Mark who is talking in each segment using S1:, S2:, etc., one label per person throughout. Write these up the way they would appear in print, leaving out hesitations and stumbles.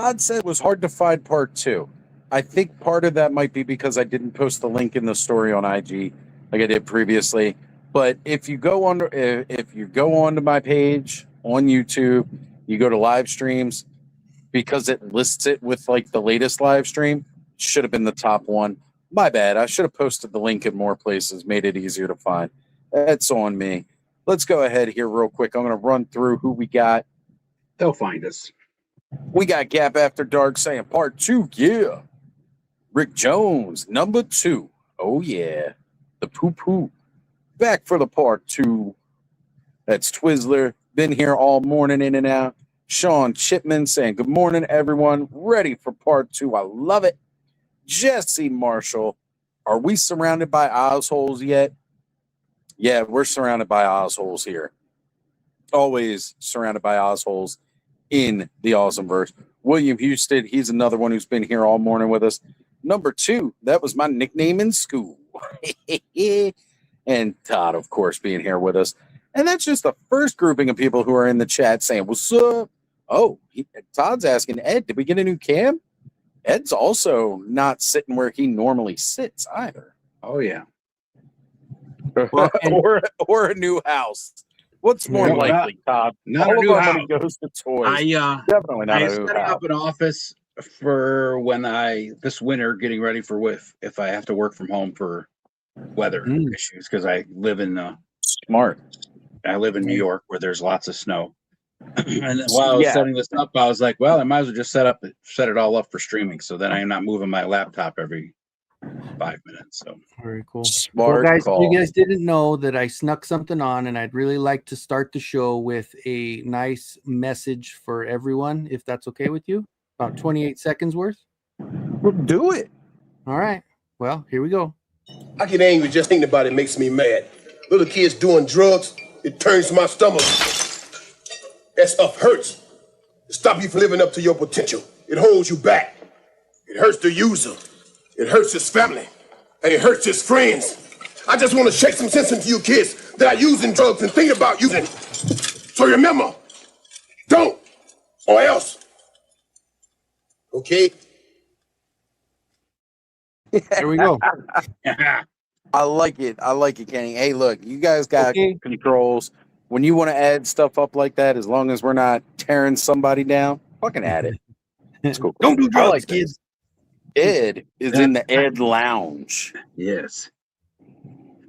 S1: Todd said it was hard to find part 2. I think part of that might be because I didn't post the link in the story on IG like I did previously. But if you go onto my page on YouTube, you go to live streams, because it lists it with like the latest live stream, should have been the top one. My bad. I should have posted the link in more places, made it easier to find. That's on me. Let's go ahead here real quick. I'm going to run through who we got.
S2: They'll find us.
S1: We got Gap After Dark saying part 2, yeah. Rick Jones, number 2. Oh, yeah. The poo-poo. Back for the part 2. That's Twizzler. Been here all morning in and out. Sean Chipman saying, good morning, everyone. Ready for part 2. I love it. Jesse Marshall, are we surrounded by assholes yet? Yeah, we're surrounded by assholes here. Always surrounded by assholes in the Awesomeverse. William Houston, he's another one who's been here all morning with us. Number 2, that was my nickname in school. And Todd, of course, being here with us. And that's just the first grouping of people who are in the chat saying, what's up? Oh, Todd's asking, Ed, did we get a new cam? Ed's also not sitting where he normally sits either.
S2: Oh, yeah.
S1: Well, or a new house. What's more likely, Todd?
S2: Not
S1: All
S2: a new
S1: of our
S2: house.
S1: money goes to toys.
S2: Definitely
S1: not
S2: I
S1: a new
S2: set
S1: house.
S2: up an office for when this winter, getting ready for if I have to work from home for weather issues, because I live in
S1: Smart.
S2: I live in New York where there's lots of snow. And while I was setting this up, I was like, well, I might as well just set it all up for streaming, so then I am not moving my laptop every 5 minutes. So
S3: very cool.
S1: Smart
S3: well, guys,
S1: call.
S3: you guys didn't know that I snuck something on, and I'd really like to start the show with a nice message for everyone, if that's okay with you. About 28 seconds worth.
S1: We'll do it.
S3: All right. Well, here we go.
S4: I get angry just thinking about it. Makes me mad. Little kids doing drugs, it turns my stomach. That stuff hurts. It stops you from living up to your potential. It holds you back. It hurts the user. It hurts his family. And it hurts his friends. I just want to shake some sense into you kids that are using drugs and thinking about using. So remember, don't, or else. Okay?
S3: There we go.
S1: I like it. I like it, Kenny. Hey, look, you guys got controls. When you want to add stuff up like that, as long as we're not tearing somebody down, fucking add it. It's cool. Don't do drugs, like kids. Ed is in the Ed Lounge.
S2: Yes.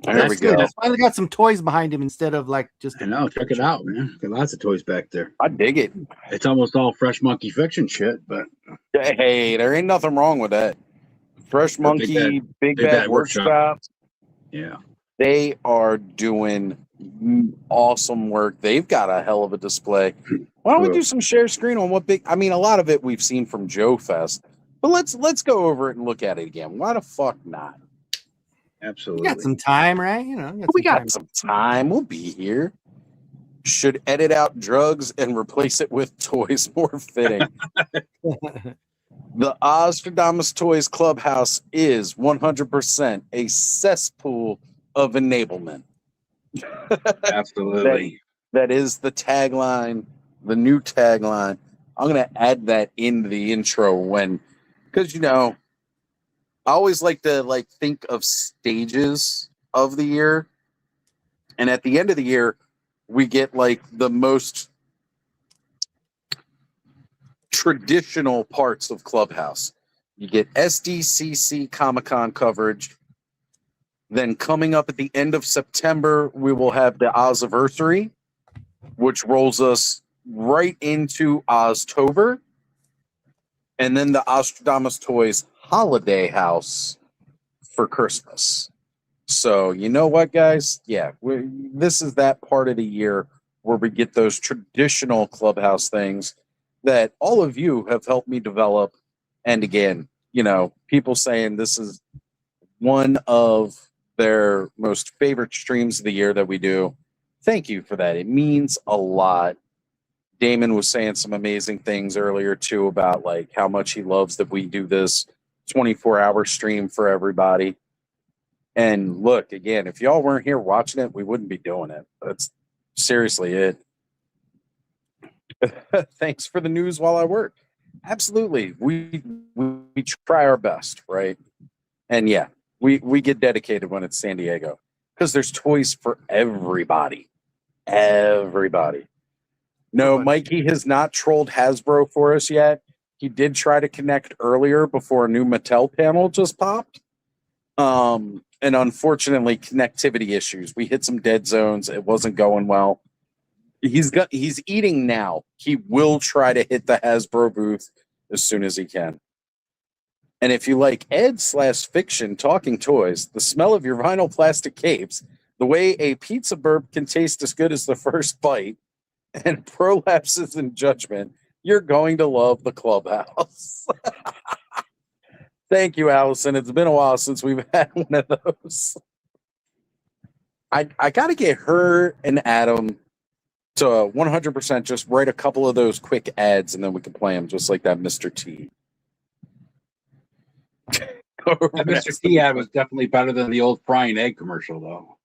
S1: There we go.
S3: I finally got some toys behind him instead of like just.
S2: I know. Check it out, man. Got lots of toys back there.
S1: I dig it.
S2: It's almost all Fresh Monkey Fiction shit, but
S1: hey, there ain't nothing wrong with that. Fresh Monkey, Big Bad Workshop.
S2: Yeah.
S1: They are doing awesome work. They've got a hell of a display. Why don't we do some share screen on what a lot of it we've seen from Joe Fest, but let's go over it and look at it again. Why the fuck not?
S2: Absolutely.
S3: We got some time, right?
S1: We got some time. We'll be here. Should edit out drugs and replace it with toys more fitting. The Ostradamus Toys Clubhouse is 100% a cesspool of enablement.
S2: Absolutely.
S1: That is the tagline, the new tagline. I'm going to add that in the intro because, I always like to think of stages of the year. And at the end of the year, we get the most traditional parts of Clubhouse. You get SDCC Comic-Con coverage. Then coming up at the end of September, we will have the Oziversary, which rolls us right into Oztober. And then the Ostradamus Toys Holiday House for Christmas. So, you know what, guys? Yeah, this is that part of the year where we get those traditional Clubhouse things that all of you have helped me develop. And again, people saying this is one of their most favorite streams of the year that we do. Thank you for that. It means a lot. Damon was saying some amazing things earlier too about how much he loves that we do this 24-hour stream for everybody. And look, again, if y'all weren't here watching it, we wouldn't be doing it. That's seriously it. Thanks for the news while I work. Absolutely. We try our best, right? And yeah, we get dedicated when it's San Diego because there's toys for everybody. Everybody. No, Mikey has not trolled Hasbro for us yet. He did try to connect earlier before a new Mattel panel just popped. And unfortunately, connectivity issues. We hit some dead zones. It wasn't going well. He's eating now. He will try to hit the Hasbro booth as soon as he can. And if you like Ed/Fiction talking toys, the smell of your vinyl plastic capes, the way a pizza burp can taste as good as the first bite, and prolapses in judgment, you're going to love the Clubhouse. Thank you, Allison. It's been a while since we've had one of those. I got to get her and Adam to 100% just write a couple of those quick ads, and then we can play them just like that Mr. T.
S2: That Mr. T ad was definitely better than the old frying egg commercial, though.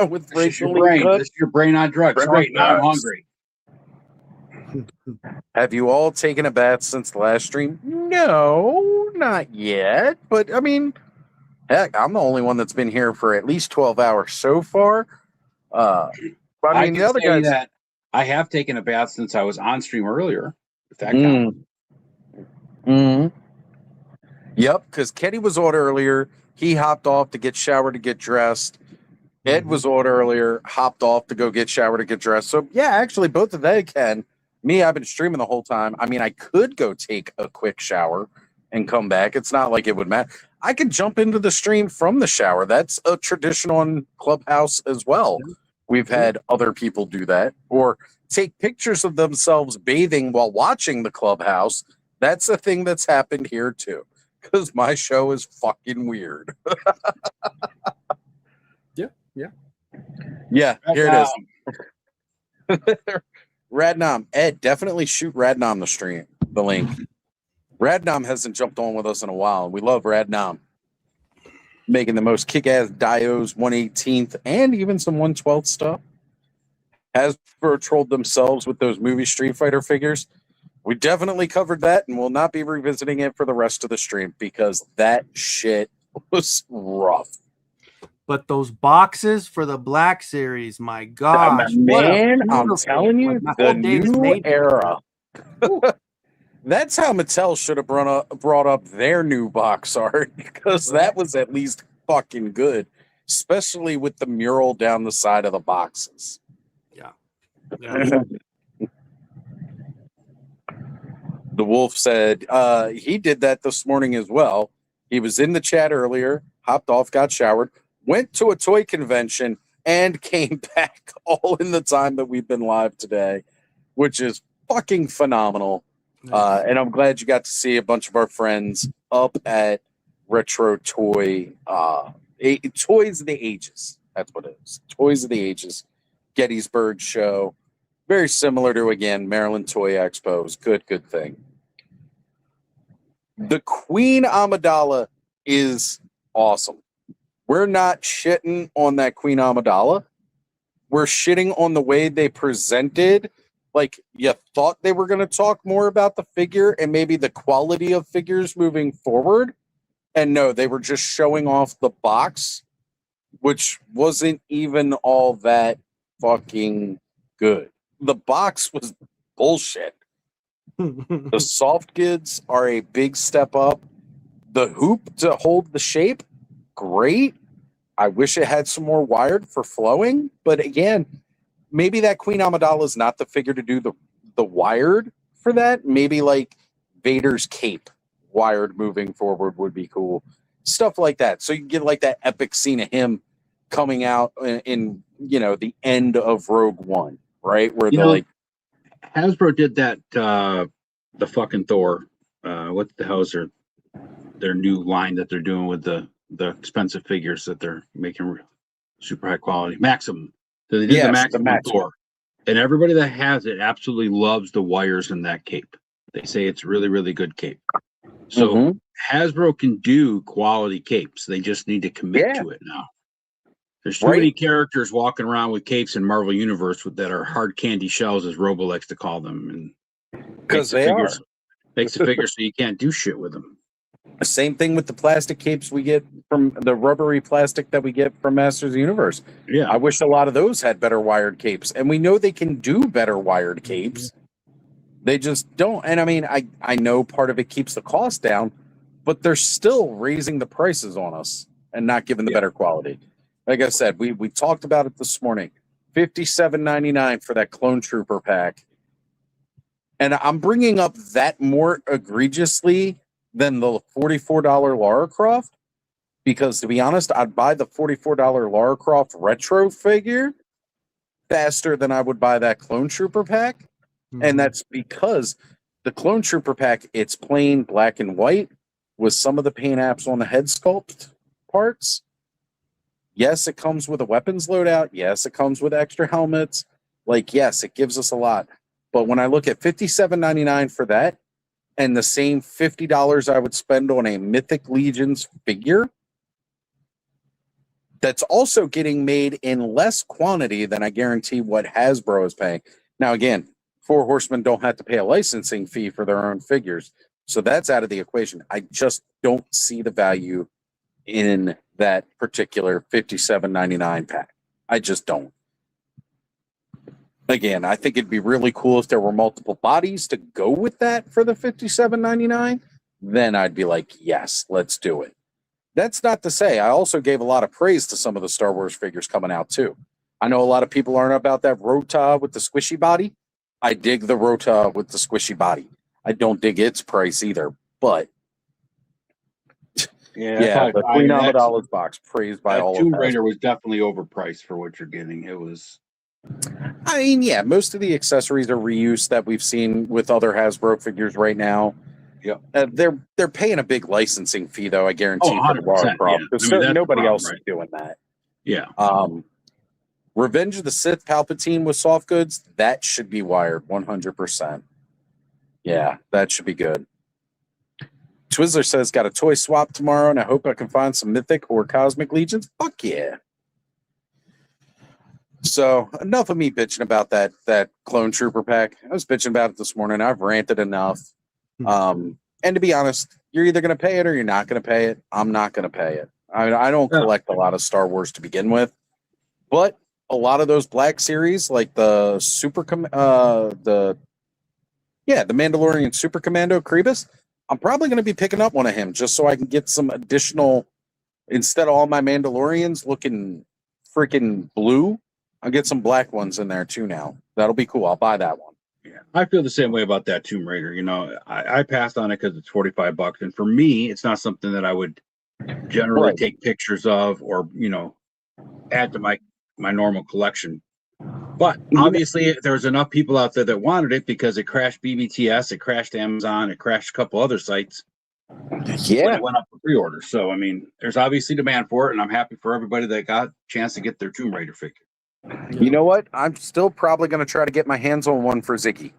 S1: With
S2: this is your brain on drugs. Great, now I'm hungry.
S1: Have you all taken a bath since the last stream? No, not yet. But I mean, heck, I'm the only one that's been here for at least 12 hours so far. I mean, the other guys.
S2: That I have taken a bath since I was on stream earlier. If that counts.
S1: Yep, because Kenny was on earlier. He hopped off to get showered to get dressed. Ed was on earlier, hopped off to go get showered to get dressed. So yeah, actually, both of they can. Me, I've been streaming the whole time. I mean, I could go take a quick shower and come back. It's not like it would matter. I could jump into the stream from the shower. That's a tradition on Clubhouse as well. We've had other people do that, or take pictures of themselves bathing while watching the Clubhouse. That's a thing that's happened here too, because my show is fucking weird. Yeah, here it is. Radnom, Ed, definitely shoot Radnom the link. Radnom hasn't jumped on with us in a while. We love Radnom. Making the most kick-ass Dios 118th and even some 112th stuff. Hasbro trolled themselves with those movie Street Fighter figures. We definitely covered that, and we'll not be revisiting it for the rest of the stream because that shit was rough.
S3: But those boxes for the Black Series, my gosh.
S1: Man, I'm telling you, the new era. That's how Mattel should have brought up their new box art, because that was at least fucking good, especially with the mural down the side of the boxes.
S3: Yeah.
S1: The Wolf said he did that this morning as well. He was in the chat earlier, hopped off, got showered, went to a toy convention, and came back all in the time that we've been live today, which is fucking phenomenal. Nice. And I'm glad you got to see a bunch of our friends up at Retro Toy, Toys of the Ages. That's what it is. Toys of the Ages, Gettysburg show. Very similar to, again, Maryland Toy Expos. Good thing. The Queen Amidala is awesome. We're not shitting on that Queen Amidala. We're shitting on the way they presented. Like, you thought they were going to talk more about the figure and maybe the quality of figures moving forward. And no, they were just showing off the box, which wasn't even all that fucking good. The box was bullshit. The soft goods are a big step up. The hoop to hold the shape, great. I wish it had some more wired for flowing, but again, maybe that Queen Amidala is not the figure to do the wired for that. Maybe like Vader's cape wired moving forward would be cool. Stuff like that. So you can get like that epic scene of him coming out in the end of Rogue One, right? Where they're like,
S2: Hasbro did that, the fucking Thor. What the hell is their new line that they're doing with the expensive figures that they're making super high quality? Maximum. So they did the Maximum Thor. And everybody that has it absolutely loves the wires in that cape. They say it's really, really good cape. So Hasbro can do quality capes. They just need to commit to it now. There's too many characters walking around with capes in Marvel Universe that are hard candy shells, as Robo likes to call them. And
S1: Because they are.
S2: Makes the figure so you can't do shit with them.
S1: Same thing with the plastic capes we get from the rubbery plastic that we get from Masters of the Universe.
S2: Yeah.
S1: I wish a lot of those had better wired capes. And we know they can do better wired capes. They just don't. And I mean, I know part of it keeps the cost down, but they're still raising the prices on us and not giving the better quality. Like I said, we talked about it this morning. $57.99 for that Clone Trooper pack. And I'm bringing up that more egregiously than the $44 Lara Croft, because to be honest, I'd buy the $44 Lara Croft retro figure faster than I would buy that Clone Trooper pack. And that's because the Clone Trooper pack, it's plain black and white with some of the paint apps on the head sculpt parts. Yes, it comes with a weapons loadout. Yes, it comes with extra helmets. Like, yes, it gives us a lot. But when I look at $57.99 for that, and the same $50 I would spend on a Mythic Legions figure, that's also getting made in less quantity than I guarantee what Hasbro is paying. Now, again, Four Horsemen don't have to pay a licensing fee for their own figures, so that's out of the equation. I just don't see the value in that particular $57.99 pack. I just don't. Again, I think it'd be really cool if there were multiple bodies to go with that for the $57.99. Then I'd be like, yes, let's do it. That's not to say I also gave a lot of praise to some of the Star Wars figures coming out too. I know a lot of people aren't about that Rota with the squishy body. I dig the Rota with the squishy body. I don't dig its price either, but yeah, the Queen Amidala's box praised by all.
S2: Tomb Raider was definitely overpriced for what you're getting. It was.
S1: I mean, yeah, most of the accessories are reuse that we've seen with other Hasbro figures right now.
S2: Yeah,
S1: they're paying a big licensing fee, though. I guarantee for the Lara Croft, because nobody else is doing that.
S2: Yeah.
S1: Revenge of the Sith Palpatine with soft goods, that should be wired 100%. Yeah, that should be good. Twizzler says got a toy swap tomorrow, and I hope I can find some Mythic or Cosmic Legions. Fuck yeah. So enough of me bitching about that Clone Trooper pack. I was bitching about it this morning. I've ranted enough. And to be honest, you're either going to pay it or you're not going to pay it. I'm not going to pay it. I don't collect a lot of Star Wars to begin with, but a lot of those Black Series, like the the Mandalorian Super Commando Kriebus, I'm probably going to be picking up one of him just so I can get some additional. Instead of all my Mandalorians looking freaking blue, I'll get some black ones in there too now. That'll be cool. I'll buy that one.
S2: Yeah, I feel the same way about that Tomb Raider. You know, I passed on it because it's $45, and for me, it's not something that I would generally take pictures of or add to my normal collection. But obviously, there's enough people out there that wanted it because it crashed BBTS, it crashed Amazon, it crashed a couple other sites.
S1: Yeah,
S2: it went up for pre-order. So I mean, there's obviously demand for it, and I'm happy for everybody that got a chance to get their Tomb Raider figure.
S1: You know what? I'm still probably going to try to get my hands on one for Ziggy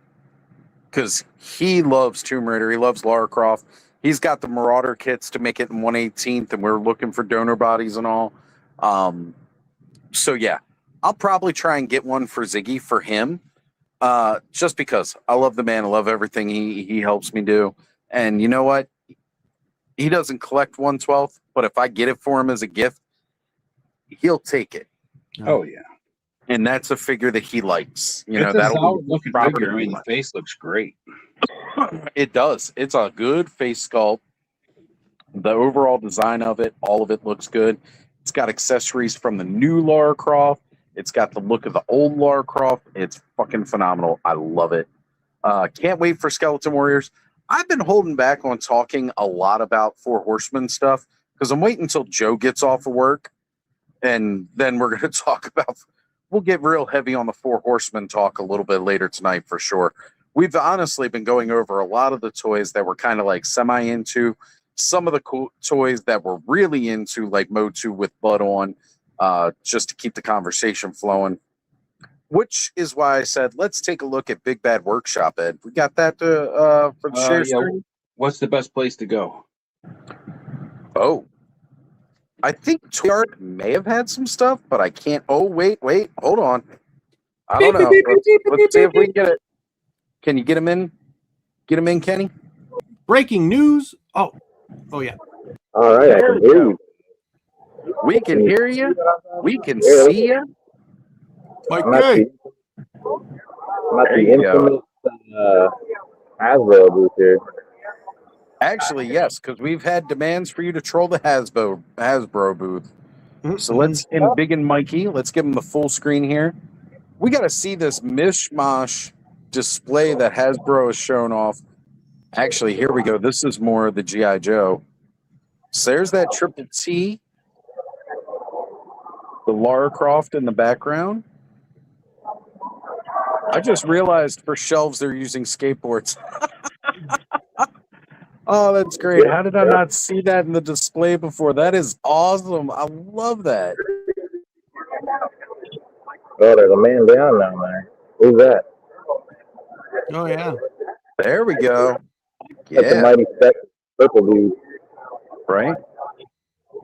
S1: because he loves Tomb Raider. He loves Lara Croft. He's got the Marauder kits to make it in 1/18th, and we're looking for donor bodies and all. So yeah, I'll probably try and get one for Ziggy for him, just because I love the man. I love everything he helps me do. And you know what? He doesn't collect 1/12th, but if I get it for him as a gift, he'll take it.
S2: Oh yeah.
S1: And that's a figure that he likes.
S2: That'll look figure. I mean, the face looks great.
S1: It does. It's a good face sculpt. The overall design of it, all of it looks good. It's got accessories from the new Lara Croft. It's got the look of the old Lara Croft. It's fucking phenomenal. I love it. Can't wait for Skeleton Warriors. I've been holding back on talking a lot about Four Horsemen stuff because I'm waiting until Joe gets off of work, and then we're going to talk about. We'll get real heavy on the Four Horsemen talk a little bit later tonight for sure. We've honestly been going over a lot of the toys that we're kind of like semi into, some of the cool toys that we're really into, like Motu with Bud on, just to keep the conversation flowing. Which is why I said, let's take a look at Big Bad Workshop, Ed. We got that for the share screen?
S2: What's the best place to go?
S1: Oh. I think Toy Art may have had some stuff, but I can't. Oh, wait, hold on. I don't know. Let's see if we can get it. Can you get him in? Get him in, Kenny.
S3: Breaking news. Oh yeah.
S5: All right, I
S1: There
S5: can
S1: we
S5: hear
S1: go.
S5: you.
S1: We can hear you. We can see you.
S3: Mike
S5: I'm at
S3: K.
S1: There
S5: the
S1: you go.
S5: infamous Hasbro booth here.
S1: Actually, yes, because we've had demands for you to troll the Hasbro booth. So let's, and Big and Mikey, let's give them the full screen here. We got to see this mishmash display that Hasbro has shown off. Actually, here we go. This is more of the G.I. Joe. So there's that Triple T, the Lara Croft in the background. I just realized for shelves they're using skateboards. Oh, that's great. How did I not see that in the display before? That is awesome. I love that.
S5: Oh, there's a man down down there. Who's that?
S3: Oh yeah.
S1: There we go.
S5: That's the
S1: Yeah,
S5: mighty sexy purple dude.
S1: right?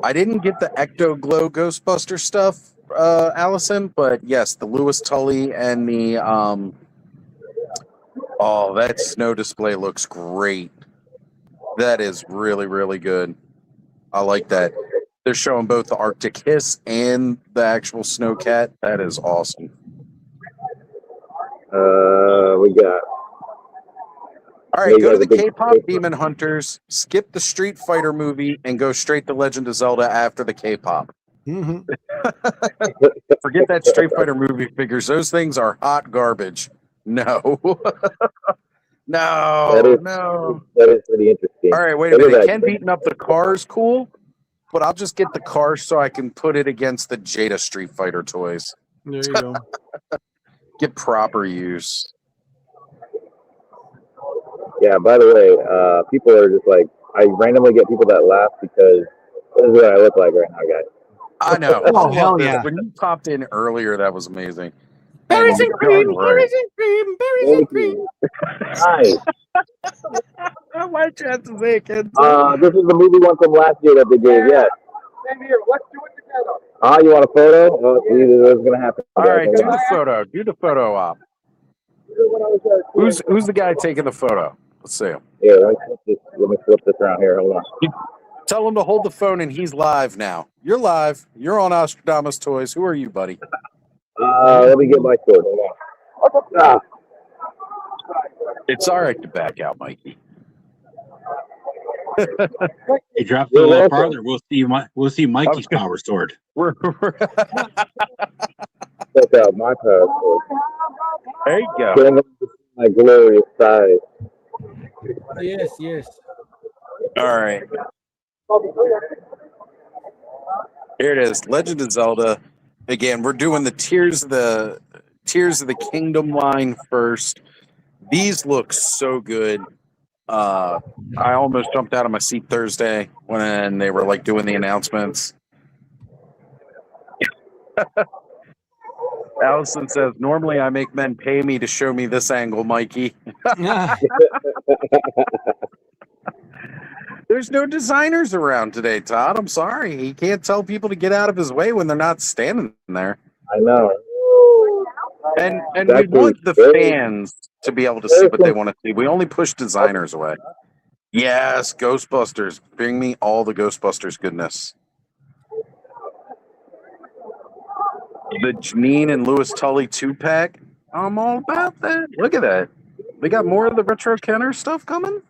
S1: I didn't get the Ecto Glow Ghostbuster stuff, Allison, but yes, the Lewis Tully and the oh, that snow display looks great. That is really, really good. I like that. They're showing both the Arctic Hiss and the actual Snowcat. That is awesome.
S5: We got.
S1: All right,
S5: You
S1: go to
S5: guys
S1: the
S5: a big-
S1: K-pop Demon Hunters, skip the Street Fighter movie, and go straight to Legend of Zelda after the K-pop.
S3: Mhm.
S1: Forget that Street Fighter movie figures. Those things are hot garbage. No. No, no.
S5: That is pretty interesting.
S1: All right, wait a
S5: Look at
S1: minute.
S5: that.
S1: Ken beating up the car is cool, but I'll just get the car so I can put it against the Jada Street Fighter toys.
S3: There you go.
S1: Get proper use.
S5: Yeah, by the way, people are just like, I randomly get people that laugh because this is what I look like right now, guys.
S1: I know.
S3: Oh,
S1: I love
S3: hell
S1: this.
S3: yeah.
S1: When you popped in earlier, that was amazing.
S3: Berries and cream,
S1: Right.
S3: berries and cream, berries and cream.
S5: Nice.
S1: My chances say Ken.
S5: This is the movie one from last year that they gave, yes.
S4: Same here. Let's do it together.
S5: You want a photo? Well, either that's going to happen.
S1: All right, do the photo. Do the photo op. Who's the guy taking the photo? Let's see him.
S5: Here, let me flip this around here. Hold on.
S1: Tell him to hold the phone, and he's live now. You're live. You're on Ostradamus Toys. Who are you, buddy?
S5: Let me get my sword. Hold on.
S1: It's all right to back out, Mikey.
S2: He dropped it a little farther. We'll see Mikey's power sword.
S1: We're
S5: Check out my power sword.
S1: there you go.
S5: Bring up my glorious size.
S3: Yes, yes.
S1: All right. Here it is. Legend of Zelda. Again, we're doing the Tears of the Kingdom line first. These look so good. I almost jumped out of my seat Thursday when they were like doing the announcements. Allison says, normally I make men pay me to show me this angle, Mikey. There's no designers around today, Todd. I'm sorry. He can't tell people to get out of his way when they're not standing there.
S5: I know.
S1: And we want the fans to be able to see what they want to see. We only push designers away. Yes, Ghostbusters. Bring me all the Ghostbusters goodness. The Janine and Lewis Tully 2-pack. I'm all about that. Look at that. They got more of the Retro Kenner stuff coming?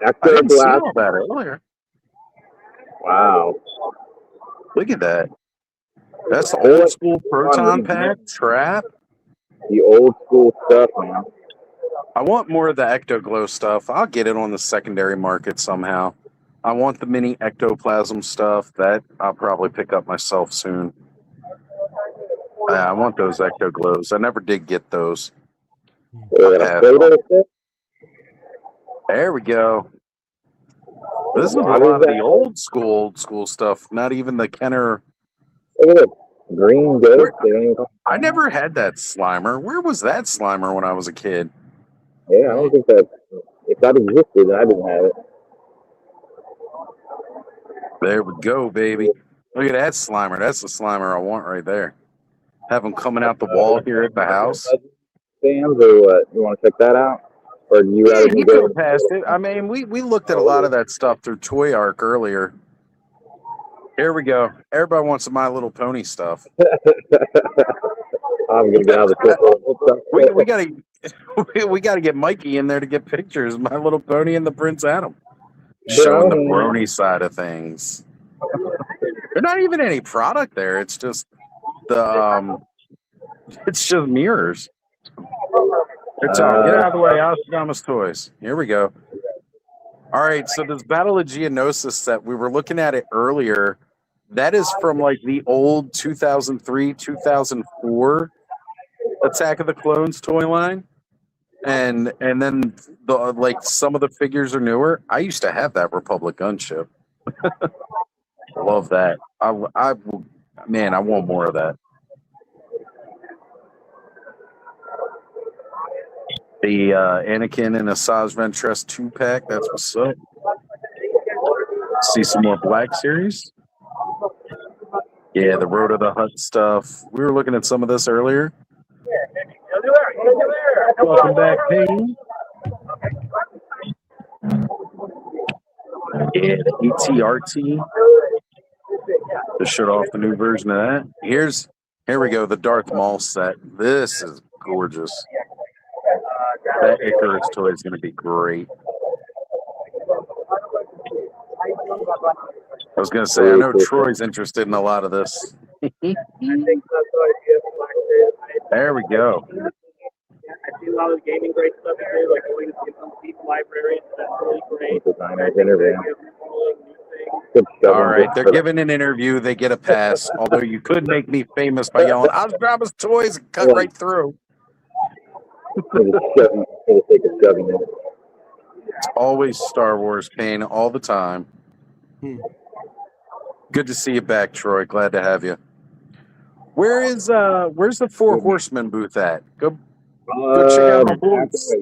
S1: I didn't see all that earlier.
S5: Wow.
S1: Look at that. That's the old school Proton Pack Trap.
S5: The old school stuff, man.
S1: I want more of the Ectoglow stuff. I'll get it on the secondary market somehow. I want the mini ectoplasm stuff. That I'll probably pick up myself soon. I want those Ectoglows. I never did get those. There we go. This is a lot of the old school stuff. Not even the Kenner.
S5: Look at that green ghost.
S1: I never had that Slimer. Where was that Slimer when I was a kid?
S5: Yeah, I don't think that. If that existed, then I didn't have it.
S1: There we go, baby. Look at that Slimer. That's the Slimer I want right there. Have him coming out the wall here at the house.
S5: Fans or what? You want to check that out? Or do you
S1: Yeah,
S5: rather
S1: he
S5: just
S1: could
S5: go?
S1: have passed it. I mean, we looked at a lot of that stuff through Toy Arc earlier. Here we go. Everybody wants some My Little Pony stuff.
S5: I'm gonna get out of the
S1: We gotta we gotta get Mikey in there to get pictures. My Little Pony and the Prince Adam. Showing the brony side of things. There's not even any product there. It's just it's just mirrors. It's all get out of the way, Nostradamus Toys. Here we go. All right, so this Battle of Geonosis set, we were looking at it earlier. That is from like the old 2003, 2004 Attack of the Clones toy line. And then the like some of the figures are newer. I used to have that Republic gunship. Love that. Man, I want more of that. The Anakin and Asajj Ventress 2-pack. That's what's up. See some more Black Series. Yeah, the Road of the Hutt stuff. We were looking at some of this earlier. Welcome back, Payne. Yeah, the ETRT. Just showed off the new version of that. Here we go, the Darth Maul set. This is gorgeous. That Icarus toy is going to be great. I was going to say, I know Troy's interested in a lot of this. There we go.
S6: I do a lot of gaming great stuff here, like going to see some deep libraries. That's really great.
S1: All right, they're giving an interview. They get a pass. Although you could make me famous by yelling, "I'll grab his toys and cut right through." It's always Star Wars pain all the time. Good to see you back, Troy. Glad to have you. Where's the Four Horsemen booth at? Go check out my booths.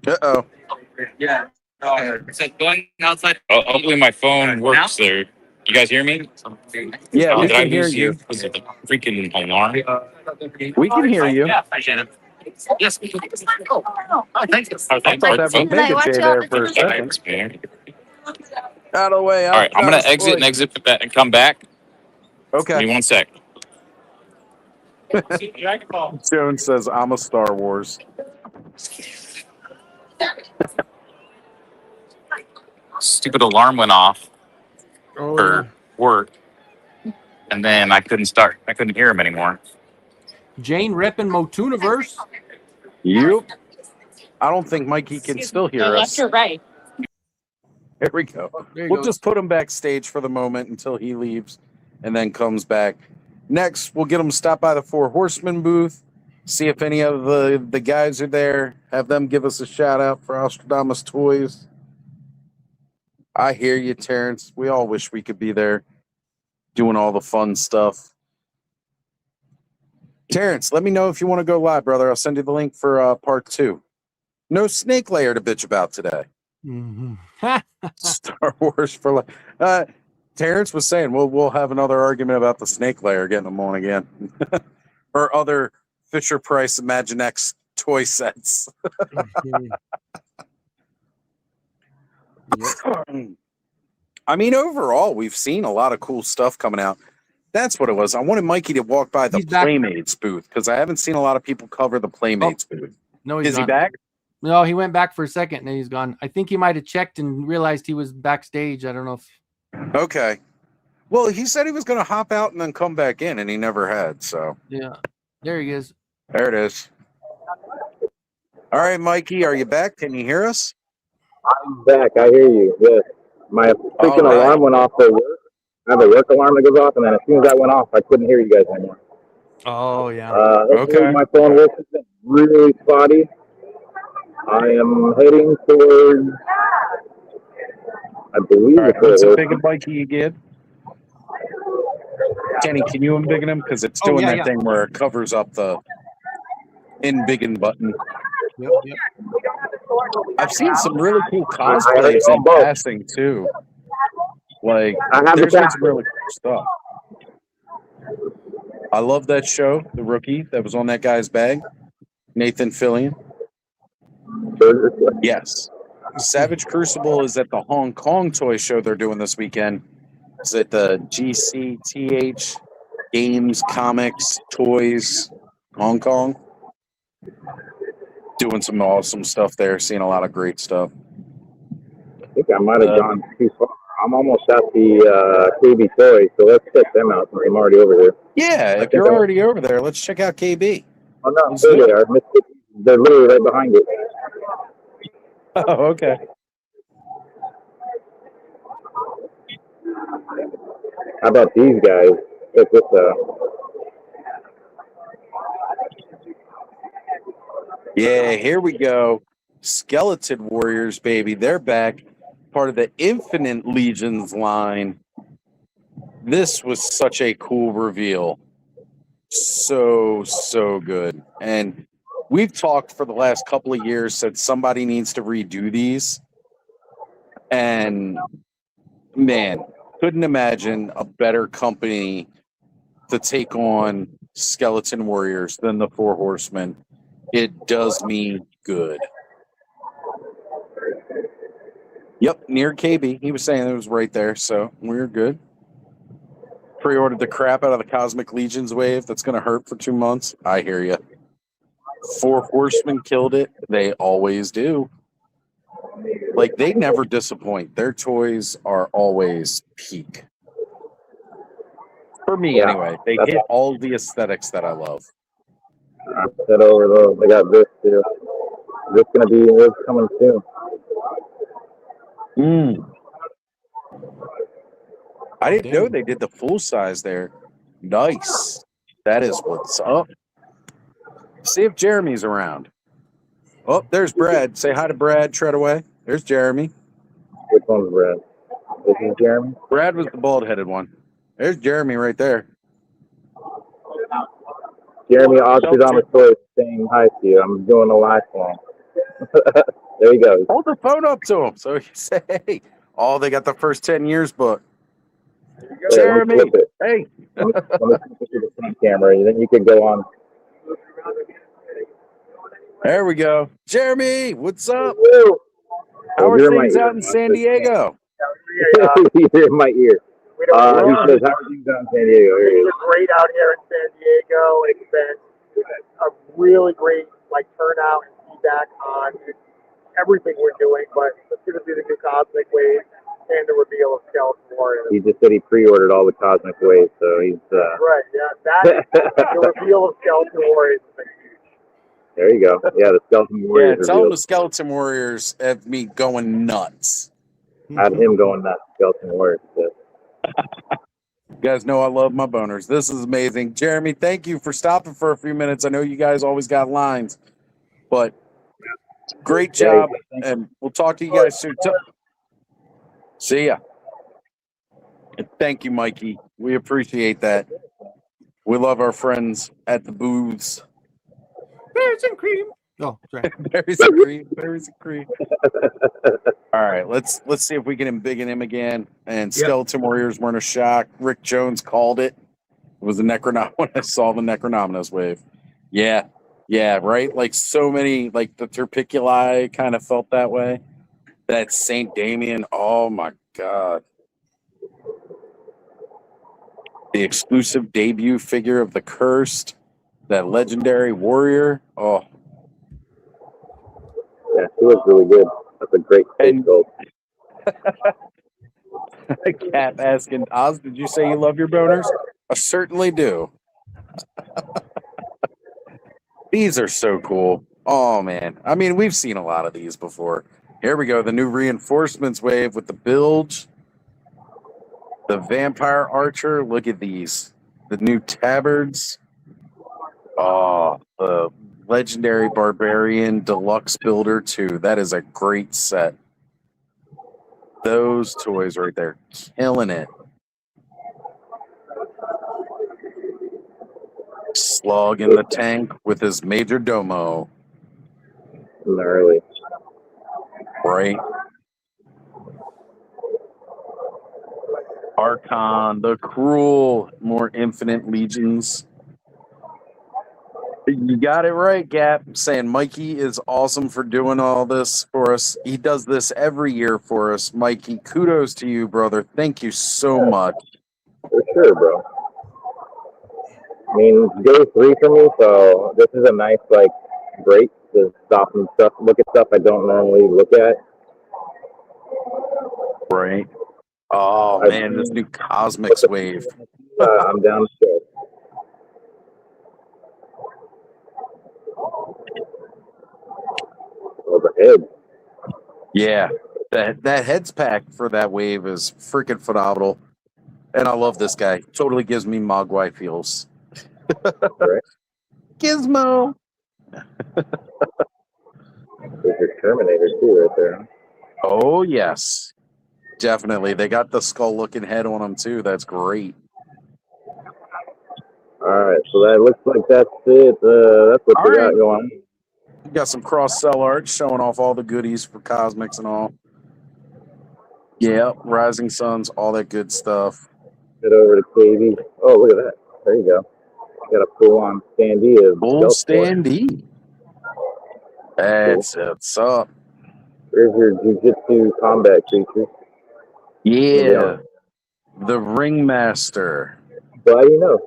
S1: Uh-oh.
S7: Yeah. So going outside. Hopefully my phone works there. You guys hear me?
S1: Yeah, we
S7: Did I
S1: can hear
S7: lose
S1: you.
S7: Was it the freaking alarm?
S1: We can hear you.
S7: Yeah, I Shannon. Yes. Oh, thank you.
S1: I thought that was Mega J there for a second.
S7: Thanks, man.
S1: Out of the way.
S7: All right, I'm gonna exit and exit and come back.
S1: Okay.
S7: Give me 1 sec.
S1: Jones says, "I'm a Star Wars."
S7: Stupid alarm went off for work, and then I couldn't start. I couldn't hear him anymore.
S3: Jane repping Motuniverse.
S1: Yep. I don't think Mikey can still hear us.
S8: You're right.
S1: Here we go. We'll just put him backstage for the moment until he leaves and then comes back. Next, we'll get him stopped by the Four Horsemen booth, see if any of the guys are there, have them give us a shout out for Nostradamus Toys. I hear you, Terrence. We all wish we could be there doing all the fun stuff. Terrence, let me know if you want to go live, brother. I'll send you the link for part 2. No snake layer to bitch about today.
S3: Mm-hmm.
S1: Star Wars for life. Terrence was saying we'll have another argument about the snake layer, getting them on again, or other Fisher Price Imaginext toy sets. I mean, overall, we've seen a lot of cool stuff coming out. That's what it was. I wanted Mikey to walk by the Playmates booth because I haven't seen a lot of people cover the Playmates booth.
S3: No,
S1: is he back?
S3: No, he went back for a second and then he's gone. I think he might have checked and realized he was backstage. I don't know if.
S1: Okay. Well, he said he was going to hop out and then come back in, and he never had. So
S3: yeah, there he is.
S1: There it is. All right, Mikey, are you back? Can you hear us?
S5: I'm back. I hear you. Yes. My freaking alarm went off for work. I have a work alarm that goes off, and then as soon as that went off, I couldn't hear you guys anymore.
S3: Oh, yeah.
S5: Okay. My phone works really spotty. I am heading towards, I believe
S1: it's what's a big Mikey you get? Kenny, can you unbiggen him? Because it's doing that thing where it covers up the in-biggin button.
S3: Yep.
S1: I've seen some really cool cosplays in passing, too. Like, there's been some really cool stuff. I love that show, The Rookie, that was on that guy's bag. Nathan Fillion. Yes. Savage Crucible is at the Hong Kong toy show they're doing this weekend. It's at the GCTH Games, Comics, Toys, Hong Kong. Doing some awesome stuff there. Seeing a lot of great stuff.
S5: I think I might have gone too far. I'm almost at the KB Toys, so let's check them out since I'm already over here.
S1: Yeah, if you're already over there, let's check out KB.
S5: Oh, no, there they are. They're literally right behind it.
S1: Oh, okay.
S5: How about these guys? Check this out.
S1: Yeah, here we go. Skeleton Warriors, baby. They're back. Part of the Infinite Legions line. This was such a cool reveal. So good. And we've talked for the last couple of years, said somebody needs to redo these. And man, couldn't imagine a better company to take on Skeleton Warriors than the Four Horsemen. It does me good. Yep, near KB. He was saying it was right there, so we're good. Pre-ordered the crap out of the Cosmic Legions wave. That's going to hurt for 2 months. I hear you. Four Horsemen killed it. They always do. Like, they never disappoint. Their toys are always peak. For me, anyway. They hit all the aesthetics that I love.
S5: I said over though. They got this too. This coming soon.
S1: I didn't know they did the full size there. Nice. That is what's up. See if Jeremy's around. Oh, there's Brad. Say hi to Brad Treadaway. There's Jeremy.
S5: Which one's Brad? This is Jeremy?
S1: Brad was the bald-headed one. There's Jeremy right there.
S5: Jeremy Oxydama Toys saying hi to you. I'm doing a live phone. There he goes.
S1: Hold the phone up to him so he can say, hey. Oh, they got the first 10 years book. Jeremy, hey.
S5: Let me flip it to the front camera, and then you can go on.
S1: There we go. Jeremy, what's up?
S5: Woo.
S1: How are things out in San Diego?
S5: You're in my ear. He says, how are things out in San Diego?
S6: It's great out here in San Diego. It's been a really great turnout and feedback on everything we're doing, but it's going to be the new Cosmic Wave and the reveal of Skeleton Warriors.
S5: He just said he pre-ordered all the Cosmic Waves, so he's...
S6: Right, yeah. The reveal of Skeleton Warriors has been huge.
S5: There you go. Yeah, the Skeleton Warriors.
S1: Yeah, tell him the Skeleton Warriors have me going nuts.
S5: Had him going nuts, Skeleton Warriors.
S1: You guys know I love my boners. This is amazing. Jeremy, thank you for stopping for a few minutes. I know you guys always got lines, but great job, and we'll talk to you guys soon. See ya. And thank you, Mikey. We appreciate that. We love our friends at the booths.
S3: Berries and cream. Oh, sorry.
S1: Berries and cream. Berries and cream. All right, let's see if we can embiggen him again. And Skeleton Warriors weren't a shock. Rick Jones called it. It was a Necronom when I saw the Necronominus wave. Yeah, right? Like so many, like the Terpiculi kind of felt that way. That St. Damien, oh my God. The exclusive debut figure of the Cursed, that legendary warrior. Oh.
S5: Yeah, he was really good. That's a great gold.
S1: Cap asking, Oz, did you say you love your boners? I certainly do. These are so cool. Oh, man. I mean, we've seen a lot of these before. Here we go. The new reinforcements wave with the bilge. The vampire archer. Look at these. The new tabards. Oh, the legendary barbarian deluxe builder too. That is a great set. Those toys right there, killing it. Slug in the tank with his major domo.
S5: Gnarly.
S1: Right. Archon, the cruel, more infinite legions. You got it right, Gap. Saying Mikey is awesome for doing all this for us. He does this every year for us. Mikey, kudos to you, brother. Thank you so much.
S5: For sure, bro. I mean, it's day 3 for me, so this is a nice, like, break to stop and stuff, look at stuff I don't normally look at.
S1: Right. Oh, man, this new Cosmics wave.
S5: I'm down to show. Overhead.
S1: Yeah, that heads pack for that wave is freaking phenomenal. And I love this guy. Totally gives me Mogwai feels.
S5: Right.
S1: Gizmo.
S5: There's your Terminator, too, right there.
S1: Oh, yes. Definitely. They got the skull-looking head on them, too. That's great.
S5: All right, so that looks like that's it. That's what we got going on.
S1: We got some cross-sell art showing off all the goodies for Cosmics and all. Yeah, Rising Suns, all that good stuff.
S5: Head over to KV. Oh, look at that. There you go. Got a full-on standee.
S1: Full standee. That's what's up.
S5: There's your jiu-jitsu combat creature.
S1: Yeah. The Ringmaster.
S5: So how do you know?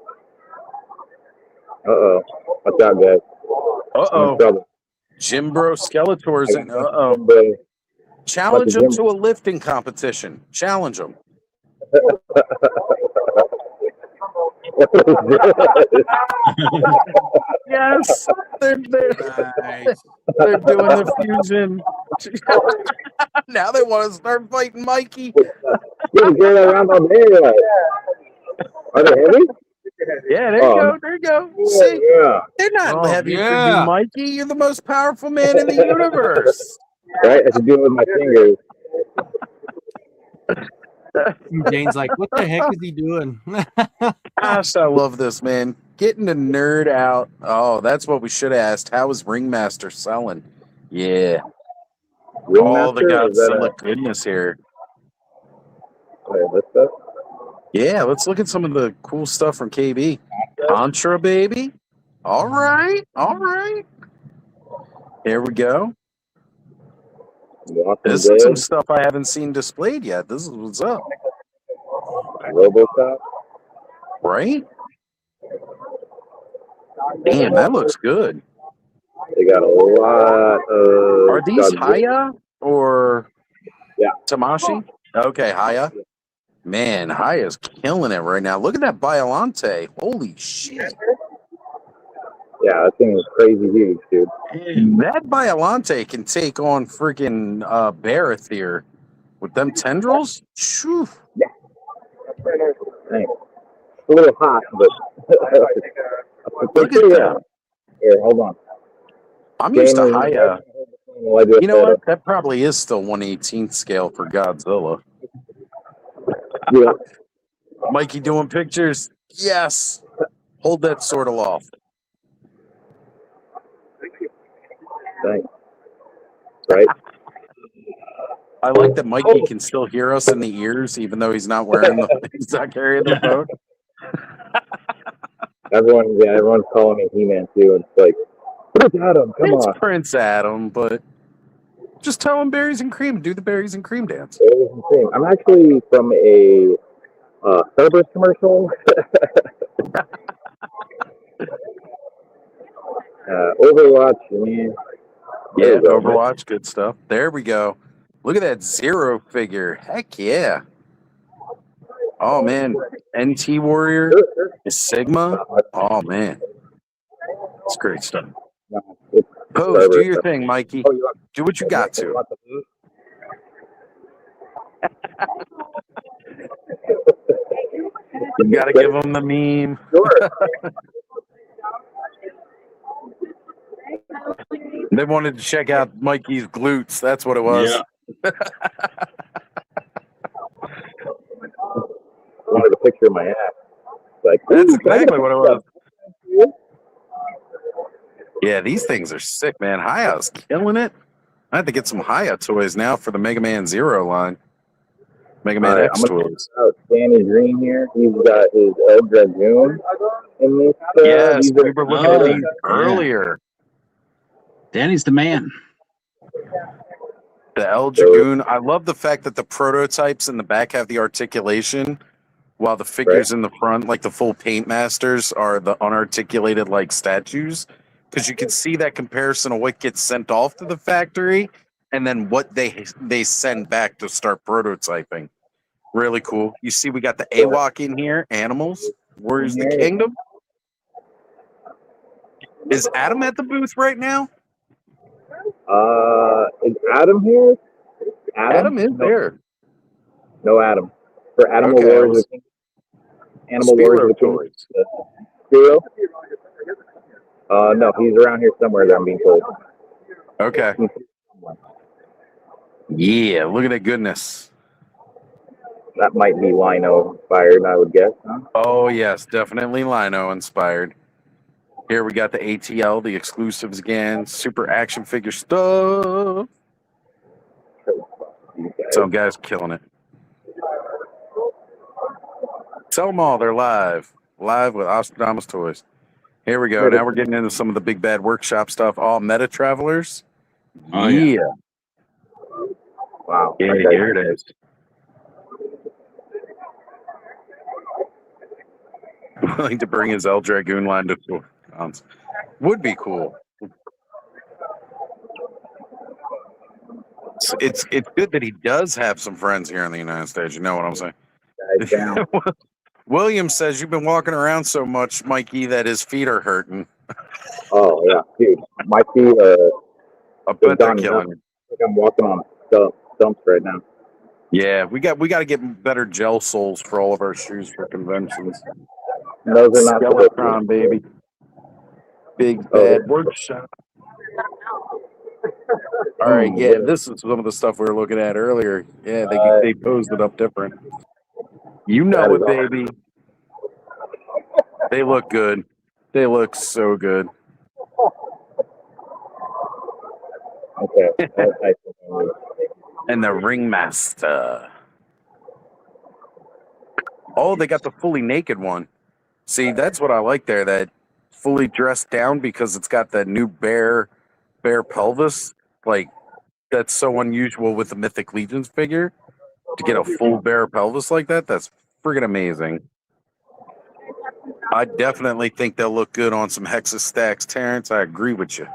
S5: Uh-oh. Watch out, guys.
S1: Uh-oh. Jimbro Skeletor's in. Uh-oh. Challenge him to a lifting competition. Challenge him. Yes. They're doing the fusion. Now they want to start fighting Mikey.
S5: Are they heavy?
S1: Yeah, there you go. There you go. See, they're not heavy for you, Mikey. You're the most powerful man in the universe.
S5: Right? I should do it with my fingers.
S3: Jane's like, what the heck is he doing?
S1: Gosh, I love this, man. Getting the nerd out. Oh, that's what we should have asked. How is Ringmaster selling? Yeah. All the Godzilla goodness here.
S5: This stuff?
S1: Yeah, let's look at some of the cool stuff from KB. Contra, baby. All right. All right. Here we go. This is some stuff I haven't seen displayed yet. This is what's up.
S5: RoboCop.
S1: Right? Damn, that looks good.
S5: They got a lot of...
S1: Are these Haya or Tamashi? Okay, Haya. Man, Haya's killing it right now. Look at that Biolante. Holy shit.
S5: Yeah, that thing is crazy huge, dude.
S1: That Biolante can take on freaking Baratheer with them tendrils. Shoo.
S5: Yeah. Thanks. A little hot, but
S1: look at that.
S5: Here, hold on.
S1: I'm used to Haya. You know what? That probably is still 1/18th scale for Godzilla.
S5: Yeah.
S1: Mikey doing pictures. Yes. Hold that sword aloft.
S5: Thanks. Right.
S1: I like that Mikey can still hear us in the ears, even though he's not wearing the. He's not carrying the phone.
S5: Everyone's calling me He-Man too. It's like, Prince Adam, come on.
S1: It's Prince Adam, but just tell him berries and cream. Do the berries and cream dance.
S5: Berries and cream. I'm actually from a Starburst commercial. Overwatch, man.
S1: Yeah, Overwatch, good stuff. There we go. Look at that Zero figure. Heck yeah. Oh, man. NT Warrior is Sigma. Oh, man. It's great stuff. Pose, do your thing, Mikey. Do what you got to. You got to give them the meme. They wanted to check out Mikey's glutes. That's what it was.
S5: Yeah. Wanted a picture of my ass. Like,
S1: that's exactly what it was. Yeah, these things are sick, man. Haya's killing it. I have to get some Haya toys now for the Mega Man Zero line. Mega Man X toys.
S5: Danny Green here. He's got his El Dragoon. in this.
S1: Yes,
S5: These
S1: we
S5: are,
S1: were looking at these
S2: Yeah.
S1: earlier.
S2: Danny's the man.
S1: The El Dragoon. I love the fact that the prototypes in the back have the articulation, while the figures in the front, like the full paint masters, are the unarticulated like statues. Because you can see that comparison of what gets sent off to the factory and then what they send back to start prototyping. Really cool. You see, we got the AWOC in here, animals, Warriors of the Kingdom. Is Adam at the booth right now?
S5: Is Adam here?
S1: Adam is there.
S5: No Adam. For Animal
S1: Okay,
S5: Wars, Animal Wars of the Kingdom.
S1: toys.
S5: Spiro? No, he's around here somewhere. I'm being told.
S1: Okay. Yeah, look at that goodness.
S5: That might be Lino inspired, I would guess. Huh?
S1: Oh yes, definitely Lino inspired. Here we got the ATL, the exclusives again, super action figure stuff. Some guys killing it. Tell them all they're live with Ostradamus Toys. Here we go. Now we're getting into some of the big bad workshop stuff. All Meta Travelers.
S2: Oh,
S1: yeah.
S5: Wow.
S1: Yeah,
S5: Okay.
S1: here it is. Willing to bring his El Dragoon line to cons. Would be cool. It's good that he does have some friends here in the United States. You know what I'm saying?
S5: Guys down.
S1: William says you've been walking around so much, Mikey, that his feet are hurting.
S5: Oh yeah, dude. My feet are.
S1: I bet they're
S5: gone
S1: killing
S5: nuts.
S1: you.
S5: I think I'm walking on stumps right now.
S1: Yeah, we got to get better gel soles for all of our shoes for conventions.
S5: Those are not
S1: Skeletron, baby. Big bad workshop. All right, yeah, this is some of the stuff we were looking at earlier. Yeah, they posed it up different. You know it, baby. They look good. They look so good.
S5: Okay.
S1: And the Ringmaster. Oh, they got the fully naked one. See, that's what I like there. That fully dressed down because it's got that new bare pelvis. Like that's so unusual with the Mythic Legions figure. To get a full bare pelvis like that, that's friggin' amazing. I definitely think they'll look good on some Hexa stacks, Terrence. I agree with you.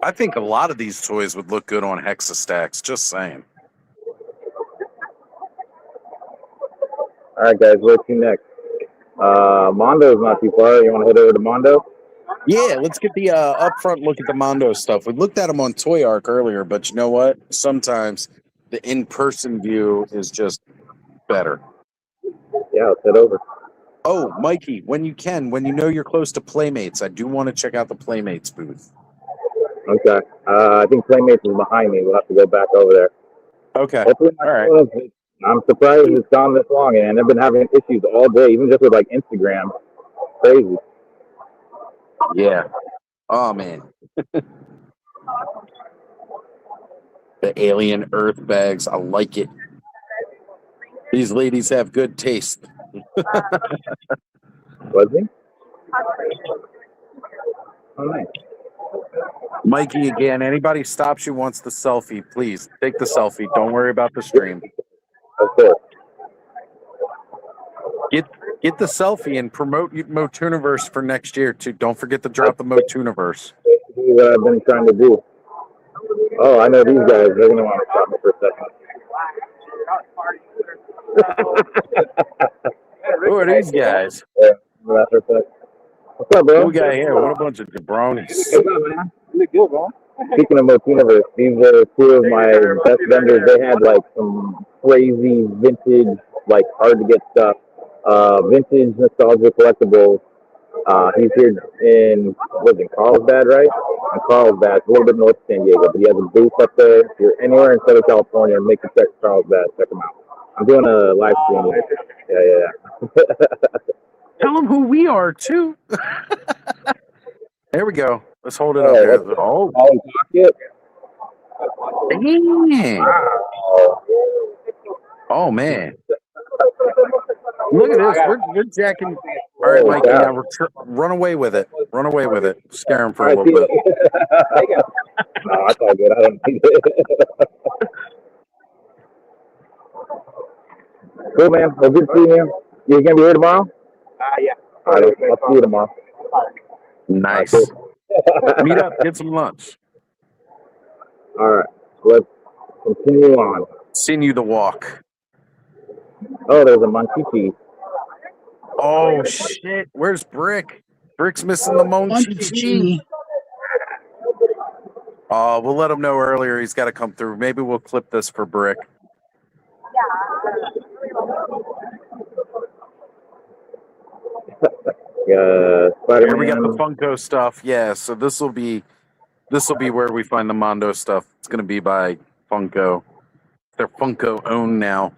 S1: I think a lot of these toys would look good on Hexa stacks. Just saying.
S5: All right, guys. Where's you next? Mondo's not too far. You want to head over to Mondo?
S1: Yeah, let's get the upfront look at the Mondo stuff. We looked at them on Toy Arc earlier, but you know what? Sometimes the in-person view is just better.
S5: Yeah, let's head over.
S1: Oh, Mikey, when you know you're close to Playmates, I do want to check out the Playmates booth.
S5: Okay. I think Playmates is behind me. We'll have to go back over there.
S1: Okay.
S5: Hopefully
S1: All right.
S5: I'm surprised it's gone this long, and I've been having issues all day, even just with like Instagram. Crazy.
S1: Yeah. Oh man. The alien Earth bags. I like it. These ladies have good taste.
S5: Was he? Oh, nice.
S1: Mikey, again, anybody stops you wants the selfie, please take the selfie. Don't worry about the stream.
S5: Of course.
S1: Get the selfie and promote Motuniverse for next year too. Don't forget to drop the Motuniverse.
S5: What I've been trying to do. Oh, I know these guys. They're gonna want to stop me for a second.
S1: Who are these guys?
S5: Yeah, that's our set. What's up, bro?
S1: Who we got here? What a bunch of jabronis.
S5: What's up, man? Good, man. Speaking of Motuniverse, these are two of my best vendors. They had like some crazy vintage, like hard to get stuff. Vintage nostalgia collectibles. He's here in Carlsbad, right? In Carlsbad, a little bit north of San Diego, but he has a booth up there. If you're anywhere in Southern California, make a check Carlsbad, check him out. I'm doing a live stream later. Yeah.
S1: Tell them who we are too. There we go. Let's hold it up there. Oh,
S5: Pocket.
S1: dang. Oh man. Look at this. We're jacking. All right, Mikey. Now run away with it. Run away with it. Scare him for a little bit.
S5: No, that's all good. I don't need it. Cool, man. Well, good to see you. You gonna be here tomorrow?
S6: Yeah.
S5: All right, I'll see you tomorrow.
S1: Nice. Meet up. Get some lunch.
S5: All right, let's continue on.
S1: Continue the walk.
S5: Oh, there's a monkey cheese.
S1: Oh shit! Where's Brick? Brick's missing the monkey cheese. We'll let him know earlier. He's got to come through. Maybe we'll clip this for Brick. Here we got the Funko stuff. Yeah, so this will be where we find the Mondo stuff. It's gonna be by Funko. They're Funko owned now.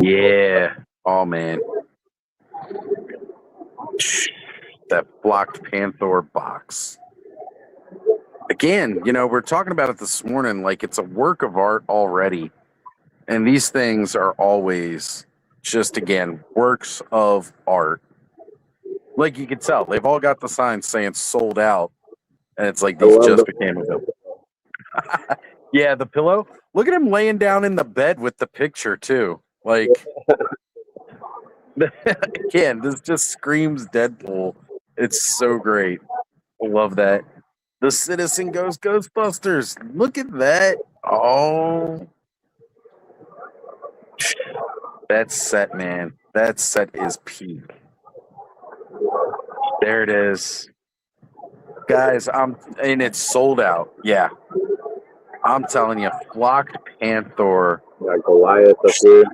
S1: Yeah. Oh man. That blocked Panther box. Again, we're talking about it this morning like it's a work of art already. And these things are always just, again, works of art. Like you can tell, they've all got the signs saying sold out. And it's like these just became available. Yeah, the pillow. Look at him laying down in the bed with the picture, too. Like, again, this just screams Deadpool. It's so great. I love that. The Citizen goes Ghostbusters. Look at that. Oh. That set, man. That set is peak. There it is. Guys, and it's sold out. Yeah. I'm telling you, Flocked Panther.
S5: Got Goliath up here.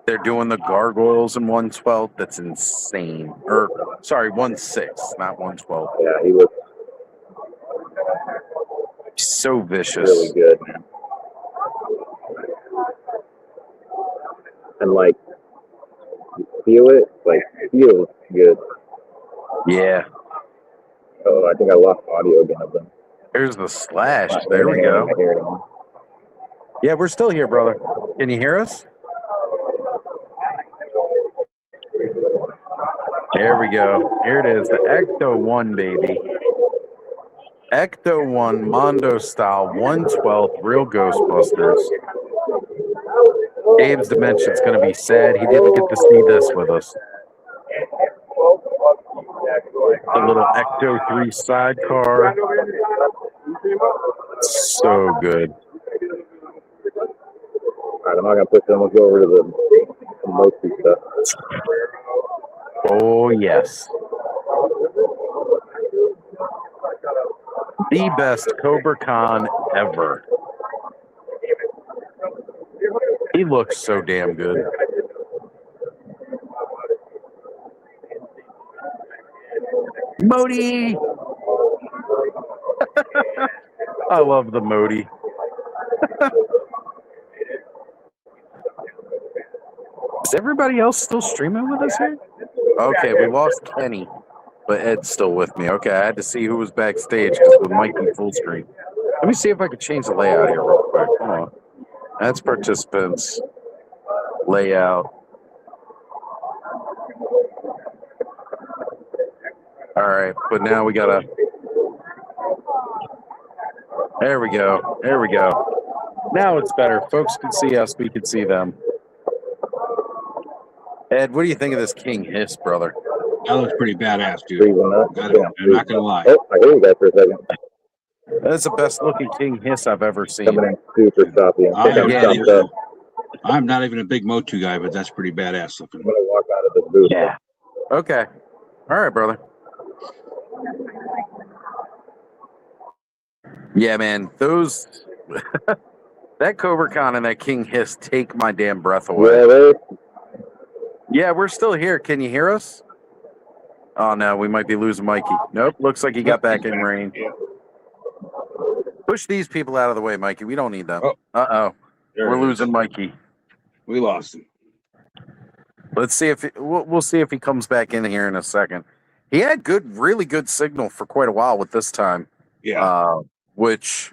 S1: They're doing the gargoyles in 1/12. That's insane. Or, sorry, 1/6, not 1/12.
S5: Yeah, he looks
S1: so vicious.
S5: really good, man. And like, you feel it? Like, feels good.
S1: Yeah.
S5: Oh, I think I lost audio again of them.
S1: There's the Slash. There we go. Yeah, we're still here, brother. Can you hear us? There we go. Here it is. The Ecto 1, baby. Ecto 1 Mondo style 1/12 real Ghostbusters. Dave's Dimension's going to be sad he didn't get to see this with us. A little Ecto 3 sidecar. So good.
S5: All right, I'm not going to push them. Let's go over to the mostly stuff.
S1: Oh, yes. The best Cobra Khan ever. He looks so damn good. Modi! I love the Modi. Is everybody else still streaming with us here? Okay, we lost Kenny, but Ed's still with me. Okay, I had to see who was backstage because we might be full screen. Let me see if I could change the layout here real quick. Hold on. That's participants. Layout. All right, but now we gotta. There we go. There we go. Now it's better. Folks can see us. We can see them. Ed, what do you think of this King Hiss, brother?
S2: That looks pretty badass, dude.
S5: Breathing up.
S2: I'm not gonna lie.
S5: Oh, I hear you guys for a second.
S1: That's the best looking King Hiss I've ever seen.
S5: Coming in super choppy.
S2: I'm not even a big Motu guy, but that's pretty badass looking.
S5: I'm going to walk out of this booth.
S1: Yeah. Okay. All right, brother. Yeah, man. Those that Cobra Khan and that King Hiss take my damn breath away. Yeah, we're still here. Can you hear us? Oh no, we might be losing Mikey. Nope, looks like he got back in range. Push these people out of the way, Mikey. We don't need them. Uh-oh. We're losing Mikey.
S2: We lost him.
S1: Let's see if we'll see if he comes back in here in a second. He had really good signal for quite a while with this time.
S2: Yeah.
S1: Which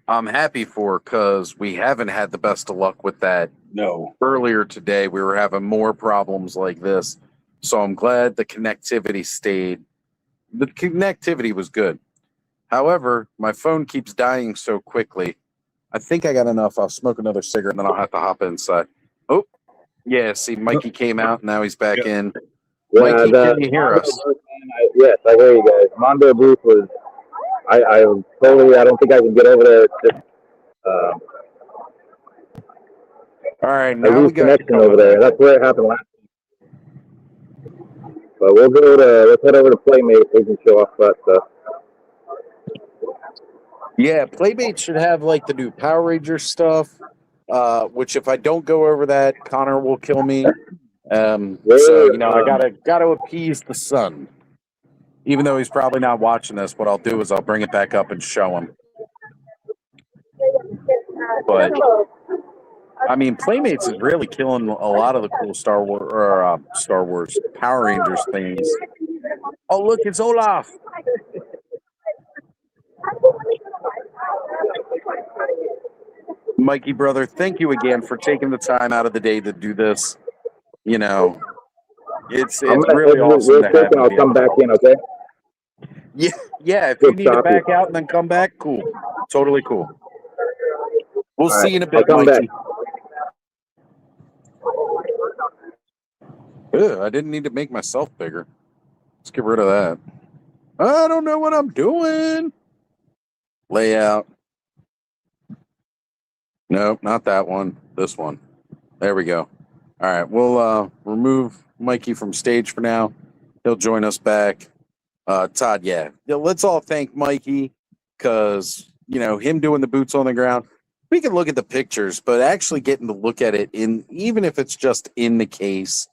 S1: I'm happy for because we haven't had the best of luck with that.
S2: No.
S1: Earlier today, we were having more problems like this. So I'm glad the connectivity stayed. The connectivity was good. However, my phone keeps dying so quickly. I think I got enough. I'll smoke another cigarette and then I'll have to hop inside. Oh, yeah. See, Mikey came out. Now he's back
S2: Yep.
S1: in.
S5: Yeah,
S1: Mikey, can you hear us?
S5: Yes, I hear you guys. Mondo Booth was. I totally. I don't think I can get over there. It's just,
S1: All right,
S5: I
S1: now
S5: lose
S1: we got
S5: connection over there. That's where it happened last week. But we'll go to. Let's head over to Playmate. We can show off that stuff.
S1: Yeah, Playmate should have like the new Power Ranger stuff. Which if I don't go over that, Connor will kill me. So you know, I gotta appease the son. Even though he's probably not watching this, what I'll do is I'll bring it back up and show him. But I mean, Playmates is really killing a lot of the cool Star Wars Power Rangers things. Oh, look, it's Olaf. Mikey, brother, thank you again for taking the time out of the day to do this. You know, it's really awesome to have you.
S5: I'll come back in, okay?
S1: Yeah. If you need to back out and then come back, cool. Totally cool. We'll see you in a bit, Mikey. Ugh, I didn't need to make myself bigger. Let's get rid of that. I don't know what I'm doing. Layout. Nope, not that one. This one. There we go. All right, we'll remove Mikey from stage for now. He'll join us back. Todd, yeah, let's all thank Mikey because, you know, him doing the boots on the ground. We can look at the pictures, but actually getting to look at it even if it's just in the case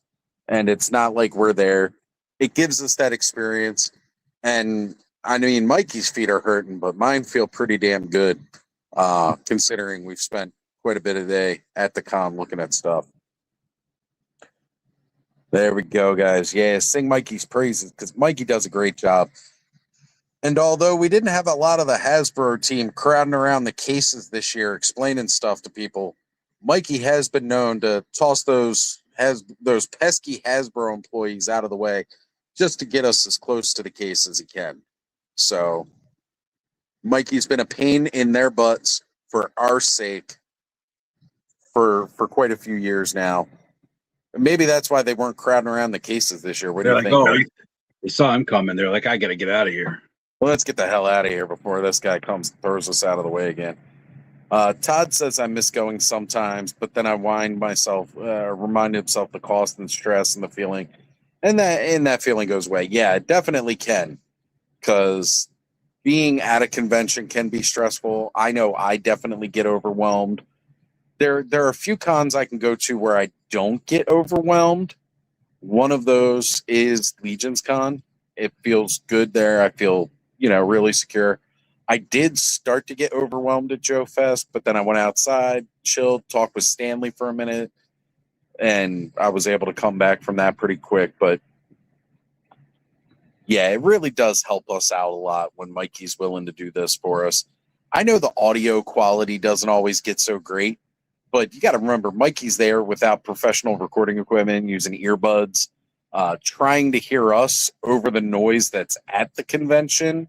S1: and it's not like we're there, it gives us that experience. And I mean, Mikey's feet are hurting, but mine feel pretty damn good, considering we've spent quite a bit of the day at the con looking at stuff. There we go, guys. Yeah, sing Mikey's praises because Mikey does a great job. And although we didn't have a lot of the Hasbro team crowding around the cases this year explaining stuff to people, Mikey has been known to toss those pesky Hasbro employees out of the way just to get us as close to the case as he can. So Mikey's been a pain in their butts for our sake for quite a few years now. Maybe that's why they weren't crowding around the cases this year. What do you think?
S2: Oh, they saw him coming. They're like, I got to get out of here.
S1: Well, let's get the hell out of here before this guy comes and throws us out of the way again. Todd says I miss going sometimes, but then I remind himself the cost and stress and the feeling, and that feeling goes away. Yeah, it definitely can, because being at a convention can be stressful. I know I definitely get overwhelmed. There are a few cons I can go to where I don't get overwhelmed. One of those is Legion's Con. It feels good there. I feel, really secure. I did start to get overwhelmed at Joe Fest, but then I went outside, chilled, talked with Stanley for a minute, and I was able to come back from that pretty quick. But yeah, it really does help us out a lot when Mikey's willing to do this for us. I know the audio quality doesn't always get so great, but you got to remember, Mikey's there without professional recording equipment, using earbuds, trying to hear us over the noise that's at the convention.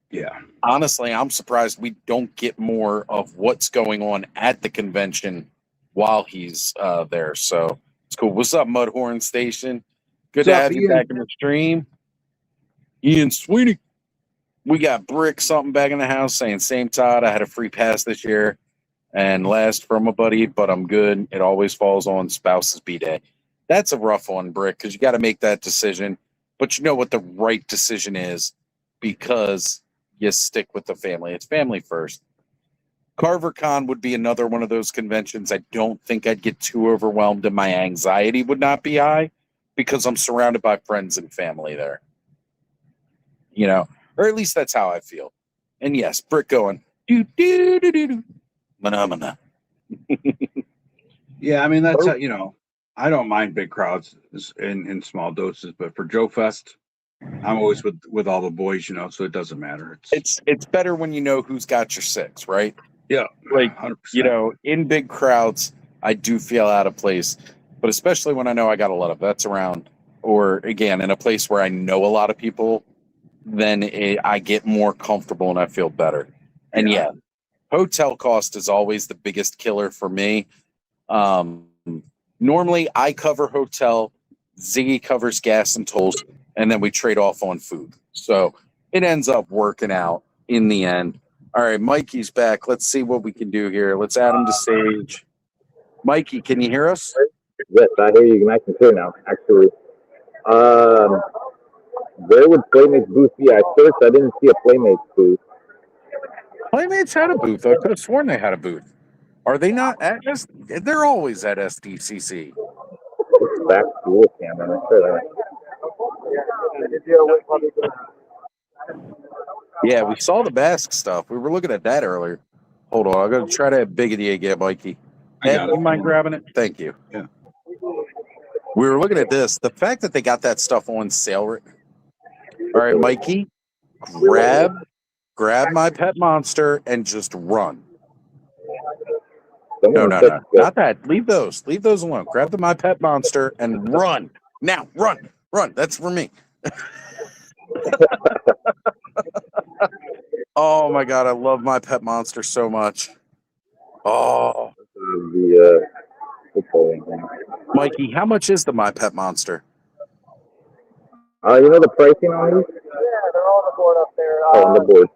S2: Yeah.
S1: Honestly, I'm surprised we don't get more of what's going on at the convention while he's there. So it's cool. What's up, Mudhorn Station? Good to have you back in the stream. Ian Sweeney. We got Brick something back in the house saying, same Todd, I had a free pass this year and last from a buddy, but I'm good. It always falls on spouse's B-Day. That's a rough one, Brick, because you got to make that decision. But you know what the right decision is, because you stick with the family. It's family first. CarverCon would be another one of those conventions. I don't think I'd get too overwhelmed and my anxiety would not be high because I'm surrounded by friends and family there. Or at least that's how I feel. And yes, Brick going, do-do-do-do-do. Phenomena.
S2: Yeah, I mean, that's how, I don't mind big crowds in small doses, but for Joe Fest, I'm always with all the boys, so it doesn't matter.
S1: It's better when you know who's got your six, right?
S2: Yeah,
S1: Like,
S2: 100%.
S1: in big crowds, I do feel out of place, but especially when I know I got a lot of vets around, or again, in a place where I know a lot of people, then I get more comfortable and I feel better. And yeah, hotel cost is always the biggest killer for me. Um, Normally, I cover hotel, Ziggy covers gas and tolls, and then we trade off on food. So it ends up working out in the end. All right, Mikey's back. Let's see what we can do here. Let's add him to stage. Mikey, can you hear us?
S5: Yes, I hear you nice and clear now, actually. Um, where would Playmates booth be? I searched, I didn't see a Playmates booth.
S1: Playmates had a booth. I could have sworn they had a booth. Are they not at They're always at SDCC.
S5: It's back school camera. I'm sure
S1: Yeah, we saw the Basque stuff. We were looking at that earlier. Hold on, I'm gonna try to have Biggity again, Mikey.
S2: I got
S1: Ed, you
S2: it.
S1: mind grabbing it? Thank you.
S2: Yeah.
S1: We were looking at this. The fact that they got that stuff on sale. All right, Mikey, grab my pet monster and just run. No, not that. Leave those alone. Grab my pet monster and run. Now, run. That's for me. Oh my god, I love my pet monster so much. Oh, Mikey, how much is the my pet monster?
S5: you know the pricing on these?
S6: Yeah, they're all on the board up there.
S5: On the board.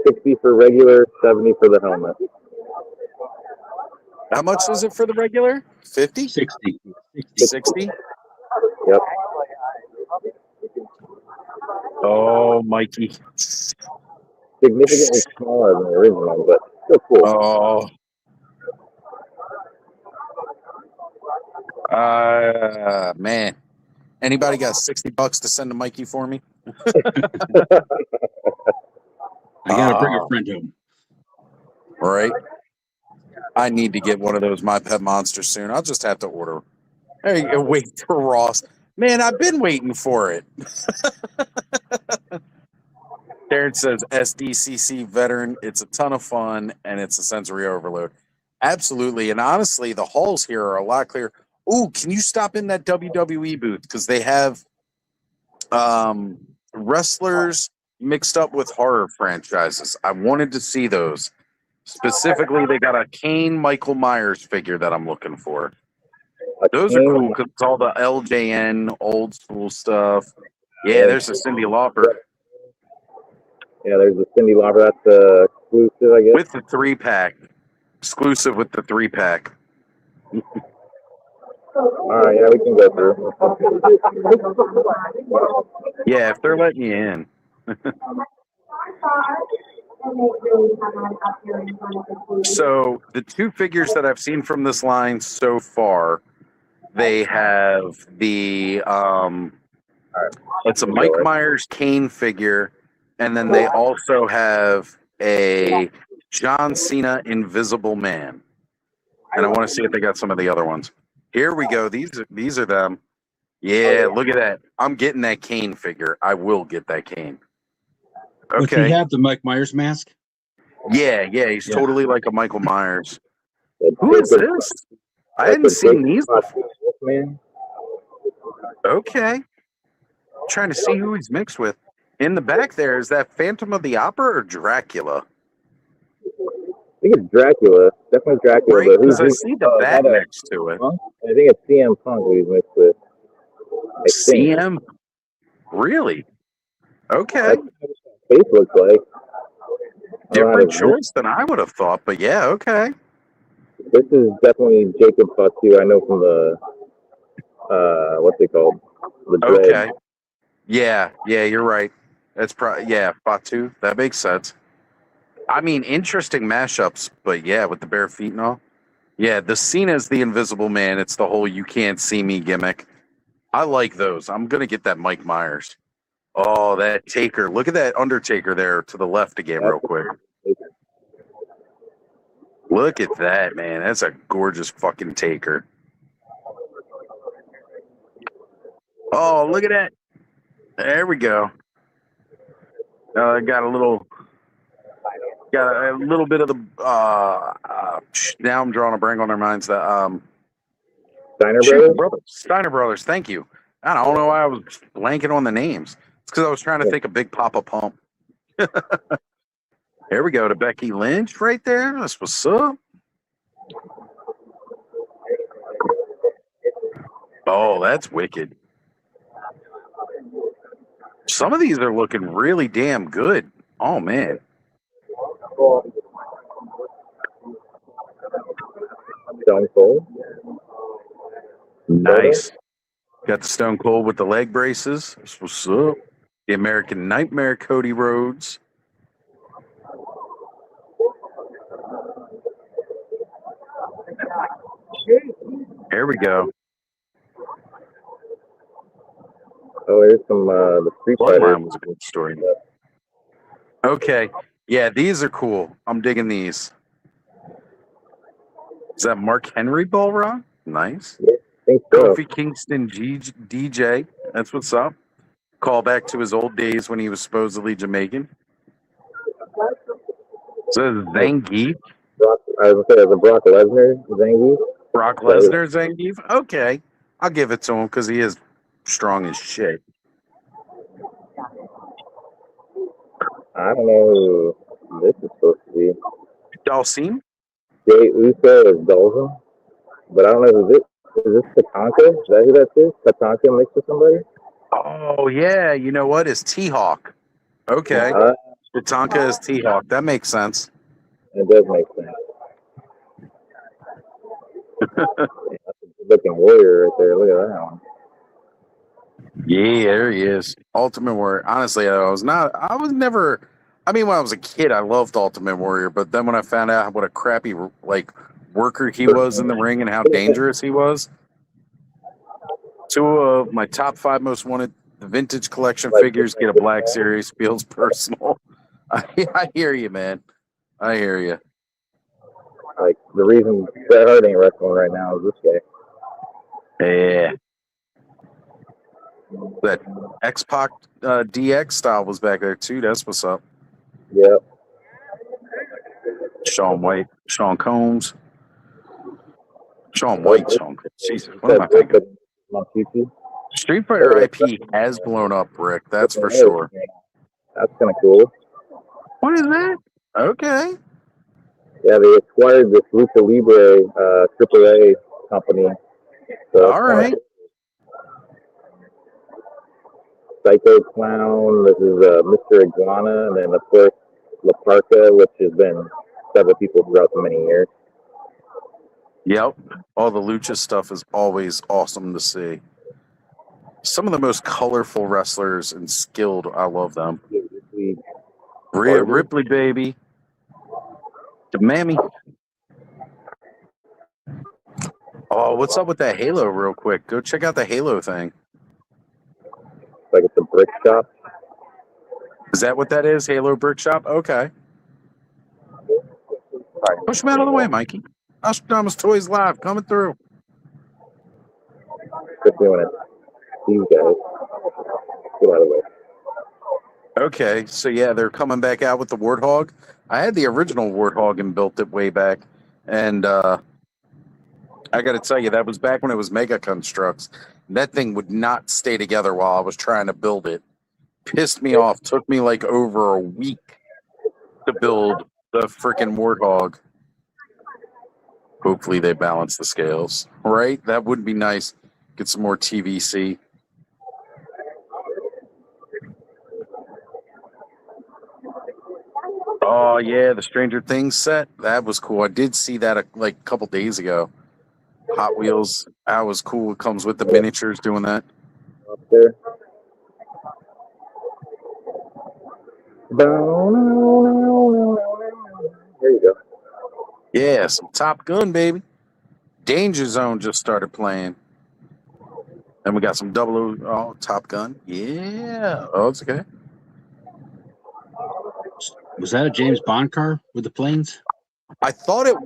S5: 60 for regular, 70 for the helmet.
S1: How much is it for the regular? 50?
S2: 60.
S1: 60?
S5: Yep.
S1: Oh, Mikey.
S5: Significantly smaller than the original, but still cool.
S1: Oh. Man. Anybody got $60 to send to Mikey for me?
S2: I gotta bring a friend home.
S1: Right? I need to get one of those My Pet Monsters soon. I'll just have to order. Hey, wait for Ross. Man, I've been waiting for it. Darren says SDCC veteran. It's a ton of fun and it's a sensory overload. Absolutely. And honestly, the halls here are a lot clearer. Ooh, can you stop in that WWE booth? Because they have wrestlers mixed up with horror franchises. I wanted to see those. Specifically, they got a Kane Michael Myers figure that I'm looking for. Those are cool because it's all the LJN old school stuff. Yeah, there's a Cyndi Lauper.
S5: Yeah, there's a Cyndi Lauper. That's exclusive, I guess.
S1: With the 3-pack. Exclusive with the 3-pack.
S5: All right, yeah, we can go through.
S1: Yeah, if they're letting you in. So the 2 figures that I've seen from this line so far, they have the it's a Mike Myers Kane figure, and then they also have a John Cena Invisible Man. And I want to see if they got some of the other ones. Here we go. These are them. Yeah, look at that. I'm getting that Kane figure. I will get that Kane.
S2: Okay. Does he have the Mike Myers mask?
S1: Yeah, he's totally like a Michael Myers. Who is this? I hadn't seen these before. Okay. Trying to see who he's mixed with. In the back there, is that Phantom of the Opera or Dracula?
S5: I think it's Dracula. Definitely Dracula.
S1: Right, because I see the bat next to it.
S5: I think it's CM Punk who he's mixed with.
S1: CM? Really? Okay.
S5: That's what his face looks like.
S1: Different choice than I would have thought, but yeah, okay.
S5: This is definitely Jacob Fatu. I know from the what's it called? The Dread.
S1: Okay. Yeah, you're right. That's probably Fatu. That makes sense. I mean, interesting mashups, but yeah, with the bare feet and all. Yeah, the Cena's the Invisible Man. It's the whole "you can't see me" gimmick. I like those. I'm gonna get that Mike Myers. Oh, that Taker. Look at that Undertaker there to the left again, real quick. Look at that, man. That's a gorgeous fucking Taker. Oh, look at that. There we go. I got a little Got a little bit of the now I'm drawing a blank on their minds. The Steiner Brothers. Thank you. I don't know why I was blanking on the names. It's because I was trying to think of Big Papa Pump. Here we go to Becky Lynch right there. That's what's up. Oh, that's wicked. Some of these are looking really damn good. Oh, man.
S5: Stone Cold.
S1: Nice. Got the Stone Cold with the leg braces. That's what's up. The American Nightmare, Cody Rhodes. Here we go.
S5: Oh, here's some the Street Fighter.
S1: Bloodline was a good story. Okay. Yeah, these are cool. I'm digging these. Is that Mark Henry Balrog? Nice.
S5: Yeah, I think so.
S1: Kofi Kingston DJ. That's what's up. Call back to his old days when he was supposedly Jamaican. So Zangief.
S5: I was going to say the Brock Lesnar, Zangief.
S1: Brock Lesnar, Zangief. Okay. I'll give it to him because he is strong as shit.
S5: I don't know who this is supposed to be.
S1: Dalsim?
S5: Jay Uso is Dalsim, but I don't know who this is. Is this Tatanka? Is that who that is? Tatanka mixed with somebody?
S1: Oh, yeah. You know what? It's T-Hawk. Okay. Tatanka is T-Hawk. That makes sense.
S5: It does make sense. That's a good-looking warrior right there. Look at that one.
S1: Yeah, there he is. Ultimate Warrior. Honestly, when I was a kid, I loved Ultimate Warrior, but then when I found out what a crappy worker he was in the ring and how dangerous he was, two of my top 5 most wanted vintage collection figures get a Black Series. Feels personal. I hear you, man. I hear you.
S5: Like, the reason Bret Hart ain't wrestling right now is this guy.
S1: Yeah. That X-Pac DX style was back there, too. That's what's up.
S5: Yep.
S1: Shawn White, Sean Combs. Sean White, Sean Combs. Jesus, what am I thinking? Street Fighter IP has blown up, Rick. That's for sure.
S5: That's kind of cool.
S1: What is that? Okay.
S5: Yeah, they acquired this Lucha Libre AAA company. So
S1: all right.
S5: Psycho Clown. This is Mr. Iguana, and then of course La Parka, which has been several people throughout so many years.
S1: Yep. All the lucha stuff is always awesome to see. Some of the most colorful wrestlers and skilled. I love them. Rhea Ripley, baby. The mammy. Oh, what's up with that Halo real quick? Go check out the Halo thing.
S5: Like it's a brick shop.
S1: Is that what that is? Halo brick shop? Okay. All right. Push him out of the way, Mikey. Nostradamus Toys Live coming through.
S5: Just doing it. These guys. Get out of the way.
S1: Okay, so yeah, they're coming back out with the Warthog. I had the original Warthog and built it way back. And I got to tell you, that was back when it was Mega Constructs. That thing would not stay together while I was trying to build it. Pissed me off. Took me like over a week to build the freaking Warthog. Hopefully they balance the scales, right? That would be nice. Get some more TVC. Oh, yeah, the Stranger Things set. That was cool. I did see that like a couple days ago. Hot Wheels. That was cool. It comes with the miniatures doing that.
S5: Up there. There you go.
S1: Yeah, some Top Gun, baby. Danger Zone just started playing. And we got some Top Gun. Yeah. Oh, it's okay.
S2: Was that a James Bond car with the planes?
S1: I thought it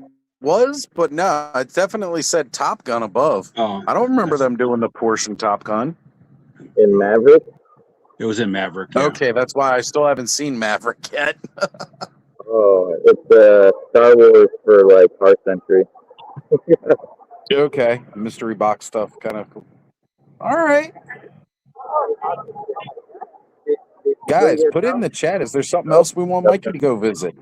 S1: was, but no, it definitely said Top Gun above.
S2: Oh,
S1: I don't remember them doing the Porsche Top Gun.
S5: In Maverick?
S2: It was in Maverick. Yeah.
S1: Okay, that's why I still haven't seen Maverick yet.
S5: Oh, it's Star Wars for like our century.
S1: Okay, mystery box stuff, kind of cool. All right, guys, put it in the chat. Is there something else we want Mikey to go visit?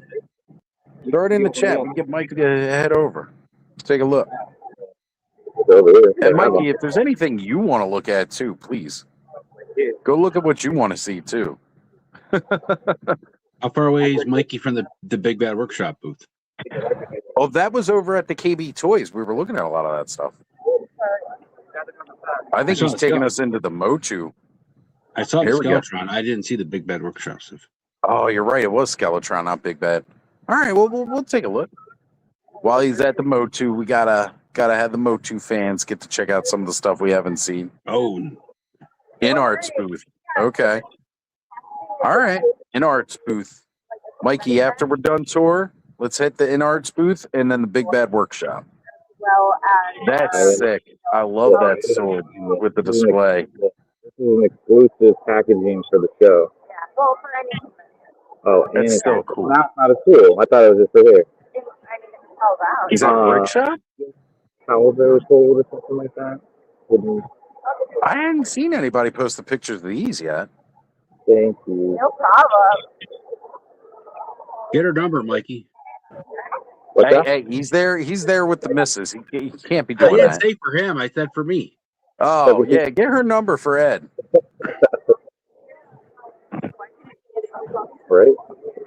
S1: Throw it in the chat. We can get Mikey to head over. Let's take a look. And Mikey, if there's anything you want to look at too, please go look at what you want to see too.
S2: How far away is Mikey from the Big Bad Workshop booth?
S1: Oh, that was over at the KB Toys. We were looking at a lot of that stuff. I think he's taking us into the Motu.
S2: I saw the
S1: Here we go.
S2: Skeletron. I didn't see the Big Bad Workshop stuff.
S1: Oh, you're right. It was Skeletron, not Big Bad. All right, well, we'll take a look. While he's at the Motu, we gotta have the Motu fans get to check out some of the stuff we haven't seen.
S2: Oh,
S1: In Art's booth. Okay. All right. In Art's booth. Mikey, after we're done tour, let's hit the In Art's booth and then the Big Bad Workshop. That's sick. I love that sword with the display.
S5: This is an exclusive packaging for the show. Oh, and
S1: That's
S5: it's
S1: so cool.
S5: not a tool. I thought it was just for here.
S1: Is that a workshop?
S5: How they were told or something like that.
S1: I hadn't seen anybody post the pictures of these yet.
S5: Thank you.
S8: No problem.
S2: get her number, Mikey.
S1: Hey, he's there with the missus. He can't be
S2: I
S1: doing
S2: didn't
S1: that.
S2: say for him. I said for me.
S1: Oh, yeah, get her number for Ed.
S5: Right?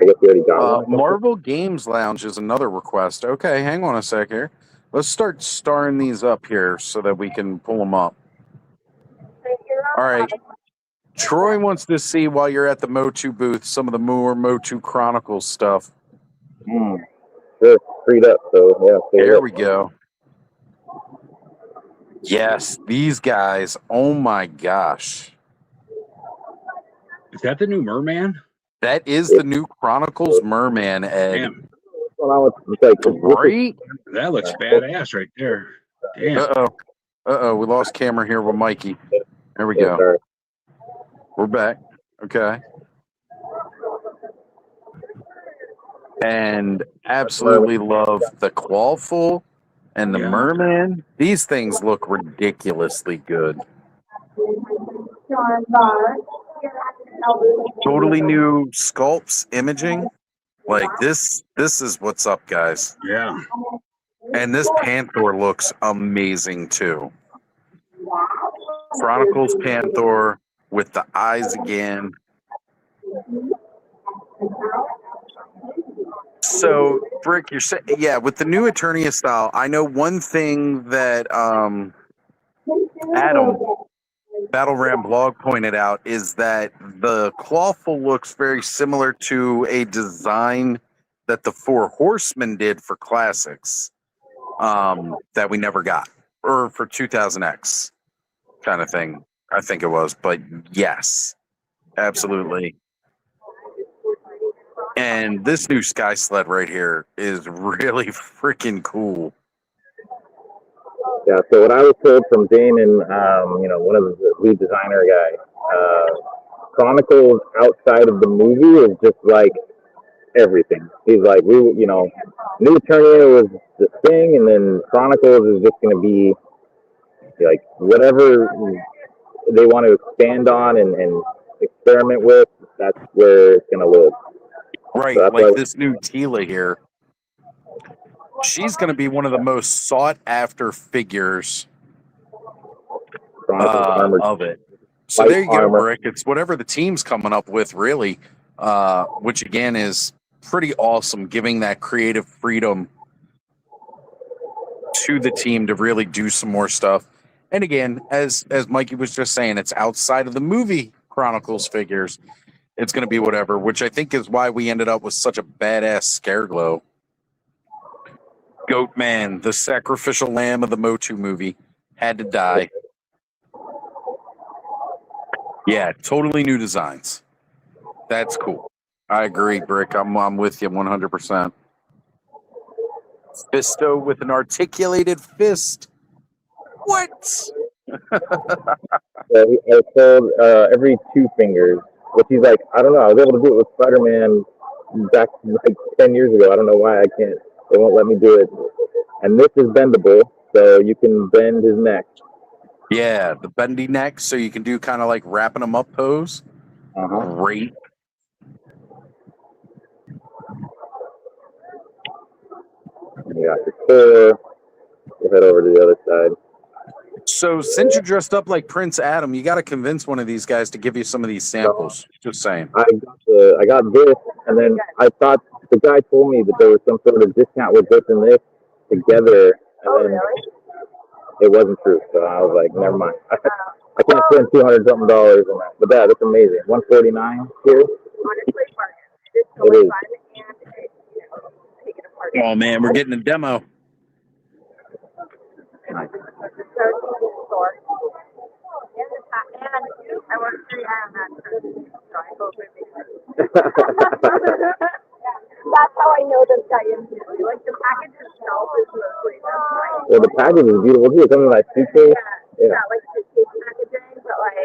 S5: I guess we already got one.
S1: Marvel Games Lounge is another request. Okay, hang on a sec here. Let's start starring these up here so that we can pull them up. All right. Troy wants to see, while you're at the Motu booth, some of the more Motu Chronicles stuff.
S5: They're freed up, so yeah.
S1: There we go. Yes, these guys. Oh my gosh.
S2: Is that the new Merman?
S1: That is the new Chronicles Merman, Ed.
S2: Damn.
S1: Right?
S2: That looks badass right there. Damn.
S1: Uh-oh. We lost camera here with Mikey. There we go.
S5: Sorry.
S1: We're back. Okay. And absolutely love the Clawful and the Merman. These things look ridiculously good. Totally new sculpts, imaging. Like this is what's up, guys.
S2: Yeah.
S1: And this Panther looks amazing too. Chronicles Panther with the eyes again. So, Brick, you're saying, yeah, with the new Eternia style, I know one thing that Adam, Battle Ram blog, pointed out is that the Clawful looks very similar to a design that the Four Horsemen did for Classics that we never got, or for 2000X kind of thing, I think it was. But yes, absolutely. And this new Sky Sled right here is really freaking cool.
S5: Yeah, so what I was told from Damon, one of the lead designer guy, Chronicles outside of the movie is just like everything. He's like, New Eternia was the thing, and then Chronicles is just going to be like whatever they want to expand on and experiment with, that's where it's going to live.
S1: Right, so like this new Tila here. She's going to be one of the most sought-after figures of it. So
S5: Light
S1: there you
S5: armor.
S1: go, Rick. It's whatever the team's coming up with, really, which, again, is pretty awesome, giving that creative freedom to the team to really do some more stuff. And, again, as Mikey was just saying, it's outside of the movie Chronicles figures. It's going to be whatever, which I think is why we ended up with such a badass Scareglow. Goatman, the sacrificial lamb of the Motu movie, had to die. Yeah, totally new designs. That's cool. I agree, Brick. I'm with you 100%. Fisto with an articulated fist. What?
S5: Yeah, I told every two fingers, which he's like, I don't know, I was able to do it with Spider-Man back like 10 years ago. I don't know why I can't. They won't let me do it. And this is bendable, so you can bend his neck.
S1: Yeah, the bendy neck, so you can do kind of like wrapping them up pose. Great.
S5: You got your core. We'll head over to the other side.
S1: So since you're dressed up like Prince Adam, you got to convince one of these guys to give you some of these samples. Just saying.
S5: I got this, and then I thought the guy told me that there was some sort of discount with this and this together, and then it wasn't true. So I was like, never mind. I can't spend $200 something on that. But that's amazing. $149 here. It is.
S1: Oh man, we're getting a demo.
S5: Nice.
S8: That's how I know this guy is really. Like the package itself is mostly just
S5: Well, the package is beautiful too. It's something like suitcase. Yeah.
S8: like suitcase packaging, but like I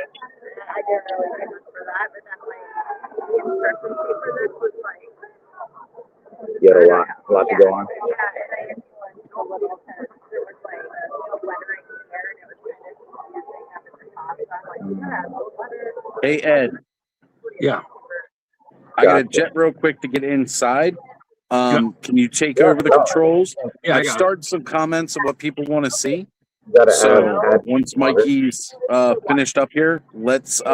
S8: didn't really pay much for that. But then like the instruction sheet for this was like
S5: You had a lot to go on.
S8: Yeah, and I just like a little because there was like lettering here and it was kind of guessing up at the top. So I'm like,
S1: Hey Ed.
S2: Yeah.
S1: I got to jet real quick to get inside. Can you take over the controls?
S2: Yeah,
S1: I've started some comments of what people want to see.
S5: Gotta
S1: So
S5: add
S1: once Mikey's finished up here, let's hit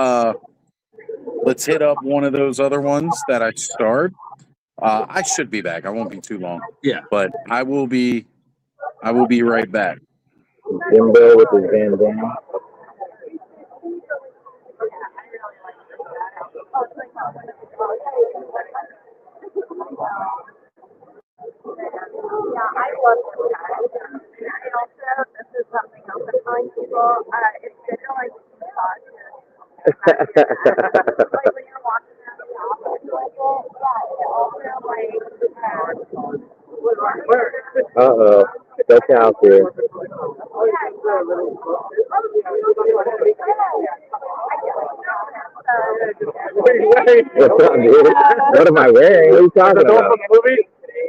S1: up one of those other ones that I starred. I should be back. I won't be too long.
S2: Yeah.
S1: But I will be right back.
S5: Jimbo with his bandana.
S8: yeah, I love this guy. And also, this is something else I'm telling people. It's good to like talk like when you're watching that shop, it's like, it also like,
S5: Uh-oh. That's out there. What's up, dude? What am I wearing? What are you talking about?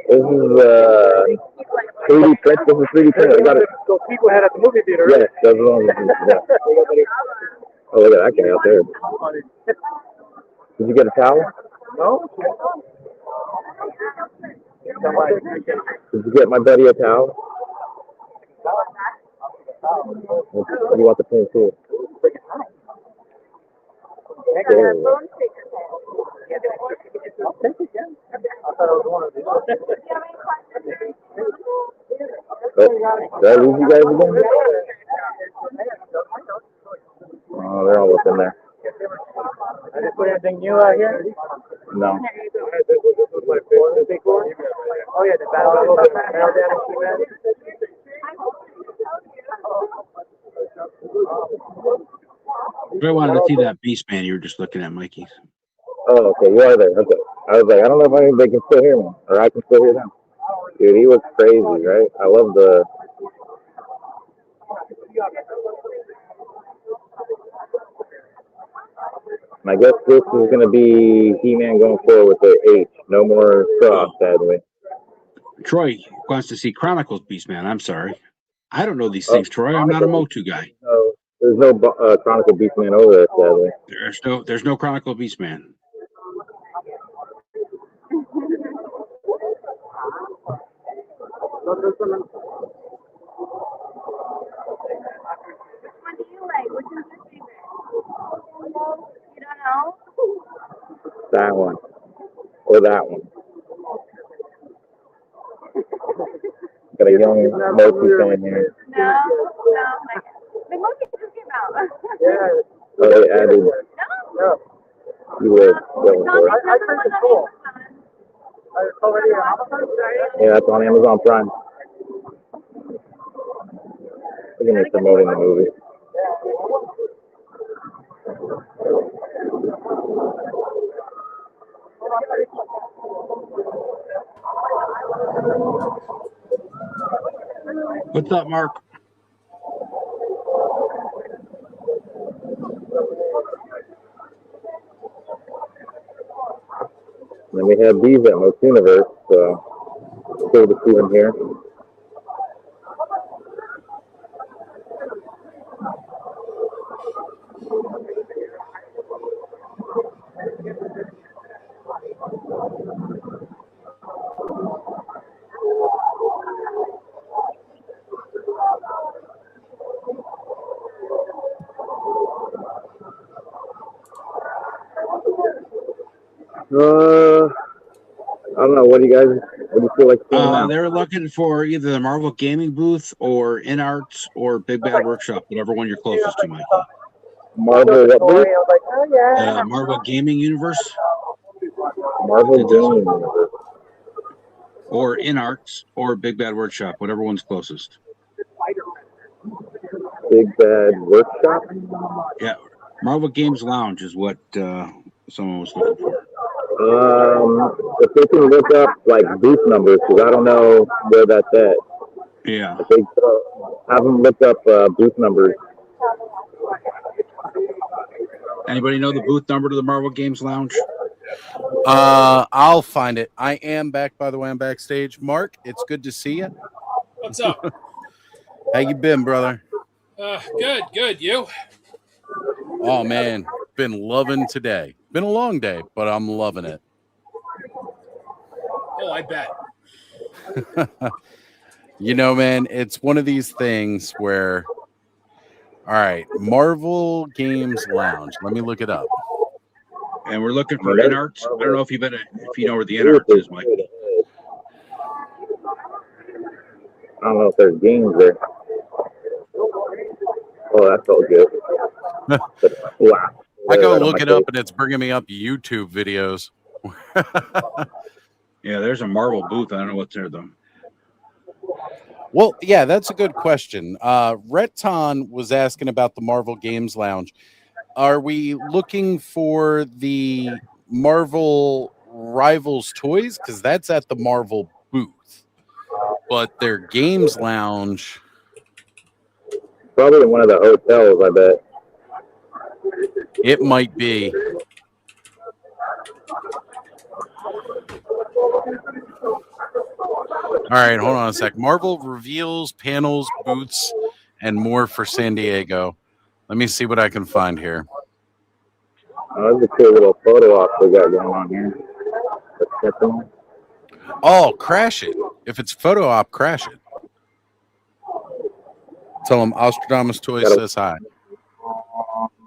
S5: This is 3D print. This is 3D print.
S6: Those people had at the movie theater.
S5: Yes, that's one. Yeah. Oh, look at that guy out there. Did you get a towel?
S6: No.
S5: Did you get my buddy a towel? You want the pin too? There we go. Did I lose you guys again? Oh, they're all up in there.
S6: I just put anything new out here?
S5: No.
S6: Oh yeah, the battle
S2: I wanted to see that beast man you were just looking at, Mikey.
S5: Oh, okay, you are there. Okay. I was like, I don't know if they can still hear me, or I can still hear them. Dude, he was crazy, right? I love the... I guess this is going to be He-Man going forward with the H. No more Cross, sadly.
S2: Troy wants to see Chronicles Beastman. I'm sorry. I don't know these things, Troy. I'm not a Motu guy.
S5: No, there's no Chronicle Beastman over there, sadly.
S2: There's no Chronicle Beastman.
S8: What do you like? Which is your favorite? You don't know?
S5: That one. Or that one. Got a young Motu fan here.
S8: No. The movie just came out.
S6: Yeah.
S5: Oh, they added...
S6: No.
S5: You would go for it.
S6: I turned to school. It's already on Amazon?
S5: Yeah, that's on Amazon Prime. Look at me promoting the movie.
S2: What's up, Mark?
S5: Let me they have these at Most Universe, so cool to see them here. I don't know. What do you feel like seeing now?
S2: They're looking for either the Marvel Gaming booth or InArts or Big Bad Workshop, whatever one you're closest to, Mikey.
S5: Marvel what booth?
S2: Marvel Gaming Universe
S5: Marvel Gaming Universe.
S2: or InArts or Big Bad Workshop, whatever one's closest.
S5: Big Bad Workshop?
S2: Yeah, Marvel Games Lounge is what someone was looking for.
S5: If they can look up like booth numbers, because I don't know where that's at.
S2: Yeah.
S5: If they have them look up booth numbers.
S2: Anybody know the booth number to the Marvel Games Lounge?
S1: I'll find it. I am back, by the way. I'm backstage. Mark, it's good to see you.
S9: What's up?
S1: How you been, brother?
S9: Good. You?
S1: Oh man, been loving today. Been a long day, but I'm loving it.
S9: Oh, I bet.
S1: You know, man, it's one of these things where, all right, Marvel Games Lounge. Let me look it up.
S2: And we're looking for InArts. I don't know if you know where the InArts is, Mike.
S5: I don't know if there's games there. Oh, that felt good. Wow.
S1: I go look it up, and it's bringing me up YouTube videos.
S2: Yeah, there's a Marvel booth. I don't know what's there, though.
S1: Well, yeah, that's a good question. Retton was asking about the Marvel Games Lounge. Are we looking for the Marvel Rivals toys? Because that's at the Marvel booth. But their Games Lounge...
S5: Probably in one of the hotels, I bet.
S1: It might be. All right, hold on a sec. Marvel reveals panels, booths, and more for San Diego. Let me see what I can find here.
S5: Oh, that's a cool little photo op we got going on here.
S1: Oh, crash it. If it's photo op, crash it. Tell them Ostradamus Toys says hi.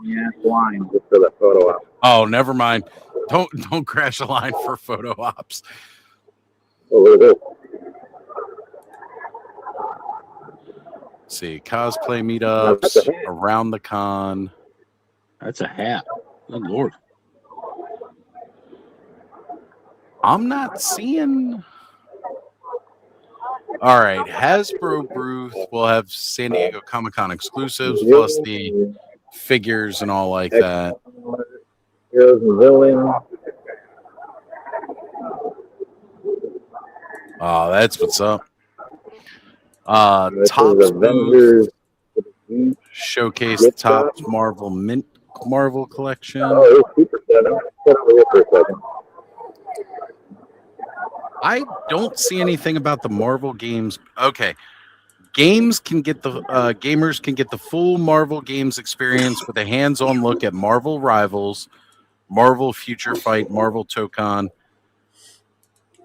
S5: Yeah, it's line just for the photo op.
S1: Oh, never mind. Don't crash a line for photo ops.
S5: Oh, look at this.
S1: See, cosplay meetups around the con.
S2: That's a hat. Good Lord.
S1: I'm not seeing. All right, Hasbro booth will have San Diego Comic-Con exclusives plus the figures and all like that.
S5: Heroes and villains.
S1: Oh, that's what's up.
S5: This
S1: Topps
S5: is Avengers.
S1: booth showcase Topps Marvel collection.
S5: Oh, it's Super 7. For a second.
S1: I don't see anything about the Marvel games. Okay. Gamers can get the full Marvel games experience with a hands-on look at Marvel Rivals, Marvel Future Fight, Marvel Tokon.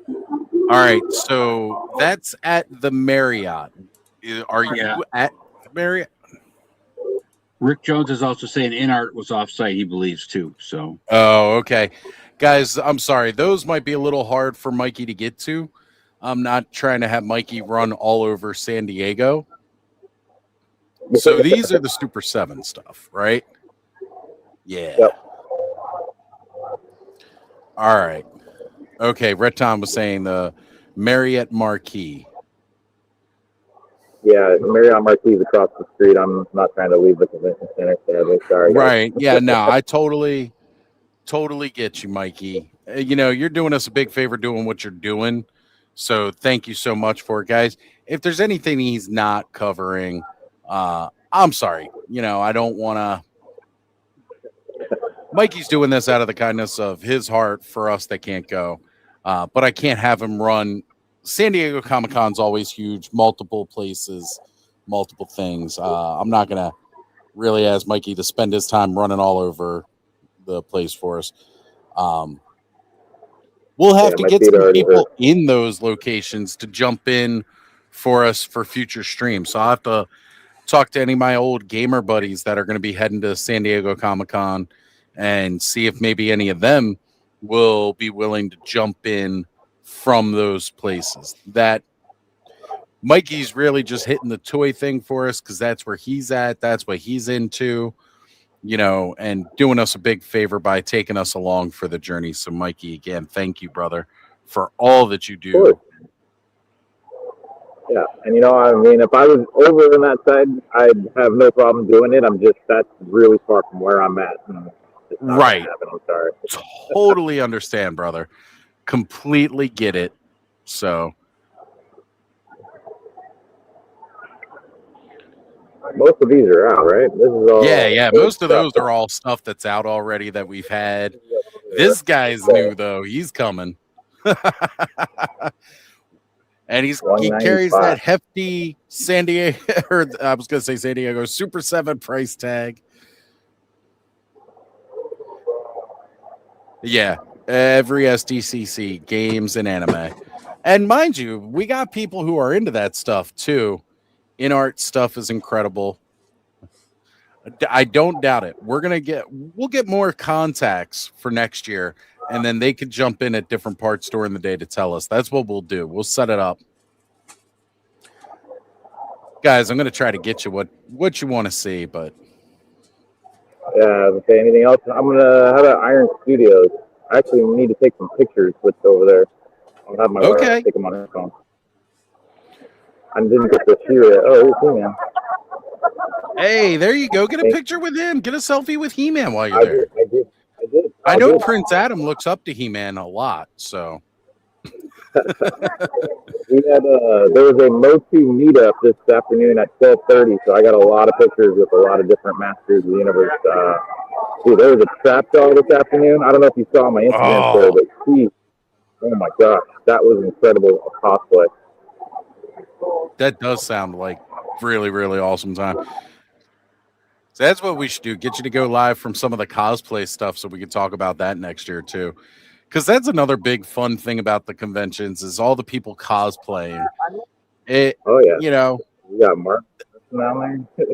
S1: All right, so that's at the Marriott. Are you at the Marriott?
S2: Rick Jones is also saying InArt was offsite, he believes, too. So.
S1: Oh, okay. Guys, I'm sorry. Those might be a little hard for Mikey to get to. I'm not trying to have Mikey run all over San Diego. So these are the Super 7 stuff, right? Yeah.
S5: Yep.
S1: All right. Okay, Red Tom was saying the Marriott Marquis.
S5: Yeah, Marriott Marquis is across the street. I'm not trying to leave the convention center, sadly. Sorry.
S1: Right. Yeah, no, I totally get you, Mikey. You know, you're doing us a big favor doing what you're doing. So thank you so much for it, guys. If there's anything he's not covering, I'm sorry. You know, I don't want to. Mikey's doing this out of the kindness of his heart for us that can't go. but I can't have him run. San Diego Comic-Con's always huge, multiple places, multiple things. I'm not going to really ask Mikey to spend his time running all over the place for us. We'll have to get some people in those locations to jump in for us for future streams. So I'll have to talk to any of my old gamer buddies that are going to be heading to San Diego Comic-Con and see if maybe any of them will be willing to jump in from those places. That Mikey's really just hitting the toy thing for us because that's where he's at. That's what he's into, and doing us a big favor by taking us along for the journey. So, Mikey, again, thank you, brother, for all that you do.
S5: Yeah, and I mean, if I was over on that side, I'd have no problem doing it. That's really far from where I'm at.
S1: Right.
S5: I'm sorry.
S1: Totally understand, brother. Completely get it. So.
S5: Most of these are out, right? This is all.
S1: Yeah. Most of those are all stuff that's out already that we've had. This guy's new though. He's coming. And he carries that hefty San Diego, or I was going to say San Diego Super 7 price tag. Yeah, every SDCC, games and anime. And mind you, we got people who are into that stuff too. In-art stuff is incredible. I don't doubt it. We'll get more contacts for next year, and then they could jump in at different parts during the day to tell us. That's what we'll do. We'll set it up. Guys, I'm going to try to get you what you want to see, but
S5: yeah, okay, anything else? I'm going to have at Iron Studios. I actually need to take some pictures with over there. I'll have my wife take them on her phone. I didn't get to see it. Oh, here's He-Man.
S1: Hey, there you go. Get a picture with him. Get a selfie with He-Man while you're there.
S5: I did.
S1: I know Prince Adam looks up to He-Man a lot, so.
S5: We had there was a Motu meetup this afternoon at 12:30, so I got a lot of pictures with a lot of different masters of the universe. Dude, there was a trap doll this afternoon. I don't know if you saw my Instagram story, but oh my gosh, that was incredible cosplay.
S1: That does sound like really, really awesome time. So that's what we should do. Get you to go live from some of the cosplay stuff so we can talk about that next year too. Because that's another big fun thing about the conventions is all the people cosplaying.
S5: Oh yeah. We got Mark down there.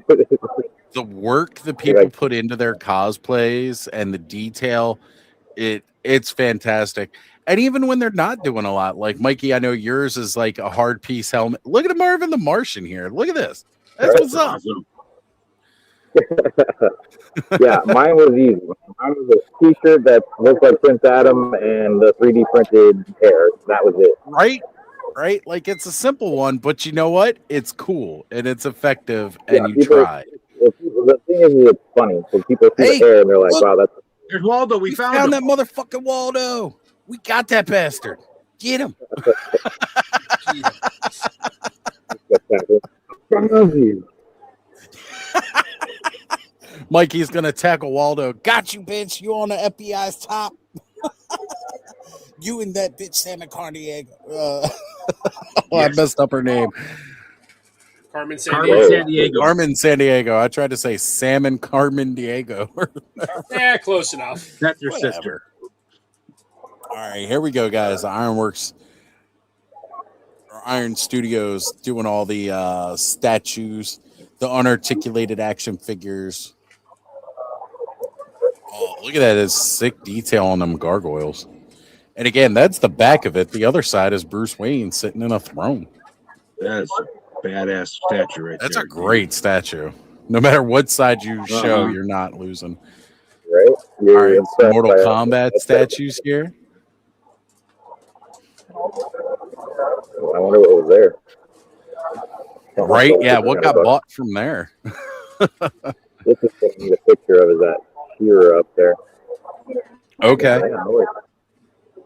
S1: The work that people put into their cosplays and the detail, it's fantastic. And even when they're not doing a lot, like Mikey, I know yours is like a hard piece helmet. Look at Marvin the Martian here. Look at this. That's what's up.
S5: Yeah, mine was easy. Mine was a t-shirt that looked like Prince Adam and the 3D printed hair. That was it.
S1: Right? Like it's a simple one, but you know what? It's cool and it's effective and you try.
S5: The thing is, it's funny. So people see the hair and they're like, wow, that's...
S2: There's Waldo. We found him.
S1: That motherfucking Waldo. We got that bastard. Get him. Mikey's gonna tackle Waldo. Got you, bitch. You on the FBI's top. You and that bitch Salmon Cardiego. I messed up her name.
S9: Carmen Sandiego.
S1: Carmen Sandiego. I tried to say Salmon Carmen Diego.
S9: Yeah, close enough.
S2: That's your sister.
S1: All right, here we go, guys. Ironworks, or Iron Studios, doing all the statues, the unarticulated action figures. Oh, look at that! It's sick detail on them gargoyles. And again, that's the back of it. The other side is Bruce Wayne sitting in a throne.
S2: That's a badass statue right there.
S1: That's a great statue. No matter what side you show, you're not losing.
S5: Right?
S1: All right, Mortal Kombat statues here.
S5: I wonder what was there.
S1: Right? Yeah, what got bought from there?
S5: This is taking a picture of that hero up there.
S1: Okay.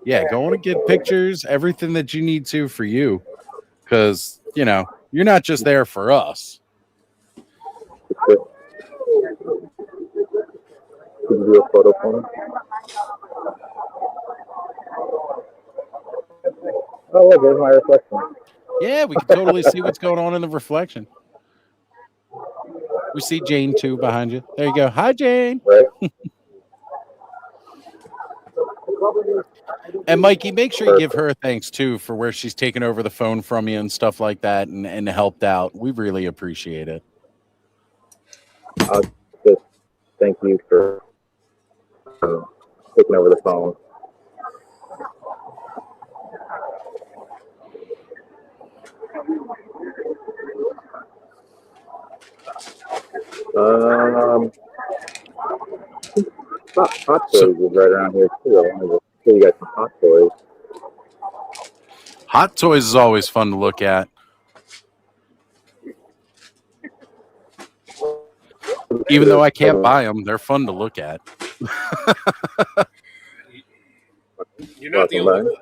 S1: Yeah, go on and get pictures, everything that you need to for you. Because, you're not just there for us.
S5: Could you do a photo for me? Oh, look, there's my reflection.
S10: Yeah, we can totally see what's going on in the reflection. We see Jane too behind you. There you go. Hi, Jane.
S5: Right.
S10: And Mikey, make sure you give her thanks too for where she's taken over the phone from you and stuff like that, and helped out. We really appreciate it.
S5: I'll just thank you for taking over the phone. Hot toys is right around here too. I wanted to show you guys some hot toys.
S10: Hot toys is always fun to look at. Even though I can't buy them, they're fun to look at.
S9: You're not the only one.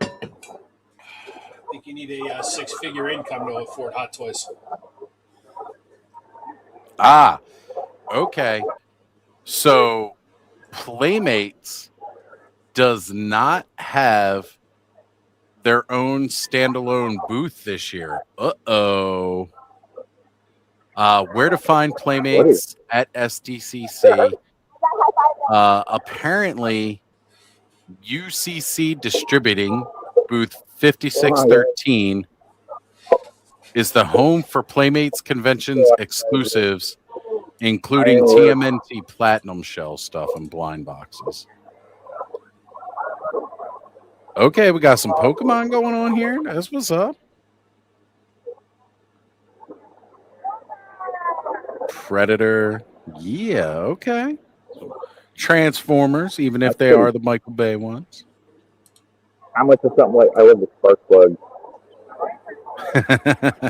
S9: I think you need a six-figure income to afford Hot Toys.
S10: Ah, okay. So Playmates does not have their own standalone booth this year. Uh-oh. Where to find Playmates at SDCC? Apparently, UCC Distributing, booth 5613, is the home for Playmates Conventions exclusives, including TMNT Platinum Shell stuff and blind boxes. Okay, we got some Pokemon going on here. That's what's up. Predator. Yeah, okay. Transformers, even if they are the Michael Bay ones.
S5: How much is something like, I love the spark plug.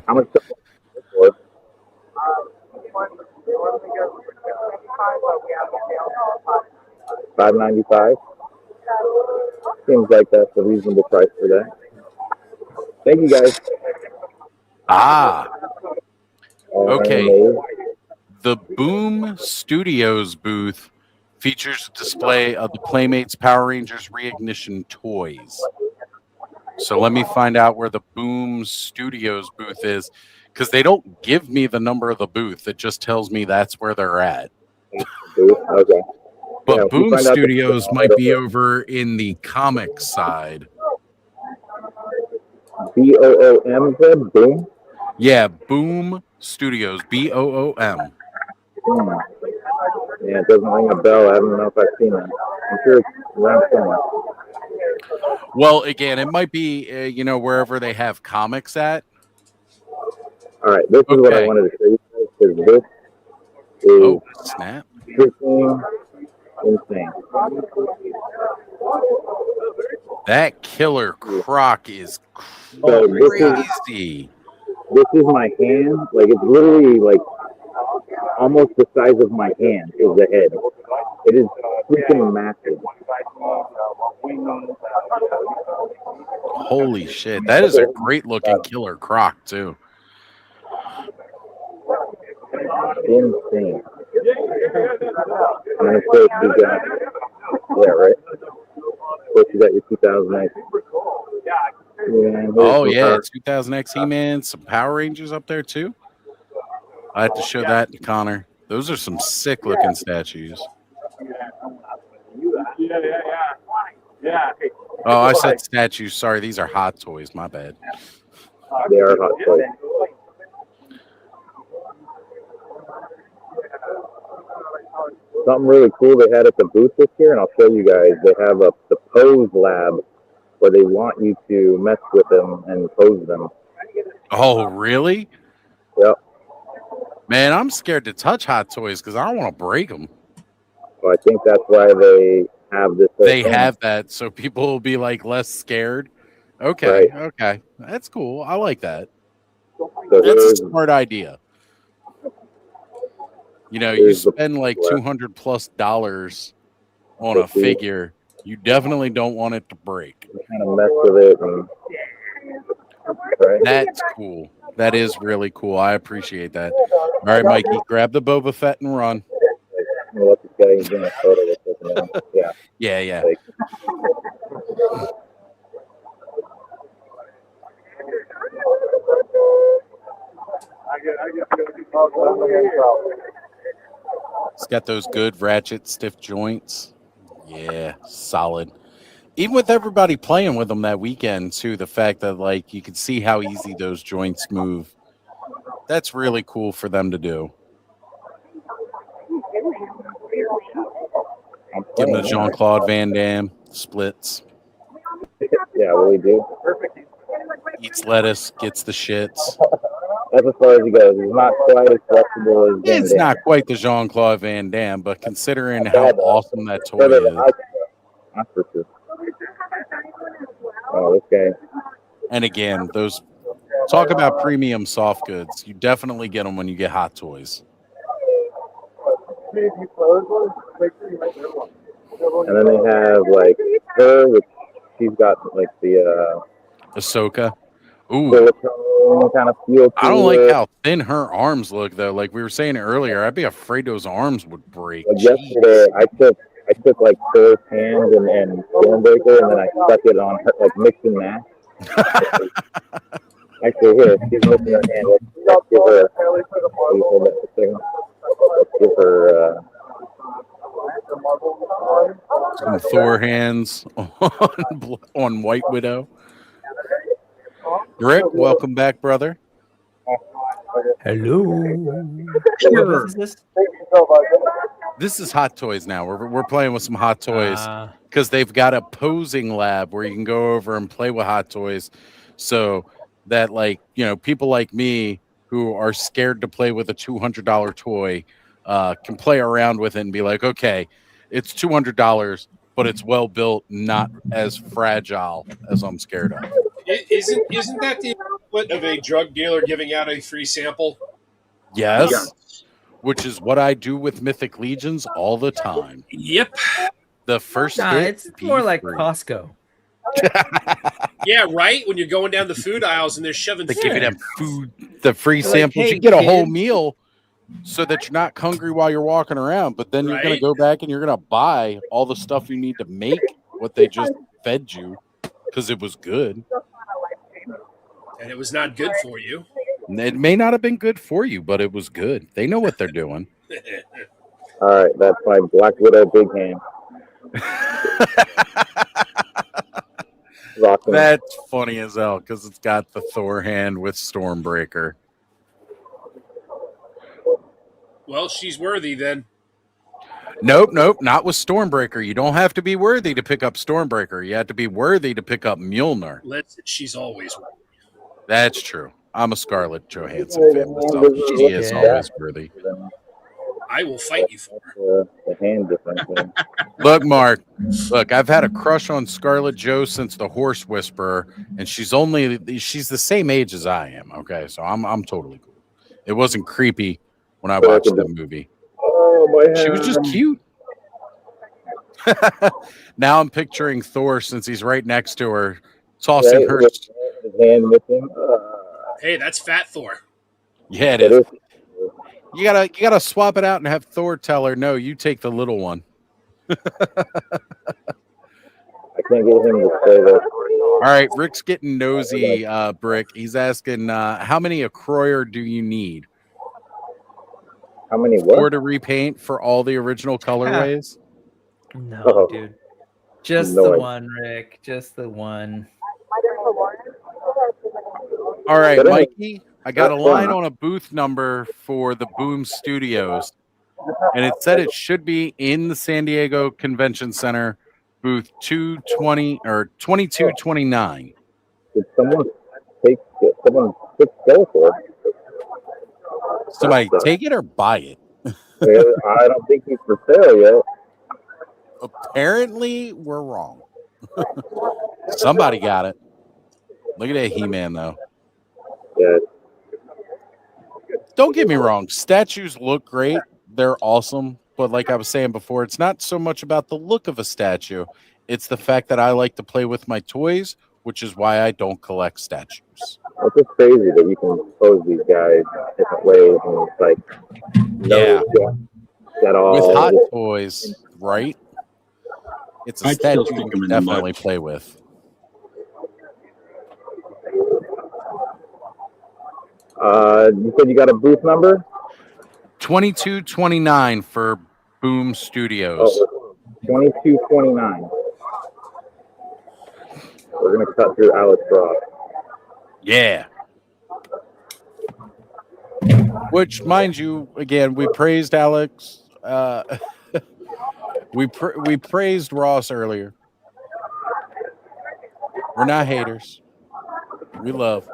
S5: How much for? $5.95. Seems like that's a reasonable price for that. Thank you, guys.
S10: Okay. The Boom Studios booth features a display of the Playmates Power Rangers Reignition toys. So let me find out where the Boom Studios booth is, because they don't give me the number of the booth. It just tells me that's where they're at.
S5: Okay.
S10: But
S5: Yeah,
S10: Boom Studios might be over in the comics side.
S5: BOOM, said Boom?
S10: Yeah, Boom Studios, BOOM.
S5: Yeah, it doesn't ring a bell. I don't know if I've seen that. I'm sure it's around somewhere.
S10: Well, again, it might be, wherever they have comics at.
S5: All right, this is what I wanted to show you guys, because this is
S10: snap.
S5: freaking insane.
S10: That Killer Croc is
S5: So
S10: crazy.
S5: This is my hand. Like, it's literally like almost the size of my hand is the head. It is freaking massive.
S10: Holy shit. That is a great looking Killer Croc, too.
S5: Insane. And of course, you got, right? Of course, you got your 2008.
S10: Oh, yeah. 2000X He-Man, some Power Rangers up there, too. I have to show that to Connor. Those are some sick looking statues. Oh, I said statues. Sorry, these are Hot Toys. My bad.
S5: They are Hot Toys. Something really cool they had at the booth this year, and I'll show you guys. They have the pose lab where they want you to mess with them and pose them.
S10: Oh, really?
S5: Yep.
S10: Man, I'm scared to touch Hot Toys because I don't want to break them.
S5: So I think that's why they have this.
S10: They have that, so people will be like less scared. Okay, okay, that's cool. I like that.
S5: So
S10: that's a smart idea. You spend like $200+ on a figure. You definitely don't want it to break.
S5: Kind of mess with it. And,
S10: That's cool. That is really cool. I appreciate that. All right, Mikey, grab the Boba Fett and run.
S5: Let this guy get a photo with You know? Yeah.
S10: Yeah.
S5: Like,
S10: It's got those good ratchet stiff joints. Yeah, solid. Even with everybody playing with them that weekend too, the fact that like you could see how easy those joints move. That's really cool for them to do. Give them the Jean-Claude Van Damme splits.
S5: yeah, really do.
S10: Eats lettuce, gets the shits.
S5: That's as far as he goes. He's not quite as flexible as Van
S10: It's
S5: Damme.
S10: not quite the Jean-Claude Van Damme, but considering how awesome that toy
S5: Better
S10: is.
S5: than I can go. That's for sure. Oh, this guy.
S10: And again, those talk about premium soft goods. You definitely get them when you get Hot Toys.
S5: And then they have like her, which she's got like the
S10: Ahsoka. Ooh.
S5: silicone kind of feel to
S10: I don't like
S5: it.
S10: how thin her arms look though. Like we were saying earlier, I'd be afraid those arms would break.
S5: Like yesterday, I took like Thor's hand and Stormbreaker, and then I stuck it on her, like mix and match. Actually, here, she's missing her hand. Let's give her. Let's give her.
S10: Some Thor hands on White Widow. Rick, welcome back, brother.
S11: Hello.
S10: Sure.
S11: Is this?
S10: This is Hot Toys now. We're playing with some Hot Toys because they've got a posing lab where you can go over and play with Hot Toys, so that like people like me who are scared to play with a $200 toy can play around with it and be like, okay, it's $200, but it's well built, not as fragile as I'm scared of.
S9: Isn't that the equivalent of a drug dealer giving out a free sample?
S10: Yes. Yeah. Which is what I do with Mythic Legions all the time.
S9: Yep.
S10: The first
S11: it's more like Costco.
S9: Yeah, right? When you're going down the food aisles and they're shoving
S10: they
S9: food.
S10: give you them food, the free
S11: They're
S10: samples.
S11: like, hey,
S10: you get a
S11: kid.
S10: whole meal so that you're not hungry while you're walking around, but then you're going to go back and you're going to buy all the stuff you need to make what they just fed you because it was good.
S9: And it was not good for you.
S10: It may not have been good for you, but it was good. They know what they're doing.
S5: All right, that's my Black Widow big hand.
S10: That's funny as hell because it's got the Thor hand with Stormbreaker.
S9: Well, she's worthy then.
S10: Nope, not with Stormbreaker. You don't have to be worthy to pick up Stormbreaker. You have to be worthy to pick up Mjolnir.
S9: She's always worthy.
S10: That's true. I'm a Scarlett Johansson fan myself. She is always worthy.
S9: I will fight you for her.
S5: The hand difference.
S10: Look, Mark. Look, I've had a crush on Scarlett Jo since The Horse Whisperer, and she's the same age as I am. Okay, so I'm totally cool. It wasn't creepy when I watched the movie.
S5: Oh, my hand.
S10: She was just cute. Now I'm picturing Thor since he's right next to her, tossing her.
S5: His hand missing.
S9: Hey, that's Fat Thor.
S10: Yeah, it is. You gotta swap it out and have Thor tell her, no, you take the little one.
S5: I can't get him to say that.
S10: All right, Rick's getting nosy, Brick. He's asking, how many Acroyer do you need?
S5: How many what?
S10: 4 to repaint for all the original colorways?
S11: No, dude. Just the one, Rick. Just the one.
S10: All right, Mikey. I got a line on a booth number for the Boom Studios, and it said it should be in the San Diego Convention Center, booth 220 or 2229.
S5: Did someone take it? Someone go for it?
S10: Somebody take it or buy it?
S5: I don't think he's for sale yet.
S10: Apparently, we're wrong. Somebody got it. Look at that He-Man, though.
S5: Yeah.
S10: Don't get me wrong. Statues look great. They're awesome. But like I was saying before, it's not so much about the look of a statue. It's the fact that I like to play with my toys, which is why I don't collect statues.
S5: It's just crazy that you can pose these guys in different ways. And it's like,
S10: yeah.
S5: At all.
S10: With Hot Toys, right? It's a
S2: I'd
S10: stat
S2: still
S10: you
S2: stick
S10: can
S2: 'em in the mud.
S10: definitely play with.
S5: You said you got a booth number?
S10: 2229 for Boom Studios.
S5: Oh, 2229. We're gonna cut through Alex Ross.
S10: Yeah. Which, mind you, again, we praised Alex. We praised Ross earlier. We're not haters. We love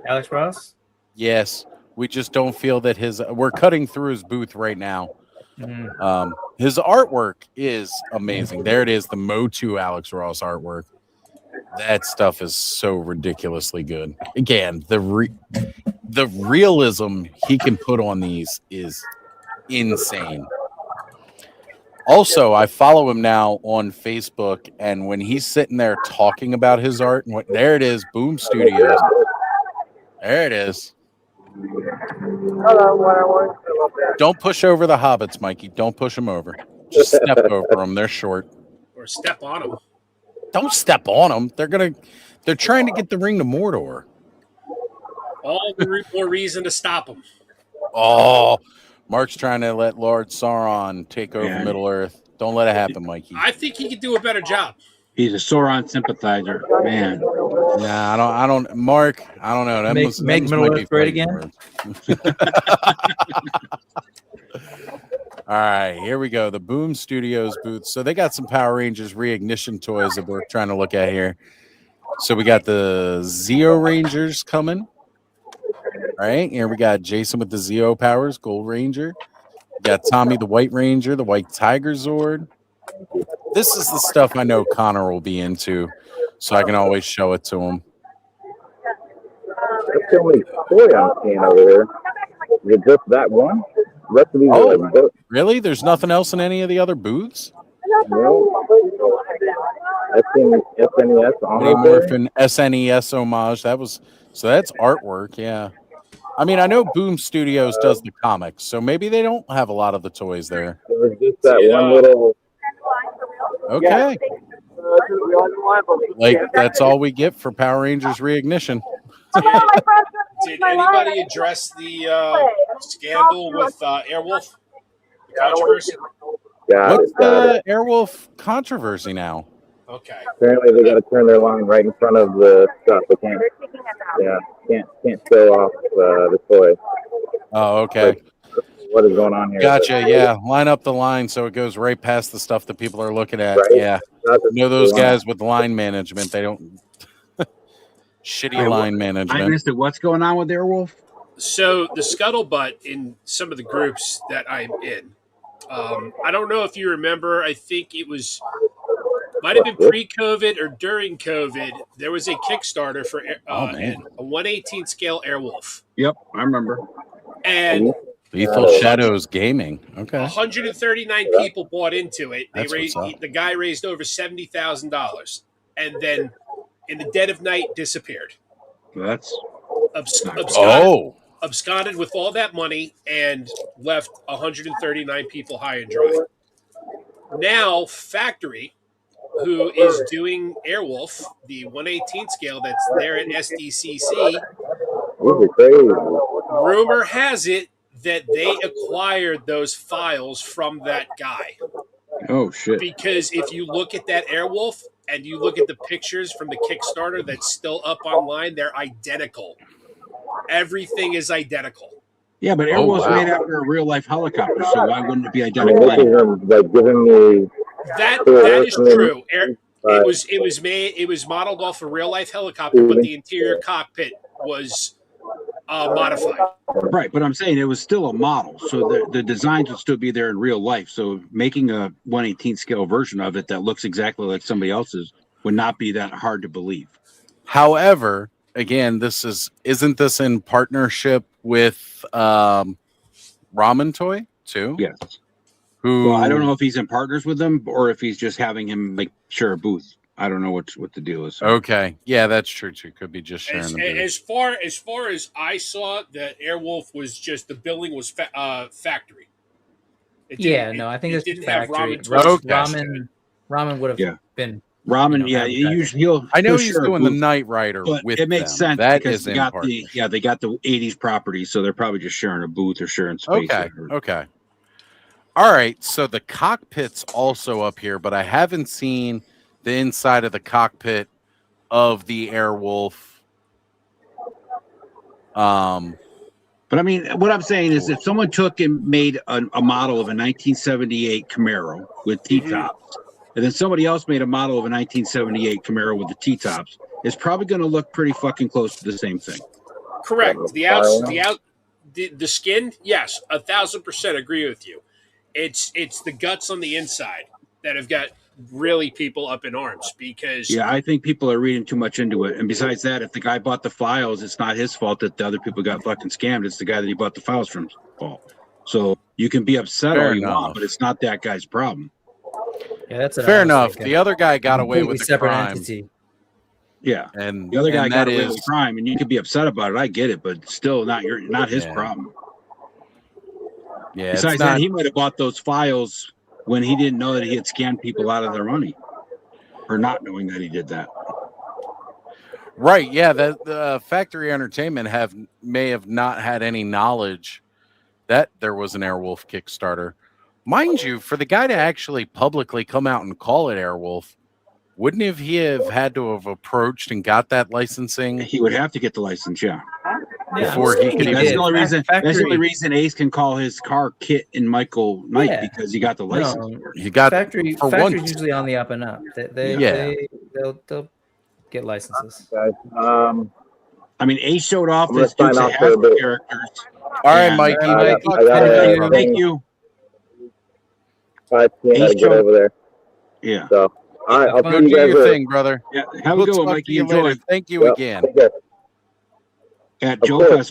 S11: Alex Ross.
S10: Yes, we just don't feel that we're cutting through his booth right now. His artwork is amazing. There it is, the Motu Alex Ross artwork. That stuff is so ridiculously good. Again, the realism he can put on these is insane. Also, I follow him now on Facebook, and when he's sitting there talking about his art, and there it is, Boom Studios. There it is. Don't push over the hobbits, Mikey. Don't push them over. Just step over them. They're short.
S9: Or step on them.
S10: Don't step on them. They're trying to get the ring to Mordor.
S9: All the more reason to stop them.
S10: Oh, Mark's trying to let Lord Sauron take over Middle Earth. Don't let it happen, Mikey.
S9: I think he could do a better job.
S2: He's a Sauron sympathizer, man.
S10: Nah, I don't. Mark, I don't know.
S11: Make Middle Earth great again.
S10: All right, here we go. The Boom Studios booth. So they got some Power Rangers reignition toys that we're trying to look at here. So we got the Zeo Rangers coming. All right, here we got Jason with the Zeo powers, Gold Ranger. We got Tommy the White Ranger, the White Tiger Zord. This is the stuff I know Connor will be into, so I can always show it to him.
S5: That's the only toy I'm seeing over here. Is it just that one? The rest of these are like both.
S10: Really? There's nothing else in any of the other booths?
S5: No. SNES
S10: Morphin SNES homage. That's artwork, yeah. I mean, I know Boom Studios does the comics, so maybe they don't have a lot of the toys there.
S5: It was just that one little.
S10: Okay. Like, that's all we get for Power Rangers Reignition.
S9: Did anybody address the scandal with Airwolf? The controversy?
S10: What's the Airwolf controversy now?
S9: Okay.
S5: Apparently, they got to turn their line right in front of the stuff. They can't show off the toy.
S10: Oh, okay.
S5: Like, what is going on here?
S10: Gotcha. Yeah, line up the line so it goes right past the stuff that people are looking at.
S5: Right.
S10: Yeah, those guys with line management. They don't shitty line management.
S2: I missed it. What's going on with Airwolf?
S9: So the scuttlebutt in some of the groups that I'm in. I don't know if you remember. I think it might have been pre-COVID or during COVID. There was a Kickstarter for a 1/18 scale Airwolf.
S2: Yep, I remember.
S9: And
S10: Lethal Shadows Gaming. Okay.
S9: 139 people bought into it. The guy raised over $70,000, and then in the dead of night disappeared.
S2: That's
S9: absconded with all that money and left 139 people high and dry. Now Factory, who is doing Airwolf, the 1/18 scale that's there at SDCC, rumor has it that they acquired those files from that guy.
S2: Oh, shit.
S9: Because if you look at that Airwolf and you look at the pictures from the Kickstarter that's still up online, they're identical. Everything is identical.
S2: Yeah, but Airwolf's made after a real-life helicopter, so why wouldn't it be identical?
S5: Like giving me
S9: that is true. It was modeled off a real-life helicopter, but the interior cockpit was modified.
S2: Right, but I'm saying it was still a model, so the designs would still be there in real life. So making a 1/18 scale version of it that looks exactly like somebody else's would not be that hard to believe.
S10: However, again, isn't this in partnership with Ramen Toy too?
S2: Yes. Well, I don't know if he's in partners with them or if he's just having him share a booth. I don't know what the deal is.
S10: Okay, yeah, that's true too. Could be just sharing the booth.
S9: As far as I saw, the Airwolf was just the billing was Factory.
S11: I think it's
S9: didn't
S11: Factory.
S9: have Ramen.
S11: Ramen Ramen would have been.
S2: Ramen, usually
S10: I know
S2: he'll
S10: he's
S2: share a
S10: doing the
S2: booth,
S10: Knight Rider
S2: but
S10: with
S2: it makes
S10: them.
S2: sense
S10: That
S2: because
S10: is
S2: they
S10: in
S2: got
S10: partnership.
S2: they got the 80s property, so they're probably just sharing a booth or sharing space.
S10: Okay. All right, so the cockpit's also up here, but I haven't seen the inside of the cockpit of the Airwolf.
S2: But I mean, what I'm saying is, if someone took and made a model of a 1978 Camaro with T-tops, and then somebody else made a model of a 1978 Camaro with the T-tops, it's probably going to look pretty fucking close to the same thing.
S9: Correct. The skin, yes, 1,000% agree with you. It's the guts on the inside that have got really people up in arms because
S2: I think people are reading too much into it. And besides that, if the guy bought the files, it's not his fault that the other people got fucking scammed. It's the guy that he bought the files from fault. So you can be upset all you want, but it's not that guy's problem.
S11: Yeah, that's
S10: fair enough. The other guy got away with the
S11: separate
S10: crime.
S11: entity.
S2: Yeah,
S10: and
S2: the other guy got away
S10: is
S2: with the crime, and you could be upset about it. I get it, but still, not his problem.
S10: Yeah.
S2: Besides that, he might have bought those files when he didn't know that he had scammed people out of their money, or not knowing that he did that.
S10: Right. Yeah. The Factory Entertainment may have not had any knowledge that there was an Airwolf Kickstarter. Mind you, for the guy to actually publicly come out and call it Airwolf, wouldn't he have had to have approached and got that licensing?
S2: He would have to get the license,
S10: before he could.
S2: That's the only reason. That's the only reason Ace can call his car Kit and Michael Knight because he got the license.
S10: He got
S11: Factory's usually on the up and up. They'll get licenses.
S5: Guys,
S2: I mean, Ace showed off
S5: I'm gonna
S2: his Dukes
S5: sign
S2: of
S5: off for a
S2: Hazzard
S5: bit.
S2: characters.
S10: All right, Mikey.
S2: Thank you.
S5: I see how to get over there.
S2: Yeah.
S5: So, all right, I'll
S10: Go
S5: see
S10: do
S5: you guys
S10: your
S5: later.
S10: thing, brother.
S2: Yeah. Have a good one, Mikey. Enjoy.
S10: Thank you again.
S2: At Joe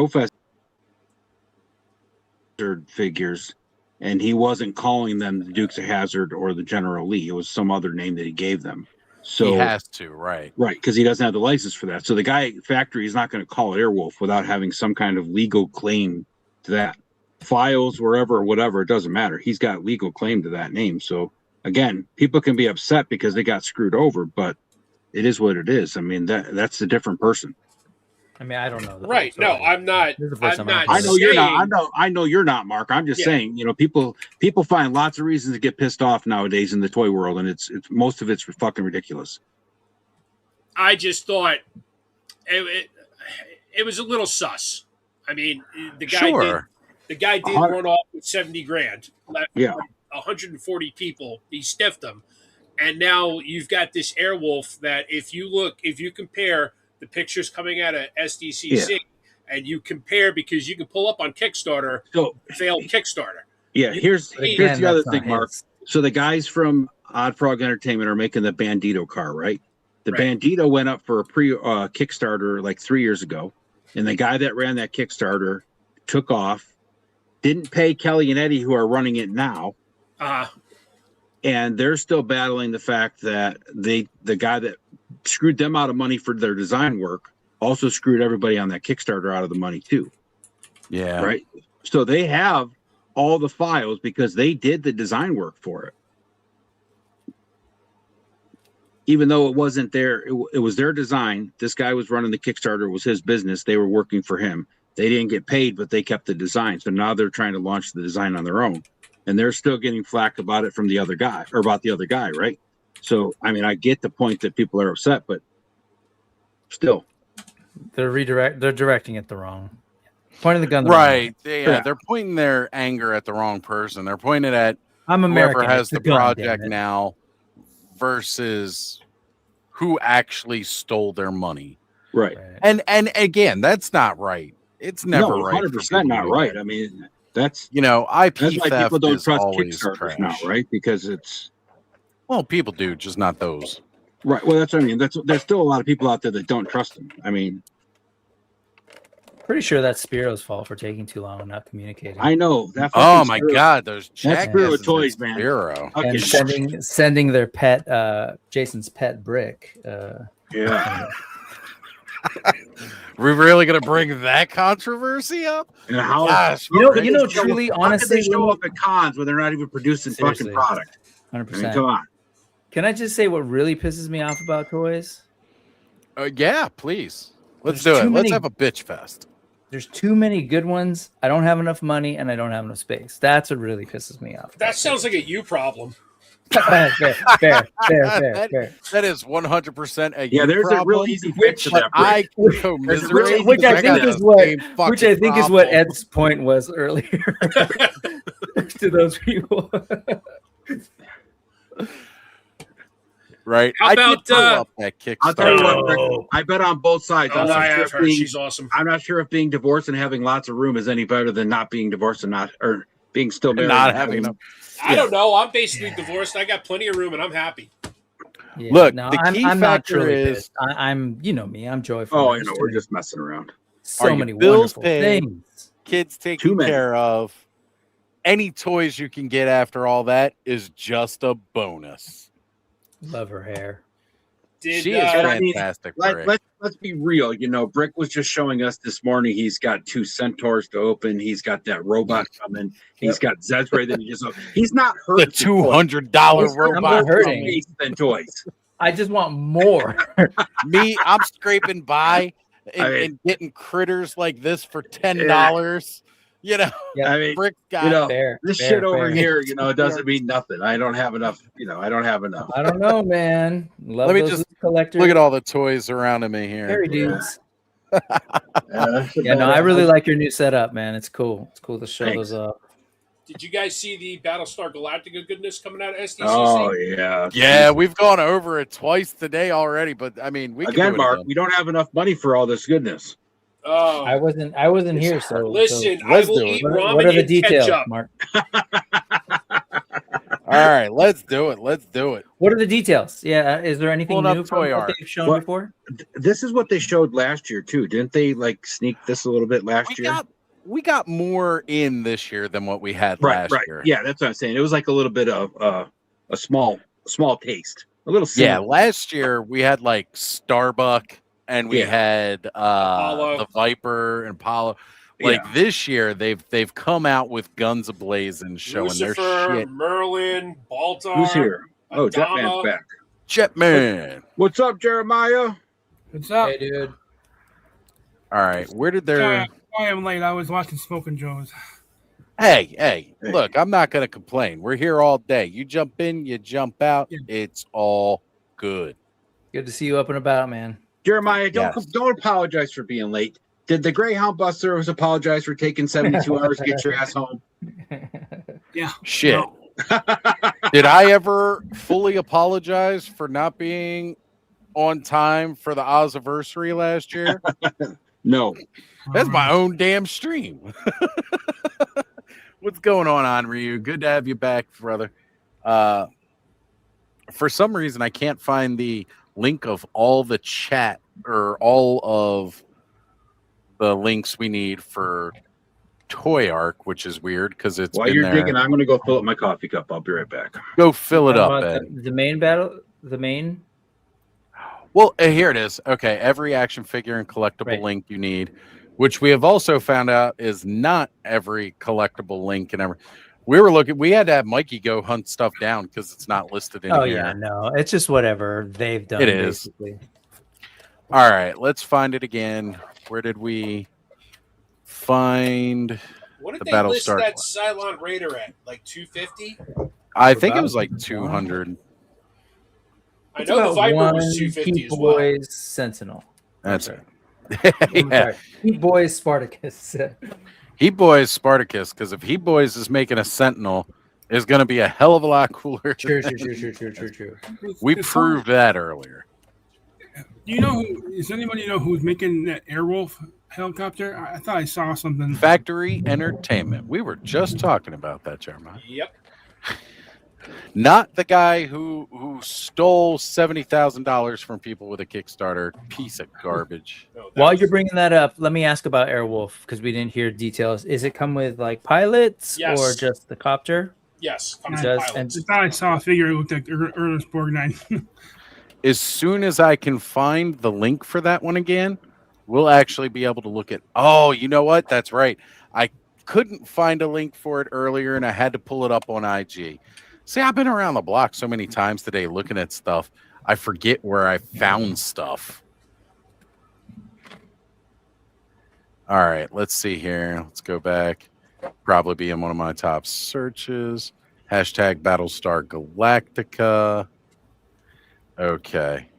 S2: Fest, figures, and he wasn't calling them the Dukes of Hazzard or the General Lee. It was some other name that he gave them. So
S10: he has to, right?
S2: Right, because he doesn't have the license for that. So the guy Factory is not going to call it Airwolf without having some kind of legal claim to that. Files, wherever, whatever, it doesn't matter. He's got legal claim to that name. So again, people can be upset because they got screwed over, but it is what it is. I mean, that's a different person.
S11: I mean, I don't know.
S9: Right. No, I'm not. I'm not.
S2: I know you're not. I know you're not, Mark. I'm just saying, people find lots of reasons to get pissed off nowadays in the toy world, and it's most of it's fucking ridiculous.
S9: I just thought it was a little sus. I mean, the guy did run off with 70 grand. Left 140 people. He stiffed them, and now you've got this Airwolf that if you compare the pictures coming out of SDCC, and you compare because you can pull up on Kickstarter, failed Kickstarter.
S2: Yeah, here's the other thing, Mark. So the guys from Odd Frog Entertainment are making the Bandito car, right? The Bandito went up for a Kickstarter like 3 years ago, and the guy that ran that Kickstarter took off, didn't pay Kelly and Eddie, who are running it now, and they're still battling the fact that the guy that screwed them out of money for their design work also screwed everybody on that Kickstarter out of the money too.
S10: Yeah.
S2: Right. So they have all the files because they did the design work for it. Even though it wasn't it was their design. This guy was running the Kickstarter, it was his business. They were working for him. They didn't get paid, but they kept the design. So now they're trying to launch the design on their own. And they're still getting flack about it from the other guy, or about the other guy, right? So, I mean, I get the point that people are upset, but still.
S11: They're directing it the wrong. Pointing the gun
S10: Right. They're pointing their anger at the wrong person. They're pointing at whoever has the project now versus who actually stole their money.
S2: Right.
S10: And again, that's not right. It's never right.
S2: 100% not right. I mean, that's
S10: IP
S2: that's why
S10: theft
S2: people don't
S10: is
S2: trust
S10: always
S2: Kickstarters
S10: trash
S2: now, right? Because it's
S10: people do, just not those.
S2: Right. Well, that's what I mean. There's still a lot of people out there that don't trust them. I mean,
S11: pretty sure that's Spiro's fault for taking too long and not communicating.
S2: I know that.
S10: Oh my God, those
S2: Spiro toys, man.
S10: Spiro.
S11: And sending their pet, Jason's pet brick.
S2: Yeah.
S10: We're really gonna bring that controversy up?
S2: And how?
S11: Gosh, truly, honestly,
S2: they show up at cons where they're not even producing fucking product.
S11: 100%.
S2: Come on.
S11: Can I just say what really pisses me off about toys?
S10: Yeah, please. Let's
S11: There's
S10: do it.
S11: too
S10: Let's
S11: many-
S10: have a bitch fest.
S11: There's too many good ones. I don't have enough money, and I don't have enough space. That's what really pisses me off.
S9: That sounds like a you problem.
S11: fair.
S10: That is 100% a
S2: Yeah,
S10: you
S2: there's
S10: problem,
S2: a real easy fix to
S10: but
S2: that.
S10: I
S2: Brick.
S10: commiserate
S11: Which I think
S10: because
S11: is what
S10: same fucking
S11: which I think is what
S10: problem.
S11: Ed's point was earlier to those people.
S10: Right.
S9: How
S10: I did
S9: about,
S10: pull up that Kickstarter.
S2: I'll tell you what,
S9: Oh.
S2: Brick, I bet on both sides.
S9: Oh,
S2: I'm, not
S9: I
S2: sure
S9: have
S2: if
S9: her.
S2: being,
S9: She's awesome.
S2: I'm not sure if being divorced and having lots of room is any better than not being divorced and not, or being still married.
S10: Not
S2: and
S10: having enough.
S9: I don't know. I'm basically divorced. I got plenty of room, and I'm happy.
S11: Yeah,
S10: Look,
S11: no,
S10: the key
S11: I'm not
S10: factor
S11: really
S10: is-
S11: pissed. I'm, you know me, I'm joyful.
S2: Oh, I
S11: There's
S2: know.
S11: too
S2: We're
S11: many-
S2: just messing around.
S11: so
S10: Are your
S11: many
S10: bills
S11: wonderful
S10: paid?
S11: things.
S10: Kids
S2: Too
S10: taken
S2: many.
S10: care of. Any toys you can get after all that is just a bonus.
S11: Love her hair.
S9: Did
S10: She is
S2: I mean,
S10: fantastic. for it.
S2: Let's be real. You know, Brick was just showing us this morning. He's got 2 centaurs to open. He's got that robot coming. He's got Zezre that he just. He's not
S10: The
S2: hurting.
S10: $200
S11: I'm
S10: robot.
S11: not hurting.
S2: Space than toys.
S11: I just want more.
S10: Me, I'm scraping by and,
S2: I mean-
S10: and getting critters like this for $10. You know,
S11: Yeah.
S2: I mean,
S10: Brick got
S2: you know,
S11: Fair,
S2: this
S11: fair,
S2: shit over
S11: fair.
S2: here, you know, it doesn't mean nothing. I don't have enough. You know, I don't have enough.
S11: I don't know, man. Love
S10: Let me
S11: those
S10: just
S11: loot collectors.
S10: look at all the toys around me here.
S11: Fairy dudes.
S2: That's
S11: Yeah, no,
S2: about
S11: I
S2: it.
S11: really like your new setup, man. It's cool. It's cool to show
S2: Thanks.
S11: those up.
S9: Did you guys see the Battlestar Galactica goodness coming out of SDCC?
S2: Oh yeah,
S10: Yeah, we've gone over it twice today already, but I mean, we can
S2: Again,
S10: do it
S2: Mark,
S10: again.
S2: we don't have enough money for all this goodness.
S9: Oh,
S11: I wasn't here, so
S9: listen,
S11: so
S9: I
S10: let's
S9: will
S10: do it.
S9: eat
S11: what,
S9: ramen
S11: what are the
S9: and
S11: details,
S9: ketchup.
S11: Mark?
S10: All right, let's do it. Let's do it.
S11: What are the details? Yeah, is there anything
S10: Pulling up
S11: new from
S10: toy
S11: what
S10: art.
S11: they've shown
S2: What?
S11: before?
S2: This is what they showed last year too, didn't they? Like sneak this a little bit last year.
S10: We got more in this year than what we had
S2: Right,
S10: last
S2: right.
S10: year.
S2: Yeah, that's what I'm saying. It was like a little bit of a small taste, a little.
S10: Yeah,
S2: sample.
S10: last year we had like Starbuck and we
S2: Yeah.
S10: had
S9: Apollo.
S10: the Viper and Apollo. Like
S2: Yeah.
S10: this year they've come out with guns ablazing showing
S9: Lucifer,
S10: their shit.
S9: Merlin, Baltar.
S2: Who's here? Oh,
S9: Adama.
S2: Jetman's back.
S10: Jetman.
S2: What's up, Jeremiah?
S12: What's up?
S11: Hey, dude.
S10: All right, where did their
S12: I am late. I was watching Smoking Joe's.
S10: Hey, look, I'm not going to complain. We're here all day. You jump in, you jump out.
S12: Yeah.
S10: It's all good.
S11: Good to see you up and about, man.
S2: Jeremiah,
S10: Yes.
S2: don't apologize for being late. Did the Greyhound bus service apologize for taking 72 hours to get your ass home?
S12: Yeah.
S10: Shit.
S12: No.
S10: Did I ever fully apologize for not being on time for the Oziversary last year?
S2: No.
S10: That's my own damn stream. What's going on, Ryu? Good to have you back, brother. For some reason, I can't find the link of all the chat or all of the links we need for Toy Arc, which is weird because it's
S2: While
S10: been
S2: you're
S10: there.
S2: digging, I'm going to go fill up my coffee cup. I'll be right back.
S10: Go fill it up,
S11: About
S10: Ed.
S11: the main battle, the main.
S10: Well, here it is. Okay, every action figure and collectible
S11: Right.
S10: link you need, which we have also found out is not every collectible link and every. We were looking. We had to have Mikey go hunt stuff down because it's not listed in
S11: Oh
S10: here.
S11: yeah, no, it's just whatever they've done.
S10: It is.
S11: Basically.
S10: All right, let's find it again. Where did we find?
S9: What did
S10: The
S9: they
S10: Battlestar
S9: list that
S10: class.
S9: Cylon Raider at? Like 250?
S10: I
S11: For
S10: think it
S11: about
S10: was like
S11: one.
S10: 200.
S9: I
S11: It's
S9: know the
S11: about
S9: Viper
S11: one
S9: was 250
S11: Heat
S9: as well.
S11: Boys Sentinel.
S10: That's
S11: sorry.
S10: it.
S11: I'm
S10: Yeah.
S11: sorry. Heat Boys Spartacus.
S10: Heat Boys Spartacus, because if Heat Boys is making a Sentinel, it's going to be a hell of a lot cooler.
S11: True.
S10: We
S12: Does
S10: proved that earlier.
S12: Do you know who? Does anybody know who's making that Airwolf helicopter? I thought I saw something.
S10: Factory Entertainment. We were just talking about that, Jeremiah.
S9: Yep.
S10: Not the guy who stole $70,000 from people with a Kickstarter. Piece of garbage.
S9: No, that
S11: While
S9: was-
S11: you're bringing that up, let me ask about Airwolf because we didn't hear details. Is it come with like pilots
S9: Yes.
S11: or just the copter?
S9: Yes,
S11: It
S9: comes
S11: does,
S9: with
S11: and
S9: pilots.
S12: I thought I saw a figure. It looked like Ernest Borgnine.
S10: As soon as I can find the link for that one again, we'll actually be able to look at. Oh, you know what? That's right. I couldn't find a link for it earlier, and I had to pull it up on IG. See, I've been around the block so many times today looking at stuff, I forget where I found stuff. All right, let's see here. Let's go back. Probably be in one of my top searches. Hashtag Battlestar Galactica. Okay.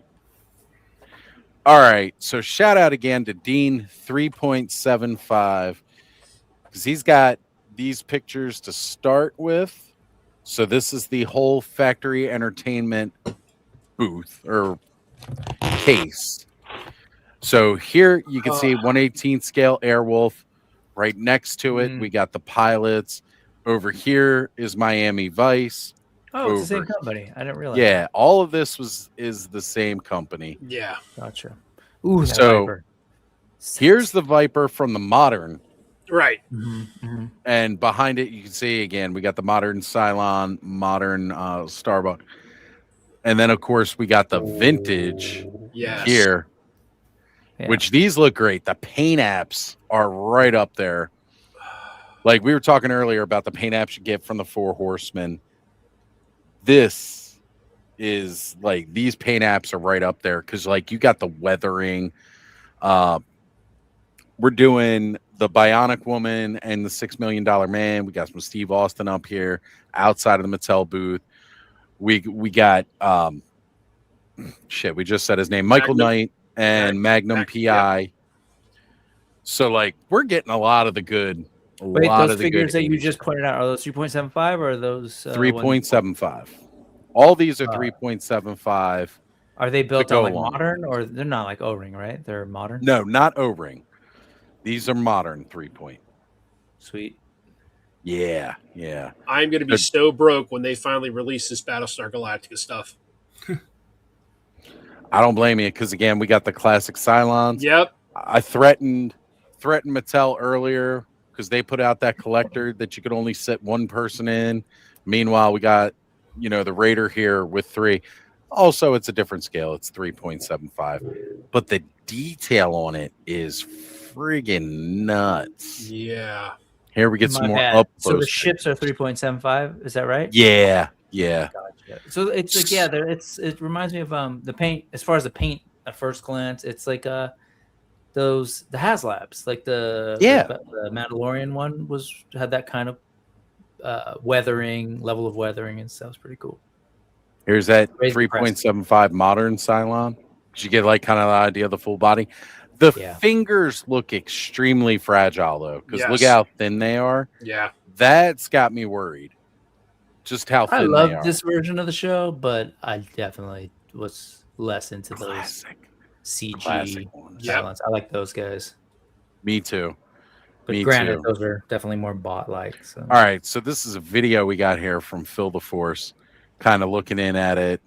S10: All right. So shout out again to Dean 3.75 because he's got these pictures to start with. So this is the whole factory entertainment booth or case. So here you can see 1/18 scale Airwolf. Right next to it, we got the pilots. Over here is Miami Vice.
S11: Oh, it's the same company. I didn't realize.
S10: Yeah, all of this is the same company.
S9: Yeah,
S11: gotcha. Ooh,
S10: so
S11: Viper.
S10: Here's the Viper from the modern.
S9: Right.
S10: And behind it, you can see again, we got the modern Cylon, modern Starbuck. And then, of course, we got the vintage here, which these look great. The paint apps are right up there. Like we were talking earlier about the paint apps you get from the Four Horsemen. This is like these paint apps are right up there because like you got the weathering. We're doing the Bionic Woman and the $6 Million Man. We got some Steve Austin up here outside of the Mattel booth. We got we just said his name, Michael Knight and Magnum PI. So like we're getting a lot of the good.
S11: Wait, those figures that you just pointed out, are those 3.75 or are those
S10: 3.75? All these are 3.75.
S11: Are they built on like modern or they're not like O-ring, right? They're modern?
S10: No, not O-ring. These are modern 3-point.
S11: Sweet.
S10: Yeah.
S9: I'm going to be so broke when they finally release this Battlestar Galactica stuff.
S10: I don't blame you because, again, we got the classic Cylons.
S9: Yep.
S10: I threatened Mattel earlier because they put out that collector that you could only sit one person in. Meanwhile, we got, the Raider here with 3. Also, it's a different scale. It's 3.75. But the detail on it is friggin' nuts.
S9: Yeah.
S10: Here we get some more up close.
S11: So the ships are 3.75. Is that right?
S10: Yeah.
S11: Gotcha. So it's like it reminds me of the paint. As far as the paint at first glance, it's like the HasLabs, like the Mandalorian one had that kind of level of weathering and stuff. It's pretty cool.
S10: Here's that 3.75 modern Cylon. You get like kind of the idea of the full body. The fingers look extremely fragile though, because look how thin they are.
S9: Yeah,
S10: that's got me worried. Just how thin
S11: I
S10: they
S11: love
S10: are.
S11: this version of the show, but I definitely was less into those CG Cylons. I like those guys.
S10: Me too.
S11: But granted, those are definitely more bot-like. So.
S10: All right, so this is a video we got here from Phil the Force, kind of looking in at it.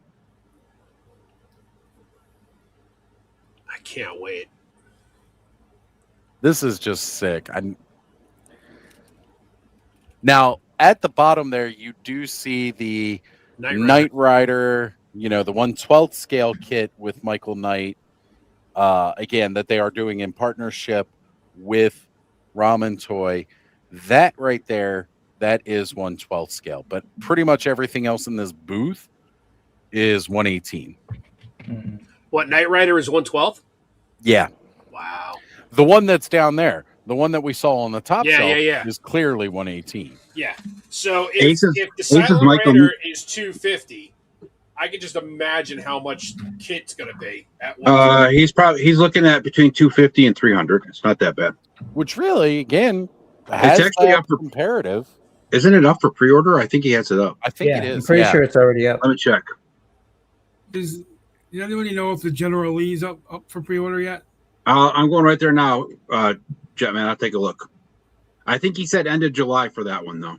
S9: I can't wait.
S10: This is just sick. Now, at the bottom there, you do see the Knight Rider, the 1/12 scale kit with Michael Knight. Again, that they are doing in partnership with Ramen Toy. That right there, that is 1/12 scale. But pretty much everything else in this booth is 1/18.
S9: What, Knight Rider is 1/12?
S10: Yeah.
S9: Wow.
S10: The one that's down there, the one that we saw on the top shelf,
S9: yeah.
S10: is clearly 1/18.
S9: Yeah. So if the Silent Raider is 250, I can just imagine how much kit's going to be.
S2: He's looking at between 250 and 300. It's not that bad.
S10: Which really, again,
S2: it's actually up for
S10: comparative.
S2: Isn't it up for pre-order? I think he has it up.
S10: I think it is.
S11: I'm pretty sure it's already up.
S2: Let me check.
S12: Does anybody know if the General Lee's up for pre-order yet?
S2: I'm going right there now, Jetman. I'll take a look. I think he said end of July for that one, though.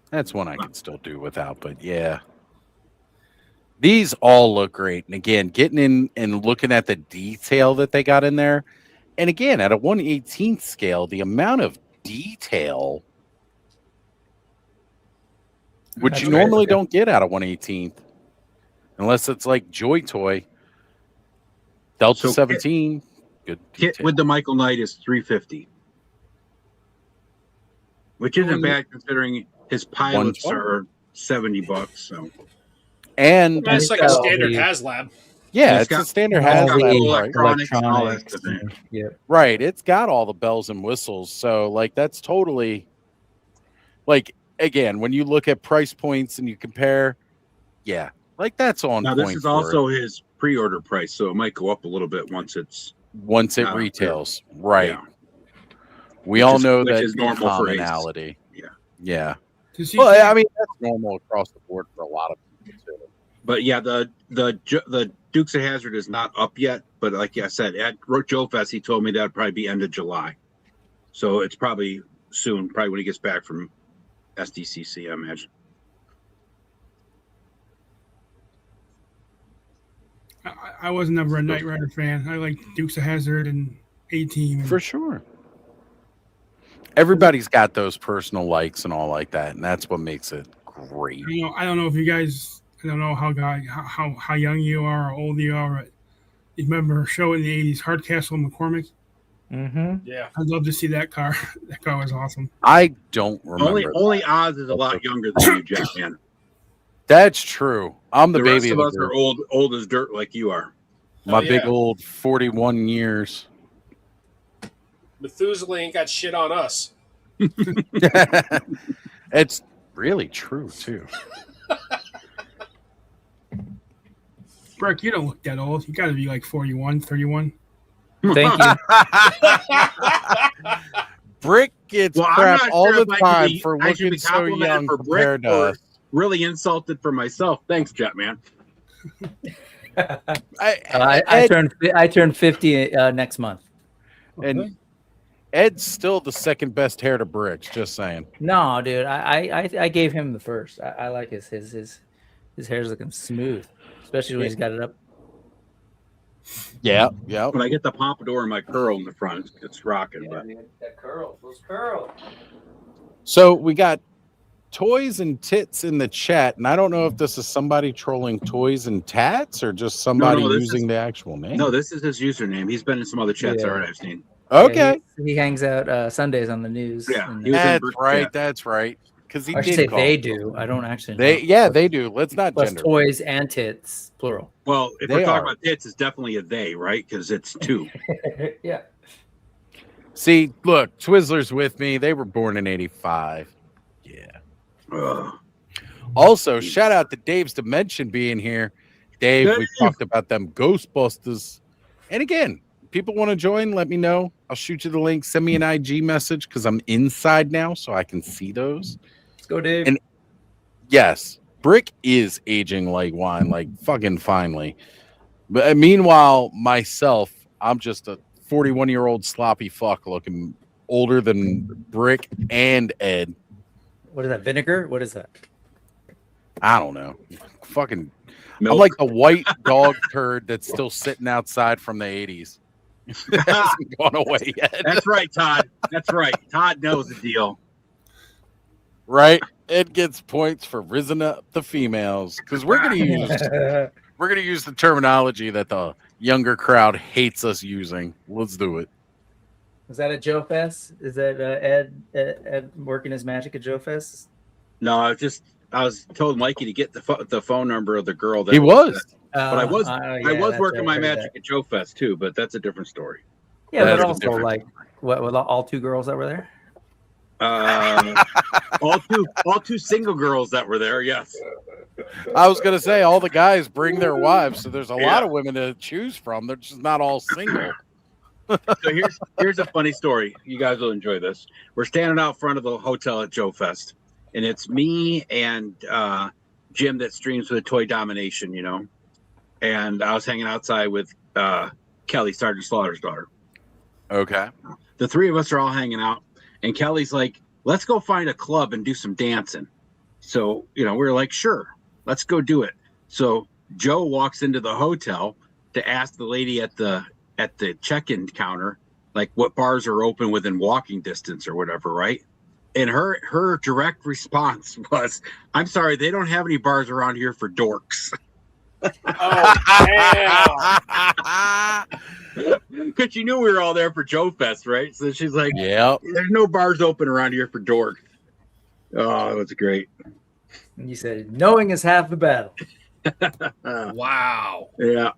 S10: That's one I can still do without, but yeah. These all look great. And again, getting in and looking at the detail that they got in there. And again, at a 1/18 scale, the amount of detail, which you normally don't get out of 1/18, unless it's like Joy Toy. Delta 17. Good
S2: Kit with the Michael Knight is 350. which isn't bad considering his pilots are $70. So,
S10: and
S9: That's like a standard HasLab.
S10: Yeah,
S2: it's
S10: it's
S2: got
S10: a standard
S2: all the
S10: HasLab,
S2: electronics and all that stuff.
S11: Yep.
S10: Right. It's got all the bells and whistles. So, like, that's totally, like, again, when you look at price points and you compare, yeah, like that's on
S2: Now,
S10: point.
S2: this is
S10: for
S2: also
S10: it.
S2: his pre-order price, so it might go up a little bit once it
S10: not retails. Right.
S2: Yeah.
S10: We all know
S2: which
S10: that
S2: is normal for Ace.
S10: commonality.
S2: Yeah.
S10: Yeah.
S12: Does he-
S10: Well, I mean, that's normal across the board for a lot of people too.
S2: But yeah, the Dukes of Hazzard is not up yet. But like I said, at Joe Fest, he told me that would probably be end of July. So it's probably soon, probably when he gets back from SDCC, I imagine.
S12: I was never a Knight Rider fan. I like Dukes of Hazzard and A-Team.
S10: For sure. Everybody's got those personal likes and all like that, and that's what makes it great.
S12: I don't know if you guys, I don't know how young you are or old you are, but you remember a show in the 80s, Hardcastle McCormick?
S11: Mm-hmm.
S9: Yeah.
S12: I'd love to see that car. That car was awesome.
S10: I don't remember.
S2: Only Oz is a lot younger than you, Jack, man.
S10: That's true. I'm the
S2: rest
S10: baby
S2: of
S10: of
S2: us
S10: the
S2: are old as dirt like you are.
S10: My
S9: yeah.
S10: big old 41 years.
S9: Methuselah ain't got shit on us.
S10: It's really true too.
S12: Burke, you don't look that old. You got to be like 41, 31.
S11: Thank you.
S10: Brick gets
S2: Well, I'm
S10: crap
S2: not
S10: all
S2: sure
S10: the
S2: if I should
S10: time
S2: be-
S10: for
S2: I should
S10: looking
S2: be
S10: so
S2: complimented
S10: young
S2: for Brick
S10: compared to
S2: or
S10: us.
S2: really insulted for myself. Thanks, Jet Man.
S11: I turned 50 next month.
S10: And Ed's still the second best hair to Bricks. Just saying.
S11: No, dude, I gave him the first. I like his hair's looking smooth, especially when he's got it up.
S10: Yeah, yeah.
S2: When I get the pompadour and my curl in the front, it's rocking. But
S11: That curl, those curls.
S10: So we got toys and tits in the chat, and I don't know if this is somebody trolling toys and tats or just somebody
S2: this
S10: using
S2: is-
S10: the actual name.
S2: no, this is his username. He's been in some other chats
S11: Yeah.
S2: already. I've seen.
S10: Okay,
S11: he hangs out Sundays on the news.
S2: Yeah,
S11: and-
S2: he was in
S10: that's
S2: Brick's
S10: right.
S2: chat.
S10: That's right. Because he
S11: I should
S10: did
S11: say
S10: call
S11: they
S10: it.
S11: do. I don't actually.
S10: They,
S11: know.
S10: yeah, they do. Let's not
S11: Plus
S10: gender.
S11: toys and tits, plural.
S2: Well, if
S10: They
S2: we're talking
S10: are.
S2: about tits, it's definitely a they, right? Because it's two.
S11: Yeah.
S10: See, look, Twizzler's with me. They were born in '85. Yeah.
S2: Ugh.
S10: Also, shout out to Dave's Dimension being here. Dave, we
S2: Dave.
S10: talked about them Ghostbusters. And again, people want to join, let me know. I'll shoot you the link. Send me an IG message because I'm inside now so I can see those.
S11: Let's go, Dave.
S10: And yes, Brick is aging like wine, like fucking finely. But meanwhile, myself, I'm just a 41-year-old sloppy fuck looking older than Brick and Ed.
S11: What is that? Vinegar? What is that?
S10: I don't know. Fucking
S2: Milk.
S10: I'm like the white dog turd that's still sitting outside from the 80s. It hasn't gone away yet.
S2: That's right, Todd. That's right. Todd knows the deal.
S10: Right? It gets points for risen up the females because we're gonna use the terminology that the younger crowd hates us using. Let's do it.
S11: Was that at Joe Fest? Is that Ed working his magic at Joe Fest?
S2: No, I was told Mikey to get the phone number of the girl that
S10: He was.
S2: But I was
S11: that's
S2: working
S11: right,
S2: my
S11: I heard
S2: magic
S11: that.
S2: at Joe Fest too, but that's a different story.
S11: Yeah,
S10: That
S11: but
S10: is a
S11: also
S10: different
S11: like what with all two girls that were there?
S2: All two single girls that were there. Yes.
S10: I was gonna say all the guys bring their wives, so there's a
S2: Yeah.
S10: lot of women to choose from. They're just not all single.
S2: So here's a funny story. You guys will enjoy this. We're standing out front of the hotel at Joe Fest, and it's me and Jim that streams with Toy Domination, you know. And I was hanging outside with Kelly, Sergeant Slaughter's daughter.
S10: Okay.
S2: The three of us are all hanging out, and Kelly's like, "Let's go find a club and do some dancing." So, you know, we're like, "Sure, let's go do it." So Joe walks into the hotel to ask the lady at the check-in counter, like, what bars are open within walking distance or whatever, right? And her direct response was, "I'm sorry, they don't have any bars around here for dorks."
S9: Oh,
S2: Because she knew we were all there for Joe Fest, right? So she's like,
S10: Yep.
S2: "There's no bars open around here for dorks." Oh, that was great.
S13: And you said, knowing is half the battle.
S9: Wow.
S2: Yeah.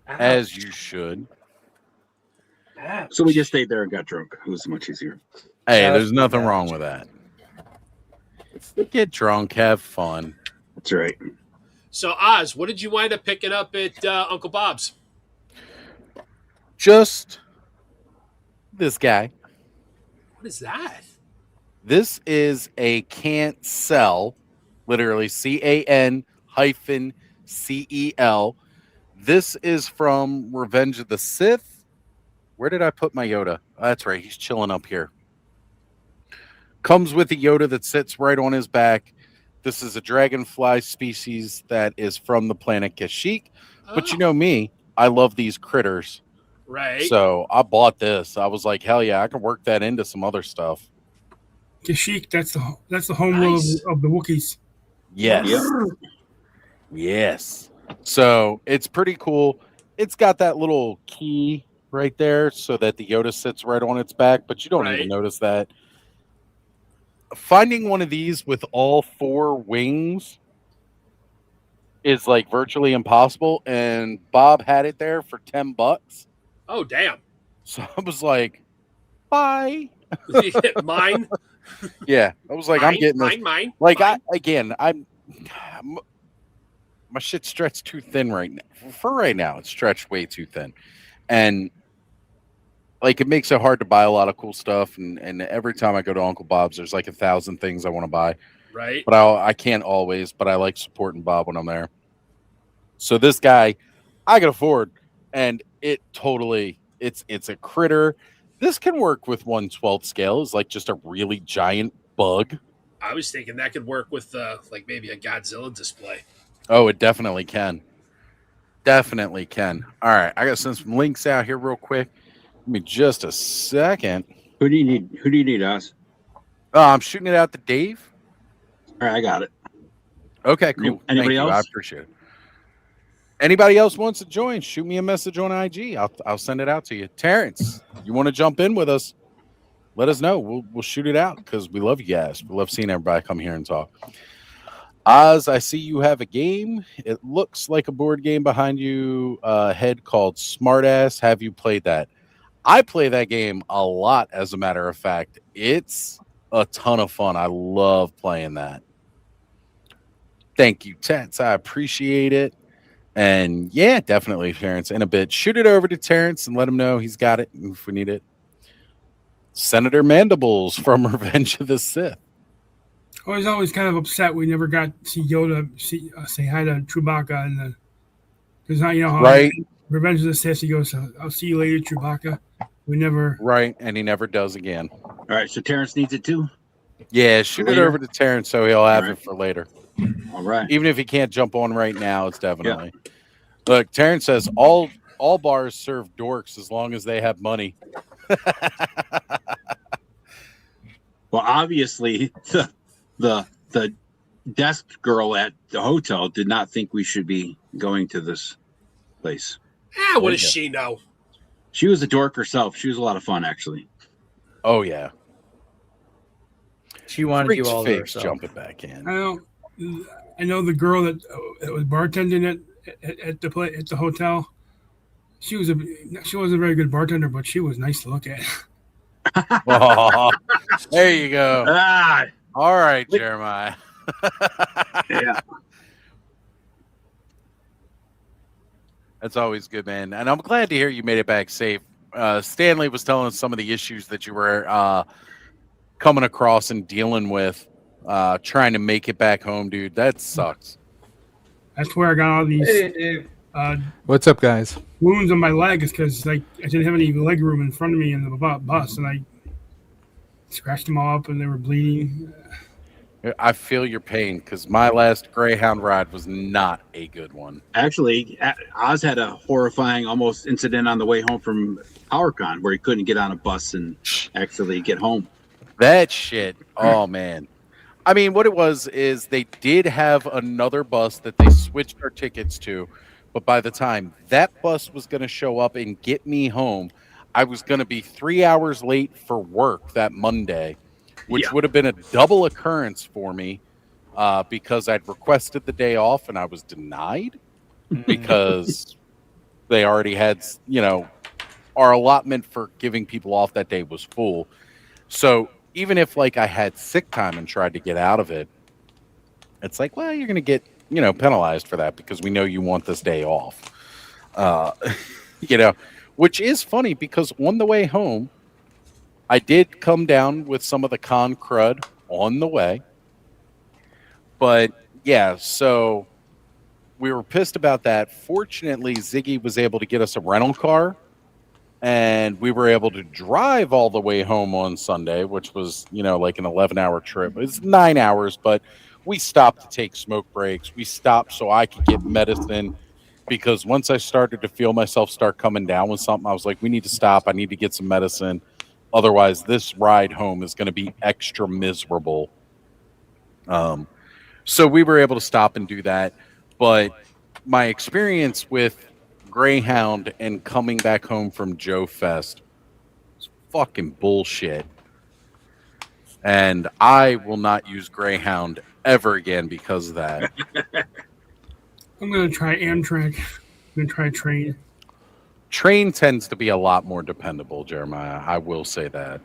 S10: As you should.
S2: So we just stayed there and got drunk. It was much easier.
S10: Hey, there's nothing wrong with that. Get drunk, have fun.
S2: That's right.
S9: So, Oz, what did you wind up picking up at Uncle Bob's?
S10: Just this guy.
S9: What is that?
S10: This is a can't sell, literally CAN-CEL. This is from Revenge of the Sith. Where did I put my Yoda? Oh, that's right. He's chilling up here. Comes with a Yoda that sits right on his back. This is a dragonfly species that is from the planet Kashyyyk. But you know me, I love these critters.
S9: Right.
S10: So I bought this. I was like, hell yeah, I can work that into some other stuff.
S12: Kashyyyk, that's the home world of the Wookiees.
S10: Yes. Yes. So it's pretty cool. It's got that little key right there so that the Yoda sits right on its back, but you don't even notice that. Finding one of these with all 4 wings is like virtually impossible, and Bob had it there for $10.
S9: Oh, damn.
S10: So I was like, bye.
S9: Mine?
S10: Yeah. I was like, I'm getting this.
S9: Mine.
S10: Like, I'm my shit's stretched too thin right now. For right now, it's stretched way too thin. And like, it makes it hard to buy a lot of cool stuff. And every time I go to Uncle Bob's, there's like 1,000 things I want to buy.
S9: Right.
S10: But I can't always, but I like supporting Bob when I'm there. So this guy, I can afford. And it totally, it's a critter. This can work with 1/12 scale. It's like just a really giant bug.
S9: I was thinking that could work with like maybe a Godzilla display.
S10: Oh, it definitely can. Definitely can. All right, I got to send some links out here real quick. Give me just a second.
S2: Who do you need, Oz?
S10: I'm shooting it out to Dave.
S2: All right, I got it.
S10: Okay, cool.
S2: Anybody else?
S10: I appreciate it. Anybody else wants to join? Shoot me a message on IG. I'll send it out to you. Terrence, you want to jump in with us? Let us know. We'll shoot it out because we love you guys. We love seeing everybody come here and talk. Oz, I see you have a game. It looks like a board game behind you, head called Smartass. Have you played that? I play that game a lot, as a matter of fact. It's a ton of fun. I love playing that. Thank you, Terrence. I appreciate it. And yeah, definitely, Terrence. In a bit, shoot it over to Terrence and let him know he's got it if we need it. Senator Mandibles from Revenge of the Sith.
S12: I was always kind of upset we never got to see Yoda say hi to Chewbacca, and because you know how
S10: right.
S12: Revenge of the Sith, he goes, "I'll see you later, Chewbacca." We never
S10: right, and he never does again.
S2: All right, so Terrence needs it too.
S10: Yeah, shoot it over to Terrence so he'll have it for later.
S2: All right.
S10: Even if he can't jump on right now, it's definitely. Yeah. Look, Terrence says all bars serve dorks as long as they have money.
S2: Well, obviously, the desk girl at the hotel did not think we should be going to this place.
S9: What does she know?
S2: She was a dork herself. She was a lot of fun, actually.
S10: Oh yeah.
S13: She wanted you all to herself.
S10: Jumping back in.
S12: I know the girl that was bartending at the hotel. She wasn't a very good bartender, but she was nice to look at.
S10: Oh, there you go. All right, Jeremiah.
S2: Yeah.
S10: That's always good, man. And I'm glad to hear you made it back safe. Stanley was telling us some of the issues that you were coming across and dealing with, trying to make it back home, dude. That sucks.
S12: That's where I got all these.
S13: Hey, Dave.
S14: What's up, guys?
S12: Wounds on my legs because I didn't have any leg room in front of me in the bus, and I scratched them all up, and they were bleeding.
S10: I feel your pain because my last Greyhound ride was not a good one.
S2: Actually, Oz had a horrifying almost incident on the way home from PowerCon where he couldn't get on a bus and actually get home.
S10: That shit. Oh, man. I mean, what it was is they did have another bus that they switched our tickets to. But by the time that bus was going to show up and get me home, I was going to be 3 hours late for work that Monday, which would have been a double occurrence for me because I'd requested the day off and I was denied because they already had, our allotment for giving people off that day was full. So even if like I had sick time and tried to get out of it, it's like, well, you're going to get, penalized for that because we know you want this day off. Which is funny because on the way home, I did come down with some of the con crud on the way. But yeah, so we were pissed about that. Fortunately, Ziggy was able to get us a rental car and we were able to drive all the way home on Sunday, which was, like an 11-hour trip. It's 9 hours, but we stopped to take smoke breaks. We stopped so I could get medicine because once I started to feel myself start coming down with something, I was like, we need to stop. I need to get some medicine. Otherwise, this ride home is going to be extra miserable. So we were able to stop and do that. But my experience with Greyhound and coming back home from Joe Fest was fucking bullshit. And I will not use Greyhound ever again because of that.
S12: I'm going to try Amtrak. I'm going to try train.
S10: Train tends to be a lot more dependable, Jeremiah. I will say that.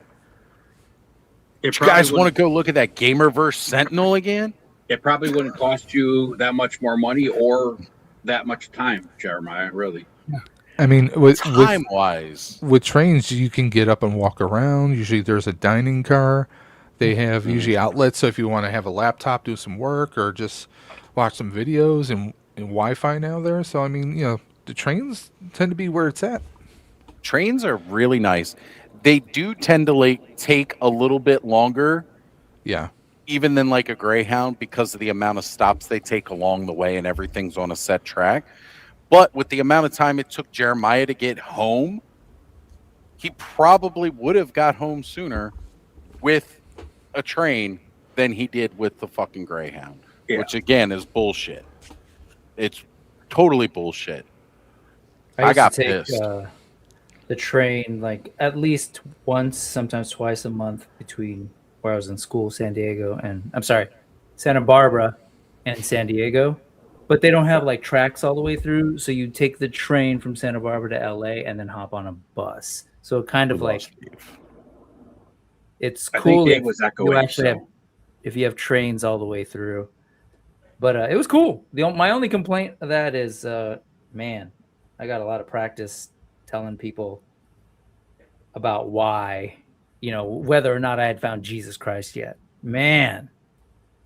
S10: You guys want to go look at that Gamerverse Sentinel again?
S2: It probably wouldn't cost you that much more money or that much time, Jeremiah, really.
S14: I mean, with trains, you can get up and walk around. Usually there's a dining car. They have usually outlets, so if you want to have a laptop, do some work, or just watch some videos and Wi-Fi now there. So, I mean, the trains tend to be where it's at.
S10: Trains are really nice. They do tend to take a little bit longer.
S14: Yeah.
S10: Even than like a Greyhound because of the amount of stops they take along the way and everything's on a set track. But with the amount of time it took Jeremiah to get home, he probably would have got home sooner with a train than he did with the fucking Greyhound, which again is bullshit. It's totally bullshit.
S11: I
S10: got
S11: to take,
S10: pissed.
S11: The train like at least once, sometimes twice a month between where I was in school, Santa Barbara and San Diego, but they don't have like tracks all the way through. So you take the train from Santa Barbara to LA and then hop on a bus. So kind of like it's cool if you actually have, if you have trains all the way through. But it was cool. My only complaint of that is, man, I got a lot of practice telling people about why, whether or not I had found Jesus Christ yet. Man,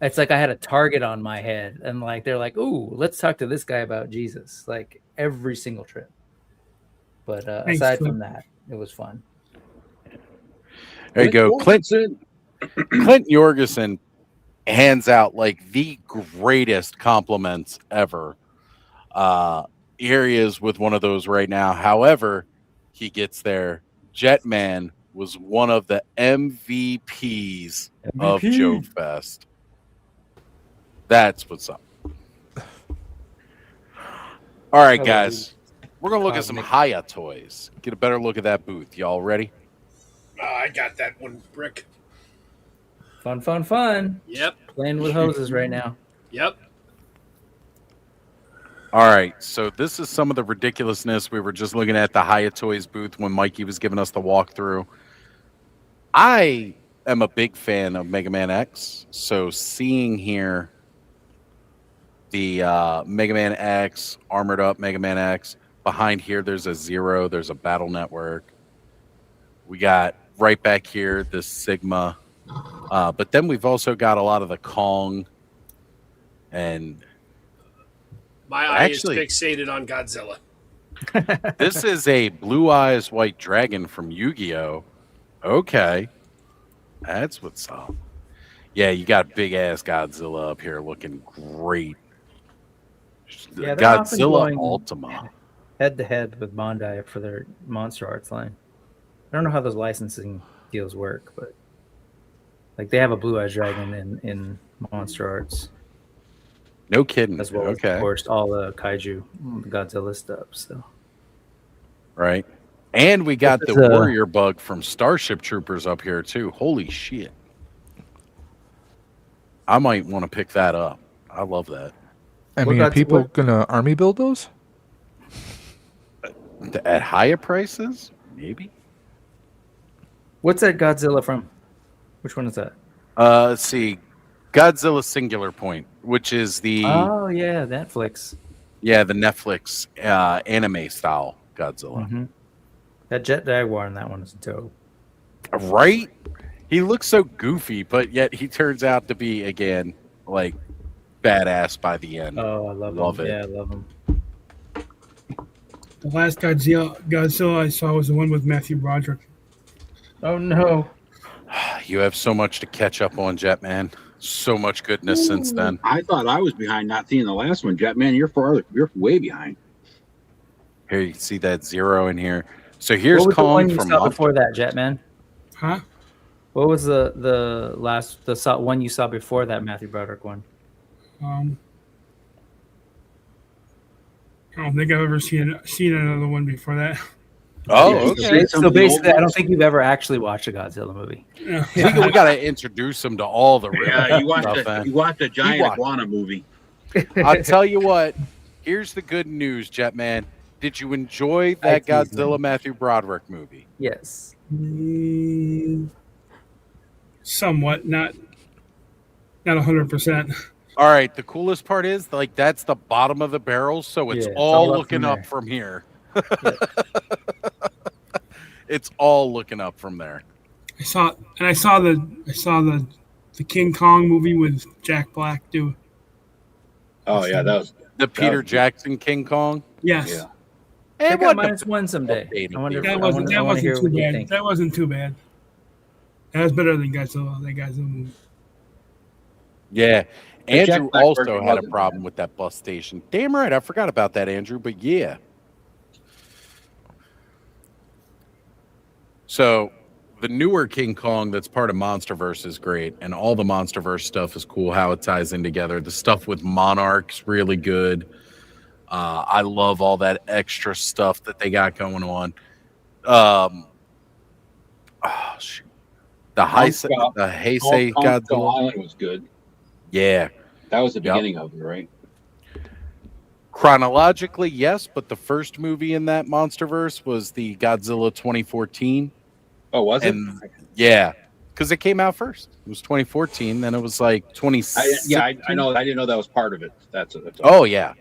S11: it's like I had a target on my head and like, they're like, ooh, let's talk to this guy about Jesus, like every single trip. But aside from that, it was fun.
S10: There you go. Clint Jorgensen hands out like the greatest compliments ever. Here he is with one of those right now. However, he gets there. Jetman was one of the MVPs of Joe Fest. That's what's up. All right, guys. We're going to look at some Haya toys. Get a better look at that booth. Y'all ready?
S9: I got that one, Brick.
S11: Fun.
S9: Yep.
S11: Playing with hoses right now.
S9: Yep.
S10: All right, so this is some of the ridiculousness. We were just looking at the Haya Toys booth when Mikey was giving us the walkthrough. I am a big fan of Mega Man X, so seeing here the Mega Man X, armored up Mega Man X, behind here there's a Zero, there's a Battle Network. We got right back here this Sigma, but then we've also got a lot of the Kong and...
S9: My eye is fixated on Godzilla.
S10: This is a Blue Eyes White Dragon from Yu-Gi-Oh! Okay. That's what's up. Yeah, you got big ass Godzilla up here looking great.
S11: Yeah,
S10: Godzilla Ultima.
S11: Head to head with Bandai for their Monster Arts line. I don't know how those licensing deals work, but like they have a Blue Eyes Dragon in Monster Arts.
S10: No kidding.
S11: As well as, of course, all the kaiju, Godzilla stuff. So,
S10: right, and we got the warrior bug from Starship Troopers up here too. Holy shit! I might want to pick that up. I love that.
S14: I mean, are people gonna army build those?
S10: At higher prices? Maybe.
S11: What's that Godzilla from? Which one is that?
S10: Let's see. Godzilla Singular Point, which is the
S11: Oh yeah, Netflix.
S10: Yeah, the Netflix anime style Godzilla.
S11: Mm-hmm. That Jet Jaguar in that one is dope.
S10: Right? He looks so goofy, but yet he turns out to be again like badass by the end.
S11: Oh, I love him.
S10: it.
S11: Yeah, I love him.
S12: The last Godzilla I saw was the one with Matthew Broderick.
S11: Oh no!
S10: You have so much to catch up on, Jetman. So much goodness since then.
S2: I thought I was behind not seeing the last one, Jetman. You're way behind.
S10: Here you can see that zero in here. So here's
S11: what was the
S10: Kong
S11: one you
S10: from
S11: saw before that, Jetman?
S12: Huh?
S11: What was the one you saw before that Matthew Broderick one?
S12: I don't think I've ever seen another one before that.
S10: Oh, okay.
S11: So basically, I don't think you've ever actually watched a Godzilla movie.
S10: We got to introduce him to all the
S2: Yeah, you watched a giant
S10: watched-
S2: iguana movie.
S10: I'll tell you what. Here's the good news, Jetman. Did you enjoy that Godzilla Matthew Broderick movie?
S11: Yes.
S12: Somewhat, not 100%.
S10: All right. The coolest part is like that's the bottom of the barrel, so it's
S11: Yeah, it's
S10: all
S11: all up
S10: looking
S11: from
S10: up
S11: there.
S10: from here. It's all looking up from there.
S12: I saw the King Kong movie with Jack Black too.
S2: Oh yeah, that was
S10: The Peter Jackson King Kong.
S12: Yes.
S2: Yeah.
S11: Check out -1 someday. I wonder.
S12: That
S11: I
S12: wasn't
S11: wanna hear
S12: too
S11: what you
S12: bad.
S11: think.
S12: That wasn't too bad. That was better than Godzilla. That Godzilla movie.
S10: Yeah.
S2: The
S10: Andrew
S2: Jack Black
S10: also
S2: version
S10: had a
S2: wasn't
S10: problem with that bus station. Damn right. I forgot about that, Andrew. But yeah. So the newer King Kong that's part of MonsterVerse is great. And all the MonsterVerse stuff is cool, how it ties in together. The stuff with Monarch's really good. I love all that extra stuff that they got going on. Shoot. The Heisei Godzilla
S2: Island was good.
S10: Yeah.
S2: That was the beginning of it, right?
S10: Chronologically, yes, but the first movie in that MonsterVerse was the Godzilla 2014.
S2: Oh, was it?
S10: And yeah, because it came out first. It was 2014, then it was like 2016.
S2: I know. I didn't know that was part of it. That's
S10: Oh yeah.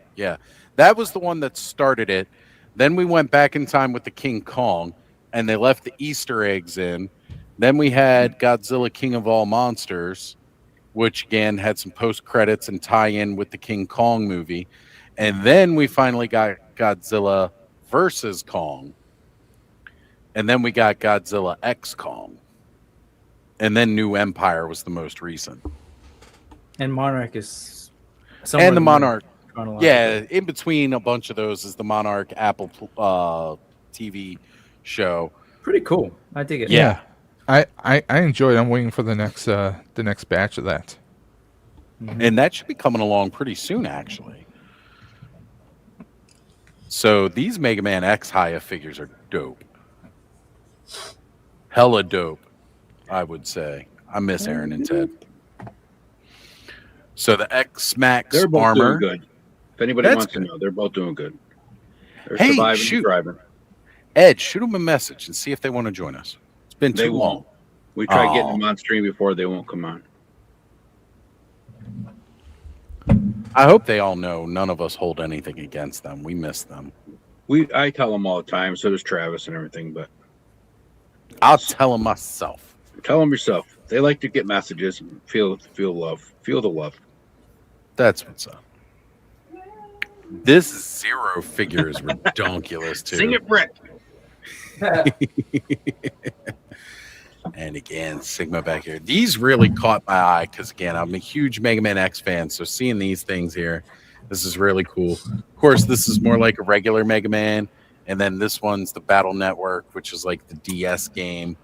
S10: That was the one that started it. Then we went back in time with the King Kong, and they left the Easter eggs in. Then we had Godzilla King of All Monsters, which again had some post credits and tie in with the King Kong movie. And then we finally got Godzilla versus Kong. And then we got Godzilla X Kong. And then New Empire was the most recent.
S11: And Monarch is.
S10: And the Monarch.
S11: chronologically.
S10: Yeah, in between a bunch of those is the Monarch Apple TV show.
S11: Pretty cool. I dig it.
S10: Yeah.
S14: I enjoyed it. I'm waiting for the next batch of that.
S10: And that should be coming along pretty soon, actually. So these Mega Man X Haya figures are dope. Hella dope, I would say. I miss Aaron and Ted. So the X Max
S2: They're both
S10: armor.
S2: doing good. If anybody wants to know, they're both doing good. They're
S10: Hey,
S2: surviving
S10: shoot.
S2: and thriving.
S10: Ed, shoot them a message and see if they want to join us. It's been
S2: They
S10: too long.
S2: won't. We tried getting
S10: Aw.
S2: them on stream before, they won't come on.
S10: I hope they all know none of us hold anything against them. We miss them.
S2: I tell them all the time, so does Travis and everything, but
S10: I'll tell them myself.
S2: tell them yourself. They like to get messages and feel love. Feel the love.
S10: That's what's up. This zero figure is redonkulous too.
S2: Sing it, Brett.
S10: And again, Sigma back here. These really caught my eye because again, I'm a huge Mega Man X fan. So seeing these things here, this is really cool. Of course, this is more like a regular Mega Man, and then this one's the Battle Network, which is like the DS game.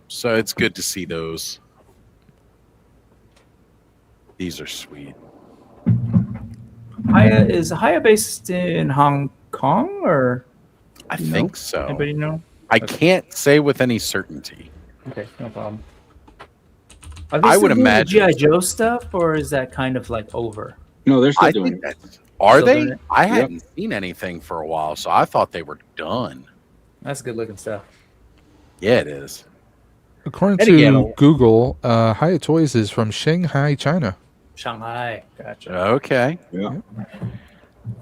S10: So it's good to see those. These are sweet.
S11: Is Haya based in Hong Kong or?
S10: I think so.
S11: Anybody know?
S10: I can't say with any certainty.
S11: Okay, no problem. Are they
S10: I
S11: still
S10: would
S11: doing the
S10: imagine.
S11: GI Joe stuff, or is that kind of like over?
S2: No, they're still
S10: I
S2: doing
S10: think
S2: it.
S10: that are
S11: Still doing
S10: they?
S11: it?
S10: I
S2: Yep.
S10: hadn't seen anything for a while, so I thought they were done.
S11: That's good looking stuff.
S10: Yeah, it is.
S14: According
S11: And again,
S14: to Google, Hyatt Toys is from Shanghai, China.
S11: Shanghai. Gotcha.
S10: Okay.
S2: Yeah.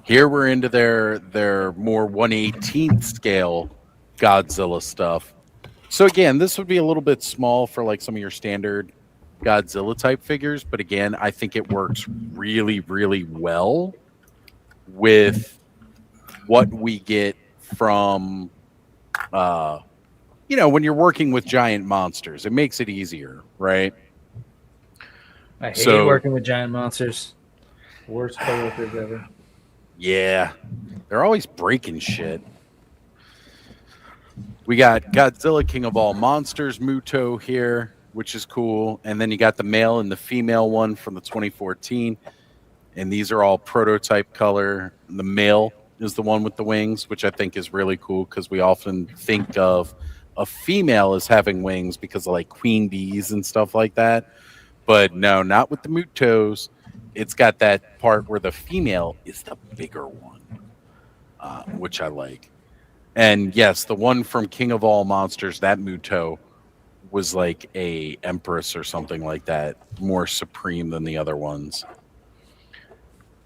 S10: Here we're into their more 1/18th scale Godzilla stuff. So again, this would be a little bit small for like some of your standard Godzilla type figures, but again, I think it works really, really well with what we get from when you're working with giant monsters. It makes it easier, right?
S11: I hate working with giant monsters. Worst coworkers ever.
S10: Yeah. They're always breaking shit. We got Godzilla King of All Monsters Muto here, which is cool. And then you got the male and the female one from the 2014. And these are all prototype color. The male is the one with the wings, which I think is really cool because we often think of a female as having wings because of like queen bees and stuff like that. But no, not with the Mutos. It's got that part where the female is the bigger one, which I like. And yes, the one from King of All Monsters, that Muto, was like a empress or something like that, more supreme than the other ones.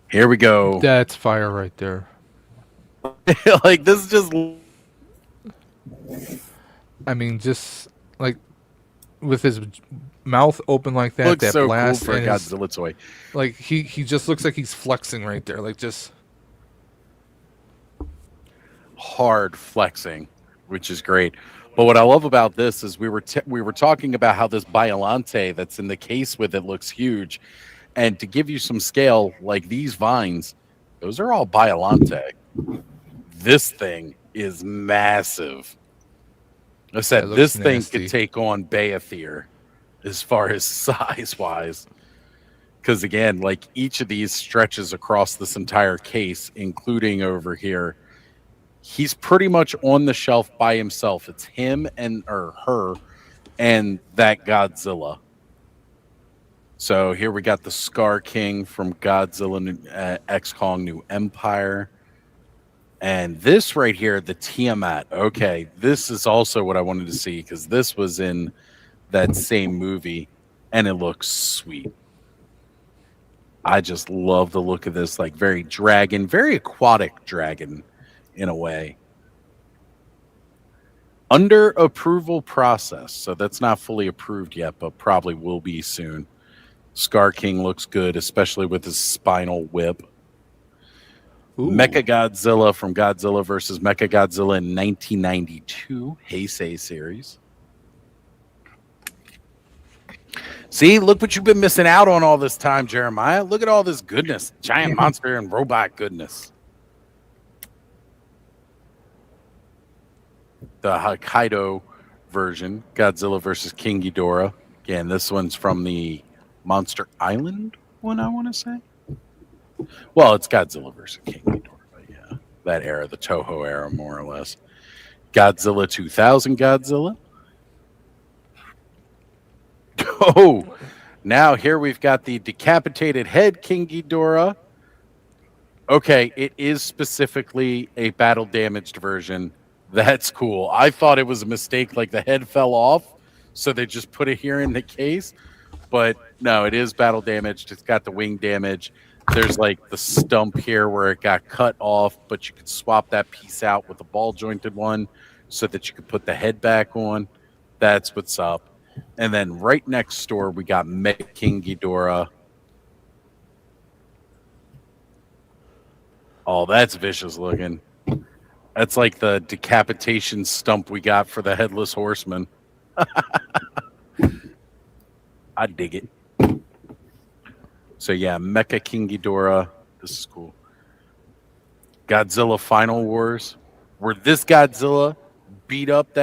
S10: Here we go.
S14: That's fire right there.
S10: Like this is just.
S14: I mean, just like with his mouth open like that,
S10: Looks
S14: that
S10: so
S14: blast
S10: cool for a
S14: and his,
S10: Godzilla toy.
S14: like he just looks like he's flexing right there, like just
S10: hard flexing, which is great. But what I love about this is we were talking about how this Biolante that's in the case with it looks huge, and to give you some scale, like these vines, those are all Biolante. This thing is massive. I said this thing could take on Baethier as far as size wise. Because again, like each of these stretches across this entire case, including over here. He's pretty much on the shelf by himself. It's him or her and that Godzilla. So here we got the Scar King from Godzilla X Kong New Empire. And this right here, the Tiamat. Okay, this is also what I wanted to see because this was in that same movie and it looks sweet. I just love the look of this, like very dragon, very aquatic dragon in a way. Under approval process. So that's not fully approved yet, but probably will be soon. Scar King looks good, especially with his spinal whip. Ooh. Mechagodzilla from Godzilla vs. Mechagodzilla in 1992 Heisei series. See, look what you've been missing out on all this time, Jeremiah. Look at all this goodness. Giant monster and robot goodness. The Hokkaido version, Godzilla versus King Ghidorah. Again, this one's from the Monster Island one, I want to say. Well, it's Godzilla versus King Ghidorah, but yeah, that era, the Toho era, more or less. Godzilla 2000 Godzilla. Oh, now here we've got the decapitated head King Ghidorah. Okay, it is specifically a battle damaged version. That's cool. I thought it was a mistake, like the head fell off, so they just put it here in the case. But no, it is battle damaged. It's got the wing damage. There's like the stump here where it got cut off, but you could swap that piece out with a ball jointed one so that you could put the head back on. That's what's up. And then right next door, we got Mega King Ghidorah. Oh, that's vicious looking. That's like the decapitation stump we got for the Headless Horseman. I dig it. So yeah, Mecha King Ghidorah. This is cool. Godzilla Final Wars, where this Godzilla beat up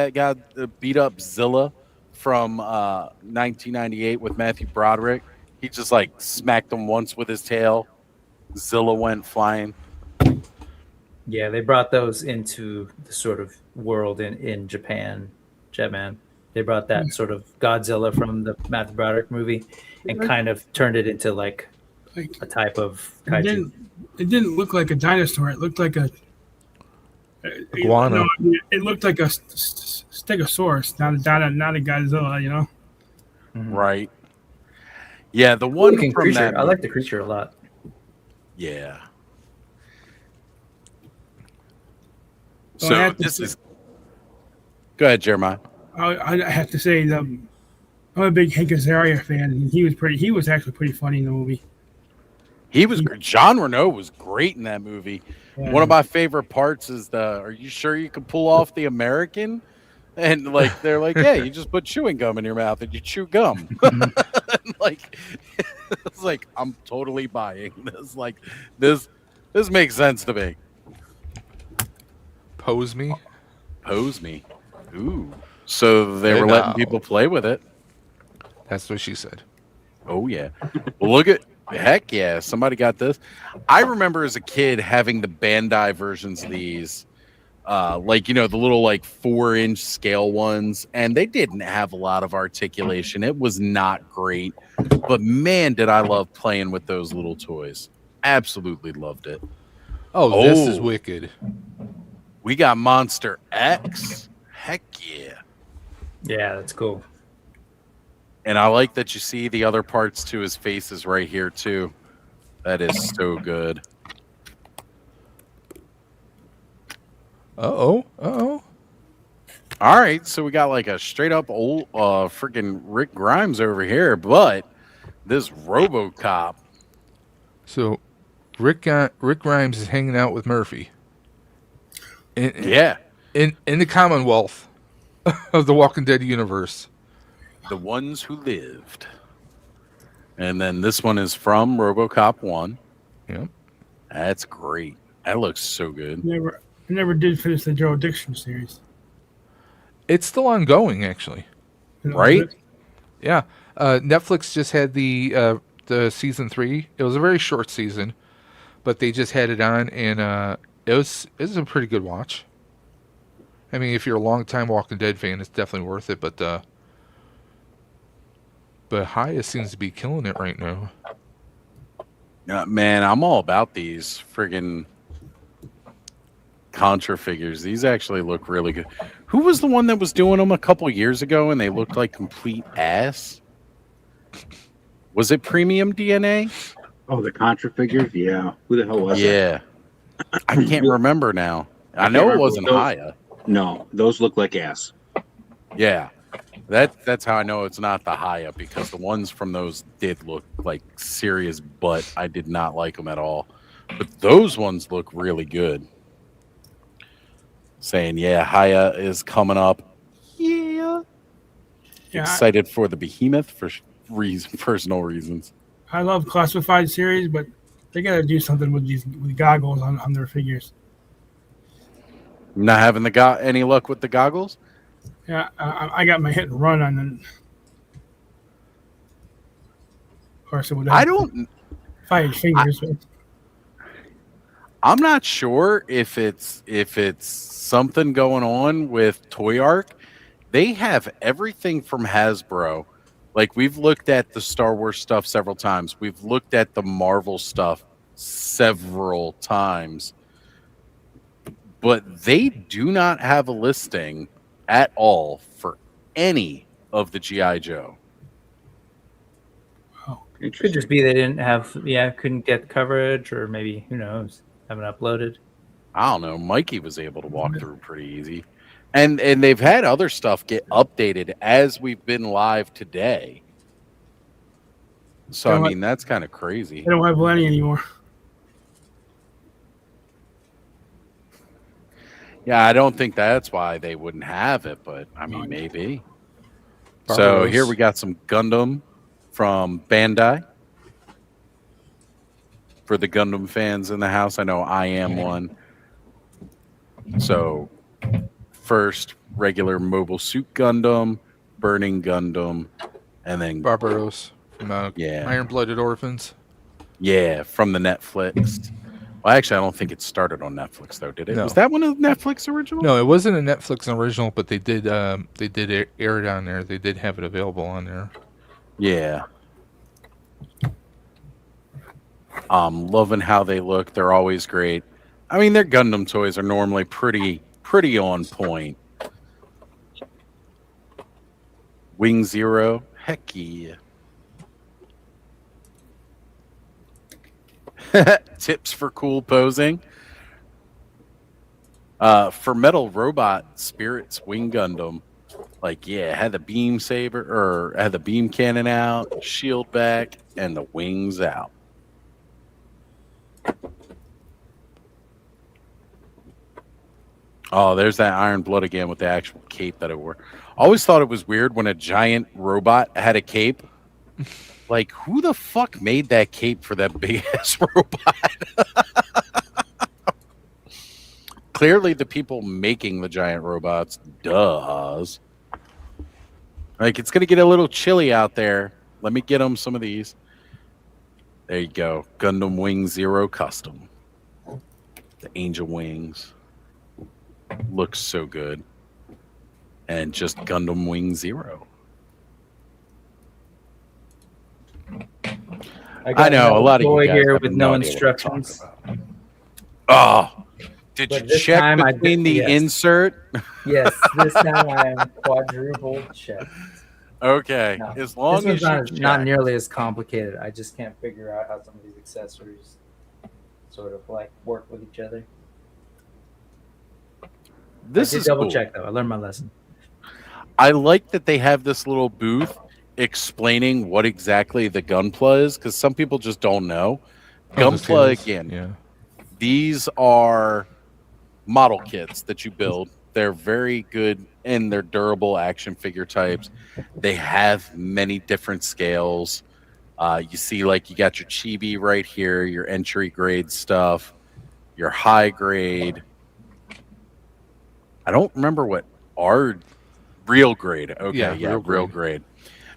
S10: Zilla from 1998 with Matthew Broderick. He just like smacked him once with his tail. Zilla went flying.
S11: Yeah, they brought those into the sort of world in Japan. They brought that sort of Godzilla from the Matthew Broderick movie and kind of turned it into like a type of kaiju.
S12: It didn't look like a dinosaur. It looked like a
S14: iguana.
S12: No, it looked like a stegosaurus, not a Godzilla. You know.
S10: Right. Yeah, the one from
S11: creature.
S10: that.
S11: I like the creature a lot.
S10: Yeah.
S12: So
S10: So this is. Go ahead, Jeremiah.
S12: I have to say I'm a big Hank Azaria fan, and he was actually pretty funny in the movie.
S10: He was great. Jean Reno was great in that movie.
S12: Yeah.
S10: One of my favorite parts is are you sure you can pull off the American? And like they're like, yeah, you just put chewing gum in your mouth and you chew gum. Like it's like I'm totally buying this. Like this makes sense to me.
S14: Pose me.
S10: Ooh. So they were letting people play with it.
S14: That's what she said.
S10: Oh yeah. Well, look at heck yeah. Somebody got this. I remember as a kid having the Bandai versions of these. Like, you know, the little like 4-inch scale ones, and they didn't have a lot of articulation. It was not great, but man, did I love playing with those little toys. Absolutely loved it.
S14: Oh, this is wicked.
S10: We got Monster X. Heck yeah.
S11: Yeah, that's cool.
S10: And I like that you see the other parts to his faces right here too. That is so good.
S14: Uh-oh.
S10: All right, so we got like a straight up old freaking Rick Grimes over here, but this RoboCop.
S14: So Rick Grimes is hanging out with Murphy. In the Commonwealth of the Walking Dead universe.
S10: The ones who lived. And then this one is from RoboCop 1.
S14: Yep.
S10: That's great. That looks so good.
S12: I never did finish the Joe Dixon series.
S14: It's still ongoing, actually.
S10: Right?
S14: Yeah. Netflix just had the season 3. It was a very short season, but they just had it on, and it was a pretty good watch. I mean, if you're a long-time Walking Dead fan, it's definitely worth it. But Haya seems to be killing it right now.
S10: Man, I'm all about these friggin' Contra figures. These actually look really good. Who was the one that was doing them a couple years ago and they looked like complete ass? Was it Premium DNA?
S2: Oh, the Contra figures? Yeah. Who the hell was that?
S10: Yeah. I can't remember now. I know it wasn't Haya.
S2: No, those look like ass.
S10: Yeah. That's how I know it's not the Haya, because the ones from those did look like serious butt. I did not like them at all. But those ones look really good. Saying, yeah, Haya is coming up. Yeah. Excited for the Behemoth for personal reasons.
S12: I love classified series, but they got to do something with these goggles on their figures.
S10: Not having any luck with the goggles?
S12: Yeah, I got my hit and run on them. Of course, it would.
S10: I don't.
S12: 5 fingers.
S10: I'm not sure if it's something going on with Toy Arc. They have everything from Hasbro. Like, we've looked at the Star Wars stuff several times. We've looked at the Marvel stuff several times. But they do not have a listing at all for any of the G.I. Joe.
S12: Oh,
S11: it could just be they didn't have, couldn't get coverage, or maybe, who knows, haven't uploaded.
S10: I don't know. Mikey was able to walk through pretty easy. And they've had other stuff get updated as we've been live today. So, I mean, that's kind of crazy.
S12: They don't have Lenny anymore.
S10: Yeah, I don't think that's why they wouldn't have it, but I mean, maybe. So here we got some Gundam from Bandai. For the Gundam fans in the house, I know I am one. So first, regular Mobile Suit Gundam, Burning Gundam, and then
S14: Barbaros from Iron-Blooded Orphans.
S10: Yeah, from the Netflix. Well, actually, I don't think it started on Netflix though, did it?
S14: No.
S10: Was that one of the Netflix original?
S14: No, it wasn't a Netflix original, but they did air it on there. They did have it available on there.
S10: Yeah. Loving how they look. They're always great. I mean, their Gundam toys are normally pretty on point. Wing Zero, heck yeah. Tips for cool posing. For Metal Robot Spirits Wing Gundam, like, yeah, had the beam saber or had the beam cannon out, shield back, and the wings out. Oh, there's that Iron Blood again with the actual cape that it wore. Always thought it was weird when a giant robot had a cape. Like, who the fuck made that cape for that big ass robot? Clearly, the people making the giant robots, duhs. Like, it's gonna get a little chilly out there. Let me get them some of these. There you go, Gundam Wing Zero Custom. The angel wings. Looks so good. And just Gundam Wing Zero. I know a lot of you guys
S11: here
S10: have
S11: with
S10: no
S11: no
S10: idea what I'm talking
S11: instructions.
S10: about. Oh, did
S11: But
S10: you
S11: this
S10: check
S11: time I
S10: between
S11: did-
S10: the
S11: yes.
S10: insert?
S11: Yes, this time I am quadruple checked.
S10: Okay,
S11: No,
S10: as long
S11: this
S10: as
S11: one's
S10: you
S11: not
S10: check.
S11: nearly as complicated. I just can't figure out how some of these accessories sort of like work with each other.
S10: This
S11: I did
S10: is
S11: double
S10: cool.
S11: check though. I learned my lesson.
S10: I like that they have this little booth explaining what exactly the Gunpla is, because some people just don't know.
S14: Oh, the
S10: Gunpla,
S14: sales,
S10: again,
S14: yeah.
S10: these are model kits that you build. They're very good and they're durable action figure types. They have many different scales. You see, like, you got your chibi right here, your entry grade stuff, your high grade. I don't remember what our real grade. Okay, yeah, real grade.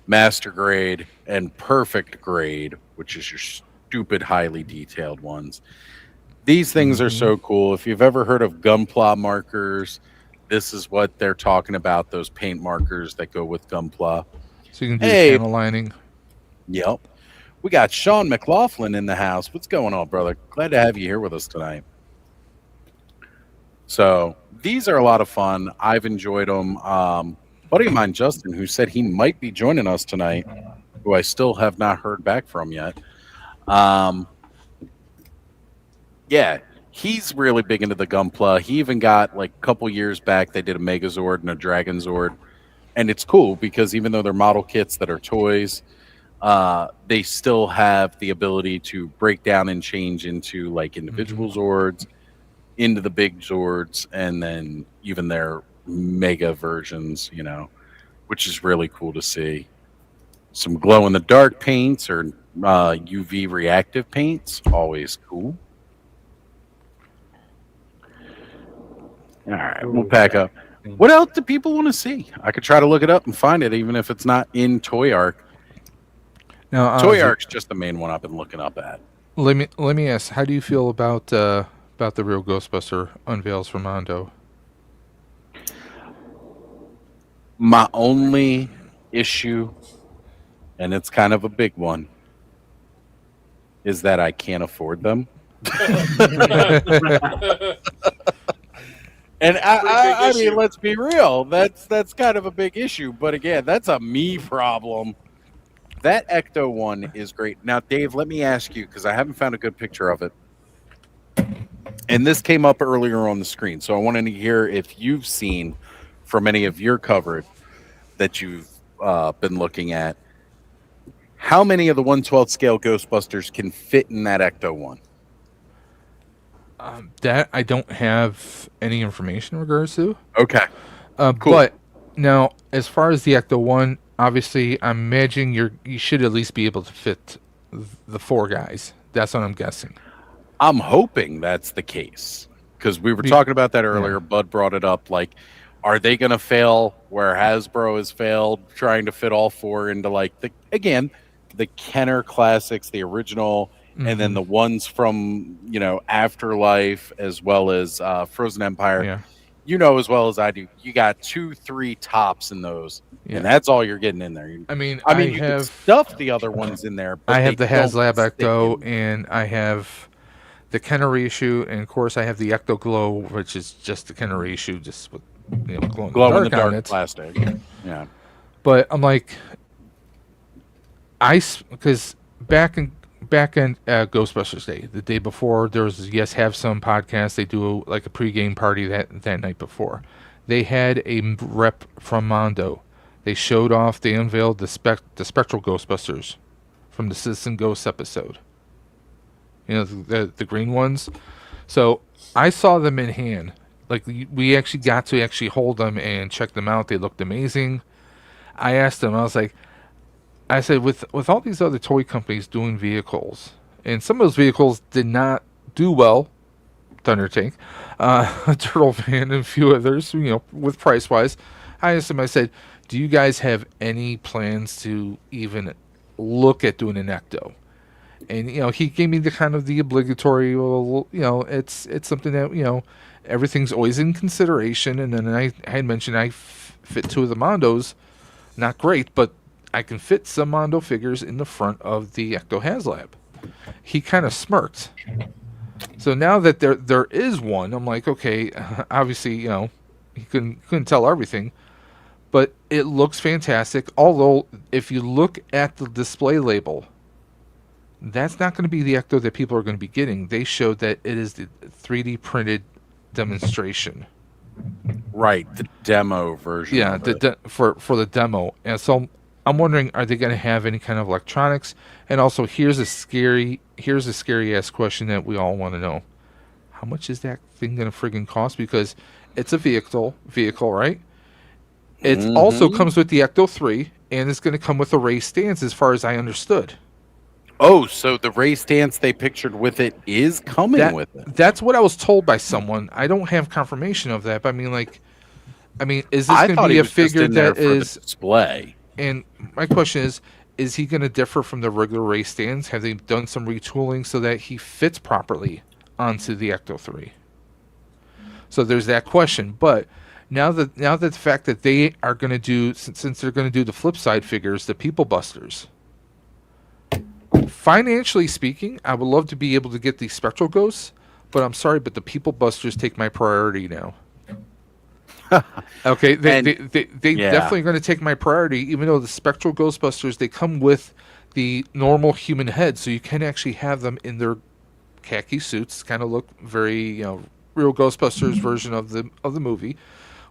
S10: Master grade and perfect grade, which is your stupid highly detailed ones. These things are so cool. If you've ever heard of Gunpla markers, this is what they're talking about, those paint markers that go with Gunpla.
S14: So you can do the panel lining.
S10: Yep. We got Sean McLaughlin in the house. What's going on, brother? Glad to have you here with us tonight. So these are a lot of fun. I've enjoyed them. Buddy of mine, Justin, who said he might be joining us tonight, who I still have not heard back from yet. Yeah, he's really big into the Gunpla. He even got, like, a couple years back, they did a Megazord and a Dragon Zord. And it's cool because even though they're model kits that are toys, they still have the ability to break down and change into, like, individual Zords, into the big Zords, and then even their mega versions, you know, which is really cool to see. Some glow-in-the-dark paints or UV reactive paints, always cool. All right, we'll pack up. What else do people want to see? I could try to look it up and find it, even if it's not in Toy Arc.
S14: Now,
S10: Toy Arc's just the main one I've been looking up at.
S14: Let me ask, how do you feel about the real Ghostbuster unveils from Mondo?
S10: My only issue, and it's kind of a big one, is that I can't afford them. And I mean, let's be real. That's kind of a big issue. But again, that's a me problem. That Ecto one is great. Now, Dave, let me ask you, because I haven't found a good picture of it. And this came up earlier on the screen. So I wanted to hear if you've seen from any of your coverage that you've been looking at, how many of the 1/12 scale Ghostbusters can fit in that Ecto one?
S14: That I don't have any information in regards to.
S10: Okay. Cool.
S14: But now, as far as the Ecto one, obviously, I'm imagining you should at least be able to fit the four guys. That's what I'm guessing.
S10: I'm hoping that's the case, because we were talking about that earlier.
S14: Yeah.
S10: Bud brought it up. Like, are they going to fail where Hasbro has failed trying to fit all four into, like, the Kenner classics, the original, and then the ones from Afterlife as well as Frozen Empire.
S14: Yeah.
S10: You know as well as I do, you got 2-3 tops in those,
S14: Yeah.
S10: and that's all you're getting in there.
S14: I mean,
S10: you can stuff the other ones in there. But
S14: I have the
S10: they don't
S14: HasLab
S10: stick
S14: Ecto,
S10: in.
S14: and I have the Kenner reissue, and of course I have the Ecto Glow, which is just the Kenner reissue, just with glow in the dark on it.
S10: Plastic. Yeah.
S14: But I'm like, because back in Ghostbusters Day, the day before, there was Yes Have Some podcast. They do like a pregame party that night before. They had a rep from Mondo. They showed off. They unveiled the Spectral Ghostbusters from the Citizen Ghosts episode. The green ones. So I saw them in hand. Like we actually got to hold them and check them out. They looked amazing. I asked them. I said, with all these other toy companies doing vehicles, and some of those vehicles did not do well, Thunder Tank, Turtle Van, and a few others, with price wise. I asked him, I said, do you guys have any plans to even look at doing an Ecto? And he gave me the obligatory, well, it's something that everything's always in consideration. And then I had mentioned I fit 2 of the Mondos, not great, but I can fit some Mondo figures in the front of the Ecto HasLab. He kind of smirked. So now that there is one, I'm like, okay, obviously, he couldn't tell everything, but it looks fantastic. Although, if you look at the display label, that's not going to be the Ecto that people are going to be getting. They showed that it is the 3D printed demonstration.
S10: Right, the demo version.
S14: Yeah, for the demo. And so I'm wondering, are they going to have any kind of electronics? And also, here's a scary ass question that we all want to know: how much is that thing going to friggin' cost? Because it's a vehicle, right? It also comes with the Ecto 3, and it's going to come with a raised stance, as far as I understood.
S10: Oh, so the raised stance they pictured with it is coming with it.
S14: That's what I was told by someone. I don't have confirmation of that, but I mean, is this going to be a figure that is
S10: display?
S14: And my question is he going to differ from the regular race stands? Have they done some retooling so that he fits properly onto the Ecto 3? So there's that question. But now that the fact that they are going to do, since they're going to do the flip side figures, the People Busters, financially speaking, I would love to be able to get the Spectral Ghosts, but I'm sorry, but the People Busters take my priority now. Okay, they definitely going to take my priority, even though the Spectral Ghostbusters, they come with the normal human head, so you can actually have them in their khaki suits, kind of look very, real Ghostbusters version of the movie,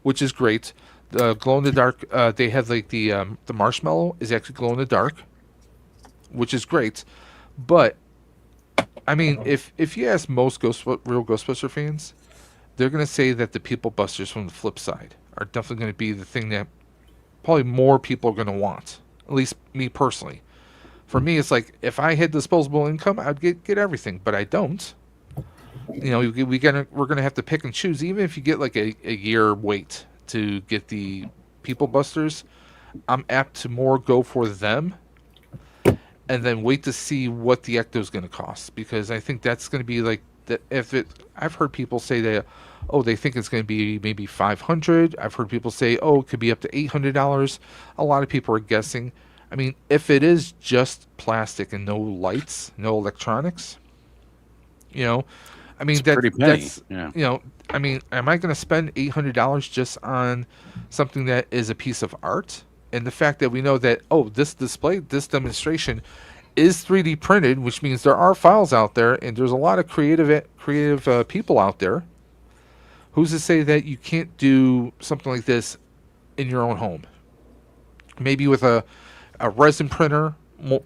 S14: which is great. The glow in the dark, they have like the marshmallow is actually glow in the dark, which is great. But I mean, if you ask most real Ghostbuster fans, they're going to say that the People Busters from the flip side are definitely going to be the thing that probably more people are going to want. At least me personally. For me, it's like, if I had disposable income, I'd get everything, but I don't. We're going to have to pick and choose. Even if you get like a year wait to get the People Busters, I'm apt to more go for them and then wait to see what the Ecto is going to cost, because I think that's going to be like that. I've heard people say that, they think it's going to be maybe $500. I've heard people say, it could be up to $800. A lot of people are guessing. I mean, if it is just plastic and no lights, no electronics, I mean, that's
S10: yeah.
S14: I mean, am I going to spend $800 just on something that is a piece of art? And the fact that we know that, this demonstration is 3D printed, which means there are files out there, and there's a lot of creative people out there. Who's to say that you can't do something like this in your own home? Maybe with a resin printer,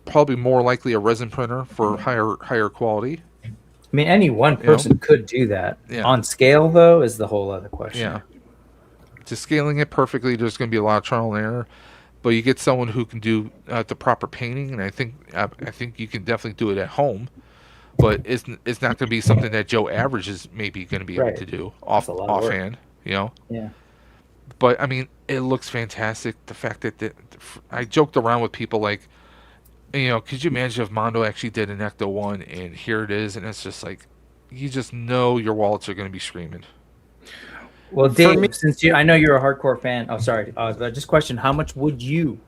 S14: probably more likely a resin printer for higher quality.
S11: I mean, any one person could do that.
S14: Yeah.
S11: On scale, though, is the whole other question.
S14: Yeah. Just scaling it perfectly, there's going to be a lot of trial and error. But you get someone who can do the proper painting, and I think you can definitely do it at home. But it's not going to be something that Joe Average is maybe going to be able to do offhand.
S11: Yeah.
S14: But I mean, it looks fantastic. The fact that I joked around with people like, Could you imagine if Mondo actually did an Ecto 1 and here it is, and it's just like, you just know your wallets are going to be screaming.
S11: Well, Dave, since I know you're a hardcore fan. Oh, sorry. But just question: how much would you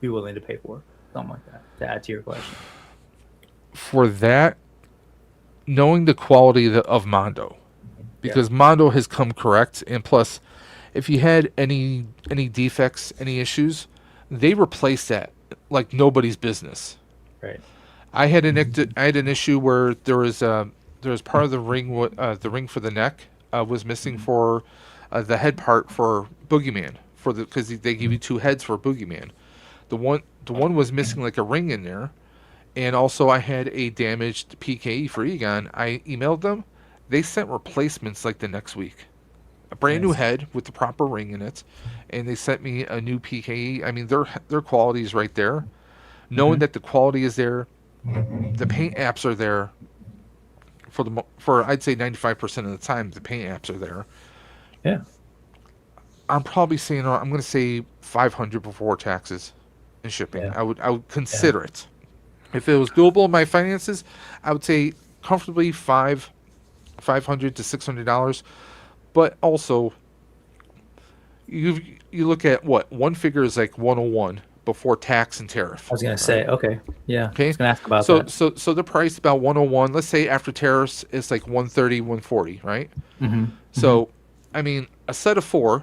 S11: be willing to pay for something like that? To add to your question.
S14: For that, knowing the quality of Mondo, because Mondo has come correct, and plus, if you had any defects, any issues, they replace that like nobody's business.
S11: Right.
S14: I had an issue where there was part of the ring for the neck was missing for the head part for Boogeyman because they give you two heads for Boogeyman. The one was missing like a ring in there, and also I had a damaged PKE for Egon. I emailed them. They sent replacements like the next week. A brand new head with the proper ring in it, and they sent me a new PKE. I mean, their quality is right there. Knowing that the quality is there, the paint apps are there. For I'd say 95% of the time, the paint apps are there.
S11: Yeah.
S14: I'm probably saying I'm going to say $500 before taxes and shipping.
S11: Yeah.
S14: I would consider it. If it was doable in my finances, I would say comfortably $500 to $600. But also, you look at what one figure is like 101 before tax and tariff.
S11: I was gonna say, okay, yeah.
S14: Okay,
S11: I was gonna ask about
S14: so,
S11: that.
S14: So the price about 101. Let's say after tariffs, it's like 130, 140, right?
S11: Mm-hmm.
S14: So, I mean, a set of 4.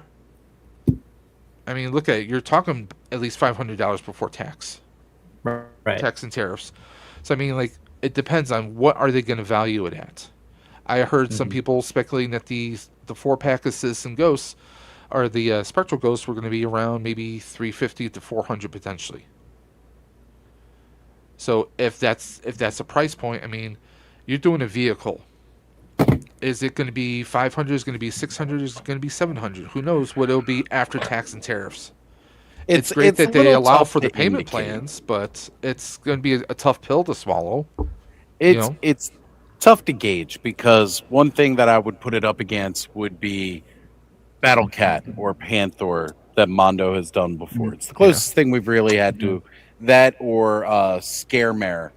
S14: I mean, look at it. You're talking at least $500 before tax,
S11: right?
S14: Tax and tariffs. So I mean, like, it depends on what are they going to value it at. I heard some people speculating that the 4-pack of Citizen Ghosts or the Spectral Ghosts were going to be around maybe $350 to $400 potentially. So if that's a price point, I mean, you're doing a vehicle. Is it going to be 500? Is it going to be 600? Is it going to be 700? Who knows what it'll be after tax and tariffs? It's great that they allow for the payment plans, but it's going to be a tough pill to swallow.
S10: It's tough to gauge because one thing that I would put it up against would be Battle Cat or Panther that Mondo has done before. It's the closest thing we've really had to that, or Scaremare,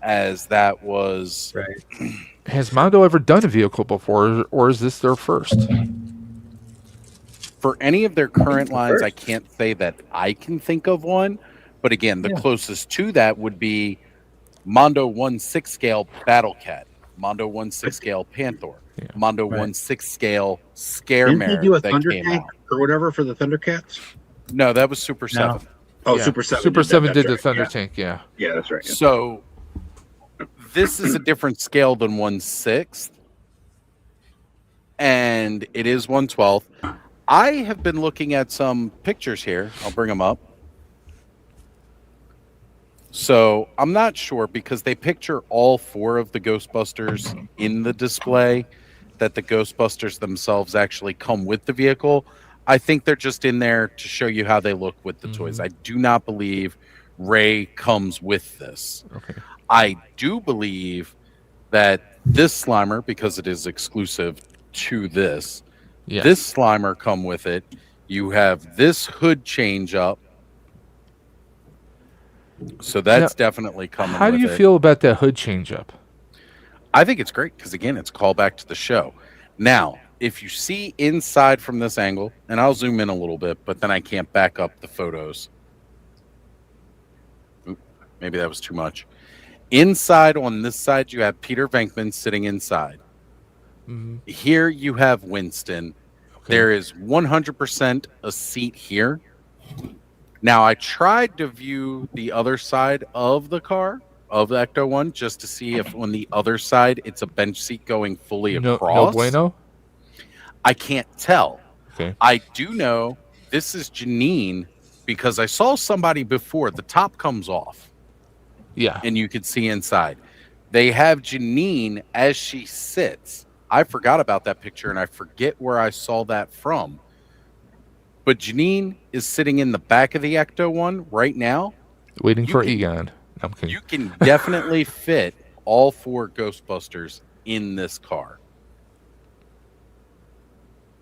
S10: as that was.
S11: Right.
S14: Has Mondo ever done a vehicle before, or is this their first?
S10: For any of their current lines, I can't say that I can think of one. But again, the closest to that would be Mondo 1/6 scale Battle Cat, Mondo 1/6 scale Panther, Mondo 1/6 scale Scaremare.
S2: Didn't he do a Thunder Tank or whatever for the Thundercats?
S10: No, that was Super 7.
S2: Oh, Super 7.
S14: Super 7 did the Thunder Tank,
S2: Yeah, that's right. Yeah.
S10: So this is a different scale than 1/6, and it is 1/12. I have been looking at some pictures here. I'll bring them up. So I'm not sure because they picture all 4 of the Ghostbusters in the display, that the Ghostbusters themselves actually come with the vehicle. I think they're just in there to show you how they look with the toys. I do not believe Ray comes with this.
S14: Okay.
S10: I do believe that this Slimer, because it is exclusive to this, this Slimer come with it. You have this hood change up. So that's definitely coming.
S14: How do you feel about that hood change up?
S10: I think it's great because, again, it's a callback to the show. Now, if you see inside from this angle, and I'll zoom in a little bit, but then I can't back up the photos. Oop, maybe that was too much. Inside on this side, you have Peter Venkman sitting inside. Here you have Winston. Okay. There is 100% a seat here. Now, I tried to view the other side of the car, of the Ecto 1, just to see if on the other side it's a bench seat going fully across.
S14: No bueno?
S10: I can't tell.
S14: Okay.
S10: I do know this is Janine because I saw somebody before. The top comes off.
S14: Yeah.
S10: And you can see inside. They have Janine as she sits. I forgot about that picture, and I forget where I saw that from. But Janine is sitting in the back of the Ecto 1 right now.
S14: Waiting for Egon. I'm kidding.
S10: You can definitely fit all 4 Ghostbusters in this car.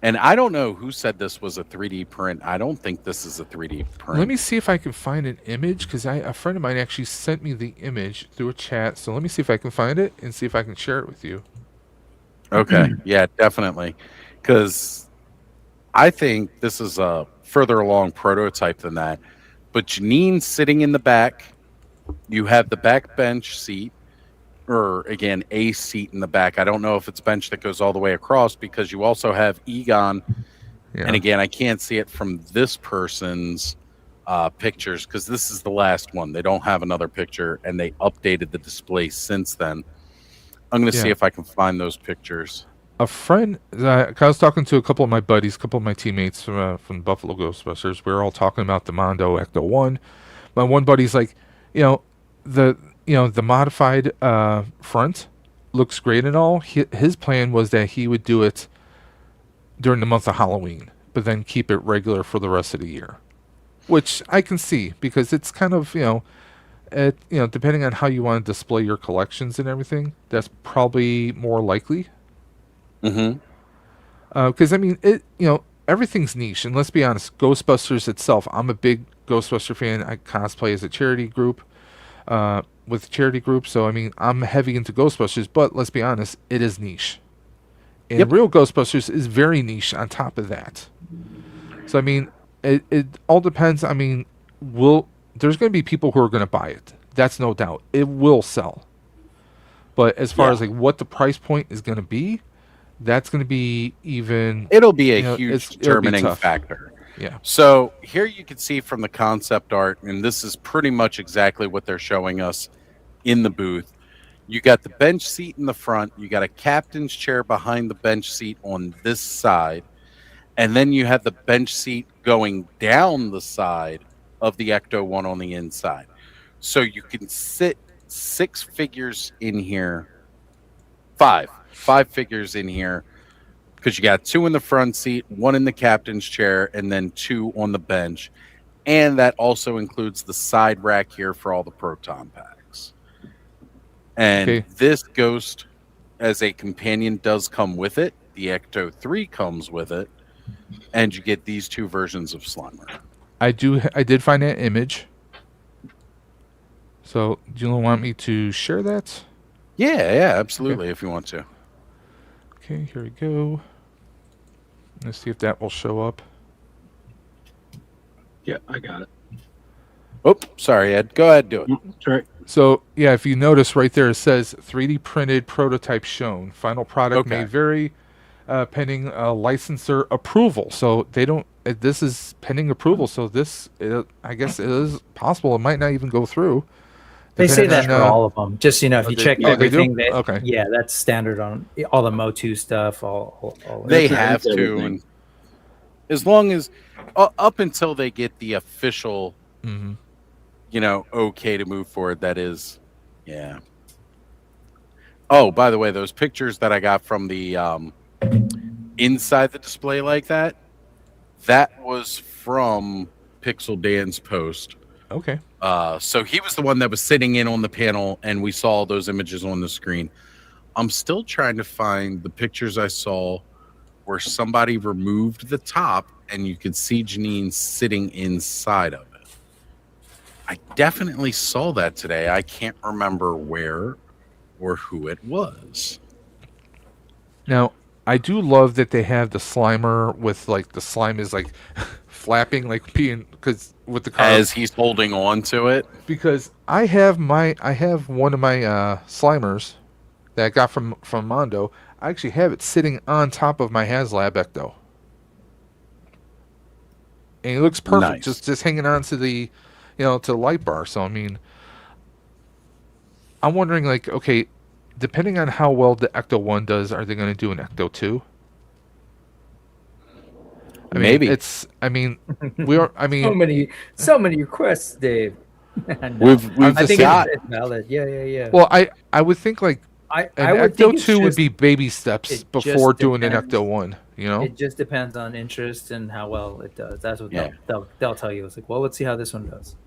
S10: And I don't know who said this was a 3D print. I don't think this is a 3D print.
S14: Let me see if I can find an image, because a friend of mine actually sent me the image through a chat. So let me see if I can find it and see if I can share it with you.
S10: Okay. Yeah, definitely. Because I think this is a further along prototype than that. But Janine's sitting in the back. You have the back bench seat, or again, a seat in the back. I don't know if it's bench that goes all the way across, because you also have Egon.
S14: Yeah.
S10: And again, I can't see it from this person's pictures, because this is the last one. They don't have another picture, and they updated the display since then. I'm going to see if I can find those pictures.
S14: A friend, I was talking to a couple of my buddies, a couple of my teammates from Buffalo Ghostbusters. We were all talking about the Mondo Ecto 1. My one buddy's like, the modified front looks great and all. His plan was that he would do it during the month of Halloween, but then keep it regular for the rest of the year, which I can see, because it's kind of, depending on how you want to display your collections and everything, that's probably more likely.
S10: Mm-hmm.
S14: Because everything's niche, and let's be honest, Ghostbusters itself, I'm a big Ghostbuster fan. I cosplay as a charity group, with a charity group, so I'm heavy into Ghostbusters, but let's be honest, it is niche. And real Ghostbusters is very niche on top of that. So it all depends. There's going to be people who are going to buy it. That's no doubt. It will sell. But as far as what the price point is going to be, that's going to be even.
S10: It'll be a huge determining factor.
S14: Yeah.
S10: So here you can see from the concept art, and this is pretty much exactly what they're showing us in the booth. You got the bench seat in the front. You got a captain's chair behind the bench seat on this side. And then you have the bench seat going down the side of the Ecto 1 on the inside. So you can sit 6 figures in here. 5 figures in here. Because you got 2 in the front seat, 1 in the captain's chair, and then 2 on the bench. And that also includes the side rack here for all the proton packs. And this Ghost as a companion does come with it. The Ecto 3 comes with it. And you get these 2 versions of Slimer.
S14: I did find that image. So do you want me to share that?
S10: Yeah, absolutely, if you want to.
S14: Okay, here we go. Let's see if that will show up.
S2: Yeah, I got it.
S10: Oh, sorry, Ed. Go ahead, do it.
S2: That's right.
S14: So, yeah, if you notice right there, it says 3D printed prototype shown. Final product may vary pending licensor approval. So they don't. This is pending approval. So this, I guess, it is possible. It might not even go through.
S11: They say that for all of them. Just if you check everything,
S14: okay.
S11: Yeah, that's standard on all the Motu stuff. All
S10: they have to, and as long as up until they get the official, okay to move forward. That is, yeah. Oh, by the way, those pictures that I got from the inside the display like that was from Pixel Dan's post.
S14: Okay.
S10: So he was the one that was sitting in on the panel, and we saw those images on the screen. I'm still trying to find the pictures I saw where somebody removed the top, and you could see Janine sitting inside of it. I definitely saw that today. I can't remember where or who it was.
S14: Now, I do love that they have the Slimer with the slime is flapping, peeing, because with the car
S10: as he's holding on to it.
S14: Because I have one of my Slimers that I got from Mondo. I actually have it sitting on top of my HasLab Ecto, and it looks perfect, just hanging on to the, to the light bar. So I'm wondering, okay, depending on how well the Ecto 1 does, are they going to do an Ecto 2?
S10: Maybe.
S14: We are.
S11: so many requests, Dave.
S10: I think
S11: it's valid. Yeah.
S14: Well, I would think an Ecto 2 would be baby steps before doing an Ecto 1.
S11: It just depends on interest and how well it does. That's what they'll tell you. It's well, let's see how this one does.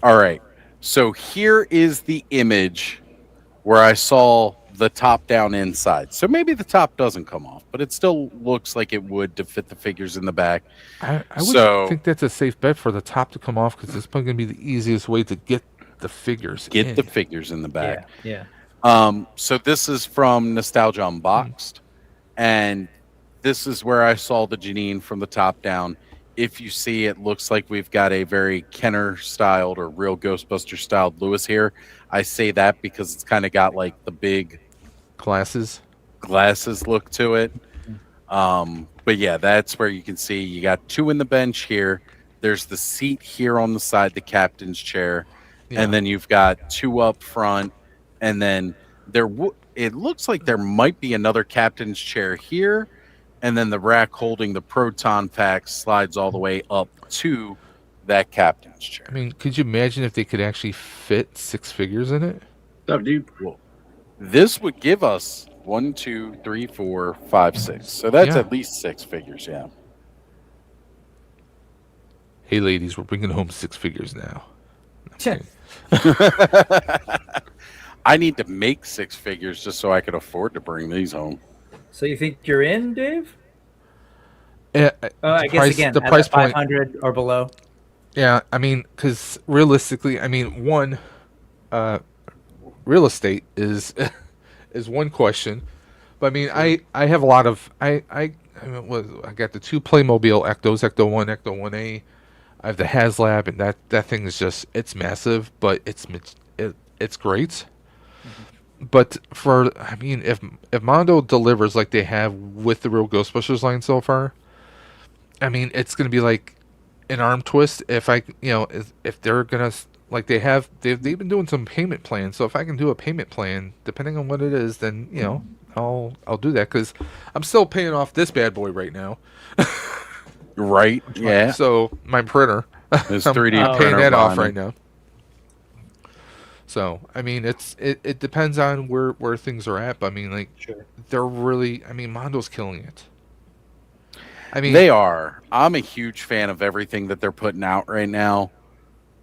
S10: All right. So here is the image where I saw the top down inside. So maybe the top doesn't come off, but it still looks like it would to fit the figures in the back.
S14: I would think that's a safe bet for the top to come off because it's probably going to be the easiest way to get the figures
S10: the figures in the back.
S11: Yeah.
S10: So this is from Nostalgia Unboxed, and this is where I saw the Janine from the top down. If you see, it looks like we've got a very Kenner styled or real Ghostbuster styled Lewis here. I say that because it's kind of got like the big
S14: glasses
S10: look to it. But yeah, that's where you can see you got two in the bench here. There's the seat here on the side, the captain's chair, and then you've got two up front, and then it looks like there might be another captain's chair here. And then the rack holding the proton pack slides all the way up to that captain's chair.
S14: I mean, could you imagine if they could actually fit 6 figures in it?
S2: What's up, dude?
S10: Well, this would give us 1, 2, 3, 4, 5, 6. So that's at least 6 figures, yeah.
S14: Hey, ladies, we're bringing home 6 figures now.
S10: I need to make 6 figures just so I can afford to bring these home.
S11: So you think you're in, Dave?
S14: I
S11: guess again,
S14: the
S11: at
S14: price point
S11: 500 or below.
S14: Yeah, I mean, because realistically, I mean, one, real estate is one question, but I mean, I have a lot of I got the 2 Playmobil Ectos, Ecto 1, Ecto 1A. I have the HasLab, and that thing is just it's massive, but it's great. But I mean, if Mondo delivers like they have with the real Ghostbusters line so far, I mean, it's going to be like an arm twist. If they're going to, like they've been doing some payment plans. So if I can do a payment plan, depending on what it is, then, I'll do that because I'm still paying off this bad boy right now.
S10: Right. Yeah.
S14: So my printer,
S10: This 3D
S14: I'm paying
S10: printer
S14: that off
S10: bonding.
S14: right now. So I mean, it depends on where things are at. But I mean, like, they're really. I mean, Mondo's killing it. I mean,
S10: they are. I'm a huge fan of everything that they're putting out right now.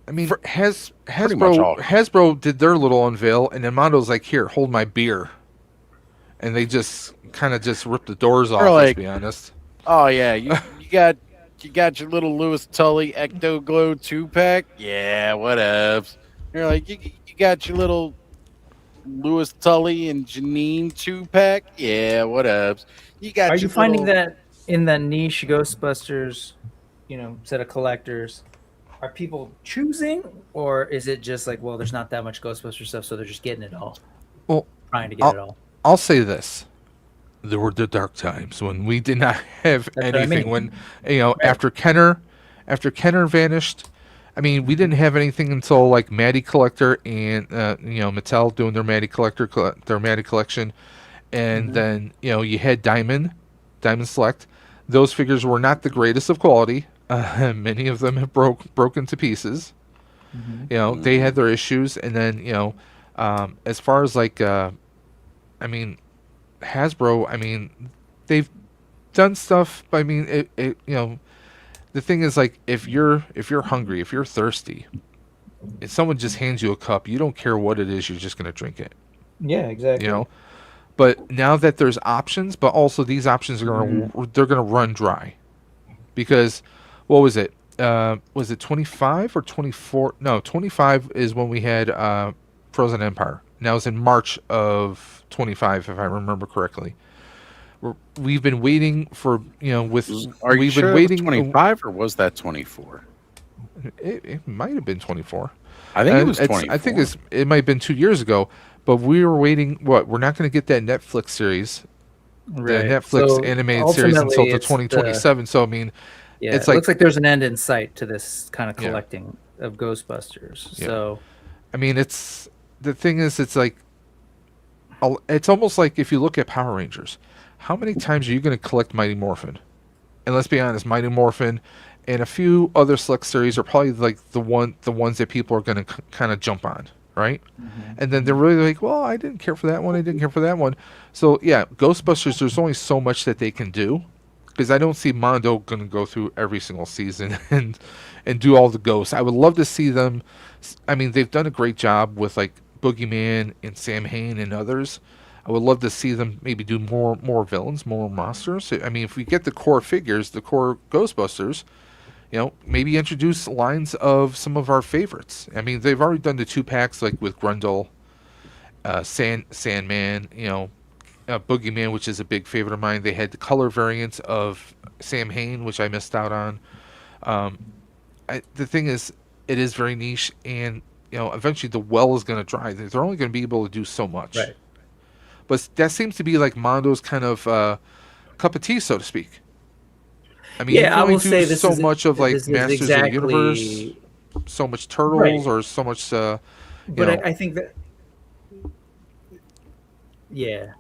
S14: I mean, Hasbro did their little unveil, and then Mondo's like, "Here, hold my beer," and they just kind of just ripped the doors off. Let's be honest.
S10: Oh yeah, you got your little Lewis Tully Ecto Glow 2-pack. Yeah, what up? You're like you got your little Lewis Tully and Janine 2-pack. Yeah, what up? You got.
S11: Are you finding that in the niche Ghostbusters, set of collectors, are people choosing, or is it just like, well, there's not that much Ghostbuster stuff, so they're just getting it all?
S14: Well,
S11: trying to get it all.
S14: I'll say this: there were the dark times when we did not have anything. When after Kenner vanished. I mean, we didn't have anything until like Matty Collector and Mattel doing their Matty collection, and then you had Diamond Select. Those figures were not the greatest of quality. Many of them have broken to pieces. They had their issues, and then as far as like, I mean, Hasbro. I mean, they've done stuff. I mean, the thing is, like, if you're hungry, if you're thirsty, if someone just hands you a cup, you don't care what it is, you're just gonna drink it.
S11: Yeah, exactly.
S14: But now that there's options, but also these options are they're gonna run dry, because what was it? Was it 25 or 24? No, 25 is when we had Frozen Empire. Now it's in March of 25, if I remember correctly. We've been waiting for
S10: Are you
S14: we've
S10: sure
S14: been waiting
S10: 25 or was that 24?
S14: It might have been 24.
S10: I think it was 24.
S14: I think it might have been 2 years ago, but we were waiting. We're not going to get that Netflix series, the Netflix animated series until the 2027. So I mean,
S11: it looks like there's an end in sight to this kind of collecting of Ghostbusters.
S14: Yeah.
S11: So,
S14: I mean, the thing is, it's like, it's almost like if you look at Power Rangers. How many times are you going to collect Mighty Morphin? And let's be honest, Mighty Morphin and a few other select series are probably like the ones that people are going to kind of jump on, right? And then they're really like, well, I didn't care for that one. I didn't care for that one. So yeah, Ghostbusters, there's only so much that they can do, because I don't see Mondo going to go through every single season and do all the ghosts. I would love to see them. I mean, they've done a great job with like Boogeyman and Sam Hain and others. I would love to see them maybe do more villains, more monsters. I mean, if we get the core figures, the core Ghostbusters, maybe introduce lines of some of our favorites. I mean, they've already done the 2-packs like with Grundle, Sandman, Boogeyman, which is a big favorite of mine. They had the color variants of Sam Hain, which I missed out on. The thing is, it is very niche, and eventually the well is going to dry. They're only going to be able to do so much.
S11: Right.
S14: But that seems to be like Mondo's kind of cup of tea, so to speak. I mean, you can only do so much of like Masters of the Universe, so much Turtles, or so much.
S11: But I think that. Yeah.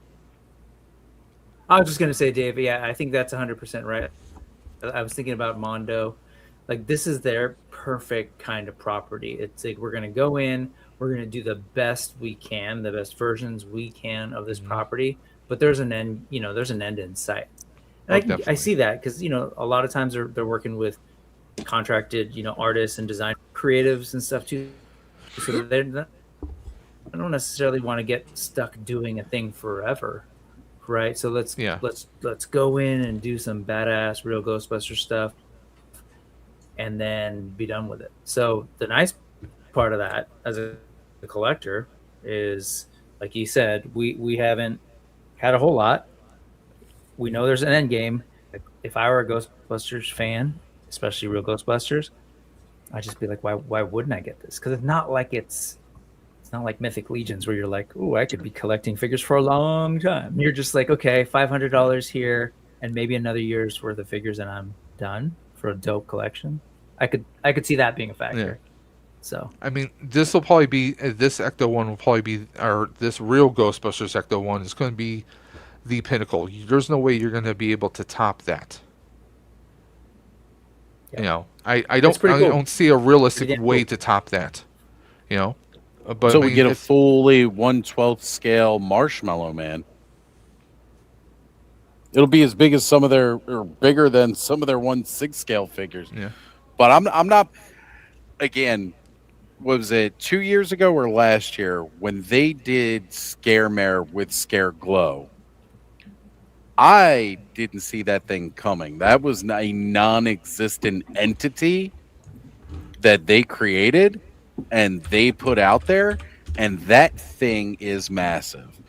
S11: I was just gonna say, Dave. Yeah, I think that's 100% right. I was thinking about Mondo. Like, this is their perfect kind of property. It's like, we're gonna go in, we're gonna do the best we can, the best versions we can of this property. But there's an end. There's an end in sight. And I see that because a lot of times they're working with contracted artists and design creatives and stuff too. So I don't necessarily want to get stuck doing a thing forever. Right, so let's go in and do some badass real Ghostbuster stuff, and then be done with it. So the nice part of that, as a collector, is like you said, we haven't had a whole lot. We know there's an end game. If I were a Ghostbusters fan, especially real Ghostbusters, I'd just be like, why wouldn't I get this? Because it's not like Mythic Legions where you're like, oh, I could be collecting figures for a long time. You're just like, okay, $500 here and maybe another year's worth of figures, and I'm done for a dope collection. I could see that being a factor. Yeah. So
S14: I mean, this will probably be this Ecto one will probably be, or this real Ghostbusters Ecto one is going to be the pinnacle. There's no way you're going to be able to top that. Yeah. I don't see a realistic way to top that. But
S10: so we get a fully 1/12 scale Marshmallow Man. It'll be as big as some of their, or bigger than some of their 1/6 scale figures.
S14: Yeah.
S10: But I'm not. Again, was it 2 years ago or last year when they did Scaremare with Scare Glow? I didn't see that thing coming. That was a non-existent entity that they created and they put out there, and that thing is massive.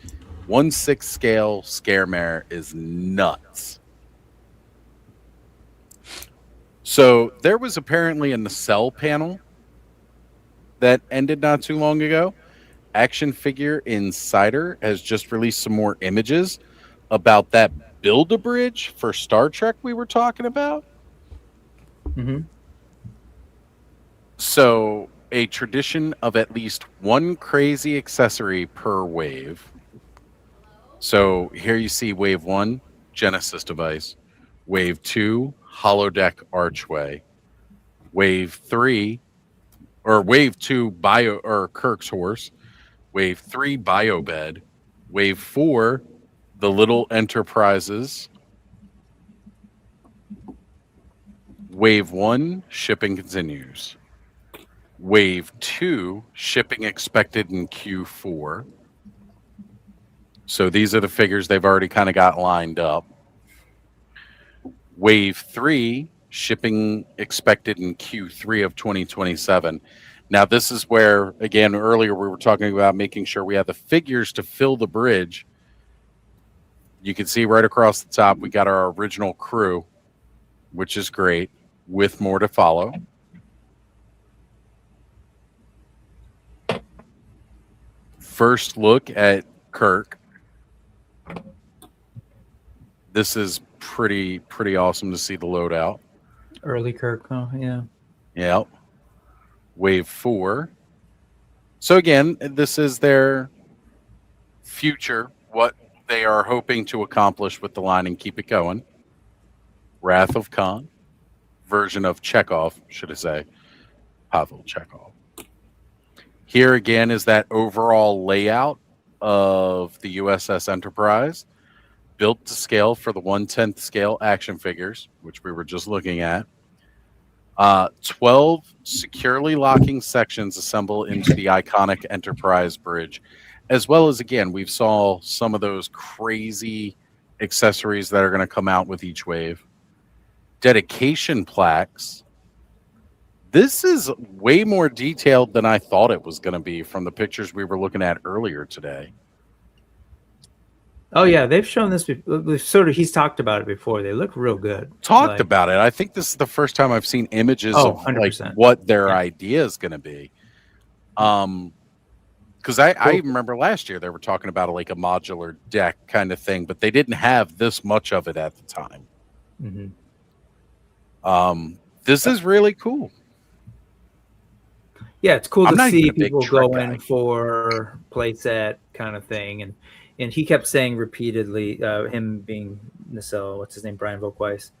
S10: 1/6 scale Scaremare is nuts. So there was apparently a nacelle panel that ended not too long ago. Action Figure Insider has just released some more images about that Build-A-Bridge for Star Trek we were talking about.
S11: Mm-hmm.
S10: So a tradition of at least one crazy accessory per wave. So here you see wave 1, Genesis device. Wave 2, holodeck archway. Wave 3, or wave 2, bio or Kirk's horse. Wave 3, bio bed. Wave 4, the little Enterprises. Wave 1, shipping continues. Wave 2, shipping expected in Q4. So these are the figures they've already kind of got lined up. Wave 3, shipping expected in Q3 of 2027. Now, this is where, again, earlier we were talking about making sure we have the figures to fill the bridge. You can see right across the top, we got our original crew, which is great, with more to follow. First look at Kirk. This is pretty awesome to see the loadout.
S11: Early Kirk, huh? Yeah.
S10: Yep. Wave 4. So again, this is their future, what they are hoping to accomplish with the line and keep it going. Wrath of Khan, version of Chekhov, should I say. Pavel Chekhov. Here again is that overall layout of the USS Enterprise, built to scale for the 1/10 scale action figures, which we were just looking at. 12 securely locking sections assemble into the iconic Enterprise bridge. as well as, again, we've saw some of those crazy accessories that are going to come out with each wave. Dedication plaques. This is way more detailed than I thought it was going to be from the pictures we were looking at earlier today.
S11: Oh yeah, they've shown this. Sort of, he's talked about it before. They look real good.
S10: Talked about it. I think this is the first time I've seen images of
S11: 100%.
S10: like what their idea is going to be. Because I remember last year they were talking about like a modular deck kind of thing, but they didn't have this much of it at the time.
S11: Mm-hmm.
S10: This is really cool.
S11: Yeah, it's cool
S10: I'm
S11: to
S10: not
S11: see
S10: even a big
S11: people
S10: Trek
S11: going
S10: guy.
S11: for playset kind of thing, and he kept saying repeatedly, him being Nacelle, what's his name, Brian Volkweiss,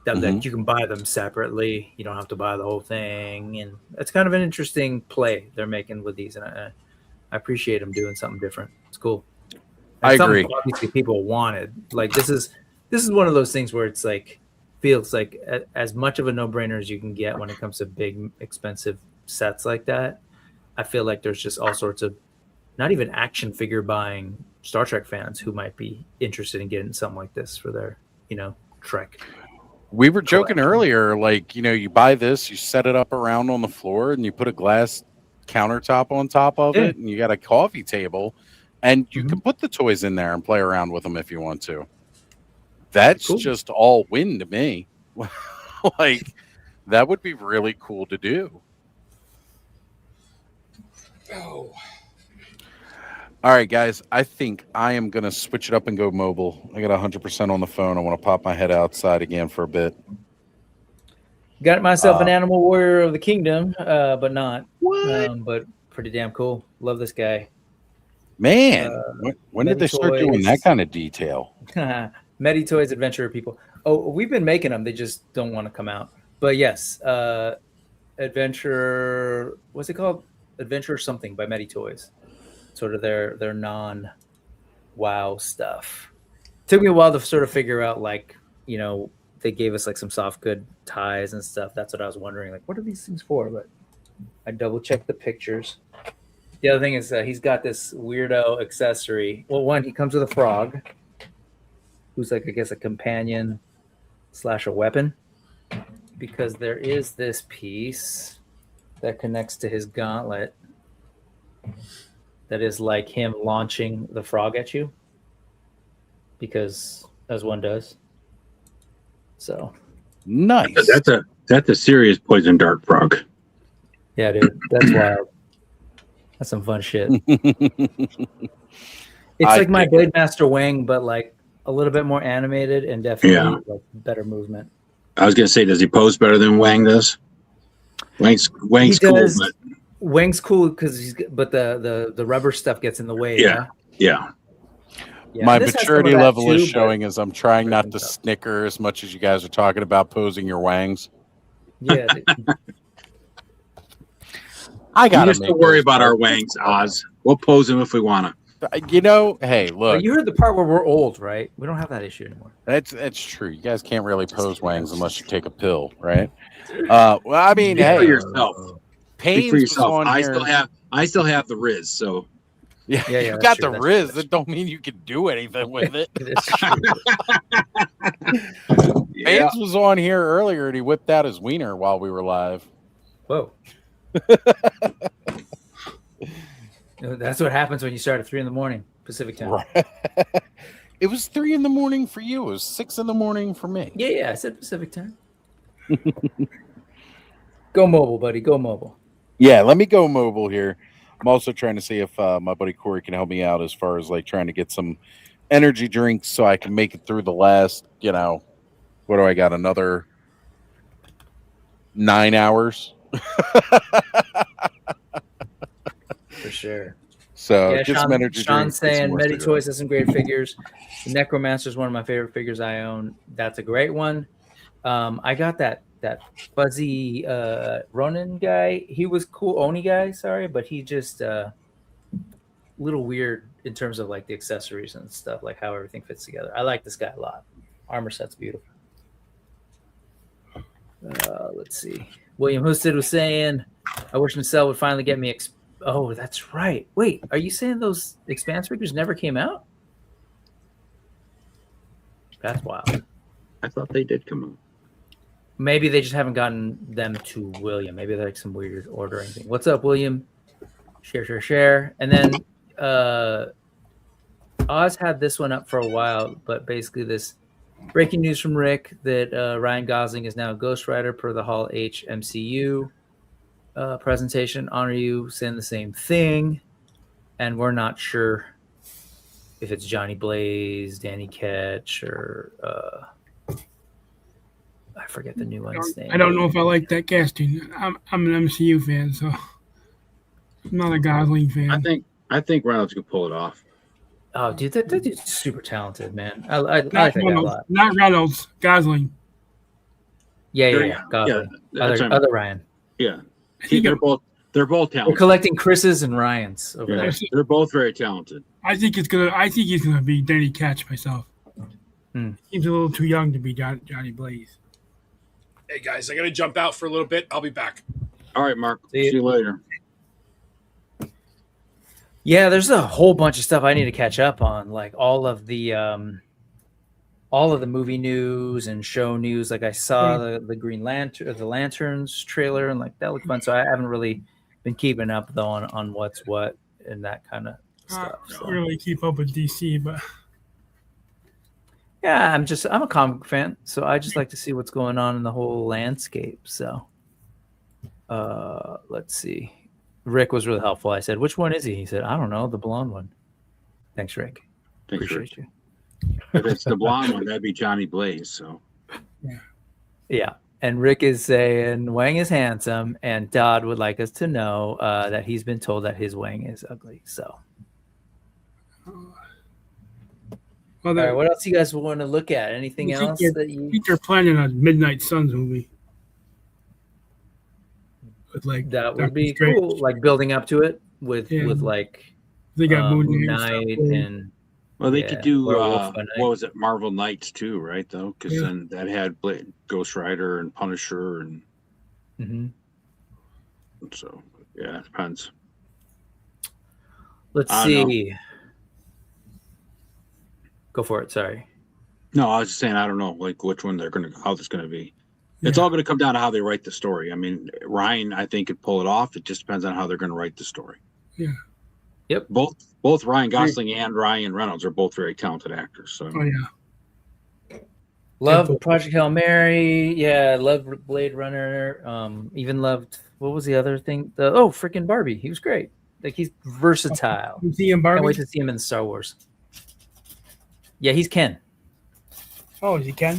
S11: that you can buy them separately. You don't have to buy the whole thing, and it's kind of an interesting play they're making with these, and I appreciate them doing something different. It's cool. And
S10: I
S11: something
S10: agree.
S11: obviously people wanted. Like this is one of those things where it's like feels like as much of a no-brainer as you can get when it comes to big expensive sets like that. I feel like there's just all sorts of not even action figure buying Star Trek fans who might be interested in getting something like this for their, Trek.
S10: We were joking earlier, like, you buy this, you set it up around on the floor, and you put a glass countertop on top of it, and you got a coffee table, and you can put the toys in there and play around with them if you want to. That's just all win to me. Like, that would be really cool to do.
S9: Oh.
S10: All right, guys. I think I am going to switch it up and go mobile. I got 100% on the phone. I want to pop my head outside again for a bit.
S11: Got myself an Animal Warrior of the Kingdom, but not. But pretty damn cool. Love this guy.
S10: Man, when did they start doing that kind of detail?
S11: Medi Toys Adventurer people. Oh, we've been making them. They just don't want to come out. But yes, Adventure. What's it called? Adventure something by Medi Toys. Sort of their non-WoW stuff. Took me a while to sort of figure out, like, they gave us like some soft good ties and stuff. That's what I was wondering. Like, what are these things for? But I double checked the pictures. The other thing is he's got this weirdo accessory. Well, one, he comes with a frog, who's like, I guess, a companion / a weapon, because there is this piece that connects to his gauntlet that is like him launching the frog at you, because as one does. So
S10: nice.
S2: That's a serious poison dart frog.
S11: Yeah, dude, that's wild. That's some fun shit. It's like my Blade Master Wang, but like a little bit more animated and definitely like better movement.
S2: I was gonna say, does he pose better than Wang does? Wang's cool, but
S11: Wang's cool because but the rubber stuff gets in the way.
S2: Yeah.
S10: My maturity level is showing as I'm trying not to snicker as much as you guys are talking about posing your wangs.
S11: Yeah.
S10: I got
S2: to worry about our wangs, Oz. We'll pose them if we want to.
S10: Hey, look.
S11: You heard the part where we're old, right? We don't have that issue anymore.
S10: That's true. You guys can't really pose wangs unless you take a pill, right? Well, I mean,
S2: Speak
S10: hey,
S2: for yourself.
S10: Pains
S2: Speak for yourself.
S10: was on here.
S2: I still have the Riz, so
S10: yeah, you got the Riz. That don't mean you can do anything with it. Pains was on here earlier, and he whipped out his wiener while we were live.
S11: Whoa. That's what happens when you start at 3 a.m. Pacific time.
S10: Right. It was 3 a.m. for you. It was 6 a.m. for me.
S11: Yeah, I said Pacific time. Go mobile, buddy. Go mobile.
S10: Yeah, let me go mobile here. I'm also trying to see if my buddy Corey can help me out as far as like trying to get some energy drinks so I can make it through the last, what do I got? Another 9 hours.
S11: For sure.
S10: So get some energy
S11: Sean's saying Medi Toys has some great figures. The Necromancer is one of my favorite figures I own. That's a great one. I got that fuzzy Ronin guy. He was cool. Oni guy, sorry, but he just a little weird in terms of like the accessories and stuff, like how everything fits together. I like this guy a lot. Armor set's beautiful. Let's see. William Houston was saying, I wish Nacelle would finally get me Oh, that's right. Wait, are you saying those Expanse figures never came out? That's wild.
S2: I thought they did come out.
S11: Maybe they just haven't gotten them to William. Maybe they're like some weird ordering thing. What's up, William? Share. And then Oz had this one up for a while, but basically this breaking news from Rick that Ryan Gosling is now Ghost Rider per the Hall H MCU presentation. Honor you saying the same thing, and we're not sure if it's Johnny Blaze, Danny Ketch, or I forget the new one's name.
S12: I don't know if I like that casting. I'm an MCU fan, so I'm not a Gosling fan.
S2: I think Reynolds could pull it off.
S11: Oh, dude, that dude's super talented, man. I like that guy a lot.
S12: Not Reynolds, Gosling.
S11: Yeah. Gosling.
S2: Yeah,
S11: other Ryan.
S2: Yeah, they're both talented.
S11: We're collecting Chris's and Ryan's over there.
S2: They're both very talented.
S12: I think he's gonna be Danny Ketch myself. Seems a little too young to be Johnny Blaze.
S9: Hey guys, I gotta jump out for a little bit. I'll be back.
S2: All right, Mark. See you later.
S11: Yeah, there's a whole bunch of stuff I need to catch up on, like all of the movie news and show news. Like I saw the Green Lantern, or the Lanterns trailer, and like that looked fun. So I haven't really been keeping up though on what's what and that kind of stuff.
S12: I don't really keep up with DC, but
S11: yeah, I'm a comic fan, so I just like to see what's going on in the whole landscape. So let's see. Rick was really helpful. I said, "Which one is he?" He said, "I don't know, the blonde one." Thanks, Rick. Appreciate you.
S2: If it's the blonde one, that'd be Johnny Blaze. So
S11: yeah. And Rick is saying Wang is handsome, and Dodd would like us to know that he's been told that his Wang is ugly. So, all right, what else you guys want to look at? Anything else that you?
S12: I think they're planning a Midnight Suns movie. With like
S11: that would be cool, like building up to it with like
S12: they got
S11: Moon Knight and
S2: well, they could do what was it, Marvel Knights too, right? Though, because then that had Ghost Rider and Punisher and so yeah, it depends.
S11: Let's see. Go for it. Sorry.
S2: No, I was just saying I don't know, like which one how it's gonna be. It's all going to come down to how they write the story. I mean, Ryan, I think, could pull it off. It just depends on how they're going to write the story.
S12: Yeah.
S11: Yep.
S2: Both Ryan Gosling and Ryan Reynolds are both very talented actors. So.
S12: Oh yeah.
S11: Love Project Hail Mary. Yeah, loved Blade Runner. Even loved what was the other thing? Freaking Barbie. He was great. Like he's versatile.
S12: You see him, Barbie?
S11: Can't wait to see him in Star Wars. Yeah, he's Ken.
S12: Oh, is he Ken?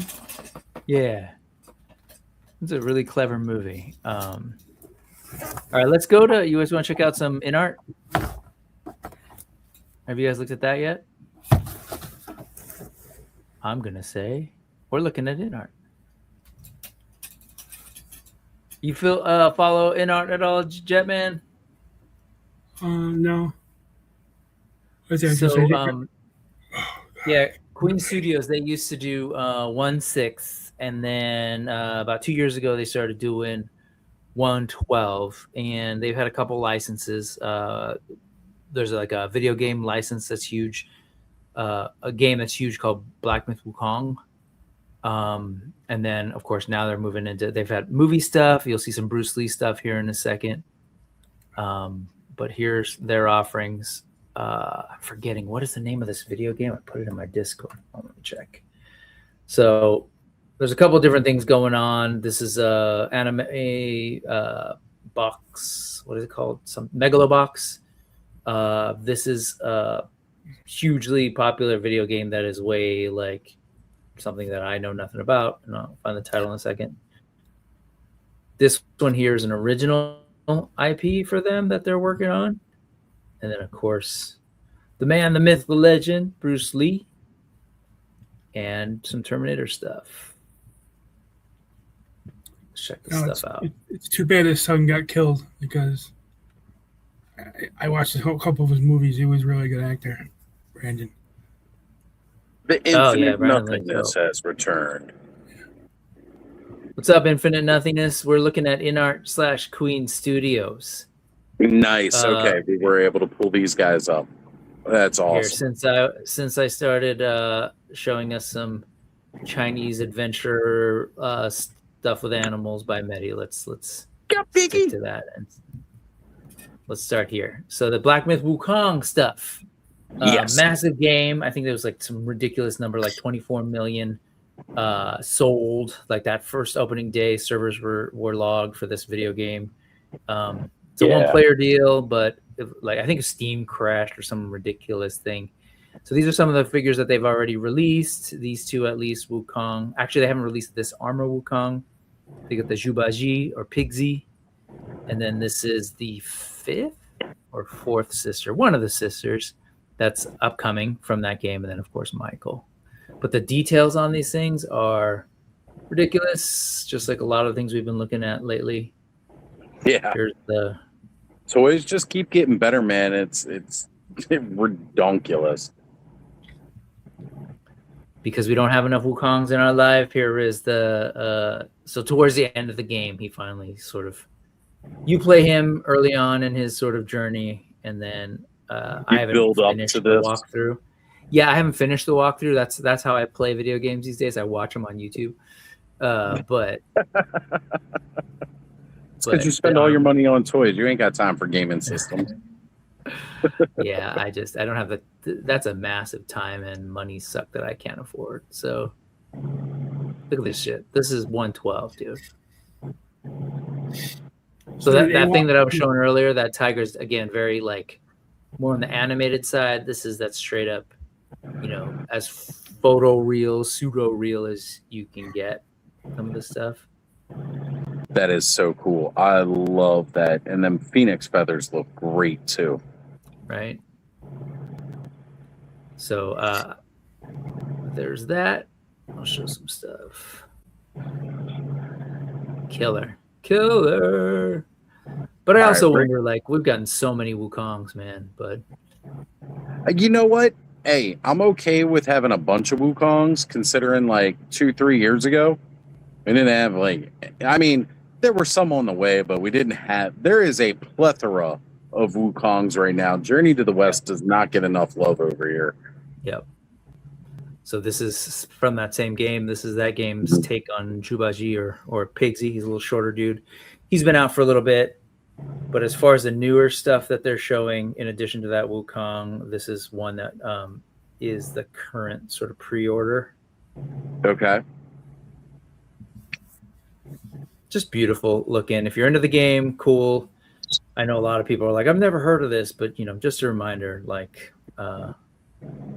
S11: Yeah. It's a really clever movie. All right, let's go to. You guys want to check out some in art? Have you guys looked at that yet? I'm gonna say we're looking at in art. You feel follow in art at all, Jetman?
S12: No.
S11: Yeah, Queen Studios. They used to do 1/6. And then about 2 years ago, they started doing 1/12, and they've had a couple licenses. There's like a video game license that's huge, a game that's huge called Black Myth Wukong. And then, of course, now they're moving into. They've had movie stuff. You'll see some Bruce Lee stuff here in a second. But here's their offerings. I'm forgetting what is the name of this video game. I put it in my Discord. Let me check. So. There's a couple of different things going on. This is a anime box. What is it called? Some Megalobox. This is a hugely popular video game that is way like something that I know nothing about. And I'll find the title in a second. This one here is an original IP for them that they're working on. And then, of course, the man, the myth, the legend, Bruce Lee. And some Terminator stuff. Check this stuff out.
S12: It's too bad his son got killed because I watched a couple of his movies. He was a really good actor, Brandon.
S1: The Infinite Nothingness has returned.
S11: What's up, Infinite Nothingness? We're looking at InArt / Queen Studios.
S1: Nice. Okay, we were able to pull these guys up. That's awesome.
S11: Here, since I started showing us some Chinese adventure stuff with animals by Mehdi, let's stick to that, and let's start here. So the Black Myth Wukong stuff.
S1: Yes.
S11: Massive game. I think there was like some ridiculous number, like 24 million sold. Like that first opening day, servers were logged for this video game. It's a one-player deal, but like I think Steam crashed or some ridiculous thing. So these are some of the figures that they've already released. These two, at least, Wukong. Actually, they haven't released this armor Wukong. They got the Zhubaji or Pigsy, and then this is the 5th or 4th sister, one of the sisters that's upcoming from that game, and then of course Michael. But the details on these things are ridiculous, just like a lot of things we've been looking at lately.
S1: Yeah.
S11: Here's the
S1: toys just keep getting better, man. It's redonkulous.
S11: Because we don't have enough Wukongs in our life. Here is the so towards the end of the game, he finally sort of you play him early on in his sort of journey, and then I haven't finished the walkthrough. Yeah, I haven't finished the walkthrough. That's how I play video games these days. I watch them on YouTube. But
S1: because you spend all your money on toys, you ain't got time for gaming systems.
S11: Yeah, I don't have that's a massive time and money suck that I can't afford. So look at this shit. This is 112, dude. So that thing that I was showing earlier, that tiger's again very like more on the animated side. That's straight up, as photo real, pseudo real as you can get some of this stuff.
S1: That is so cool. I love that. And then phoenix feathers look great too.
S11: Right. So there's that. I'll show some stuff. Killer. But I also wonder, like, we've gotten so many Wukongs, man. But
S1: you know what? Hey, I'm okay with having a bunch of Wukongs, considering like 2-3 years ago, we didn't have there were some on the way, but we didn't have. There is a plethora of Wukongs right now. Journey to the West does not get enough love over here.
S11: Yep. So this is from that same game. This is that game's take on Zhubaji or Pigsy. He's a little shorter dude. He's been out for a little bit. But as far as the newer stuff that they're showing, in addition to that Wukong, this is one that is the current sort of pre-order.
S1: Okay.
S11: Just beautiful looking. If you're into the game, cool. I know a lot of people are like, I've never heard of this, but just a reminder, like a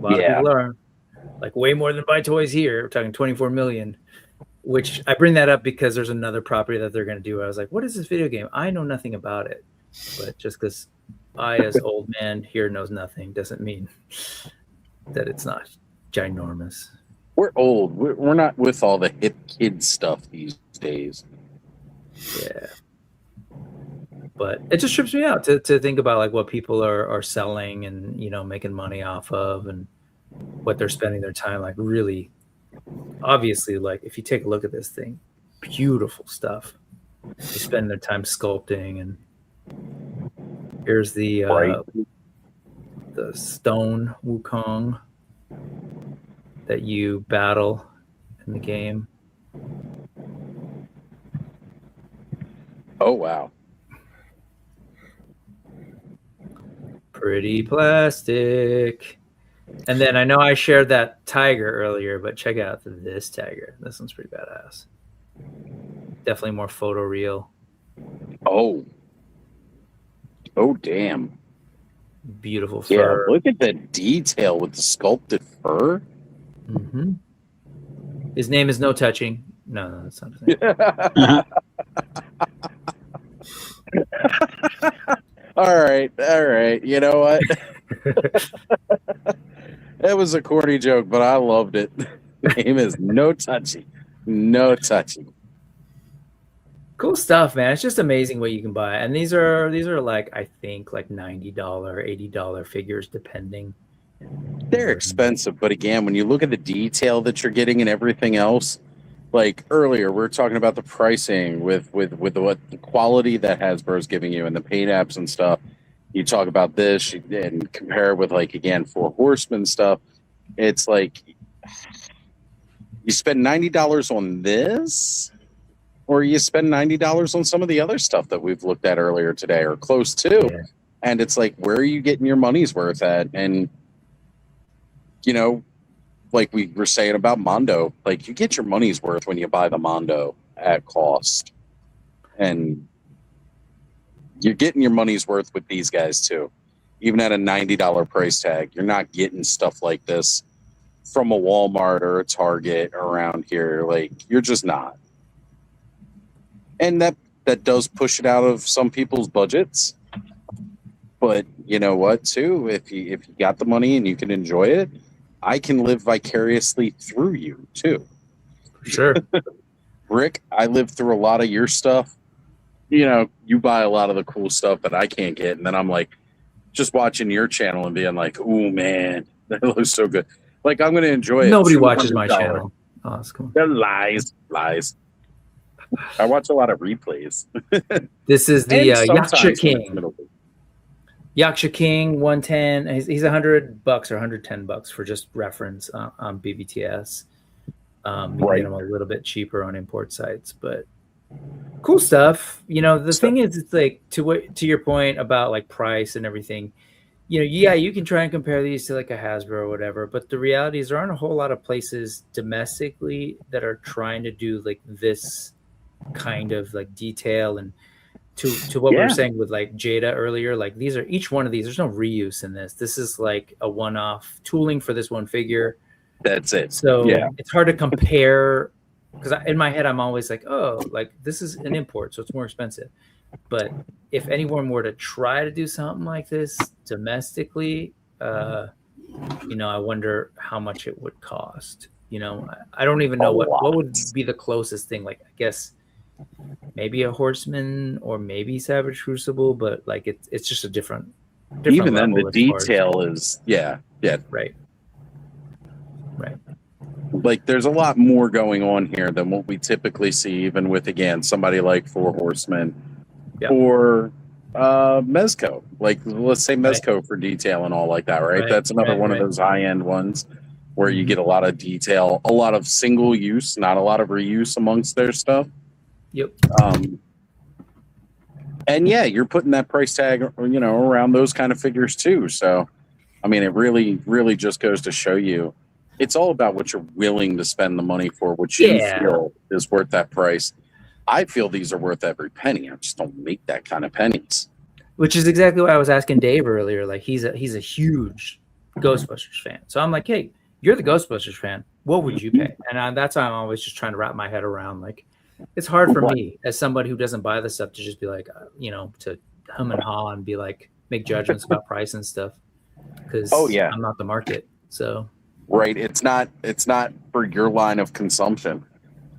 S11: lot of people are like way more than buy toys here. We're talking 24 million, which I bring that up because there's another property that they're going to do. I was like, what is this video game? I know nothing about it, but just because I, as old man here, knows nothing doesn't mean that it's not ginormous.
S1: We're old. We're not with all the hip kid stuff these days.
S11: Yeah. But it just trips me out to think about like what people are selling and, making money off of and what they're spending their time. Like really, obviously, like if you take a look at this thing, beautiful stuff. They spend their time sculpting, and here's the stone Wukong that you battle in the game.
S1: Oh, wow.
S11: Pretty plastic. And then I know I shared that tiger earlier, but check out this tiger. This one's pretty badass. Definitely more photoreal.
S1: Oh, damn.
S11: Beautiful fur.
S1: Yeah, look at the detail with the sculpted fur.
S11: Mm-hmm. His name is No Touching. No, that's not his name.
S1: All right. You know what? That was a corny joke, but I loved it. The name is No Touchy.
S11: Cool stuff, man. It's just amazing what you can buy. And these are like, I think like $90, $80 figures, depending.
S1: They're expensive, but again, when you look at the detail that you're getting and everything else, like earlier, we were talking about the pricing with what the quality that Hasbro's giving you and the paint apps and stuff. You talk about this and compare it with, like, again, Four Horsemen stuff. It's like you spend $90 on this, or you spend $90 on some of the other stuff that we've looked at earlier today, or close to.
S11: Yeah.
S1: And it's like, where are you getting your money's worth at? And, you know, like we were saying about Mondo, like, you get your money's worth when you buy the Mondo at cost. And you're getting your money's worth with these guys too. Even at a $90 price tag, you're not getting stuff like this from a Walmart or a Target around here. Like, you're just not. And that does push it out of some people's budgets. But you know what, too? If you got the money and you can enjoy it, I can live vicariously through you, too.
S11: Sure.
S1: Rick, I lived through a lot of your stuff. You know, you buy a lot of the cool stuff that I can't get. And then I'm like, just watching your channel and being like, oh, man, that looks so good. Like, I'm going to enjoy it.
S11: Nobody watches my channel. Oh, that's cool.
S1: They're lies. I watch a lot of replays.
S11: This is the Yaksha King. Yaksha King 110. He's $100 or $110 for just reference on BBTS. You can get them a little bit cheaper on import sites, but cool stuff. You know, the thing is, it's like, to your point about like price and everything, you know, yeah, you can try and compare these to like a Hasbro or whatever, but the reality is there aren't a whole lot of places domestically that are trying to do like this kind of like detail. And to what we were saying with like Jada earlier, like these are, each one of these, there's no reuse in this. This is like a one-off tooling for this one figure.
S1: That's it.
S11: So it's hard to compare, because in my head I'm always like, oh, like this is an import, so it's more expensive. But if anyone were to try to do something like this domestically, you know, I wonder how much it would cost. You know, I don't even know what would be the closest thing. Like, I guess maybe a Horseman or maybe Savage Crucible, but like it's just a different
S1: even then the detail is
S11: right.
S1: Like, there's a lot more going on here than what we typically see, even with, again, somebody like Four Horsemen or Mezco. Like, let's say Mezco for detail and all like that, right? That's another one of those high-end ones where you get a lot of detail, a lot of single use, not a lot of reuse amongst their stuff.
S11: Yep.
S1: And yeah, you're putting that price tag, you know, around those kind of figures too. So, I mean, it really, really just goes to show you, it's all about what you're willing to spend the money for, what you feel is worth that price. I feel these are worth every penny. I just don't make that kind of pennies.
S11: Which is exactly what I was asking Dave earlier. Like, he's a huge Ghostbusters fan. So I'm like, hey, you're the Ghostbusters fan. What would you pay? And that's why I'm always just trying to wrap my head around. Like, it's hard for me as somebody who doesn't buy the stuff to just be like, you know, to hum and haw and be like, make judgments about price and stuff. Because I'm not the market. So.
S1: Right. It's not for your line of consumption,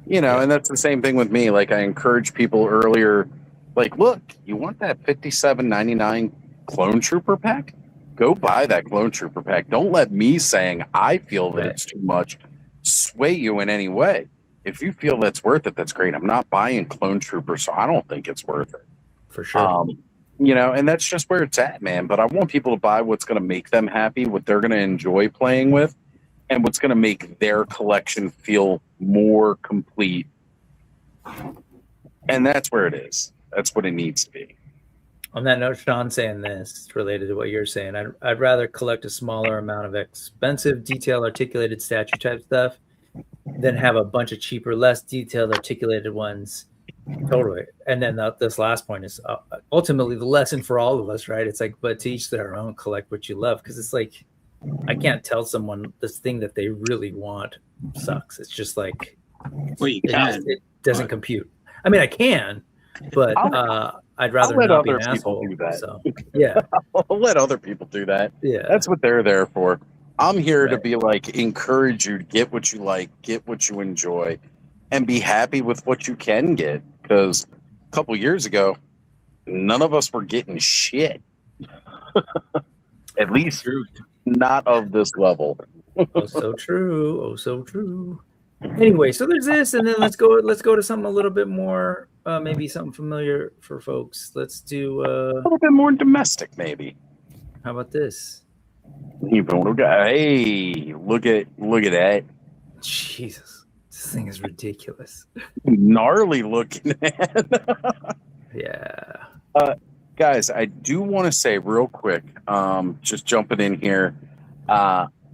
S1: you know, and that's the same thing with me. Like, I encourage people earlier, like, look, you want that $57.99 Clone Trooper pack? Go buy that Clone Trooper pack. Don't let me saying I feel that it's too much sway you in any way. If you feel that's worth it, that's great. I'm not buying Clone Trooper, so I don't think it's worth it.
S11: For sure.
S1: You know, and that's just where it's at, man. But I want people to buy what's going to make them happy, what they're going to enjoy playing with, and what's going to make their collection feel more complete. And that's where it is. That's what it needs to be.
S11: On that note, Sean saying this, related to what you're saying, I'd rather collect a smaller amount of expensive, detailed, articulated statue type stuff than have a bunch of cheaper, less detailed, articulated ones. Totally. And then this last point is ultimately the lesson for all of us, right? It's like, but to each their own, collect what you love. Because it's like, I can't tell someone this thing that they really want sucks. It's just like,
S2: well, you can.
S11: It doesn't compute. I mean, I can, but I'd rather not be an asshole.
S1: Do that.
S11: So, yeah.
S1: I'll let other people do that.
S11: Yeah.
S1: That's what they're there for. I'm here to be like, encourage you to get what you like, get what you enjoy, and be happy with what you can get. Because a couple years ago, none of us were getting shit. At least not of this level.
S11: Oh, so true. Oh, so true. Anyway, so there's this, and then let's go to something a little bit more, maybe something familiar for folks. Let's do
S1: a little bit more domestic, maybe.
S11: How about this?
S1: Hey, look at that.
S11: Jesus, this thing is ridiculous.
S1: Gnarly looking, man.
S11: Yeah.
S1: Guys, I do want to say real quick, just jumping in here,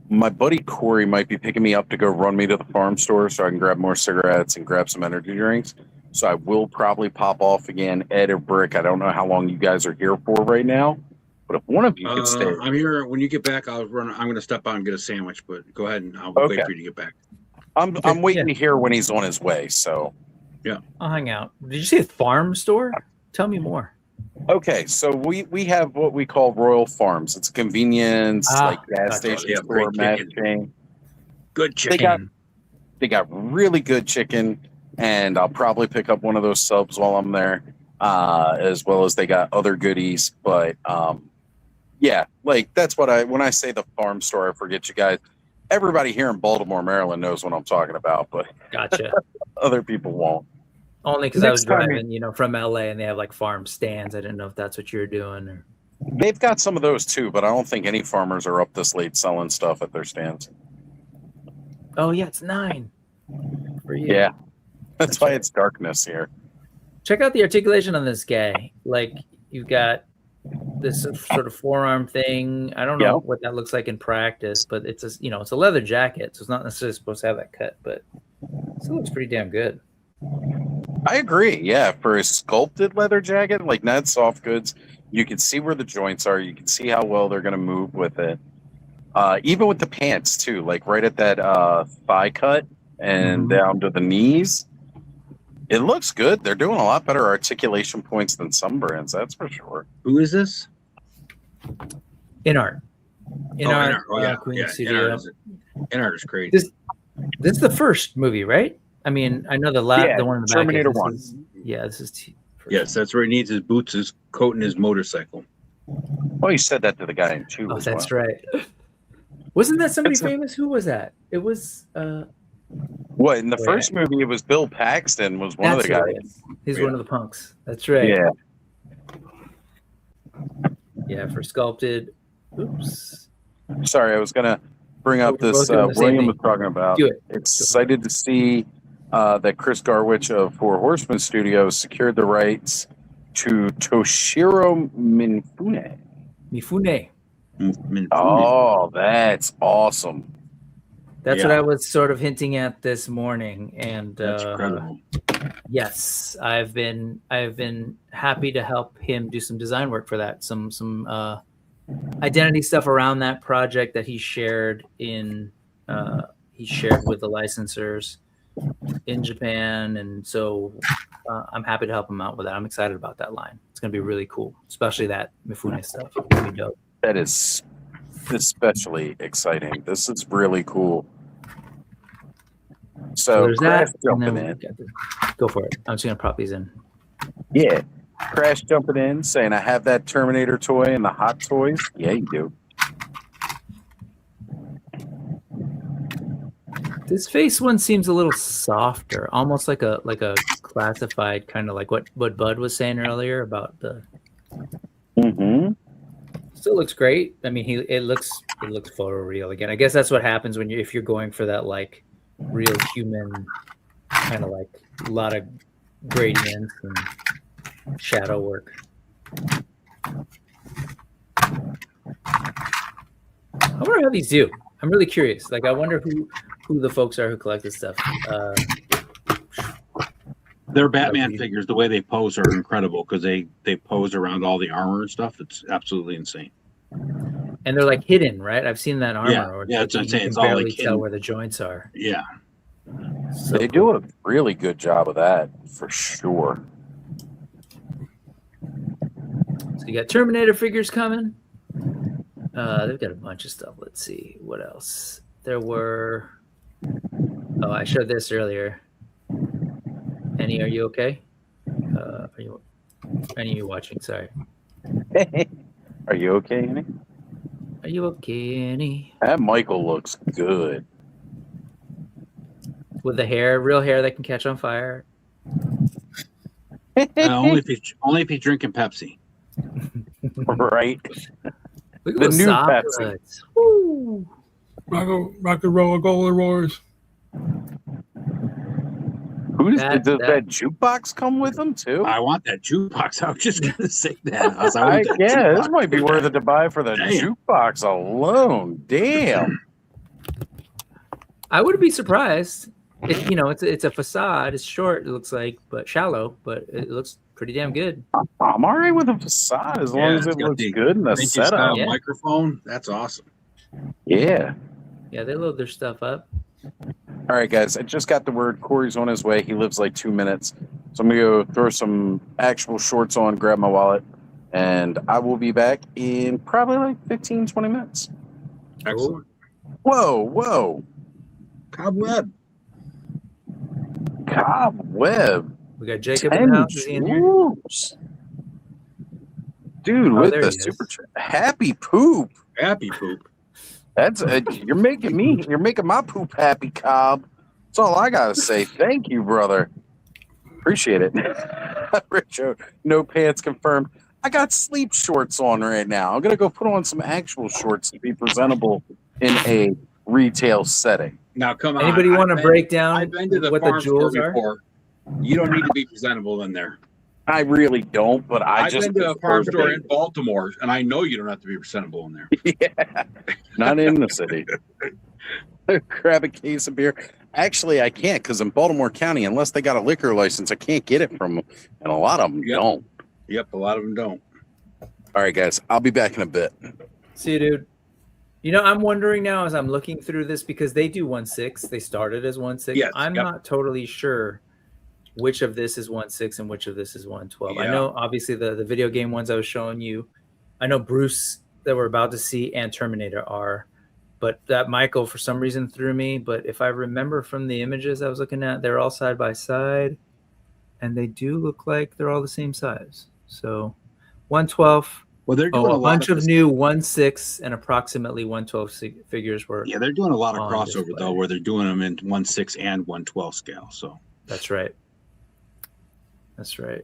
S1: my buddy Corey might be picking me up to go run me to the farm store so I can grab more cigarettes and grab some energy drinks. So I will probably pop off again. Ed or Brick, I don't know how long you guys are here for right now, but if one of you could stay.
S2: I'm here. When you get back, I'm going to step out and get a sandwich, but go ahead and I'll wait for you to get back.
S1: I'm waiting to hear when he's on his way, so.
S2: Yeah.
S11: I'll hang out. Did you say a farm store? Tell me more.
S1: Okay, so we have what we call Royal Farms. It's a convenience, like gas station store, chain.
S2: Good chicken.
S1: They got really good chicken, and I'll probably pick up one of those subs while I'm there, as well as they got other goodies. But yeah, like that's what when I say the farm store, I forget you guys. Everybody here in Baltimore, Maryland knows what I'm talking about, but
S11: gotcha.
S1: Other people won't.
S11: Only because I was driving, from LA and they have like farm stands. I didn't know if that's what you're doing. Or...
S1: They've got some of those too, but I don't think any farmers are up this late selling stuff at their stands.
S11: Oh yeah, it's 9 for you.
S1: Yeah, that's why it's darkness here.
S11: Check out the articulation on this guy. Like you've got this sort of forearm thing. I don't know what that looks like in practice, but it's it's a leather jacket, so it's not necessarily supposed to have that cut, but it still looks pretty damn good.
S1: I agree. Yeah, for a sculpted leather jacket, like Ned Soft Goods, you can see where the joints are. You can see how well they're going to move with it. Even with the pants too, like right at that thigh cut and down to the knees, it looks good. They're doing a lot better articulation points than some brands, that's for sure.
S2: Who is this?
S11: InArt. InArt.
S2: Oh, yeah.
S11: Queen Studio.
S2: InArt is great.
S11: This is the first movie, right? I mean, I know the one in the back.
S1: Terminator 1.
S11: This is.
S2: Yes, that's where he needs his boots, his coat, and his motorcycle.
S1: Well, he said that to the guy in 2.
S11: Oh, that's right. Wasn't that somebody famous? Who was that? It was.
S1: What in the first movie? It was Bill Paxton. Was one of the guys.
S11: He's one of the punks. That's right.
S1: Yeah.
S11: Yeah, for sculpted. Oops.
S1: Sorry, I was gonna bring up this. William was talking about. Excited to see that Chris Garwich of Four Horsemen Studios secured the rights to Toshiro Mifune.
S11: Mifune.
S1: Oh, that's awesome.
S11: That's what I was sort of hinting at this morning, and
S2: that's incredible.
S11: Yes, I've been happy to help him do some design work for that, some identity stuff around that project that he shared with the licensors in Japan, and so I'm happy to help him out with that. I'm excited about that line. It's going to be really cool, especially that Mifune stuff. It's gonna be dope.
S1: That is especially exciting. This is really cool. So
S11: there's
S1: Crash
S11: that.
S1: jumping in.
S11: Go for it. I'm just going to prop these in.
S1: Yeah. Crash jumping in, saying, I have that Terminator toy and the Hot Toys. Yeah, you do.
S11: This face one seems a little softer, almost like a classified, kind of like what Bud was saying earlier about the. Still looks great. I mean, it looks photoreal again. I guess that's what happens if you're going for that like real human kind of like a lot of gradients and shadow work. I wonder how these do. I'm really curious. Like, I wonder who the folks are who collect this stuff.
S2: Their Batman figures, the way they pose are incredible because they pose around all the armor and stuff. It's absolutely insane.
S11: And they're like hidden, right? I've seen that armor.
S2: Yeah, that's what I'm saying. It's
S11: all
S2: all
S11: like
S2: like
S11: tell where the joints are.
S2: Yeah.
S11: So
S1: they do a really good job of that for sure.
S11: So you got Terminator figures coming. They've got a bunch of stuff. Let's see what else. There were. Oh, I showed this earlier. Annie, are you okay? Annie, are you watching? Sorry.
S1: Are you okay, Annie?
S11: Are you okay, Annie?
S1: That Michael looks good.
S11: with the hair, real hair that can catch on fire.
S2: Only if he's drinking Pepsi.
S1: Right.
S11: Look at
S1: The
S11: those
S1: new
S11: soft
S1: Pepsi.
S11: bloods. Woo.
S12: Rock and roll, goalie rollers.
S1: Does that jukebox come with them too?
S2: I want that jukebox. I was just gonna say that. This
S1: might be worth it to buy for the jukebox alone. Damn.
S11: I wouldn't be surprised. It's a facade. It's short. It looks like, but shallow. But it looks pretty damn good.
S1: I'm all right with a facade as long as it looks good in the setup.
S2: Microphone. That's awesome.
S1: Yeah.
S11: Yeah, they load their stuff up.
S1: All right, guys. I just got the word. Corey's on his way. He lives like 2 minutes. So I'm going to go throw some actual shorts on, grab my wallet, and I will be back in probably like 15, 20 minutes.
S2: Excellent.
S1: Whoa.
S2: Cobweb.
S11: We got Jacob in the house. Is he in here?
S1: Dude, with the super happy poop.
S2: Happy poop.
S1: That's you're making my poop happy, Cobb. That's all I gotta say. Thank you, brother. Appreciate it. Richo, no pants confirmed. I got sleep shorts on right now. I'm gonna go put on some actual shorts to be presentable in a retail setting.
S2: Now, come on.
S11: Anybody want to break down
S2: I've been to the
S11: what
S2: farm
S11: the jewels
S2: store
S11: are?
S2: before. You don't need to be presentable in there.
S1: I really don't, but I've
S2: been to a farm store in Baltimore, and I know you don't have to be presentable in there.
S1: Yeah, not in the city. Grab a case of beer. Actually, I can't because in Baltimore County, unless they got a liquor license, I can't get it from them, and a lot of them don't.
S2: Yep, a lot of them don't.
S1: All right, guys, I'll be back in a bit.
S11: See you, dude. I'm wondering now as I'm looking through this because they do 1.6. They started as 1.6.
S2: Yes,
S11: I'm not totally sure which of this is 1.6 and which of this is 1.12.
S2: Yeah.
S11: I know obviously the video game ones I was showing you. I know Bruce that we're about to see and Terminator are, but that Michael for some reason threw me. But if I remember from the images I was looking at, they're all side by side, and they do look like they're all the same size. So 1.12.
S2: Well, they're doing
S11: a bunch of new 1.6 and approximately 1.12 figures were.
S2: Yeah, they're doing a lot of crossover
S11: display.
S2: though, where they're doing them in 1.6 and 1.12 scale. So
S11: that's right. That's right.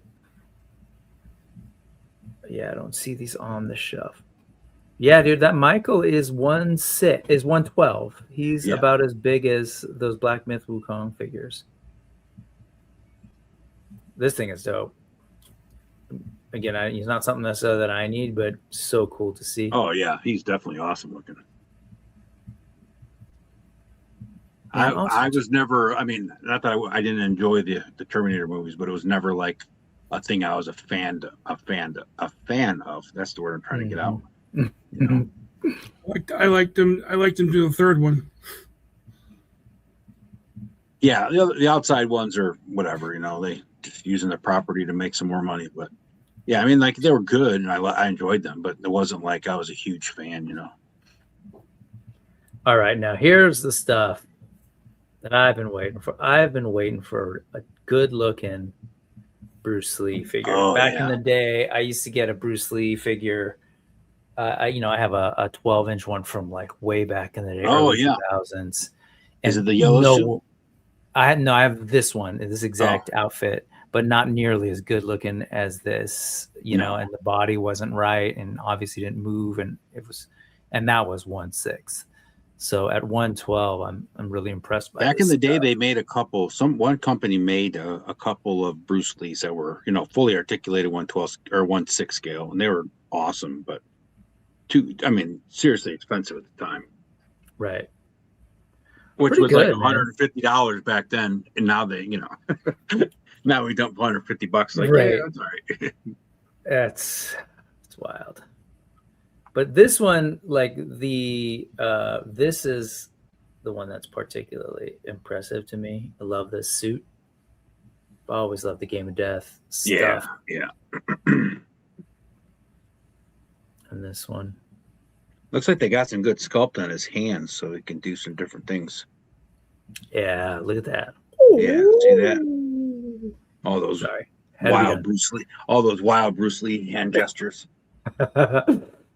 S11: Yeah, I don't see these on the shelf. Yeah, dude, that Michael is 1.12. He's about as big as those Black Myth Wukong figures. This thing is dope. Again, he's not something necessarily that I need, but so cool to see.
S2: Oh yeah, he's definitely awesome looking. I was never. I mean, not that I didn't enjoy the Terminator movies, but it was never like a thing I was a fan of. That's the word I'm trying to get out. You know?
S12: I liked them. I liked them to the third one.
S2: Yeah, the outside ones are whatever. They just using the property to make some more money. But yeah, I mean, like they were good and I enjoyed them, but it wasn't like I was a huge fan.
S11: All right, now here's the stuff that I've been waiting for. I've been waiting for a good-looking Bruce Lee figure. Back in the day, I used to get a Bruce Lee figure. I have a 12-inch one from like way back in the day, early 2000s.
S2: Is it the yellow suit?
S11: I have this one, this exact outfit, but not nearly as good looking as this. And the body wasn't right, and obviously didn't move, and that was 1.6. So at 1.12, I'm really impressed by.
S2: Back in the day, they made a couple. One company made a couple of Bruce Lees that were fully articulated 1.12 or 1.6 scale, and they were awesome, but seriously expensive at the time.
S11: Right.
S2: Which was good, like $150 back then, and now they now we dump $150. Like,
S11: right.
S2: Yeah, that's all right.
S11: It's wild. But this one, like this is the one that's particularly impressive to me. I love this suit. I always love the Game of Death stuff.
S2: Yeah.
S11: And this one.
S2: Looks like they got some good sculpt on his hands, so he can do some different things.
S11: Yeah, look at that.
S2: Yeah, see that? All those wild Bruce Lee, all those wild Bruce Lee hand gestures.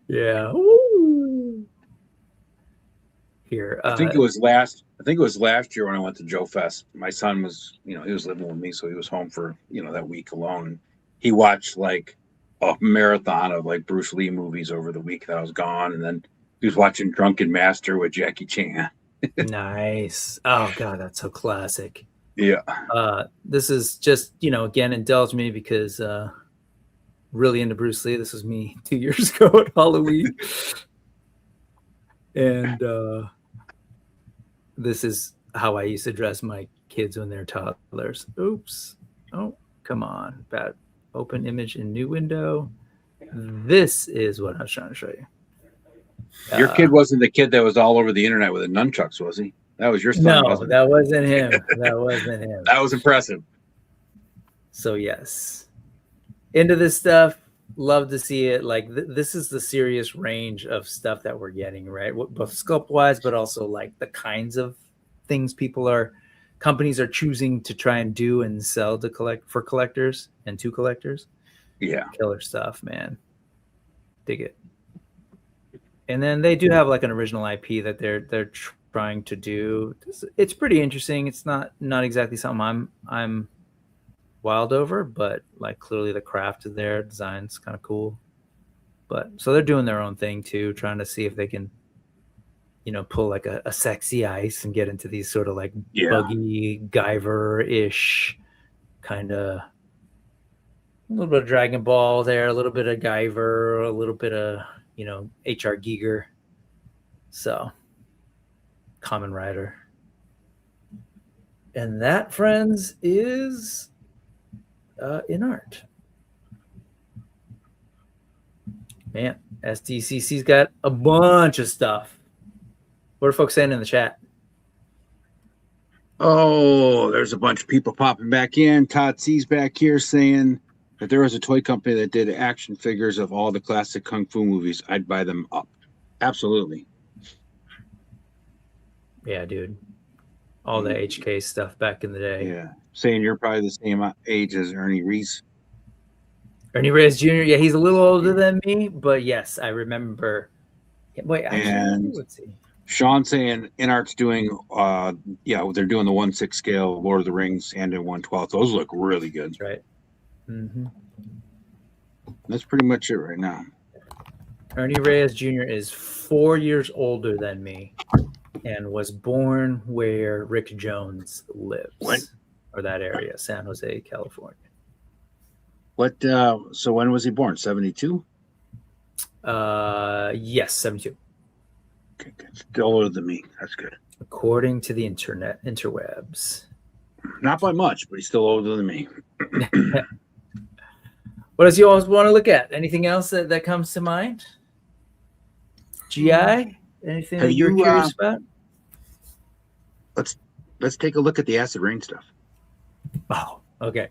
S11: Yeah. here.
S2: I think it was last year when I went to Joe Fest. My son was, he was living with me, so he was home for, that week alone. He watched like a marathon of like Bruce Lee movies over the week that I was gone, and then he was watching Drunken Master with Jackie Chan.
S11: Nice. Oh God, that's so classic.
S2: Yeah.
S11: This is just, again, indulge me because really into Bruce Lee. This was me 2 years ago at Halloween. And this is how I used to dress my kids when they're toddlers. Oops. Oh, come on. Bad. Open image in new window. This is what I was trying to show you.
S2: Your kid wasn't the kid that was all over the internet with the nunchucks, was he? That was your son.
S11: No,
S2: wasn't
S11: that wasn't him. That wasn't him.
S2: That was impressive.
S11: So yes, into this stuff. Love to see it. Like this is the serious range of stuff that we're getting, right? Both sculpt wise, but also like the kinds of things companies are choosing to try and do and sell to collectors.
S2: Yeah.
S11: Killer stuff, man. Dig it. And then they do have like an original IP that they're trying to do. It's pretty interesting. It's not exactly something I'm wild over, but like clearly the craft is there, design's kind of cool. But so they're doing their own thing too, trying to see if they can, pull like a sexy ice and get into these sort of like buggy Guyver-ish kind of, a little bit of Dragon Ball there, a little bit of Guyver, a little bit of H.R. Giger. So Kamen Rider. And that, friends, is in art. Man, SDCC's got a bunch of stuff. What are folks saying in the chat?
S2: Oh, there's a bunch of people popping back in. Todd C's back here saying that there was a toy company that did action figures of all the classic Kung Fu movies. I'd buy them up. Absolutely.
S11: Yeah, dude. All the HK stuff back in the day.
S2: Yeah. Saying you're probably the same age as Ernie Reese.
S11: Ernie Reyes Jr. Yeah, he's a little older than me, but yes, I remember. Wait, actually, let's see.
S2: Sean saying InArt's doing, they're doing the 1/6 scale Lord of the Rings and in 1/12. Those look really good.
S11: That's right. Mm-hmm.
S2: That's pretty much it right now.
S11: Ernie Reyes Jr. is 4 years older than me and was born where Rick Jones lives, or that area, San Jose, California.
S2: What? So when was he born? 72?
S11: Yes, 72.
S2: Okay, good. Still older than me. That's good.
S11: According to the interwebs.
S2: Not by much, but he's still older than me.
S11: What else you always want to look at? Anything else that comes to mind? GI? Anything that you're curious about?
S2: Let's take a look at the Acid Rain stuff.
S11: Oh, okay.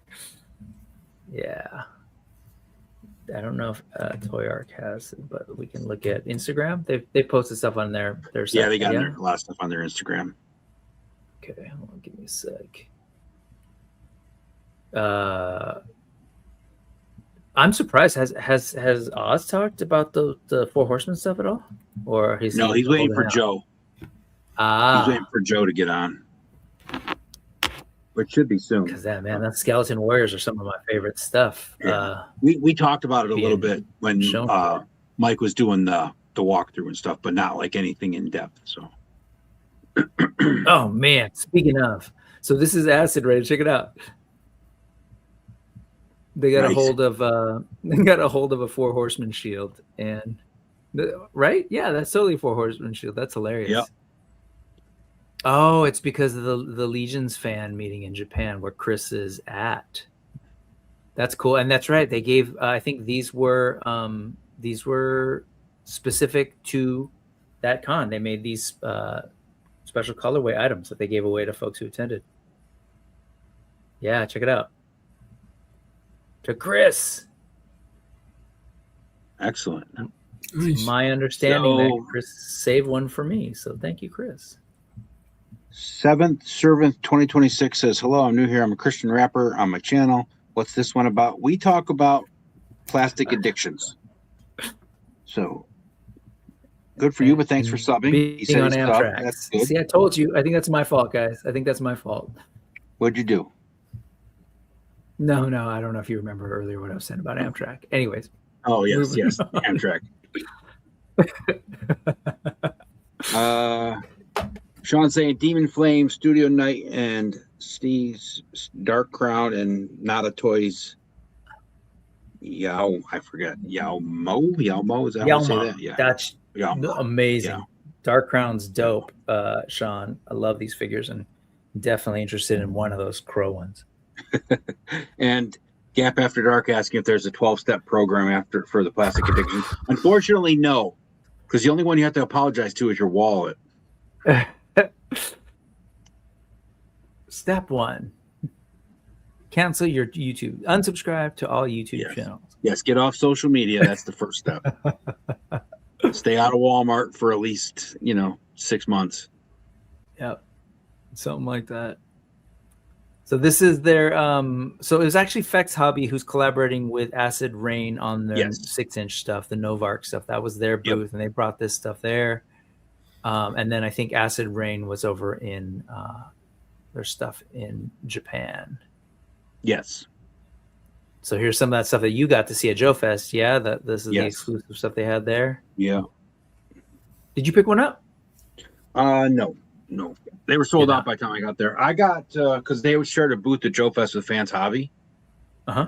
S11: Yeah. I don't know if Toy Arc has it, but we can look at Instagram. They posted stuff on their site.
S2: Yeah, they got a lot of stuff on their Instagram.
S11: Okay, hold on, give me a sec. I'm surprised. Has Oz talked about the Four Horsemen stuff at all? Or he's
S2: waiting for Joe. He's waiting for Joe to get on. Which should be soon.
S11: Because that Skeleton Warriors are some of my favorite stuff.
S2: Yeah. We talked about it a little bit when Mike was doing the walkthrough and stuff, but not like anything in depth. So
S11: oh man, speaking of, so this is Acid Rain. Check it out. They got a hold of a Four Horsemen shield, and right? Yeah, that's totally a Four Horsemen shield. That's hilarious.
S2: Yep.
S11: Oh, it's because of the Legions fan meeting in Japan where Chris is at. That's cool, and that's right. They gave. I think these were specific to that con. They made these special colorway items that they gave away to folks who attended. Yeah, check it out. To Chris.
S2: Excellent.
S11: Nice. My understanding that Chris saved one for me. So thank you, Chris.
S2: 7th Servant 2026 says, hello, I'm new here. I'm a Christian rapper on my channel. What's this one about? We talk about plastic addictions. So Good for you, but thanks for subbing.
S11: Being on Amtrak. See, I told you. I think that's my fault, guys. I think that's my fault.
S2: What'd you do?
S11: No, I don't know if you remember earlier what I was saying about Amtrak. Anyways.
S2: Oh, yes, Amtrak. Sean saying Demon Flame, Studio Night, and Steve's Dark Crown, and Nada Toys. I forget. Yao Mo, is that how you say that? Yeah.
S11: That's
S2: Yao-mo.
S11: amazing.
S2: Yeah.
S11: Dark Crown's dope, Sean. I love these figures and definitely interested in one of those crow ones.
S2: And Gap After Dark asking if there's a 12-step program for the plastic addiction. Unfortunately, no, because the only one you have to apologize to is your wallet.
S11: Step 1. Cancel your YouTube. Unsubscribe to all YouTube channels.
S2: Yes, get off social media. That's the first step. Stay out of Walmart for at least, 6 months.
S11: Yep. Something like that. So this is their so it was actually Fex Hobby who's collaborating with Acid Rain on their 6-inch stuff, the Novark stuff. That was their booth, and they brought this stuff there. And then I think Acid Rain was over in their stuff in Japan.
S2: Yes.
S11: So here's some of that stuff that you got to see at Joe Fest. Yeah, this is the exclusive stuff they had there.
S2: Yeah.
S11: Did you pick one up?
S2: No. They were sold out by the time I got there. I got because they shared a booth at Joe Fest with Fans Hobby.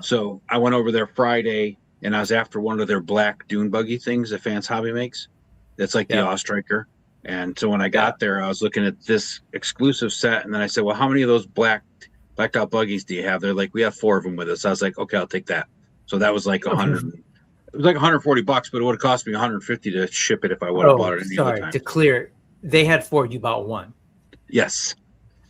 S2: So I went over there Friday, and I was after one of their black dune buggy things that Fans Hobby makes. That's like the Ostriker. And so when I got there, I was looking at this exclusive set, and then I said, "Well, how many of those blacked out buggies do you have?" They're like, "We have 4 of them with us." I was like, "Okay, I'll take that." So that was like 100. It was like $140, but it would have cost me $150 to ship it if I would have bought it any other time.
S11: To clear, they had 4. You bought 1.
S2: Yes.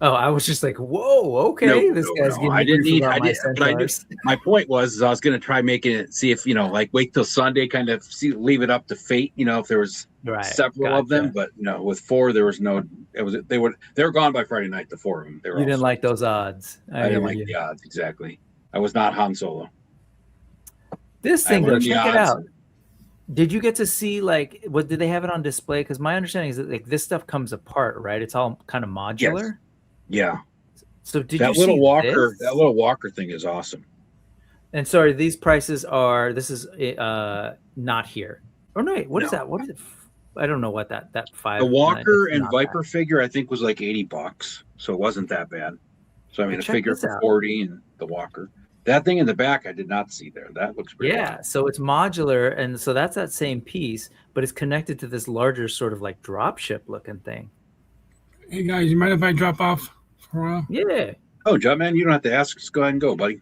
S11: Oh, I was just like, whoa, okay. This guy's giving me grief about my centaurs.
S2: My point was I was going to try making it, see if, wait till Sunday, kind of leave it up to fate, if there was several of them, but with 4, there was no, they were gone by Friday night, the 4 of them.
S11: You didn't like those odds.
S2: I didn't like the odds. Exactly. I was not Han Solo.
S11: This thing, though, check it out. Did you get to see, what did they have it on display? Because my understanding is that this stuff comes apart, right? It's all kind of modular.
S2: Yes. Yeah.
S11: So did
S2: that
S11: you
S2: little
S11: see
S2: walker?
S11: This?
S2: That little walker thing is awesome.
S11: And sorry, these prices are. This is not here. Or no, wait, what is that? What is it? I don't know what that 5.
S2: The walker and Viper figure I think was like $80, so it wasn't that bad. So I mean, a figure for 40 and the walker. That thing in the back I did not see there. That looks pretty
S11: awesome. So it's modular, and so that's that same piece, but it's connected to this larger sort of like dropship looking thing.
S12: Hey guys, you mind if I drop off for a while?
S11: Yeah.
S2: Oh, Jumpman, you don't have to ask. Just go ahead and go, buddy.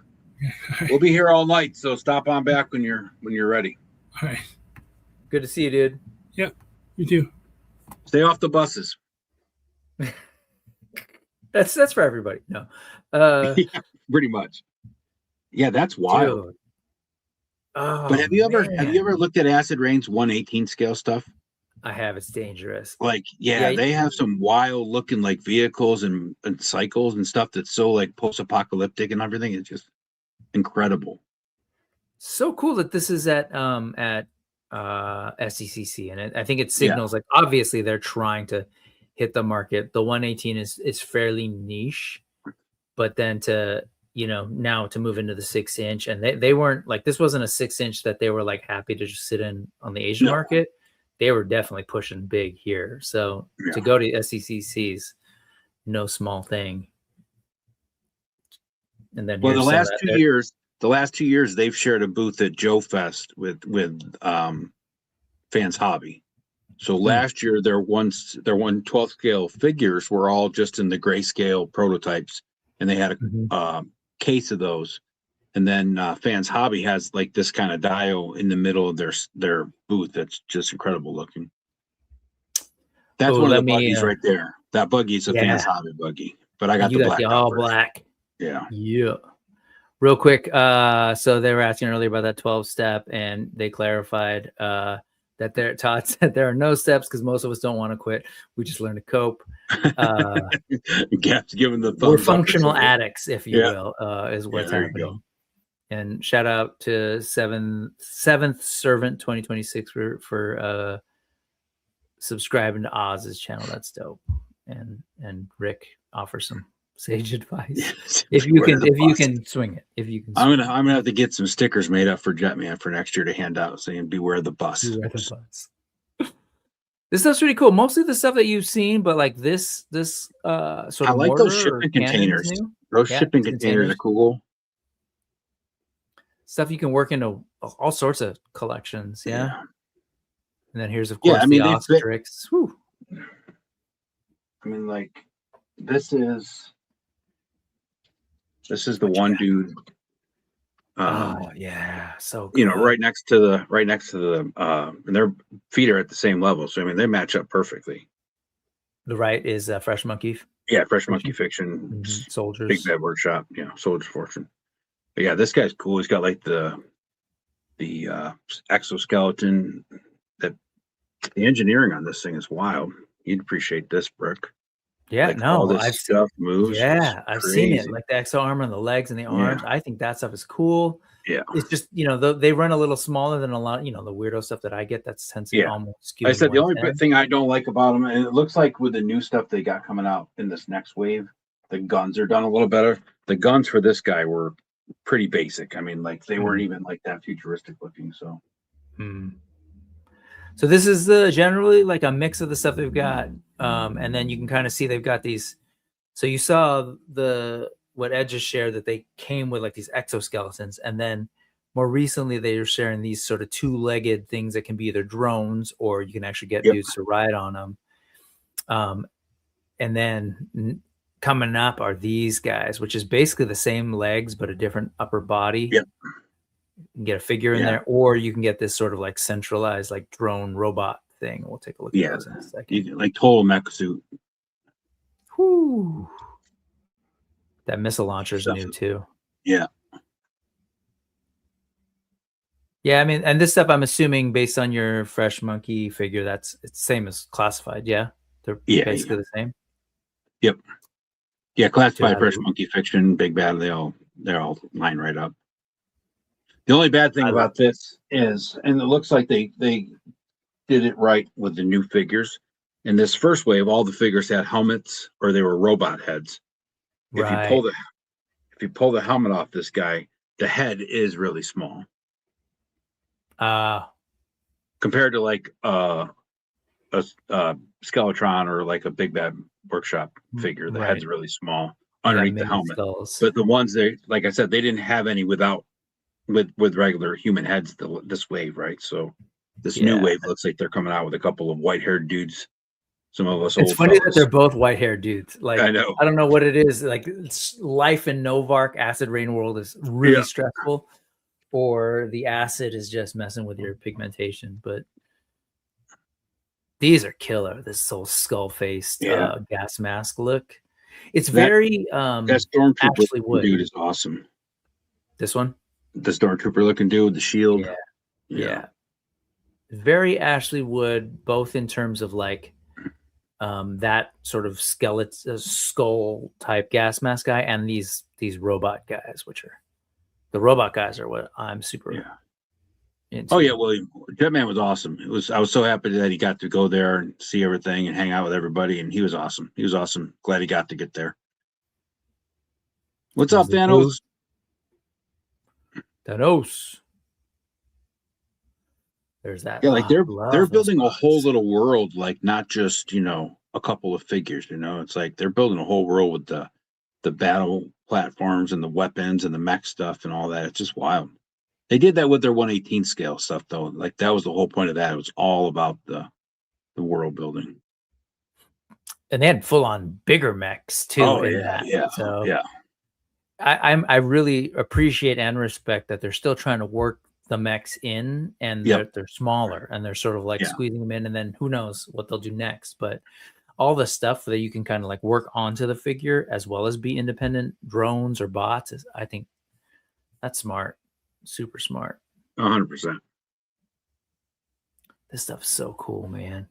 S2: We'll be here all night, so stop on back when you're ready.
S12: All right.
S11: Good to see you, dude.
S12: Yep. You too.
S2: Stay off the buses.
S11: That's for everybody. No.
S2: Yeah, pretty much. Yeah, that's wild.
S11: Dude. Oh,
S2: but have you ever looked at Acid Rain's 1/18 scale stuff?
S11: I have. It's dangerous.
S2: They have some wild looking vehicles and cycles and stuff that's so post-apocalyptic and everything. It's just incredible.
S11: So cool that this is at SDCC, and I think it signals obviously they're trying to hit the market. The 1/18 is fairly niche, but then to now to move into the 6-inch, and they weren't this wasn't a 6-inch that they were happy to just sit in on the Asian market. They were definitely pushing big here. So to go to SDCC's no small thing. And then
S2: the last 2 years they've shared a booth at Joe Fest with Fans Hobby. So last year their 1/12 scale figures were all just in the grayscale prototypes, and they had a case of those. And then Fans Hobby has this kind of dial in the middle of their booth that's just incredible looking. That's one of the buggies right there. That buggy is a Fans Hobby buggy, but I got the
S11: all black.
S2: Yeah.
S11: Real quick, so they were asking earlier about that 12-step, and they clarified that Todd said there are no steps because most of us don't want to quit. We just learn to cope.
S2: Given the
S11: we're functional addicts, if you will, is what's happening. And shout out to Seventh Servant 2026 for subscribing to Oz's channel. That's dope. And Rick offers some sage advice. If you can swing it. If you can
S2: I'm gonna have to get some stickers made up for Jetman for next year to hand out saying beware the bus.
S11: Beware the bus. This stuff's pretty cool. Mostly the stuff that you've seen, but like this sort of
S2: I like those shipping containers. Those shipping containers are cool.
S11: Stuff you can work into all sorts of collections. Yeah. And then here's, of course, the Ostrix.
S2: I mean, like, this is the one dude.
S11: Oh yeah, so good.
S2: You know, right next to the and their feet are at the same level, so I mean they match up perfectly.
S11: The right is Fresh Monkey.
S2: Yeah, Fresh Monkey Fiction,
S11: Soldiers,
S2: Big Bad Workshop. Yeah, Soldier's Fortune. But yeah, this guy's cool. He's got like the exoskeleton. That the engineering on this thing is wild. You'd appreciate this, Brooke.
S11: Yeah,
S2: like,
S11: no,
S2: all this stuff moves.
S11: Yeah, I've seen it, like the exo armor and the legs and the arms. I think that stuff is cool.
S2: Yeah,
S11: it's just they run a little smaller than a lot. The weirdo stuff that I get that tends to almost skew.
S2: I said the only thing I don't like about them, and it looks like with the new stuff they got coming out in this next wave, the guns are done a little better. The guns for this guy were pretty basic. I mean, like they weren't even like that futuristic looking. So.
S11: So this is generally like a mix of the stuff they've got, and then you can kind of see they've got these. So you saw what Ed just shared, that they came with like these exoskeletons, and then more recently they are sharing these sort of two-legged things that can be either drones or you can actually get dudes to ride on them. And then coming up are these guys, which is basically the same legs but a different upper body.
S2: Yep.
S11: You can get a figure in there, or you can get this sort of like centralized like drone robot thing. We'll take a look at those in a second.
S2: You can, like total mech suit.
S11: Whew. That missile launcher is new too.
S2: Yeah.
S11: Yeah, I mean, and this stuff I'm assuming based on your Fresh Monkey figure, it's same as Classified. Yeah, they're basically the same.
S2: Yep. Yeah, Classified, Fresh Monkey Fiction, Big Bad. They're all line right up. The only bad thing about this is, and it looks like they did it right with the new figures. In this first wave, all the figures had helmets or they were robot heads. If you pull the helmet off this guy, the head is really small. Compared to like a Skeletron or like a Big Bad Workshop figure, the head's really small underneath the helmet. But the ones like I said, they didn't have any with regular human heads this wave, right? So this new wave looks like they're coming out with a couple of white-haired dudes. Some of us.
S11: It's funny that they're both white-haired dudes. Like
S2: I know.
S11: I don't know what it is. Like life in Novark Acid Rain world is really stressful, or the acid is just messing with your pigmentation. But these are killer. This whole skull-faced gas mask look. It's very
S2: that Stormtrooper
S11: Ashley Wood
S2: dude is awesome.
S11: This one.
S2: The Stormtrooper looking dude with the shield.
S11: Yeah. Very Ashley Wood, both in terms of like that sort of skeleton skull type gas mask guy and these robot guys, which are the robot guys are what I'm super into.
S2: Oh yeah, well Jetman was awesome. I was so happy that he got to go there and see everything and hang out with everybody, and he was awesome. Glad he got to get there. What's up, Thanos?
S11: Thanos. There's that.
S2: Yeah, like they're building a whole little world, like not just a couple of figures. It's like they're building a whole world with the battle platforms and the weapons and the mech stuff and all that. It's just wild. They did that with their 1/18 scale stuff though. Like that was the whole point of that. It was all about the world building.
S11: And they had full on bigger mechs too. I really appreciate and respect that they're still trying to work the mechs in, and they're smaller and they're sort of like squeezing them in, and then who knows what they'll do next. But all the stuff that you can kind of like work onto the figure as well as be independent drones or bots I think that's smart, super smart.
S2: 100%.
S11: This stuff's so cool, man.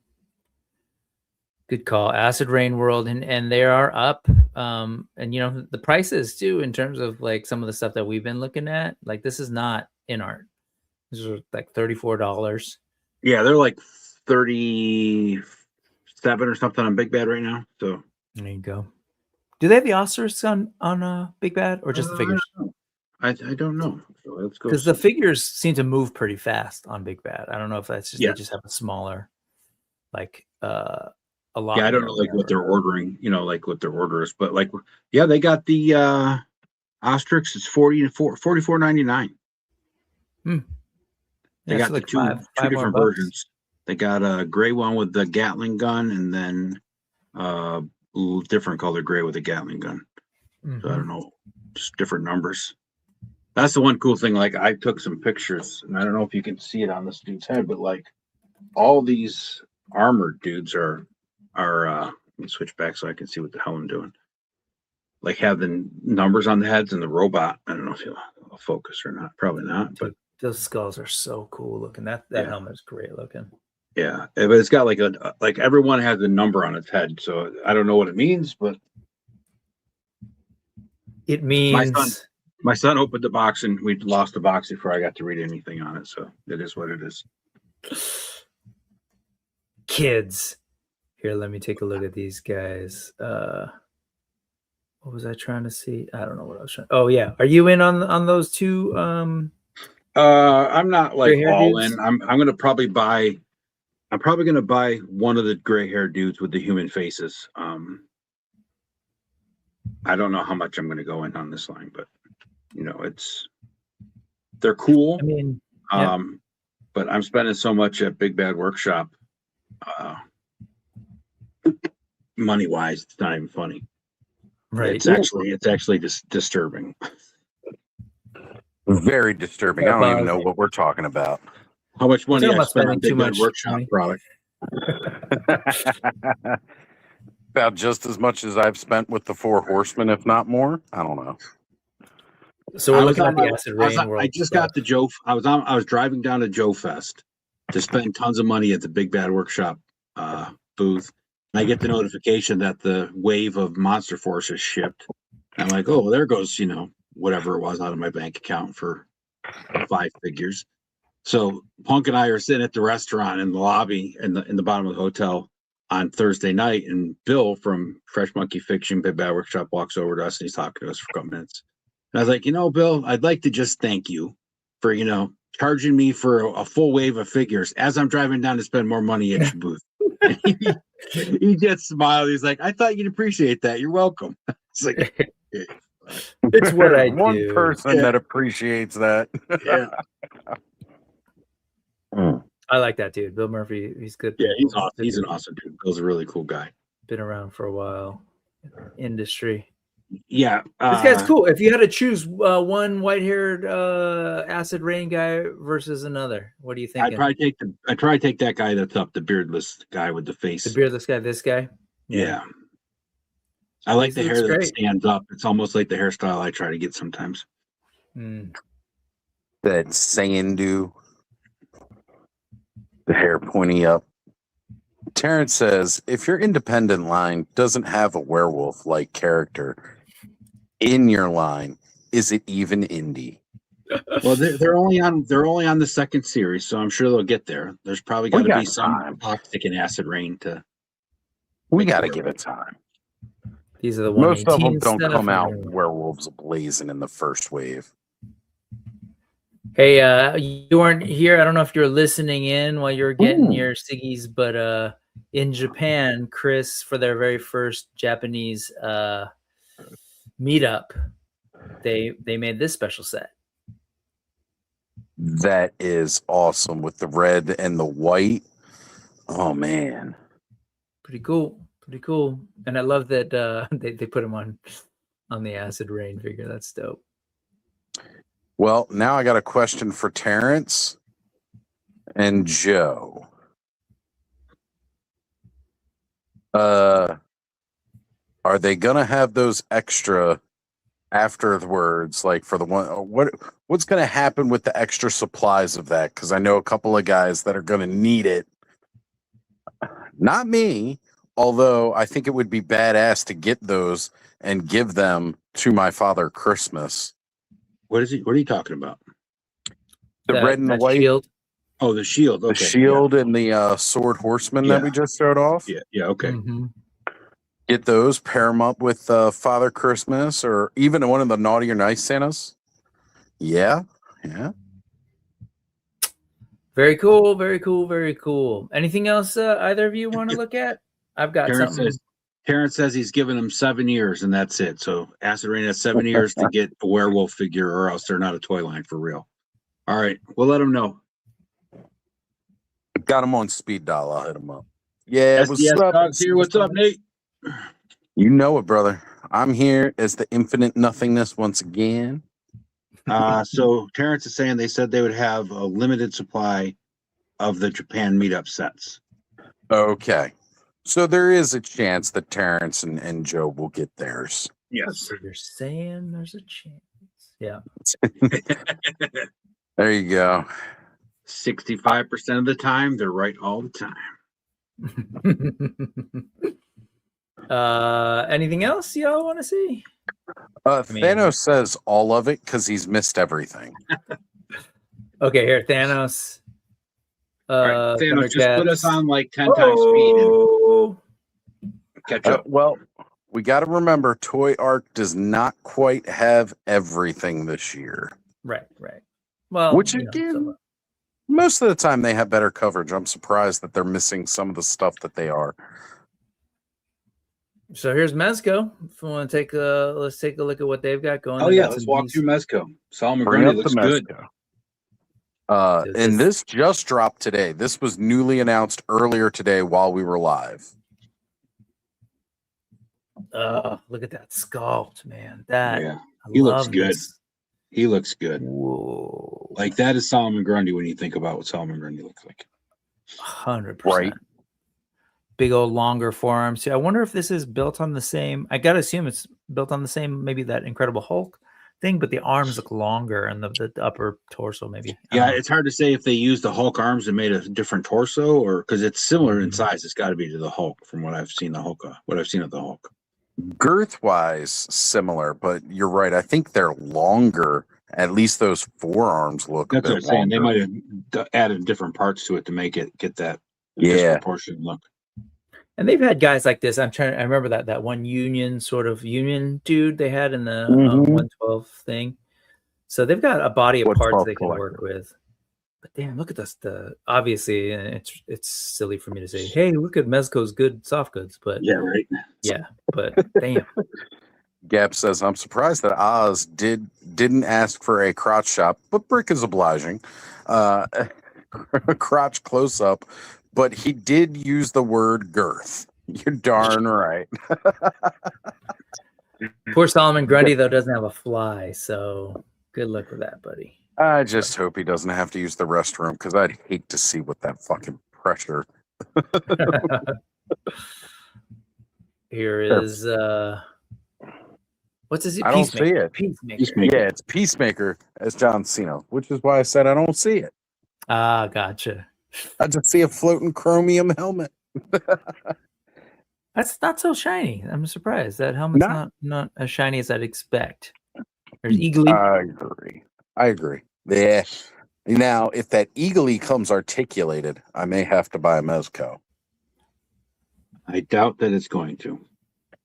S11: Good call. Acid Rain World, and they are up. And the prices too, in terms of like some of the stuff that we've been looking at. Like this is not in art. These are like $34.
S2: Yeah, they're like 30, 7 or something on Big Bad right now. So
S11: there you go. Do they have the asterisks on Big Bad or just the figures?
S2: I don't know. So let's go.
S11: Because the figures seem to move pretty fast on Big Bad. I don't know if that's just they just have a smaller, like a lot.
S2: Yeah, I don't know like what they're ordering. You know, like what their order is, but like yeah, they got the Asterix. It's $44.99. They got like two different versions. They got a gray one with the Gatling gun, and then different color gray with a Gatling gun. So I don't know, just different numbers. That's the one cool thing. Like I took some pictures, and I don't know if you can see it on this dude's head, but like all these armored dudes are. Let me switch back so I can see what the hell I'm doing. Like have the numbers on the heads and the robot. I don't know if you'll focus or not. Probably not. But
S11: those skulls are so cool looking. That helmet is great looking.
S2: Yeah, but it's got like everyone has a number on its head, so I don't know what it means, but
S11: it means
S2: my son opened the box and we lost the box before I got to read anything on it. So it is what it is.
S11: Kids, here, let me take a look at these guys. What was I trying to see? I don't know what I was trying. Oh yeah, are you in on those two? I'm
S2: not like all in. I'm gonna probably buy. I'm probably going to buy one of the gray hair dudes with the human faces. I don't know how much I'm going to go in on this line, but you know, they're cool.
S11: I mean,
S2: but I'm spending so much at Big Bad Workshop, money wise, it's not even funny.
S11: Right.
S2: It's actually just disturbing.
S1: Very disturbing. I don't even know what we're talking about.
S2: How much money I spent on Big Bad Workshop product?
S1: About just as much as I've spent with the Four Horsemen, if not more. I don't know.
S11: So we're looking at the Acid Rain World.
S2: I just got the Joe. I was driving down to Joe Fest to spend tons of money at the Big Bad Workshop booth. And I get the notification that the wave of Monster Force is shipped. I'm like, oh, well, there goes, you know, whatever it was out of my bank account for 5 figures. So Punk and I are sitting at the restaurant in the lobby in the bottom of the hotel on Thursday night, and Bill from Fresh Monkey Fiction, Big Bad Workshop, walks over to us and he's talking to us for a couple minutes. And I was like, you know, Bill, I'd like to just thank you for, you know, charging me for a full wave of figures as I'm driving down to spend more money at your booth. And he just smiled. He's like, I thought you'd appreciate that. You're welcome. It's like,
S11: it's what I
S1: One
S11: do.
S1: person that appreciates that.
S2: Yeah.
S11: I like that dude. Bill Murphy, he's good.
S2: Yeah, he's awesome. He's an awesome dude. Bill's a really cool guy.
S11: Been around for a while. Industry.
S2: Yeah.
S11: This guy's cool. If you had to choose one white-haired Acid Rain guy versus another, what do you think?
S2: I'd probably take that guy that's up, the beardless guy with the face.
S11: The beardless guy, this guy?
S2: Yeah. I like the hair that stands up. It's almost like the hairstyle I try to get sometimes.
S1: That Sandu. The hair pointy up. Terrence says, if your independent line doesn't have a werewolf-like character in your line, is it even indie?
S2: Well, they're only on the second series, so I'm sure they'll get there. There's probably got to be some Toxic and Acid Rain to.
S1: We got to give it time.
S11: These are the
S1: most of them don't
S11: stuff.
S1: come out werewolves blazing in the first wave.
S11: Hey, you weren't here. I don't know if you're listening in while you were getting your ciggies, but in Japan, Chris, for their very first Japanese meetup, they made this special set.
S1: That is awesome with the red and the white. Oh man,
S11: pretty cool, pretty cool. And I love that they put him on the Acid Rain figure. That's dope.
S1: Well, now I got a question for Terrence and Joe. Are they gonna have those extra afterwards, like for the one? What's gonna happen with the extra supplies of that? Because I know a couple of guys that are gonna need it. Not me, although I think it would be badass to get those and give them to my father Christmas.
S2: What are you talking about?
S1: The red and the white.
S11: Shield?
S2: Oh, the shield. Okay.
S1: The shield and the sword horseman that we just showed off.
S2: Yeah. Okay.
S11: Mm-hmm.
S1: Get those, pair them up with Father Christmas or even one of the Naughty or Nice Santas. Yeah.
S11: Very cool. Very cool. Very cool. Anything else either of you want to look at? I've got something.
S2: Terrence says he's given him 7 years and that's it. So Acid Rain has 7 years to get a werewolf figure or else they're not a toy line for real. All right. We'll let him know.
S1: Got him on speed dial. I'll hit him up. Yeah.
S2: SDS Dogs here. What's up, Nate?
S1: You know it, brother. I'm here as the infinite nothingness once again.
S2: So Terrence is saying they said they would have a limited supply of the Japan meetup sets.
S1: Okay. So there is a chance that Terrence and Joe will get theirs.
S2: Yes.
S11: So you're saying there's a chance. Yeah.
S1: There you go.
S2: 65% of the time, they're right all the time.
S11: Anything else y'all want to see?
S1: Thanos says all of it because he's missed everything.
S11: Okay, here, Thanos.
S2: Right, Thanos, just put us on like 10 times speed and catch up.
S1: Well, we got to remember Toy Arc does not quite have everything this year.
S11: Right. Well,
S1: which again, most of the time they have better coverage. I'm surprised that they're missing some of the stuff that they are.
S11: So here's Mezco. If we want to let's take a look at what they've got going.
S2: Oh yeah, let's walk through Mezco. Solomon Grundy looks good.
S1: And this just dropped today. This was newly announced earlier today while we were live.
S11: Look at that sculpt, man. That
S2: he looks good.
S11: This.
S2: He looks good.
S11: Whoa.
S2: Like that is Solomon Grundy when you think about what Solomon Grundy looks like.
S11: 100%.
S1: Right.
S11: Big old longer forearms. I wonder if this is built on the same. I gotta assume it's built on the same, maybe that Incredible Hulk thing, but the arms look longer and the upper torso maybe.
S2: Yeah, it's hard to say if they used the Hulk arms and made a different torso, or because it's similar in size. It's got to be to the Hulk from what I've seen what I've seen of the Hulk.
S1: Girth-wise, similar, but you're right. I think they're longer. At least those forearms look.
S2: That's what I'm saying. They
S1: longer.
S2: might have added different parts to it to make it get that disproportionate look.
S11: And they've had guys like this. I remember that one union dude they had in the 112 thing. So they've got a body of parts they can work with. But damn, look at this. Obviously, it's silly for me to say, hey, look at Mezco's good soft goods, but
S2: yeah, right.
S11: Yeah, but damn.
S1: Gab says, I'm surprised that Oz didn't ask for a crotch shot, but Brick is obliging. Crotch close up, but he did use the word girth. You're darn right.
S11: Poor Solomon Grundy, though, doesn't have a fly, so good luck with that, buddy.
S1: I just hope he doesn't have to use the restroom because I'd hate to see what that fucking pressure.
S11: Here is what's his?
S1: I don't see it.
S11: Peacemaker.
S1: Yeah, it's Peacemaker as John Cena, which is why I said I don't see it.
S11: Ah, gotcha.
S1: I just see a floating chromium helmet.
S11: That's not so shiny. I'm surprised that helmet's not as shiny as I'd expect. There's eagly.
S1: I agree. Yeah. Now, if that eagly comes articulated, I may have to buy a Mezco.
S2: I doubt that it's going to.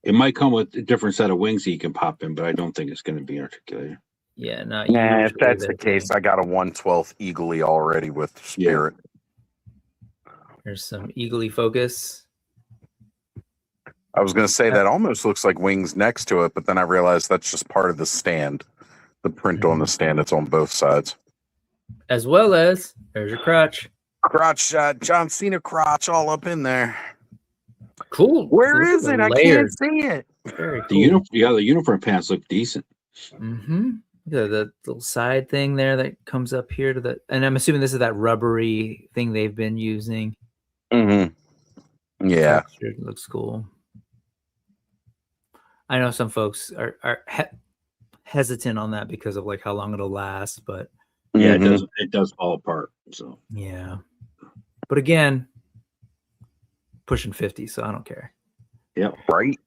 S2: It might come with a different set of wings that you can pop in, but I don't think it's going to be articulated.
S11: Yeah, not
S1: Nah, if that's the case, I got a 112th eagly already with Spirit.
S11: Yeah. There's some eagly focus.
S1: I was going to say that almost looks like wings next to it, but then I realized that's just part of the stand. The print on the stand, it's on both sides.
S11: As well as, there's your crotch.
S1: Crotch shot, John Cena crotch all up in there.
S11: Cool.
S1: Where is it? I can't see it.
S11: Very cool.
S2: The uniform pants look decent.
S11: Mm-hmm. The little side thing there that comes up here to the, and I'm assuming this is that rubbery thing they've been using.
S1: Mm-hmm. Yeah.
S11: It looks cool. I know some folks are hesitant on that because of like how long it'll last, but
S2: yeah, it does fall apart. So
S11: yeah, but again, pushing 50, so I don't care.
S2: Yeah,
S1: right.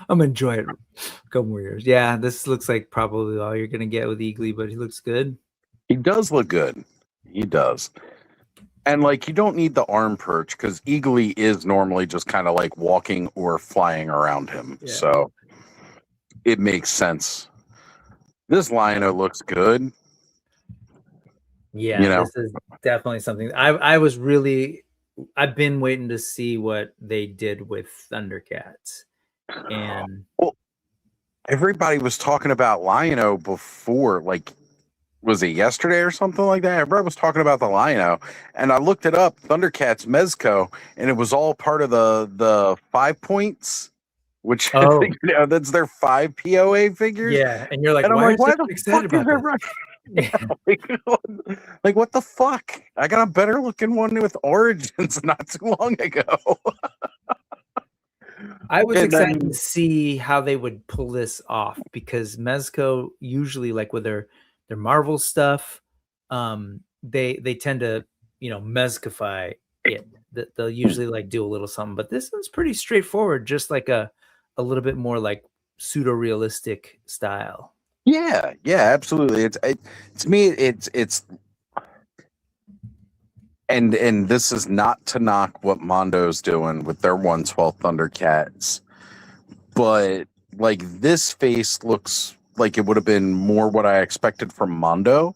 S11: I'm enjoying it. A couple more years. Yeah, this looks like probably all you're gonna get with Eagly, but he looks good.
S1: He does look good. he does. And like, you don't need the arm perch because Eagly is normally just kind of like walking or flying around him.
S11: Yeah.
S1: So it makes sense. This Lino looks good.
S11: Yeah,
S1: You know?
S11: this is definitely something I've been waiting to see what they did with Thundercats. And
S1: well, everybody was talking about Lino before, like, was it yesterday or something like that? Everybody was talking about the Lino, and I looked it up, Thundercats Mezco, and it was all part of the 5 points, which that's their 5 POA figures.
S11: Yeah, and you're like,
S1: and I'm
S11: why
S1: like, why
S11: the
S1: the
S11: excited
S1: fuck is
S11: about
S1: everybody? Like, what the fuck? I got a better looking one with Origins not too long ago.
S11: I was excited to see how they would pull this off because Mezco usually, like with their Marvel stuff, they tend to Mezcify it. They'll usually like do a little something, but this one's pretty straightforward, just like a little bit more like pseudo realistic style.
S1: Yeah, absolutely. To me, it's and this is not to knock what Mondo's doing with their 1/12 Thundercats, but like this face looks like it would have been more what I expected from Mondo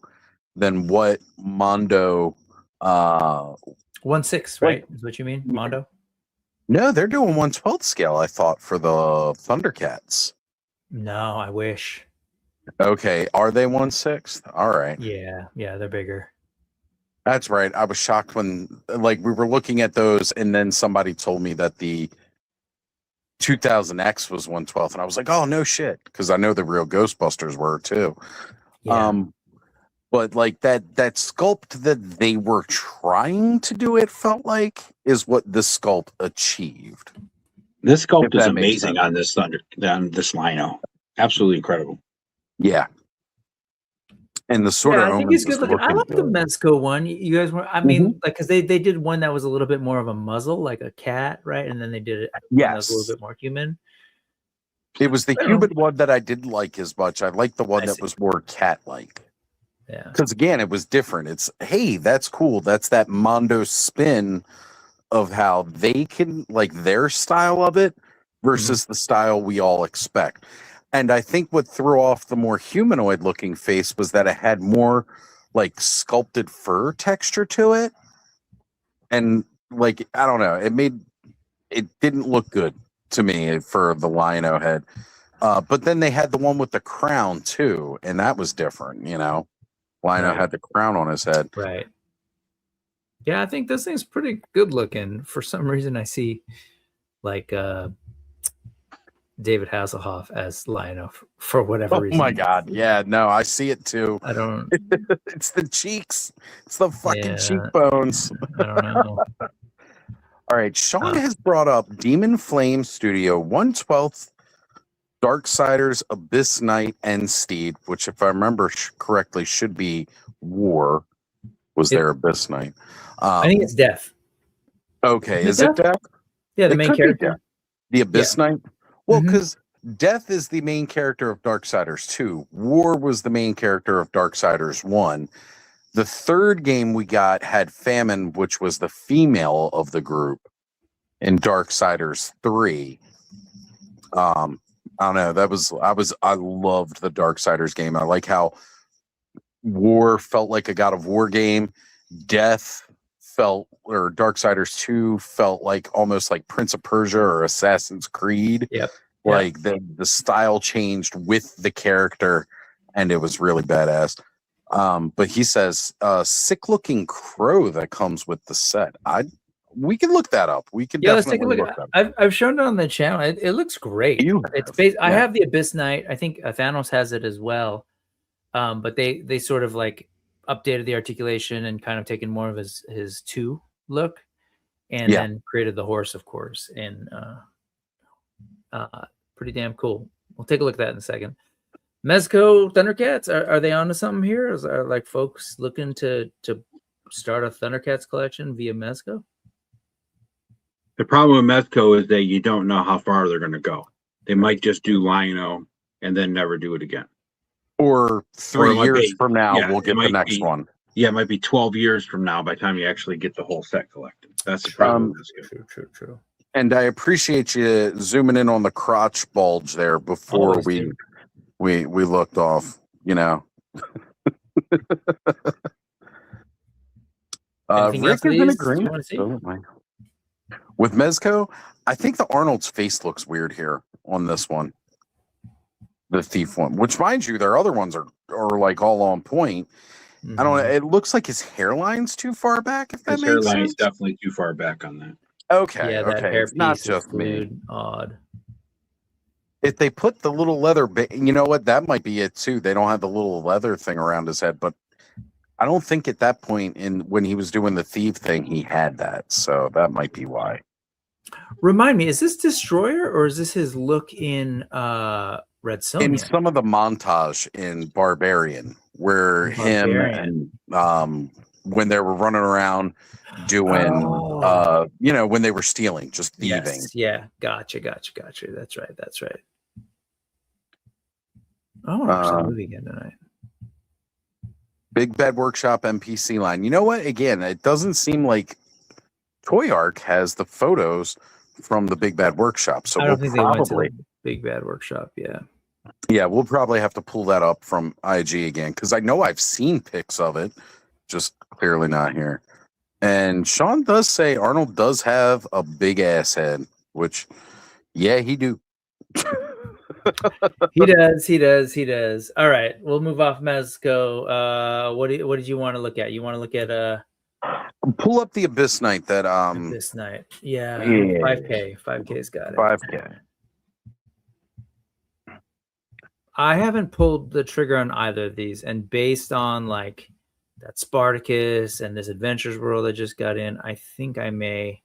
S1: than what Mondo
S11: 1/6, right? Is what you mean, Mondo?
S1: No, they're doing 1/12 scale, I thought, for the Thundercats.
S11: No, I wish.
S1: Okay, are they 1/6? All right.
S11: Yeah, they're bigger.
S1: That's right. I was shocked when, like, we were looking at those, and then somebody told me that the 2000X was 1/12, and I was like, "Oh no, shit!" Because I know the real Ghostbusters were too.
S11: Yeah.
S1: But like that sculpt that they were trying to do, it felt like, is what this sculpt achieved.
S2: This sculpt is amazing on this Lino. Absolutely incredible.
S1: Yeah. And the sort of
S11: I think he's good looking. I like the Mezco one. You guys were, I mean, like, because they did one that was a little bit more of a muzzle, like a cat, right? And then they did it that was a little bit more human.
S1: It was the human one that I didn't like as much. I liked the one that was more cat-like.
S11: Yeah.
S1: Because again, it was different. It's, hey, that's cool. That's that Mondo spin of how they can, like, their style of it versus the style we all expect. And I think what threw off the more humanoid looking face was that it had more like sculpted fur texture to it. And like, I don't know, it didn't look good to me for the Lino head. But then they had the one with the crown too. And that was different, Lino had the crown on his head.
S11: Right. Yeah, I think this thing's pretty good looking. For some reason, I see like David Hasselhoff as Lino for whatever reason.
S1: Oh my God. Yeah, no, I see it too.
S11: I don't.
S1: It's the cheeks. It's the fucking cheekbones.
S11: I don't know.
S1: All right. Sean has brought up Demon Flame Studio 1/12 Darksiders Abyss Knight and Steed, which, if I remember correctly, should be War. Was there Abyss Knight?
S11: I think it's Death.
S1: Okay. Is it Death?
S11: Yeah, the main character.
S1: The Abyss Knight? Well, because Death is the main character of Darksiders 2. War was the main character of Darksiders 1. The third game we got had Famine, which was the female of the group in Darksiders 3. I don't know. I loved the Darksiders game. I like how War felt like a God of War game. Darksiders 2 felt like almost like Prince of Persia or Assassin's Creed.
S11: Yep.
S1: Like the style changed with the character, and it was really badass. But he says sick looking crow that comes with the set. We can look that up. We can
S11: let's take a
S1: definitely
S11: look.
S1: look that up.
S11: I've shown it on the channel. It looks great. I have the Abyss Knight. I think Thanos has it as well. But they sort of like updated the articulation and kind of taken more of his 2 look, and then created the horse, of course, and pretty damn cool. We'll take a look at that in a second. Mezco Thundercats, are they onto something here? Are like folks looking to start a Thundercats collection via Mezco?
S2: The problem with Mezco is that you don't know how far they're going to go. They might just do Lino and then never do it again.
S1: Or 3 years from now, we'll get the next one.
S2: Yeah, it might be 12 years from now by the time you actually get the whole set collected. That's the problem.
S11: True.
S1: And I appreciate you zooming in on the crotch bulge there before
S11: Always do.
S1: we looked off. You know.
S11: Anything
S1: Rick
S11: else of
S1: is in
S11: these you
S1: agreement.
S11: want to see?
S1: With Mezco, I think the Arnold's face looks weird here on this one. The thief one, which mind you, their other ones are like all on point. I don't know. It looks like his hairline's too far back. If that
S2: His
S1: makes
S2: hairline
S1: sense.
S2: is definitely too far back on that.
S1: Okay.
S11: Yeah, that
S1: okay.
S11: hair
S1: It's not
S11: piece
S1: just
S11: is
S1: me.
S11: glued. Odd.
S1: If they put the little leather, you know what? That might be it too. They don't have the little leather thing around his head, but I don't think at that point when he was doing the thief thing, he had that. So that might be why.
S11: Remind me, is this Destroyer or is this his look in Red Sonja?
S1: In some of the montage in Barbarian, where him and when they were running around doing, when they were stealing, just thieving.
S11: Yes, yeah, gotcha. That's right. I want to watch that movie again tonight.
S1: Big Bad Workshop NPC line. You know what? Again, it doesn't seem like Toy Arc has the photos from the Big Bad Workshop. So
S11: I don't think
S1: probably,
S11: they went to the Big Bad Workshop.
S1: Yeah, we'll probably have to pull that up from IG again because I know I've seen pics of it, just clearly not here. And Sean does say Arnold does have a big ass head, which, yeah, he do.
S11: He does. All right, we'll move off Mezco. What did you want to look at? You want to look at
S1: pull up the Abyss Knight that
S11: Abyss Knight. Yeah. 5K's got it.
S1: 5K.
S11: I haven't pulled the trigger on either of these, and based on like that Spartacus and this Adventures World I just got in, I think I may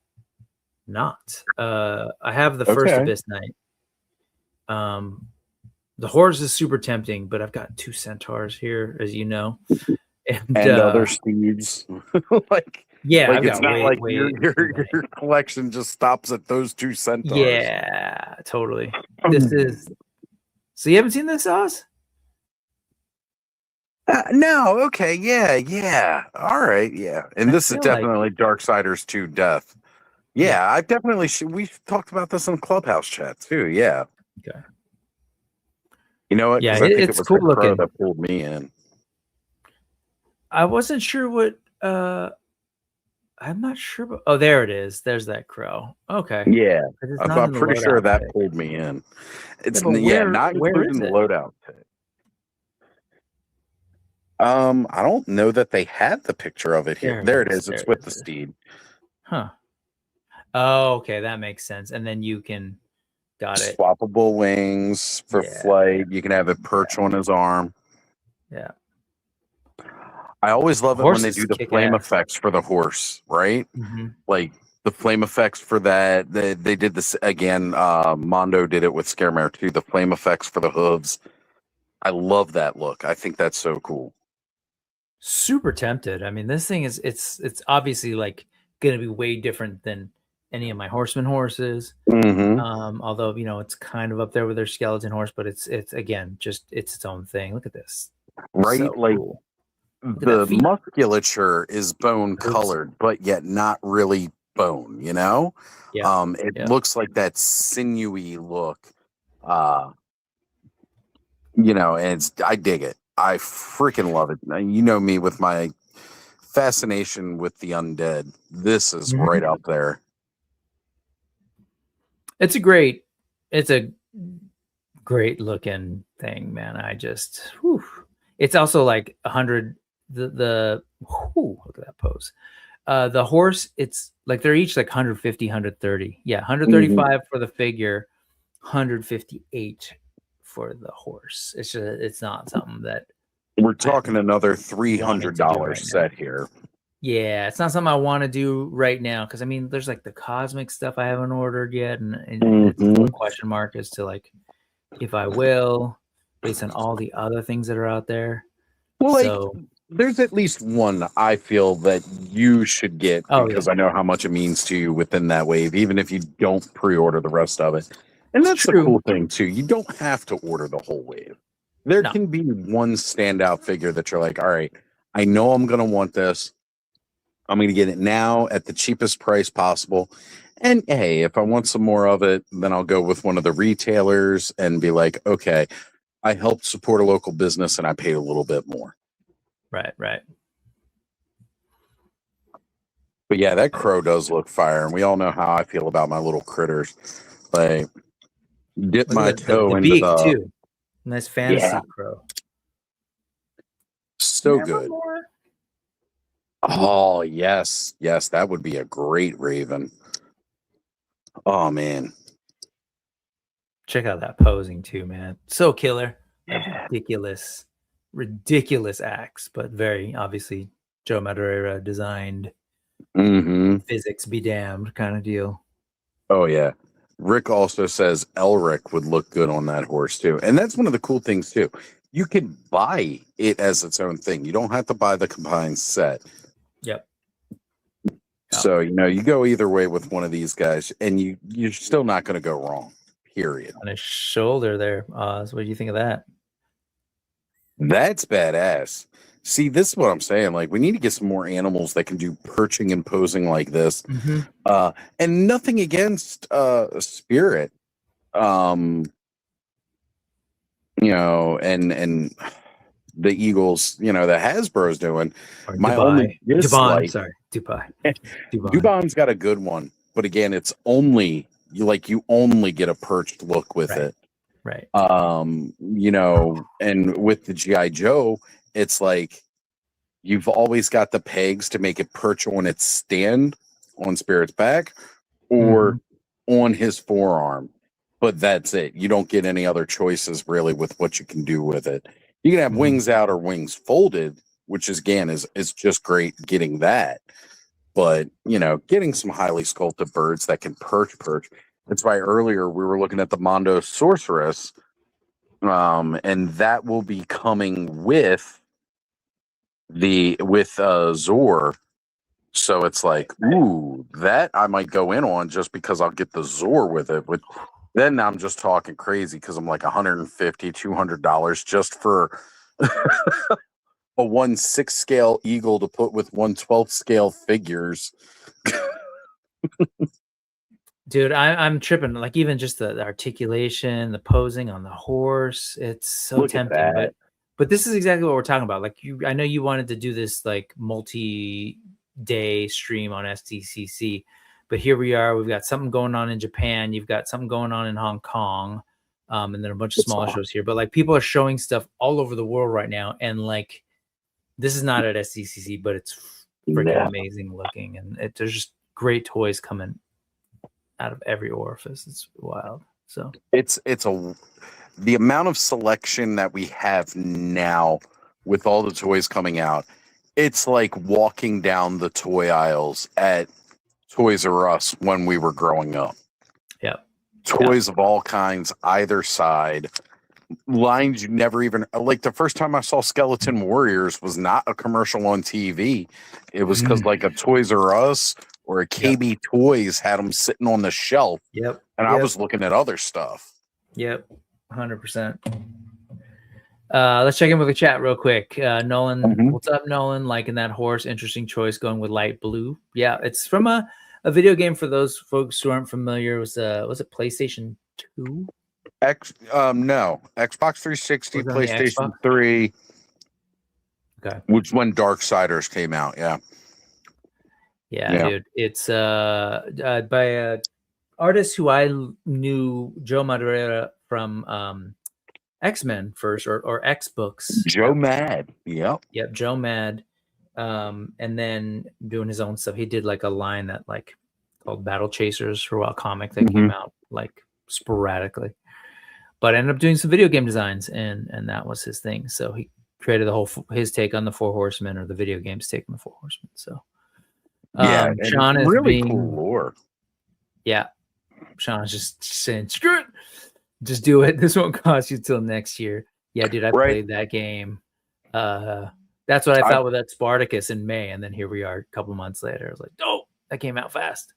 S11: not. I have the first Abyss Knight. The horse is super tempting, but I've got 2 centaurs here, as you know,
S1: and other steeds. It's not like your collection just stops at those 2 centaurs.
S11: Yeah, totally. This is. So you haven't seen this, Oz?
S1: No. Okay. Yeah. All right. Yeah. And this is definitely Darksiders 2 Death. Yeah, I've definitely. We've talked about this in the Clubhouse chat too. Yeah.
S11: Okay.
S1: You know what?
S11: Yeah,
S1: I think
S11: it's
S1: it was
S11: cool
S1: the crow
S11: looking.
S1: that pulled me in.
S11: I wasn't sure what. I'm not sure. But, there it is. There's that crow. Okay.
S1: Yeah,
S11: It's
S1: I'm
S11: not in the
S1: pretty sure
S11: loadout
S1: that
S11: pick.
S1: pulled me in. It's
S11: but
S1: not
S11: where
S1: included
S11: is
S1: in the
S11: it?
S1: loadout pick. I don't know that they had the picture of it here. There it is. It's with the steed.
S11: Huh. Oh, okay, that makes sense. And then you can got it.
S1: Swappable wings for flight. You can have it perch on his arm.
S11: Yeah.
S1: I always love it when they do the
S11: kick
S1: flame
S11: ass.
S1: effects for the horse, right?
S11: Mm-hmm.
S1: Like the flame effects for that. They did this again. Mondo did it with Scaremare too. The flame effects for the hooves. I love that look. I think that's so cool.
S11: Super tempted. I mean, this thing is it's obviously like going to be way different than any of my horseman horses.
S1: Mm-hmm.
S11: Although it's kind of up there with their skeleton horse, but it's again just it's its own thing. Look at this,
S1: right?
S11: So
S1: like
S11: cool.
S1: the musculature is bone colored, but yet not really bone.
S11: Yeah.
S1: It looks like that sinewy look. And I dig it. I freaking love it. You know me with my fascination with the undead. This is right up there.
S11: It's a great looking thing, man. It's also like 100. Look at that pose. The horse, it's like they're each like 150, 130. Yeah, 135 for the figure, 158 for the horse. It's not something that
S1: we're talking another $300 set here.
S11: Yeah, it's not something I want to do right now because there's like the cosmic stuff I haven't ordered yet, and it's a question mark as to like if I will, based on all the other things that are out there.
S1: Well, there's at least one I feel that you should get because I know how much it means to you within that wave, even if you don't pre-order the rest of it. And that's the cool thing too. You don't have to order the whole wave. There can be one standout figure that you're like, all right, I know I'm going to want this. I'm going to get it now at the cheapest price possible. And hey, if I want some more of it, then I'll go with one of the retailers and be like, okay, I helped support a local business and I paid a little bit more.
S11: Right.
S1: But yeah, that crow does look fire. And we all know how I feel about my little critters. Like, dip
S11: Look
S1: my
S11: at
S1: toe
S11: the
S1: into
S11: beak
S1: the...
S11: too. Nice fantasy
S1: Yeah.
S11: crow.
S1: So good. Oh, yes. Yes, that would be a great raven. Oh, man.
S11: Check out that posing too, man. So killer.
S1: Yeah.
S11: Ridiculous axe, but very obviously Joe Madureira designed.
S1: Mm-hmm.
S11: Physics be damned kind of deal.
S1: Oh, yeah. Rick also says Elric would look good on that horse, too. And that's one of the cool things, too. You can buy it as its own thing. You don't have to buy the combined set.
S11: Yep.
S1: So, you go either way with one of these guys, and you're still not going to go wrong, period.
S11: On his shoulder there, Oz. What do you think of that?
S1: That's badass. See, this is what I'm saying. Like, we need to get some more animals that can do perching and posing like this.
S11: Mm-hmm.
S1: And nothing against Spirit. And the Eagles, that Hasbro's doing.
S11: Or
S1: My
S11: Dubai.
S1: only dislike,
S11: Dubai.
S1: Dubon's got a good one, but again, it's only you only get a perched look with it.
S11: Right.
S1: And with the G.I. Joe, it's like you've always got the pegs to make it perch on its stand on Spirit's back or on his forearm. But that's it. You don't get any other choices really with what you can do with it. You can have wings out or wings folded, which is just great getting that. But, getting some highly sculpted birds that can perch. That's why earlier we were looking at the Mondo Sorceress. And that will be coming with Zor. So it's like, ooh, that I might go in on just because I'll get the Zor with it. Then I'm just talking crazy because I'm like $150, $200 just for a 1/6 scale eagle to put with 1/12 scale figures.
S11: Dude, I'm tripping. Like even just the articulation, the posing on the horse, it's so tempting. But this is exactly what we're talking about. Like I know you wanted to do this like multi-day stream on SDCC, but here we are. We've got something going on in Japan. You've got something going on in Hong Kong, and then a bunch of smaller shows here. But like people are showing stuff all over the world right now, and like this is not at SDCC, but it's freaking amazing looking, and there's just great toys coming out of every orifice. It's wild. So
S1: the amount of selection that we have now with all the toys coming out, it's like walking down the toy aisles at Toys R Us when we were growing up.
S11: Yeah.
S1: Toys of all kinds, either side. Lines you never even like. The first time I saw Skeleton Warriors was not a commercial on TV. It was because like a Toys R Us or a KB Toys had them sitting on the shelf.
S11: Yep.
S1: And I was looking at other stuff.
S11: Yep. 100%. Let's check in with the chat real quick. Nolan, what's up, Nolan? Liking that horse. Interesting choice going with light blue. Yeah, it's from a video game for those folks who aren't familiar. Was it PlayStation 2?
S1: No. Xbox 360, PlayStation 3.
S11: Okay.
S1: Which when Darksiders came out, yeah.
S11: Yeah, dude. It's by a artist who I knew, Joe Madureira from X-Men first or X books.
S1: Joe Mad. Yep,
S11: Joe Mad. And then doing his own stuff. He did like a line that like called Battle Chasers for a while, comic that came out like sporadically. But ended up doing some video game designs and that was his thing. So he created his take on the Four Horsemen, or the video game's take on the Four Horsemen. So Sean is
S1: really cool lore.
S11: Yeah. Sean's just saying, screw it. Just do it. This won't cost you till next year. Yeah, dude, I played that game. That's what I thought with that Spartacus in May, and then here we are a couple months later. I was like, oh, that came out fast.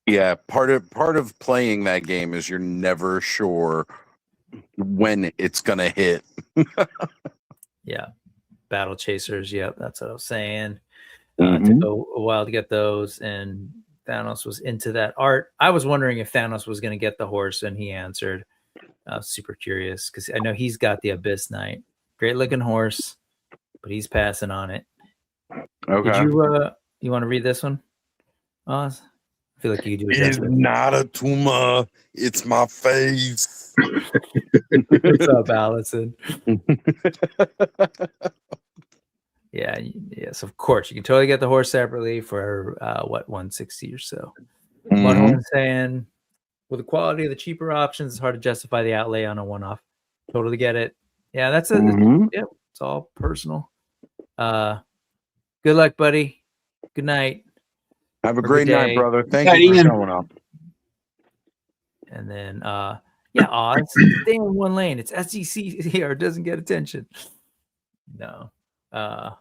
S1: Yeah, part of playing that game is you're never sure when it's gonna hit.
S11: Yeah. Battle Chasers. Yep, that's what I was saying. It took a while to get those, and Thanos was into that art. I was wondering if Thanos was going to get the horse, and he answered. I was super curious because I know he's got the Abyss Knight. Great looking horse, but he's passing on it.
S1: Okay.
S11: Did you want to read this one? Oz? I feel like you could do it.
S15: It's not a tumor. It's my face.
S11: What's up, Allison? Yeah, yes, of course. You can totally get the horse separately for $160 or so. Mudhorn saying, with the quality of the cheaper options, it's hard to justify the outlay on a one-off. Totally get it. Yeah, that's it. Yeah, it's all personal. Good luck, buddy. Good night.
S1: Have a great night, brother. Thank you for showing up.
S11: And then, Oz, stay in one lane. It's SDCC here. It doesn't get attention. No.
S1: I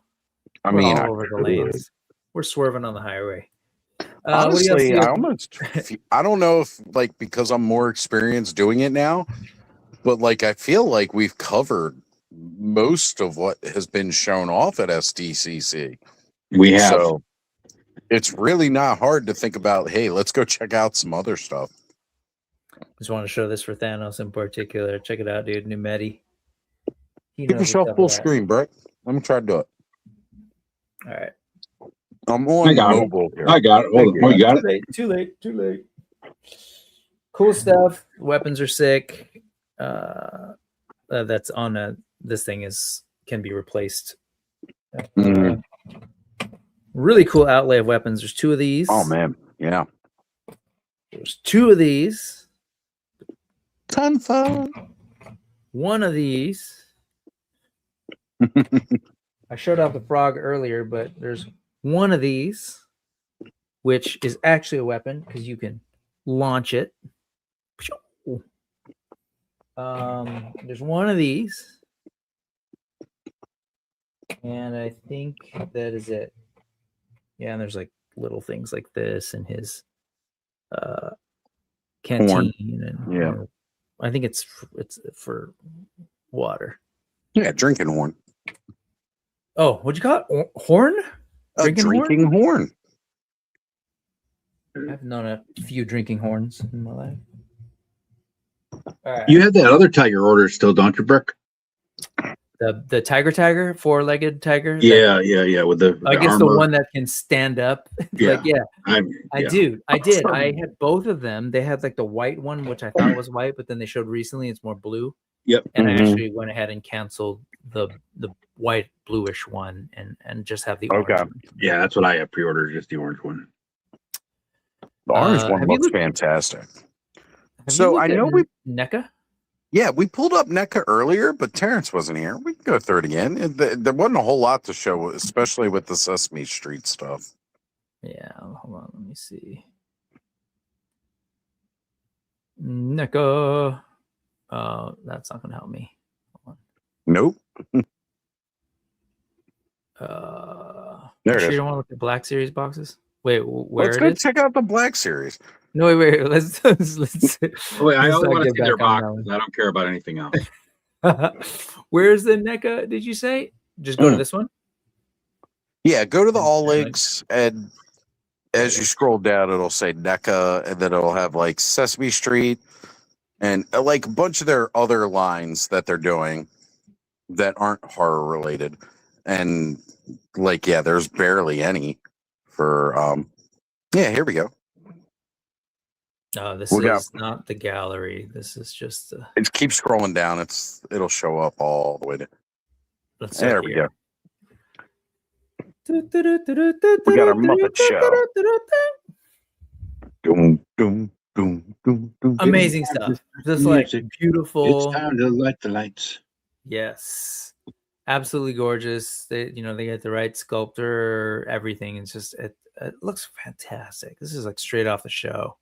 S1: mean,
S11: all over the lanes. We're swerving on the highway.
S1: Honestly, I don't know if like because I'm more experienced doing it now, but like I feel like we've covered most of what has been shown off at SDCC.
S2: We have.
S1: So it's really not hard to think about, hey, let's go check out some other stuff.
S11: Just want to show this for Thanos in particular. Check it out, dude. New Medi.
S1: Give yourself full screen, Brett. Let me try to do it.
S11: All right.
S1: I'm on mobile here.
S2: I got it. Hold on. You got it?
S11: Too late. Cool stuff. Weapons are sick. That's on this thing can be replaced. Really cool outlay of weapons. There's 2 of these.
S1: Oh man, yeah.
S11: There's 2 of these.
S1: Ton fun.
S11: 1 of these. I showed off the frog earlier, but there's 1 of these, which is actually a weapon because you can launch it. There's 1 of these, and I think that is it. Yeah, and there's like little things like this in his canteen, and I think it's for water.
S1: Yeah, drinking horn.
S11: Oh, what'd you call it? Horn?
S1: Drinking horn.
S11: I've known a few drinking horns in my life. All right.
S2: You have that other tiger order still, don't you, Brick?
S11: The tiger, 4-legged tiger.
S2: Yeah. With the
S11: I guess
S2: armor.
S11: the one that can stand up.
S2: Yeah,
S11: I did. I had both of them. They had like the white one, which I thought was white, but then they showed recently it's more blue.
S2: Yep.
S11: And I actually went ahead and canceled the white bluish one and just have the orange one.
S2: Yeah, that's what I have pre-ordered, just the orange one.
S1: The orange one looks fantastic. So I know
S11: NECA.
S1: Yeah, we pulled up NECA earlier, but Terrence wasn't here. We can go through it again. There wasn't a whole lot to show, especially with the Sesame Street stuff.
S11: Yeah, hold on, let me see. NECA. That's not gonna help me. Hold on.
S1: Nope.
S11: There it is. You don't want to look at Black Series boxes? Wait, where
S1: let's
S11: it
S1: go
S11: is?
S1: check out the Black Series.
S11: No, wait. Let's
S2: wait, I only want to see their boxes. I don't care about anything else.
S11: Where's the NECA? Did you say? Just go to this one.
S1: Yeah, go to the all links, and as you scroll down, it'll say NECA, and then it'll have like Sesame Street, and like a bunch of their other lines that they're doing that aren't horror related, and like there's barely any for here we go.
S11: This is not the gallery. This is just
S1: it keeps scrolling down. It'll show up all the way to there we go. We got our Muppet Show. Doom, doom, doom, doom, doom.
S11: Amazing stuff. Just like beautiful.
S2: It's time to light the lights.
S11: Yes. Absolutely gorgeous. They get the right sculptor, everything. It's just it looks fantastic. This is like straight off the show.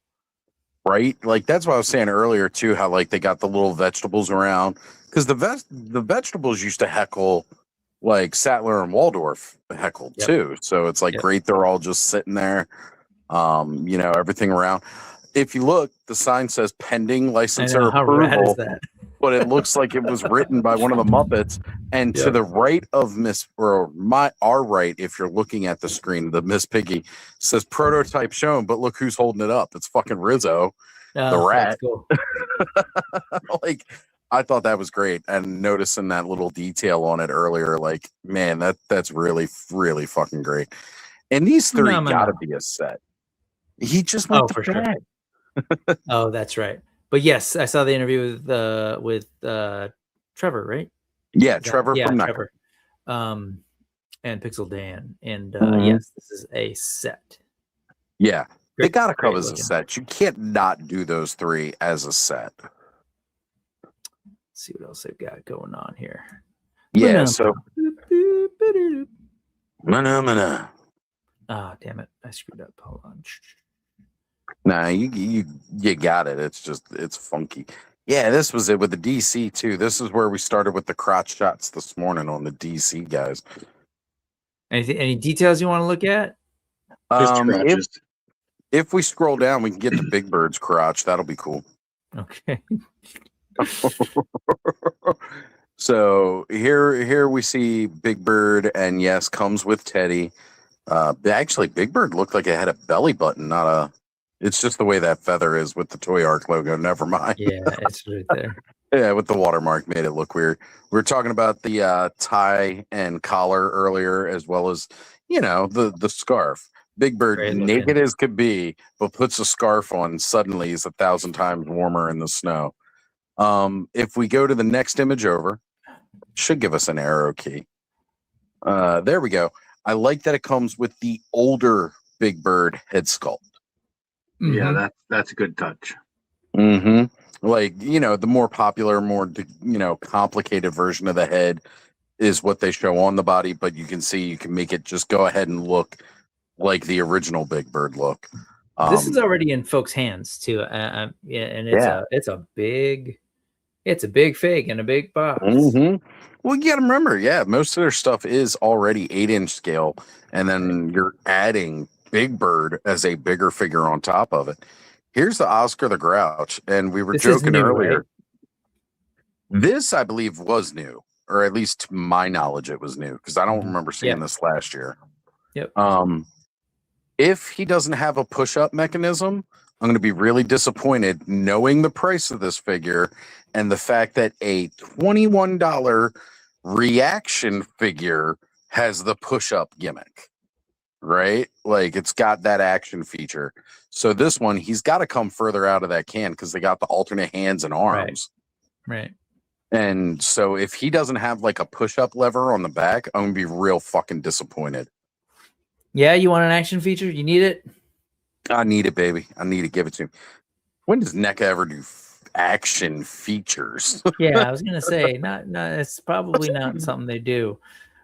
S1: Right? Like that's what I was saying earlier too, how like they got the little vegetables around. Because the vegetables used to heckle like Sattler and Waldorf heckled too. So it's like great they're all just sitting there. Everything around. If you look, the sign says pending licensor approval. but it looks like it was written by one of the Muppets. And to the right of our right, if you're looking at the screen, the Miss Piggy says prototype shown, but look who's holding it up. It's fucking Rizzo, the rat.
S11: Cool.
S1: Like, I thought that was great. And noticing that little detail on it earlier, like, man, that's really, really fucking great. And these three gotta be a set. He just went to bed.
S11: Sure. Oh, that's right. But yes, I saw the interview with Trevor, right?
S1: Yeah, Trevor from
S11: Trevor. And Pixel Dan. And yes, this is a set.
S1: Yeah. They gotta come as a set. You can't not do those three as a set.
S11: Let's see what else they've got going on here.
S1: Yeah, so Mana.
S11: Ah, damn it. I screwed up. Hold on.
S1: Nah, you got it. It's funky. Yeah, this was it with the DC too. This is where we started with the crotch shots this morning on the DC guys.
S11: Any details you want to look at?
S1: If we scroll down, we can get to Big Bird's crotch. That'll be cool.
S11: Okay.
S1: So here we see Big Bird, and yes, comes with Teddy. Actually, Big Bird looked like it had a belly button, not a. It's just the way that feather is with the Toy Arc logo. Never mind.
S11: Yeah, it's right there.
S1: Yeah, with the watermark made it look weird. We were talking about the tie and collar earlier, as well as the scarf. Big Bird, naked as could be, but puts a scarf on. Suddenly, he's 1,000 times warmer in the snow. If we go to the next image over, should give us an arrow key. There we go. I like that it comes with the older Big Bird head sculpt.
S2: Yeah, that's a good touch.
S1: Mm-hmm. Like, the more popular, more complicated version of the head is what they show on the body, but you can see you can make it just go ahead and look like the original Big Bird look.
S11: This is already in folks' hands too, and it's a big fig in a big box.
S1: Mm-hmm. Well, you got to remember, most of their stuff is already 8-inch scale, and then you're adding Big Bird as a bigger figure on top of it. Here's the Oscar the Grouch, and we were joking earlier. Right? This, I believe, was new, or at least to my knowledge, it was new because I don't remember seeing this last year.
S11: Yep.
S1: If he doesn't have a push-up mechanism, I'm going to be really disappointed knowing the price of this figure and the fact that a $21 reaction figure has the push-up gimmick, right? Like, it's got that action feature. So this one, he's got to come further out of that can because they got the alternate hands and arms.
S11: Right.
S1: And so if he doesn't have like a push-up lever on the back, I'm going to be real fucking disappointed.
S11: Yeah, you want an action feature? You need it?
S1: I need it, baby. I need to give it to him. When does NECA ever do action features?
S11: Yeah, I was gonna say not. It's probably not something they do.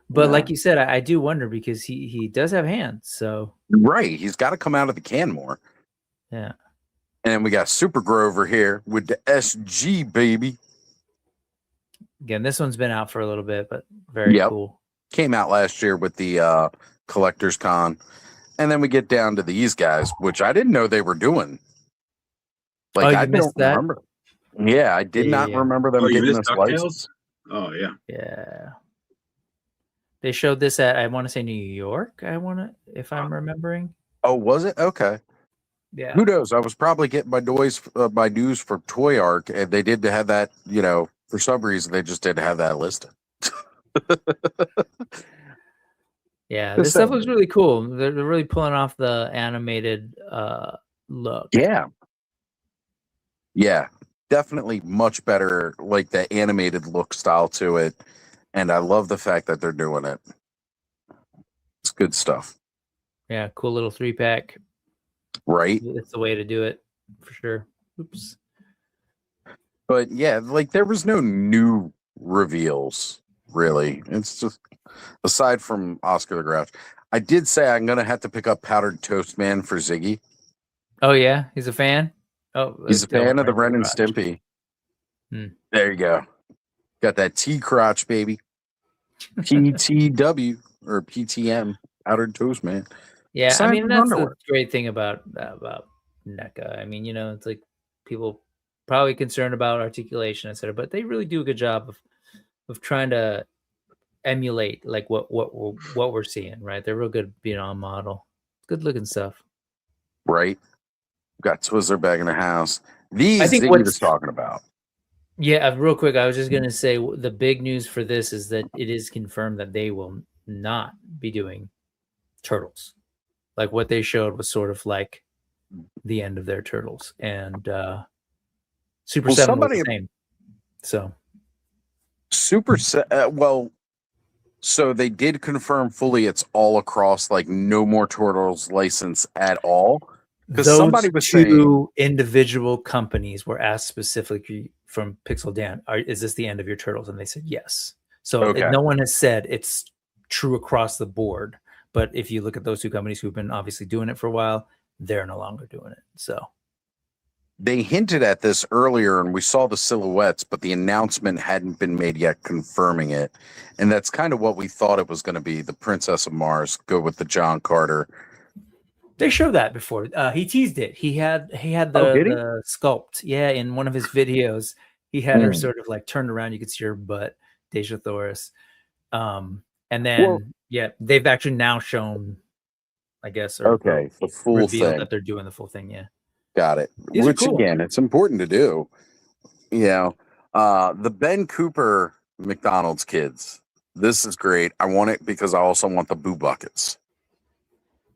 S11: But like you said, I do wonder because he does have hands. So
S1: right, he's got to come out of the can more.
S11: Yeah.
S1: And then we got Super Grover here with the SG baby.
S11: Again, this one's been out for a little bit, but very cool.
S1: Came out last year with the Collector's Con. And then we get down to these guys, which I didn't know they were doing. Like, I don't remember. Yeah, I did not remember them getting this license.
S2: Oh, yeah.
S11: Yeah. They showed this at, I want to say, New York, if I'm remembering.
S1: Oh, was it? Okay.
S11: Yeah.
S1: Who knows? I was probably getting my news for Toy Arc, and they did have that, for some reason, they just didn't have that listed.
S11: Yeah, this stuff looks really cool. They're really pulling off the animated look.
S1: Yeah. Yeah, definitely much better, like the animated look style to it. And I love the fact that they're doing it. It's good stuff.
S11: Yeah, cool little 3-pack.
S1: Right?
S11: It's the way to do it, for sure. Oops.
S1: But yeah, like there was no new reveals, really. It's just, aside from Oscar the Grouch. I did say I'm going to have to pick up Powdered Toast Man for Ziggy.
S11: Oh, yeah? He's a fan? Oh,
S1: he's a fan of the Ren and Stimpy. There you go. Got that T-crotch, baby. PTW or PTM, Powdered Toast Man.
S11: Yeah, I mean, that's the great thing about NECA. I mean, it's like people probably concerned about articulation, etc. But they really do a good job of trying to emulate like what we're seeing, right? They're real good being on model. Good looking stuff.
S1: Right. Got Twizzler back in the house. These
S11: I think
S1: Ziggy was talking about.
S11: Yeah, real quick, I was just gonna say the big news for this is that it is confirmed that they will not be doing Turtles. Like what they showed was sort of like the end of their Turtles, and Super 7 was the same. So
S1: so they did confirm fully it's all across, like no more Turtles license at all. Because somebody was
S11: saying individual companies were asked specifically from Pixel Dan, is this the end of your Turtles? And they said yes. So no one has said it's true across the board. But if you look at those two companies who've been obviously doing it for a while, they're no longer doing it. So
S1: they hinted at this earlier and we saw the silhouettes, but the announcement hadn't been made yet confirming it. And that's kind of what we thought it was going to be. The Princess of Mars, go with the John Carter.
S11: They showed that before. He teased it. He had the sculpt. Yeah, in one of his videos, he had her sort of like turned around. You could see her butt, Deja Thoris. And then they've actually now shown, I guess,
S1: the full thing
S11: that they're doing the full thing. Yeah,
S1: got it. Which again, it's important to do. You know, the Ben Cooper McDonald's kids. This is great. I want it because I also want the Boo Buckets.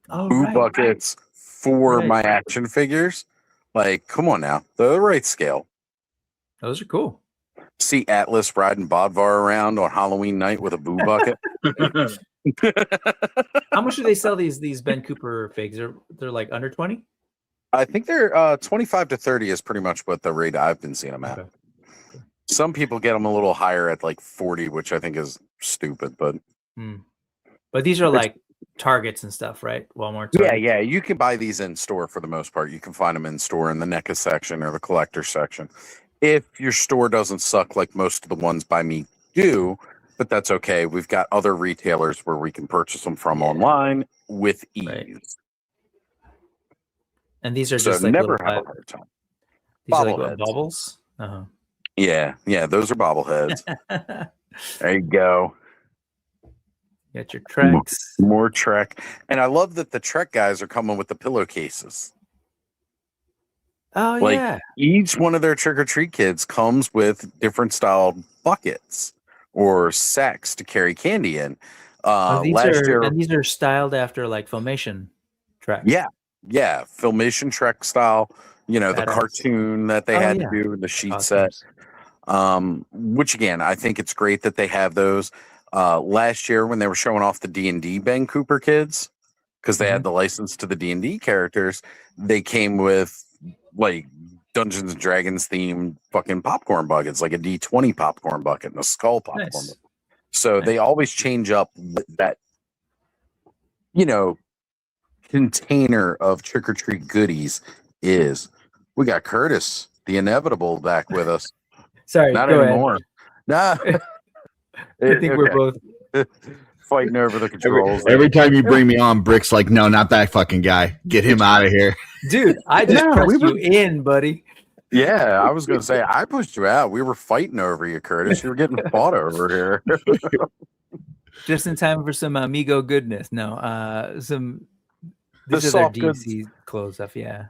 S1: Buckets for my action figures. Like, come on now. They're the right scale.
S11: Those are cool.
S1: See Atlas riding Bodvar around on Halloween night with a Boo Bucket.
S11: How much do they sell these Ben Cooper figs? They're like under 20?
S1: I think they're 25 to 30 is pretty much what the rate I've been seeing them at. Okay. Some people get them a little higher at like 40, which I think is stupid, but
S11: these are like Targets and stuff, right? Walmart. Targets.
S1: Yeah. You can buy these in store for the most part. You can find them in store in the NECA section or the collector section. If your store doesn't suck like most of the ones by me do, but that's okay. We've got other retailers where we can purchase them from online with ease. Right.
S11: And these are just like
S1: never have a hard time.
S11: These are like bubbles.
S1: Yeah, those are bobbleheads. There you go.
S11: Got your Treks.
S1: More Trek. And I love that the Trek guys are coming with the pillowcases.
S11: Oh, yeah.
S1: Each one of their trick-or-treat kids comes with different styled buckets or sacks to carry candy in.
S11: These are styled after like Filmation Trek.
S1: Yeah. Filmation Trek style. You know, the cartoon that they had to do, the sheet set. Which, again, I think it's great that they have those. Last year when they were showing off the D&D Ben Cooper kids, because they had the license to the D&D characters, they came with like Dungeons and Dragons themed fucking popcorn buckets, like a D20 popcorn bucket and a skull popcorn bucket. So they always change up that, container of trick-or-treat goodies. We got Curtis, the inevitable, back with us.
S11: Sorry,
S1: not anymore. Nah.
S11: I think we're both
S1: fighting over the controls.
S16: Every time you bring me on, Brick's like, no, not that fucking guy. Get him out of here.
S11: Dude, I just pressed you in, buddy.
S1: Yeah, I was going to say, I pushed you out. We were fighting over you, Curtis. You were getting fought over here.
S11: Just in time for some Amigo goodness. No, these
S1: are
S11: their DC clothes stuff, yeah.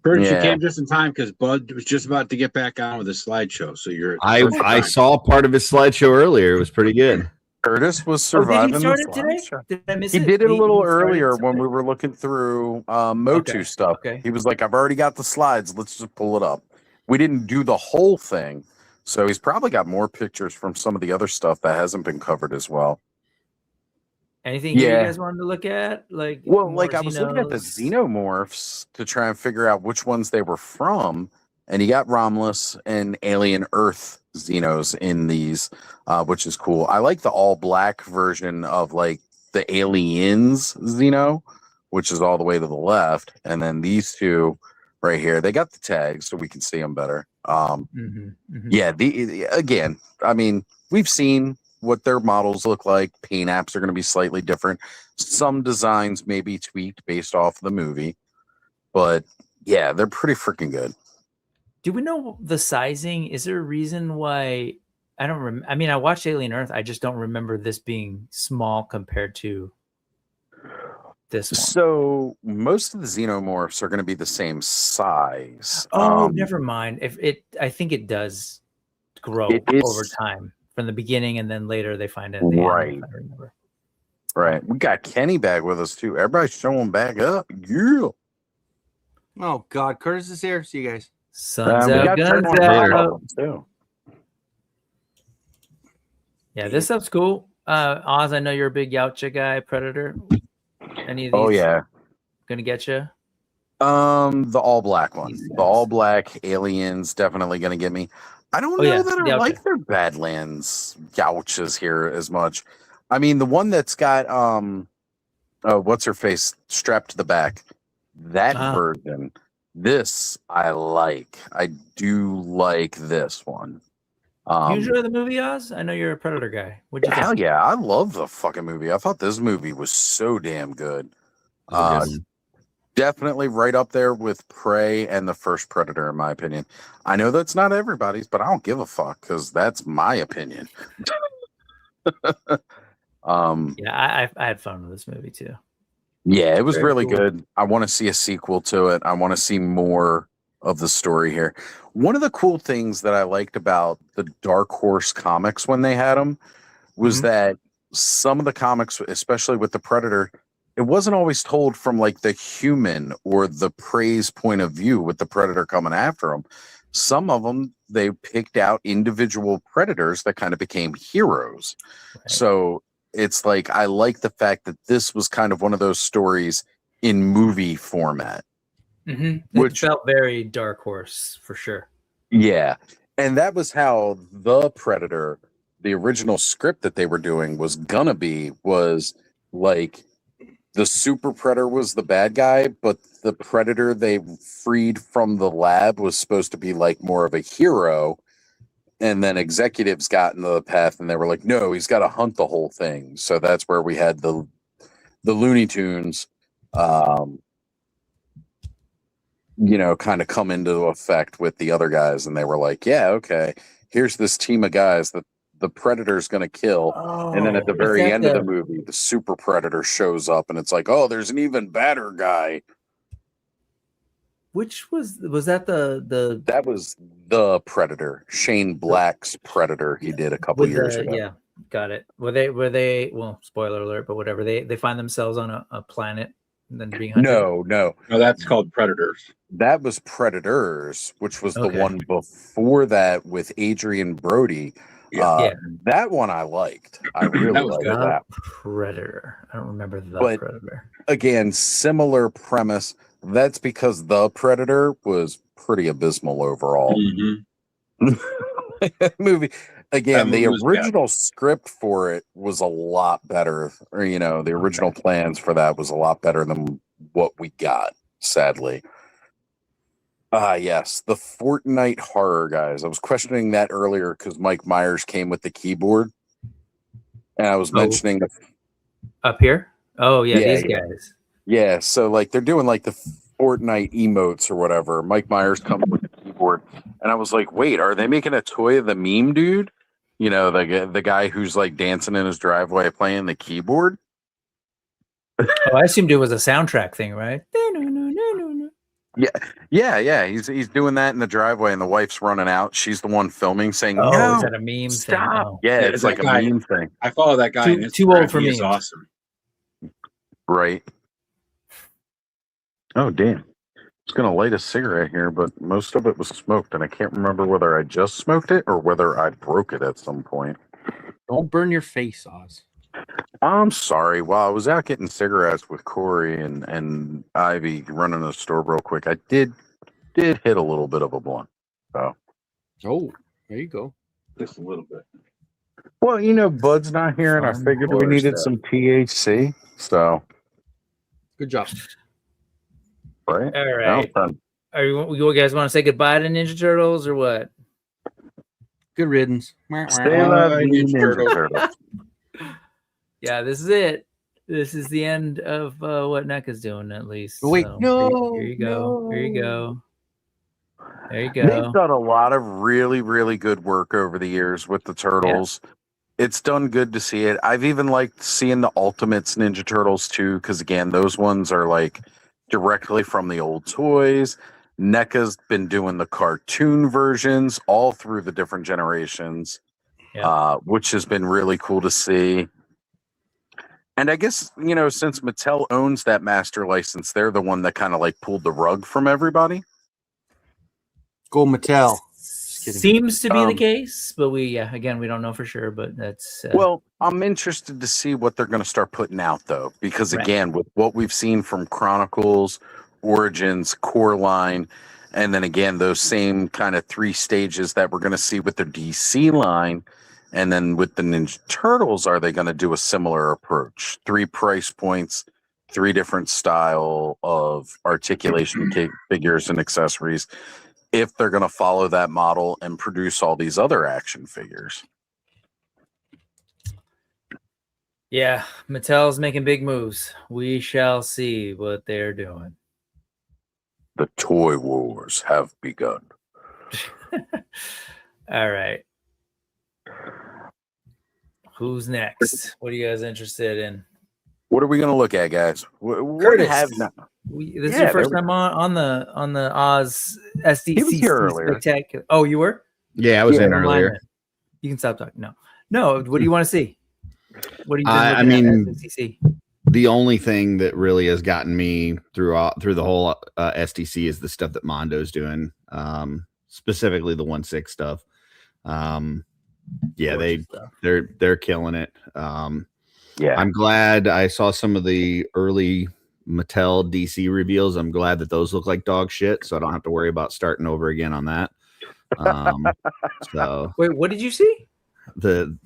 S2: Curtis, you came just in time because Bud was just about to get back on with his slideshow. So
S16: I saw part of his slideshow earlier. It was pretty good.
S1: Curtis was surviving.
S11: Did he start it today? Did I miss
S1: it? He did it a little earlier when we were looking through Motu stuff.
S11: Okay.
S1: He was like, I've already got the slides. Let's just pull it up. We didn't do the whole thing. So he's probably got more pictures from some of the other stuff that hasn't been covered as well.
S11: Anything you guys wanted to look at? I
S1: was looking at the xenomorphs to try and figure out which ones they were from. And you got Romulus and Alien Earth Xenos in these, which is cool. I like the all black version of like the Aliens Xeno, which is all the way to the left. And then these two right here, they got the tags so we can see them better. Yeah, again, I mean, we've seen what their models look like. Paint apps are going to be slightly different. Some designs may be tweaked based off the movie, but yeah, they're pretty freaking good.
S11: Do we know the sizing? Is there a reason why I don't remember? I mean, I watched Alien Earth. I just don't remember this being small compared to this one.
S1: So most of the xenomorphs are going to be the same size.
S11: Oh, never mind. I think it does grow over time from the beginning, and then later they find it at the end, if I remember.
S1: Right. We got Kenny back with us too. Everybody's showing back up. Yeah.
S3: Oh God, Curtis is here. See you guys.
S11: Sun's out, guns out.
S1: Too.
S11: Yeah, this stuff's cool. Oz, I know you're a big Yautja guy, Predator. Any of these?
S1: Oh yeah.
S11: Gonna get you?
S1: The all black one. The all black aliens definitely gonna get me. I don't know that I like their Badlands Yautjas here as much. I mean, the one that's got what's her face strapped to the back. That version. This I like. I do like this one.
S11: You enjoy the movie, Oz? I know you're a Predator guy. What'd you think?
S1: Hell yeah, I love the fucking movie. I thought this movie was so damn good. Definitely right up there with Prey and the first Predator, in my opinion. I know that's not everybody's, but I don't give a fuck because that's my opinion.
S11: Yeah, I had fun with this movie too.
S1: Yeah, it was
S11: Very
S1: really
S11: cool.
S1: good. I want to see a sequel to it. I want to see more of the story here. One of the cool things that I liked about the Dark Horse comics when they had them was that some of the comics, especially with the Predator, it wasn't always told from like the human or the prey's point of view with the Predator coming after them. Some of them, they picked out individual predators that kind of became heroes. Right. So it's like, I like the fact that this was kind of one of those stories in movie format.
S11: Which felt very Dark Horse for sure.
S1: Yeah. And that was how the Predator, the original script that they were doing was gonna be, was like the super predator was the bad guy, but the Predator they freed from the lab was supposed to be like more of a hero. And then executives got into the path and they were like, no, he's got to hunt the whole thing. So that's where we had the Looney Tunes, you know, kind of come into effect with the other guys. And they were like, yeah, okay, here's this team of guys that the Predator's going to kill. And then at the very end of the movie, the super Predator shows up and it's like, oh, there's an even badder guy.
S11: Which was that the
S1: that was the Predator, Shane Black's Predator he did a couple years ago.
S11: Yeah, got it. Were they well, spoiler alert, but whatever, they find themselves on a planet and then being hunted?
S2: No, that's called Predators.
S1: That was Predators, which was the one before that with Adrian Brody. That one I liked. I really liked that.
S11: Predator. I don't remember the Predator.
S1: Again, similar premise. That's because the Predator was pretty abysmal overall. Movie again, the original script for it was a lot better, or you know, the original plans for that was a lot better than what we got, sadly. Yes, the Fortnite horror guys. I was questioning that earlier because Mike Myers came with the keyboard, and I was mentioning
S11: up here. Oh yeah, these guys.
S1: Yeah, so like they're doing like the Fortnite emotes or whatever. Mike Myers comes with the keyboard, and I was like, "Wait, are they making a toy of the meme dude? You know, the guy who's like dancing in his driveway playing the keyboard?"
S11: Oh, I assumed it was a soundtrack thing, right?
S1: Yeah. He's doing that in the driveway, and the wife's running out. She's the one filming, saying,
S11: "Oh,
S1: no,
S11: is that a meme thing?" Oh.
S1: Yeah, it's like a meme thing.
S2: I follow that guy.
S11: Too old for me.
S2: He's awesome.
S1: Right. Oh, damn. I was going to light a cigarette here, but most of it was smoked, and I can't remember whether I just smoked it or whether I broke it at some point.
S3: Don't burn your face, Oz.
S1: I'm sorry. While I was out getting cigarettes with Corey and Ivy running the store real quick, I did hit a little bit of a blunt. So.
S3: Oh, there you go.
S2: Just a little bit.
S1: Well, you know, Bud's not here, and I figured we needed some THC. So.
S3: Good job.
S1: Right.
S11: All right. Are you guys want to say goodbye to Ninja Turtles or what?
S3: Good riddance.
S1: Stay alive, Ninja Turtles.
S11: Yeah, this is it. This is the end of what NECA's doing, at least.
S3: Wait,
S11: so,
S3: no.
S11: Here you go.
S3: No.
S11: Here you go. There you
S1: They've
S11: go.
S1: done a lot of really, really good work over the years with the Turtles. It's done good to see it. I've even liked seeing the Ultimates Ninja Turtles too, because again, those ones are like directly from the old toys. NECA's been doing the cartoon versions all through the different generations, which has been really cool to see. And I guess, you know, since Mattel owns that master license, they're the one that kind of like pulled the rug from everybody.
S3: Go Mattel.
S11: Seems to be the case, but we again we don't know for sure. But that's
S1: well, I'm interested to see what they're going to start putting out though, because again, with what we've seen from Chronicles, Origins, Core Line, and then again those same kind of 3 stages that we're going to see with the DC line, and then with the Ninja Turtles, are they going to do a similar approach? 3 price points, 3 different style of articulation figures and accessories, if they're going to follow that model and produce all these other action figures.
S11: yeah, Mattel's making big moves. We shall see what they're doing.
S1: The toy wars have begun.
S11: All right. Who's next? What are you guys interested in?
S1: What are we going to look at, guys?
S11: Curtis,
S1: have now?
S11: This is your first time on the Oz SDCC.
S1: He was here earlier.
S11: Spectacular. Oh, you were?
S16: Yeah, I was in earlier.
S11: You can stop talking. No. What do you want to see? What are you?
S16: I mean,
S11: SDCC?
S16: The only thing that really has gotten me through the whole SDC is the stuff that Mondo's doing, specifically the 1/6 stuff. Yeah, they're killing it.
S1: Yeah,
S16: I'm glad I saw some of the early Mattel DC reveals. I'm glad that those look like dog shit, so I don't have to worry about starting over again on that. So
S11: wait, what did you see?
S16: The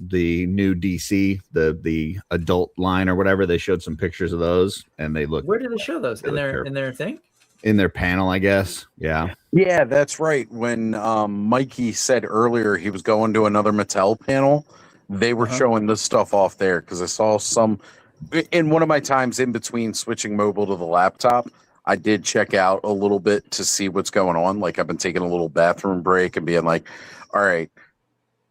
S16: new DC, the adult line or whatever, they showed some pictures of those, and they look.
S11: Where did they show those? In their thing?
S16: In their panel, I guess. Yeah.
S1: Yeah, that's right. When Mikey said earlier he was going to another Mattel panel, they were showing this stuff off there, because I saw some in one of my times in between switching mobile to the laptop. I did check out a little bit to see what's going on. Like, I've been taking a little bathroom break and being like, all right,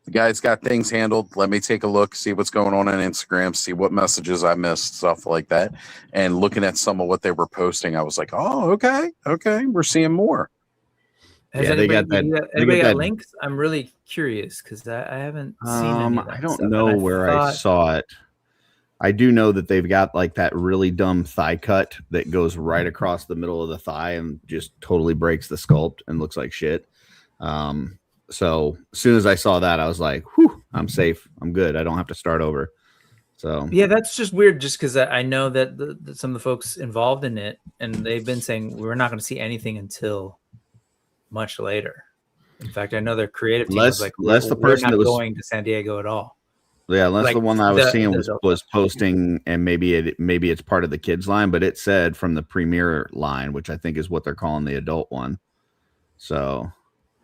S1: the guy's got things handled. Let me take a look, see what's going on Instagram, see what messages I missed, stuff like that. And looking at some of what they were posting, I was like, oh, okay, we're seeing more.
S11: Has anybody got links? I'm really curious because I haven't seen any of that
S16: I don't
S11: stuff,
S16: know where I saw it. I do know that they've got like that really dumb thigh cut that goes right across the middle of the thigh and just totally breaks the sculpt and looks like shit. So as soon as I saw that, I was like, whew, I'm safe. I'm good. I don't have to start over. So
S11: yeah, that's just weird just because I know that some of the folks involved in it, and they've been saying we're not going to see anything until much later. In fact, I know their creative team was like,
S16: unless the person
S11: not
S16: that was
S11: going to San Diego at all.
S16: Yeah, unless
S11: like
S16: the one I was seeing was posting, and maybe it's part of the kids line, but it said from the premiere line, which I think is what they're calling the adult one. So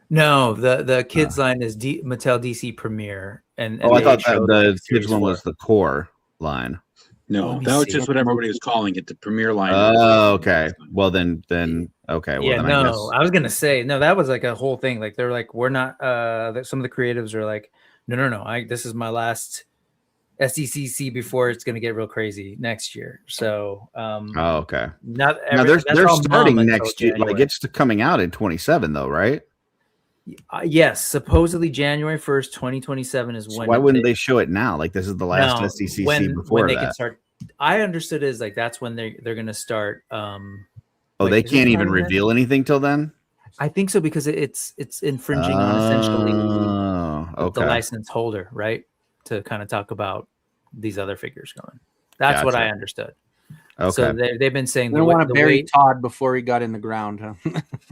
S11: no, the kids line is Mattel DC Premiere, and
S16: I thought that the kids one was the core line.
S2: No, that was just what everybody was calling it, the premiere line.
S16: Oh, okay. Well, then, okay. Well,
S11: yeah,
S16: then
S11: no,
S16: I guess.
S11: I was gonna say no. That was like a whole thing. Like they're like, we're not. Some of the creatives are like, no. This is my last SDCC before it's gonna get real crazy next year. So,
S16: okay.
S11: Now
S16: they're starting next year. Like it's coming out in 27 though, right?
S11: Yes, supposedly January 1st, 2027 is when.
S16: Why wouldn't they show it now? Like this is the last SDCC before
S11: they
S16: that.
S11: can start. I understood is like that's when they're going to start.
S16: They can't even reveal anything till then.
S11: I think so because it's infringing on essentially the license holder, right? To kind of talk about these other figures going. That's what I understood.
S16: Okay.
S11: So they've been saying
S3: they want to bury Todd before he got in the ground, huh?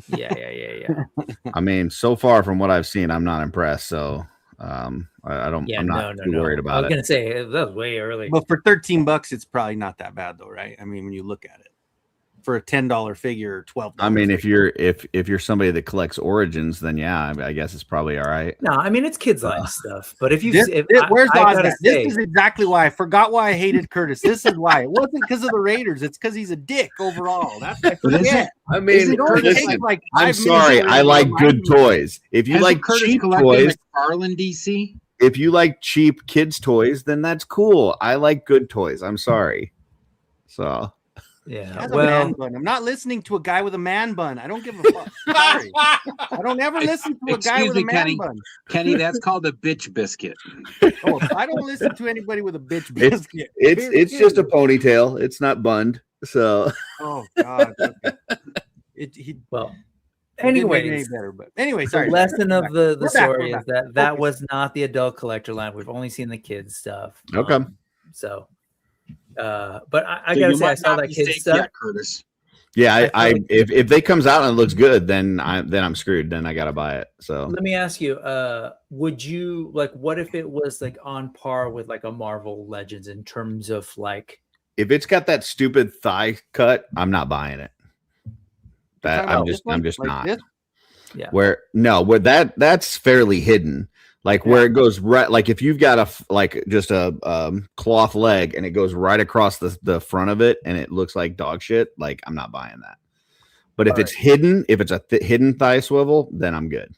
S11: Yeah.
S16: I mean, so far from what I've seen, I'm not impressed. So I'm not too worried about it.
S11: I was gonna say that was way early.
S3: But for $13, it's probably not that bad though, right? I mean, when you look at it. for a $10 figure or $12.
S16: I mean, if you're somebody that collects Origins, then yeah, I guess it's probably all right.
S11: No, I mean it's kids like stuff. But if you,
S3: where's
S11: I gotta
S3: Oz? This
S11: say,
S3: is exactly why I forgot why I hated Curtis. This is why it wasn't because of the Raiders. It's because he's a dick overall. That's I forget.
S16: I mean, listen, I'm sorry. I like good toys. If you like cheap toys,
S17: McFarlane DC.
S16: If you like cheap kids' toys, then that's cool. I like good toys. I'm sorry. So,
S3: yeah. Well, a man bun. I'm not listening to a guy with a man bun. I don't give a fuck. Sorry. I don't ever listen to a guy with a man bun.
S17: Kenny, that's called a bitch biscuit.
S3: Oh, I don't listen to anybody with a bitch biscuit.
S16: It's just a ponytail. It's not bunned. So.
S3: Oh God. Okay.
S11: Anyways,
S3: anyway, sorry.
S11: The lesson of the story is that was not the adult collector line. We've only seen the kids stuff.
S16: Okay.
S11: But I gotta say, I saw that kids stuff.
S17: Yet, Curtis.
S16: Yeah, if they comes out and it looks good, then I'm screwed. Then I gotta buy it. So
S11: let me ask you, would you like? What if it was like on par with like a Marvel Legends in terms of like?
S16: If it's got that stupid thigh cut, I'm not buying it. I'm just not.
S11: This? Yeah.
S16: Where that's fairly hidden. Like where it goes right. Like if you've got just a cloth leg and it goes right across the front of it and it looks like dog shit. Like I'm not buying that. But if it's hidden, if it's a hidden thigh swivel, then I'm good.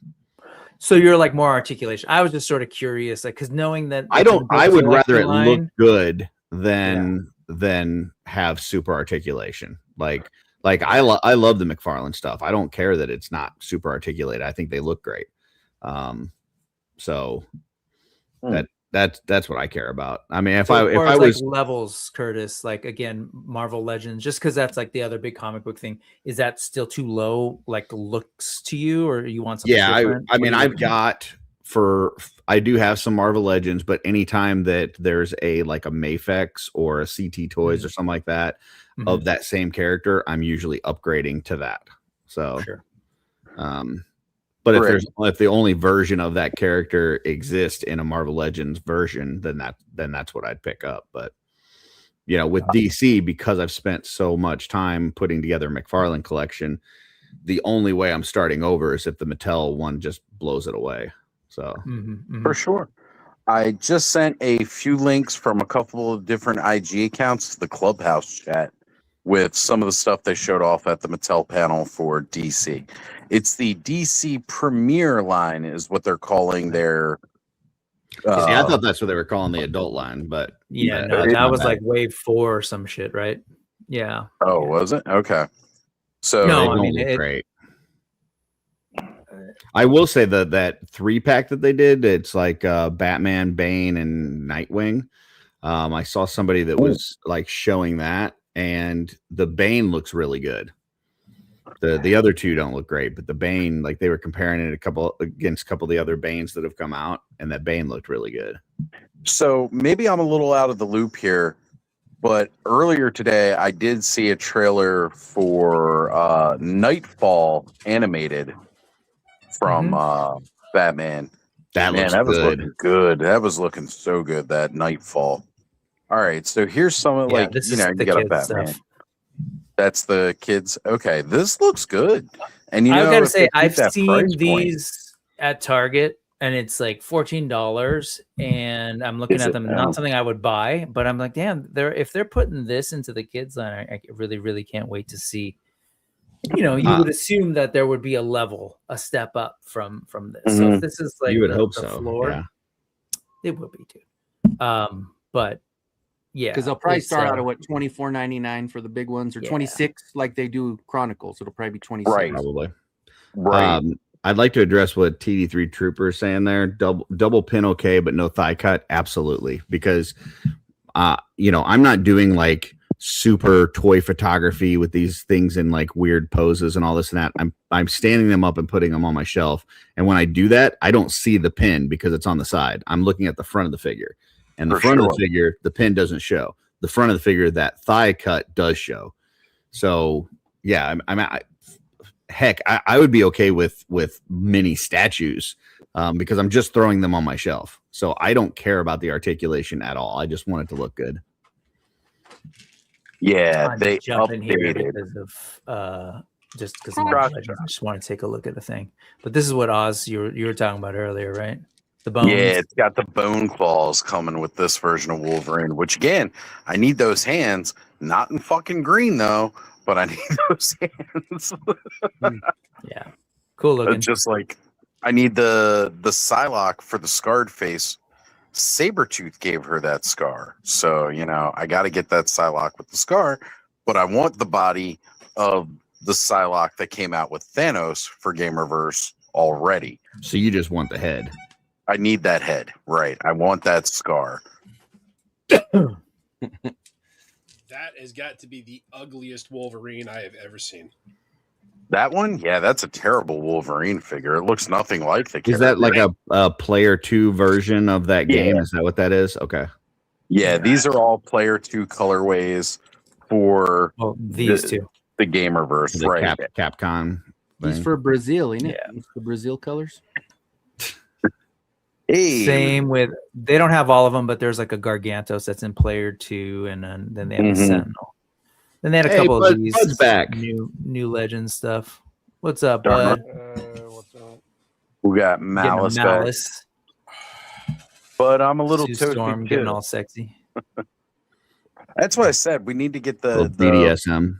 S11: So you're like more articulation. I was just sort of curious, like because knowing that
S16: I would rather it look good than have super articulation. Like I love the McFarlane stuff. I don't care that it's not super articulated. I think they look great. So that's what I care about. I mean, if I was
S11: like levels, Curtis, like again, Marvel Legends, just because that's like the other big comic book thing, is that still too low? Like looks to you, or you want something?
S16: Yeah,
S11: different?
S16: I mean, I do have some Marvel Legends, but anytime that there's a Mafex or a CT Toys or something like that of that same character, I'm usually upgrading to that. So,
S11: sure.
S16: But if the only version of that character exists in a Marvel Legends version, then that's what I'd pick up. But with DC, because I've spent so much time putting together a McFarlane collection, the only way I'm starting over is if the Mattel one just blows it away. So
S1: for sure. I just sent a few links from a couple of different IG accounts to the Clubhouse chat with some of the stuff they showed off at the Mattel panel for DC. It's the DC Premier line is what they're calling their
S16: I thought that's what they were calling the adult line, but
S11: that was like wave 4 or some shit, right? Yeah.
S1: Oh, was it? Okay. So
S16: no, I mean great. I will say that 3-pack that they did, it's like Batman, Bane, and Nightwing. I saw somebody that was like showing that, and the Bane looks really good. The other two don't look great, but the Bane, like they were comparing it against a couple of the other Banes that have come out, and that Bane looked really good.
S1: So maybe I'm a little out of the loop here, but earlier today I did see a trailer for Nightfall animated from Batman.
S16: That was
S1: looking good. That was looking so good, that Nightfall. All right, so here's some of you got a Batman.
S11: Stuff.
S1: That's the kids. Okay, this looks good. And
S11: I've got to say, I've seen these at Target, and it's like $14, and I'm looking at them. Not something I would buy, but I'm like, damn, if they're putting this into the kids line, I really, really can't wait to see. You would assume that there would be a step up from this. So if this is like
S16: you would hope
S11: the
S16: so.
S11: Floor,
S16: yeah.
S11: It would be too. But yeah,
S3: because they'll probably start out at what $24.99 for the big ones, or 26 like they do Chronicles. It'll probably be 26.
S16: Right, probably.
S1: Right.
S16: I'd like to address what TD3 Trooper is saying there. Double pin, okay, but no thigh cut, absolutely. Because I'm not doing like super toy photography with these things in like weird poses and all this and that. I'm standing them up and putting them on my shelf. And when I do that, I don't see the pin because it's on the side. I'm looking at the front of the figure. And the front of the figure, the pin doesn't show. The front of the figure, that thigh cut does show. So yeah, I would be okay with mini statues because I'm just throwing them on my shelf. So I don't care about the articulation at all. I just want it to look good.
S1: Yeah,
S11: I'm
S1: they
S11: just jumping here
S1: updated.
S11: because of just because of Marvel Legends. I just want to take a look at the thing. But this is what Oz you were talking about earlier, right? The bones.
S1: Yeah, it's got the bone claws coming with this version of Wolverine, which again, I need those hands, not in fucking green though, but I need those hands.
S11: Yeah. Cool looking.
S1: Just like I need the Psylocke for the scarred face. Sabretooth gave her that scar. So, I got to get that Psylocke with the scar, but I want the body of the Psylocke that came out with Thanos for Gamerverse already.
S16: So you just want the head.
S1: I need that head. Right. I want that scar.
S9: That has got to be the ugliest Wolverine I have ever seen.
S1: That one? Yeah, that's a terrible Wolverine figure. It looks nothing like the character.
S16: Is that like a player 2 version of that game? Is that what that is? Okay.
S1: Yeah, these are all player 2 colorways for
S11: these two.
S1: The Gamerverse,
S16: the
S1: right?
S16: Capcom.
S3: He's
S16: thing.
S3: for Brazil, isn't it? Yeah. It's the Brazil colors.
S1: Hey.
S11: Same with they don't have all of them, but there's like a Gargantos that's in player 2, and then they have a Sentinel. Then they had a couple of these
S16: back.
S11: new legend stuff. What's up, bud?
S1: We got Malice, back. But I'm a little
S11: Sue Storm
S1: toasty
S11: getting
S1: too.
S11: all sexy.
S1: That's what I said. We need to get the
S16: BDSM.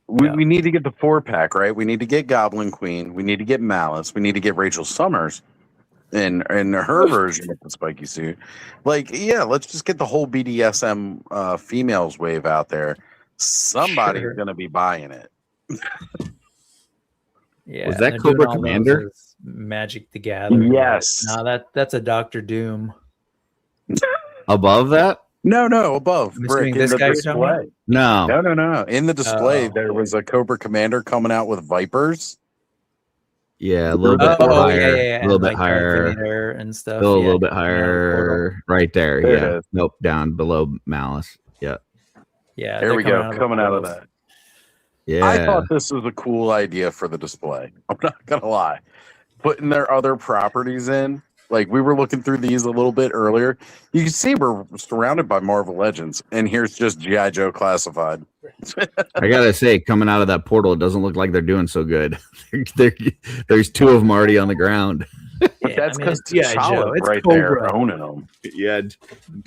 S1: We need to get the 4-pack, right? We need to get Goblin Queen. We need to get Malice. We need to get Rachel Summers in her version of the spiky suit. Let's just get the whole BDSM females wave out there. Somebody's gonna be buying it.
S11: Yeah,
S16: Was that
S11: they're
S16: Cobra
S11: doing all
S16: Commander?
S11: those as Magic the Gathering.
S1: Yes.
S11: No, that's a Doctor Doom.
S16: Above that?
S1: No, above.
S11: I'm
S1: Brick,
S11: assuming
S1: in
S11: this
S1: the
S11: guy you're talking
S1: display.
S11: about?
S1: No. In the display,
S11: Oh.
S1: there was a Cobra Commander coming out with Vipers.
S16: Yeah, a little bit higher. A little
S11: and
S16: bit
S11: like
S16: higher.
S11: Calculator and stuff.
S16: Still a
S11: yeah.
S16: little bit higher. Right there.
S1: There it
S16: Yeah.
S1: is.
S16: Nope. Down below Malice. Yeah.
S11: Yeah.
S1: There
S11: they're
S1: we go.
S11: of the
S1: Coming out of
S11: portals.
S1: that.
S16: Yeah.
S1: I thought this was a cool idea for the display. I'm not gonna lie. Putting their other properties in. Like we were looking through these a little bit earlier. You can see we're surrounded by Marvel Legends, and here's just G.I. Joe Classified.
S16: I gotta say, coming out of that portal, it doesn't look like they're doing so good. There's 2 of them already on the ground.
S1: But that's because
S11: G.I. Joe.
S1: T'Challa's
S11: It's
S1: right
S11: Cobra.
S1: there owning them.
S16: Yeah,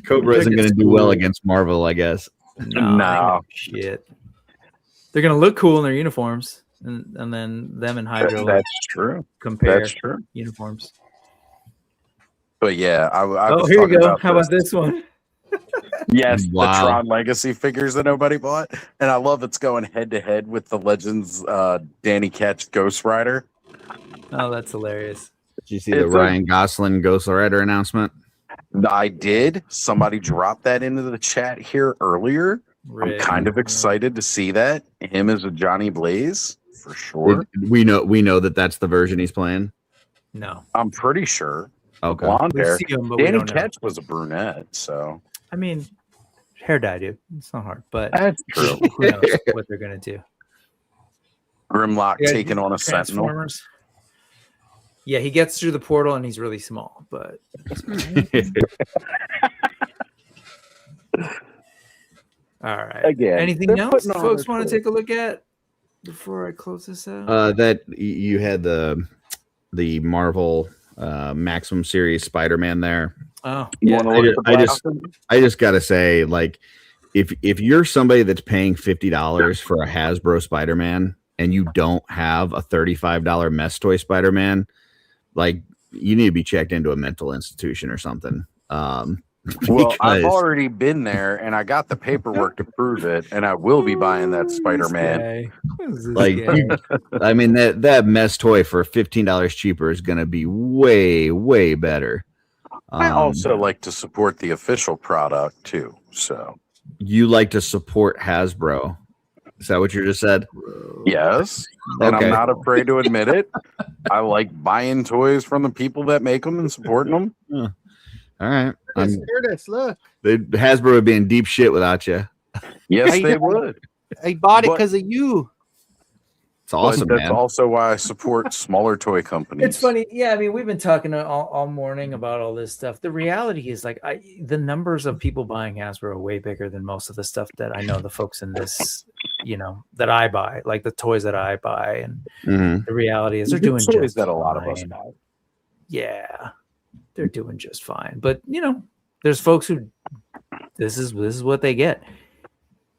S16: Cobra isn't going to do well against Marvel, I guess.
S11: No. Shit. They're gonna look cool in their uniforms, and then them and Hydra.
S1: That's true.
S11: Compare
S1: That's true.
S11: uniforms.
S1: But yeah, I was
S11: here you
S1: talking
S11: go.
S1: about
S11: How about this one?
S1: Yes,
S16: Wow.
S1: the Tron Legacy figures that nobody bought, and I love it's going head to head with the Legends Danny Ketch Ghost Rider.
S11: Oh, that's hilarious.
S16: Did you see the Ryan Gosling Ghost Rider announcement?
S1: I did. Somebody dropped that into the chat here earlier. I'm kind of excited to see that him as a Johnny Blaze for sure.
S16: We know that that's the version he's playing.
S11: No,
S1: I'm pretty sure.
S16: Okay.
S1: Blonde
S11: We
S1: hair.
S11: see him, but we
S1: Danny
S11: don't know.
S1: Ketch was a brunette, so
S11: I mean, hair dye, dude. It's not hard, but
S1: that's true.
S11: who knows what they're gonna do?
S1: Grimlock
S11: Yeah,
S1: taking on a Sentinel.
S11: Transformers. Yeah, he gets through the portal and he's really small, but all right.
S1: Again,
S11: anything
S1: they're
S11: else
S1: putting on
S11: folks
S1: their
S11: want to
S1: show.
S11: take a look at before I close this out?
S16: That you had the Marvel Maximum Series Spider-Man there.
S11: Oh,
S1: You
S11: yeah.
S1: wanna look at the
S16: I just gotta say, like, if you're somebody that's paying $50 for a Hasbro Spider-Man and you don't have a $35 mess toy Spider-Man, like, you need to be checked into a mental institution or something.
S1: Well, I've
S16: because-
S1: already been there, and I got the paperwork to prove it, and I will be buying that Spider-Man.
S16: like, I mean, that mess toy for $15 cheaper is going to be way better.
S1: I also like to support the official product too. So
S16: you like to support Hasbro? Is that what you just said?
S1: yes, and
S16: Okay.
S1: I'm not afraid to admit it. I like buying toys from the people that make them and supporting them.
S16: All right.
S3: Look.
S16: Hasbro would be in deep shit without you.
S1: Yes,
S3: I
S1: they
S3: know.
S1: would.
S3: I bought it
S1: But-
S3: because of you.
S16: It's awesome,
S1: That's
S16: man.
S1: also why I support smaller toy companies.
S11: It's funny. Yeah, I mean, we've been talking all morning about all this stuff. The reality is, like, the numbers of people buying Hasbro are way bigger than most of the stuff that I know the folks in this, that I buy, like the toys that I buy. And the reality is they're doing
S1: toys
S11: just
S1: that a lot of us
S11: fine.
S1: buy.
S11: Yeah, they're doing just fine. But there's folks who this is what they get.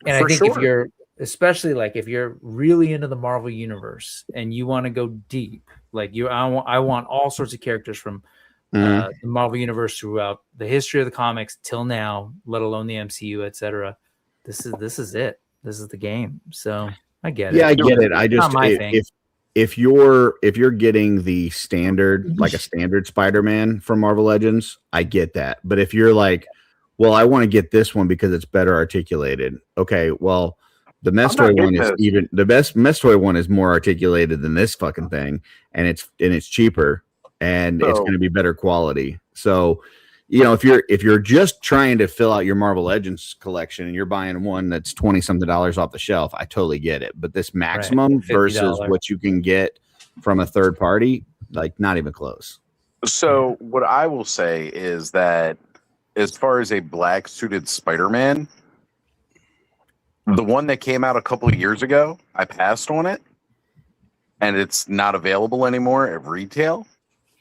S11: And
S1: For
S11: I think
S1: sure.
S11: if you're, especially like if you're really into the Marvel universe and you want to go deep, like I want all sorts of characters from the Marvel universe throughout the history of the comics till now, let alone the MCU, etc. This is it. This is the game. So I get it.
S16: Yeah, I get it. I
S11: It's
S16: just
S11: not my thing.
S16: if you're getting the standard, like a standard Spider-Man from Marvel Legends, I get that. But if you're like, well, I want to get this one because it's better articulated. Okay, well, the Mess Toy one is the best Mess Toy one is more articulated than this fucking thing, and it's cheaper and it's going to be better quality. So, if you're just trying to fill out your Marvel Legends collection and you're buying one that's $20-something off the shelf, I totally get it. But this maximum versus what you can get from a third party, like not even close.
S1: So what I will say is that as far as a black suited Spider-Man, the one that came out a couple of years ago, I passed on it, and it's not available anymore at retail.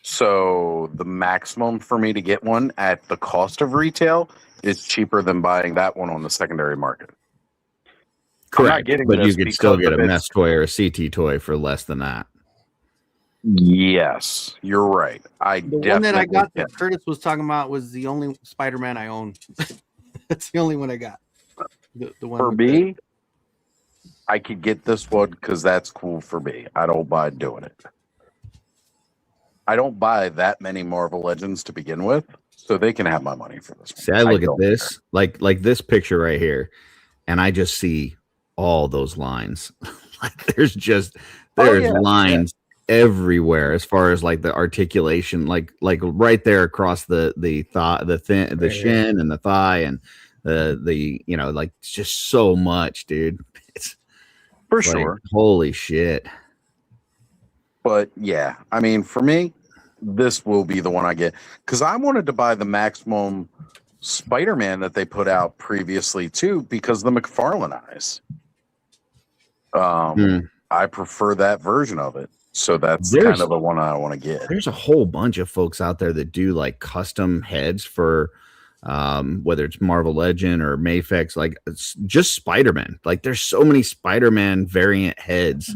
S1: So the maximum for me to get one at the cost of retail is cheaper than buying that one on the secondary market.
S16: Correct, but you could still get a Mess Toy or a CT toy for less than that.
S1: Yes, you're right.
S3: The one that I got that Curtis was talking about was the only Spider-Man I own. That's the only one I got. The one
S1: for me, I could get this one because that's cool for me. I don't mind doing it. I don't buy that many Marvel Legends to begin with, so they can have my money for this one.
S16: See, I look at this like this picture right here, and I just see all those lines. Like there's lines everywhere as far as like the articulation, like right there across the thigh, the shin and the thigh, and the like it's just so much, dude. It's
S1: for sure.
S16: Holy shit.
S1: But yeah, I mean, for me, this will be the one I get because I wanted to buy the Maximum Spider-Man that they put out previously too, because the McFarlane eyes. I prefer that version of it, so that's kind of the one I want to get.
S16: There's a whole bunch of folks out there that do like custom heads for whether it's Marvel Legend or Mafex, like it's just Spider-Man. Like there's so many Spider-Man variant heads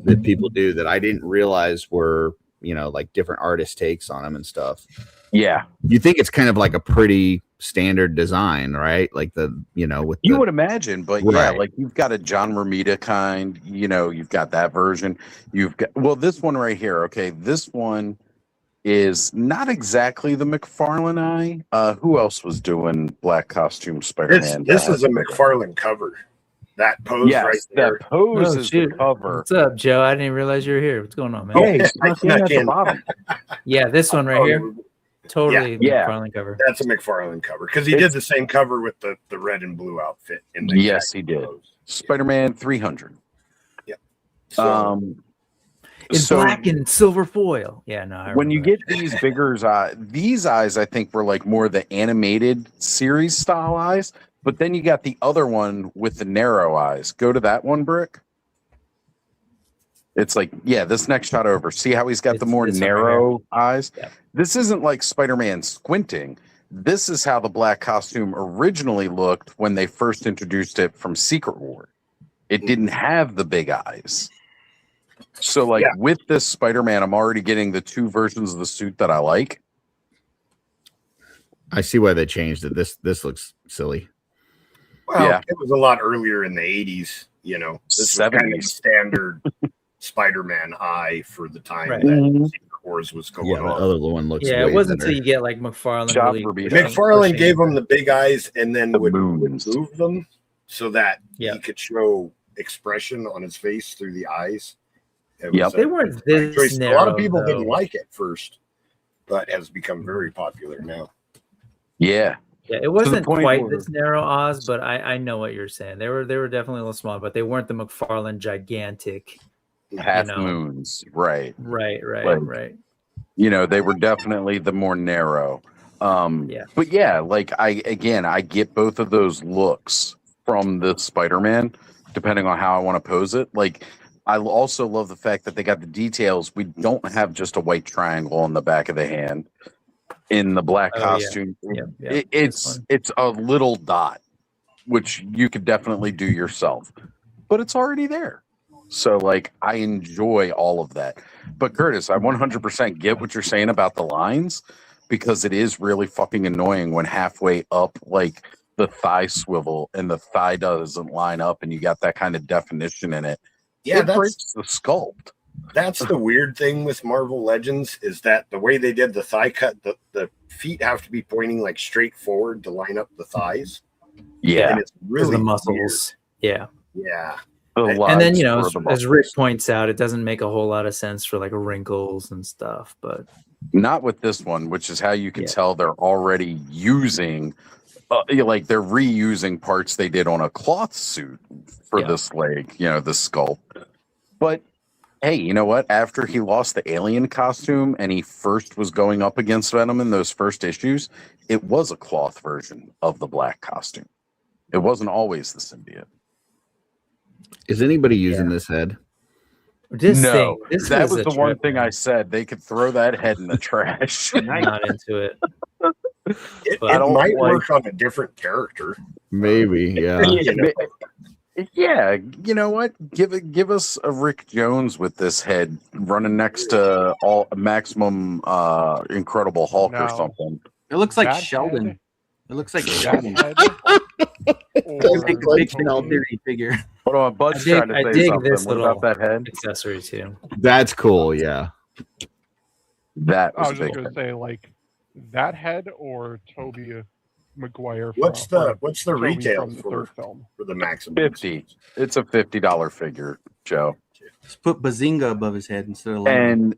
S16: that people do that I didn't realize were, like different artist takes on them and stuff.
S1: Yeah.
S16: You think it's kind of like a pretty standard design, right? Like you
S1: would imagine, but yeah, like you've got a John Romita kind, you've got that version. You've got, this one right here. Okay. This one is not exactly the McFarlane eye. Who else was doing black costume Spider-Man?
S18: This is a McFarlane cover. That pose right there.
S1: That pose is the cover.
S11: What's up, Joe? I didn't realize you were here. What's going on, man? Yeah, this one right here. Totally McFarlane cover.
S18: That's a McFarlane cover because he did the same cover with the red and blue outfit.
S1: Yes, he did. Spider-Man 300.
S18: Yep.
S11: In black and silver foil. Yeah, no.
S1: When you get these bigger these eyes, I think were like more the animated series style eyes. But then you got the other one with the narrow eyes. Go to that one, Brick. It's like, this next shot over. See how he's got the more narrow eyes? Yeah. This isn't like Spider-Man squinting. This is how the black costume originally looked when they first introduced it from Secret War. It didn't have the big eyes. So, with this Spider-Man, I'm already getting the two versions of the suit that I like.
S16: I see why they changed it. This looks silly.
S18: Well, it was a lot earlier in the 80s, This was kind of standard Spider-Man eye for the time that Secret Wars was going on.
S16: The other one looks
S11: it wasn't until you get like McFarlane.
S18: McFarlane gave him the big eyes and then would move them so that he could show expression on his face through the eyes.
S11: They weren't this narrow,
S18: a lot of people didn't like it first, but has become very popular now.
S1: Yeah.
S11: Yeah, it wasn't quite this narrow, Oz, but I know what you're saying. They were definitely a little small, but they weren't the McFarlane gigantic
S1: half moons, right?
S11: Right.
S1: You know, they were definitely the more narrow. But yeah, like I get both of those looks from the Spider-Man, depending on how I want to pose it. Like, I also love the fact that they got the details. We don't have just a white triangle on the back of the hand in the black costume. It's a little dot, which you could definitely do yourself, but it's already there. So, like, I enjoy all of that. But Curtis, I 100% get what you're saying about the lines, because it is really fucking annoying when halfway up, like, the thigh swivel and the thigh doesn't line up and you got that kind of definition in it.
S18: Yeah,
S1: it breaks the sculpt.
S18: That's the weird thing with Marvel Legends, is that the way they did the thigh cut, the feet have to be pointing like straight forward to line up the thighs.
S1: Yeah.
S18: And it's really
S11: the muscles.
S18: weird.
S11: Yeah.
S18: Yeah.
S11: And then, you know, as Rick points out, it doesn't make a whole lot of sense for like wrinkles and stuff, but
S1: not with this one, which is how you can tell they're already using, like they're reusing parts they did on a cloth suit for this leg, you know, the sculpt. But hey, you know what? After he lost the alien costume and he first was going up against Venom in those first issues, it was a cloth version of the black costume. It wasn't always the symbiote.
S16: Is anybody using this head?
S1: That was the one thing I said. They could throw that head in the trash.
S11: I'm not into it.
S18: It might work on a different character.
S16: Maybe, yeah.
S1: Yeah, you know what? Give us a Rick Jones with this head running next to all Maximum Incredible Hulk or something.
S3: It looks like
S1: That
S3: Sheldon.
S1: head?
S3: It looks like
S1: That
S3: Sheldon.
S1: head?
S3: Take a picture all theory figure.
S1: Hold on, Bud's trying to say something.
S11: This
S1: What
S11: little
S1: about that head?
S11: accessory too.
S16: That's cool, yeah.
S1: That
S19: I
S1: was
S19: was
S1: big.
S19: just gonna say, like, that head or Tobey Maguire.
S18: What's the
S19: Tobey
S18: retail
S19: from the
S18: for
S19: third film?
S18: the Maximum?
S1: 50. It's a $50 figure, Joe.
S3: Just put Bazinga above his head instead of logo.
S1: And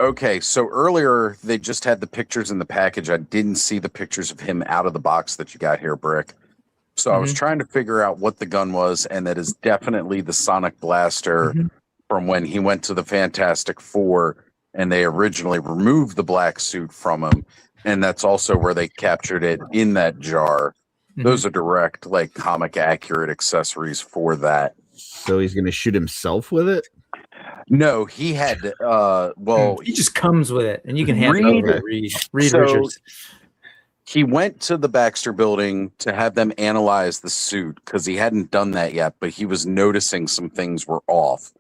S1: okay, so earlier they just had the pictures in the package. I didn't see the pictures of him out of the box that you got here, Brick. So I was trying to figure out what the gun was, and that is definitely the Sonic Blaster from when he went to the Fantastic Four, and they originally removed the black suit from him, and that's also where they captured it in that jar. Those are direct, like, comic accurate accessories for that.
S16: So he's gonna shoot himself with it?
S1: No, he had well,
S11: he just comes with it, and you can hand it over to Reed
S1: So,
S11: Richards.
S1: he went to the Baxter building to have them analyze the suit because he hadn't done that yet, but he was noticing some things were off.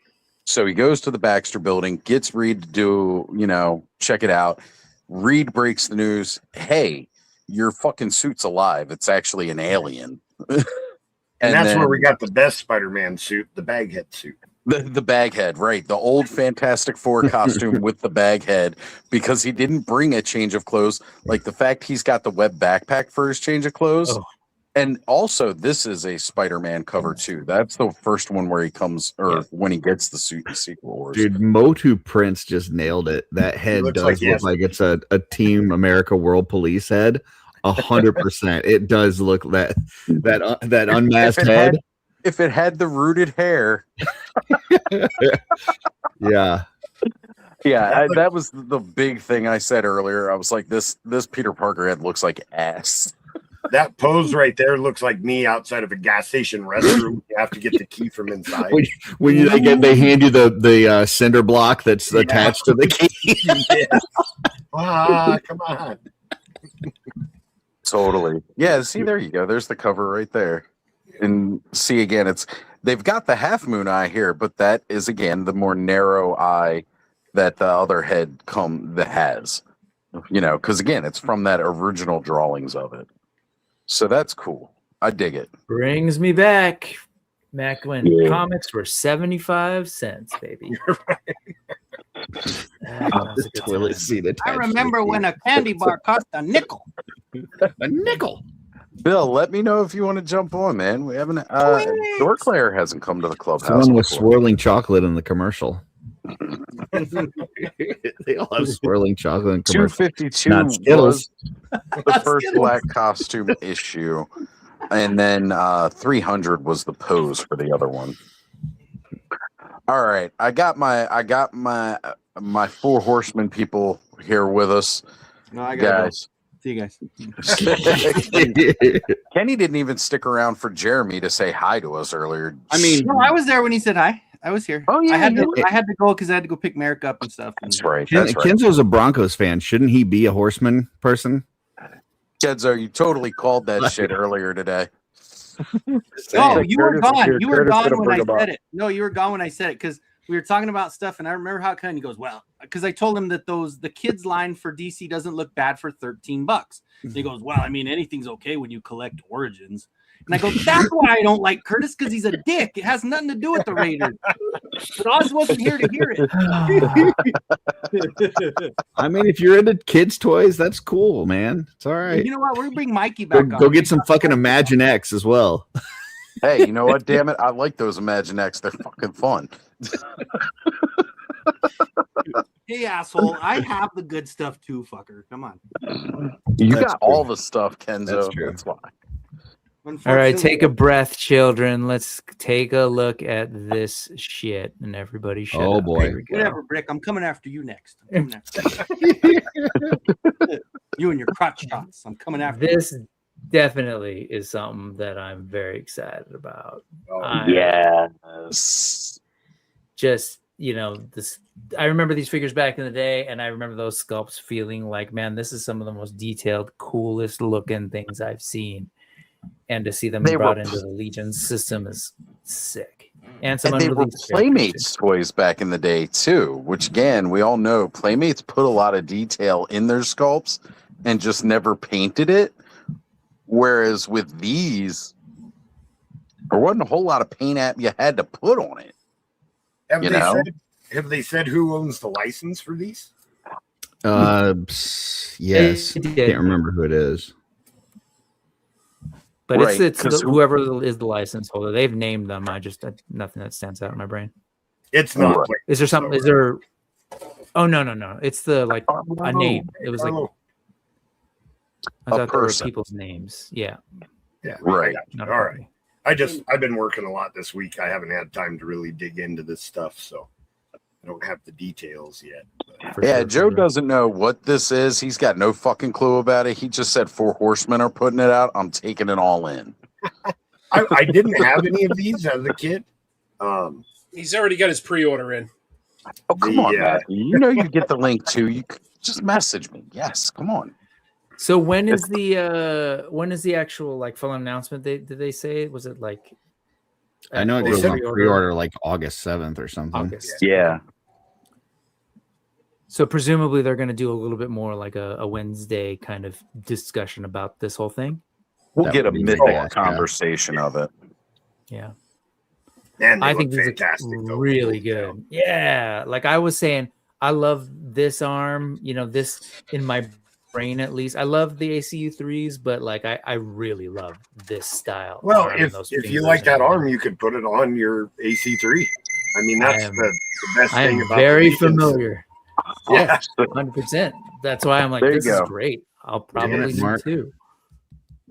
S1: So he goes to the Baxter building, gets Reed to do, you know, check it out. Reed breaks the news. Hey, your fucking suit's alive. It's actually an alien.
S18: And that's
S1: then
S18: where we got the best Spider-Man suit, the Baghead suit.
S1: the bag head, right? The old Fantastic Four costume with the bag head, because he didn't bring a change of clothes. Like the fact he's got the web backpack for his change of clothes.
S11: Oh.
S1: And also, this is a Spider-Man cover too. That's the first one where he comes, or when he gets the suit in Secret Wars.
S16: Dude, Motu Prince just nailed it. That head
S1: looks
S16: does
S1: like
S16: look like it's a Team America World Police head. 100%. It does look that unmasked head.
S1: If it had the rooted hair.
S16: Yeah.
S1: Yeah, that was the big thing I said earlier. I was like, this Peter Parker head looks like ass.
S18: That pose right there looks like me outside of a gas station restroom. You have to get the key from inside.
S16: When they hand you the cinder block that's attached to the key.
S18: Come on.
S1: Totally. Yeah, see, there you go. There's the cover right there. And see, again, they've got the half moon eye here, but that is, again, the more narrow eye that the other head has. You know, because, again, it's from that original drawings of it. So that's cool. I dig it.
S11: Brings me back when comics were 75 cents, baby.
S16: Toilet seat attached.
S3: I remember when a candy bar cost a nickel.
S16: A nickel.
S1: Bill, let me know if you want to jump on, man. We haven't. Dorclair hasn't come to the clubhouse.
S16: Someone was
S1: before.
S16: swirling chocolate in the commercial. They all have swirling chocolate in commercials.
S1: 252
S16: Not Skittles.
S1: was the first black costume issue, and then 300 was the pose for the other one. All right, I got my four horsemen people here with us.
S3: No, I gotta
S1: guys.
S3: go. See you guys.
S1: Kenny didn't even stick around for Jeremy to say hi to us earlier.
S3: I mean, no, I was there when he said hi. I was here.
S1: Oh yeah,
S3: I had to go because I had to go pick Merrick up and stuff.
S1: That's right.
S16: Kenzo's a Broncos fan. Shouldn't he be a horseman person?
S1: Kenzo, you totally called that shit earlier today.
S3: No, you were gone. You were gone when I said it. No, you were gone when I said it because we were talking about stuff, and I remember how kind of he goes, well, because I told him that the kids line for DC doesn't look bad for $13. And he goes, well, I mean, anything's okay when you collect Origins. And I go, that's why I don't like Curtis, because he's a dick. It has nothing to do with the Raiders. But Oz wasn't here to hear it.
S16: I mean, if you're into kids' toys, that's cool, man. It's all right.
S3: You know what? We're gonna bring Mikey back on.
S16: Go get some fucking Imagine X as well.
S1: Hey, you know what? Damn it, I like those Imagine X. They're fucking fun.
S3: Hey, asshole! I have the good stuff too, fucker. Come on.
S1: You got all the stuff, Kenzo.
S16: That's true.
S1: That's why.
S11: All right, take a breath, children. Let's take a look at this shit, and everybody shut up.
S16: boy.
S11: Here we go.
S3: Whatever, Brick. I'm coming after you next. You and your crotch shots. I'm coming after
S11: This definitely is something that I'm very excited about.
S1: Yes.
S11: Just, this. I remember these figures back in the day, and I remember those sculpts feeling like, man, this is some of the most detailed, coolest looking things I've seen. And to see them brought into the Legion system is sick. And
S1: they were Playmates toys back in the day too, which again, we all know Playmates put a lot of detail in their sculpts and just never painted it. Whereas with these, there wasn't a whole lot of paint you had to put on it.
S18: Have they said who owns the license for these?
S16: Yes. I can't remember who it is.
S11: But it's whoever is the license holder. They've named them. Nothing that stands out in my brain.
S18: It's not.
S11: Is there something? Is there? Oh no! It's the a name. It was like I thought there were people's names. Yeah.
S1: Right.
S18: All right. I've been working a lot this week. I haven't had time to really dig into this stuff, so I don't have the details yet.
S1: Joe doesn't know what this is. He's got no fucking clue about it. He just said 4 Horsemen are putting it out. I'm taking it all in.
S18: I didn't have any of these as a kid.
S9: He's already got his pre-order in.
S1: Oh, come on, Matthew. You know you get the link too. You just message me. Yes, come on.
S11: So when is the actual full announcement? Did they say? Was it like?
S16: I know it goes on pre-order like August 7th or something.
S11: August.
S1: Yeah.
S11: So presumably they're going to do a little bit more like a Wednesday kind of discussion about this whole thing.
S1: We'll get a mythic conversation of it.
S11: Yeah.
S18: And
S11: I think these are really good. Yeah. Like I was saying, I love this arm, this in my brain at least. I love the ACU 3s, but I really love this style.
S18: Well, if you like that arm, you could put it on your AC3. I mean, that's the best thing about it.
S11: Very familiar.
S18: Yeah,
S11: 100%. That's why I'm like, this is great. I'll probably do too.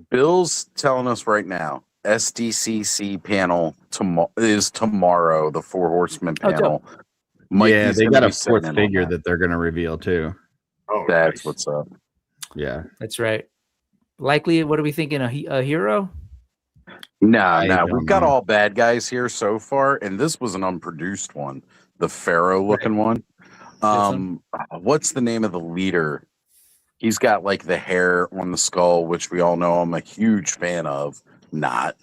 S1: Bill's telling us right now, SDCC panel is tomorrow, the 4 Horsemen panel.
S16: They got a 4th figure that they're going to reveal too.
S18: Oh,
S1: that's what's up.
S16: Yeah,
S11: that's right. Likely, what are we thinking? A hero?
S1: No. We've got all bad guys here so far, and this was an unproduced one, the Pharaoh looking one. What's the name of the leader? He's got the hair on the skull, which we all know I'm a huge fan of. Not.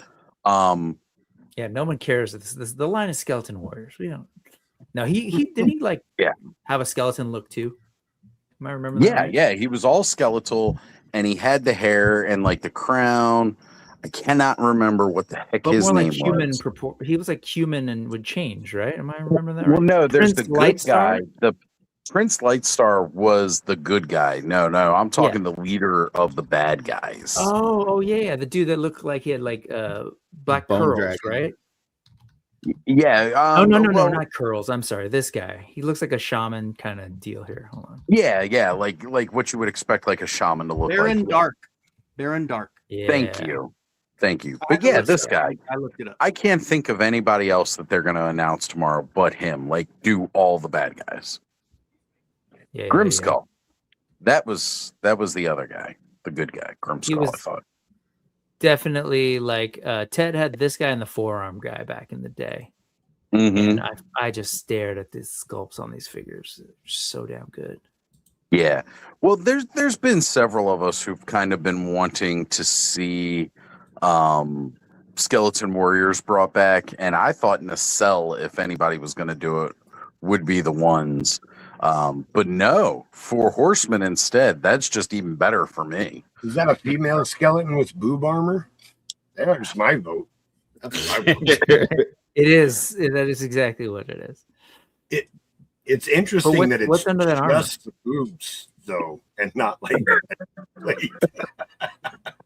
S11: Yeah, no one cares. The line of Skeleton Warriors. We don't. No, he didn't he have a skeleton look too. Am I remembering that right?
S1: Yeah. He was all skeletal, and he had the hair and the crown. I cannot remember what the heck his name was.
S11: He was human and would change, right? Am I remembering that right?
S1: Well, no, there's the good
S11: Lightstar?
S1: guy. The Prince Lightstar was the good guy. No, I'm talking the leader of the bad guys.
S11: Oh, yeah. The dude that looked like he had black
S16: Bone
S11: curls,
S16: dragon.
S11: right?
S1: Yeah.
S11: No, not curls. I'm sorry. This guy. He looks like a shaman kind of deal here. Hold on.
S1: Yeah. Like what you would expect a shaman to look like.
S3: Baron Dark.
S11: Yeah.
S1: Thank you. Thank you. But yeah, this guy,
S3: I looked it up.
S1: I can't think of anybody else that they're going to announce tomorrow but him. Like, do all the bad guys.
S11: Yeah,
S1: Grimskull. That was the other guy, the good guy. Grimskull, I thought.
S11: Definitely like Ted had this guy and the forearm guy back in the day.
S1: Mm-hmm.
S11: And I just stared at these sculpts on these figures. They're so damn good.
S1: Yeah. Well, there's been several of us who've kind of been wanting to see Skeleton Warriors brought back, and I thought Nacelle, if anybody was going to do it, would be the ones. But no, 4 Horsemen instead. That's just even better for me.
S18: Is that a female skeleton with boob armor? There's my vote. That's my vote.
S11: It is. That is exactly what it is.
S18: It's interesting that it's
S11: what's under that armor?
S18: just the boobs, though, and not like.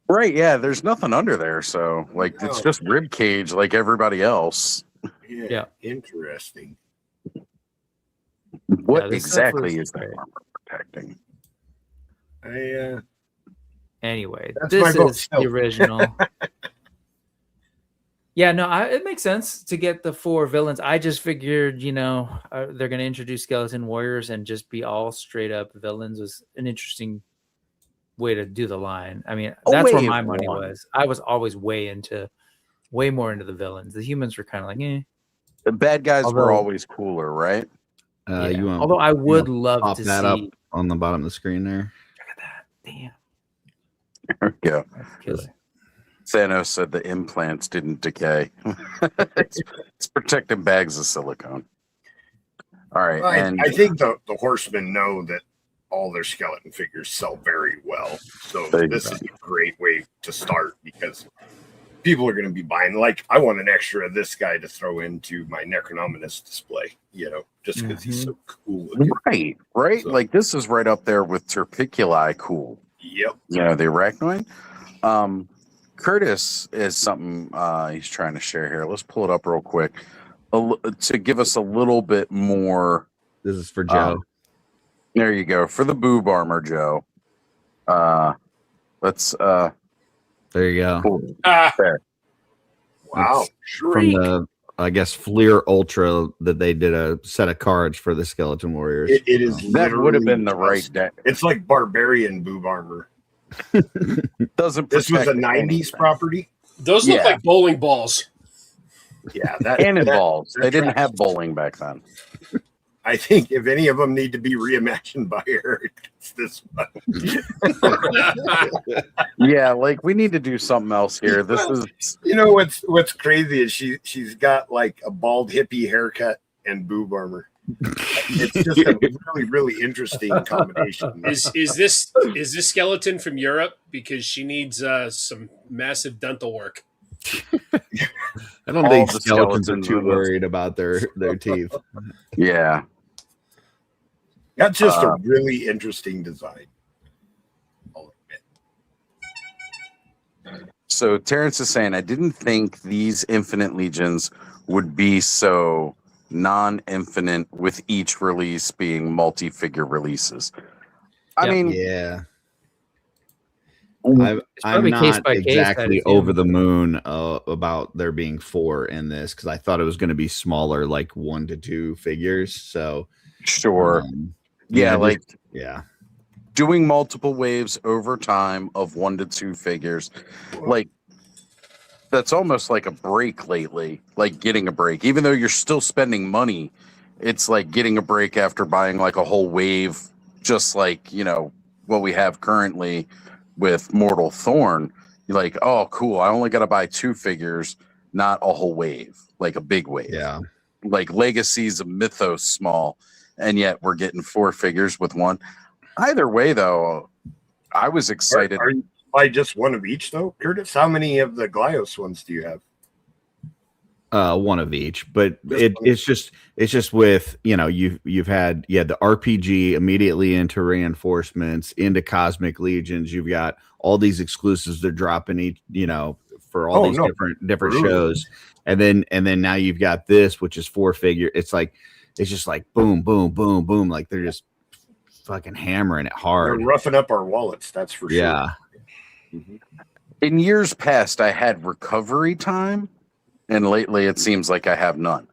S1: Right? Yeah. There's nothing under there, so like it's just rib cage, like everybody else.
S18: Yeah. Interesting.
S1: What exactly is that armor protecting?
S11: Anyway,
S18: That's
S11: this
S18: my vote
S11: is
S18: still.
S11: the original. Yeah, no, it makes sense to get the 4 villains. I just figured, they're going to introduce Skeleton Warriors and just be all straight up villains was an interesting way to do the line. I mean, that's where my money was. I was always way more into the villains. The humans were kind of like, eh.
S1: The bad guys were always cooler, right?
S16: You want,
S11: although I would love
S16: pop
S11: to
S16: that
S11: see
S16: up on the bottom of the screen there.
S11: Damn.
S1: There we go.
S11: Killer.
S1: Thanos said the implants didn't decay. it's protecting bags of silicone. All right.
S18: I think the Horsemen know that all their skeleton figures sell very well. So this is a great way to start because people are going to be buying. Like, I want an extra of this guy to throw into my Necronominus display, just because he's so cool looking.
S1: Right. So, like, this is right up there with Terpiculi cool.
S18: Yep.
S1: The Arachnoid. Curtis is something he's trying to share here. Let's pull it up real quick to give us a little bit more.
S16: This is for Joe.
S1: There you go. For the boob armor, Joe. Let's
S16: there you go.
S1: Cool. There.
S18: Wow.
S16: From the Fleer Ultra that they did a set of cards for the Skeleton Warriors.
S18: It is
S1: that would have been the right deck.
S18: It's like barbarian boob armor.
S1: Doesn't
S18: this was a 90s
S1: anything.
S18: Property?
S9: Those look like bowling balls.
S18: Yeah,
S1: cannonballs. They didn't have bowling back then.
S18: I think if any of them need to be reimagined by Eric, it's this one.
S1: Yeah, like we need to do something else here. This is
S18: what's crazy is she's got like a bald hippie haircut and boob armor. It's just a really, really interesting combination.
S9: Is this skeleton from Europe? Because she needs some massive dental work.
S16: I don't think the skeletons are too worried about their teeth.
S1: Yeah.
S18: That's just a really interesting design.
S1: So Terrence is saying, I didn't think these Infinite Legions would be so non-infinite with each release being multi-figure releases. I mean,
S16: yeah. I'm not exactly over the moon about there being 4 in this because I thought it was going to be smaller, like 1 to 2 figures. So
S1: sure, doing multiple waves over time of 1 to 2 figures, like that's almost like a break lately. Like getting a break, even though you're still spending money, it's like getting a break after buying like a whole wave, just like what we have currently with Mortal Thorn. You're like, oh, cool. I only got to buy 2 figures, not a whole wave, like a big wave.
S16: Yeah.
S1: Like Legacies of Mythos small, and yet we're getting 4 figures with 1. Either way, though, I was excited.
S18: Are you buy just 1 of each, though, Curtis? How many of the Glyos ones do you have?
S16: 1 of each, but it's just with you've had the RPG immediately into reinforcements into Cosmic Legions. You've got all these exclusives they're dropping each for all these different shows, and then now you've got this, which is 4 figure. It's just like boom, boom, boom, boom. Like they're just fucking hammering it hard.
S18: They're roughing up our wallets. That's for sure.
S16: Yeah.
S18: Mm-hmm.
S1: In years past, I had recovery time, and lately it seems like I have none.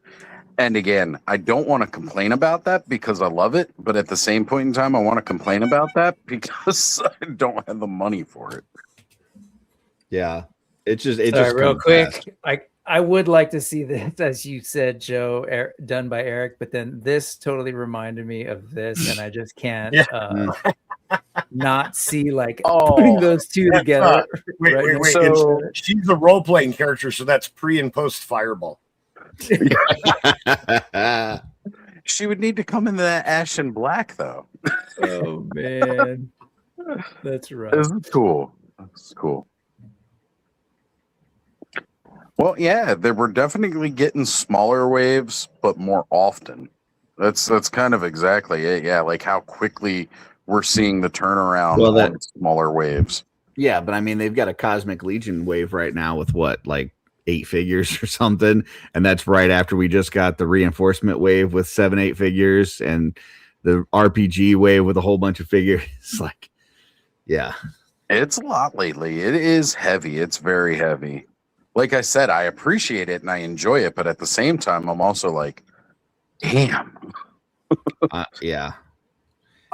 S1: And again, I don't want to complain about that because I love it, but at the same point in time, I want to complain about that because I don't have the money for it.
S16: Yeah, it just
S11: real
S16: comes
S11: quick.
S16: fast.
S11: I would like to see this, as you said, Joe, done by Eric, but then this totally reminded me of this, and I just can't not see putting those two together.
S18: Wait.
S1: So,
S18: she's a role playing character, so that's pre and post Fireball.
S1: She would need to come into that ash and black, though.
S11: Oh man, that's right.
S1: This is cool. That's cool. Well, yeah, they were definitely getting smaller waves, but more often. That's kind of exactly it. Yeah, like how quickly we're seeing the turnaround on smaller waves.
S16: Yeah, but I mean, they've got a Cosmic Legion wave right now with what, like 8 figures or something, and that's right after we just got the reinforcement wave with 7-8 figures and the RPG wave with a whole bunch of figures. It's like, yeah,
S1: it's a lot lately. It is heavy. It's very heavy. Like I said, I appreciate it and I enjoy it, but at the same time, I'm also like, damn.
S16: Yeah.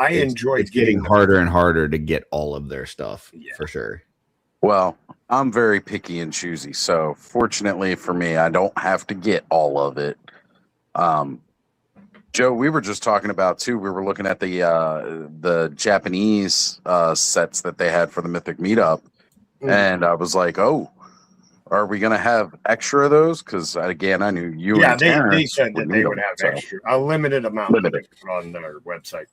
S18: It's
S16: getting harder and harder to get all of their stuff for sure.
S1: Well, I'm very picky and choosy, so fortunately for me, I don't have to get all of it. Joe, we were just talking about too. We were looking at the Japanese sets that they had for the Mythic Meetup, and I was like, "Oh, are we gonna have extra of those?" Because again, I knew you.
S18: Yeah,
S1: and
S18: they
S1: Terrence
S18: said that they would
S1: them,
S18: have
S1: so.
S18: extra, a limited amount on their website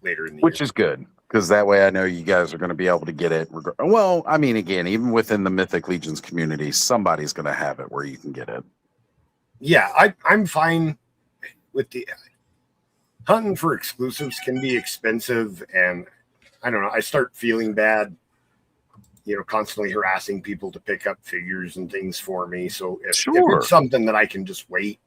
S18: later in the
S1: Which
S18: year.
S1: is good, because that way I know you guys are going to be able to get it. Well, I mean, again, even within the Mythic Legions community, somebody's going to have it where you can get it.
S18: Yeah, I'm fine with the hunting for exclusives can be expensive, and I don't know. I start feeling bad, constantly harassing people to pick up figures and things for me. So if it's something that I can just wait,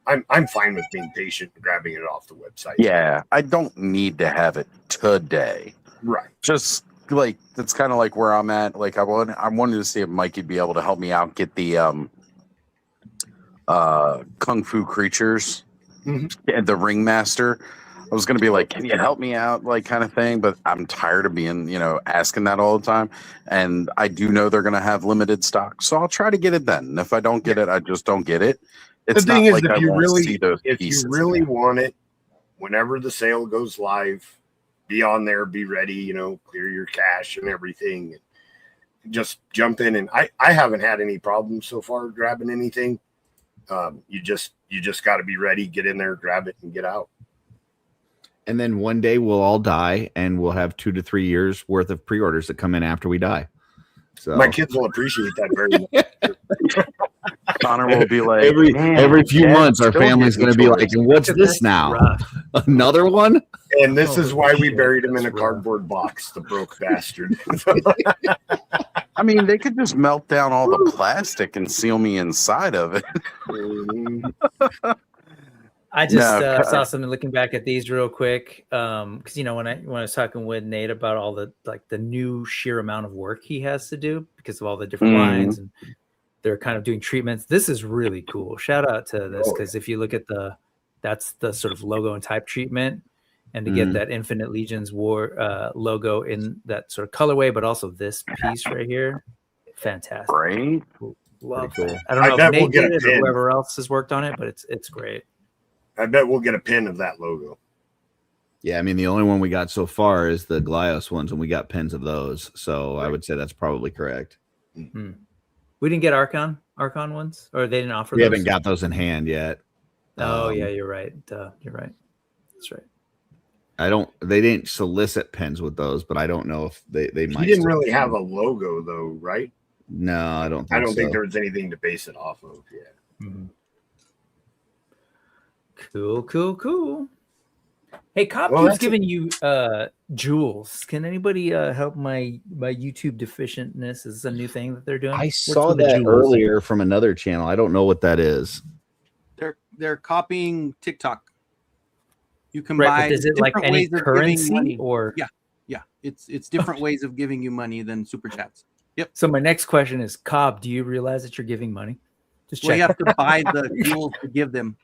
S18: I'm fine with being patient and grabbing it off the website.
S1: Yeah, I don't need to have it today.
S18: Right.
S1: Just like that's kind of like where I'm at. Like I wanted to see if Mikey'd be able to help me out get the Kung Fu Creatures and the Ringmaster. I was gonna be like, can you help me out, like kind of thing, but I'm tired of being, asking that all the time. And I do know they're gonna have limited stock, so I'll try to get it then. And if I don't get it, I just don't get it. It's
S18: the thing
S1: not
S18: is,
S1: like
S18: if
S1: I
S18: you
S1: won't
S18: really,
S1: see those
S18: if
S1: pieces
S18: you really
S1: again.
S18: want it, whenever the sale goes live, be on there, be ready, clear your cache and everything. Just jump in, and I haven't had any problems so far grabbing anything. You just got to be ready, get in there, grab it, and get out.
S16: And then one day we'll all die, and we'll have 2 to 3 years worth of pre-orders that come in after we die. So
S18: my kids will appreciate that very much.
S1: Connor will be like,
S16: every few months, our family's going to be like, "What's this now? Another one?"
S18: And this is why we buried him in a cardboard box, the broke bastard.
S1: I mean, they could just melt down all the plastic and seal me inside of it.
S11: I just saw something looking back at these real quick. Because when I was talking with Nate about all the new sheer amount of work he has to do because of all the different lines, and they're kind of doing treatments. This is really cool. Shout out to this, because if you look at that's the sort of logo and type treatment, and to get that Infinite Legions War logo in that sort of colorway, but also this piece right here, fantastic.
S1: Right?
S11: Love
S16: cool.
S11: that. I don't know if Nate did it or whoever else has worked on it, but it's great.
S18: I bet we'll get a pin of that logo.
S16: Yeah, I mean, the only one we got so far is the Glios ones, and we got pins of those. So I would say that's probably correct.
S11: Mm-hmm. We didn't get Archon ones, or they didn't offer.
S16: We
S11: those?
S16: haven't got those in hand yet.
S11: Oh yeah, you're right. You're right. That's right.
S16: They didn't solicit pins with those, but I don't know if they might.
S18: He didn't really have a logo though, right?
S16: No, I don't think
S18: I don't
S16: so.
S18: think there was anything to base it off of. Yeah.
S11: Mm-hmm. Cool. Hey, Cop's giving you jewels. Can anybody help my YouTube deficientness? Is this a new thing that they're doing?
S16: I saw that earlier from another channel. I don't know what that is.
S3: They're copying TikTok. You can
S11: buy.
S3: But
S11: is it like any currency or?
S3: Yeah. It's different ways of giving you money than super chats. Yep.
S11: So my next question is, Cobb, do you realize that you're giving money? Just
S3: Well,
S11: check.
S3: you have to buy the jewels to give them.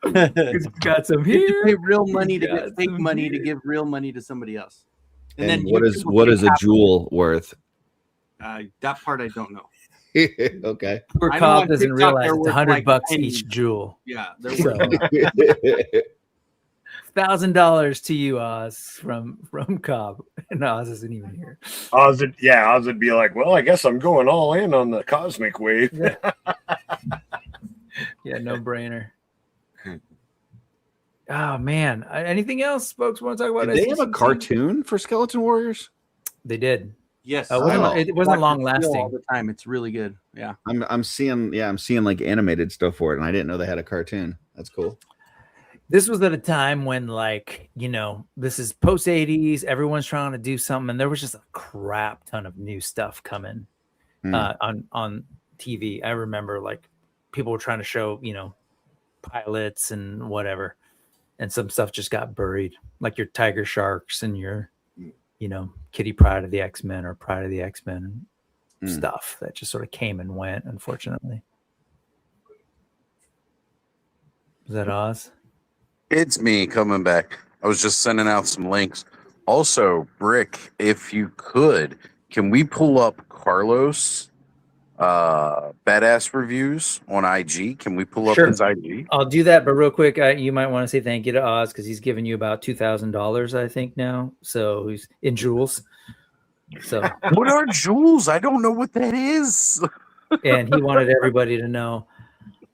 S11: Got some
S3: You have to
S11: here.
S3: pay real money to
S11: Got
S3: get fake
S11: some
S3: money to
S11: here.
S3: give real money to somebody else.
S16: And
S3: then
S16: what
S3: YouTube will
S16: is
S3: take
S16: a
S3: half of
S16: jewel worth?
S3: that part I don't know.
S16: Okay.
S11: Poor
S3: I know
S11: Cobb
S3: on
S11: doesn't
S3: TikTok
S11: realize
S3: they're
S11: it's
S3: worth
S11: $100
S3: like
S11: bucks
S3: pennies.
S11: each jewel.
S3: Yeah, they're
S11: So,
S3: worth
S11: $1,000 to you, Oz, from Cobb. And Oz isn't even here.
S18: Oz would be like, well, I guess I'm going all in on the cosmic wave.
S11: Yeah, no brainer. Oh man! Anything else, folks? Want to talk about?
S16: Did they have a
S11: SDCC?
S16: cartoon for Skeleton Warriors?
S11: They did.
S3: Yes,
S11: it wasn't long lasting.
S3: all the time. It's really good. Yeah,
S16: I'm seeing like animated stuff for it, and I didn't know they had a cartoon. That's cool.
S11: This was at a time when, like, this is post 80s. Everyone's trying to do something, and there was just a crap ton of new stuff coming on TV. I remember, like, people were trying to show, pilots and whatever, and some stuff just got buried, like your Tiger Sharks and your, Kitty Pryde of the X-Men or Pride of the X-Men stuff that just sort of came and went, unfortunately. Is that Oz?
S1: It's me coming back. I was just sending out some links. Also, Brick, if you could, can we pull up Carlos badass reviews on IG? Can we pull up his IG?
S11: I'll do that, but real quick, you might want to say thank you to Oz because he's given you about $2,000, I think now. So he's in jewels. So
S1: what are jewels? I don't know what that is.
S11: And he wanted everybody to know,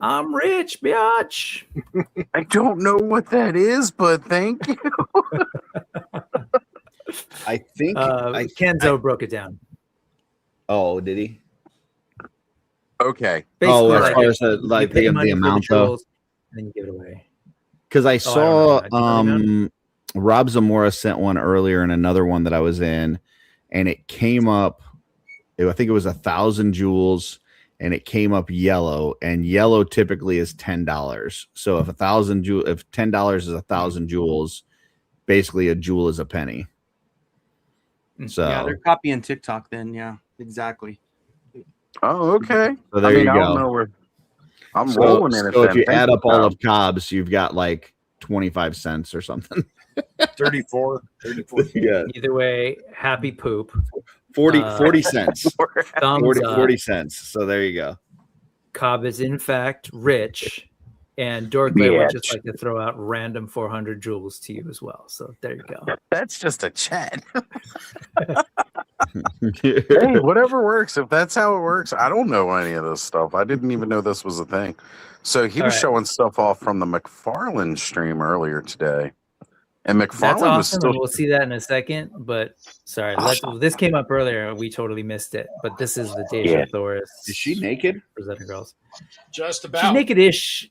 S11: I'm rich, biatch.
S1: I don't know what that is, but thank you.
S16: I think
S11: Kenzo broke it down.
S16: Oh, did he?
S1: Okay.
S11: Basically,
S16: as far as the amount though,
S11: and then you give it away.
S16: Because I saw
S11: know.
S16: Rob Zamora sent one earlier and another one that I was in, and it came up. I think it was 1,000 jewels, and it came up yellow, and yellow typically is $10. So if $10 is 1,000 jewels, basically a jewel is a penny. So
S3: yeah, they're copying TikTok. Then yeah, exactly.
S1: Oh, okay.
S16: So there you
S1: I
S16: go.
S1: don't know where I'm rolling in it.
S16: So if you
S1: Thank
S16: add
S1: you,
S16: up all
S1: Cobb.
S16: of Cobb's, you've got like 25 cents or something.
S18: 34.
S16: Yeah.
S11: Either way, happy poop.
S16: 40 cents.
S11: Thumbs up.
S16: 40 cents. So there you go.
S11: Cobb is in fact rich, and Dorkley would just like to throw out random 400 jewels to you as well. So there you go.
S1: That's just a chat. Hey, whatever works. If that's how it works, I don't know any of this stuff. I didn't even know this was a thing. So he was showing stuff off from the McFarlane stream earlier today. And McFarlane
S11: That's awesome,
S1: was still.
S11: and we'll see that in a second. But sorry, this came up earlier. We totally missed it. But this is the Deja Thoris.
S16: Is she naked?
S11: Presenting girls.
S9: Just about.
S11: She's naked-ish.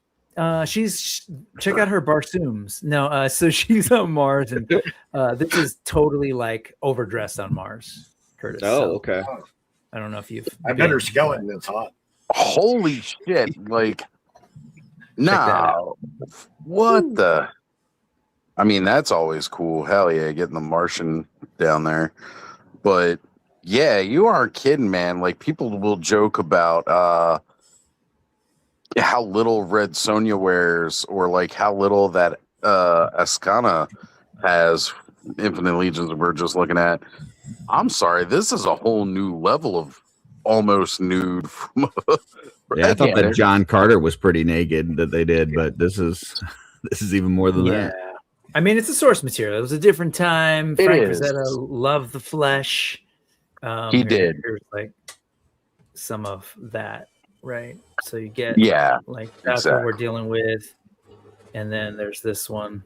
S11: Check out her Barsooms. No, so she's on Mars, and this is totally like overdressed on Mars, Curtis.
S16: Oh, okay.
S11: I don't know if you've.
S18: I bet her skeleton is hot.
S1: Holy shit! Like, no, what the? I mean, that's always cool. Hell yeah, getting the Martian down there. But yeah, you aren't kidding, man. Like, people will joke about how little Red Sonja wears, or like how little that Ascana has. Infinite Legions we're just looking at. I'm sorry, this is a whole new level of almost nude.
S16: Yeah, I thought that John Carter was pretty naked that they did, but this is even more than that.
S11: I mean, it's a source material. It was a different time.
S1: It
S11: Frank
S1: is.
S11: Frazetta loved the flesh.
S1: He did.
S11: Here's like some of that, right? So you get, like that's what we're dealing with. And then there's this one.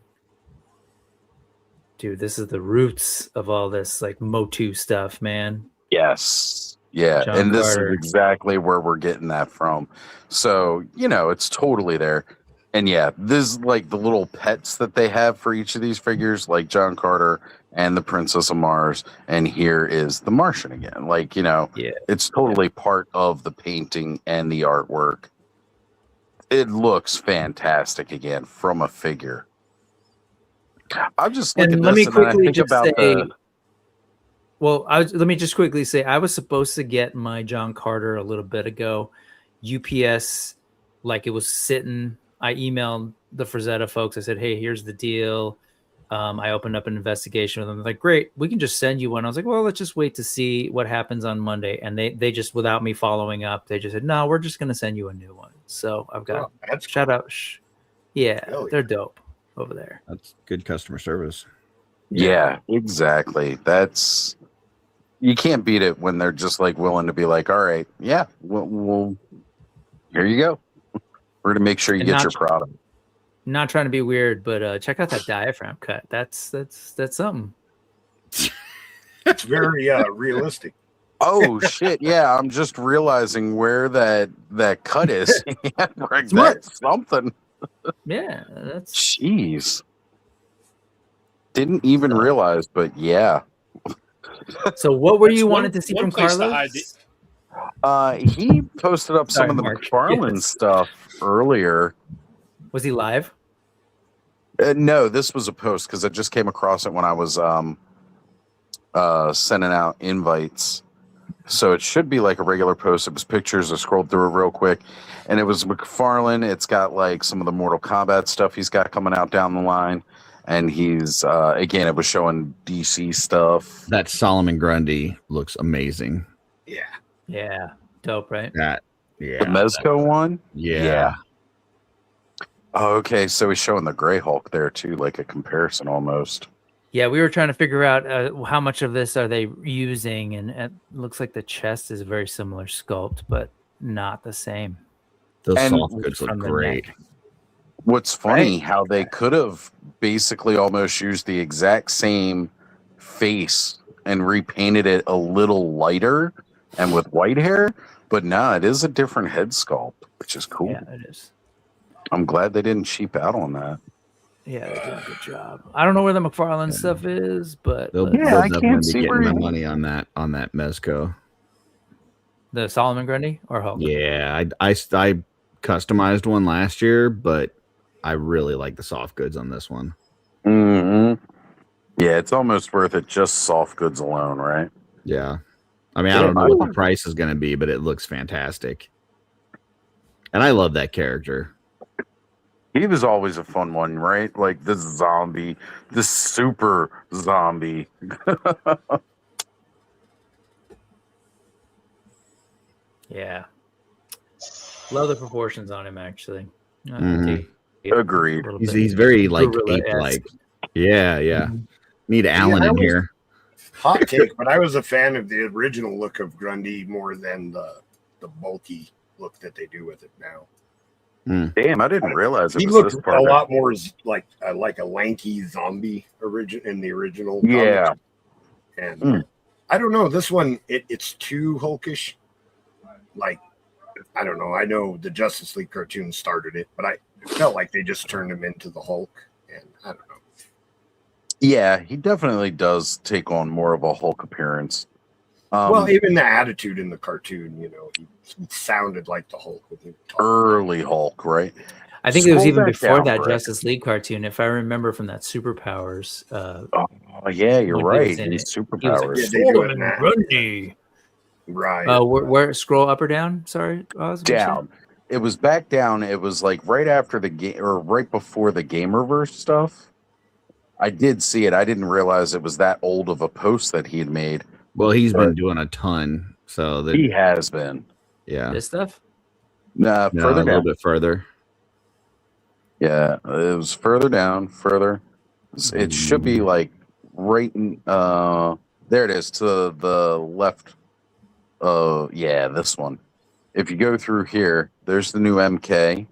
S11: Dude, this is the roots of all this like Motu stuff, man.
S1: Yes. Yeah.
S11: John
S1: and this
S11: Carter.
S1: is exactly where we're getting that from. So, it's totally there. And yeah, this is like the little pets that they have for each of these figures, like John Carter and the Princess of Mars. And here is the Martian again. Like, it's totally part of the painting and the artwork. It looks fantastic again from a figure. I'm just looking at
S11: And let
S1: this
S11: me quickly
S1: and I think
S11: just
S1: about
S11: say, Well, let me just quickly say I was supposed to get my John Carter a little bit ago. UPS, like it was sitting. I emailed the Frazetta folks. I said, "Hey, here's the deal." I opened up an investigation with them. They're like, "Great, we can just send you one." I was like, "Well, let's just wait to see what happens on Monday." And they just, without me following up, they just said, "No, we're just going to send you a new one." So I've got shout out. Yeah, they're dope over there.
S16: That's good customer service.
S1: Yeah, exactly. That's, you can't beat it when they're just like willing to be like, all right, yeah, we'll here you go. We're gonna make sure you get your product.
S11: Not trying to be weird, but check out that diaphragm cut. That's something.
S18: It's very realistic.
S1: Oh shit! Yeah, I'm just realizing where that cut is. Yeah, right, that's something.
S11: Yeah, that's
S1: jeez. Didn't even realize, but yeah.
S11: So what were you wanted to see from Carlos?
S1: He posted up some of the McFarlane stuff earlier.
S11: Was he live?
S1: No, this was a post because I just came across it when I was sending out invites. So it should be like a regular post. It was pictures. I scrolled through it real quick, and it was McFarlane. It's got like some of the Mortal Kombat stuff he's got coming out down the line. And he's again, it was showing DC stuff.
S16: That Solomon Grundy looks amazing.
S11: Yeah, dope, right?
S16: The
S1: Mezco one.
S16: Yeah.
S1: Oh, okay, so he's showing the Gray Hulk there too, like a comparison almost.
S11: Yeah, we were trying to figure out how much of this are they using, and it looks like the chest is a very similar sculpt, but not the same.
S16: Those soft goods look great.
S1: What's funny, how they could have basically almost used the exact same face and repainted it a little lighter and with white hair, but no, it is a different head sculpt, which is cool.
S11: Yeah, it is.
S1: I'm glad they didn't cheap out on that.
S11: Yeah, they did a good job. I don't know where the McFarlane stuff is, but
S16: I can't see getting my money on that Mezco.
S11: The Solomon Grundy or Hulk?
S16: Yeah, I customized one last year, but I really like the soft goods on this one.
S1: Mm-hmm. Yeah, it's almost worth it just soft goods alone, right?
S16: Yeah. I mean, I don't know what the price is going to be, but it looks fantastic. And I love that character.
S1: He was always a fun one, right? Like this zombie, this super zombie.
S11: Yeah. Love the proportions on him, actually.
S1: Agreed.
S16: He's very like ape-like. Yeah. Need Alan in here.
S18: Hot take, but I was a fan of the original look of Grundy more than the bulky look that they do with it now.
S1: Damn, I didn't realize it
S18: he
S1: was
S18: looked
S1: this part.
S18: a lot more like a lanky zombie in the original.
S1: Yeah,
S18: comic. And I don't know, this one it's too hulkish. Like, I don't know. I know the Justice League cartoon started it, but I felt like they just turned him into the Hulk, and I don't know.
S1: Yeah, he definitely does take on more of a Hulk appearance.
S18: Well, even the attitude in the cartoon, he sounded like the Hulk when he talked.
S1: Early Hulk, right?
S11: I think it was even before that Justice League cartoon, if I remember from that Superpowers.
S1: Oh yeah, you're right. He's Superpowers.
S11: Grundy.
S18: Right.
S11: Where scroll up or down? Sorry, Oz,
S1: down. It was back down. It was like right after the game or right before the Gamerverse stuff. I did see it. I didn't realize it was that old of a post that he had made.
S16: Well, he's been doing a ton. So
S1: he has been.
S16: Yeah.
S11: This stuff?
S1: Nah, further down.
S16: A little bit further.
S1: Yeah, it was further down, further. It should be like right in, there it is, to the left. Yeah, this one. If you go through here, there's the new MK.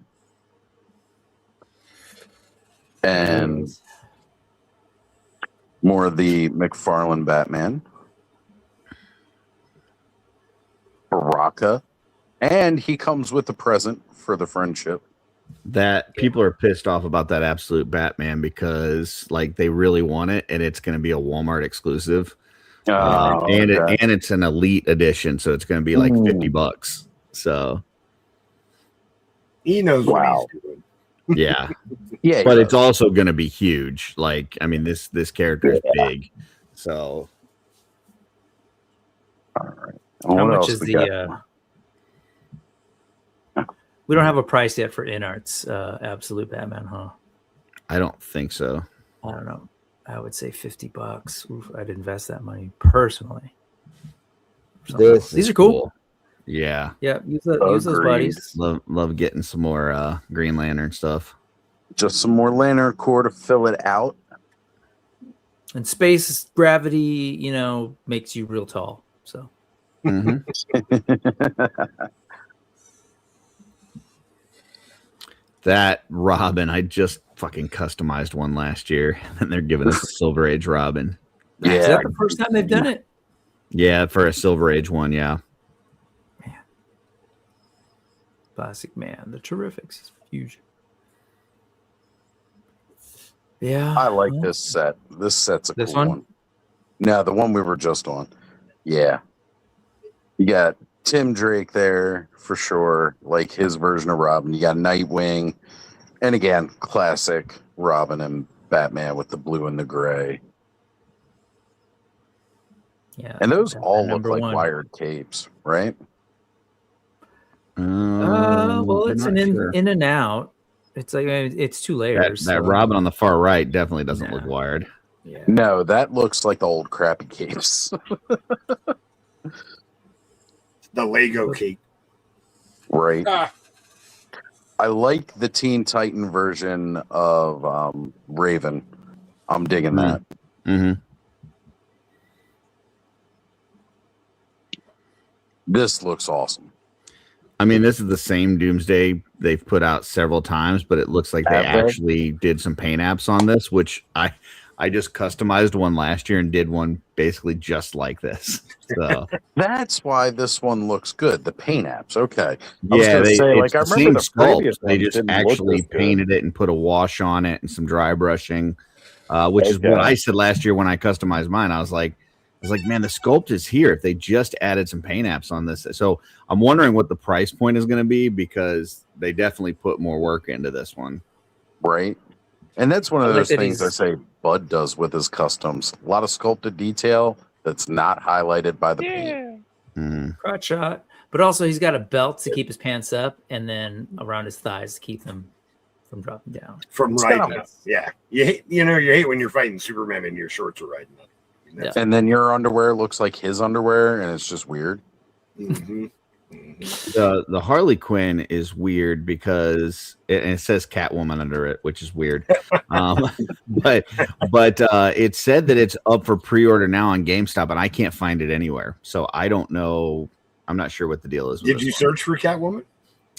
S1: And more of the McFarlane Batman. Baraka. And he comes with a present for the friendship.
S16: That people are pissed off about that Absolute Batman because like they really want it and it's going to be a Walmart exclusive. And it's an elite edition, so it's going to be like $50. So
S18: he knows what he's doing.
S16: Yeah. But it's also going to be huge. Like, I mean, this character is big. So
S1: All right.
S11: How
S1: What
S11: much
S1: else
S11: is
S1: we
S11: the? We don't have a price yet for InArt's Absolute Batman, huh?
S16: I don't think so.
S11: I don't know. I would say $50. Oof, I'd invest that money personally. These are cool.
S16: Yeah.
S11: Yeah, use those buddies.
S16: Love getting some more Green Lantern stuff.
S1: Just some more Lantern core to fill it out.
S11: And space gravity, makes you real tall. So.
S16: That Robin, I just fucking customized one last year, and they're giving us a Silver Age Robin.
S11: Yeah. Is that the first time they've done it?
S16: Yeah, for a Silver Age one, yeah.
S11: Classic man. The Terrifics is huge. Yeah.
S1: I like this set. This set's a
S11: This
S1: cool
S11: one?
S1: one. No, the one we were just on. Yeah. You got Tim Drake there for sure, like his version of Robin. You got Nightwing. And again, classic Robin and Batman with the blue and the gray.
S11: Yeah.
S1: And those all look
S11: number
S1: like
S11: one.
S1: wired capes, right?
S11: Well, it's an in and out. It's like it's two layers.
S16: That Robin on the far right definitely doesn't look wired.
S11: Yeah.
S1: No, that looks like the old crappy capes.
S18: The Lego cape.
S1: Right. I like the Teen Titan version of Raven. I'm digging that.
S16: Mm-hmm.
S1: This looks awesome.
S16: I mean, this is the same Doomsday they've put out several times, but it looks like they
S1: Have they?
S16: actually did some paint apps on this, which I just customized one last year and did one basically just like this. So
S1: That's why this one looks good. The paint apps. Okay.
S16: yeah,
S1: I remember
S16: the
S1: the previous
S16: They
S1: one
S16: just
S1: didn't look
S16: actually
S1: this good.
S16: painted it and put a wash on it and some dry brushing, which is what I said last year when I customized mine. I was like, man, the sculpt is here. If they just added some paint apps on this, so I'm wondering what the price point is going to be because they definitely put more work into this one,
S1: right? And that's one of
S11: I like
S1: those
S11: that
S1: things I say Bud does with his customs. A lot of sculpted detail that's not highlighted by the paint.
S11: Crotch shot. But also he's got a belt to keep his pants up and then around his thighs to keep them from dropping down.
S18: From riding up. Yeah. You hate when you're fighting Superman and your shorts are riding up.
S1: And then your underwear looks like his underwear, and it's just weird.
S18: Mm-hmm.
S16: The Harley Quinn is weird because it says Catwoman under it, which is weird. But it said that it's up for pre-order now on GameStop, and I can't find it anywhere. So I don't know. I'm not sure what the deal is.
S18: Did you search for Catwoman?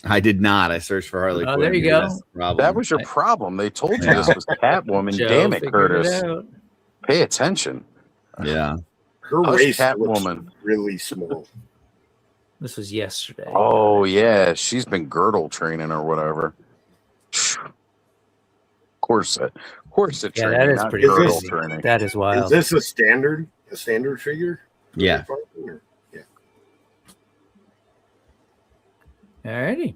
S16: I did not. I searched for Harley Quinn.
S11: There you go.
S1: That was your problem. They told you this was Catwoman.
S11: Joe
S1: Damn it,
S11: figured
S1: Curtis.
S11: it out.
S1: Pay attention.
S16: Yeah.
S18: Her
S1: Us
S18: waist
S1: Catwoman.
S18: looks really small.
S11: This was yesterday.
S1: Oh yeah, she's been girdle training or whatever. Corset
S11: Yeah,
S1: training.
S11: that is
S1: not
S11: pretty
S1: girdle
S11: crazy.
S1: training.
S11: That is wild.
S18: Is this a standard figure?
S16: Yeah.
S18: Yeah.
S11: Alrighty.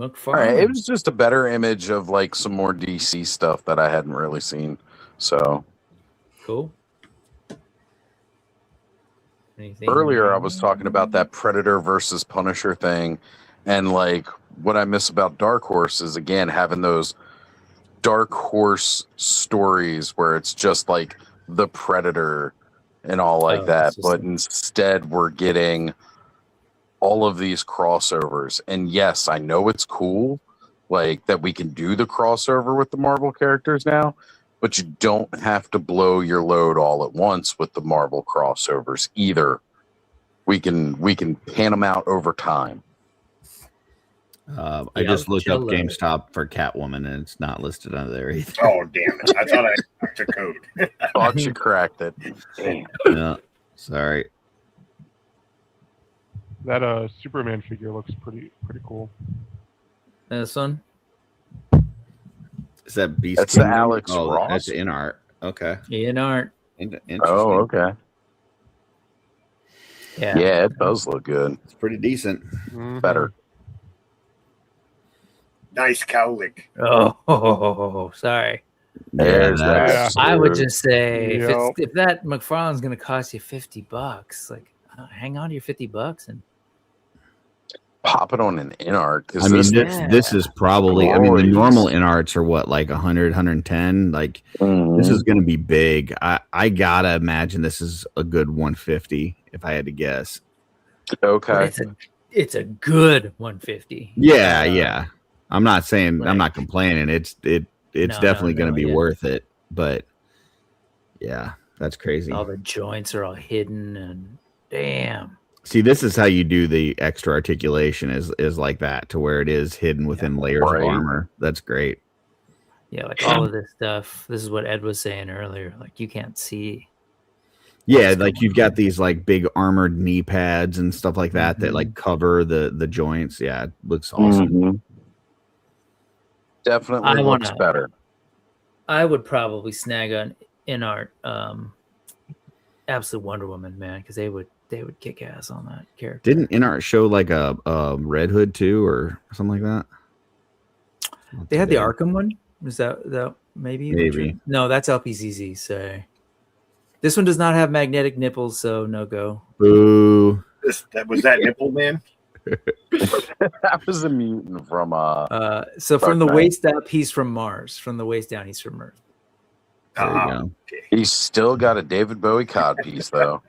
S1: All right, it was just a better image of like some more DC stuff that I hadn't really seen. So
S11: cool. Anything
S1: earlier I was talking about that Predator versus Punisher thing, and like what I miss about Dark Horse is again having those Dark Horse stories where it's just like the Predator and all like that, but instead we're getting all of these crossovers. And yes, I know it's cool like that we can do the crossover with the Marvel characters now, but you don't have to blow your load all at once with the Marvel crossovers either. We can pan them out over time.
S16: I just looked up GameStop for Catwoman and it's not listed under there either.
S18: Oh damn it! I thought I cracked a code.
S1: Thought you cracked it. Damn.
S16: Yeah, sorry.
S19: That Superman figure looks pretty cool.
S11: This one?
S16: Is that Beast?
S1: That's the
S16: Kingdom?
S1: Alex
S16: Oh,
S1: Ross?
S16: that's in art. Okay.
S11: In art.
S16: Interesting.
S1: Oh, okay.
S11: Yeah.
S1: Yeah, it does look good.
S16: It's pretty decent.
S1: Better.
S18: Nice cowlick.
S11: Oh, sorry.
S1: There's that.
S11: I would just say
S19: Yep.
S11: if that McFarlane's going to cost you $50, like hang on to your $50 and
S1: pop it on an Inart.
S16: I mean, this is probably. I mean, the normal Inarts are what, like 100, 110. Like this is going to be big. I gotta imagine this is a good 150 if I had to guess.
S1: Okay,
S11: it's a good 150.
S16: Yeah, yeah. I'm not saying I'm not complaining. It's definitely going to be worth it. But yeah, that's crazy.
S11: All the joints are all hidden and damn.
S16: See, this is how you do the extra articulation is like that, to where it is hidden within layers of armor. That's great.
S11: Yeah, like all of this stuff. This is what Ed was saying earlier. Like you can't see.
S16: Yeah, like you've got these like big armored knee pads and stuff like that that like cover the joints. Yeah, it looks awesome.
S1: Definitely looks better.
S11: I would probably snag an Inart Absolute Wonder Woman, man, because they would kick ass on that character.
S16: Didn't Inart show like a Red Hood too, or something like that?
S11: They had the Arkham one. Is that maybe?
S16: Maybe.
S11: No, that's LPCC. So this one does not have magnetic nipples, so no go.
S16: Boo.
S18: That was that nipple man.
S1: That was a mutant from
S11: So from the
S1: Knight.
S11: waist up, he's from Mars. From the waist down, he's from Earth.
S16: There you go.
S1: He's still got a David Bowie cod piece though.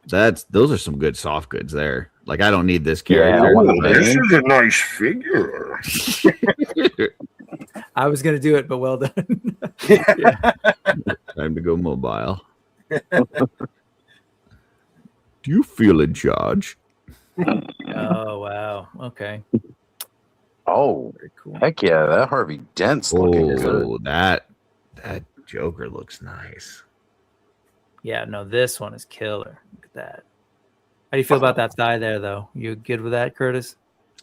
S16: Those are some good soft goods there. Like I don't need this character.
S18: This is a nice figure.
S11: I was gonna do it, but well done.
S16: Time to go mobile. Do you feel in charge?
S11: Oh wow. Okay.
S1: Oh,
S11: very cool.
S1: Heck yeah, that Harvey Dent's looking good.
S16: That Joker looks nice.
S11: Yeah, no, this one is killer. Look at that. How do you feel about that thigh there, though? You good with that, Curtis?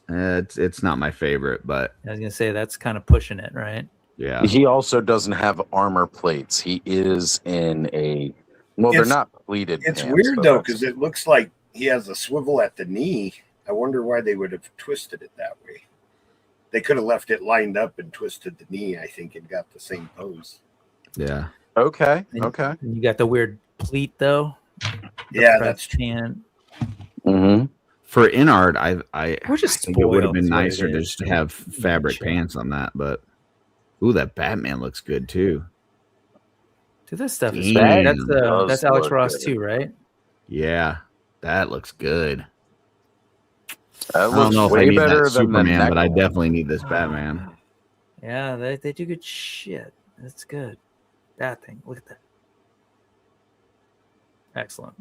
S16: It's not my favorite, but
S11: I was gonna say that's kind of pushing it, right?
S16: Yeah.
S1: He also doesn't have armor plates. He is in a they're not pleated.
S18: It's
S1: pants,
S18: weird
S1: but
S18: though,
S1: that's-
S18: because it looks like he has a swivel at the knee. I wonder why they would have twisted it that way. They could have left it lined up and twisted the knee, I think, and got the same pose.
S16: Yeah.
S1: Okay.
S11: And
S1: Okay.
S11: you got the weird pleat though.
S18: Yeah, that's
S11: tan.
S16: For Inart, I
S11: We're just
S16: think it would have
S11: spoiled,
S16: been
S11: is what it
S16: nicer
S11: is.
S16: just to have fabric pants on that, but ooh, that Batman looks good too.
S11: Dude, that stuff is
S16: Damn.
S11: that's Alex
S16: look
S11: Ross
S16: good.
S11: too, right?
S16: Yeah, that looks good.
S1: That
S16: I don't
S1: looks
S16: know if I
S1: way
S16: need
S1: better
S16: that
S1: than the
S16: Superman, but I
S1: neck-
S16: definitely need this Batman.
S11: Yeah, they do good shit. That's good. That thing. Look at that. Excellent.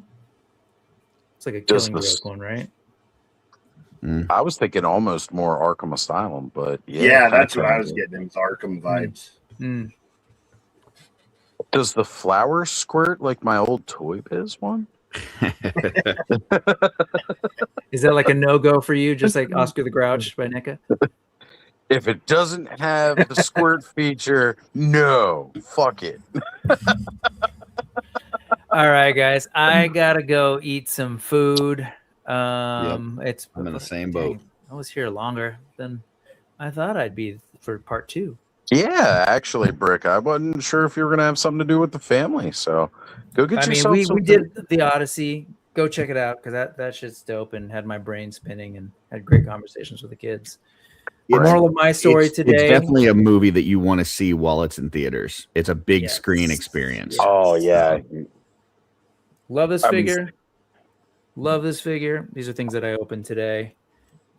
S11: It's like a
S1: Just
S11: Killing
S1: the
S11: Joke
S1: s-
S11: one, right?
S1: I was thinking almost more Arkham Asylum, but
S18: Yeah, that's what I
S1: kinda
S18: was getting. His Arkham vibes.
S1: Does the flower squirt like my old Toy Biz one?
S11: Is that like a no-go for you, just like Oscar the Grouch by NECA?
S1: If it doesn't have the squirt feature, no, fuck it.
S11: All right, guys. I gotta go eat some food.
S16: I'm
S11: It's
S16: in the same boat.
S11: I was here longer than I thought I'd be for part 2.
S1: Yeah, actually, Brick, I wasn't sure if you were gonna have something to do with the family, so go get
S11: I mean,
S1: yourself
S11: we
S1: something.
S11: did the Odyssey. Go check it out because that shit's dope and had my brain spinning and had great conversations with the kids. Moral of my story today.
S16: It's definitely a movie that you want to see while it's in theaters. It's a big screen experience.
S1: Oh yeah.
S11: Love this
S16: I mean-
S11: figure. Love this figure. These are things that I opened today,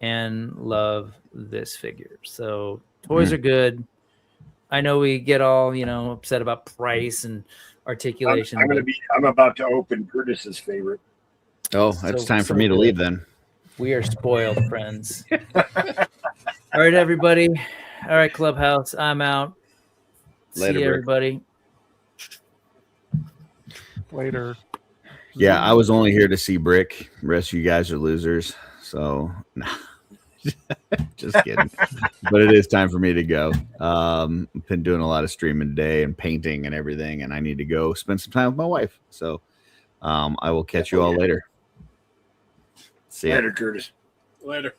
S11: and love this figure. So toys are good. I know we get all upset about price and articulation. but
S18: I'm about to open Curtis's favorite.
S16: Oh, it's time for me to leave then.
S11: We are spoiled, friends. All right, everybody. All right, Clubhouse. I'm out.
S16: Later,
S11: See you,
S16: Brick.
S11: everybody.
S19: Later.
S16: Yeah, I was only here to see Brick. The rest of you guys are losers. So, just kidding. But it is time for me to go. I've been doing a lot of streaming today and painting and everything, and I need to go spend some time with my wife. So, I will catch you all later. See ya.
S18: Later, Curtis.
S9: Later.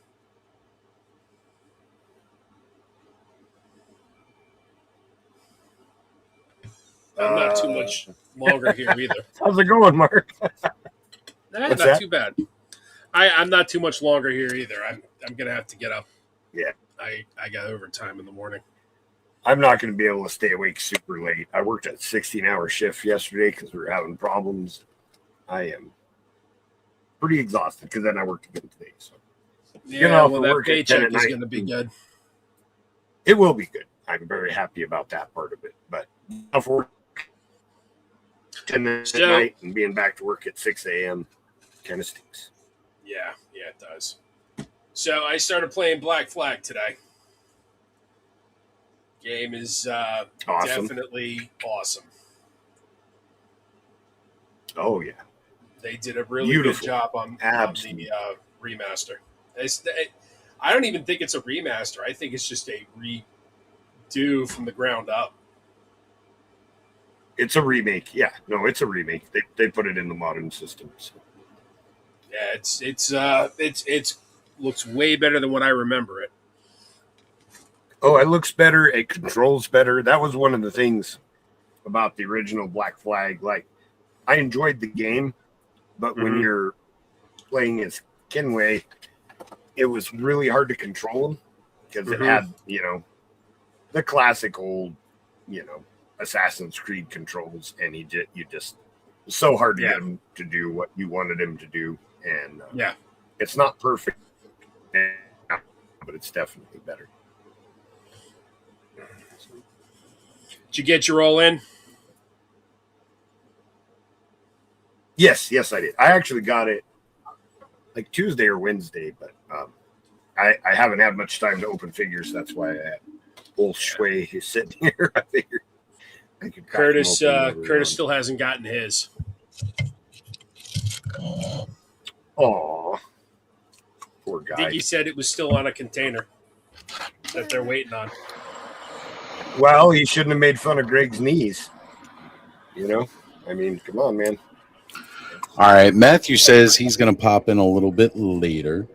S9: I'm not too much longer here either.
S18: How's it going, Mark?
S9: Not
S18: What's that?
S9: too bad. I'm not too much longer here either. I'm gonna have to get up.
S18: Yeah.
S9: I got overtime in the morning.
S18: I'm not going to be able to stay awake super late. I worked at 16-hour shift yesterday because we were having problems. I am pretty exhausted because then I worked again today. So
S9: Yeah, well, that paycheck is going to be good.
S18: It will be good. I'm very happy about that part of it. But for 10 minutes at night and being back to work at 6 a.m. kind of stinks.
S9: Yeah, it does. So I started playing Black Flag today. Game is
S18: Awesome.
S9: definitely awesome.
S18: Oh, yeah.
S9: They did a really
S18: Beautiful.
S9: good job on the remaster. I don't even think it's a remaster. I think it's just a redo from the ground up.
S18: It's a remake. Yeah, no, it's a remake. They put it in the modern systems.
S9: Yeah, it's looks way better than what I remember it.
S18: Oh, it looks better. It controls better. That was one of the things about the original Black Flag. Like, I enjoyed the game, but when you're playing as Kenway, it was really hard to control him because it had, the classic old, Assassin's Creed controls, and you just it was so hard to get him to do what you wanted him to do, and it's not perfect, but it's definitely better.
S9: Did you get your roll in?
S18: Yes, I did. I actually got it like Tuesday or Wednesday, but I haven't had much time to open figures. That's why I had old Shui who's sitting here. I figured I could.
S9: Curtis still hasn't gotten his.
S18: Oh, poor guy.
S9: I think he said it was still on a container that they're waiting on.
S18: Well, he shouldn't have made fun of Greg's knees. I mean, come on, man.
S10: All right, Matthew says he's going to pop in a little bit later.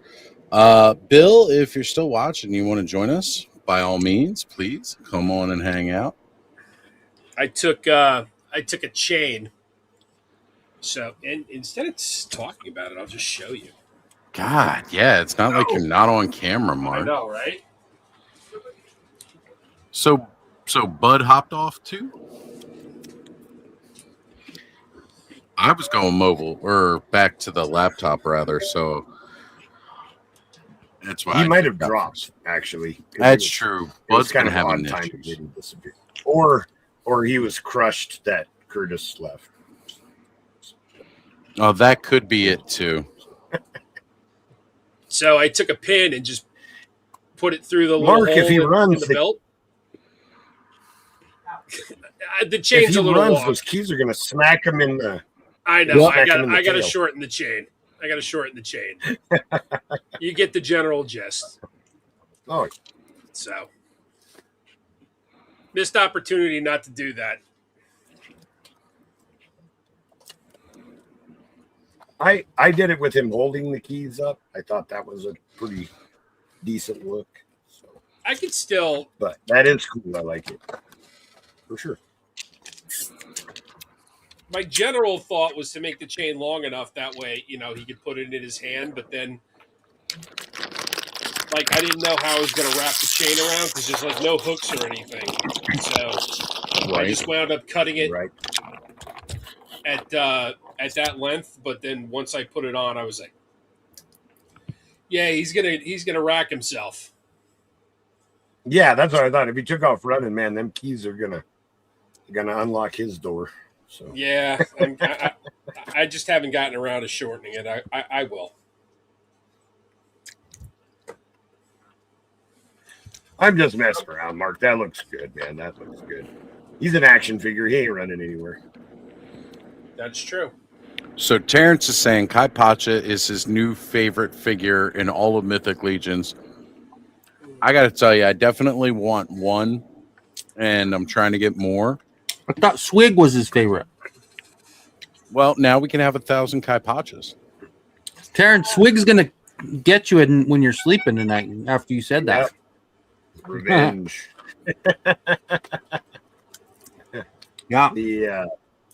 S10: Bill, if you're still watching, you want to join us, by all means, please come on and hang out.
S9: I took a chain. So, and instead of talking about it, I'll just show you.
S10: God, yeah, it's not like you're not on camera, Mark.
S9: I know, right?
S10: So Bud hopped off too? I was going mobile, or back to the laptop rather, so that's why
S18: he might have dropped, actually.
S10: That's true. Bud's
S18: kind
S10: gonna
S18: of
S10: have
S18: an
S10: an
S18: odd time
S10: issue.
S18: to get him disappear. Or he was crushed that Curtis left.
S10: Oh, that could be it too.
S9: So I took a pin and just put it through the
S18: Mark,
S9: little
S18: if he
S9: hole
S18: runs
S9: in the belt. The chain's
S18: if he
S9: a little
S18: runs,
S9: long.
S18: those keys are going to smack him in the.
S9: I know. I
S18: smack him in the
S9: got to
S18: tail.
S9: shorten the chain. You get the general gist.
S18: Oh,
S9: so missed opportunity not to do that.
S18: I did it with him holding the keys up. I thought that was a pretty decent look. So.
S9: I could still.
S18: But that is cool. I like it. For sure.
S9: My general thought was to make the chain long enough that way, he could put it in his hand, but then, I didn't know how I was going to wrap the chain around because there's, no hooks or anything. So I just wound up cutting it at that length, but then once I put it on, I was like, yeah, he's gonna rack himself.
S18: Yeah, that's what I thought. If he took off running, man, them keys are gonna unlock his door. So
S9: yeah, I just haven't gotten around to shortening it. I will.
S18: I'm just messing around, Mark. That looks good, man. That looks good. He's an action figure. He ain't running anywhere.
S9: That's true.
S10: So Terrence is saying Kai Pacha is his new favorite figure in all of Mythic Legions. I got to tell you, I definitely want one, and I'm trying to get more.
S3: I thought Swig was his favorite.
S10: Well, now we can have 1,000 Kai Pachas.
S3: Terrence, Swig's gonna get you when you're sleeping tonight. After you said that,
S18: revenge.
S3: Yeah,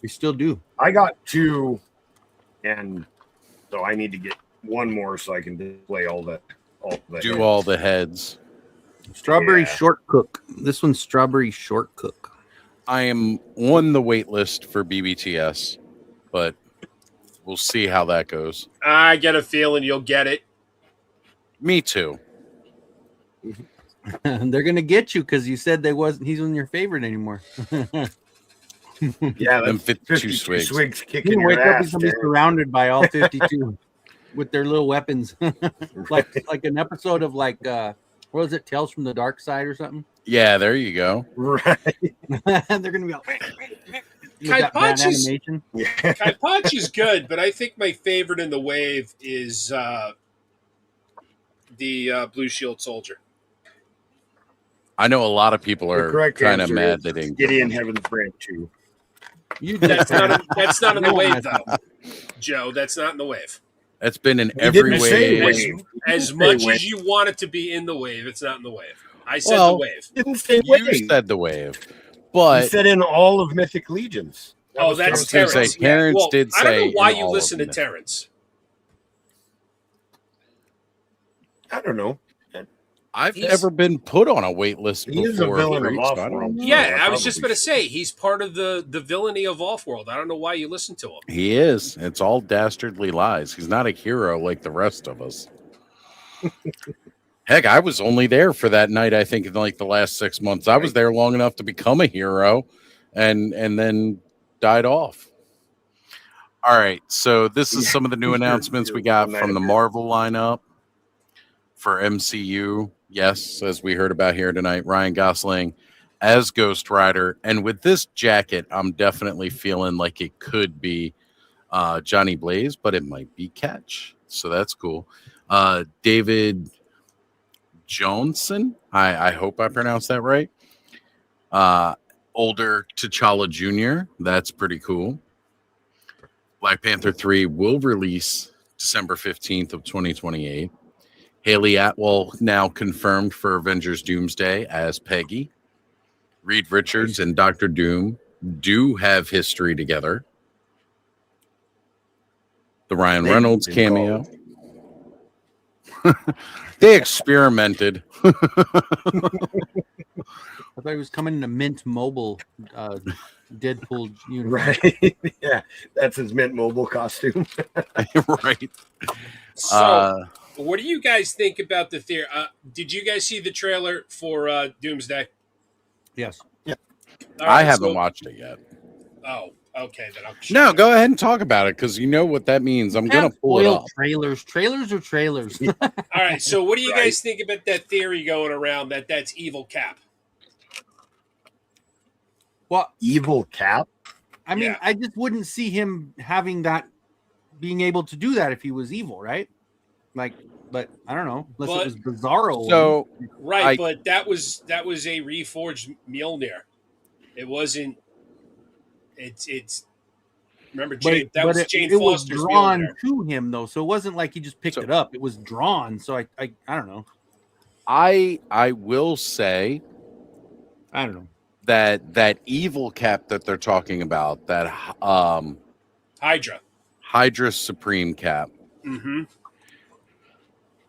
S18: we
S3: still do.
S18: I got 2, and so I need to get one more so I can display all the
S10: Do all the heads.
S3: Strawberry short cook. This one's strawberry short cook.
S10: I am on the wait list for BBTS, but we'll see how that goes.
S9: I get a feeling you'll get it.
S10: Me too.
S3: They're gonna get you because you said he's wasn't your favorite anymore.
S18: Yeah,
S10: Them
S18: that's
S10: 52 swigs.
S18: swigs
S3: He's
S18: kicking
S3: gonna
S18: your
S3: wake up,
S18: ass.
S3: he's gonna be
S18: Darren.
S3: surrounded by all 52 with their little weapons, like an episode of what was it, Tales from the Dark Side or something?
S10: Yeah, there you go.
S18: Right.
S3: They're gonna be all with that bad animation.
S9: Kaipachi's good, but I think my favorite in the wave is the Blue Shield Soldier.
S10: I know a lot of people
S18: The
S10: are
S18: correct
S10: kind of
S18: answer
S10: mad
S18: is
S10: that they
S18: Gideon Heaven's Brand 2.
S9: That's not in the wave though, Joe. That's not in the wave.
S10: That's been in every wave.
S9: As much as you want it to be in the wave, it's not in the wave. I said
S10: Well,
S9: the wave.
S18: Didn't say
S10: You said the wave, but
S18: he said in all of Mythic Legions.
S9: Oh, that's
S10: I was gonna
S9: Terrence.
S10: say, Terrence
S9: Well,
S10: did
S9: I don't
S10: say
S9: know why
S10: in
S9: you
S10: all
S9: listen
S10: of
S9: to
S10: them.
S9: Terrence.
S18: I don't know.
S10: I've never been put on a wait list
S18: He is a
S10: before.
S18: villain of
S10: Freak, so I don't
S18: Offworld.
S10: know.
S9: Yeah, I was just going to say he's part of the villainy of Offworld. I don't know why you listen to him.
S10: He is. It's all dastardly lies. He's not a hero like the rest of us. Heck, I was only there for that night, I think, in like the last 6 months. I was there long enough to become a hero and then died off. All right. So this is some of the new announcements we got from the Marvel lineup for MCU. Yes, as we heard about here tonight, Ryan Gosling as Ghost Rider. And with this jacket, I'm definitely feeling like it could be Johnny Blaze, but it might be Catch. So that's cool. David Johnson, I hope I pronounced that right. Older T'Challa Jr., that's pretty cool. Black Panther 3 will release December 15th of 2028. Haley Atwell now confirmed for Avengers Doomsday as Peggy. Reed Richards and Dr. Doom do have history together. The Ryan Reynolds cameo. They experimented.
S3: I thought he was coming to Mint Mobile Deadpool universe.
S18: Right. Yeah, that's his Mint Mobile costume.
S10: Right.
S9: So, what do you guys think about the theory? Did you guys see the trailer for Doomsday?
S3: Yes.
S18: Yeah.
S10: I haven't watched it yet.
S9: Oh, okay. Then I'm
S10: No, go ahead and talk about it because you know what that means. I'm going to pull it up.
S3: Trailers are trailers.
S9: All right. So, what do you guys think about that theory going around that's Evil Cap?
S3: Well,
S18: Evil Cap?
S3: I mean, I just wouldn't see him having that, being able to do that if he was evil, right? But I don't know, unless it was Bizarro.
S10: So,
S9: right, but that was a reforged Mjolnir. It wasn't. It's. Remember, Jane, that was Jane
S3: it was
S9: Foster's
S3: drawn
S9: Mjolnir.
S3: to him though, so it wasn't like he just picked it up. It was drawn. So I don't know.
S10: I will say,
S3: I don't know,
S10: that evil cap that they're talking about, that Hydra Supreme cap.
S9: Mm-hmm.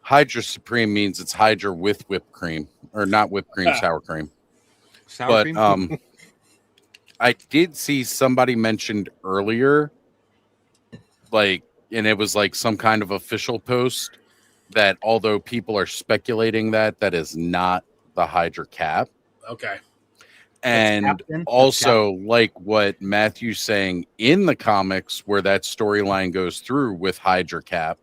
S10: Hydra Supreme means it's Hydra with whipped cream, or not whipped cream, sour cream.
S3: Sour
S10: cream? I did see somebody mentioned earlier, and it was like some kind of official post that although people are speculating that is not the Hydra cap.
S9: Okay.
S10: And also, like what Matthew's saying in the comics, where that storyline goes through with Hydra Cap,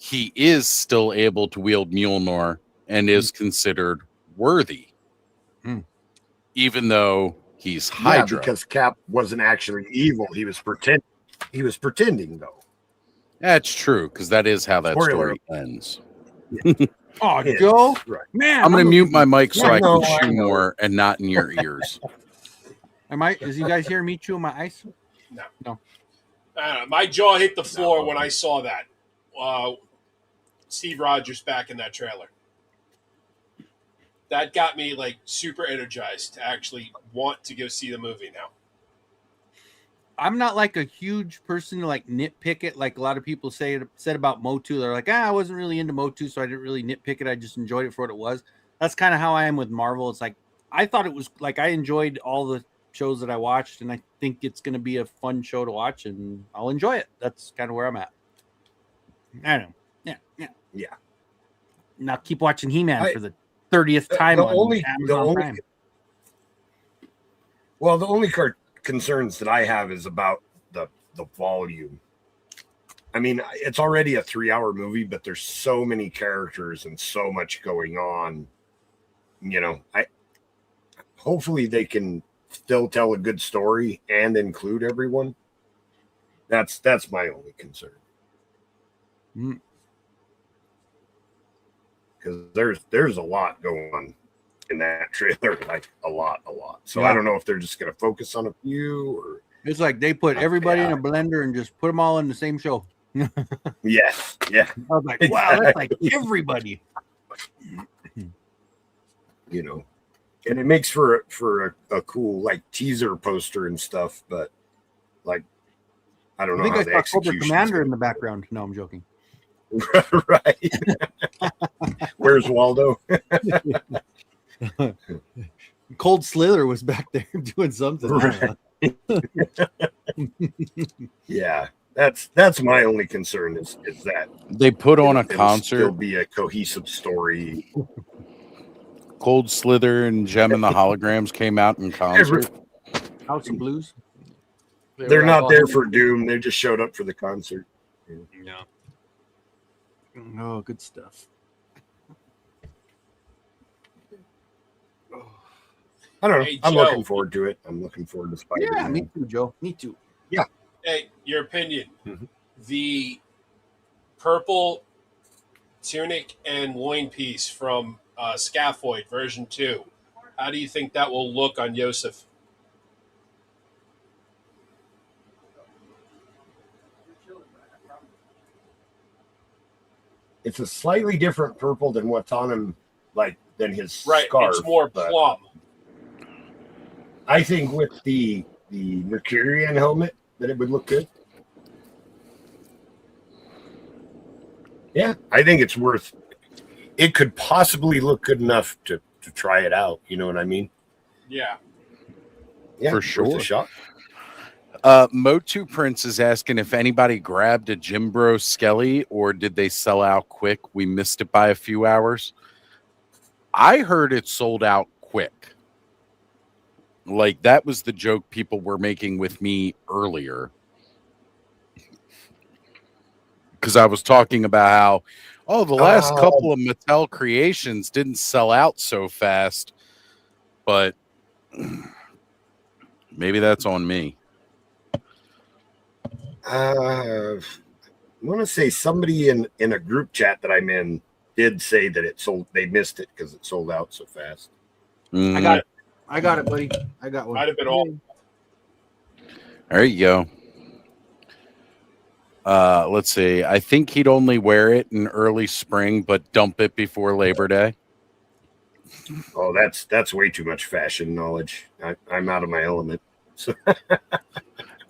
S10: he is still able to wield Mjolnir and is considered worthy, even though he's Hydra.
S18: Yeah, because Cap wasn't actually evil. He was pretending. He was pretending, though.
S10: That's true, because that is how that
S18: Spoiler.
S10: story ends.
S3: Oh, Joe, man!
S10: I'm going to mute my mic so I
S3: know,
S10: can
S3: I
S10: chew
S3: know.
S10: more and not in your ears.
S3: Is you guys hearing me chewing my ice? No.
S9: I don't know. My jaw hit the floor when I saw that. Steve Rogers back in that trailer. That got me super energized to actually want to go see the movie now.
S3: I'm not like a huge person to like nitpick it. Like a lot of people said about Motu. They're like, I wasn't really into Motu, so I didn't really nitpick it. I just enjoyed it for what it was. That's kind of how I am with Marvel. It's like, I thought it was like, I enjoyed all the shows that I watched, and I think it's going to be a fun show to watch, and I'll enjoy it. That's kind of where I'm at. I don't know. Yeah. Now keep watching He-Man for the 30th time on Amazon Prime.
S18: Well, the only concerns that I have is about the volume. I mean, it's already a 3-hour movie, but there's so many characters and so much going on. You know, hopefully they can still tell a good story and include everyone. That's my only concern. Because there's a lot going on in that trailer, like a lot. So I don't know if they're just going to focus on a few, or
S3: it's like they put everybody in a blender and just put them all in the same show.
S18: Yes, yeah.
S3: I was like, wow, that's like everybody.
S18: You know, and it makes for a cool like teaser poster and stuff, but like I don't know.
S3: I think
S18: how
S3: I saw Cobra Commander in the background. No, I'm joking.
S18: Right. Where's Waldo?
S3: Cold Slither was back there doing something.
S18: Right. Yeah, that's my only concern is that
S10: they put on a
S18: it'll
S10: concert.
S18: Still be a cohesive story.
S10: Cold Slither and Gem and the Holograms came out in concert.
S3: House of Blues.
S18: They're not there for Doom. They just showed up for the concert.
S3: Yeah. Oh, good stuff.
S18: I don't know.
S9: Hey,
S18: I'm
S9: Joe.
S18: looking forward to it. I'm looking forward to Spider-Man.
S3: Yeah, me too, Joe. Me too.
S18: Yeah.
S9: Hey, your opinion.
S18: Mm-hmm.
S9: The purple tunic and loin piece from Scaphoid version 2. How do you think that will look on Yosef?
S18: It's a slightly different purple than what's on him, than his scarf.
S9: It's more plum.
S18: I think with the Mercurian helmet that it would look good. Yeah, I think it's worth. It could possibly look good enough to try it out. You know what I mean?
S9: Yeah.
S18: Yeah,
S10: For
S18: worth
S10: sure.
S18: a shot.
S10: Motu Prince is asking if anybody grabbed a Jim Bro Skelly or did they sell out quick? We missed it by a few hours. I heard it sold out quick. Like that was the joke people were making with me earlier. Because I was talking about how, the last couple of Mattel creations didn't sell out so fast. But maybe that's on me.
S18: I want to say somebody in a group chat that I'm in did say that it sold. They missed it because it sold out so fast.
S3: I got it, buddy. I got one.
S9: Might have been all.
S10: There you go. Let's see. I think he'd only wear it in early spring, but dump it before Labor Day.
S18: Oh, that's way too much fashion knowledge. I'm out of my element. So.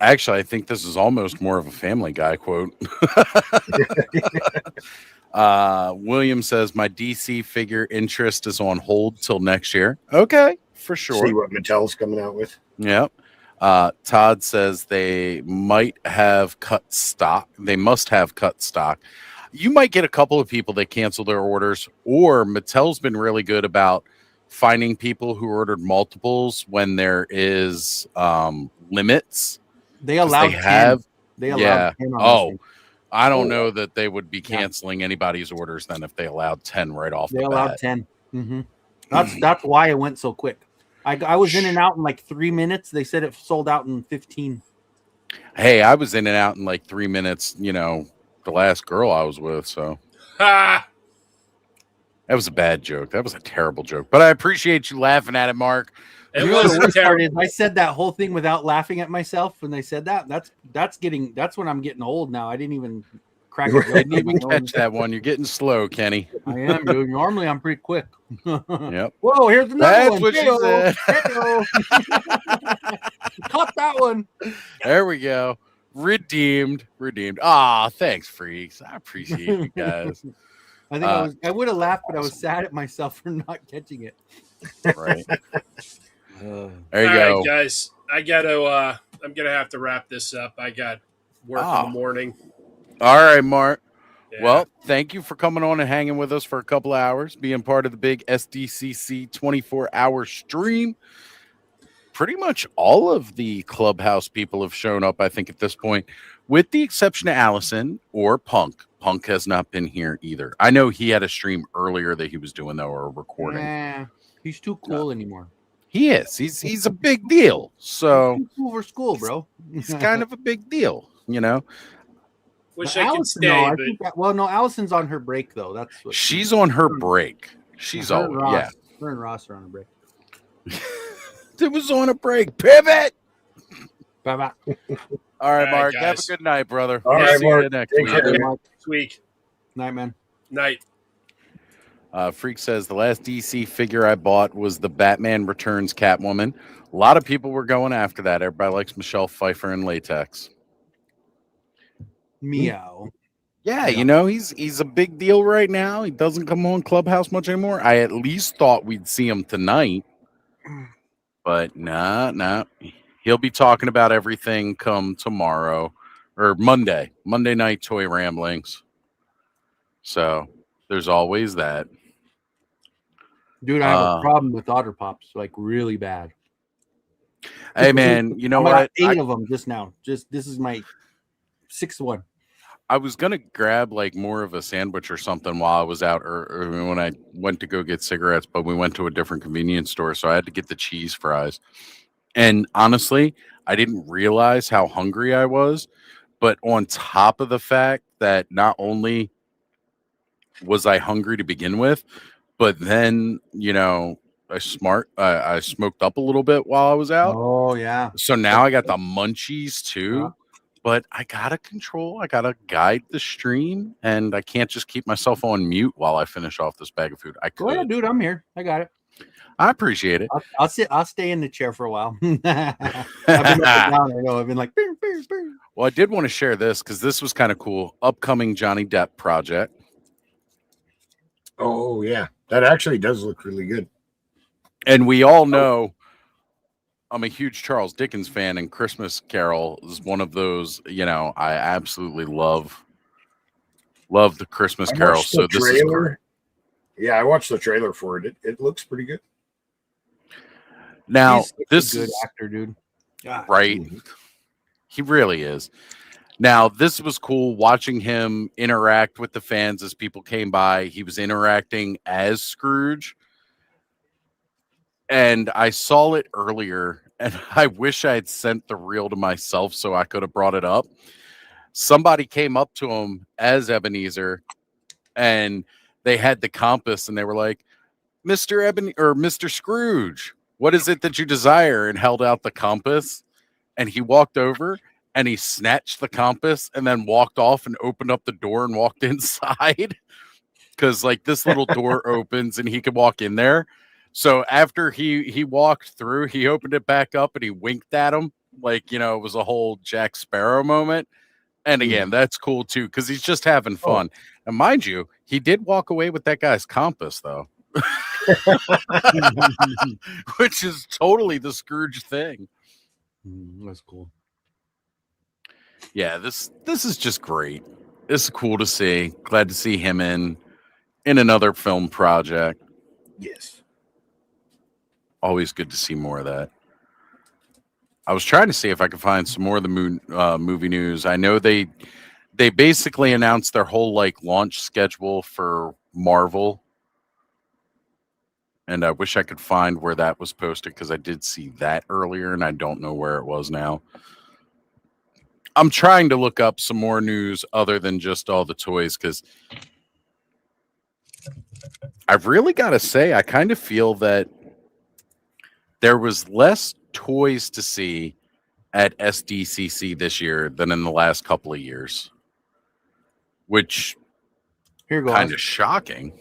S10: Actually, I think this is almost more of a Family Guy quote. William says, my DC figure interest is on hold till next year. Okay, for sure.
S18: See what Mattel's coming out with.
S10: Yep. Todd says they might have cut stock. They must have cut stock. You might get a couple of people that cancel their orders, or Mattel's been really good about finding people who ordered multiples when there is limits.
S3: They allowed 10. They allowed
S10: yeah.
S3: 10 on
S10: Oh,
S3: this thing.
S10: I don't know that they would be canceling anybody's orders then if they allowed 10 right off
S3: They
S10: the
S3: allowed
S10: bat.
S3: 10. Mm-hmm. That's why it went so quick. I was in and out in like 3 minutes. They said it sold out in 15.
S10: Hey, I was in and out in like 3 minutes, the last girl I was with, so.
S9: Ha!
S10: That was a bad joke. That was a terrible joke. But I appreciate you laughing at it, Mark.
S3: You know what the worst part is? I said that whole thing without laughing at myself when they said that. That's when I'm getting old now. I didn't even crack it.
S10: Didn't even catch that one. You're getting slow, Kenny.
S3: I am, dude. Normally, I'm pretty quick.
S10: Yep.
S3: Whoa, here's another
S10: That's
S3: one.
S10: what she said.
S3: Hey-o. Caught that one.
S10: There we go. Redeemed. Ah, thanks, freaks. I appreciate you guys.
S3: I think I would have laughed, but I was sad at myself for not catching it.
S10: Right. There you
S9: All
S10: go.
S9: right, guys. I'm gonna have to wrap this up. I got work in the morning.
S10: All right, Mark.
S9: Yeah.
S10: Well, thank you for coming on and hanging with us for a couple of hours, being part of the big SDCC 24-hour stream. Pretty much all of the Clubhouse people have shown up, I think, at this point, with the exception of Allison or Punk. Punk has not been here either. I know he had a stream earlier that he was doing, though, or a recording.
S3: Nah, he's too cool anymore.
S10: He is. He's a big deal. So
S3: He's too cool for school, bro.
S10: He's kind of a big deal, you know.
S9: Wish
S3: But
S9: I could
S3: Allison,
S9: stay,
S3: no, I
S9: but
S3: think no, Allison's on her break though. That's what
S10: She's on her break. She's
S3: her
S10: all
S3: and Ross,
S10: yeah.
S3: Her and Ross are on a break.
S10: It was on a break. Pivot.
S3: Bye bye.
S10: All right, Mark.
S9: guys.
S10: Have a good night, brother.
S18: All
S10: We'll
S18: right,
S10: see you
S18: Mark.
S10: next
S18: Take
S10: week.
S18: care.
S9: next week.
S3: Night, man.
S9: Night.
S10: Freak says the last DC figure I bought was the Batman Returns Catwoman. A lot of people were going after that. Everybody likes Michelle Pfeiffer in latex.
S3: Meow.
S10: Yeah, you know, he's a big deal right now. He doesn't come on Clubhouse much anymore. I at least thought we'd see him tonight. But nah. He'll be talking about everything come tomorrow or Monday night toy ramblings. So there's always that.
S3: Dude, I have a problem with Otter Pops, like really bad.
S10: Hey man, you know
S3: I got
S10: what?
S3: 8 of them just now. This is my 6th one.
S10: I was gonna grab like more of a sandwich or something while I was out, or when I went to go get cigarettes, but we went to a different convenience store, so I had to get the cheese fries. And honestly, I didn't realize how hungry I was. But on top of the fact that not only was I hungry to begin with, but then you know I smoked up a little bit while I was out.
S3: Oh yeah.
S10: So now I got the munchies too. But I gotta guide the stream, and I can't just keep myself on mute while I finish off this bag of food. I could.
S3: Go ahead, dude. I'm here. I got it.
S10: I appreciate it.
S3: I'll stay in the chair for a while. I've been up and down. I know. I've been like. Bing, bing, bing.
S10: Well, I did want to share this because this was kind of cool. Upcoming Johnny Depp project.
S18: Oh yeah, that actually does look really good.
S10: And we all know I'm a huge Charles Dickens fan, and Christmas Carol is one of those, you know, I absolutely love the Christmas Carol. So this is great.
S18: Yeah, I watched the trailer for it. It looks pretty good.
S10: Now,
S3: He's
S10: this
S3: a good
S10: is
S3: actor, dude. God.
S10: right. He really is. Now, this was cool watching him interact with the fans as people came by. He was interacting as Scrooge. And I saw it earlier, and I wish I had sent the reel to myself so I could have brought it up. Somebody came up to him as Ebenezer, and they had the compass, and they were like, Mr. Scrooge, what is it that you desire? And held out the compass, and he walked over, and he snatched the compass, and then walked off and opened up the door and walked inside. Because, like, this little door opens, and he could walk in there. So after he walked through, he opened it back up and he winked at him like, you know, it was a whole Jack Sparrow moment. And again, that's cool too, because he's just having fun. And mind you, he did walk away with that guy's compass though. Which is totally the Scrooge thing.
S3: That's cool.
S10: Yeah, this is just great. This is cool to see. Glad to see him in another film project.
S18: Yes.
S10: Always good to see more of that. I was trying to see if I could find some more of the movie news. I know they basically announced their whole like launch schedule for Marvel, and I wish I could find where that was posted because I did see that earlier, and I don't know where it was now. I'm trying to look up some more news other than just all the toys because I've really got to say I kind of feel that there was less toys to see at SDCC this year than in the last couple of years. which
S3: here goes.
S10: Kind of shocking.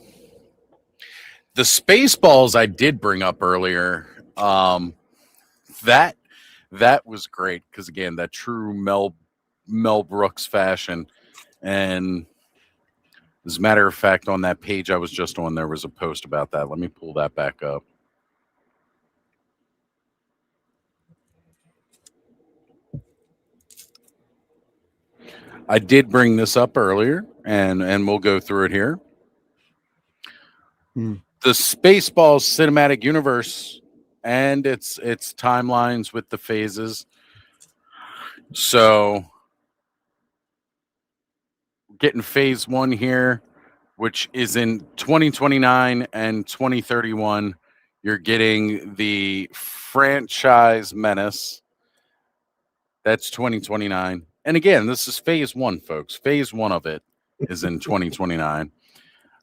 S10: The Spaceballs I did bring up earlier. That was great because again, that true Mel Brooks fashion. And as a matter of fact, on that page I was just on, there was a post about that. Let me pull that back up. I did bring this up earlier, and we'll go through it here. The Spaceballs cinematic universe and its timelines with the phases. So, getting phase 1 here, which is in 2029 and 2031. You're getting the franchise menace. That's 2029. And again, this is phase 1, folks. Phase 1 of it is in 2029.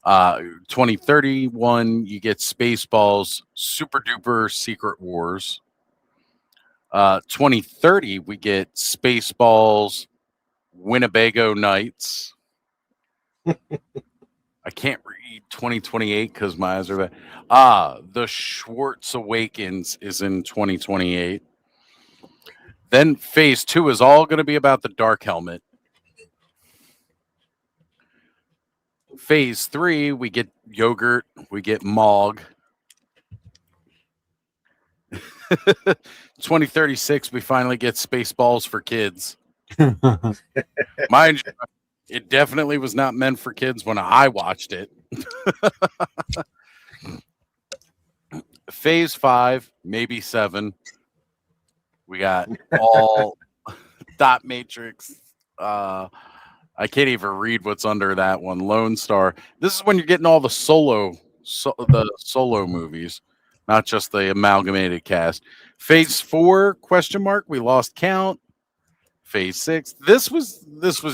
S10: 2031, you get Spaceballs Super Duper Secret Wars. 2030, we get Spaceballs Winnebago Nights. I can't read 2028 because my eyes are bad. The Schwartz Awakens is in 2028. Then phase 2 is all going to be about the Dark Helmet. Phase 3, we get Yogurt, we get Mog. 2036, we finally get Spaceballs for kids. Mind you, it definitely was not meant for kids when I watched it. Phase 5, maybe 7. We got all Dot Matrix. I can't even read what's under that one. Lone Star. This is when you're getting all the solo movies, not just the amalgamated cast. Phase 4, ? We lost count. Phase 6. This was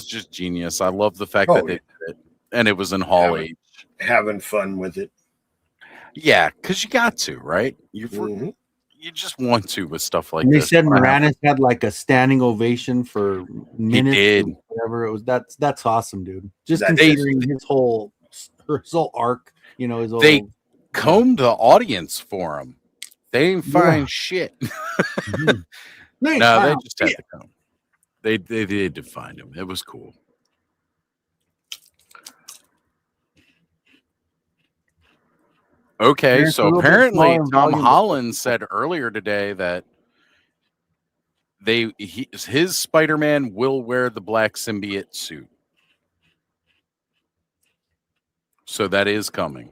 S10: just genius. I love the fact that they did it, and it was in Hall H.
S18: Having fun with it.
S10: Yeah, because you got to, right? You just want to with stuff like
S3: And they
S10: this.
S3: said Moranis had like a standing ovation for minutes.
S10: did.
S3: Or whatever it was. That's awesome, dude. Just
S10: That
S3: considering his whole arc, his whole.
S10: They combed the audience for him. They didn't find shit. No, they just had to come. They did to find him. It was cool. Okay, so apparently Tom Holland said earlier today that his Spider-Man will wear the black symbiote suit. So that is coming.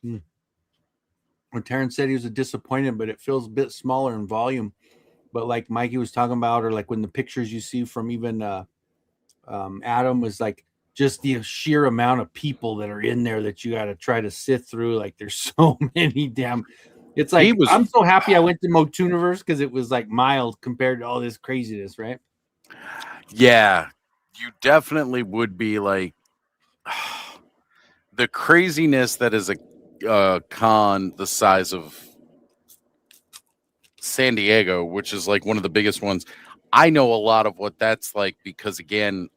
S3: When Terrence said he was disappointed, but it feels a bit smaller in volume. But like Mikey was talking about, or like when the pictures you see from even Adam was like just the sheer amount of people that are in there that you got to try to sift through. Like there's so many damn. It's like I'm so happy I went to Motuniverse because it was like mild compared to all this craziness, right?
S10: Yeah, you definitely would be like the craziness that is a con the size of San Diego, which is like one of the biggest ones. I know a lot of what that's like because again,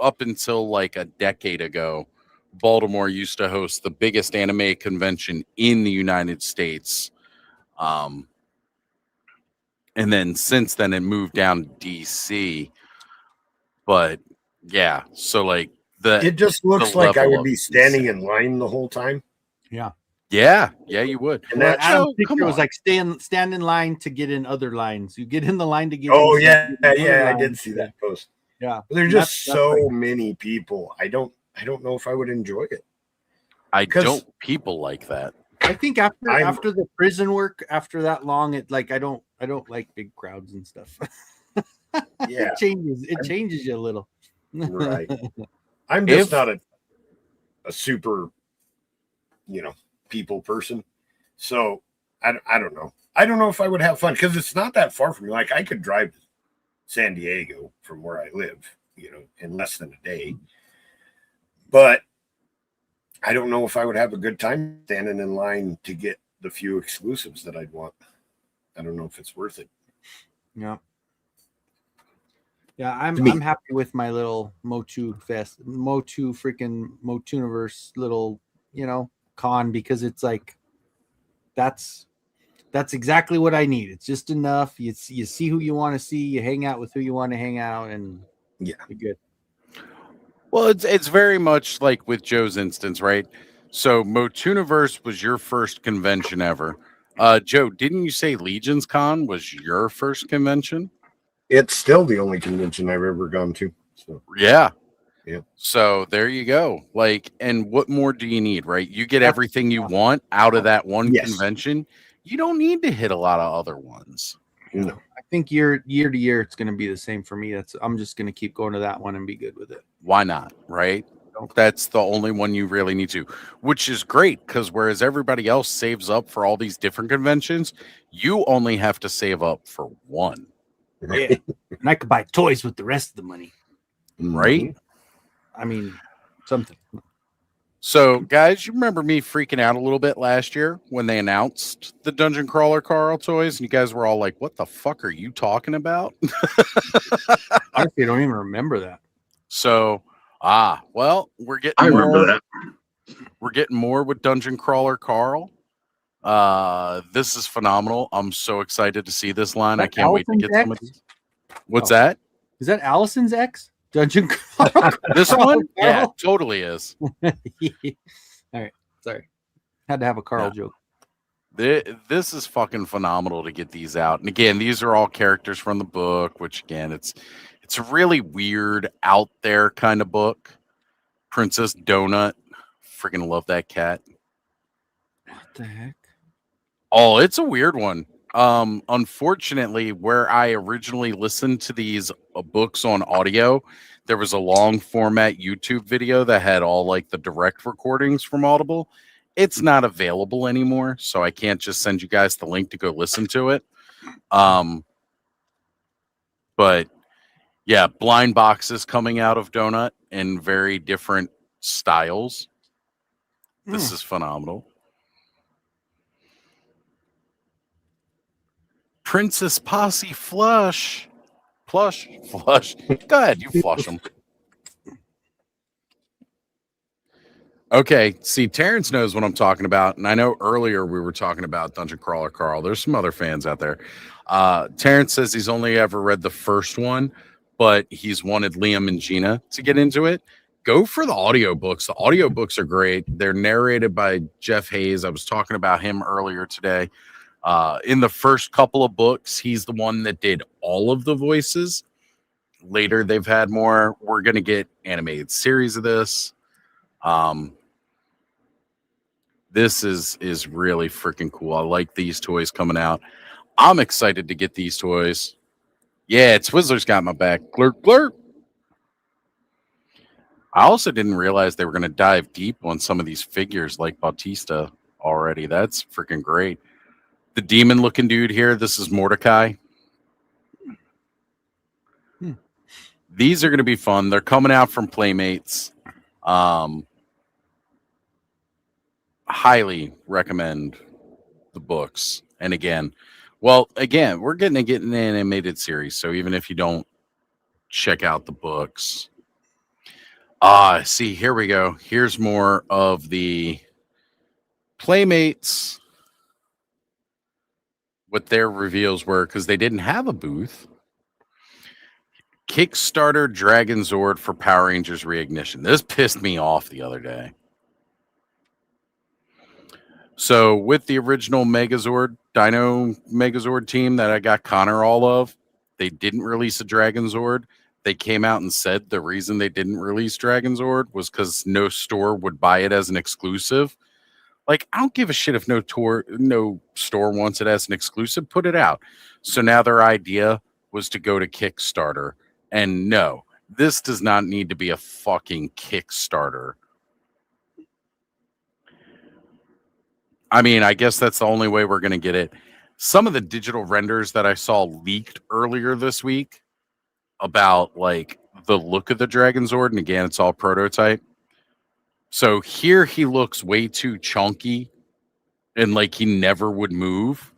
S10: up until like a decade ago, Baltimore used to host the biggest anime convention in the United States. And then since then it moved down to DC. But yeah, so like
S18: it just looks like I would be standing in line the whole time.
S3: Yeah.
S10: Yeah, you would.
S3: And that Adam's picture was like stand in line to get in other lines. You get in the line to get.
S18: Oh yeah, I did see that post.
S3: Yeah,
S18: there's just so many people. I don't know if I would enjoy it.
S10: I don't people like that.
S3: I think after the prison work, after that long, it like I don't like big crowds and stuff.
S18: Yeah,
S3: it changes you a little.
S18: Right. I'm just not a super, people person. So I don't know. I don't know if I would have fun because it's not that far from me. Like I could drive to San Diego from where I live, in less than a day. But I don't know if I would have a good time standing in line to get the few exclusives that I'd want. I don't know if it's worth it.
S3: Yeah. Yeah, I'm happy with my little Motu freaking Motuniverse little, con, because it's like that's exactly what I need. It's just enough. You see who you want to see, you hang out with who you want to hang out, and
S18: yeah,
S3: you're good.
S10: Well, it's very much like with Joe's instance, right? So Motuniverse was your first convention ever. Joe, didn't you say Legion's Con was your first convention?
S18: It's still the only convention I've ever gone to. So.
S10: Yeah.
S18: Yeah.
S10: So there you go. Like, and what more do you need, right? You get everything you want out of that one convention. You don't need to hit a lot of other ones.
S18: No.
S3: I think year to year it's going to be the same for me. I'm just going to keep going to that one and be good with it.
S10: Why not, right? That's the only one you really need to, which is great, because whereas everybody else saves up for all these different conventions, you only have to save up for one.
S3: Yeah. And I could buy toys with the rest of the money.
S10: Right?
S3: I mean, something.
S10: So, guys, you remember me freaking out a little bit last year when they announced the Dungeon Crawler Carl toys, and you guys were all like, what the fuck are you talking about?
S3: Honestly, I don't even remember that.
S10: So, well, we're getting
S2: remember that.
S10: We're getting more with Dungeon Crawler Carl. This is phenomenal. I'm so excited to see this line. I can't wait to get some of these. What's that?
S3: Is that Allison's ex? Dungeon Crawler?
S10: This one? Yeah, it totally is.
S3: All right. Sorry. Had to have a Carl joke.
S10: This is fucking phenomenal to get these out. And again, these are all characters from the book, which again, it's a really weird, out there kind of book. Princess Donut. Freaking love that cat.
S3: What the heck?
S10: Oh, it's a weird one. Unfortunately, where I originally listened to these books on audio, there was a long format YouTube video that had all like the direct recordings from Audible. It's not available anymore, so I can't just send you guys the link to go listen to it. But yeah, blind boxes coming out of Donut in very different styles. This is phenomenal. Princess Posse Plush. Go ahead, you flush them. Okay, see, Terrence knows what I'm talking about, and I know earlier we were talking about Dungeon Crawler Carl. There's some other fans out there. Terrence says he's only ever read the first one, but he's wanted Liam and Gina to get into it. Go for the audiobooks. The audiobooks are great. They're narrated by Jeff Hayes. I was talking about him earlier today. In the first couple of books, he's the one that did all of the voices. Later, they've had more. We're going to get animated series of this. This is really freaking cool. I like these toys coming out. I'm excited to get these toys. Yeah, Twizzler's got my back. Glurp, glurp. I also didn't realize they were going to dive deep on some of these figures like Bautista already. That's freaking great. The demon looking dude here, this is Mordecai. These are going to be fun. They're coming out from Playmates. Highly recommend the books. And again, we're getting an animated series. So even if you don't check out the books, see, here we go. Here's more of the Playmates, what their reveals were, because they didn't have a booth. Kickstarter Dragon Zord for Power Rangers Reignition. This pissed me off the other day. So with the original Megazord, Dino Megazord team that I got Connor all of, they didn't release a Dragon Zord. They came out and said the reason they didn't release Dragon Zord was because no store would buy it as an exclusive. Like, I don't give a shit if no store wants it as an exclusive. Put it out. So now their idea was to go to Kickstarter. And no, this does not need to be a fucking Kickstarter. I mean, I guess that's the only way we're going to get it. Some of the digital renders that I saw leaked earlier this week about, like, the look of the Dragon Zord, and again, it's all prototype. So here he looks way too chunky and like he never would move.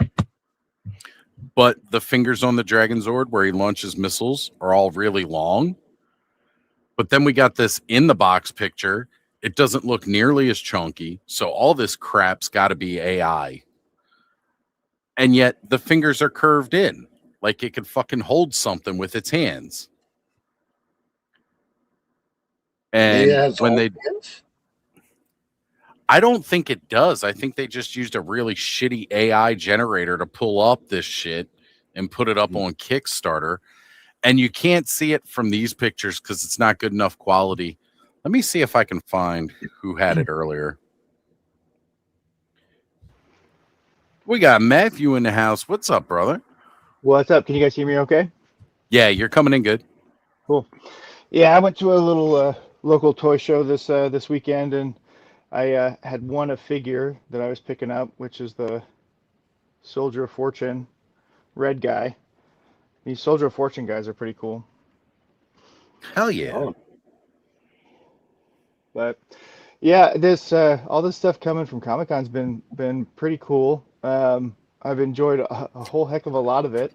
S10: but the fingers on the Dragon Zord where he launches missiles are all really long. But then we got this in the box picture. It doesn't look nearly as chunky. So all this crap's got to be AI. And yet the fingers are curved in like it could fucking hold something with its hands. And when they, I don't think it does. I think they just used a really shitty AI generator to pull up this shit and put it up on Kickstarter. And you can't see it from these pictures because it's not good enough quality. Let me see if I can find who had it earlier. We got Matthew in the house. What's up, brother?
S20: What's up? Can you guys hear me okay?
S10: Yeah, you're coming in good.
S20: Cool. Yeah, I went to a little local toy show this weekend, and I had won a figure that I was picking up, which is the Soldier of Fortune red guy. These Soldier of Fortune guys are pretty cool.
S10: Hell yeah.
S20: But yeah, this all this stuff coming from Comic-Con's been pretty cool. I've enjoyed a whole heck of a lot of it.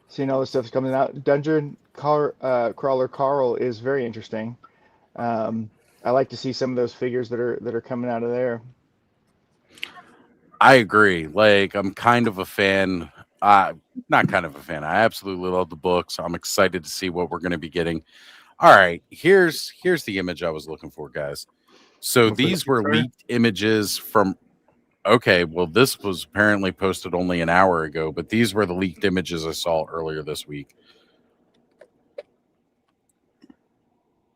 S20: Seeing all this stuff coming out. Crawler Carl is very interesting. I like to see some of those figures that are coming out of there.
S10: I agree. Like, I'm kind of a fan. Not kind of a fan. I absolutely love the books. I'm excited to see what we're going to be getting. All right, here's the image I was looking for, guys. So these were leaked images from. Okay, well, this was apparently posted only an hour ago, but these were the leaked images I saw earlier this week.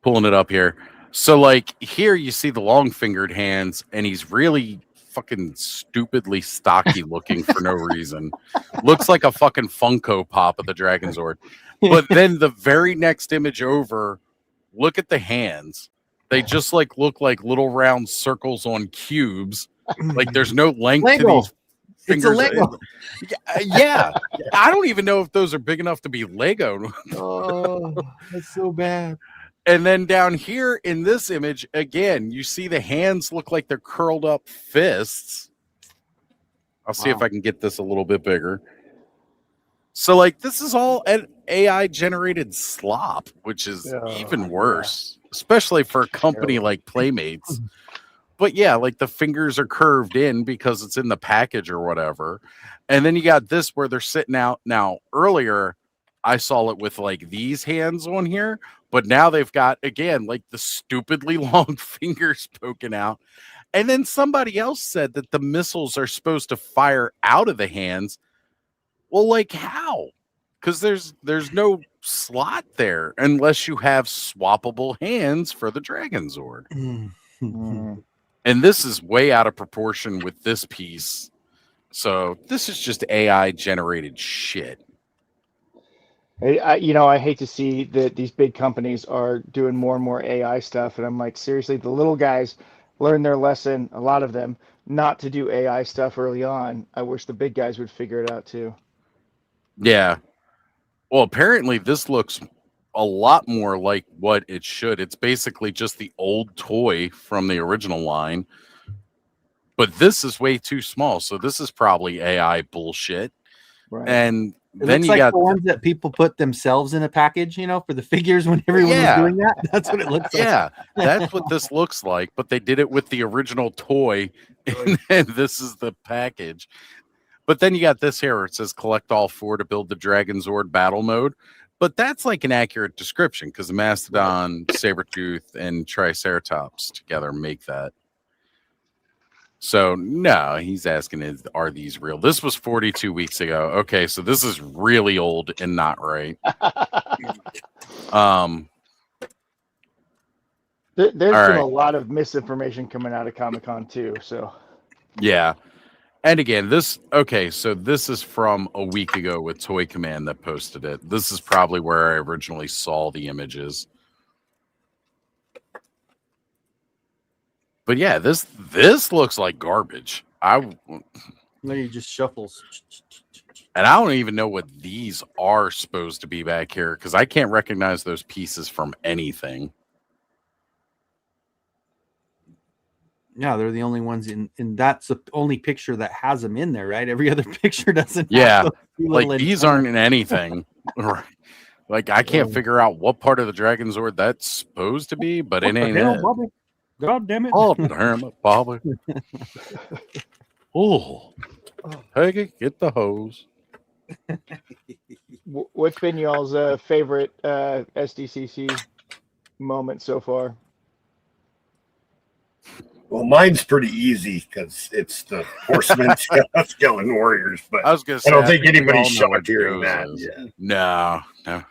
S10: Pulling it up here. So, like, here you see the long-fingered hands, and he's really fucking stupidly stocky looking for no reason. Looks like a fucking Funko Pop of the Dragon Zord. But then the very next image over, look at the hands. They just like look like little round circles on cubes. Like there's no length to these fingers.
S3: It's a Lego.
S10: Yeah. I don't even know if those are big enough to be Lego.
S3: Oh, that's so bad.
S10: And then down here in this image, again, you see the hands look like they're curled up fists. I'll see if I can get this a little bit bigger. So, like, this is all an AI generated slop, which is even worse, especially for a company like Playmates. But yeah, like the fingers are curved in because it's in the package or whatever. And then you got this where they're sitting out. Now, earlier, I saw it with like these hands on here, but now they've got, again, like the stupidly long fingers poking out. And then somebody else said that the missiles are supposed to fire out of the hands. Well, like how? Because there's no slot there unless you have swappable hands for the Dragon Zord. And this is way out of proportion with this piece. So this is just AI generated shit.
S20: I hate to see that these big companies are doing more and more AI stuff, and I'm like, seriously, the little guys learn their lesson, a lot of them, not to do AI stuff early on. I wish the big guys would figure it out too.
S10: Yeah. Well, apparently this looks a lot more like what it should. It's basically just the old toy from the original line. But this is way too small. So this is probably AI bullshit.
S20: Right.
S10: And
S3: It
S10: then
S3: looks
S10: you
S3: like
S10: got
S3: the ones that people put themselves in a package, for the figures when everyone was doing that. That's what it looks like.
S10: Yeah, that's what this looks like. But they did it with the original toy, and this is the package. But then you got this here where it says collect all 4 to build the Dragon Zord battle mode. But that's like an accurate description because the Mastodon, Sabretooth, and Triceratops together make that. So, no, he's asking, are these real? This was 42 weeks ago. Okay, so this is really old and not right.
S20: There's been
S10: right.
S20: a lot of misinformation coming out of Comic-Con too. So,
S10: Yeah. And again, this is from a week ago with Toy Command that posted it. This is probably where I originally saw the images. But yeah, this looks like garbage.
S3: He just shuffles.
S10: And I don't even know what these are supposed to be back here because I can't recognize those pieces from anything.
S3: Yeah, they're the only ones in that's the only picture that has them in there, right? Every other picture doesn't.
S10: Yeah,
S3: have
S10: like these aren't in anything. Like I can't figure out what part of the Dragonzord that's supposed to be, but it ain't it.
S3: Bobby? God damn it!
S10: Oh, damn it, Bobby! Oh, Peggy, get the hose.
S20: What's been y'all's favorite SDCC moment so far?
S18: Well, mine's pretty easy because it's the Horsemen Skeleton Warriors, but
S10: I was gonna say,
S18: I don't think
S10: we
S18: anybody's
S10: all know what
S18: shocked hearing
S10: Joe's
S18: that.
S10: is.
S18: Yeah.
S10: No.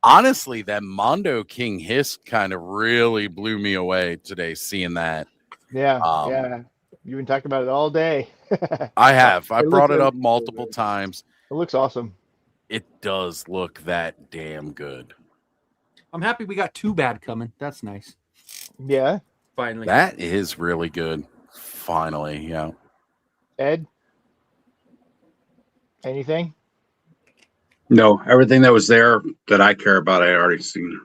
S10: Honestly, that Mondo King hiss kind of really blew me away today. Seeing that,
S20: Yeah, yeah, you've been talking about it all day.
S10: I have. I
S20: It
S10: brought
S20: looks-
S10: it up multiple times.
S20: It looks awesome.
S10: It does look that damn good.
S3: I'm happy we got 2 bad coming. That's nice.
S20: Yeah,
S3: finally.
S10: That is really good. Finally, yeah.
S20: Ed, anything?
S2: No, everything that was there that I care about, I had already seen.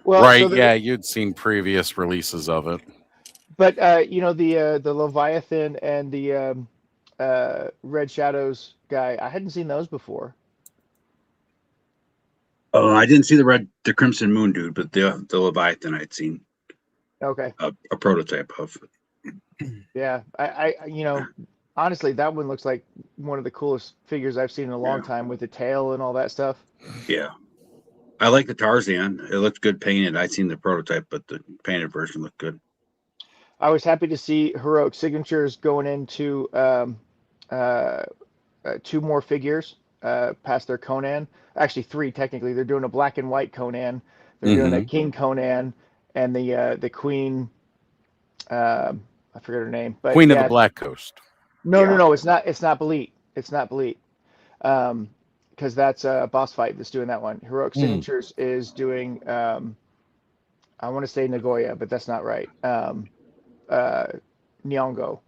S20: Well,
S10: right,
S20: so
S10: yeah, you'd seen previous releases of it.
S20: But the Leviathan and the Red Shadows guy, I hadn't seen those before.
S2: Oh, I didn't see the Crimson Moon dude, but the Leviathan I'd seen
S20: Okay.
S2: a prototype of.
S20: Yeah, I honestly, that one looks like one of the coolest figures I've seen in a long time with the tail and all that stuff.
S2: Yeah. I like the Tarzan. It looked good painted. I'd seen the prototype, but the painted version looked good.
S20: I was happy to see Heroic Signatures going into 2 more figures past their Conan. Actually, 3 technically. They're doing a black and white Conan. They're doing a King Conan and the Queen. I forget her name, but
S10: Queen of the Black Coast.
S20: No, it's not. It's not Belit. It's not Belit. Because that's a boss fight that's doing that one. Heroic Signatures is doing. I want to say Nagoya, but that's not right. Nyong'o,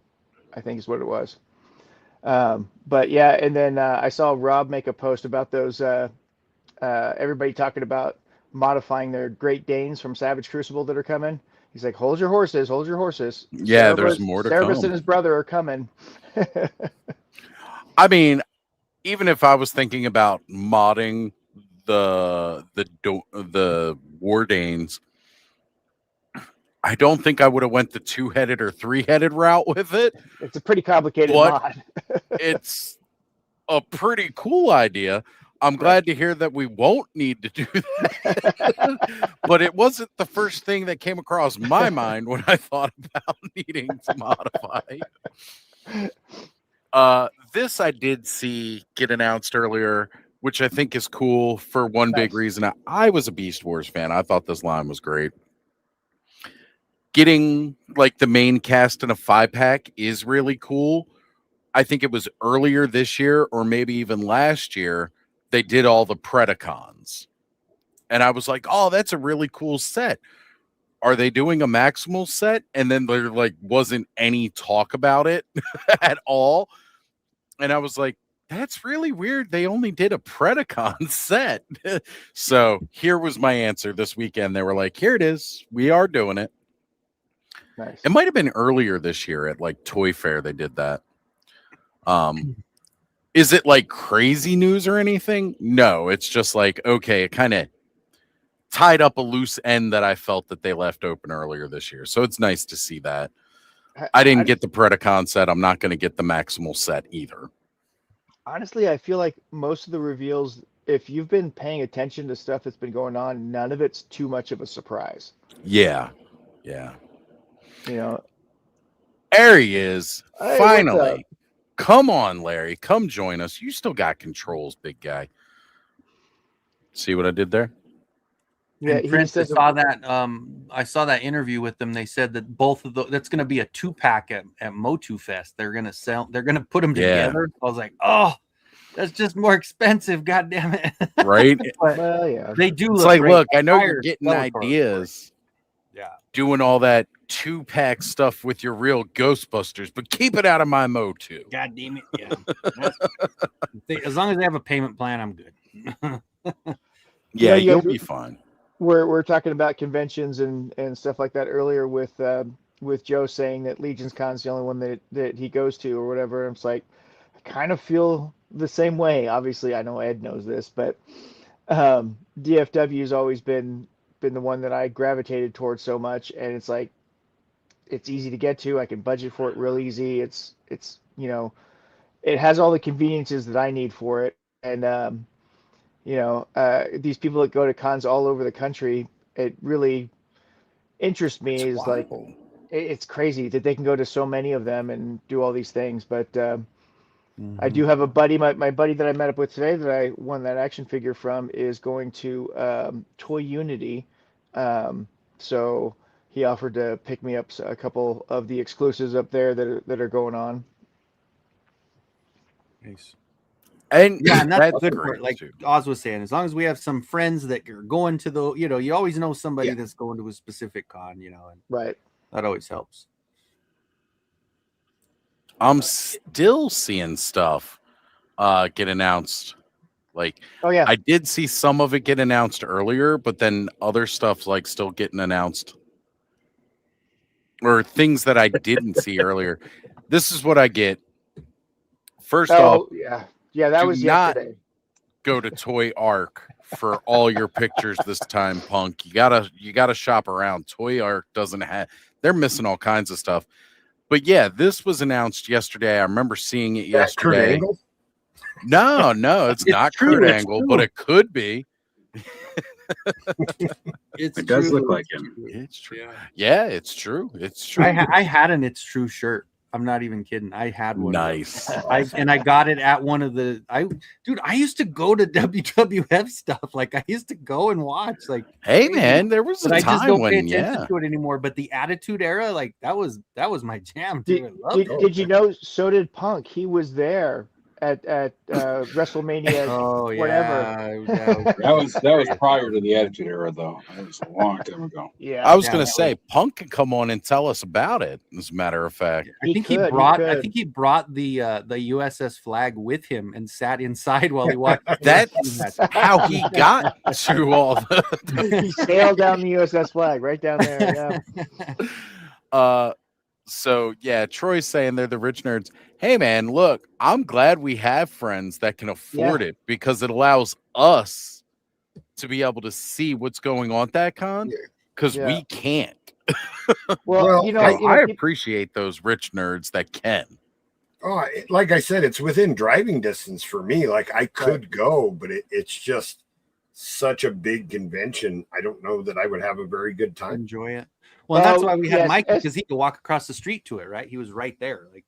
S20: I think is what it was. But yeah, and then I saw Rob make a post about those. Everybody talking about modifying their Great Danes from Savage Crucible that are coming. He's like, hold your horses, hold your horses.
S10: Yeah, there's more to
S20: Cerebus
S10: come.
S20: and his brother are coming.
S10: I mean, even if I was thinking about modding the Wardanes, I don't think I would have went the 2-headed or 3-headed route with it.
S20: It's a pretty complicated mod.
S10: It's a pretty cool idea. I'm glad to hear that we won't need to do that. But it wasn't the first thing that came across my mind when I thought about needing to modify. This I did see get announced earlier, which I think is cool for one big reason. I was a Beast Wars fan. I thought this line was great. Getting like the main cast in a 5-pack is really cool. I think it was earlier this year or maybe even last year they did all the Predacons. And I was like, oh, that's a really cool set. Are they doing a Maximal set? And then there like wasn't any talk about it at all. And I was like, that's really weird. They only did a Predacon set. So here was my answer this weekend. They were like, here it is. We are doing it.
S20: Nice.
S10: It might have been earlier this year at like Toy Fair. They did that. Is it like crazy news or anything? No, it's just like, okay, it kind of tied up a loose end that I felt that they left open earlier this year. So it's nice to see that. I didn't get the Predacon set. I'm not going to get the Maximal set either.
S20: Honestly, I feel like most of the reveals, if you've been paying attention to stuff that's been going on, none of it's too much of a surprise.
S10: Yeah. Yeah.
S20: You know,
S10: there he is.
S20: Hey,
S10: finally. Come on, Larry. Come join us. You still got controls, big guy. See what I did there?
S20: Yeah,
S3: and Prince, I saw that interview with them. They said that both of that's going to be a 2-pack at Motu Fest. They're going to put them together. I was like, oh, that's just more expensive. God damn it.
S10: Right.
S20: Well, yeah.
S3: They do.
S10: It's
S3: look
S10: like,
S3: great.
S10: look, I know you're getting
S3: Skeletor.
S10: ideas.
S3: Yeah.
S10: Doing all that 2-pack stuff with your real Ghostbusters, but keep it out of my Motu.
S3: God damn it. Yeah. As long as they have a payment plan, I'm good.
S10: Yeah, you'll be fine.
S20: We're talking about conventions and stuff like that earlier with with Joe saying that Legion's Con's the only one that he goes to or whatever. It's like I kind of feel the same way. Obviously, I know Ed knows this, but DFW has always been the one that I gravitated towards so much, and it's like it's easy to get to. I can budget for it real easy. It's you know, it has all the conveniences that I need for it, and these people that go to cons all over the country, it really interests me. Is like it's crazy that they can go to so many of them and do all these things, but. I do have a buddy, my buddy that I met up with today that I won that action figure from is going to Toy Unity. So he offered to pick me up a couple of the exclusives up there that are going on.
S3: Nice.
S1: And
S3: yeah, and that's the good part. Like Oz was saying, as long as we have some friends that are going to the, you always know somebody that's going to a specific con, and
S20: right.
S3: That always helps.
S10: I'm still seeing stuff get announced. Like,
S20: oh yeah,
S10: I did see some of it get announced earlier, but then other stuff's like still getting announced, or things that I didn't see earlier. This is what I get. First off,
S20: yeah, that was yesterday.
S10: Go to Toy Arc for all your pictures this time, Punk. You gotta shop around. Toy Arc doesn't have. They're missing all kinds of stuff. But yeah, this was announced yesterday. I remember seeing it yesterday. No, it's not
S2: true,
S10: Kurt Angle, but it could be.
S2: It does look like him.
S10: It's true. Yeah, it's true. It's true.
S3: I had an It's True shirt. I'm not even kidding. I had one.
S10: Nice.
S3: I got it at one of the. I used to go to WWF stuff. Like I used to go and watch. Like,
S10: hey man, there was a time
S3: I just don't pay
S10: when
S3: attention to it anymore. But the Attitude Era, like that was my jam. Dude.
S20: Did you know? So did Punk. He was there at WrestleMania. Whatever.
S2: That was prior to the Attitude Era, though. That was a long time ago.
S20: Yeah,
S10: I was gonna say Punk can come on and tell us about it. As a matter of fact,
S3: I think he brought the USS flag with him and sat inside while he watched.
S10: That's how he got to all the.
S20: He sailed down the USS flag right down there.
S10: Yeah. So yeah, Troy's saying they're the rich nerds. Hey man, look, I'm glad we have friends that can afford it because it allows us to be able to see what's going on at that con because we can't.
S20: Well,
S10: I appreciate those rich nerds that can.
S18: Oh, like I said, it's within driving distance for me. Like I could go, but it's just such a big convention. I don't know that I would have a very good time.
S3: Enjoy it. Well, that's why we had Mike, because he could walk across the street to it, right? He was right there, like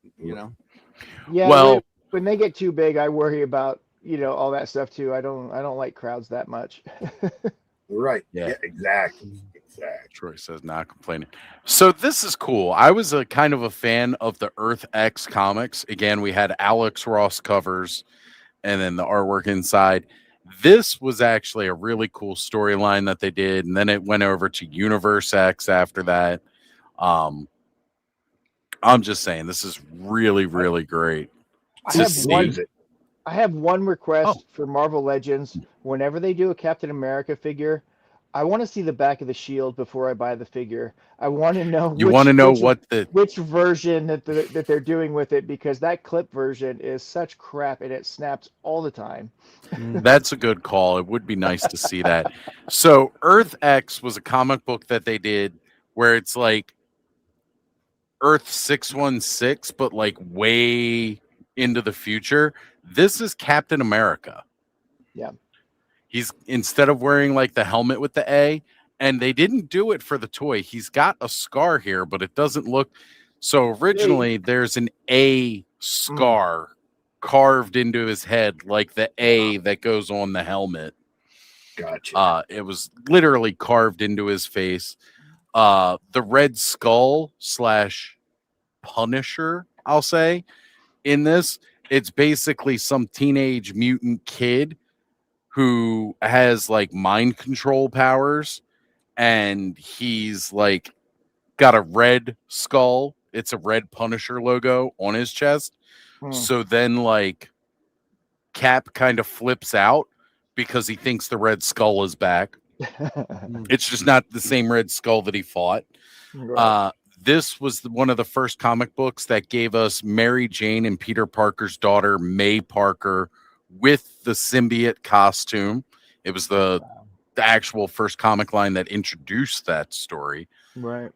S20: Yeah.
S10: Well,
S20: when they get too big, I worry about all that stuff too. I don't like crowds that much.
S18: Right. Yeah. Exactly.
S10: Troy says not complaining. So this is cool. I was a kind of a fan of the Earth X comics. Again, we had Alex Ross covers, and then the artwork inside. This was actually a really cool storyline that they did, and then it went over to Universe X after that. I'm just saying this is really, really great to see.
S20: I have one request for Marvel Legends. Whenever they do a Captain America figure, I want to see the back of the shield before I buy the figure. I want to know. Which version that they're doing with it, because that clip version is such crap and it snaps all the time.
S10: That's a good call. It would be nice to see that. So Earth X was a comic book that they did where it's like Earth 616, but like way into the future. This is Captain America.
S20: Yeah.
S10: He's, instead of wearing like the helmet with the A, and they didn't do it for the toy. He's got a scar here, but it doesn't look. So originally there's an A scar carved into his head, like the A that goes on the helmet.
S18: Gotcha.
S10: It was literally carved into his face. The Red Skull / Punisher, I'll say, in this, it's basically some teenage mutant kid who has like mind control powers, and he's like got a red skull. It's a red Punisher logo on his chest. So then like Cap kind of flips out because he thinks the Red Skull is back. It's just not the same Red Skull that he fought. this was one of the first comic books that gave us Mary Jane and Peter Parker's daughter, May Parker, with the symbiote costume. It was the actual first comic line that introduced that story.
S20: Right.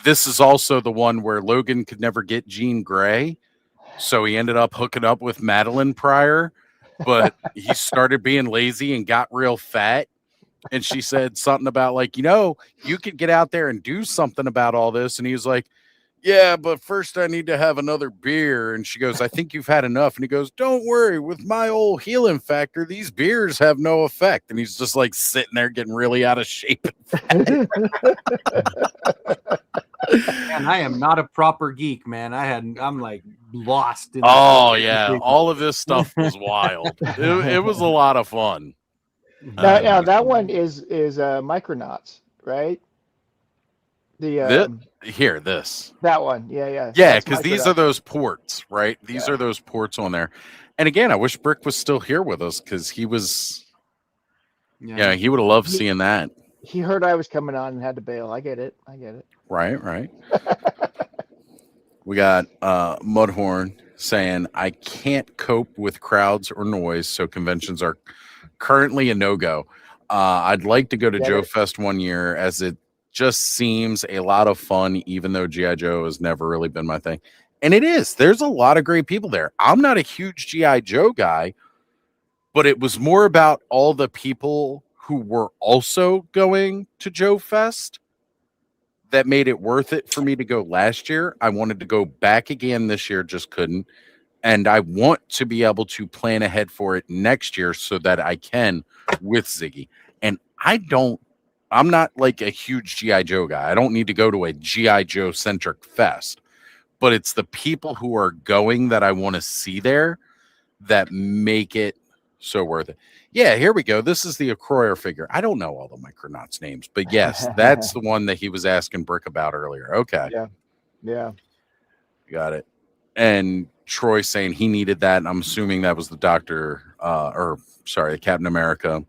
S10: This is also the one where Logan could never get Jean Grey, so he ended up hooking up with Madeline Pryor, but he started being lazy and got real fat. And she said something about like, you could get out there and do something about all this. And he was like, yeah, but first I need to have another beer. And she goes, I think you've had enough. And he goes, don't worry, with my old healing factor, these beers have no effect. And he's just like sitting there getting really out of shape.
S3: Man, I am not a proper geek, man. I'm like lost.
S10: Oh yeah, all of this stuff was wild. It was a lot of fun.
S20: Now that one is Micronauts, right?
S10: This
S20: that one, yeah,
S10: because these are those ports, right? These are those ports on there. And again, I wish Brick was still here with us because he was. Yeah, he would have loved seeing that.
S20: He heard I was coming on and had to bail. I get it.
S10: Right. We got Mudhorn saying, I can't cope with crowds or noise, so conventions are currently a no-go. I'd like to go to Joe Fest one year, as it just seems a lot of fun, even though G.I. Joe has never really been my thing. And it is. There's a lot of great people there. I'm not a huge G.I. Joe guy, but it was more about all the people who were also going to Joe Fest that made it worth it for me to go last year. I wanted to go back again this year, just couldn't. And I want to be able to plan ahead for it next year so that I can with Ziggy. And I'm not like a huge G.I. Joe guy. I don't need to go to a G.I. Joe centric fest, but it's the people who are going that I want to see there that make it so worth it. Yeah, here we go. This is the Acroyer figure. I don't know all the Micronauts names, but yes, that's the one that he was asking Brick about earlier. Okay.
S20: Yeah.
S10: Got it. And Troy saying he needed that, and I'm assuming that was the the Captain America.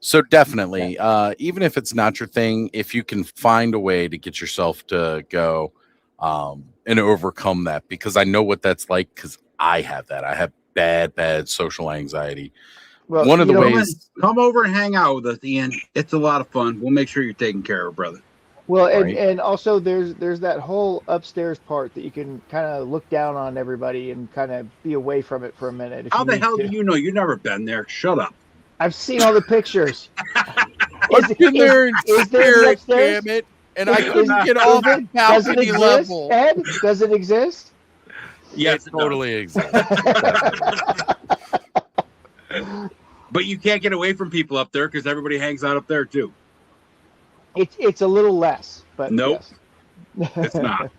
S10: So definitely, even if it's not your thing, if you can find a way to get yourself to go and overcome that, because I know what that's like, because I have that. I have bad social anxiety.
S2: Well,
S10: one of the ways,
S2: come over and hang out with us, Ian. It's a lot of fun. We'll make sure you're taken care of, brother.
S20: Well, and also there's that whole upstairs part that you can kind of look down on everybody and kind of be away from it for a minute.
S2: How the hell do you know? You've never been there. Shut up.
S20: I've seen all the pictures.
S10: I've been there in spirit, damn it, and I couldn't get off the balcony level.
S20: Ed, does it exist?
S2: Yes,
S10: it totally exists.
S2: But you can't get away from people up there because everybody hangs out up there too.
S20: It's a little less, but
S2: nope,
S20: yes.
S2: It's not.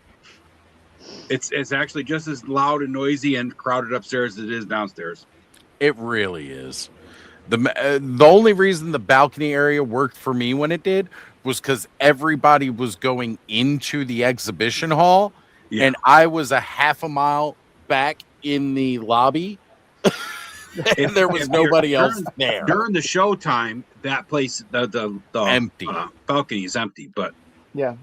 S2: It's actually just as loud and noisy and crowded upstairs as it is downstairs.
S10: It really is. The only reason the balcony area worked for me when it did was because everybody was going into the exhibition hall, and I was a half a mile back in the lobby. And there was nobody else there.
S2: During the show time, that place, the
S10: empty
S2: balcony is empty. But
S20: yeah,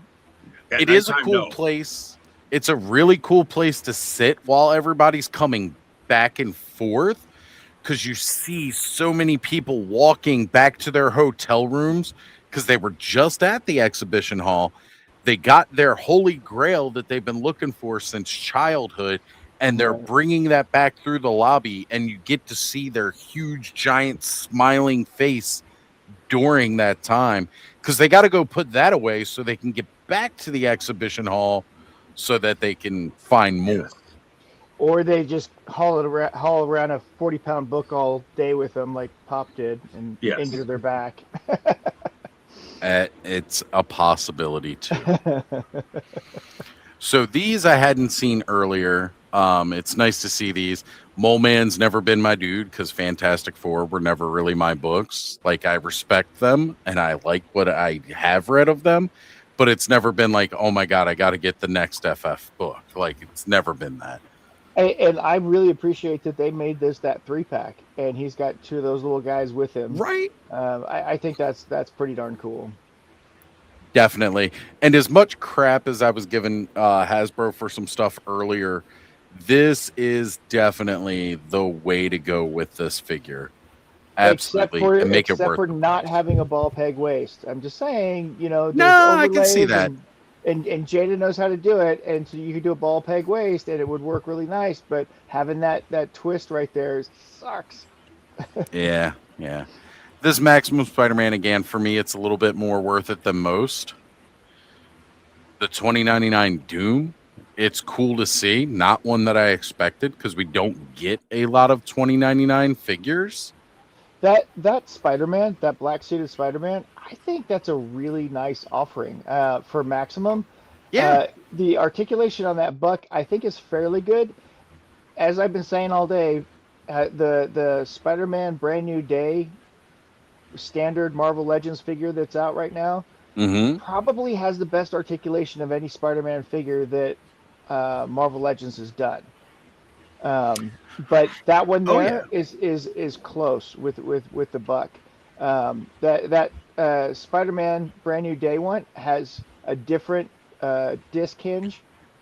S10: it is a cool place. It's a really cool place to sit while everybody's coming back and forth, because you see so many people walking back to their hotel rooms because they were just at the exhibition hall. They got their holy grail that they've been looking for since childhood, and they're bringing that back through the lobby, and you get to see their huge, giant, smiling face during that time, because they got to go put that away so they can get back to the exhibition hall so that they can find more.
S20: Or they just haul around a 40-pound book all day with them like Pop did and injure their back.
S10: It's a possibility, too. So these I hadn't seen earlier. It's nice to see these. Mole Man's never been my dude because Fantastic Four were never really my books. Like, I respect them and I like what I have read of them, but it's never been like, oh my God, I got to get the next FF book. Like, it's never been that.
S20: And I really appreciate that they made this that 3-pack, and he's got 2 of those little guys with him.
S10: Right.
S20: I think that's pretty darn cool.
S10: Definitely. And as much crap as I was giving Hasbro for some stuff earlier, this is definitely the way to go with this figure. Absolutely. And make it
S20: except
S10: worth
S20: for
S10: the
S20: not having a ball peg waist. I'm just saying,
S10: No,
S20: there's
S10: I can see
S20: overlays
S10: that.
S20: and Jada knows how to do it, and so you could do a ball peg waist and it would work really nice, but having that twist right there sucks.
S10: Yeah, yeah. This Maximum Spider-Man, again, for me, it's a little bit more worth it than most. The 2099 Doom, it's cool to see. Not one that I expected because we don't get a lot of 2099 figures.
S20: That Spider-Man, that black suited Spider-Man, I think that's a really nice offering for Maximum.
S10: Yeah.
S20: The articulation on that buck, I think, is fairly good. As I've been saying all day, the Spider-Man Brand New Day standard Marvel Legends figure that's out right now probably has the best articulation of any Spider-Man figure that Marvel Legends has done. But that one there is close with the buck. That Spider-Man Brand New Day one has a different disc hinge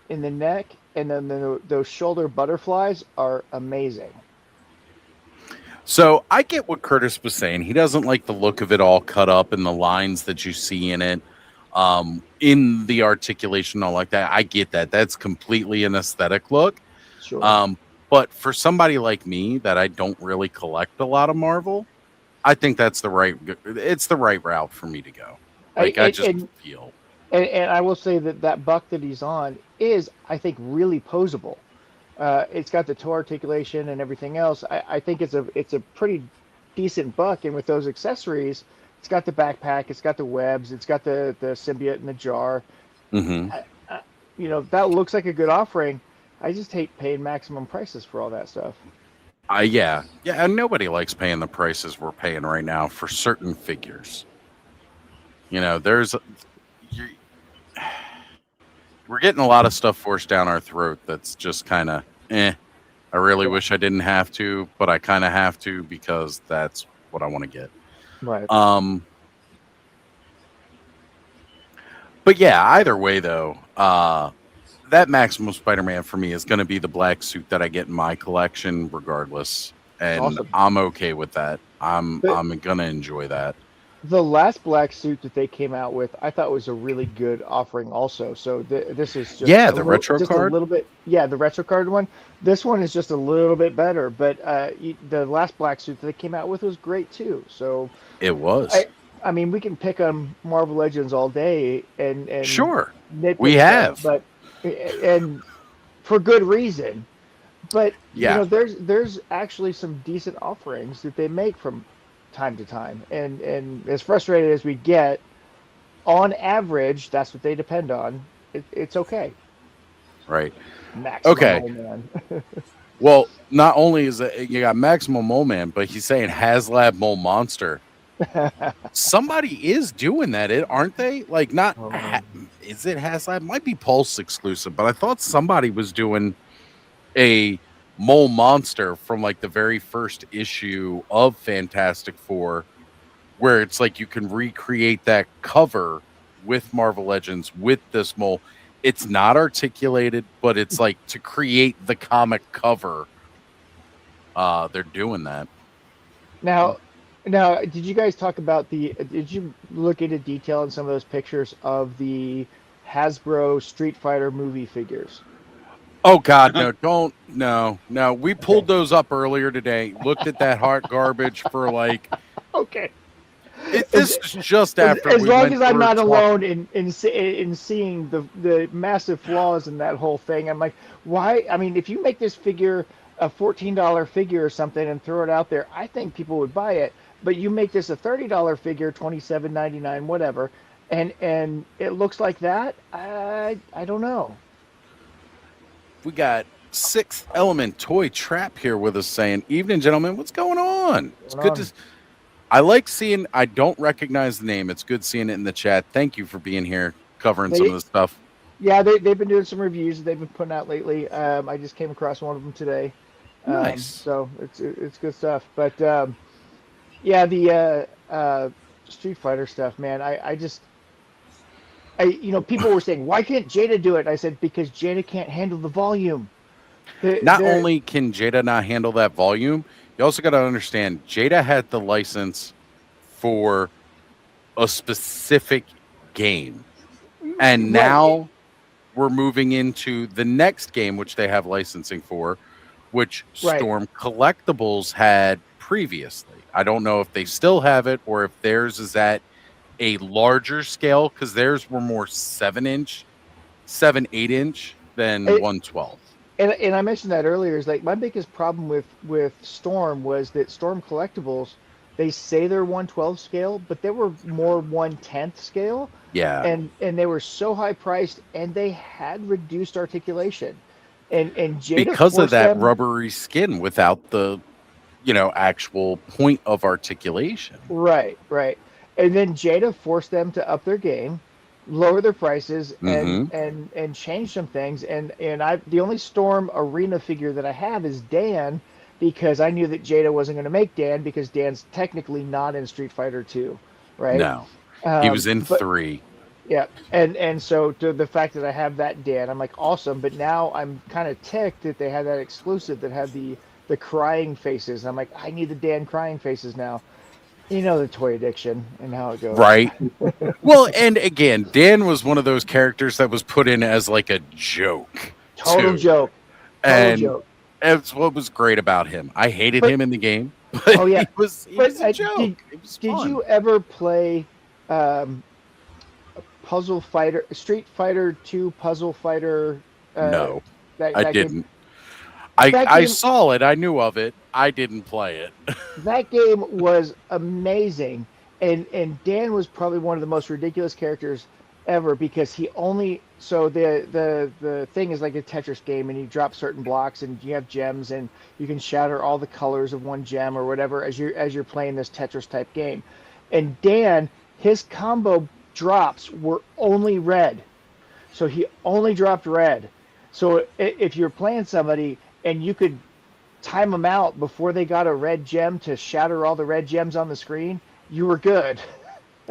S20: in the neck, and then those shoulder butterflies are amazing.
S10: So I get what Curtis was saying. He doesn't like the look of it all cut up and the lines that you see in it, in the articulation, all like that. I get that. That's completely an aesthetic look.
S20: Sure.
S10: But for somebody like me that I don't really collect a lot of Marvel, I think it's the right route for me to go. Like I just feel.
S20: And I will say that buck that he's on is, I think, really posable. It's got the toe articulation and everything else. I think it's a pretty decent buck, and with those accessories, it's got the backpack, it's got the webs, it's got the symbiote in the jar. That looks like a good offering. I just hate paying maximum prices for all that stuff.
S10: Yeah, and nobody likes paying the prices we're paying right now for certain figures. We're getting a lot of stuff forced down our throat that's just kind of I really wish I didn't have to, but I kind of have to because that's what I want to get.
S20: Right.
S10: But yeah, either way though, that Maximum Spider-Man for me is going to be the black suit that I get in my collection regardless. And
S20: awesome.
S10: I'm okay with that. I'm going to enjoy that.
S20: The last black suit that they came out with, I thought was a really good offering also. So this is just
S10: the retro card?
S20: a little bit. Yeah, the retro card one. This one is just a little bit better, but the last black suit that they came out with was great too. So
S10: it was.
S20: I mean, we can pick on Marvel Legends all day and
S10: sure, we have,
S20: but and for good reason. But there's actually some decent offerings that they make from time to time, and as frustrated as we get, on average, that's what they depend on. It's okay.
S10: Right.
S20: Maximum
S10: okay.
S20: Mole Man.
S10: Well, not only is it you got Maximum Mole Man, but he's saying HasLab Mole Monster. Somebody is doing that, aren't they? Like, not is it HasLab? Might be Pulse exclusive, but I thought somebody was doing a Mole Monster from like the very first issue of Fantastic Four, where it's like you can recreate that cover with Marvel Legends with this mole. It's not articulated, but it's like to create the comic cover. They're doing that.
S20: Now, did you guys talk about did you look into detail in some of those pictures of the Hasbro Street Fighter movie figures?
S10: Oh God, no. We pulled those up earlier today. Looked at that hot garbage for like.
S20: Okay.
S10: This is just after.
S20: As long as I'm not alone in seeing the massive flaws in that whole thing, I'm like, why? I mean, if you make this figure a $14 figure or something and throw it out there, I think people would buy it. But you make this a $30 figure, $27.99, whatever, and it looks like that. I don't know.
S10: We got Sixth Element Toy Trap here with us saying, "Evening, gentlemen. What's going on? It's good to. I like seeing. I don't recognize the name. It's good seeing it in the chat. Thank you for being here, covering some of the stuff.
S20: Yeah, they've been doing some reviews that they've been putting out lately. I just came across one of them today.
S10: Nice.
S20: So it's good stuff. But yeah, the Street Fighter stuff, man. people were saying, why can't Jada do it? I said, because Jada can't handle the volume.
S10: Not only can Jada not handle that volume, you also got to understand Jada had the license for a specific game. And now we're moving into the next game, which they have licensing for, which Storm Collectibles had previously. I don't know if they still have it or if theirs is at a larger scale, because theirs were more 7-8 inch than 112.
S20: And I mentioned that earlier, is like my biggest problem with Storm was that Storm Collectibles, they say they're 112 scale, but they were more 1/10 scale.
S10: Yeah.
S20: And they were so high priced, and they had reduced articulation. And Jada
S10: because of that
S20: them,
S10: rubbery skin without the actual point of articulation.
S20: Right. And then Jada forced them to up their game, lower their prices, and change some things. And the only Storm Arena figure that I have is Dan, because I knew that Jada wasn't going to make Dan, because Dan's technically not in Street Fighter 2, right?
S10: No, he was in 3.
S20: Yeah, and so to the fact that I have that Dan, I'm like, awesome. But now I'm kind of ticked that they had that exclusive that had the crying faces. I'm like, I need the Dan crying faces now. You know, the toy addiction and how it goes.
S10: Right. Well, and again, Dan was one of those characters that was put in as like a joke.
S20: Total joke.
S10: That's what was great about him. I hated him in the game. But
S20: oh yeah,
S10: he was a joke.
S20: Did you ever play Puzzle Fighter, Street Fighter 2 Puzzle Fighter?
S10: No,
S20: that
S10: I didn't.
S20: Game?
S10: I saw it. I knew of it. I didn't play it.
S20: That game was amazing, and Dan was probably one of the most ridiculous characters ever, because he only the thing is like a Tetris game, and you drop certain blocks and you have gems, and you can shatter all the colors of one gem or whatever as you're playing this Tetris type game. And Dan, his combo drops were only red, so he only dropped red. So if you're playing somebody and you could time them out before they got a red gem to shatter all the red gems on the screen, you were good.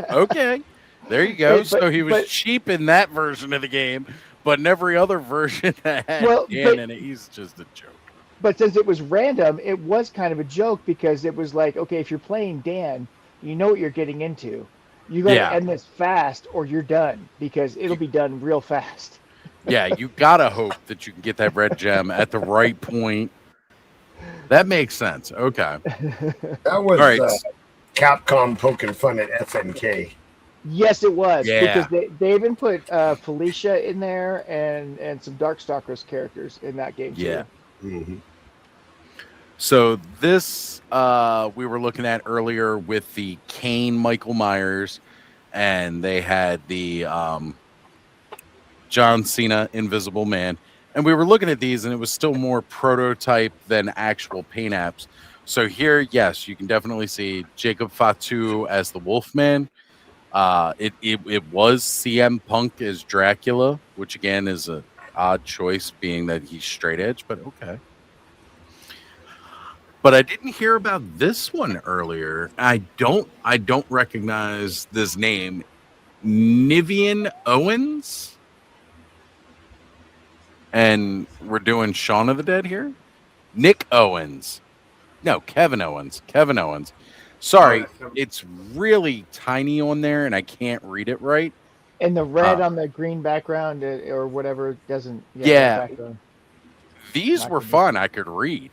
S10: Okay, there you go. So he was cheap in that version of the game, but in every other version that had Dan in it, he's just a joke.
S20: But since it was random, it was kind of a joke, because it was like, okay, if you're playing Dan, you know what you're getting into. You got to end this fast or you're done, because it'll be done real fast.
S10: Yeah, you got to hope that you can get that red gem at the right point. That makes sense. Okay.
S18: That was Capcom poking fun at SNK.
S20: Yes, it was.
S10: Yeah.
S20: Because they even put Felicia in there and some Darkstalkers characters in that game too.
S10: Yeah. Mm-hmm. So this we were looking at earlier with the Kane Michael Myers, and they had the John Cena Invisible Man. And we were looking at these, and it was still more prototype than actual paint apps. So here, yes, you can definitely see Jacob Fatu as the Wolfman. It was CM Punk as Dracula, which again is an odd choice, being that he's straight edge, but okay. But I didn't hear about this one earlier. I don't recognize this name. Nivian Owens. And we're doing Shaun of the Dead here. Nick Owens. No, Kevin Owens. Kevin Owens. Sorry, it's really tiny on there, and I can't read it right.
S20: And the red on the green background or whatever doesn't.
S10: Yeah. These were fun. I could read.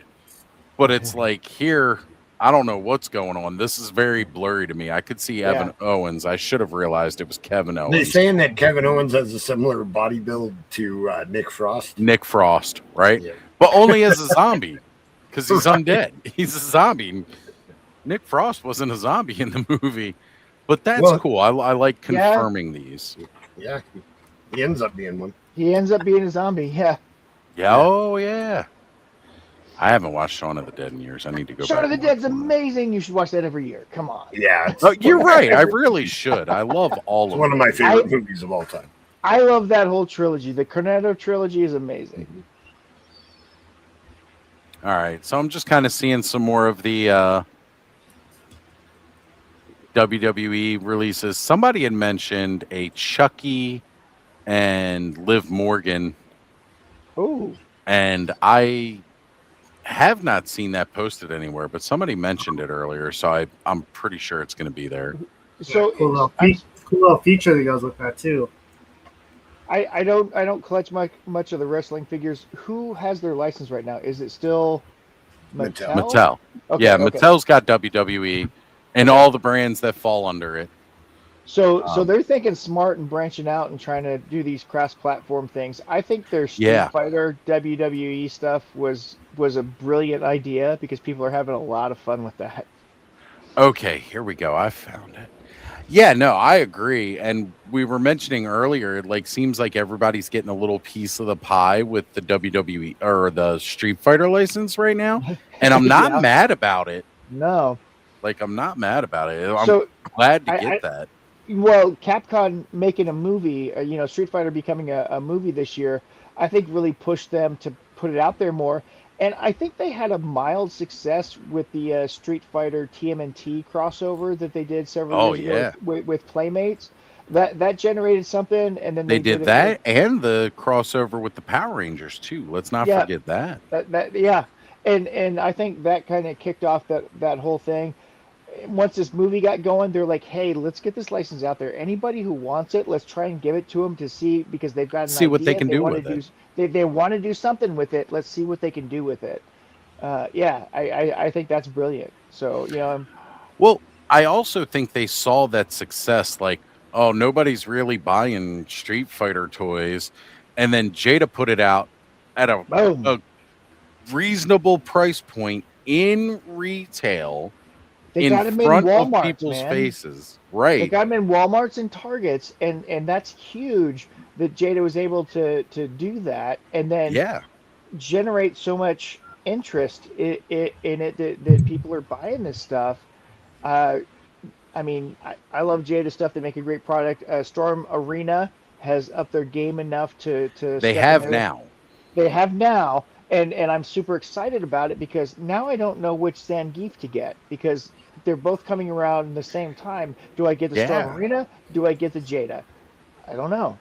S10: But it's like here, I don't know what's going on. This is very blurry to me. I could see Evan Owens. I should have realized it was Kevin Owens.
S18: They're saying that Kevin Owens has a similar body build to Nick Frost.
S10: Nick Frost, right? Yeah. But only as a zombie, because he's undead. He's a zombie. Nick Frost wasn't a zombie in the movie, but that's cool. I like confirming these.
S18: Yeah, he ends up being one.
S20: He ends up being a zombie. Yeah.
S10: Yeah. Oh yeah. I haven't watched Shaun of the Dead in years. I need to go back.
S20: Shaun of the Dead's amazing. You should watch that every year. Come on.
S18: Yeah.
S10: You're right. I really should. I love all of them.
S18: One of my favorite movies of all time.
S20: I love that whole trilogy. The Cornetto trilogy is amazing.
S10: All right. So I'm just kind of seeing some more of the WWE releases. Somebody had mentioned a Chucky and Liv Morgan.
S20: Oh.
S10: And I have not seen that posted anywhere, but somebody mentioned it earlier, so I'm pretty sure it's going to be there.
S20: So
S21: cool little feature that goes with that too.
S20: I don't collect much of the wrestling figures. Who has their license right now? Is it still Mattel?
S10: Mattel.
S20: Okay,
S10: Yeah,
S20: okay.
S10: Mattel's got WWE and all the brands that fall under it.
S20: So they're thinking smart and branching out and trying to do these cross-platform things. I think their Street Fighter WWE stuff was a brilliant idea because people are having a lot of fun with that.
S10: Okay, here we go. I found it. Yeah, no, I agree. And we were mentioning earlier, it seems like everybody's getting a little piece of the pie with the WWE or the Street Fighter license right now. And I'm not mad about it.
S20: No.
S10: I'm not mad about it. I'm glad to get that.
S20: Well, Capcom making a movie, Street Fighter becoming a movie this year, I think really pushed them to put it out there more. And I think they had a mild success with the Street Fighter TMNT crossover that they did several years ago with Playmates. That generated something, and then
S10: they did that and the crossover with the Power Rangers too. Let's not forget that.
S20: And I think that kind of kicked off that whole thing. Once this movie got going, they're like, "Hey, let's get this license out there. Anybody who wants it, let's try and give it to them to see because they've got an idea.
S10: What they can do with it.
S20: They want to do something with it. Let's see what they can do with it." I think that's brilliant. So
S10: well, I also think they saw that success. Nobody's really buying Street Fighter toys, and then Jada put it out at a reasonable price point in retail.
S20: They got them in Walmart,
S10: people's faces, right?
S20: They got them in Walmarts and Targets, and that's huge that Jada was able to do that, and then generate so much interest in it that people are buying this stuff. I love Jada stuff. They make a great product. Storm Arena has upped their game enough to.
S10: They have now.
S20: They have now, and I'm super excited about it because now I don't know which Zangief to get because they're both coming around the same time. Do I get the Storm Arena? Do I get the Jada? I don't know.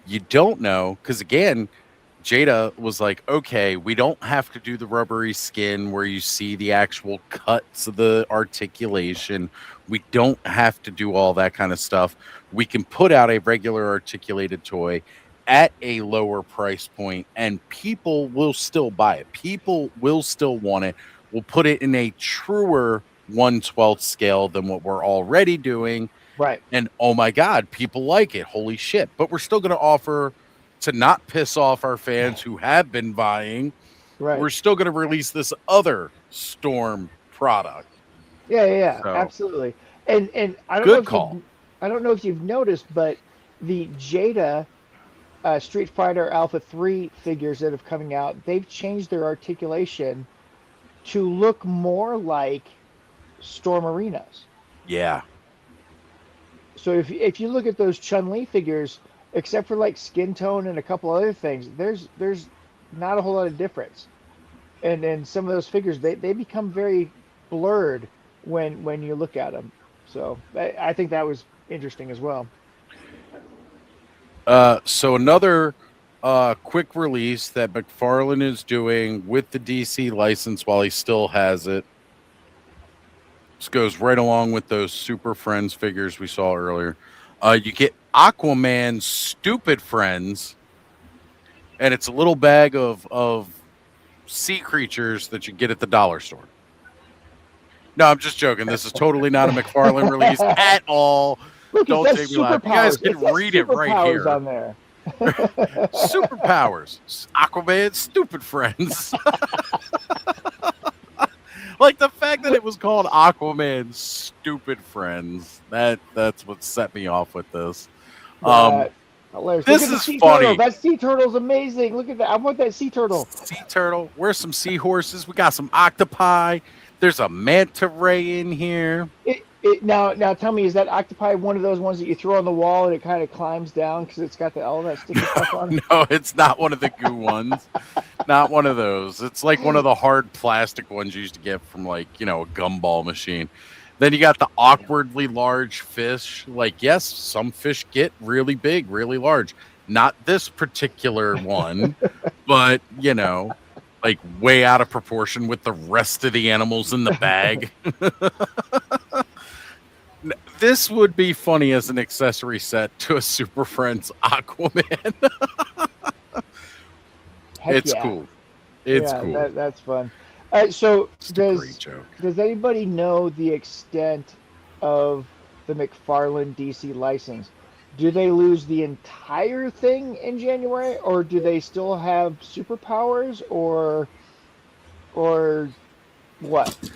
S10: You don't know because again, Jada was like, okay, we don't have to do the rubbery skin where you see the actual cuts of the articulation. We don't have to do all that kind of stuff. We can put out a regular articulated toy at a lower price point and people will still buy it. People will still want it. We'll put it in a truer 1/12 scale than what we're already doing.
S20: Right.
S10: And oh my God, people like it. Holy shit. But we're still going to offer to not piss off our fans who have been buying.
S20: Right.
S10: We're still going to release this other Storm product.
S20: Yeah, absolutely. And I don't know if you've noticed, but the Jada Street Fighter Alpha 3 figures that have coming out, they've changed their articulation to look more like Storm Arenas.
S10: Yeah.
S20: So if you look at those Chun-Li figures, except for skin tone and a couple other things, there's not a whole lot of difference. And some of those figures they become very blurred when you look at them. So I think that was interesting as well.
S10: So another quick release that McFarlane is doing with the DC license while he still has it. This goes right along with those Super Friends figures we saw earlier. You get Aquaman Stupid Friends, and it's a little bag of sea creatures that you get at the dollar store. No, I'm just joking. This is totally not a McFarlane release at all.
S20: Look,
S10: don't take me live. You guys can read it right here.
S20: On there.
S10: Superpowers. Aquaman Stupid Friends. The fact that it was called Aquaman Stupid Friends. That's what set me off with this.
S20: Hilarious.
S10: This is funny.
S20: Turtle. That sea turtle's amazing. Look at that. I want that sea turtle.
S10: Sea turtle. Where's some seahorses? We got some octopi. There's a manta ray in here.
S20: Now tell me, is that octopi one of those ones that you throw on the wall and it kind of climbs down because it's got all that sticky stuff on it?
S10: No, it's not one of the goo ones. Not one of those. It's like one of the hard plastic ones you used to get from a gumball machine. Then you got the awkwardly large fish. Like, yes, some fish get really big, really large. Not this particular one, but, you know, like way out of proportion with the rest of the animals in the bag. This would be funny as an accessory set to a Super Friends Aquaman. It's cool. It's cool.
S20: That's fun. So does anybody know the extent of the McFarlane DC license? Do they lose the entire thing in January, or do they still have superpowers, or what?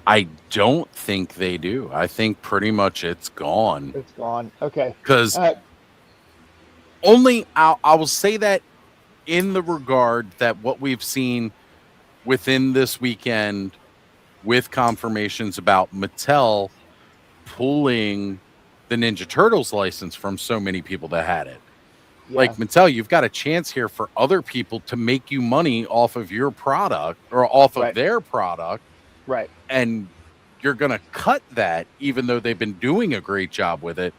S10: I don't think they do. I think pretty much it's gone.
S20: It's gone. Okay.
S10: Because I will say that in the regard that what we've seen within this weekend with confirmations about Mattel pulling the Ninja Turtles license from so many people that had it.
S20: Yeah.
S10: Like, Mattel, you've got a chance here for other people to make you money off of your product or off of their product.
S20: Right.
S10: And you're going to cut that, even though they've been doing a great job with it,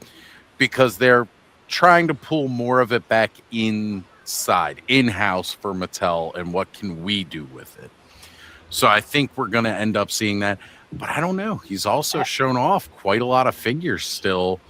S10: because they're trying to pull more of it back inside, in-house for Mattel, and what can we do with it. So I think we're going to end up seeing that. But I don't know. He's also shown off quite a lot of figures still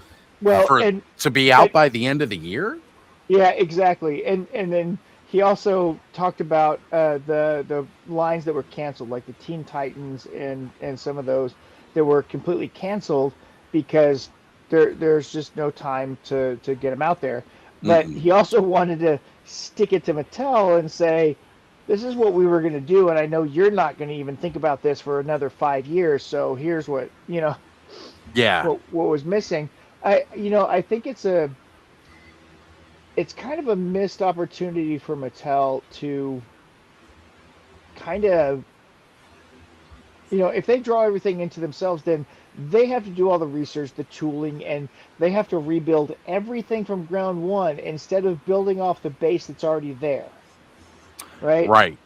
S10: to be out by the end of the year.
S20: Yeah, exactly. And then he also talked about the lines that were canceled, like the Teen Titans and some of those that were completely canceled because there's just no time to get them out there. But he also wanted to stick it to Mattel and say, this is what we were going to do, and I know you're not going to even think about this for another 5 years, so here's what, what was missing. I think it's kind of a missed opportunity for Mattel to kind of, if they draw everything into themselves, then they have to do all the research, the tooling, and they have to rebuild everything from ground one instead of building off the base that's already there. Right.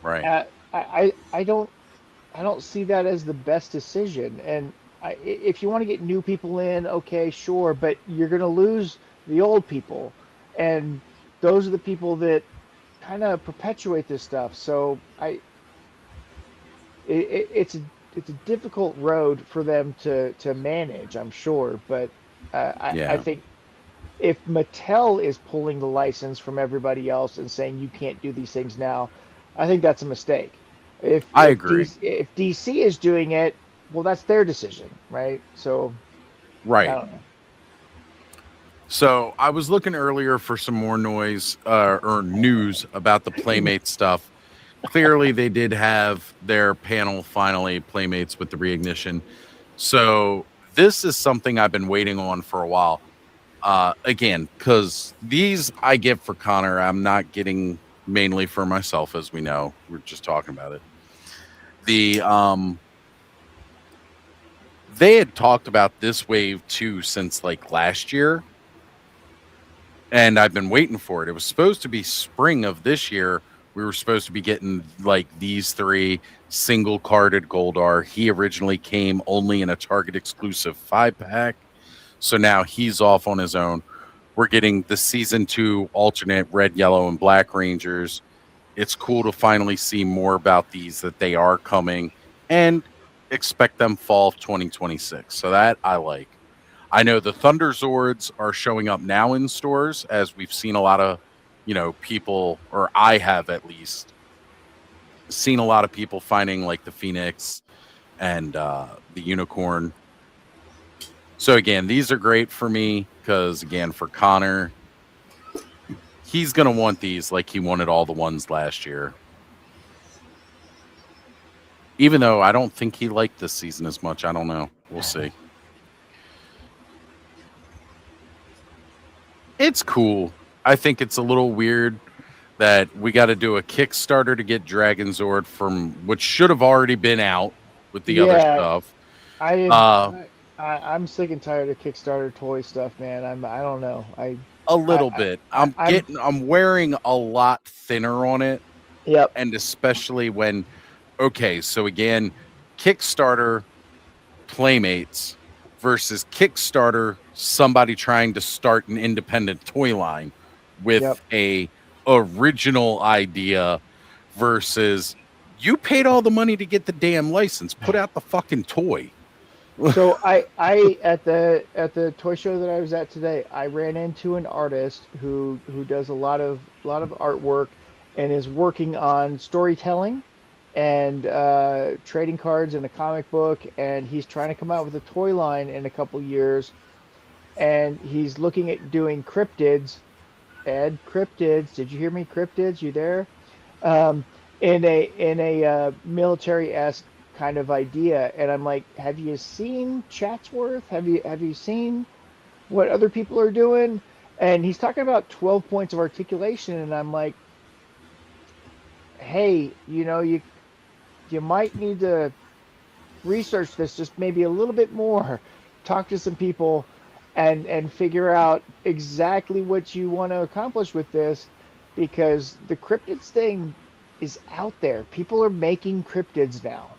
S20: I don't see that as the best decision. And if you want to get new people in, okay, sure, but you're going to lose the old people, and those are the people that kind of perpetuate this stuff. So it's a difficult road for them to manage, I'm sure. But I think if Mattel is pulling the license from everybody else and saying you can't do these things now, I think that's a mistake.
S10: I agree.
S20: If DC is doing it, well, that's their decision, right? So,
S10: right.
S20: I don't know.
S10: So I was looking earlier for some more news about the Playmate stuff. Clearly, they did have their panel finally, Playmates with the Reignition. So this is something I've been waiting on for a while. Again, because these I get for Connor, I'm not getting mainly for myself, as we know. We're just talking about it. They had talked about this wave too since like last year, and I've been waiting for it. It was supposed to be spring of this year. We were supposed to be getting like these 3 single carded Goldar. He originally came only in a Target exclusive 5-pack. So now he's off on his own. We're getting the season 2 alternate red, yellow, and black Rangers. It's cool to finally see more about these, that they are coming, and expect them fall of 2026. So that I like. I know the Thunder Zords are showing up now in stores, as we've seen a lot of, people, or I have at least seen a lot of people finding like the Phoenix and the Unicorn. So again, these are great for me because, again, for Connor, he's going to want these like he wanted all the ones last year. Even though I don't think he liked this season as much. I don't know. We'll see. It's cool. I think it's a little weird that we got to do a Kickstarter to get Dragon Zord from which should have already been out with the other stuff.
S20: I'm sick and tired of Kickstarter toy stuff, man. I don't know.
S10: A little bit. I'm wearing a lot thinner on it.
S20: Yep.
S10: And especially when, okay, so again, Kickstarter Playmates versus Kickstarter, somebody trying to start an independent toy line with a original idea versus you paid all the money to get the damn license. Put out the fucking toy.
S20: So I at the toy show that I was at today, I ran into an artist who does a lot of artwork and is working on storytelling and trading cards and a comic book, and he's trying to come out with a toy line in a couple years, and he's looking at doing cryptids. Ed, cryptids. Did you hear me? Cryptids, you there? In a military-esque kind of idea, and I'm like, have you seen Chatsworth? Have you seen what other people are doing? And he's talking about 12 points of articulation, and I'm like, hey, you might need to research this just maybe a little bit more, talk to some people, and figure out exactly what you want to accomplish with this, because the cryptids thing is out there. People are making cryptids now.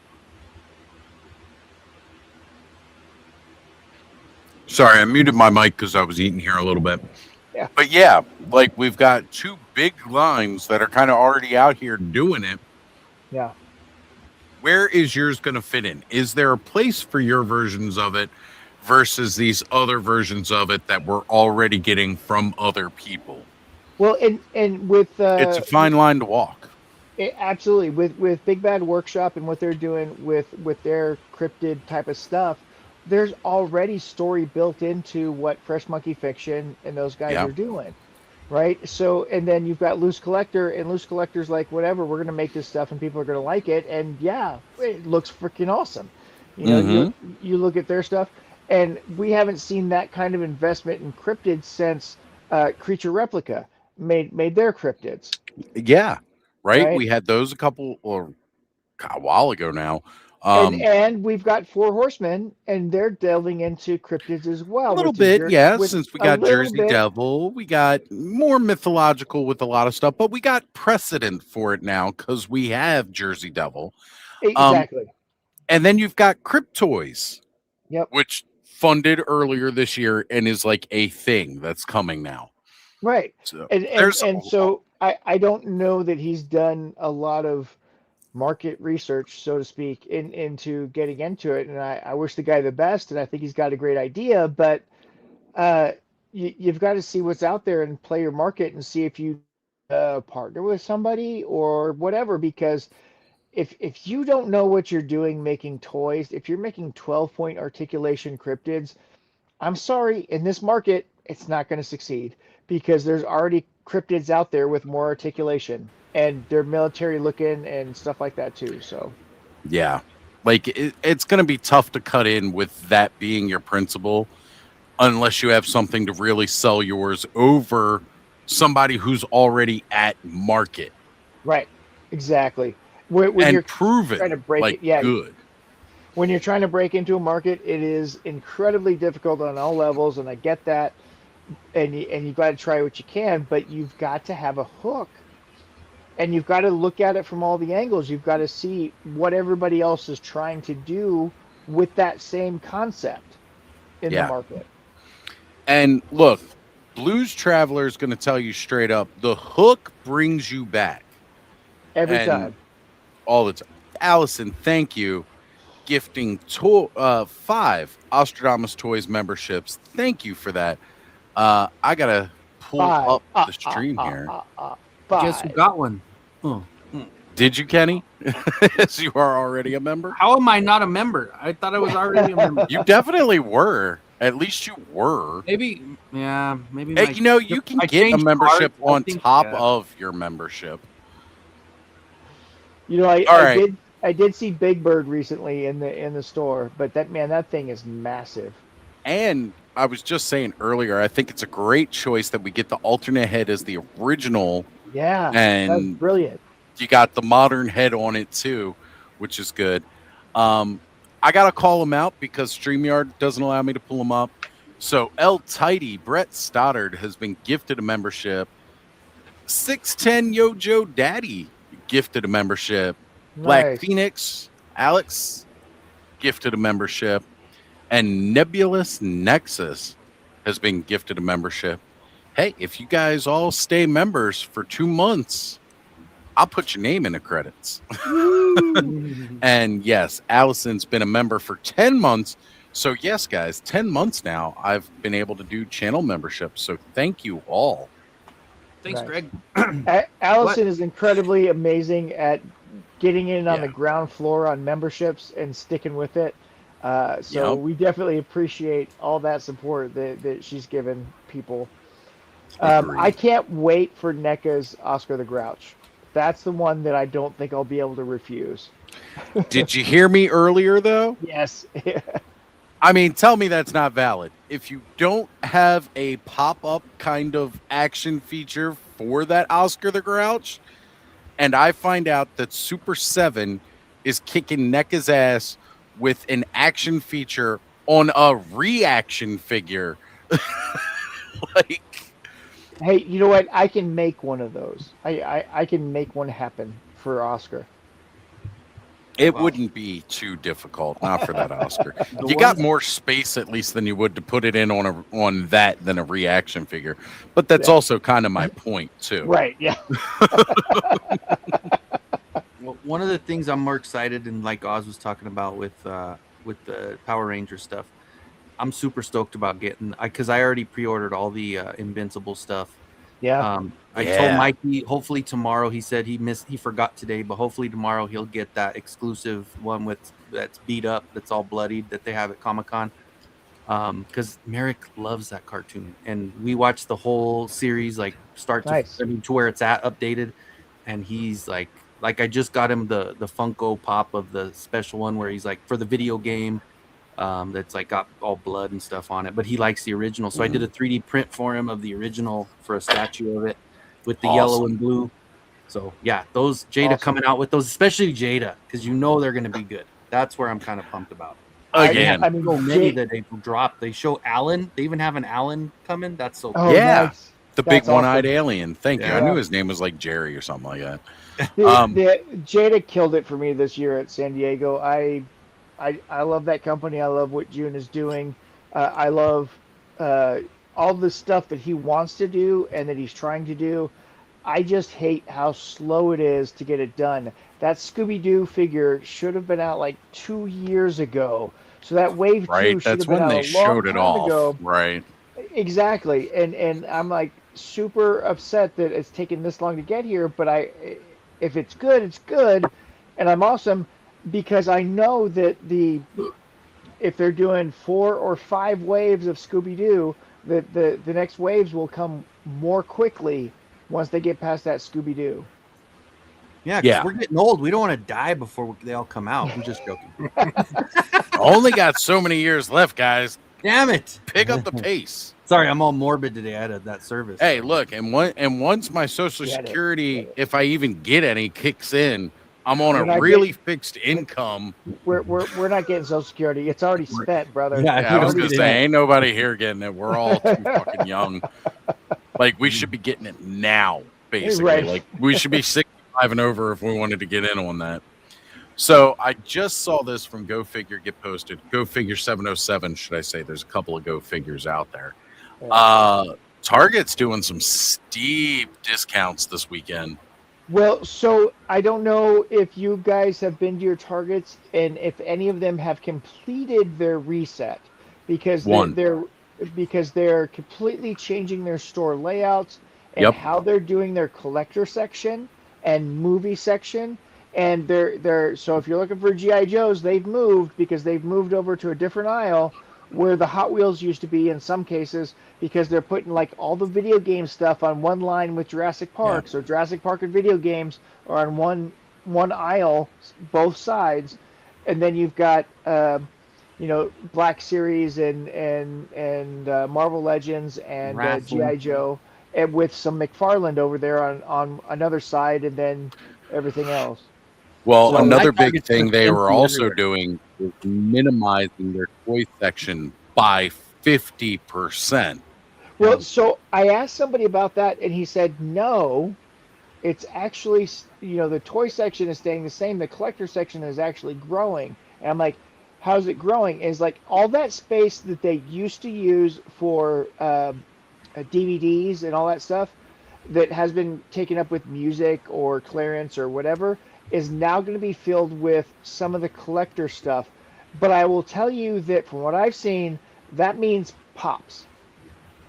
S10: Sorry, I muted my mic because I was eating here a little bit.
S20: Yeah.
S10: But yeah, like we've got two big lines that are kind of already out here doing it.
S20: Yeah.
S10: Where is yours going to fit in? Is there a place for your versions of it versus these other versions of it that we're already getting from other people?
S20: Well, and with
S10: it's a fine line to walk.
S20: Absolutely, with Big Bad Workshop and what they're doing with their cryptid type of stuff, there's already story built into what Fresh Monkey Fiction and those guys are doing, right? So, and then you've got Loose Collector, and Loose Collector's like, whatever, we're going to make this stuff and people are going to like it, and yeah, it looks freaking awesome. You look at their stuff, and we haven't seen that kind of investment in cryptids since Creature Replica made their cryptids.
S10: Yeah, right? We had those a while ago now.
S20: And we've got Four Horsemen, and they're delving into cryptids as well.
S10: A little bit, since we got Jersey Devil, we got more mythological with a lot of stuff, but we got precedent for it now because we have Jersey Devil.
S20: Exactly.
S10: And then you've got Cryptoys,
S20: which
S10: funded earlier this year and is like a thing that's coming now.
S20: Right.
S10: So
S20: So I don't know that he's done a lot of market research, so to speak, into getting into it. And I wish the guy the best, and I think he's got a great idea, but you've got to see what's out there and play your market and see if you partner with somebody or whatever, because if you don't know what you're doing making toys, if you're making 12-point articulation cryptids, I'm sorry, in this market, it's not going to succeed, because there's already cryptids out there with more articulation, and they're military looking and stuff like that too. So
S10: yeah, like it's going to be tough to cut in with that being your principle unless you have something to really sell yours over somebody who's already at market.
S20: Right. Exactly. When
S10: and
S20: you're
S10: prove it
S20: trying to break
S10: like
S20: it,
S10: good.
S20: When you're trying to break into a market, it is incredibly difficult on all levels, and I get that. And you've got to try what you can, but you've got to have a hook, and you've got to look at it from all the angles. You've got to see what everybody else is trying to do with that same concept in the market.
S10: And look, Blues Traveler is going to tell you straight up, the hook brings you back
S20: every time,
S10: all the time. Allison, thank you. Gifting 5 Ostradamus Toys memberships. Thank you for that. I gotta pull up the stream here.
S3: Guess who got one? Oh.
S10: Did you, Kenny? Yes, you are already a member.
S3: How am I not a member? I thought I was already a member.
S10: You definitely were. At least you were.
S3: Maybe, yeah, maybe.
S10: Hey, you can get a membership on top of your membership.
S20: I did see Big Bird recently in the store, but that thing is massive.
S10: And I was just saying earlier, I think it's a great choice that we get the alternate head as the original.
S20: Yeah,
S10: and
S20: that's brilliant.
S10: You got the modern head on it too, which is good. I gotta call them out because StreamYard doesn't allow me to pull them up. So L Tidy Brett Stoddard has been gifted a membership. 610 Yo Joe Daddy gifted a membership. Black
S20: Nice.
S10: Phoenix Alex gifted a membership. And Nebulous Nexus has been gifted a membership. Hey, if you guys all stay members for 2 months, I'll put your name in the credits. And yes, Allison's been a member for 10 months. So yes, guys, 10 months now, I've been able to do channel membership. So thank you all.
S3: Thanks,
S20: Nice.
S3: Greg.
S20: Allison is incredibly amazing at getting in on
S10: Yeah.
S20: the ground floor on memberships and sticking with it. So
S10: Yep.
S20: we definitely appreciate all that support that she's given people. I can't wait for NECA's Oscar the Grouch. That's the one that I don't think I'll be able to refuse.
S10: Did you hear me earlier, though?
S20: Yes.
S10: I mean, tell me that's not valid. If you don't have a pop-up kind of action feature for that Oscar the Grouch, and I find out that Super 7 is kicking NECA's ass with an action feature on a reaction figure. Like,
S20: Hey, you know what? I can make one of those. I can make one happen for Oscar.
S10: it wouldn't be too difficult, not for that Oscar.
S3: The
S10: You got
S3: ones-
S10: more space at least than you would to put it in on that than a reaction figure. But that's
S20: Yeah.
S10: also kind of my point too.
S20: Right, yeah.
S3: Well, one of the things I'm more excited, and like Oz was talking about with the Power Ranger stuff, I'm super stoked about getting, because I already pre-ordered all the Invincible stuff.
S20: Yeah.
S3: I told Mikey, hopefully tomorrow. He said he forgot today, but hopefully tomorrow he'll get that exclusive one that's beat up, that's all bloodied, that they have at Comic-Con. Because Merrick loves that cartoon, and we watched the whole series, like start
S20: Nice.
S3: to where it's at, updated, and he's like I just got him the Funko Pop of the special one where he's like for the video game, that's like got all blood and stuff on it, but he likes the original. So I did a 3D print for him of the original for a statue of it with the yellow and blue. So yeah, those Jada coming out with those, especially Jada, because you know they're going to be good. That's where I'm kind of pumped about.
S10: Again,
S3: I mean, so many that they dropped. They show Alan. They even have an Alan coming. That's so
S20: Oh,
S3: cool.
S10: Yeah.
S20: nice.
S10: The
S20: That's
S10: big one-eyed
S20: awesome.
S10: alien. Thank you. I
S3: Yeah.
S10: knew his name was like Jerry or something like that.
S20: Jada killed it for me this year at San Diego. I love that company. I love what June is doing. I love all the stuff that he wants to do and that he's trying to do. I just hate how slow it is to get it done. That Scooby-Doo figure should have been out like 2 years ago. So that Wave 2
S10: Right.
S20: should
S10: That's
S20: have been
S10: when
S20: out
S10: they
S20: a long
S10: showed it
S20: time
S10: off.
S20: ago.
S10: Right.
S20: Exactly. And I'm like super upset that it's taken this long to get here, but if it's good, it's good. And I'm awesome because I know that if they're doing 4 or 5 waves of Scooby-Doo, that the next waves will come more quickly once they get past that Scooby-Doo.
S3: Yeah,
S10: Yeah.
S3: we're getting old. We don't want to die before they all come out. I'm just joking.
S10: Only got so many years left, guys.
S3: Damn it.
S10: Pick up the pace.
S3: Sorry, I'm all morbid today. I had that service.
S10: Hey, look, and once my Social
S20: Get it.
S10: Security, if I even get any, kicks in, I'm on
S20: We're
S10: a
S20: not
S10: really fixed income.
S20: We're not getting Social Security. It's already spent, brother.
S3: Yeah,
S10: Yeah, I was
S3: don't
S10: gonna
S3: get
S10: say,
S3: it.
S10: ain't nobody here getting it. We're all too fucking young. Like we should be getting it now, basically.
S20: Right.
S10: Like we should be 65 and over if we wanted to get in on that. So I just saw this from Go Figure get posted. Go Figure 707, should I say? There's a couple of Go Figures out there. Target's doing some steep discounts this weekend.
S20: Well, so I don't know if you guys have been to your Targets and if any of them have completed their reset because they're completely changing their store layouts and how they're doing their collector section and movie section. And they're so if you're looking for GI Joes, they've moved because they've moved over to a different aisle where the Hot Wheels used to be in some cases because they're putting like all the video game stuff on one line with Jurassic Park. So Jurassic Park and video games are on one aisle, both sides, and then you've got Black Series and Marvel Legends and GI Joe, and with some McFarlane over there on another side, and then everything else.
S10: Well,
S20: So
S10: another
S20: my
S10: big
S20: Target's
S10: thing they
S20: empty
S10: were also
S20: everywhere.
S10: doing is minimizing their toy section by 50%.
S20: Well, so I asked somebody about that, and he said no. It's actually, the toy section is staying the same. The collector section is actually growing. And I'm like, how's it growing is like all that space that they used to use for DVDs and all that stuff that has been taken up with music or clearance or whatever is now going to be filled with some of the collector stuff. But I will tell you that from what I've seen, that means pops.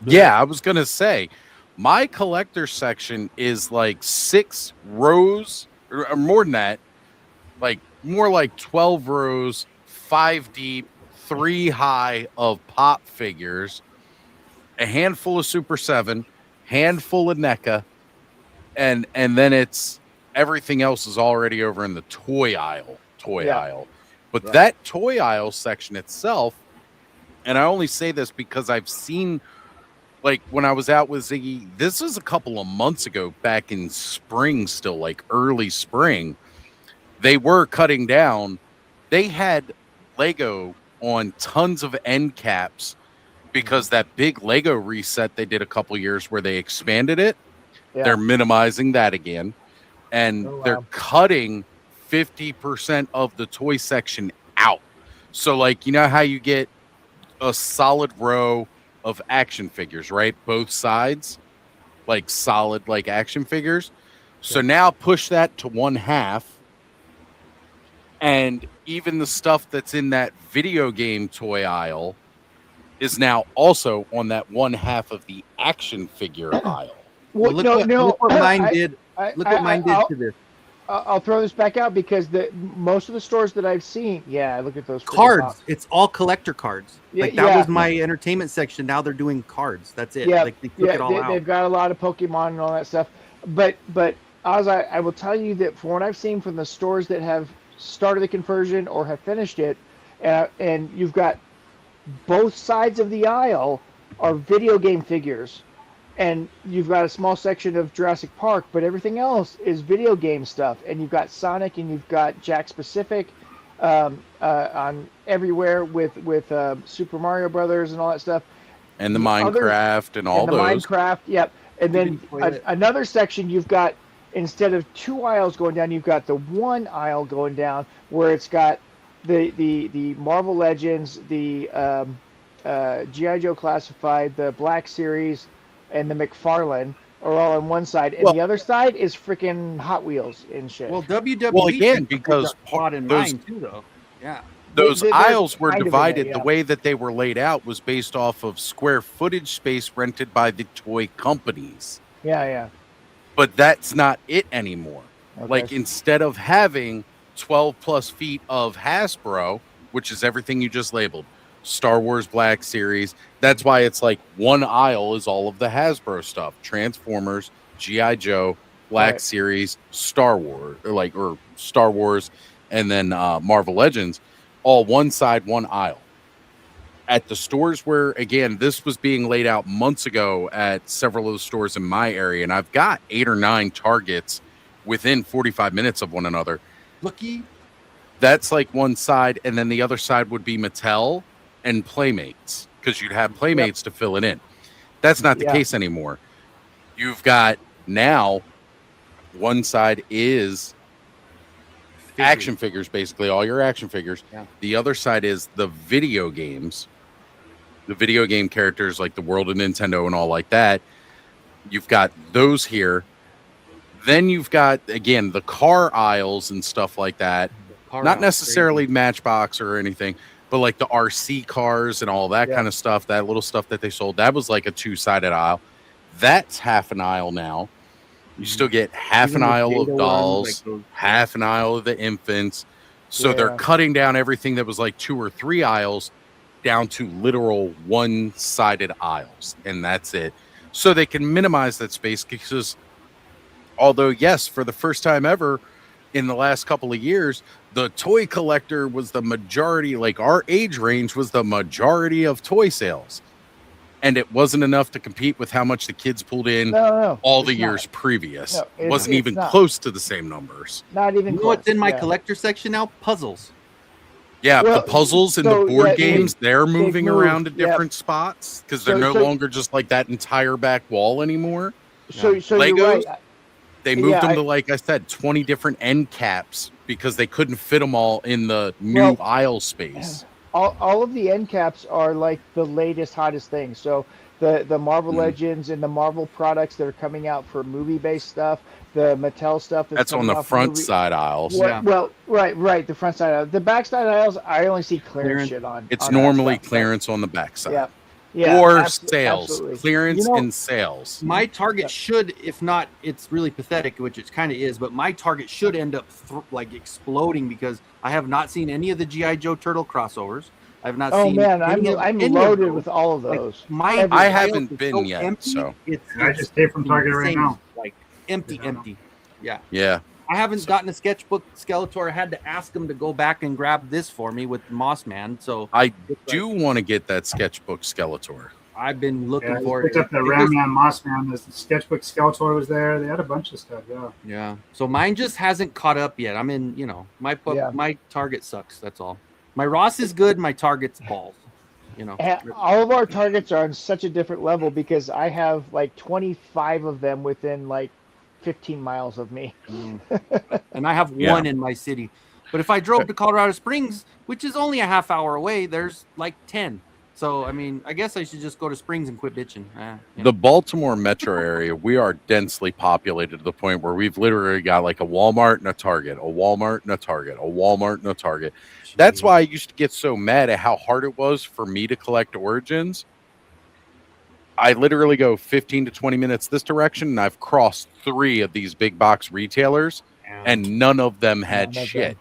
S10: Yeah, I was going to say, my collector section is like 6 rows, or more than that, like more like 12 rows, 5 deep, 3 high of pop figures, a handful of Super 7, handful of NECA, and then it's everything else is already over in the toy aisle. But that toy aisle section itself, and I only say this because I've seen, like when I was out with Ziggy, this was a couple of months ago, back in spring, still like early spring, they were cutting down. They had Lego on tons of end caps because that big Lego reset they did a couple years where they expanded it.
S20: Yeah.
S10: They're minimizing that again, and they're cutting 50% of the toy section out. So like, you know how you get a solid row of action figures, right? Both sides, like solid, like action figures. So now push that to 1/2. And even the stuff that's in that video game toy aisle is now also on that 1/2 of the action figure aisle.
S20: Well,
S3: look what mine did. Look what mine did to this.
S20: I'll throw this back out because most of the stores that I've seen, look at those
S3: Cards.
S20: pops.
S3: It's all collector cards. Like that was my entertainment section. Now they're doing cards. That's it.
S20: Yeah,
S3: Like they took it all out.
S20: They've got a lot of Pokemon and all that stuff. But I will tell you that from what I've seen from the stores that have started the conversion or have finished it, and you've got both sides of the aisle are video game figures. And you've got a small section of Jurassic Park, but everything else is video game stuff. And you've got Sonic and you've got Jack Specific on everywhere with Super Mario Brothers and all that stuff.
S10: And the Minecraft and all those.
S20: The Minecraft, yep. And then another section you've got, instead of 2 aisles going down, you've got the 1 aisle going down where it's got the Marvel Legends, the G.I. Joe Classified, the Black Series, and the McFarlane are all on one side, and the other side is freaking Hot Wheels and shit.
S3: Well, WWE.
S10: Well, again, because
S3: in
S10: those,
S3: mine too, though. Yeah.
S10: Those
S20: They're
S10: aisles were
S20: kind of in
S10: divided.
S20: it,
S10: The way that they were laid out was based off of square footage space rented by the toy companies.
S20: Yeah.
S10: But that's not it anymore.
S20: Okay.
S10: Like, instead of having 12 plus feet of Hasbro, which is everything you just labeled, Star Wars Black Series, that's why it's like 1 aisle is all of the Hasbro stuff: Transformers, G.I. Joe, Black Series, Star Wars, or Star Wars, and then Marvel Legends, all one side, 1 aisle. At the stores where, again, this was being laid out months ago at several of the stores in my area, and I've got 8 or 9 Targets within 45 minutes of one another.
S3: Looky.
S10: That's like one side, and then the other side would be Mattel and Playmates, because you'd have Playmates to fill it in. That's not the case anymore. You've got now one side is action figures, basically all your action figures. The other side is the video games, the video game characters like the World of Nintendo and all like that. You've got those here. Then you've got, again, the car aisles and stuff like that. Not necessarily Matchbox or anything, but like the RC cars and all that kind of stuff, that little stuff that they sold, that was like a 2-sided aisle. That's half an aisle now. You still get half an aisle of dolls, half an aisle of the infants. So they're cutting down everything that was like 2 or 3 aisles down to literal 1-sided aisles. And that's it. So they can minimize that space, because although, yes, for the first time ever in the last couple of years, the toy collector was the majority, like our age range was the majority of toy sales. And it wasn't enough to compete with how much the kids pulled in all the years previous.
S20: No,
S10: it wasn't even close to the same numbers.
S20: Not even
S3: You know
S20: close.
S3: what's in my collector section now? Puzzles.
S10: Yeah,
S20: Well,
S10: the puzzles and
S20: so,
S10: the board
S20: yeah,
S10: games, they're moving
S20: moved,
S10: around to different spots because they're no longer just like that entire back wall anymore.
S20: So you're
S10: Legos,
S20: right.
S10: They moved them to, like I said, 20 different end caps because they couldn't fit them all in the new aisle space.
S20: All of the end caps are like the latest, hottest thing. So the Marvel Legends and the Marvel products that are coming out for movie-based stuff, the Mattel stuff
S10: that's on the front side aisles.
S20: Well, right, the front side aisles. The back side aisles, I only see clearance shit on.
S10: It's
S20: on
S10: normally clearance on the back side.
S20: Yeah,
S10: or
S20: absolutely.
S10: sales, clearance and sales.
S3: My Target should, if not, it's really pathetic, which it kind of is, but my Target should end up like exploding because I have not seen any of the G.I. Joe Turtle crossovers. I've not seen.
S20: Man, I'm loaded with all of those.
S3: Like,
S10: I haven't been yet,
S3: empty,
S10: so
S21: I just came from Target right now.
S3: Like empty. Yeah.
S10: Yeah.
S3: I haven't gotten a sketchbook Skeletor. I had to ask him to go back and grab this for me with Moss Man. So
S10: I do want to get that sketchbook Skeletor.
S3: I've been looking for
S21: picked
S3: it.
S21: up the Ram Man Moss Man. The sketchbook Skeletor was there. They had a bunch of stuff.
S3: Yeah. So mine just hasn't caught up yet. I'm in. My Target sucks. That's all. My Ross is good. My Target's balls.
S20: All of our Targets are on such a different level because I have like 25 of them within like 15 miles of me.
S3: And I have one in my city. But if I drove to Colorado Springs, which is only a half hour away, there's like 10. So, I mean, I guess I should just go to Springs and quit bitching.
S10: The Baltimore metro area, we are densely populated to the point where we've literally got like a Walmart and a Target, a Walmart and a Target, a Walmart and a Target. That's why I used to get so mad at how hard it was for me to collect Origins. I literally go 15 to 20 minutes this direction, and I've crossed 3 of these big box retailers, and none of them had shit.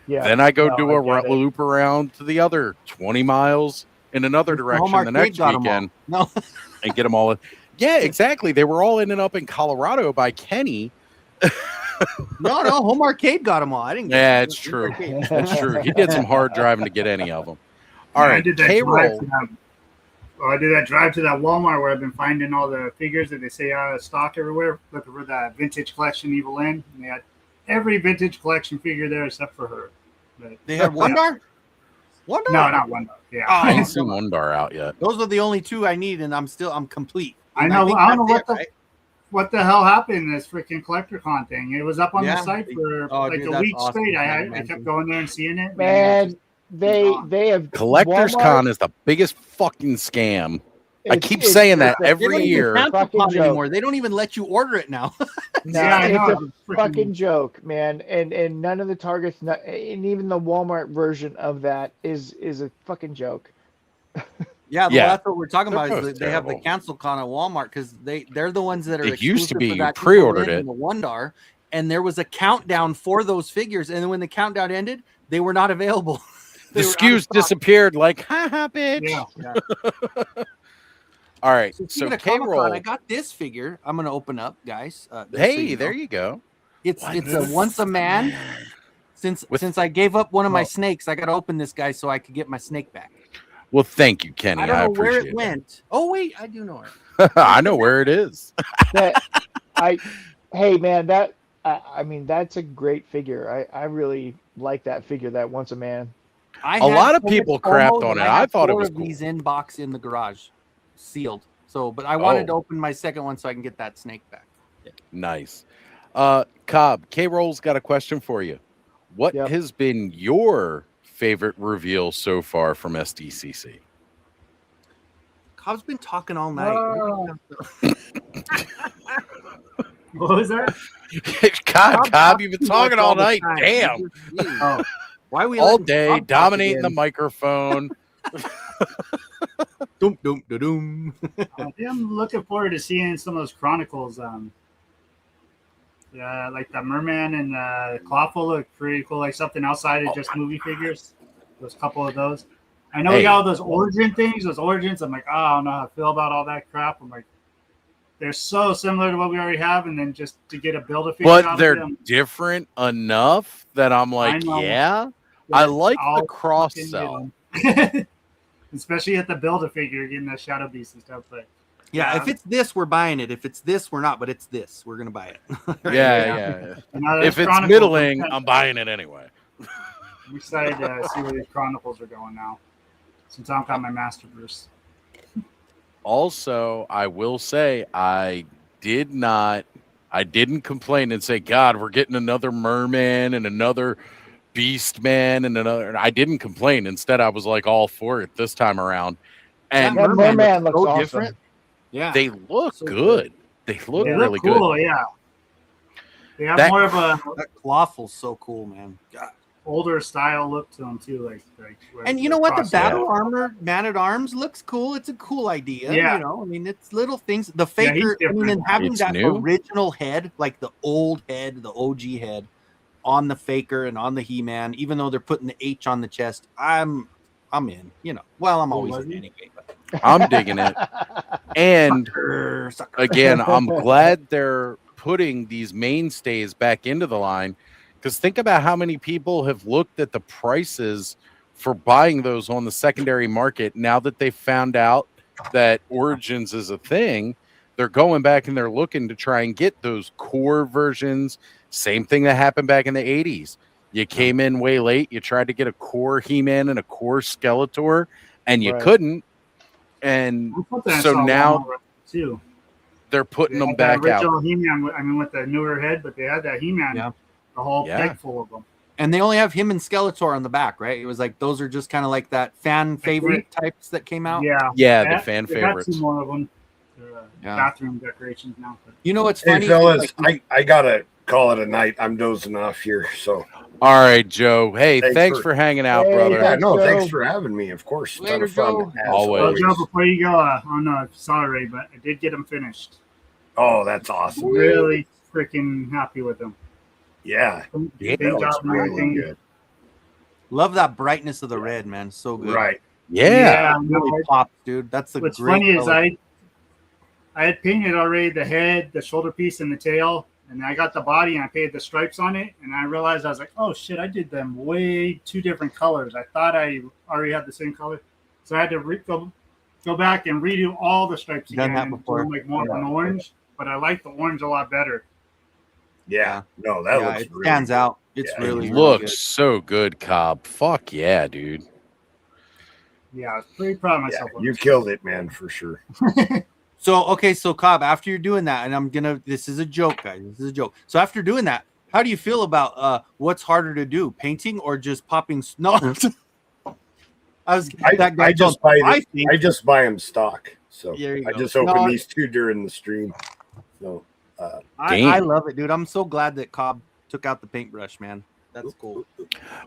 S10: Then I go do a loop around to the other 20 miles in another direction the next weekend and get them all. Yeah, exactly. They were all ending up in Colorado by Kenny.
S3: No, Home Arcade got them all. I didn't.
S10: Yeah, it's true. It's true. He did some hard driving to get any of them. All right, K-Roll.
S21: I did that drive to that Walmart where I've been finding all the figures that they say out of stock everywhere. Looking for that vintage collection Evil Lynn. And they had every vintage collection figure there except for her. But,
S3: they had Wondar?
S21: Wondar? No, not Wondar. Yeah.
S10: I ain't seen Wondar out yet.
S3: Those are the only 2 I need, and I'm complete.
S21: I know. I don't know what the hell happened. This freaking CollectorCon thing. It was up on the site for a week straight. I kept going there and seeing it.
S20: Man, they have
S10: Collectors Con is the biggest fucking scam. I keep saying that every year.
S3: Anymore. They don't even let you order it now.
S20: It's a fucking joke, man. And none of the Targets, and even the Walmart version of that is a fucking joke.
S3: Yeah, that's what we're talking about. Is they have the cancel con at Walmart because they're the ones that are.
S10: It used to be you pre-ordered it.
S3: The Wondar, and there was a countdown for those figures, and then when the countdown ended, they were not available.
S10: The SKUs disappeared. Like, ha, bitch. Yeah. All right, so K-Roll.
S3: I got this figure. I'm gonna open up, guys.
S10: Hey, there you go.
S3: It's a once a man. Since I gave up one of my snakes, I got to open this guy so I could get my snake back.
S10: Well, thank you, Kenny.
S3: I don't know
S10: appreciate
S3: where it went. Oh wait, I do know it.
S10: I know where it is.
S20: Hey man, I mean that's a great figure. I really like that figure. That once a man.
S10: A lot of people crapped on it. I thought it was cool.
S3: These in box in the garage, sealed. So, but I wanted to open my second one so I can get that snake back. Yeah.
S10: Nice. Cobb, K-Roll's got a question for you. What has been your favorite reveal so far from SDCC?
S3: Cobb's been talking all night.
S21: What was that?
S10: Cobb, you've been talking all night. Damn.
S3: Why are we
S10: all day dominating the microphone?
S3: Doom, doom, doom.
S21: I'm looking forward to seeing some of those Chronicles. Like the Merman and Clawful look pretty cool. Like something outside of just movie figures. There's a couple of those. I know we got all those origin things. Those origins. I'm like, I don't know how I feel about all that crap. I'm like, they're so similar to what we already have, and then just to get a build a figure.
S10: But they're different enough that I'm like, I like the cross cell.
S21: Especially at the build a figure, getting the Shadow Beast and stuff. But
S3: yeah, if it's this, we're buying it. If it's this, we're not. But it's this, we're gonna buy it.
S10: Yeah. If it's middling, I'm buying it anyway.
S21: I'm excited to see where these Chronicles are going now, since I don't got my Master Bruce.
S10: Also, I will say I did not I didn't complain and say, God, we're getting another merman and another beast man and another. I didn't complain. Instead, I was like all for it this time around. And
S20: that merman looks
S3: so
S20: awesome.
S3: different. Yeah,
S10: they look
S3: so
S10: good. They look really
S21: cool,
S10: good.
S21: Yeah, they have
S10: That
S21: more of a
S3: that clawful's so cool, man. God.
S21: older style look to them too.
S3: And you know what? The battle armor man at arms looks cool. It's a cool idea.
S21: Yeah.
S3: You know, I mean, it's little things. The
S21: Yeah, he's
S3: faker, I mean, and
S21: different.
S3: having
S10: It's
S3: that
S10: new.
S3: original head, like the old head, the OG head, on the faker and on the He-Man, even though they're putting the H on the chest, I'm in. You know, well, I'm always in anyway. But
S10: I'm digging it. And again, I'm glad they're putting these mainstays back into the line, because think about how many people have looked at the prices for buying those on the secondary market now that they found out that Origins is a thing. They're going back and they're looking to try and get those core versions. Same thing that happened back in the 80s. You came in way late. You tried to get a core He-Man and a core Skeletor, and you couldn't. And so now
S21: too.
S10: they're putting
S21: They
S10: them
S21: had that
S10: back out.
S21: original He-Man, I mean, with the newer head, but they had that He-Man, the whole peg full of them.
S3: And they only have him and Skeletor on the back, right? It was like those are just kind of like that fan favorite types that came out.
S10: Yeah, the fan favorites.
S21: Two more of them. Bathroom decorations now. But.
S3: You know what's
S18: Hey,
S3: funny?
S18: fellas, I gotta call it a night. I'm dozing off here. So,
S10: all right, Joe. Hey, thanks for hanging out, brother.
S18: Yeah, no, thanks for having me. Of course,
S3: Later,
S18: ton of fun.
S3: Joe.
S10: Always.
S21: Joe, before you go, I don't know if you saw it already, but I did get them finished.
S18: Oh, that's awesome.
S21: Really freaking happy with them.
S18: Yeah,
S21: Big
S18: that
S21: job
S18: looks
S21: and
S18: really
S21: everything.
S18: good.
S3: Love that brightness of the red, man. So good.
S18: Right.
S10: Yeah.
S3: It really pops, dude. That's the
S21: What's
S3: great
S21: funny is
S3: color.
S21: I had painted already the head, the shoulder piece, and the tail, and I got the body and I painted the stripes on it, and I realized I was like, oh shit, I did them way two different colors. I thought I already had the same color, so I had to go back and redo all the stripes
S3: Done
S21: again
S3: that
S21: and do
S3: before.
S21: them like more of an orange. But I like the orange a lot better.
S18: Yeah. No, that looks
S3: it
S18: really
S3: stands
S18: good.
S3: out. It's
S18: Yeah.
S3: really, really
S10: Looks
S3: good.
S10: so good, Cobb. Fuck yeah, dude.
S21: Yeah, I was pretty proud of
S18: Yeah,
S21: myself.
S18: you killed it, man, for sure.
S3: So Cobb, after you're doing that, and this is a joke, guys. This is a joke. So after doing that, how do you feel about what's harder to do, painting or just popping? No, I
S18: just buy them stock. So
S3: There you
S18: I
S3: go.
S18: just opened
S3: No,
S18: these two during the stream. So
S3: I love it, dude. I'm so glad that Cobb took out the paintbrush, man. That's cool.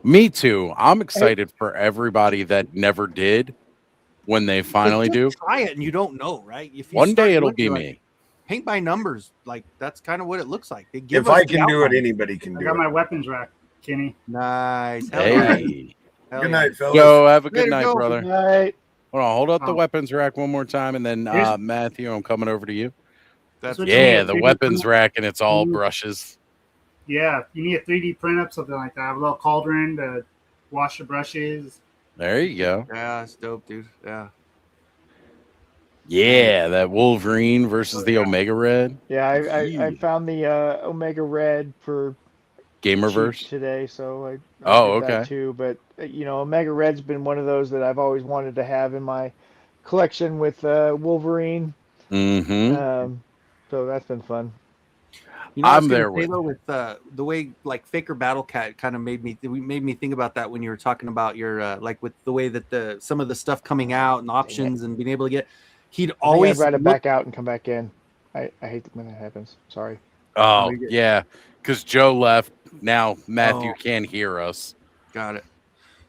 S10: Me too. I'm excited for everybody that never did when they finally do.
S3: Try it, and you don't know, right? If you
S10: One
S3: start
S10: day it'll
S3: looking
S10: be
S3: like
S10: me.
S3: Paint by numbers, like that's kind of what it looks like. They give
S18: if
S3: us
S18: I
S3: the
S18: can do it,
S3: outline.
S18: anybody can
S21: I
S18: do
S21: got
S18: it.
S21: my weapons rack, Kenny.
S3: Nice. Hell
S10: Hey.
S3: yeah. Hell
S18: Good
S3: yeah.
S18: night, fellas.
S10: Yo, have a good
S3: Later,
S10: night,
S3: Joe.
S10: brother.
S20: Good night.
S10: Hold on, hold up the
S21: Oh.
S10: weapons rack one more time, and then
S21: Here's-
S10: Matthew, I'm coming over to you.
S3: That's
S21: what you
S10: Yeah,
S21: need,
S10: the
S21: 3D
S10: weapons
S21: print.
S10: rack, and it's all
S21: Mhm.
S10: brushes.
S21: Yeah, you need a 3D print up, something like that. I have a little cauldron to wash the brushes.
S10: There you go.
S3: Yeah, it's dope, dude. Yeah.
S10: Yeah, that Wolverine versus the Omega Red.
S20: Yeah, I found the Omega Red for
S10: Gamerverse.
S20: cheap today, so I
S10: Oh,
S20: did that
S10: okay.
S20: too. But Omega Red's been one of those that I've always wanted to have in my collection with Wolverine.
S10: Mm-hmm.
S20: So that's been fun.
S3: You know,
S10: I'm
S3: I was gonna
S10: there
S3: say,
S10: with
S3: though, with the way like Faker Battle Cat kind of made me think about that when you were talking about your like with the way that some of the stuff coming out and options and being able to get. He'd
S20: I think
S3: always
S20: I'd rather
S3: look-
S20: back out and come back in. I hate when that happens. Sorry.
S10: Oh, yeah, because Joe left. Now Matthew
S3: Oh.
S10: can't hear us.
S3: Got it.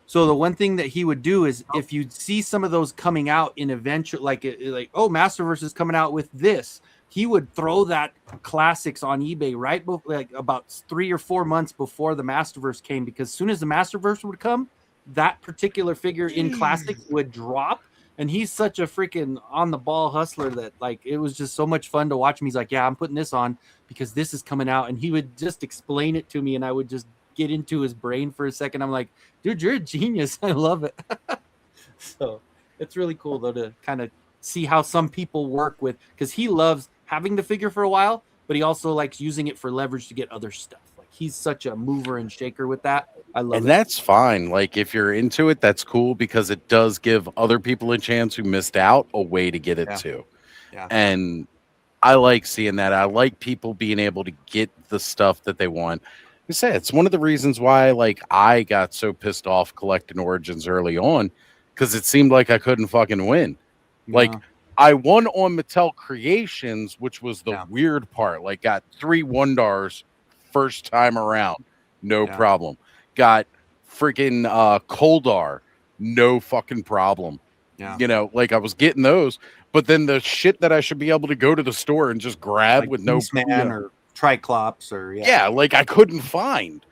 S3: So the one thing that he would do is if you'd see some of those coming out in eventual, like oh, Masterverse is coming out with this, he would throw that classics on eBay right like about 3 or 4 months before the Masterverse came, because as soon as the Masterverse would come, that particular figure in classics would drop. And he's such a freaking on the ball hustler that like it was just so much fun to watch him. He's like, yeah, I'm putting this on because this is coming out, and he would just explain it to me, and I would just get into his brain for a second. I'm like, dude, you're a genius. I love it. So it's really cool though to kind of see how some people work with, because he loves having the figure for a while, but he also likes using it for leverage to get other stuff. Like he's such a mover and shaker with that. I love
S10: And
S3: it.
S10: that's fine. Like if you're into it, that's cool, because it does give other people a chance who missed out a way to get it
S3: Yeah.
S10: too.
S3: Yeah.
S10: And I like seeing that. I like people being able to get the stuff that they want. I say it's one of the reasons why like I got so pissed off collecting Origins early on, because it seemed like I couldn't fucking win. Like I won on Mattel Creations, which was the weird part. Like got 3 1-stars first time around, no problem. Got freaking Koldar, no fucking problem.
S3: Yeah.
S10: You know, like I was getting those, but then the shit that I should be able to go to the store and just grab
S3: Like
S10: with no
S3: Beastman or Triclops or
S10: yeah, like I couldn't find.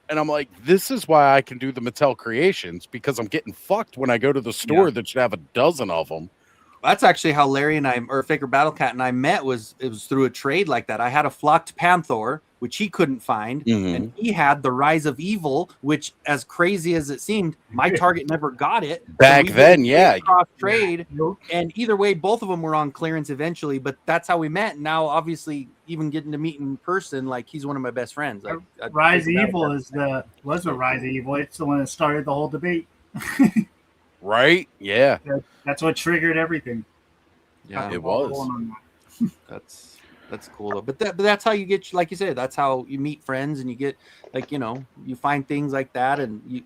S10: And I'm like, this is why I can do the Mattel Creations, because I'm getting fucked when I go to the store that should have a dozen of them.
S3: That's actually how Larry and I, or Faker Battlecat and I met. It was through a trade like that. I had a flocked Panther, which he couldn't find, and he had the Rise of Evil, which, as crazy as it seemed, my target never got it
S10: Back then. Yeah,
S3: cross trade, and either way, both of them were on clearance eventually. But that's how we met. And now, obviously, even getting to meet in person, like he's one of my best friends.
S21: Rise of Evil was a Rise of Evil. It's the one that started the whole debate.
S10: Right? Yeah.
S21: That's what triggered everything.
S3: Yeah,
S10: it was.
S3: That's cool though. But that's how you get, like you said, that's how you meet friends and you get, like, you know, you find things like that. And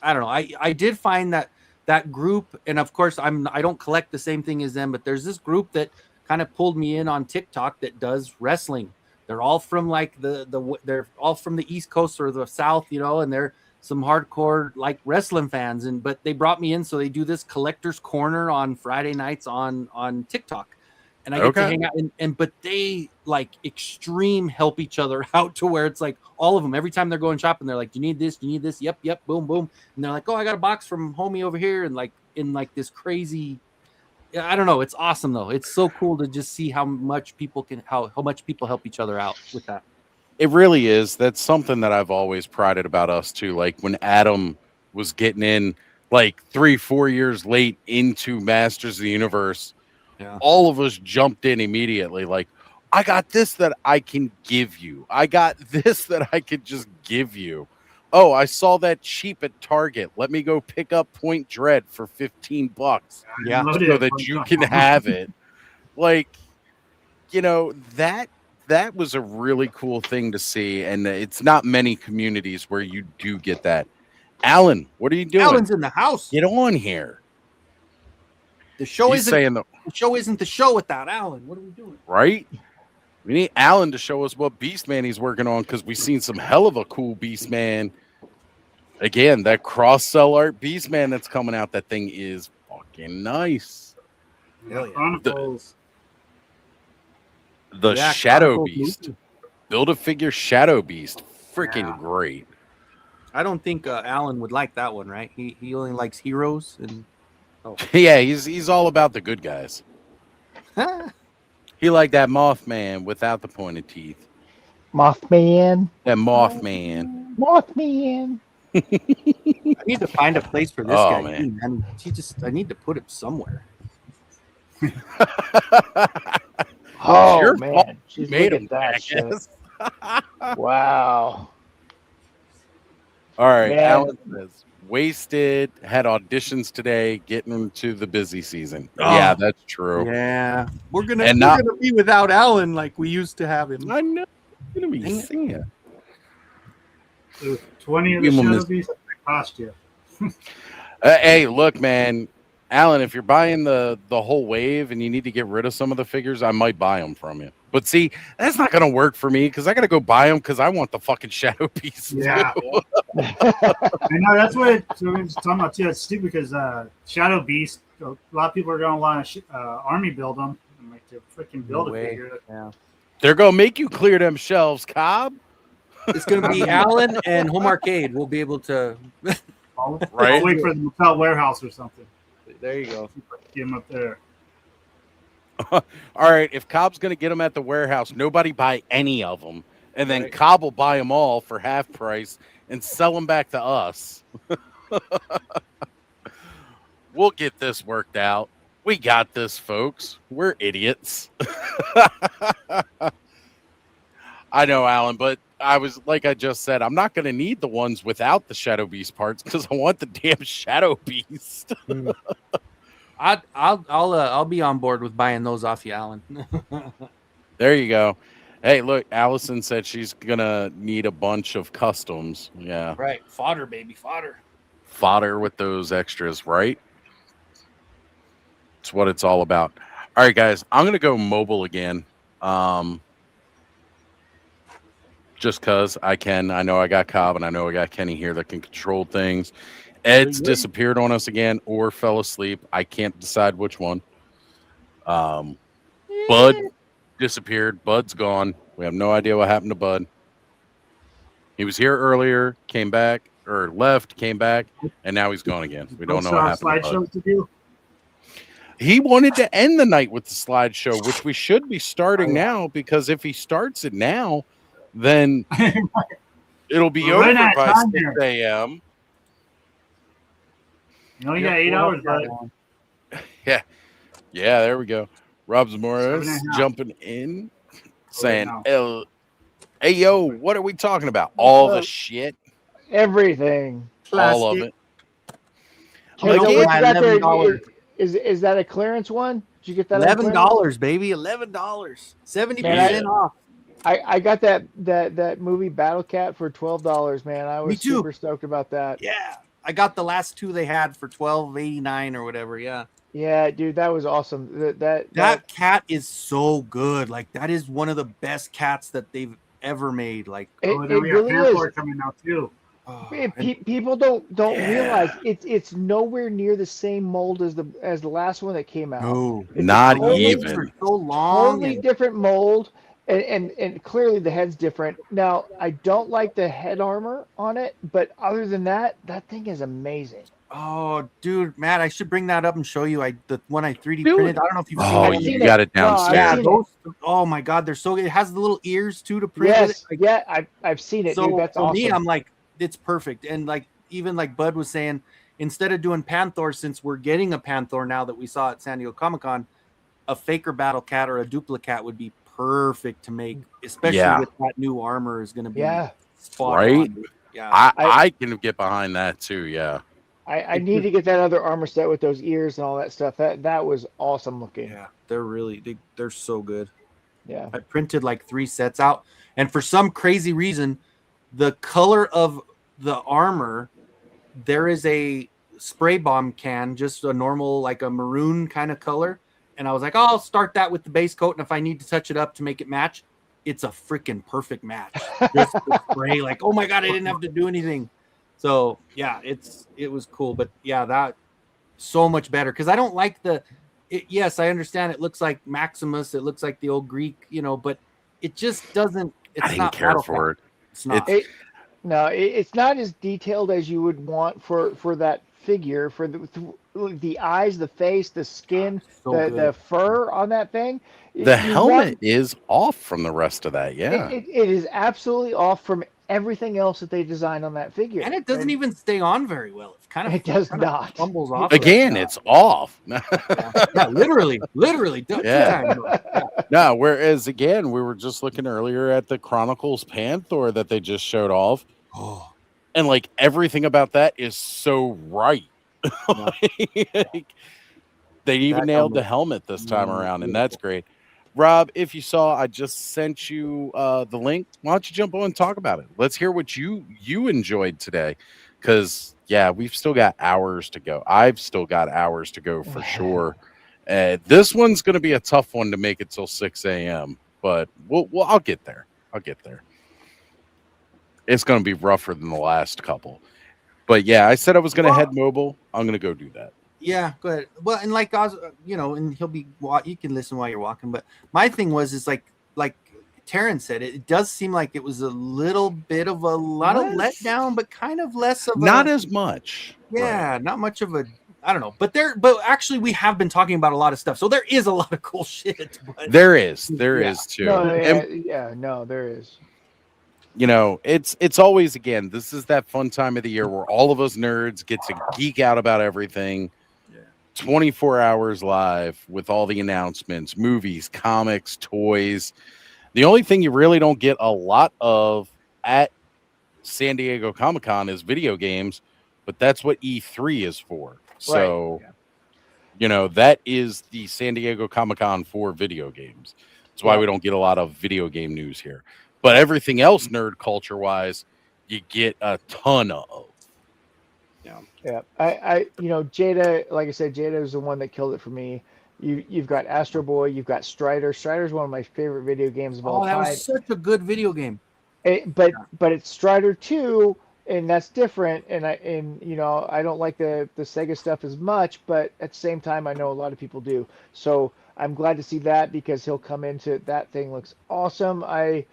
S3: I don't know. I did find that group, and of course I don't collect the same thing as them, but there's this group that kind of pulled me in on TikTok that does wrestling. They're all from like they're all from the East Coast or the South, you know, and they're some hardcore like wrestling fans, but they brought me in, so they do this collector's corner on Friday nights on TikTok, and I get to hang out but they like extreme help each other out to where it's like all of them every time they're going shopping, they're like, do you need this? Do you need this? Yep, boom, boom, and they're like, oh, I got a box from homie over here, and like in like this crazy. I don't know. It's awesome though. It's so cool to just see how much people how much people help each other out with that.
S10: It really is. That's something that I've always prided about us too. Like when Adam was getting in like 3-4 years late into Masters of the Universe, all of us jumped in immediately. Like, I got this that I can give you. I got this that I could just give you. Oh, I saw that cheap at Target. Let me go pick up Point Dread for $15.
S3: Yeah,
S10: so that you can have it. Like, you know, that was a really cool thing to see, and it's not many communities where you do get that. Alan, what are you doing?
S3: Alan's in the house.
S10: Get on here.
S3: The show
S10: He's saying
S3: the show isn't the show without Alan. What are we doing?
S10: Right? We need Alan to show us what Beastman he's working on, because we've seen some hell of a cool Beastman. Again, that cross-sell art Beastman that's coming out, that thing is fucking nice.
S21: Chronicles.
S10: The Shadow Beast. Build-A-Figure Shadow Beast. Freaking great.
S3: I don't think Alan would like that one, right? He only likes heroes and
S10: yeah, he's all about the good guys. He liked that Mothman without the pointed teeth.
S20: Mothman.
S10: That Mothman.
S20: Mothman.
S3: I need to find a place for this guy.
S10: Man.
S3: I need to put him somewhere.
S20: Oh
S10: Your
S20: man,
S10: fault
S20: she's
S10: made
S20: look
S10: him,
S20: at that
S10: I
S20: shit.
S10: guess.
S20: Wow.
S10: All right,
S20: Man.
S10: Alan says Wasted had auditions today, getting into the busy season.
S3: Oh.
S10: Yeah, that's true.
S3: Yeah, we're gonna be without Alan like we used to have him.
S10: I know. We're gonna be singing.
S21: 20 of the Shadow Beasts cost you.
S10: Hey, look, man. Alan, if you're buying the whole wave and you need to get rid of some of the figures, I might buy them from you. But see, that's not going to work for me because I got to go buy them because I want the fucking Shadow Beast.
S21: Yeah. I know, that's what it's talking about too. It's stupid because Shadow Beast, a lot of people are going to want to army build them. I'm like, to freaking build a figure.
S3: Yeah.
S10: They're going to make you clear them shelves, Cobb.
S3: It's going to be Alan and Home Arcade. We'll be able to.
S21: I'll wait for the Mattel warehouse or something.
S3: There you go.
S21: Get them up there.
S10: All right, if Cobb's going to get them at the warehouse, nobody buy any of them. And then Cobb will buy them all for half price and sell them back to us. We'll get this worked out. We got this, folks. We're idiots. I know, Alan, but I was, like I just said, I'm not going to need the ones without the Shadow Beast parts because I want the damn Shadow Beast.
S3: I'll be on board with buying those off you, Alan.
S10: There you go. Hey, look, Allison said she's gonna need a bunch of customs. Yeah,
S3: Right, fodder, baby, fodder.
S10: fodder with those extras, right? It's what it's all about. All right, guys, I'm gonna go mobile again. Just cause I can. I know I got Cobb and I know I got Kenny here that can control things. Ed's disappeared on us again or fell asleep. I can't decide which one. Bud disappeared. Bud's gone. We have no idea what happened to Bud. He was here earlier, came back, or left, came back, and now he's gone again. We don't know what happened to Bud.
S21: To do.
S10: He wanted to end the night with the slideshow, which we should be starting now, because if he starts it now, then it'll be
S21: We're
S10: over
S21: running out of
S10: by
S21: time
S10: 6
S21: here.
S10: a.m.
S21: You only got 8 hours, bud.
S10: Yeah. Yeah, there we go. Rob Zamora
S21: 7.5.
S10: jumping in, saying, hey, yo, what are we talking about? All the shit?
S20: Everything.
S10: All of it.
S20: Can you know what you got there?
S3: $11.
S20: Is that a clearance one? Did you get that?
S3: $11, baby. $11. 70% off.
S20: I got that movie Battle Cat for $12, man. I was super stoked about that.
S3: Yeah. I got the last two they had for $12.89 or whatever. Yeah.
S20: Yeah, dude, that was awesome.
S3: That cat is so good. Like, that is one of the best cats that they've ever made. Like,
S20: it really is
S21: coming out too.
S20: People don't realize it's nowhere near the same mold as the last one that came out.
S10: No,
S20: It's
S10: not
S20: totally
S10: even.
S3: So long.
S20: Totally different mold, and clearly the head's different. Now, I don't like the head armor on it, but other than that, that thing is amazing.
S3: Oh, dude, Matt, I should bring that up and show you. The one I 3D printed. I don't know if you've seen it.
S10: Oh, you got it downstairs.
S3: Oh my God, they're so good. It has the little ears too to print.
S20: Yes, I've seen it,
S3: So
S20: dude. That's
S3: for
S20: awesome.
S3: me, I'm like, it's perfect. And like, even like Bud was saying, instead of doing Panther, since we're getting a Panther now that we saw at San Diego Comic-Con, a Faker Battle Cat or a Duplicate would be perfect to make, especially with that new armor is going to be spot
S10: Right?
S3: on. Yeah,
S10: I can get behind that too. Yeah.
S20: I need to get that other armor set with those ears and all that stuff. That was awesome looking.
S3: Yeah, they're so good.
S20: Yeah.
S3: I printed like 3 sets out, and for some crazy reason, the color of the armor, there is a spray bomb can, just a normal, like a maroon kind of color. And I was like, oh, I'll start that with the base coat, and if I need to touch it up to make it match, it's a freaking perfect match. Just the spray, like, oh my God, I didn't have to do anything. So yeah, it was cool, but yeah, that so much better because I don't like yes, I understand it looks like Maximus, it looks like the old Greek, but it just doesn't. It's
S10: I didn't
S3: not
S10: care for it.
S3: It's not.
S20: It's not as detailed as you would want for that figure, for the eyes, the face, the skin, the fur on that thing.
S10: The helmet is off from the rest of that. Yeah,
S20: it is absolutely off from everything else that they designed on that figure,
S3: and it doesn't even stay on very well. It's kind of
S20: it does not
S3: tumbles off
S10: again. It's off.
S3: Yeah, literally.
S10: Yeah. No, whereas again, we were just looking earlier at the Chronicles Panther that they just showed off.
S3: Oh,
S10: and like everything about that is so right. Like, they even nailed the helmet this time around, and that's great. Rob, if you saw, I just sent you the link. Why don't you jump on and talk about it? Let's hear what you enjoyed today, because yeah, we've still got hours to go. I've still got hours to go for sure. This one's going to be a tough one to make it till 6 a.m., but I'll get there. It's going to be rougher than the last couple. But yeah, I said I was going to head mobile. I'm going to go do that.
S3: Yeah, go ahead. Well, and like Oz, and he'll be, you can listen while you're walking. But my thing is like Taryn said, it does seem like it was a little bit of a lot of letdown, but kind of less of
S10: not as much.
S3: Yeah, right. Not much of a. I don't know, but actually we have been talking about a lot of stuff, so there is a lot of cool shit. But
S10: there is too.
S20: No, there is.
S10: It's always, again, this is that fun time of the year where all of us nerds get to geek out about everything. 24 hours live with all the announcements, movies, comics, toys. The only thing you really don't get a lot of at San Diego Comic-Con is video games, but that's what E3 is for. So, that is the San Diego Comic-Con for video games. That's why we don't get a lot of video game news here. But everything else, nerd culture wise, you get a ton of.
S20: Yeah. Jada, like I said, Jada is the one that killed it for me. You've got Astro Boy, you've got Strider. Strider's one of my favorite video games of all
S3: that
S20: time.
S3: was such a good video game.
S20: But it's Strider 2, and that's different. And I don't like the Sega stuff as much, but at the same time, I know a lot of people do. So I'm glad to see that because he'll come into that thing. Looks awesome. I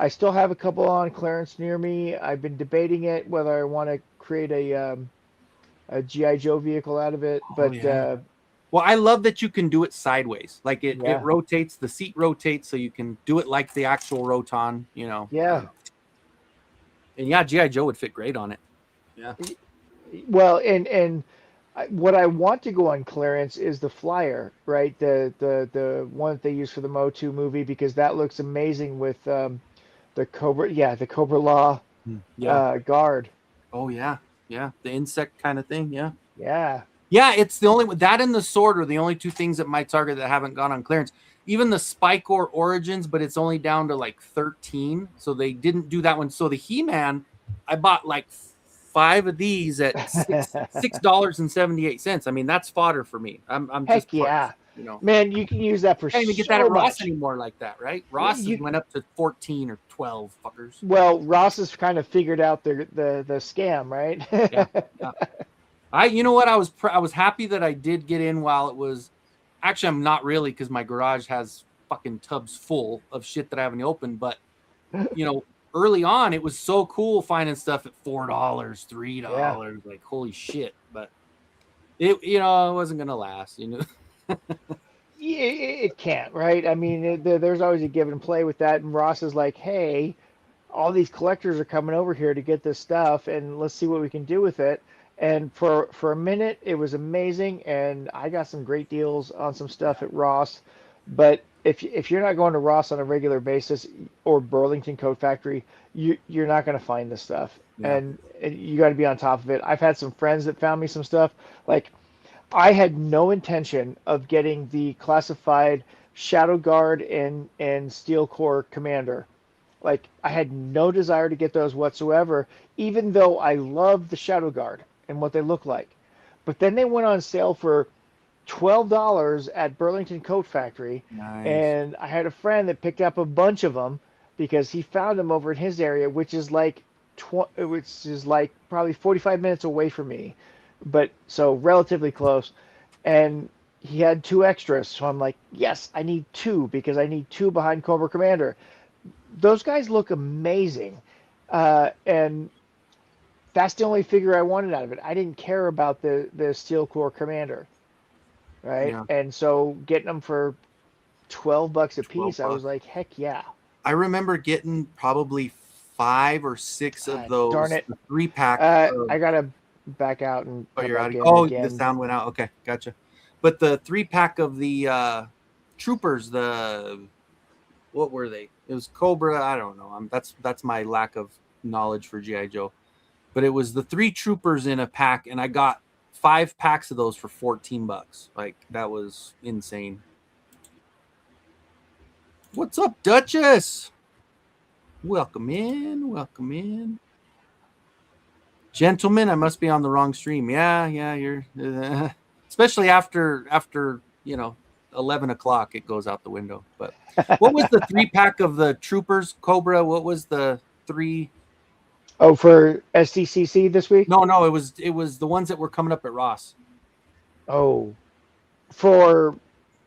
S20: still have a couple on clearance near me. I've been debating it whether I want to create a GI Joe vehicle out of it, but
S3: well, I love that you can do it sideways. Like it
S20: Yeah.
S3: rotates, the seat rotates, so you can do it like the actual Roton.
S20: Yeah.
S3: And yeah, GI Joe would fit great on it. Yeah.
S20: Well, and what I want to go on clearance is the Flyer, right? The one that they use for the Mo2 movie because that looks amazing with the Cobra. Yeah, the Cobra Law guard.
S3: Oh yeah, the insect kind of thing. Yeah.
S20: Yeah.
S3: It's the only that and the sword are the only two things at my target that haven't gone on clearance. Even the Spike or Origins, but it's only down to like 13, so they didn't do that one. So the He-Man, I bought like 5 of these at $6.78. I mean, that's fodder for me. I'm
S20: Heck
S3: just
S20: yeah. Man, you can use that for
S3: can't even get
S20: so
S3: that at Ross
S20: much.
S3: anymore like that, right? Ross went up to 14 or 12 fuckers.
S20: Well, Ross has kind of figured out the scam, right?
S3: You know what? I was happy that I did get in while it was. Actually, I'm not really because my garage has fucking tubs full of shit that I haven't opened. But early on, it was so cool finding stuff at $4, $3. Like holy shit! But it wasn't gonna last.
S20: It can't, right? I mean, there's always a give and play with that. And Ross is like, hey, all these collectors are coming over here to get this stuff, and let's see what we can do with it. And for a minute, it was amazing, and I got some great deals on some stuff at Ross. But if you're not going to Ross on a regular basis or Burlington Coat Factory, you're not going to find this stuff, and you got to be on top of it. I've had some friends that found me some stuff. Like I had no intention of getting the classified Shadow Guard and Steel Core Commander. Like I had no desire to get those whatsoever, even though I love the Shadow Guard and what they look like. But then they went on sale for $12 at Burlington Coat Factory.
S3: Nice.
S20: And I had a friend that picked up a bunch of them because he found them over in his area, which is like probably 45 minutes away from me, but so relatively close. And he had 2 extras, so I'm like, yes, I need 2 because I need 2 behind Cobra Commander. Those guys look amazing, and that's the only figure I wanted out of it. I didn't care about the Steel Core Commander, right?
S3: Yeah.
S20: And so getting them for $12 a piece, I was like, heck yeah.
S3: I remember getting probably 5 or 6 of those.
S20: Darn it.
S3: The 3-pack.
S20: I gotta back out and
S3: You're out.
S20: again.
S3: The sound went out. Okay, gotcha. But the 3-pack of the Troopers, what were they? It was Cobra. I don't know. That's my lack of knowledge for GI Joe. But it was the 3 Troopers in a pack, and I got 5 packs of those for $14. Like that was insane. What's up, Duchess? Welcome in. Gentlemen, I must be on the wrong stream. Yeah, you're especially after 11 o'clock, it goes out the window. But what was the 3-pack of the Troopers Cobra? What was the 3?
S20: Oh, for SDCC this week?
S3: No, it was the ones that were coming up at Ross.
S20: Oh, for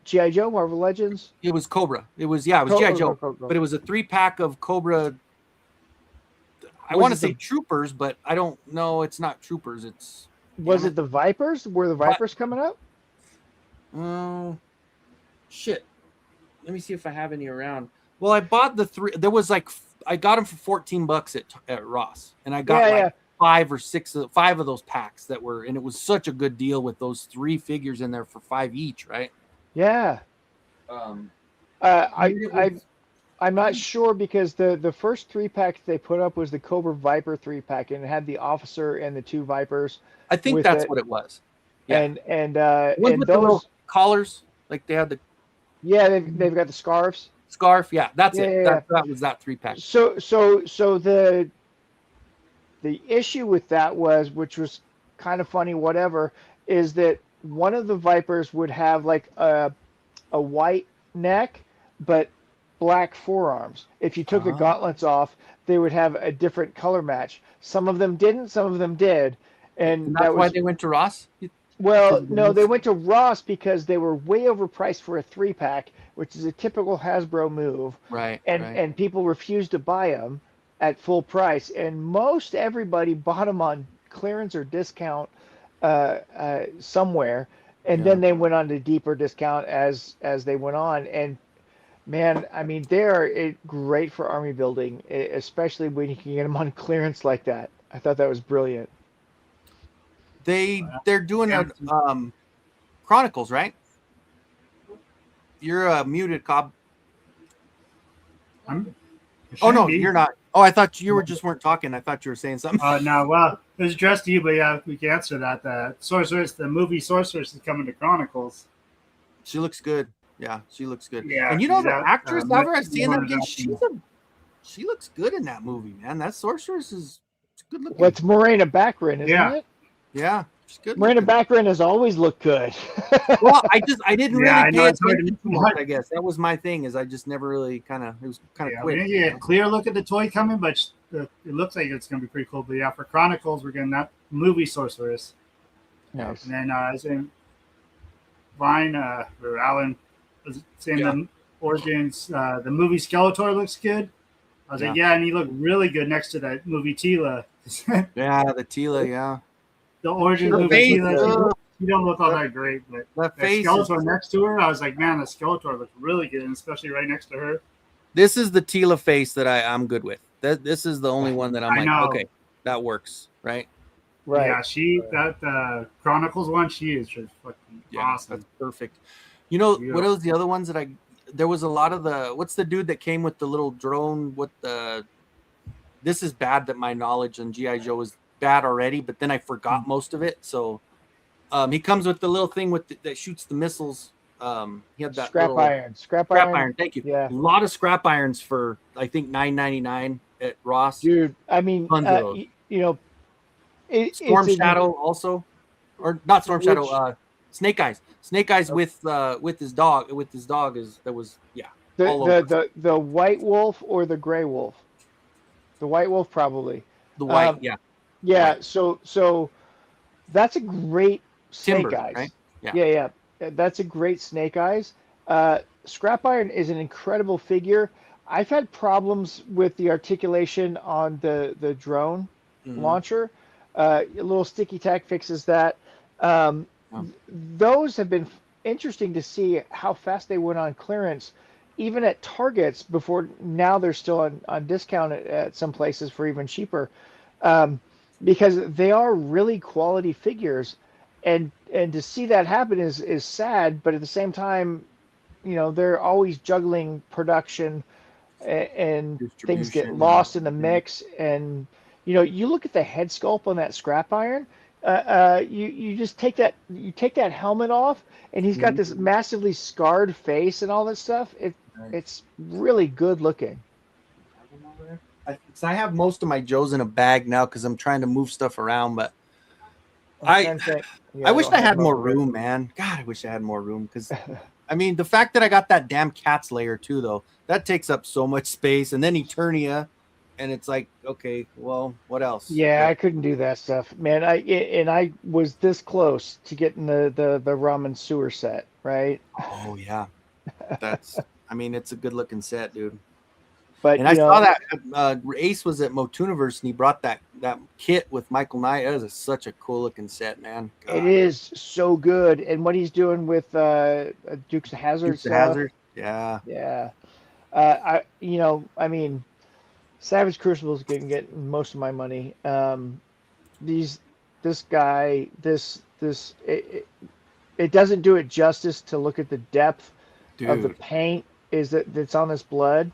S20: GI Joe, Marvel Legends.
S3: It was Cobra. It was GI Joe, but it was a 3-pack of Cobra. I want to say Troopers, but I don't know. It's not Troopers.
S20: Was it the Vipers? Were the Vipers coming up?
S3: Oh, shit. Let me see if I have any around. Well, I bought the 3. There was I got them for $14 at Ross, and I got 5 or 6 of 5 of those packs that were, and it was such a good deal with those 3 figures in there for $5 each, right?
S20: Yeah. I'm not sure because the first 3-pack they put up was the Cobra Viper 3-pack, and it had the officer and the 2 Vipers.
S3: I think that's what it was. Yeah.
S20: And
S3: with
S20: those
S3: the little collars, like they had the.
S20: Yeah, they've got the scarves.
S3: scarf. Yeah, that's
S20: Yeah,
S3: it.
S20: yeah,
S3: That was that 3-pack.
S20: So the issue with that was, which was kind of funny, whatever, is that one of the Vipers would have like a white neck, but black forearms. If you took the gauntlets off, they would have a different color match. Some of them didn't, some of them did. And
S3: that's
S20: that was
S3: why they went to Ross?
S20: Well, no, they went to Ross because they were way overpriced for a 3-pack, which is a typical Hasbro move.
S3: Right.
S20: And people refused to buy them at full price. And most everybody bought them on clearance or discount somewhere. And then they went on to deeper discount as they went on. And man, I mean, they are great for army building, especially when you can get them on clearance like that. I thought that was brilliant.
S3: They're doing Chronicles, right? You're muted, Cobb. Oh no, you're not. Oh, I thought you weren't talking. I thought you were saying something.
S21: No, well, it was addressed to you, but yeah, we can answer that. The movie Sorceress is coming to Chronicles.
S3: She looks good. Yeah, she looks good.
S21: Yeah,
S3: and you know the
S21: that,
S3: actress, I've seen her again.
S21: adapting.
S3: She looks good in that movie, man. That Sorceress is good looking.
S20: What's Morena Baccarin, isn't it?
S3: Yeah, she's good.
S20: Morena Baccarin has always looked good.
S3: Well, I didn't really
S21: I know,
S3: pay
S21: it's hard
S3: attention
S21: to-
S3: too much. I guess that was my thing. Is I just never really it was kind of quick.
S21: We didn't get a clear look at the toy coming, but it looks like it's going to be pretty cool. But yeah, for Chronicles, we're getting that movie Sorceress.
S20: Nice.
S21: And then I was in Vine, or Alan was saying the Origins, the movie Skeletor looks good. I was like, yeah, and he looked really good next to that movie Tila.
S3: Yeah, the Tila, yeah.
S21: The Origins
S3: The
S21: movie
S3: face,
S21: Tila, she don't look all that great, but
S3: that
S21: the
S3: face
S21: Skeletor
S3: is-
S21: next to her, I was like, man, the Skeletor looks really good, and especially right next to her.
S3: This is the Tila face that I'm good with. This is the only one that I'm
S21: I
S3: like,
S21: know.
S3: okay, that works, right?
S20: Right.
S21: Yeah, that Chronicles one, she is just fucking awesome.
S3: That's perfect. You know what was the other ones that there was a lot of what's the dude that came with the little drone? This is bad that my knowledge on G.I. Joe is bad already, but then I forgot most of it. So he comes with the little thing that shoots the missiles. He had that
S20: Scrap
S3: little,
S20: iron.
S3: Scrap iron. Thank you.
S20: Yeah.
S3: A lot of scrap irons for I think $9.99 at Ross.
S20: Dude, I mean,
S3: Tons of those.
S20: you know,
S3: Storm
S20: it's
S3: Shadow also, or not Storm
S20: Which-
S3: Shadow. Snake Eyes. Snake Eyes with his dog. With his dog all over.
S20: The white wolf or the gray wolf. The white wolf probably.
S3: The white, yeah.
S20: Yeah.
S3: White.
S20: So that's a great Snake
S3: Timber,
S20: Eyes.
S3: right?
S20: Yeah. That's a great Snake Eyes. Scrap Iron is an incredible figure. I've had problems with the articulation on the drone launcher. A little sticky tack fixes that. Those have been interesting to see how fast they went on clearance, even at Targets before. Now they're still on discount at some places for even cheaper, because they are really quality figures, and to see that happen is sad. But at the same time, you know, they're always juggling production, and things get lost in the mix. And you know, you look at the head sculpt on that Scrap Iron. You just take that helmet off, and he's got this massively scarred face and all that stuff. It's really good looking.
S3: I have most of my Joes in a bag now because I'm trying to move stuff around, but I wish I had more room, man. God, I wish I had more room because I mean the fact that I got that damn cat's layer too, though, that takes up so much space, and then Eternia. And it's like, okay, well, what else?
S20: Yeah, I couldn't do that stuff, man. I was this close to getting the ramen sewer set, right?
S3: Oh yeah, I mean, it's a good looking set, dude.
S20: But
S3: and I saw that Ace was at Motuniverse, and he brought that kit with Michael Knight. That was such a cool looking set, man. God.
S20: It is so good, and what he's doing with Dukes of Hazzard
S3: Dukes of
S20: stuff.
S3: Hazzard, yeah.
S20: I mean, Savage Crucible is going to get most of my money. It doesn't do it justice to look at the depth of the paint that's on this blood.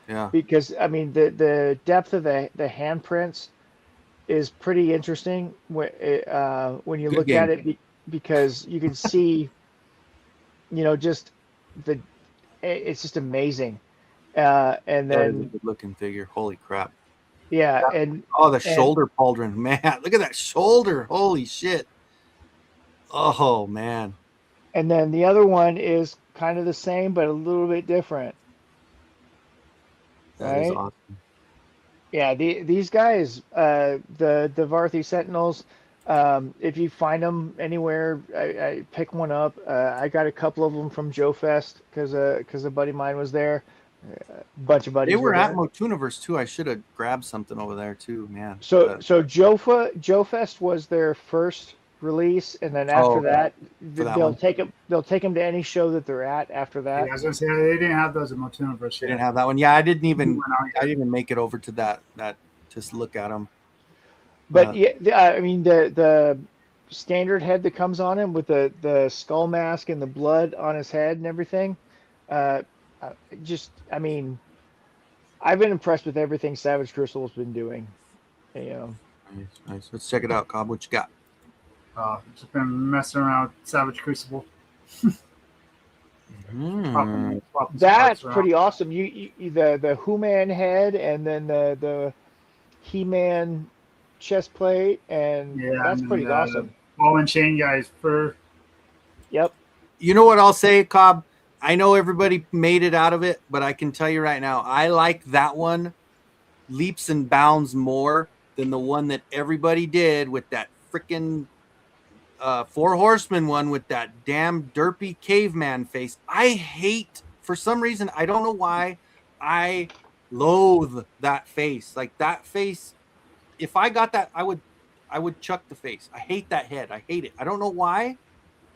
S3: Yeah.
S20: Because I mean the depth of the handprints is pretty interesting when you look at it, because you can see, you know, it's just amazing.
S3: That is
S20: And
S3: a
S20: then
S3: good looking figure. Holy crap!
S20: yeah, and
S3: the shoulder pauldron, man! Look at that shoulder. Holy shit! Oh man!
S20: And then the other one is kind of the same, but a little bit different.
S3: That is
S20: Right?
S3: awesome.
S20: Yeah, these guys, the Varthi Sentinels, if you find them anywhere, I pick one up. I got a couple of them from Joe Fest because a buddy of mine was there. A bunch of buddies
S3: They were at
S20: there.
S3: Motuniverse too. I should have grabbed something over there too, man.
S20: So Joe Fest was their first release, and then after that, they'll take them to any show that they're at after that.
S21: Yeah, I was gonna say they didn't have those in Motuniverse.
S3: They didn't have that one. Yeah, I didn't even make it over to that just look at them.
S20: But I mean the standard head that comes on him with the skull mask and the blood on his head and everything, I mean, I've been impressed with everything Savage Crucible's been doing. You know.
S3: Nice. Let's check it out, Cobb. What you got?
S21: Just been messing around with Savage Crucible.
S20: That's pretty awesome. You the Who-Man head and then the He-Man chest plate, and that's pretty awesome.
S21: Ball and chain guys for.
S20: Yep.
S3: You know what I'll say, Cobb? I know everybody made it out of it, but I can tell you right now, I like that one leaps and bounds more than the one that everybody did with that freaking 4 Horsemen one with that damn derpy caveman face. I hate, for some reason, I don't know why, I loathe that face. Like that face, if I got that, I would chuck the face. I hate that head. I hate it. I don't know why.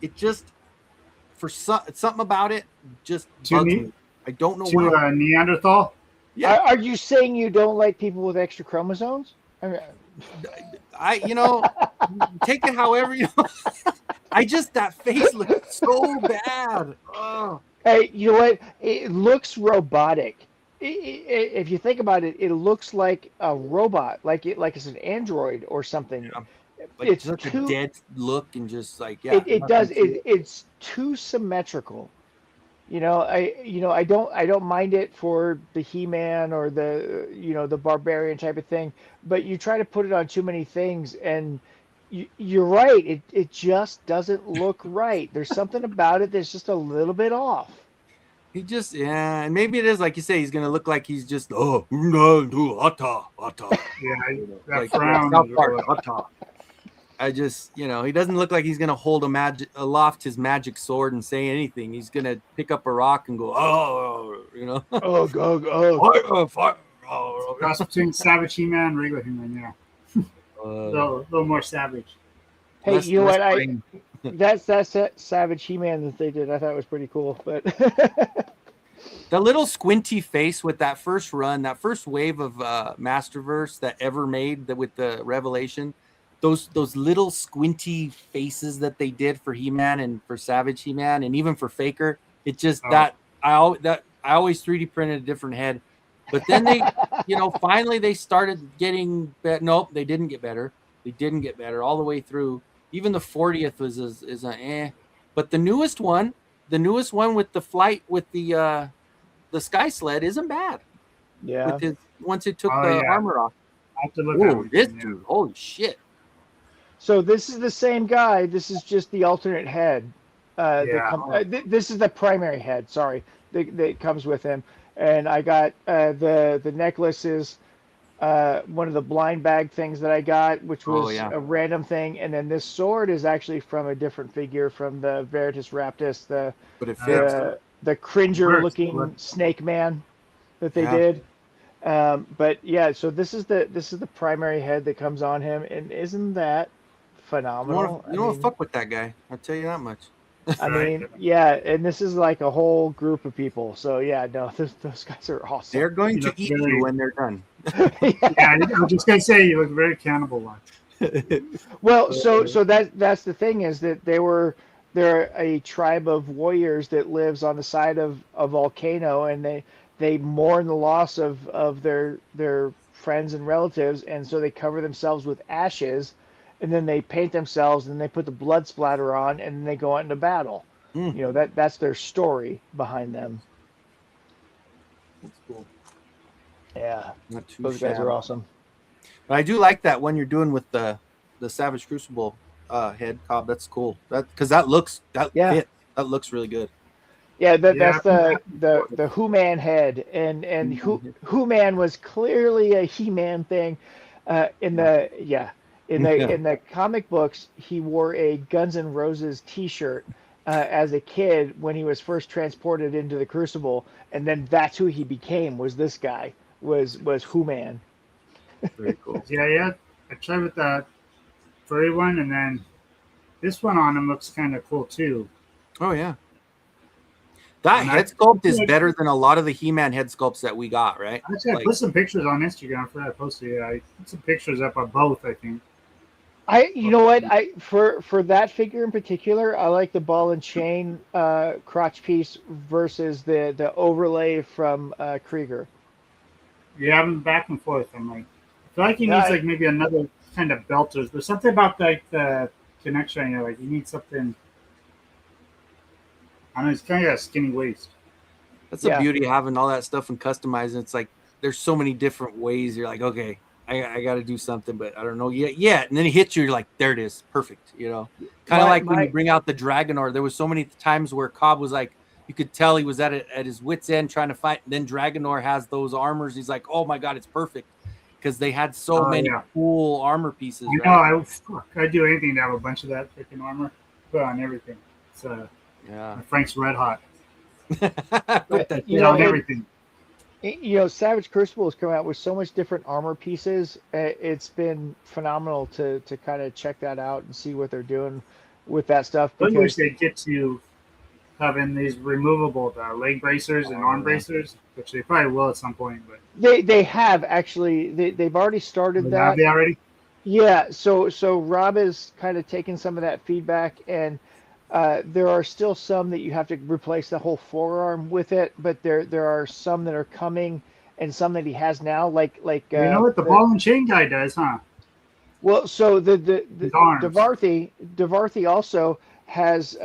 S3: It just, something about it just bugs me. I don't know why.
S21: Neanderthal?
S20: Yeah. Are you saying you don't like people with extra chromosomes? I mean,
S3: take it however you know. That face looks so bad. Oh.
S20: Hey, you know what? It looks robotic. If you think about it, it looks like a robot, like it's an android or something.
S3: Yeah. Like it's such a dead look and just like
S20: it does. It's too symmetrical. I don't mind it for the He-Man or the Barbarian type of thing, but you try to put it on too many things, and you're right. It just doesn't look right. There's something about it that's just a little bit off.
S3: He just and maybe it is like you say. He's gonna look like he's just hata.
S21: Yeah, that
S3: like
S21: frown.
S3: hata. I just, he doesn't look like he's gonna hold aloft his magic sword and say anything. He's gonna pick up a rock and go,
S21: Cross between Savage He-Man and regular He-Man, yeah. A little more savage.
S20: Hey, you know what? That's Savage He-Man that they did. I thought it was pretty cool, but
S3: the little squinty face with that first run, that first wave of Masterverse that ever made with the Revelation. Those little squinty faces that they did for He-Man and for Savage He-Man and even for Faker, it just I always 3D printed a different head, but then they, finally they started getting better. Nope, they didn't get better. They didn't get better all the way through. Even the 40th is but the newest one with the flight with the sky sled isn't bad.
S20: Yeah.
S3: Once it took the armor off.
S21: I have to look at it.
S3: Dude, holy shit.
S20: So this is the same guy. This is just the alternate head. This is the primary head. Sorry, that comes with him. And I got the necklaces, one of the blind bag things that I got, which was a random thing. And then this sword is actually from a different figure from the Veritas Raptus, the cringer looking snake man that they did. But yeah, so this is the primary head that comes on him, and isn't that phenomenal?
S3: You don't want to fuck with that guy. I'll tell you that much.
S20: I mean, yeah, and this is like a whole group of people. So yeah, no, those guys are awesome.
S3: They're going to eat you when they're done.
S21: Yeah, I was just gonna say you look very cannibal-like.
S20: Well, so that's the thing is that they're a tribe of warriors that lives on the side of a volcano, and they mourn the loss of their friends and relatives, and so they cover themselves with ashes, and then they paint themselves, and they put the blood splatter on, and then they go out into battle. That's their story behind them.
S3: That's cool.
S20: Yeah,
S3: Not too
S20: those guys
S3: shabby.
S20: are awesome.
S3: But I do like that one you're doing with the Savage Crucible head, Cobb. That's cool. Because that fit. That looks really good.
S20: Yeah,
S21: Yeah,
S20: that's the Who-Man head, and Who-Man was clearly a He-Man thing. In the comic books, he wore a Guns N' Roses T-shirt as a kid when he was first transported into the Crucible, and then that's who he became. Was this guy was Who-Man?
S3: Very cool.
S21: Yeah. I tried with that furry one, and then this one on him looks kind of cool too.
S3: Oh yeah. That head sculpt is better than a lot of the He-Man head sculpts that we got, right?
S21: Actually, I put some pictures on Instagram for that. I posted it. I put some pictures up of both, I think.
S20: You know what? For that figure in particular, I like the ball and chain crotch piece versus the overlay from Krieger.
S21: Yeah, I'm back and forth. I'm like, I feel like he
S20: Yeah,
S21: needs like maybe another kind of belters. There's something about like the connection. You know, like you need something. I don't know. He's kind of got a skinny waist.
S3: That's the beauty of having all that stuff and customizing. It's like there's so many different ways. You're like, okay, I got to do something, but I don't know yet. Yeah, and then it hits you. You're like, there it is, perfect. You know, kind of like when you bring out the Dragonor. There was so many times where Cobb was like, you could tell he was at his wit's end trying to fight. And then Dragonor has those armors. He's like, oh my god, it's perfect because they had so many cool armor pieces.
S21: You know, I'd do anything to have a bunch of that freaking armor put on everything. It's Frank's Red Hot.
S20: But, you know, everything. You know, Savage Crucible has come out with so much different armor pieces. It's been phenomenal to kind of check that out and see what they're doing with that stuff.
S21: I wish they'd get to having these removable leg bracers and arm bracers, which they probably will at some point. But
S20: they have actually they've already started that.
S21: Have they already?
S20: Yeah. So Rob is kind of taking some of that feedback, and there are still some that you have to replace the whole forearm with it, but there are some that are coming and some that he has now, like
S21: you know what the ball and chain guy does, huh?
S20: Well, so the Devarthy also has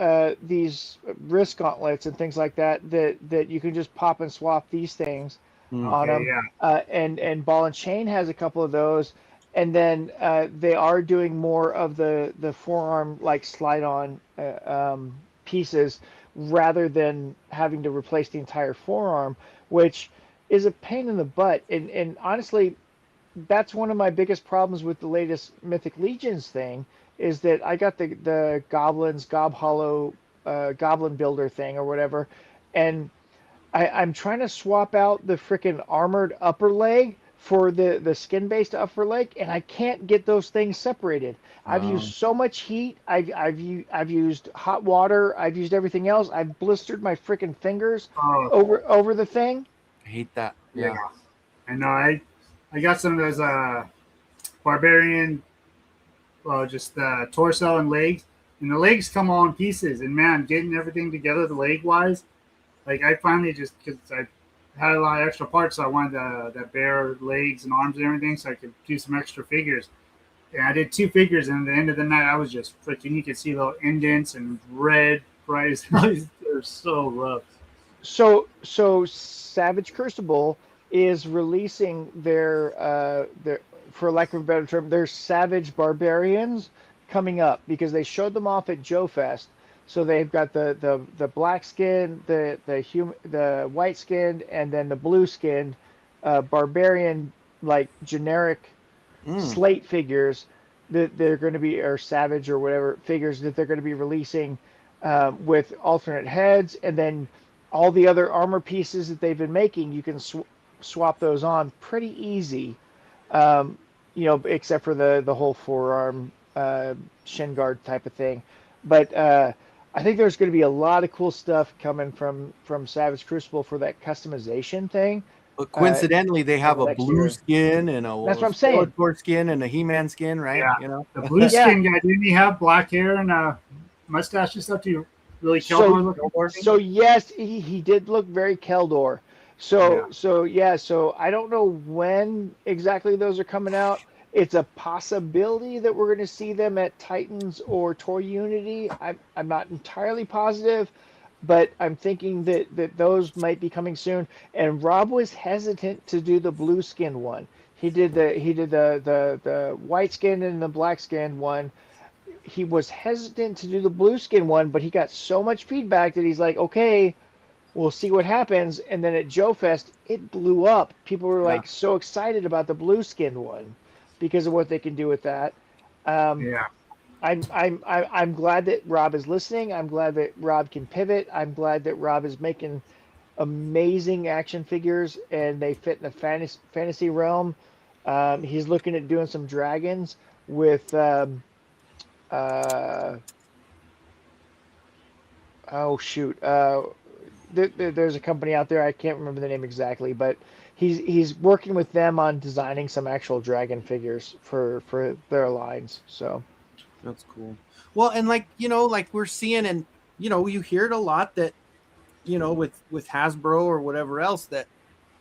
S20: these wrist gauntlets and things like that you can just pop and swap these things on them. Yeah. And ball and chain has a couple of those. And then they are doing more of the forearm like slide on pieces rather than having to replace the entire forearm, which is a pain in the butt. And honestly, that's one of my biggest problems with the latest Mythic Legions thing is that I got the Goblins, Gob Hollow, Goblin Builder thing or whatever, and I'm trying to swap out the freaking armored upper leg for the skin-based upper leg, and I can't get those things separated. I've used so much heat. I've used hot water. I've used everything else. I've blistered my freaking fingers over the thing.
S3: I hate that.
S21: Yeah. I know. I got some of those barbarian, just torso and legs, and the legs come all in pieces. And man, getting everything together, the leg wise, like I finally just because I had a lot of extra parts, so I wanted the bare legs and arms and everything, so I could do some extra figures. And I did 2 figures, and at the end of the night, I was just freaking. You could see little indents and red bright. They're so rough.
S20: So Savage Crucible is releasing their for lack of a better term, their Savage Barbarians coming up because they showed them off at Joe Fest. So they've got the black skin, the white skinned, and then the blue skinned barbarian like generic slate figures that they're going to be, or savage or whatever figures that they're going to be releasing with alternate heads, and then all the other armor pieces that they've been making, you can swap those on pretty easy. You know, except for the whole forearm shin guard type of thing, but. I think there's going to be a lot of cool stuff coming from Savage Crucible for that customization thing.
S3: But coincidentally, they have a blue skin and a
S20: that's what I'm saying.
S3: Skin and a He-Man skin, right?
S21: Yeah.
S3: You know,
S21: the blue skin guy, didn't he have black hair and a mustache and stuff? Do you really Keldor looking?
S20: So yes, he did look very Keldor. So I don't know when exactly those are coming out. It's a possibility that we're going to see them at Titans or Toy Unity. I'm not entirely positive. but I'm thinking that those might be coming soon. And Rob was hesitant to do the blue skin one. He did the white skin and the black skin one. He was hesitant to do the blue skin one, but he got so much feedback that he's like, okay, we'll see what happens. And then at Joe Fest, it blew up. People were like so excited about the blue skin one because of what they can do with that.
S21: Yeah.
S20: I'm glad that Rob is listening. I'm glad that Rob can pivot. I'm glad that Rob is making amazing action figures and they fit in the fantasy realm. He's looking at doing some dragons with oh shoot, there's a company out there, I can't remember the name exactly, but he's working with them on designing some actual dragon figures for their lines. So
S3: that's cool. Well, and like like we're seeing, and you hear it a lot that with Hasbro or whatever else that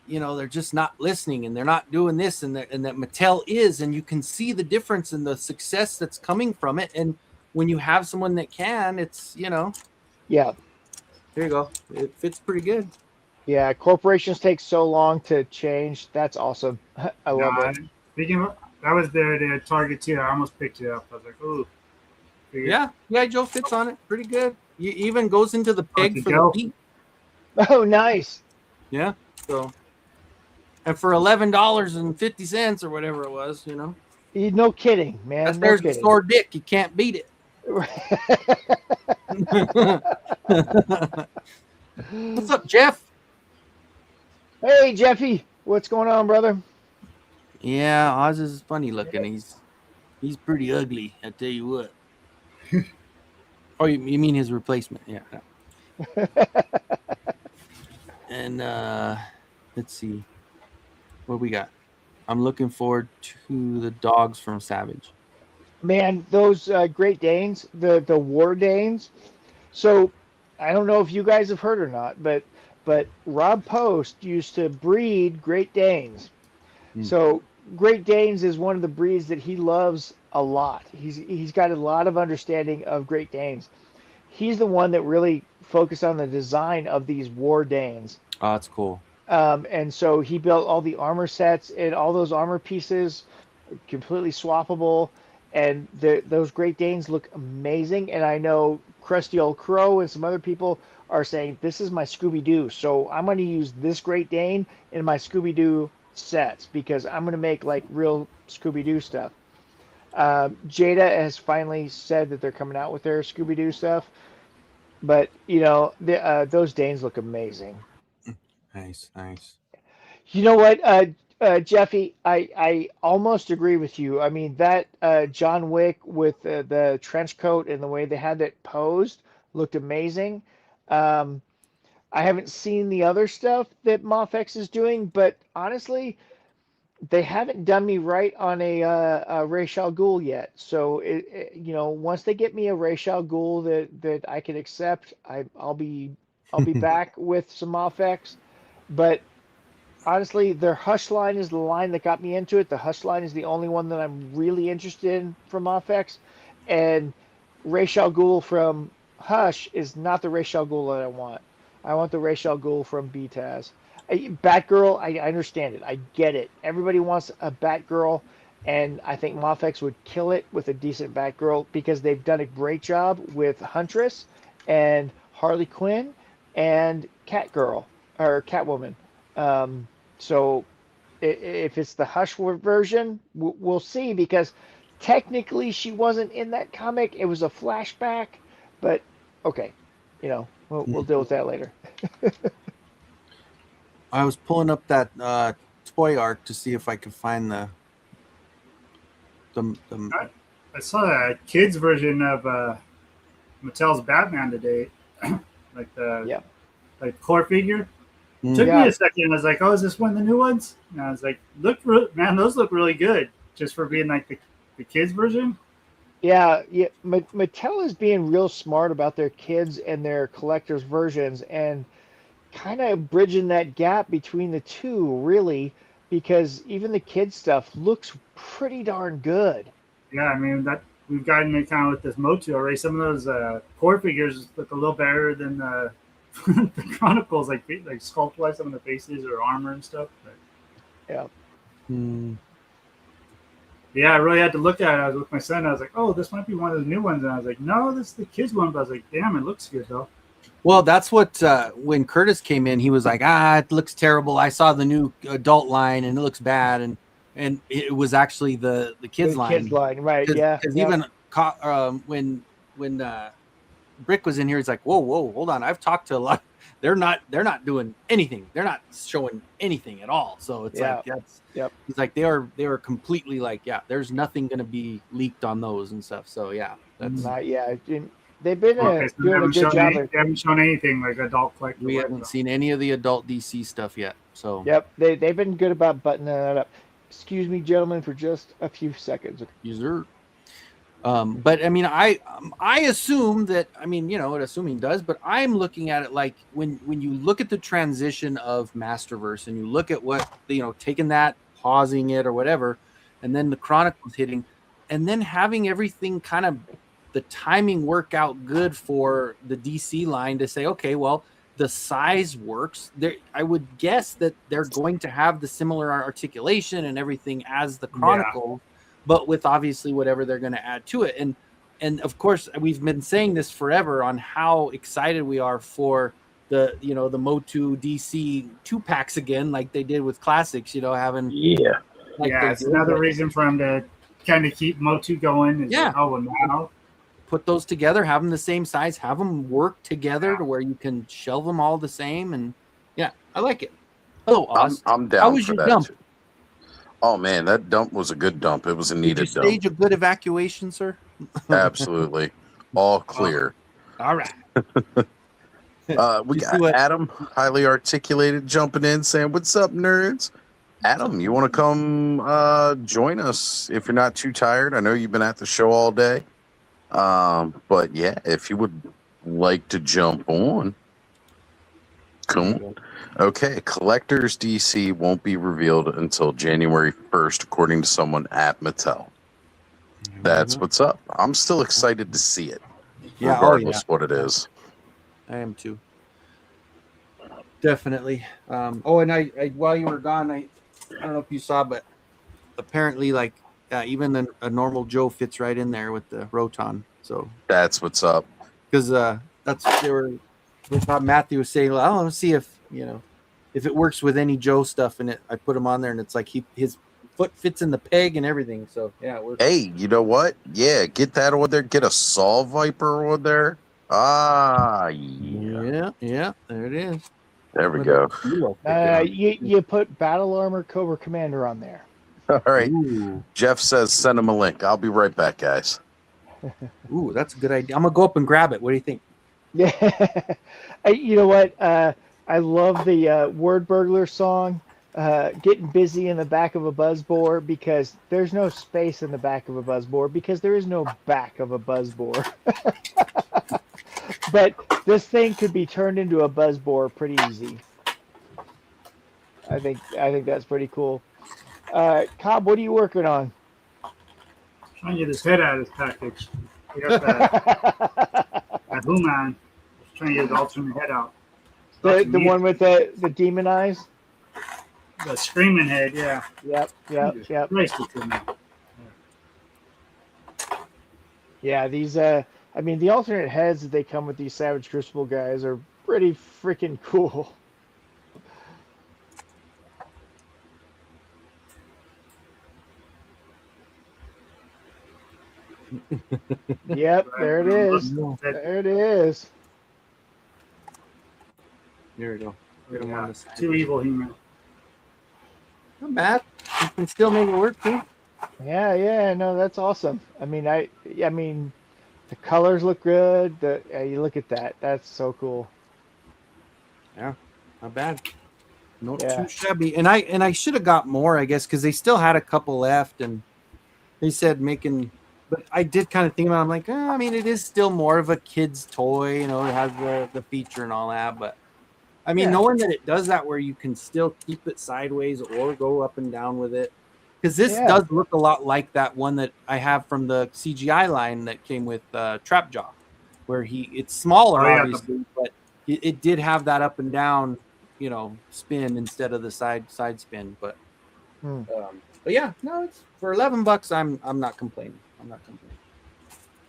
S3: they're just not listening and they're not doing this, and that Mattel is, and you can see the difference in the success that's coming from it. And when you have someone that can, it's
S20: yeah,
S3: there you go. It fits pretty good.
S20: Yeah, corporations take so long to change. That's awesome. I love it.
S21: Speaking of, that was their Target too. I almost picked it up. I was like, ooh.
S3: Yeah, Joe fits on it pretty good. He even goes into the peg for the feet.
S20: Oh, nice.
S3: Yeah. So, and for $11.50 or whatever it was,
S20: no kidding, man.
S3: That's
S20: no
S3: there's
S20: kidding.
S3: the store dick. You can't beat it. What's up, Jeff?
S20: Hey, Jeffy. What's going on, brother?
S3: Yeah, Oz is funny looking. He's pretty ugly. I tell you what. Oh, you mean his replacement? Yeah. And let's see what we got. I'm looking forward to the dogs from Savage.
S20: Man, those Great Danes, the War Danes. So I don't know if you guys have heard or not, but Rob Post used to breed Great Danes. So Great Danes is one of the breeds that he loves a lot. He's got a lot of understanding of Great Danes. He's the one that really focused on the design of these War Danes.
S3: Oh, that's cool.
S20: And so he built all the armor sets, and all those armor pieces completely swappable. And those Great Danes look amazing. And I know Krusty Old Crow and some other people are saying, this is my Scooby-Doo. So I'm going to use this Great Dane in my Scooby-Doo sets because I'm going to make like real Scooby-Doo stuff. Jada has finally said that they're coming out with their Scooby-Doo stuff. But, those Danes look amazing.
S3: Nice.
S20: You know what, Jeffy, I almost agree with you. I mean, that John Wick with the trench coat and the way they had it posed looked amazing. I haven't seen the other stuff that Mofex is doing, but honestly, they haven't done me right on a Ra's al Ghul yet. So, once they get me a Ra's al Ghul that I can accept, I'll be back with some Mofex. But honestly, their Hush line is the line that got me into it. The Hush line is the only one that I'm really interested in from Mofex. And Ra's al Ghul from Hush is not the Ra's al Ghul that I want. I want the Ra's al Ghul from BTAS. Batgirl, I understand it. I get it. Everybody wants a Batgirl, and I think Mofex would kill it with a decent Batgirl because they've done a great job with Huntress and Harley Quinn and Catgirl or Catwoman. So if it's the Hush version, we'll see, because technically she wasn't in that comic. It was a flashback, but okay, we'll deal with that later.
S3: I was pulling up that toy arc to see if I could find the
S21: I saw a kids version of Mattel's Batman today, like the core figure. Took me a second. I was like, "Oh, is this one of the new ones?" And I was like, man, those look really good, just for being like the kids version."
S20: Yeah. Mattel is being real smart about their kids and their collectors versions, and kind of bridging that gap between the two, really, because even the kids stuff looks pretty darn good.
S21: Yeah, I mean that we've gotten it kind of with this Motu already. Some of those core figures look a little better than the the Chronicles, like sculpt wise, some of the faces or armor and stuff. But,
S20: yeah.
S21: Yeah, I really had to look at it. I was with my son. I was like, "Oh, this might be one of the new ones." And I was like, "No, this is the kids one." But I was like, "Damn, it looks good though."
S3: Well, that's what when Curtis came in, he was like, "It looks terrible. I saw the new adult line and it looks bad." And it was actually the kids
S20: The
S3: line.
S20: kids line, right? Yeah.
S3: Because
S20: yeah.
S3: even when Brick was in here, he's like, "Whoa, hold on. I've talked to a lot. They're not doing anything. They're not showing anything at all." So it's like that's He's like they are completely like there's nothing going to be leaked on those and stuff. So that's
S20: they've been doing a good job.
S21: They haven't shown anything like adult collector.
S3: We haven't seen any of the adult DC stuff yet. So
S20: they've been good about buttoning that up. Excuse me, gentlemen, for just a few seconds.
S3: User. But I mean, I assume that, I mean, you know what assuming does, but I'm looking at it like when you look at the transition of Masterverse and you look at what, you know, taking that, pausing it or whatever, and then the Chronicles hitting, and then having everything kind of the timing work out good for the DC line to say, okay, well, the size works. I would guess that they're going to have the similar articulation and everything as the Chronicle. Yeah. But with obviously whatever they're going to add to it. And of course, we've been saying this forever on how excited we are for the Motu DC 2-packs again, like they did with Classics, you know, having.
S21: Yeah. It's another reason for them to kind of keep Motu going. Now.
S3: Put those together, have them the same size, have them work together to where you can shelve them all the same. And I like it. Hello, Oz.
S1: I'm down.
S3: How was
S1: for
S3: your
S1: that
S3: dump?
S1: Too. Oh man, that dump was a good dump. It was a needed dump.
S3: Did you stage a good evacuation, sir?
S1: Absolutely, all clear.
S3: All right.
S1: We got Adam, highly articulated, jumping in, saying, "What's up, nerds?" Adam, you want to come join us if you're not too tired? I know you've been at the show all day, but yeah, if you would like to jump on, come on. Okay, Collectors DC won't be revealed until January 1st, according to someone at Mattel. That's what's up. I'm still excited to see it, regardless what it is.
S3: I am too. Definitely. And I while you were gone, I don't know if you saw, but apparently, like even a normal Joe fits right in there with the Roton. So
S1: that's what's up.
S3: Because that's what we thought Matthew was saying. Well, I want to see if it works with any Joe stuff, and I put him on there, and it's like his foot fits in the peg and everything. So it works.
S1: Hey, you know what? Yeah, get that over there. Get a Saw Viper over there.
S3: Yeah, there it is.
S1: There we go.
S20: You put Battle Armor Cobra Commander on there.
S1: All right. Ooh. Jeff says send him a link. I'll be right back, guys.
S3: Ooh, that's a good idea. I'm gonna go up and grab it. What do you think?
S20: Yeah. You know what? I love the Word Burglar song, Getting Busy in the Back of a Buzzbore, because there's no space in the back of a Buzzbore, because there is no back of a Buzzbore. But this thing could be turned into a Buzzbore pretty easy. I think that's pretty cool. Cobb, what are you working on?
S21: Trying to get his head out of his package. We got that Human. Trying to get his alternate head out.
S20: The one with the demon eyes?
S21: The screaming head, yeah.
S20: Yep. Yeah, these I mean, the alternate heads that they come with these Savage Crucible guys are pretty freaking cool. Yep, there it is. There it is.
S3: There we go.
S21: Yeah, too evil human.
S3: Not bad. You can still make it work too.
S20: Yeah, no, that's awesome. I mean, the colors look good. You look at that. That's so cool.
S3: Yeah, not bad. Not too shabby. And I should have got more, I guess, because they still had a couple left, and they said making. But I did kind of think about it. I'm like, I mean, it is still more of a kid's toy, you know, it has the feature and all that. But I mean, knowing that it does that where you can still keep it sideways or go up and down with it. Because this does look a lot like that one that I have from the CGI line that came with Trapjaw, where it's smaller, obviously, but it did have that up and down, spin instead of the side spin. But yeah, no, it's for $11. I'm not complaining.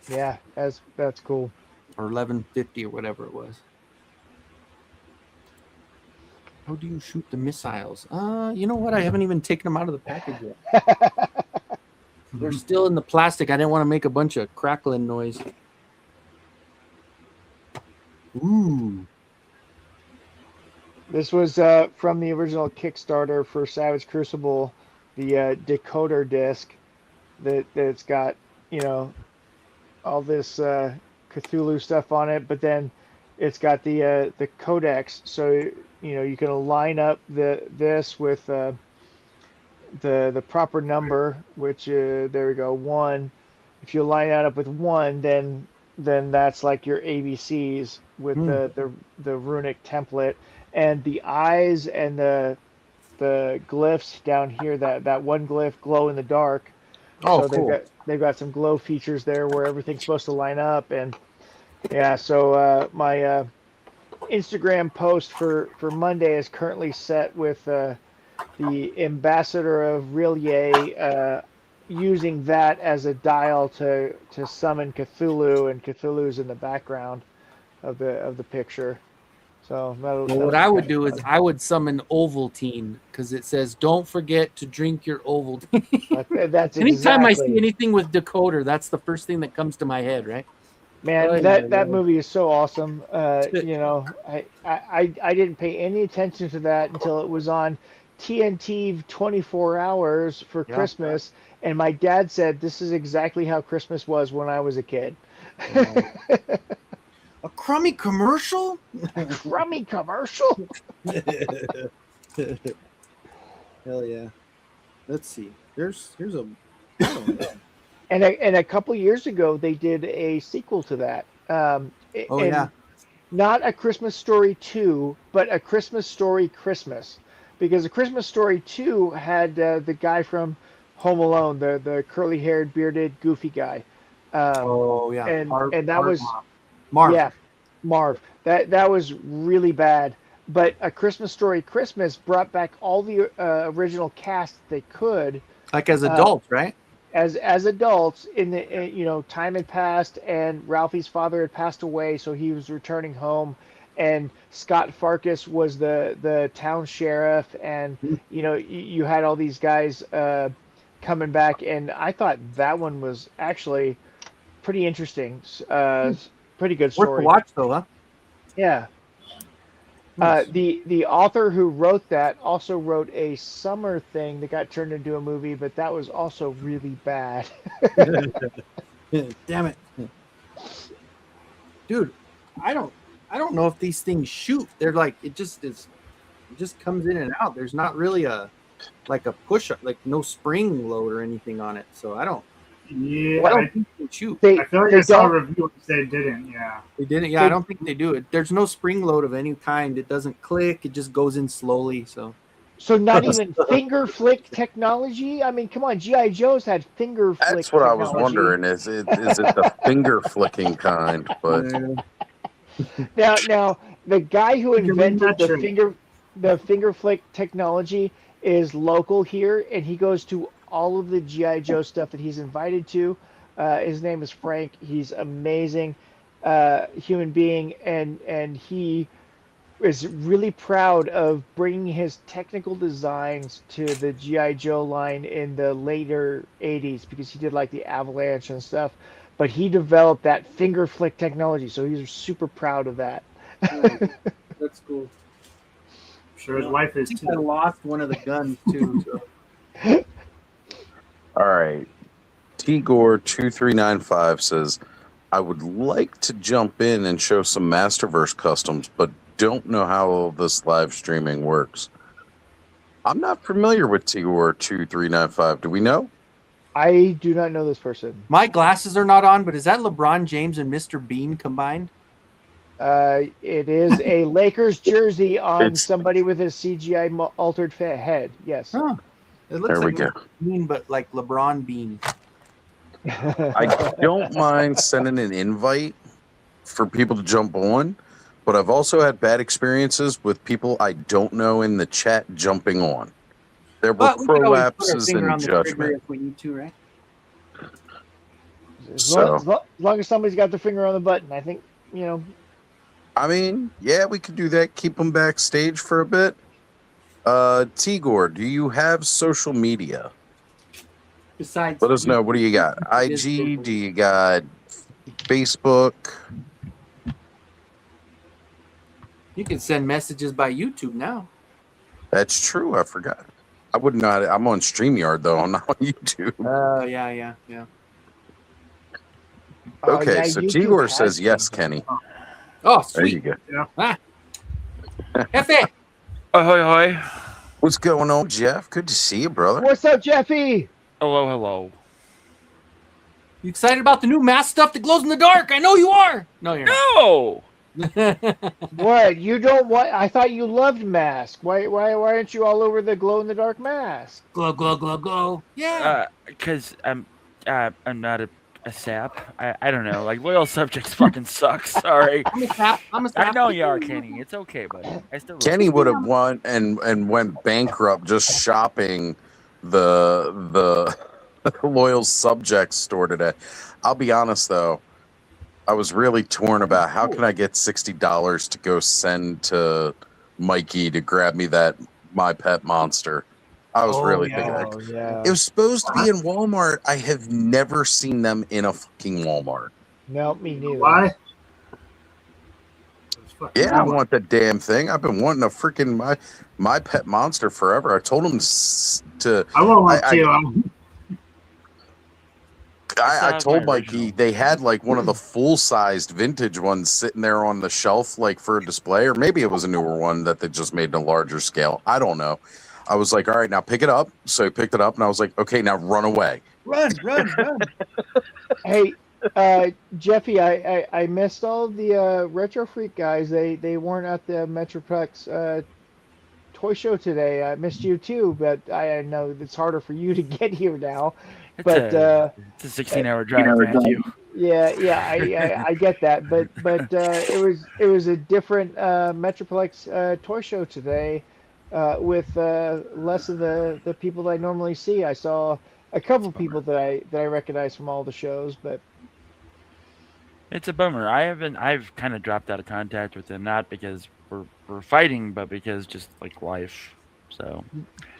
S20: Yeah, that's cool.
S3: Or $11.50 or whatever it was. How do you shoot the missiles? You know what? I haven't even taken them out of the package yet. They're still in the plastic. I didn't want to make a bunch of crackling noise. Ooh.
S20: This was from the original Kickstarter for Savage Crucible, the decoder disc that's got, all this Cthulhu stuff on it, but then it's got the codex, so you can line up this with the proper number, which there we go, 1. If you line that up with 1, then that's like your ABCs with the runic template, and the eyes and the glyphs down here. That one glyph glow in the dark.
S3: Oh,
S20: so
S3: cool.
S20: They've got some glow features there where everything's supposed to line up, and yeah. So my Instagram post for Monday is currently set with the ambassador of Rillier using that as a dial to summon Cthulhu, and Cthulhu's in the background of the picture. So
S3: what I would do is I would summon Ovaltine, because it says don't forget to drink your Ovaltine.
S20: That's
S3: anytime I see
S20: exactly.
S3: anything with decoder, that's the first thing that comes to my head, right?
S20: Man, that movie is so awesome. I didn't pay any attention to that until it was on TNT 24 hours for Christmas, and my dad said this is exactly how Christmas was when I was a kid.
S3: A crummy commercial?
S20: Crummy commercial?
S3: Hell yeah. Let's see. Here's a.
S20: And a couple years ago, they did a sequel to that. Not A Christmas Story 2, but A Christmas Story Christmas. Because A Christmas Story 2 had the guy from Home Alone, the curly-haired, bearded, goofy guy. And that was
S3: Marv.
S20: Yeah, Marv. That was really bad. But A Christmas Story Christmas brought back all the original cast they could.
S3: Like as adults, right?
S20: As adults, time had passed, and Ralphie's father had passed away, so he was returning home, and Scott Farkas was the town sheriff, and you had all these guys coming back, and I thought that one was actually pretty interesting. Pretty good story.
S3: Worth to watch, though, huh?
S20: Yeah. The author who wrote that also wrote a summer thing that got turned into a movie, but that was also really bad.
S3: Damn it, dude! I don't know if these things shoot. They're like it just comes in and out. There's not really a push up, like no spring load or anything on it. So I don't.
S21: Yeah,
S3: I don't think they shoot.
S21: I feel like I saw a review that said didn't. Yeah,
S3: they didn't. Yeah, I don't think they do it. There's no spring load of any kind. It doesn't click. It just goes in slowly. So
S20: not even finger flick technology. I mean, come on, GI Joe's had finger flick.
S1: That's what technology. I was wondering. Is it the finger flicking kind? But
S20: now the guy who invented the finger flick technology is local here, and he goes to all of the GI Joe stuff that he's invited to. His name is Frank. He's amazing human being, and he is really proud of bringing his technical designs to the GI Joe line in the later 80s, because he did like the Avalanche and stuff, but he developed that finger flick technology, so he's super proud of that.
S3: That's cool.
S21: I'm sure his wife is too.
S3: I lost one of the guns too. So.
S1: All right. Tigor2395 says, I would like to jump in and show some Masterverse customs, but don't know how this live streaming works. I'm not familiar with Tigor2395. Do we know?
S20: I do not know this person.
S3: My glasses are not on, but is that LeBron James and Mr. Bean combined?
S20: It is a Lakers jersey on somebody with a CGI altered head. Yes.
S3: Huh. It looks
S1: there
S3: like
S1: we go.
S3: Bean, but like LeBron Bean.
S1: I don't mind sending an invite for people to jump on, but I've also had bad experiences with people I don't know in the chat jumping on. There were
S3: But we can always put our
S1: prolapses
S3: finger
S1: in
S3: on the trigger
S1: judgment.
S3: if we need to, right?
S20: As long as somebody's got their finger on the button, I think,
S1: I mean, yeah, we could do that. Keep them backstage for a bit. Tigor, do you have social media?
S3: Besides,
S1: Let us know. What do you got? IG? Do you got Facebook?
S3: You can send messages by YouTube now.
S1: That's true. I forgot. I would not. I'm on StreamYard though. I'm not on YouTube.
S3: Yeah.
S1: Okay,
S20: yeah,
S1: so
S20: YouTube
S1: Tigor
S20: has
S1: says yes, Kenny.
S3: Oh,
S1: There
S3: sweet.
S1: you go.
S3: Ah. Efe.
S4: Ahoy, hoy.
S1: What's going on, Jeff? Good to see you, brother.
S20: What's up, Jeffy?
S4: Hello.
S3: You excited about the new mask stuff that glows in the dark? I know you are. No, you're
S4: No.
S20: What? You don't want? I thought you loved mask. Why aren't you all over the glow in the dark mask?
S3: Glow. Yeah.
S4: Because I'm not a sap. I don't know. Like, loyal subjects fucking suck. Sorry.
S3: I'm a sap.
S4: I know you are, Kenny. It's okay, buddy. I still love
S1: Kenny
S4: you.
S1: would have won and went bankrupt just shopping the loyal subjects store today. I'll be honest though, I was really torn about how can I get $60 to go send to Mikey to grab me that My Pet Monster. I was really thinking that. It was supposed to be in Walmart. I have never seen them in a fucking Walmart.
S20: No, me neither.
S21: Why?
S1: Yeah, I want that damn thing. I've been wanting a freaking my Pet Monster forever. I told him to.
S21: I want one too.
S1: I told Mikey they had like one of the full-sized vintage ones sitting there on the shelf, like for a display, or maybe it was a newer one that they just made in a larger scale. I don't know. I was like, all right, now pick it up. So he picked it up, and I was like, okay, now run away.
S20: Run. Hey, Jeffy, I missed all the Retro Freak guys. They weren't at the Metroplex toy show today. I missed you too, but I know it's harder for you to get here now.
S4: It's
S20: But
S4: a 16-hour drive, Matthew.
S20: Yeah, I get that, but it was a different Metroplex toy show today with less of the people that I normally see. I saw a couple people that I recognize from all the shows, but
S4: It's a bummer. I've kind of dropped out of contact with them, not because we're fighting, but because just like life. So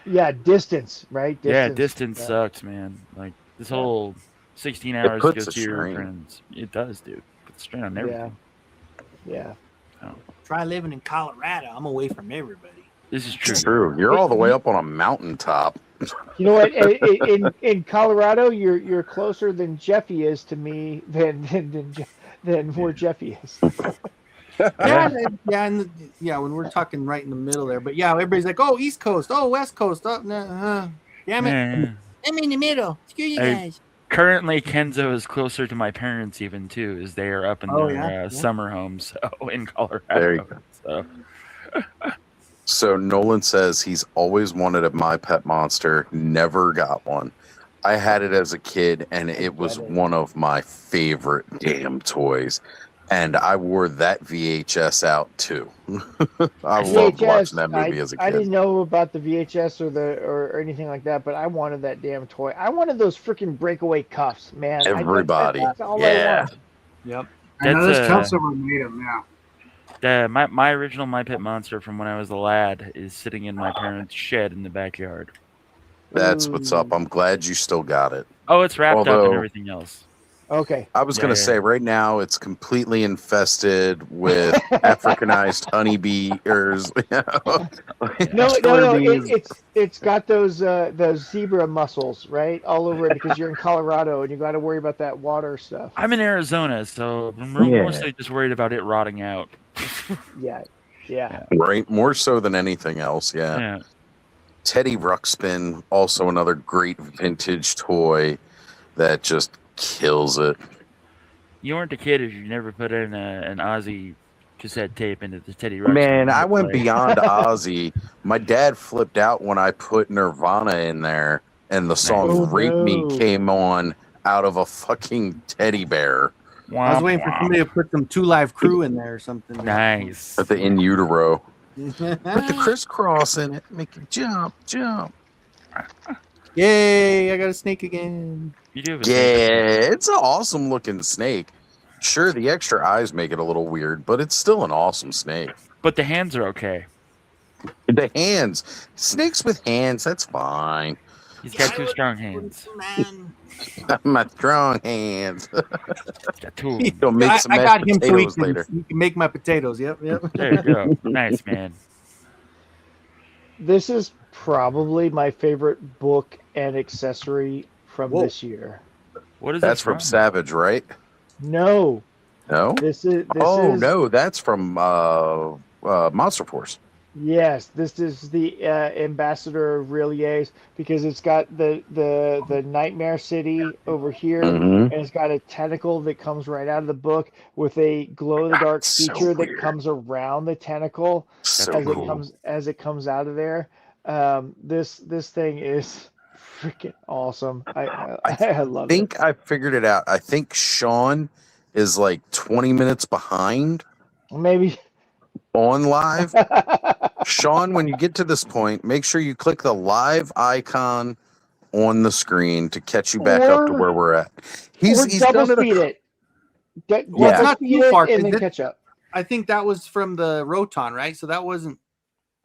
S20: yeah, distance, right?
S4: Distance sucks, man. Like this whole 16 hours to go see your friends. It does, dude. Puts strain on everything.
S20: Yeah.
S3: Try living in Colorado. I'm away from everybody.
S4: This is true.
S1: True. You're all the way up on a mountaintop.
S20: You know what? In Colorado, you're closer than Jeffy is to me than where Jeffy is.
S3: Yeah, when we're talking right in the middle there. But yeah, everybody's like, oh, East Coast, oh, West Coast, oh, damn it.
S4: Yeah.
S3: I'm in the middle. Screw you guys.
S4: Currently, Kenzo is closer to my parents even too, as they are up in their summer home, so in Colorado.
S1: There you go.
S4: So.
S1: So Nolan says he's always wanted a My Pet Monster, never got one. I had it as a kid, and it was one of my favorite damn toys. And I wore that VHS out too. I loved watching that movie as a kid.
S20: I didn't know about the VHS or anything like that, but I wanted that damn toy. I wanted those freaking breakaway cuffs, man.
S1: Everybody,
S20: that's all I wanted.
S3: Yep.
S21: I know those cups over made them, yeah.
S4: My original My Pet Monster from when I was a lad is sitting in my parents' shed in the backyard.
S1: That's what's up. I'm glad you still got it.
S4: Oh, it's wrapped up and everything else.
S20: Okay.
S1: I was going to say right now it's completely infested with Africanized honeybees.
S20: No. It's got those zebra mussels right all over it because you're in Colorado and you got to worry about that water stuff.
S4: I'm in Arizona, so I'm mostly just worried about it rotting out.
S20: Yeah.
S1: Right, more so than anything else. Yeah. Teddy Ruxpin, also another great vintage toy that just kills it.
S4: You weren't a kid if you never put in an Ozzy cassette tape into the Teddy Ruxpin.
S1: Man, I went beyond Ozzy. My dad flipped out when I put Nirvana in there and the song Rape Me came on out of a fucking teddy bear.
S3: I was waiting for somebody to put some 2 Live Crew in there or something.
S4: Nice.
S1: At the in utero. Put the crisscross in it. Make it jump.
S3: Yay! I got a snake again.
S4: You do have a
S1: Yeah, it's an awesome looking snake. Sure, the extra eyes make it a little weird, but it's still an awesome snake.
S4: But the hands are okay.
S1: The hands. Snakes with hands, that's fine.
S4: He's got 2 strong hands.
S1: My strong hands.
S4: Got 2.
S1: He'll make some
S3: I got
S1: mashed
S3: him so he
S1: potatoes
S3: can,
S1: later.
S3: he can make my potatoes. Yep.
S4: There you go. Nice, man.
S20: This is probably my favorite book and accessory from this year.
S4: What is
S1: That's from Savage, right?
S20: No.
S1: No?
S20: This is
S1: no, that's from Monster Force.
S20: Yes, this is the Ambassador of Reliers because it's got the Nightmare City over here, and it's got a tentacle that comes right out of the book with a glow-in-the-dark feature that comes around the tentacle as it comes out of there. This thing is freaking awesome. I love it.
S1: I think I figured it out. I think Sean is like 20 minutes behind.
S20: Maybe.
S1: On live. Sean, when you get to this point, make sure you click the live icon on the screen to catch you back up to where we're at. He's
S20: double
S1: done
S20: speed
S1: it.
S3: Well, it's not too far.
S20: and then catch up.
S3: I think that was from the Roton, right? So that wasn't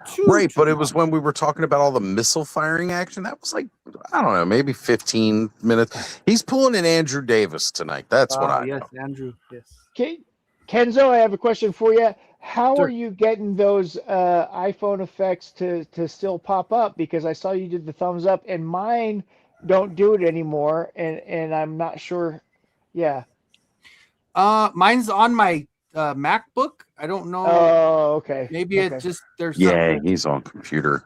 S3: too
S1: Right, but it was when we were talking about all the missile firing action. That was like, I don't know, maybe 15 minutes. He's pulling an Andrew Davis tonight. That's what I
S3: yes,
S1: know.
S3: Andrew. Yes.
S20: Okay, Kenzo, I have a question for you. How
S3: Sure.
S20: are you getting those iPhone effects to still pop up? Because I saw you did the thumbs up, and mine don't do it anymore, and I'm not sure. Yeah.
S3: Mine's on my MacBook. I don't know.
S20: Oh, okay.
S3: Maybe
S20: Okay.
S3: it just there's
S1: Yeah,
S3: something.
S1: he's on computer.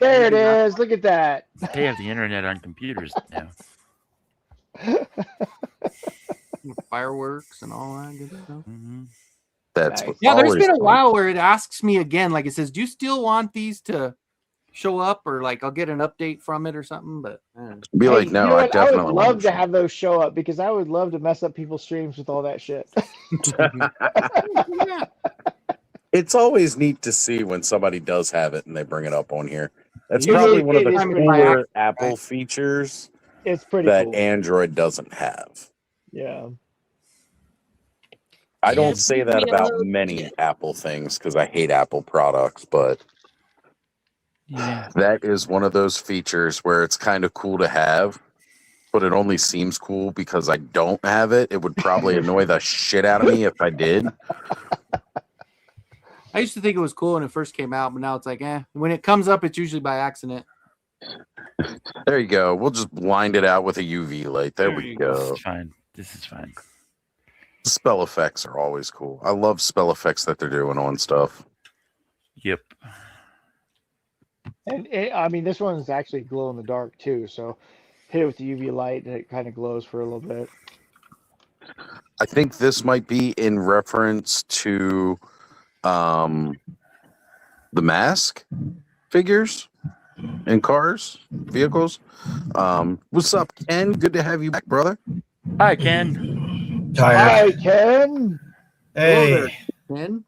S20: There it is. Look at that.
S4: They have the internet on computers now.
S3: Fireworks and all that good stuff.
S1: That's what
S3: Yeah, there's
S1: always
S3: been a
S1: fun.
S3: while where it asks me again, like it says, "Do you still want these to show up?" Or like I'll get an update from it or something. But
S1: Be like,
S20: Hey,
S1: no,
S20: you know
S1: I
S20: what?
S1: definitely
S20: I would
S1: want
S20: love to have those show up because I would love to mess up people's streams with all that shit.
S1: It's always neat to see when somebody does have it and they bring it up on here. That's
S20: It
S1: probably
S20: is-
S1: one of the
S20: it is pretty
S1: cooler
S20: cool.
S1: Apple features
S20: It's pretty
S1: that
S20: cool.
S1: Android doesn't have.
S20: Yeah.
S1: I don't say that about many Apple things because I hate Apple products, but that is one of those features where it's kind of cool to have, but it only seems cool because I don't have it. It would probably annoy the shit out of me if I did.
S3: I used to think it was cool when it first came out, but now it's like, when it comes up, it's usually by accident.
S1: There you go. We'll just blind it out with a UV light. There we go.
S4: This is fine. This is fine.
S1: Spell effects are always cool. I love spell effects that they're doing on stuff.
S4: Yep.
S20: And I mean, this one's actually glow in the dark too. So hit it with the UV light and it kind of glows for a little bit.
S1: I think this might be in reference to the mask figures in cars, vehicles. What's up, Ken? Good to have you back, brother.
S4: Hi, Ken.
S20: Hi, Ken.
S7: Hey.
S3: Ken.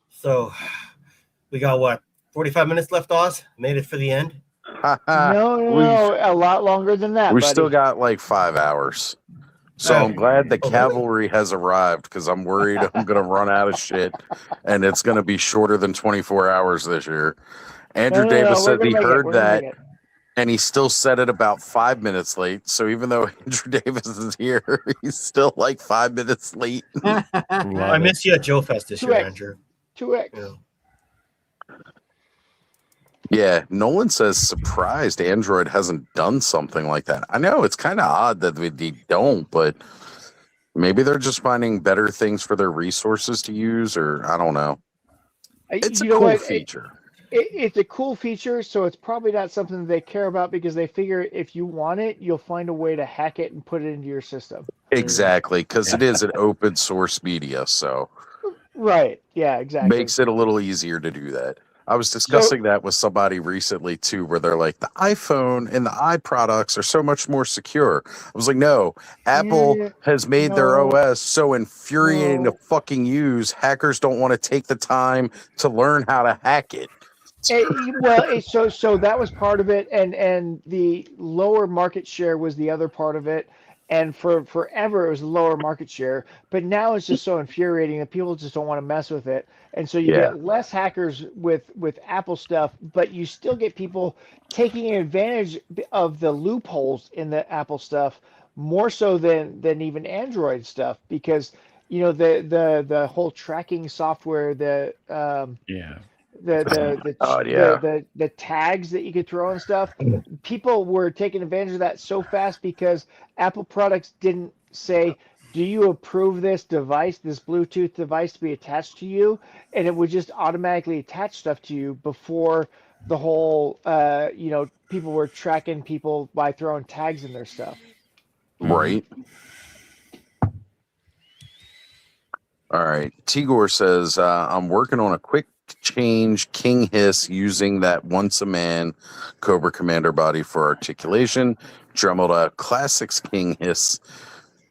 S7: So we got what, 45 minutes left, Oz? Made it for the end?
S20: No, a lot longer than that.
S1: We
S20: buddy.
S1: still got like 5 hours. So I'm glad the cavalry has arrived because I'm worried I'm going to run out of shit and it's going to be shorter than 24 hours this year. Andrew Davis said he heard that and he still said it about 5 minutes late. So even though Andrew Davis is here, he's still like 5 minutes late.
S7: I missed you at Joe Fest this year,
S20: 2X.
S7: Andrew.
S20: 2X.
S1: Yeah, Nolan says surprised Android hasn't done something like that. I know it's kind of odd that they don't, but maybe they're just finding better things for their resources to use, or I don't know. It's a cool feature.
S20: It's a cool feature, so it's probably not something they care about because they figure if you want it, you'll find a way to hack it and put it into your system.
S1: Exactly, because it is an open source media, so
S20: Right. Yeah, exactly.
S1: makes it a little easier to do that. I was discussing that with somebody recently too, where they're like, the iPhone and the iProducts are so much more secure. I was like, no, Apple has made their OS so infuriating to fucking use. Hackers don't want to take the time to learn how to hack it.
S20: So that was part of it, and the lower market share was the other part of it. And for forever it was lower market share, but now it's just so infuriating that people just don't want to mess with it. And so you get less hackers with Apple stuff, but you still get people taking advantage of the loopholes in the Apple stuff more so than even Android stuff, because the whole tracking software, the tags that you could throw and stuff, people were taking advantage of that so fast because Apple products didn't say, do you approve this device, this Bluetooth device, to be attached to you? And it would just automatically attach stuff to you before the whole people were tracking people by throwing tags in their stuff.
S1: Right. All right. Tigor says, I'm working on a quick change King Hiss using that once a man Cobra Commander body for articulation. Dremel a Classics King Hiss.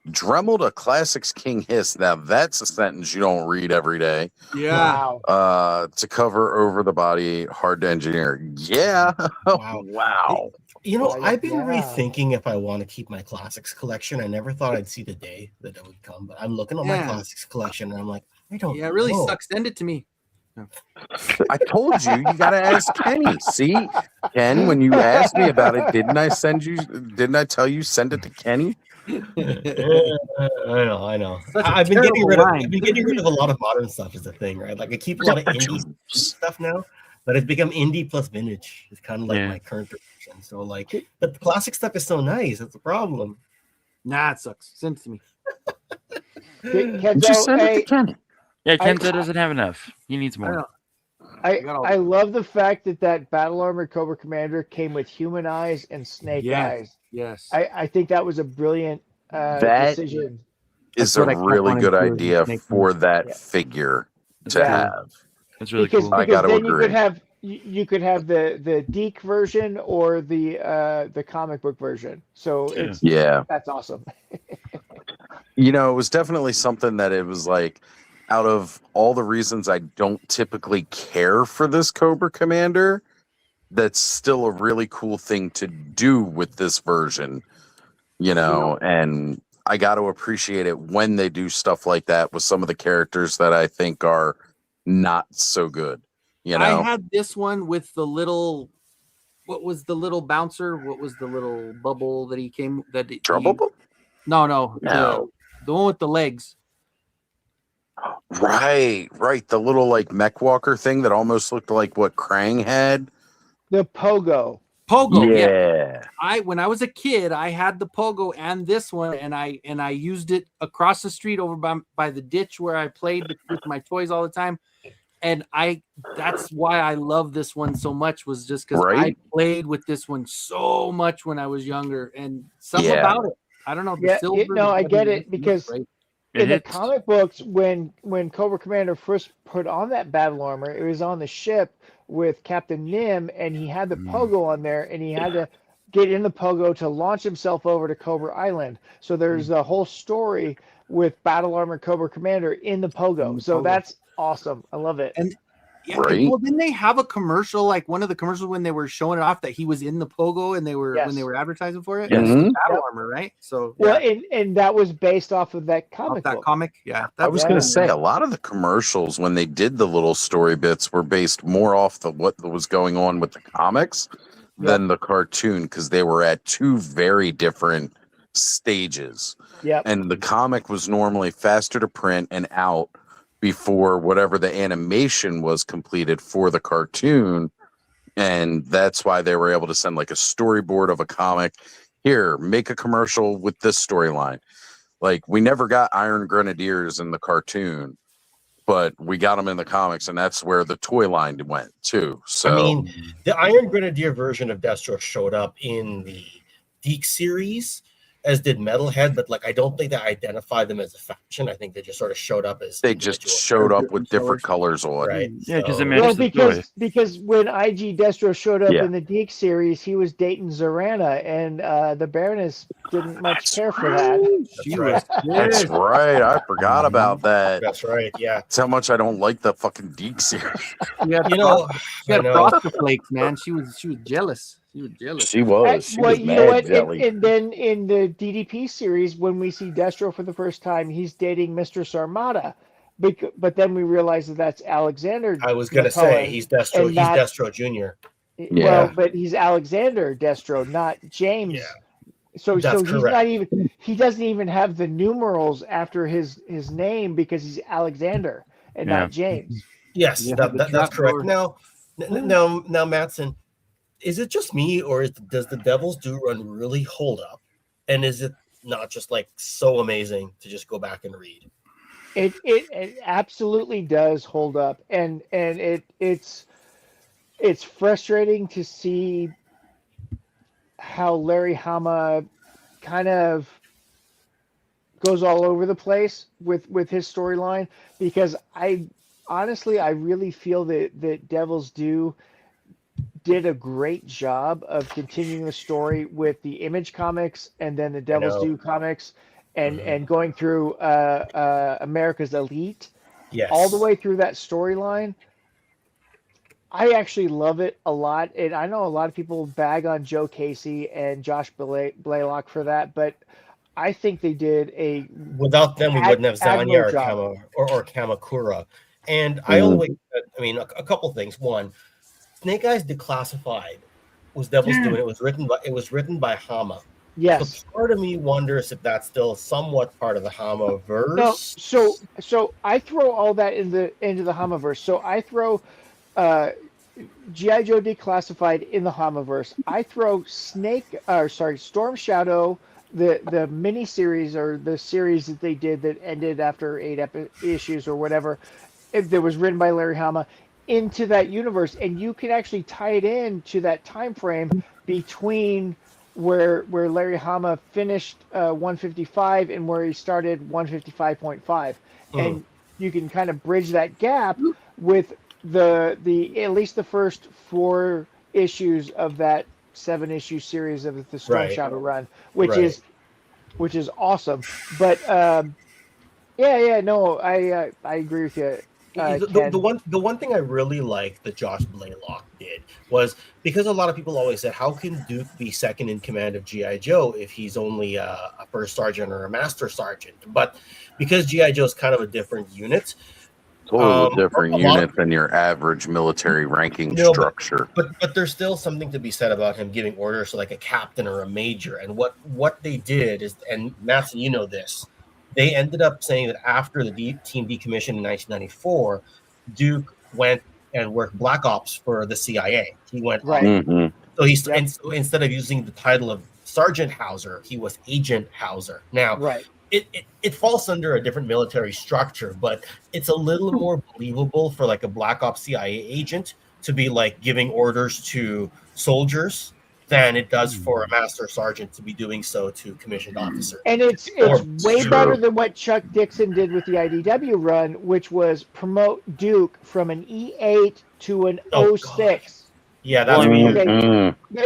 S1: Dremel a Classics King Hiss. Now that's a sentence you don't read every day.
S3: Yeah.
S1: To cover over the body, hard to engineer. Yeah.
S7: Wow.
S1: Wow.
S7: You know, I've been rethinking if I want to keep my classics collection. I never thought I'd see the day that it would come, but I'm looking at my classics collection and I'm like, I don't know.
S3: Yeah, it really sucks. Send it to me. No.
S1: I told you gotta ask Kenny. See, Ken, when you asked me about it, didn't I tell you send it to Kenny?
S7: I know. I've been getting rid of a lot of modern stuff is the thing, right? Like I keep a lot of indie stuff now, but it's become indie plus vintage. It's kind of like my current direction. So like, but the classic stuff is so nice. That's the problem.
S3: Nah, it sucks. Send it to me.
S1: Just send it to Kenny.
S4: Yeah, Kenzo doesn't have enough. He needs more.
S20: I love the fact that Battle Armor Cobra Commander came with human eyes and snake eyes.
S3: Yes.
S20: I think that was a brilliant decision.
S1: Is a really good idea for that figure to have.
S4: That's really
S20: cool.
S1: I got to agree.
S20: You could have the Deke version or the comic book version. So that's awesome.
S1: It was definitely something that it was like, out of all the reasons I don't typically care for this Cobra Commander, that's still a really cool thing to do with this version, and I got to appreciate it when they do stuff like that with some of the characters that I think are not so good.
S3: I had this one with the little, what was the little bouncer? What was the little bubble that he came,
S1: Trouble?
S3: No. The one with the legs.
S1: Right. The little like mech walker thing that almost looked like what Krang had.
S20: The Pogo.
S1: Yeah.
S3: When I was a kid, I had the Pogo and this one, and I used it across the street over by the ditch where I played with my toys all the time. And that's why I love this one so much, was just because I played with this one so much when I was younger, and something about it. I don't know.
S20: I get it, because in the comic books, when Cobra Commander first put on that battle armor, it was on the ship with Captain Nim, and he had the Pogo on there, and he had to get in the Pogo to launch himself over to Cobra Island. So there's a whole story with battle armor Cobra Commander in the Pogo. So that's awesome. I love it.
S3: And well, didn't they have a commercial, like one of the commercials when they were showing it off, that he was in the Pogo and when they were advertising for it?
S1: Yes.
S3: Battle armor, right? So
S20: and that was based off of that comic book.
S1: I was going to say, a lot of the commercials when they did the little story bits were based more off what was going on with the comics than the cartoon, because they were at two very different stages. And the comic was normally faster to print and out before whatever the animation was completed for the cartoon. And that's why they were able to send like a storyboard of a comic. Here, make a commercial with this storyline. Like, we never got Iron Grenadiers in the cartoon, but we got them in the comics, and that's where the toy line went too. So
S7: I mean, the Iron Grenadier version of Destro showed up in the Deke series, as did Metalhead, but like I don't think they identified them as a faction. I think they just sort of showed up as
S1: they just showed up with different colors on.
S7: Right.
S4: Yeah, because
S7: so,
S4: well,
S8: because when IG Destro showed up
S1: Yeah.
S8: in the Deke series, he was dating Zorana, and the Baroness didn't much care for that.
S7: That's right.
S1: That's right. I forgot about that.
S7: That's right. Yeah.
S1: That's how much I don't like the fucking Deke series.
S3: Yeah,
S7: You know,
S3: she had
S7: I know.
S3: frosted flakes, man. She was jealous. She was jealous.
S1: She was. She
S8: Well,
S1: was
S8: you know
S1: mad
S8: what?
S1: jelly.
S8: And then in the DDP series, when we see Destro for the first time, he's dating Mistress Armada. But then we realize that that's Alexander.
S7: I was going to say he's Destro. He's Destro Jr.
S8: Well, but he's Alexander Destro, not James.
S7: Yeah.
S8: So
S7: That's
S8: he's
S7: correct.
S8: not even. He doesn't even have the numerals after his name because he's Alexander and not James.
S7: Yes,
S8: Yeah,
S7: that's correct. Now, Mattson, is it just me, or does the Devil's Due Run really hold up? And is it not just like so amazing to just go back and read?
S8: It absolutely does hold up, and it's frustrating to see how Larry Hama kind of goes all over the place with his storyline, because I really feel that Devil's Due did a great job of continuing the story with the Image comics and then the Devil's Due comics and going through America's Elite, all the way through that storyline. I actually love it a lot, and I know a lot of people bag on Joe Casey and Josh Blaylock for that, but I think they did a
S7: without them we wouldn't have Zanya or
S8: job.
S7: Kamakura. And I always, a couple things. One, Snake Eyes Declassified was Devil's Due, and it was written by Hama.
S8: Yes.
S7: So part of me wonders if that's still somewhat part of the Hama verse.
S8: No, so I throw all that into the Hamaverse. So I throw G.I. Joe Declassified in the Hamaverse. I throw Storm Shadow, the mini series or the series that they did that ended after 8 issues or whatever, that was written by Larry Hama, into that universe, and you can actually tie it in to that time frame between where Larry Hama finished 155 and where he started 155.5, and you can kind of bridge that gap with the at least the first 4 issues of that 7-issue series of the Storm Shadow run, which is awesome. But I agree with you.
S7: The one thing I really liked that Josh Blaylock did was, because a lot of people always said, how can Duke be second in command of G.I. Joe if he's only a first sergeant or a master sergeant? But because G.I. Joe is kind of a different unit,
S1: Totally different unit than your average military ranking structure.
S7: But there's still something to be said about him giving orders to like a captain or a major. And what they did is, and Matthew, you know this, they ended up saying that after the team decommissioned in 1994, Duke went and worked Black Ops for the CIA. He went so instead of using the title of Sergeant Hauser, he was Agent Hauser. Now, it falls under a different military structure, but it's a little more believable for like a Black Ops CIA agent to be like giving orders to soldiers than it does for a master sergeant to be doing so to commissioned officers.
S8: And it's way better than what Chuck Dixon did with the IDW run, which was promote Duke from an E8 to an 06.
S7: Yeah, that's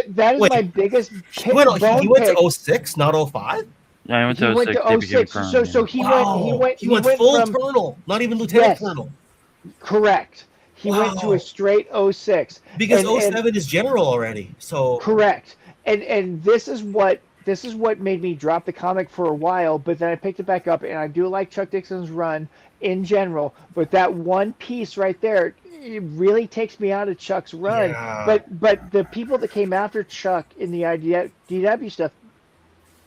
S8: that is my biggest
S7: he went to 06, not 05?
S4: Yeah, he went to 06.
S8: So he went
S7: full
S8: from
S7: colonel, not even lieutenant colonel.
S8: Correct. He went to a straight 06.
S7: Because 07 is general already. So
S8: correct. And this is what made me drop the comic for a while, but then I picked it back up, and I do like Chuck Dixon's run in general, but that one piece right there, it really takes me out of Chuck's run.
S7: Yeah.
S8: But the people that came after Chuck in the IDW stuff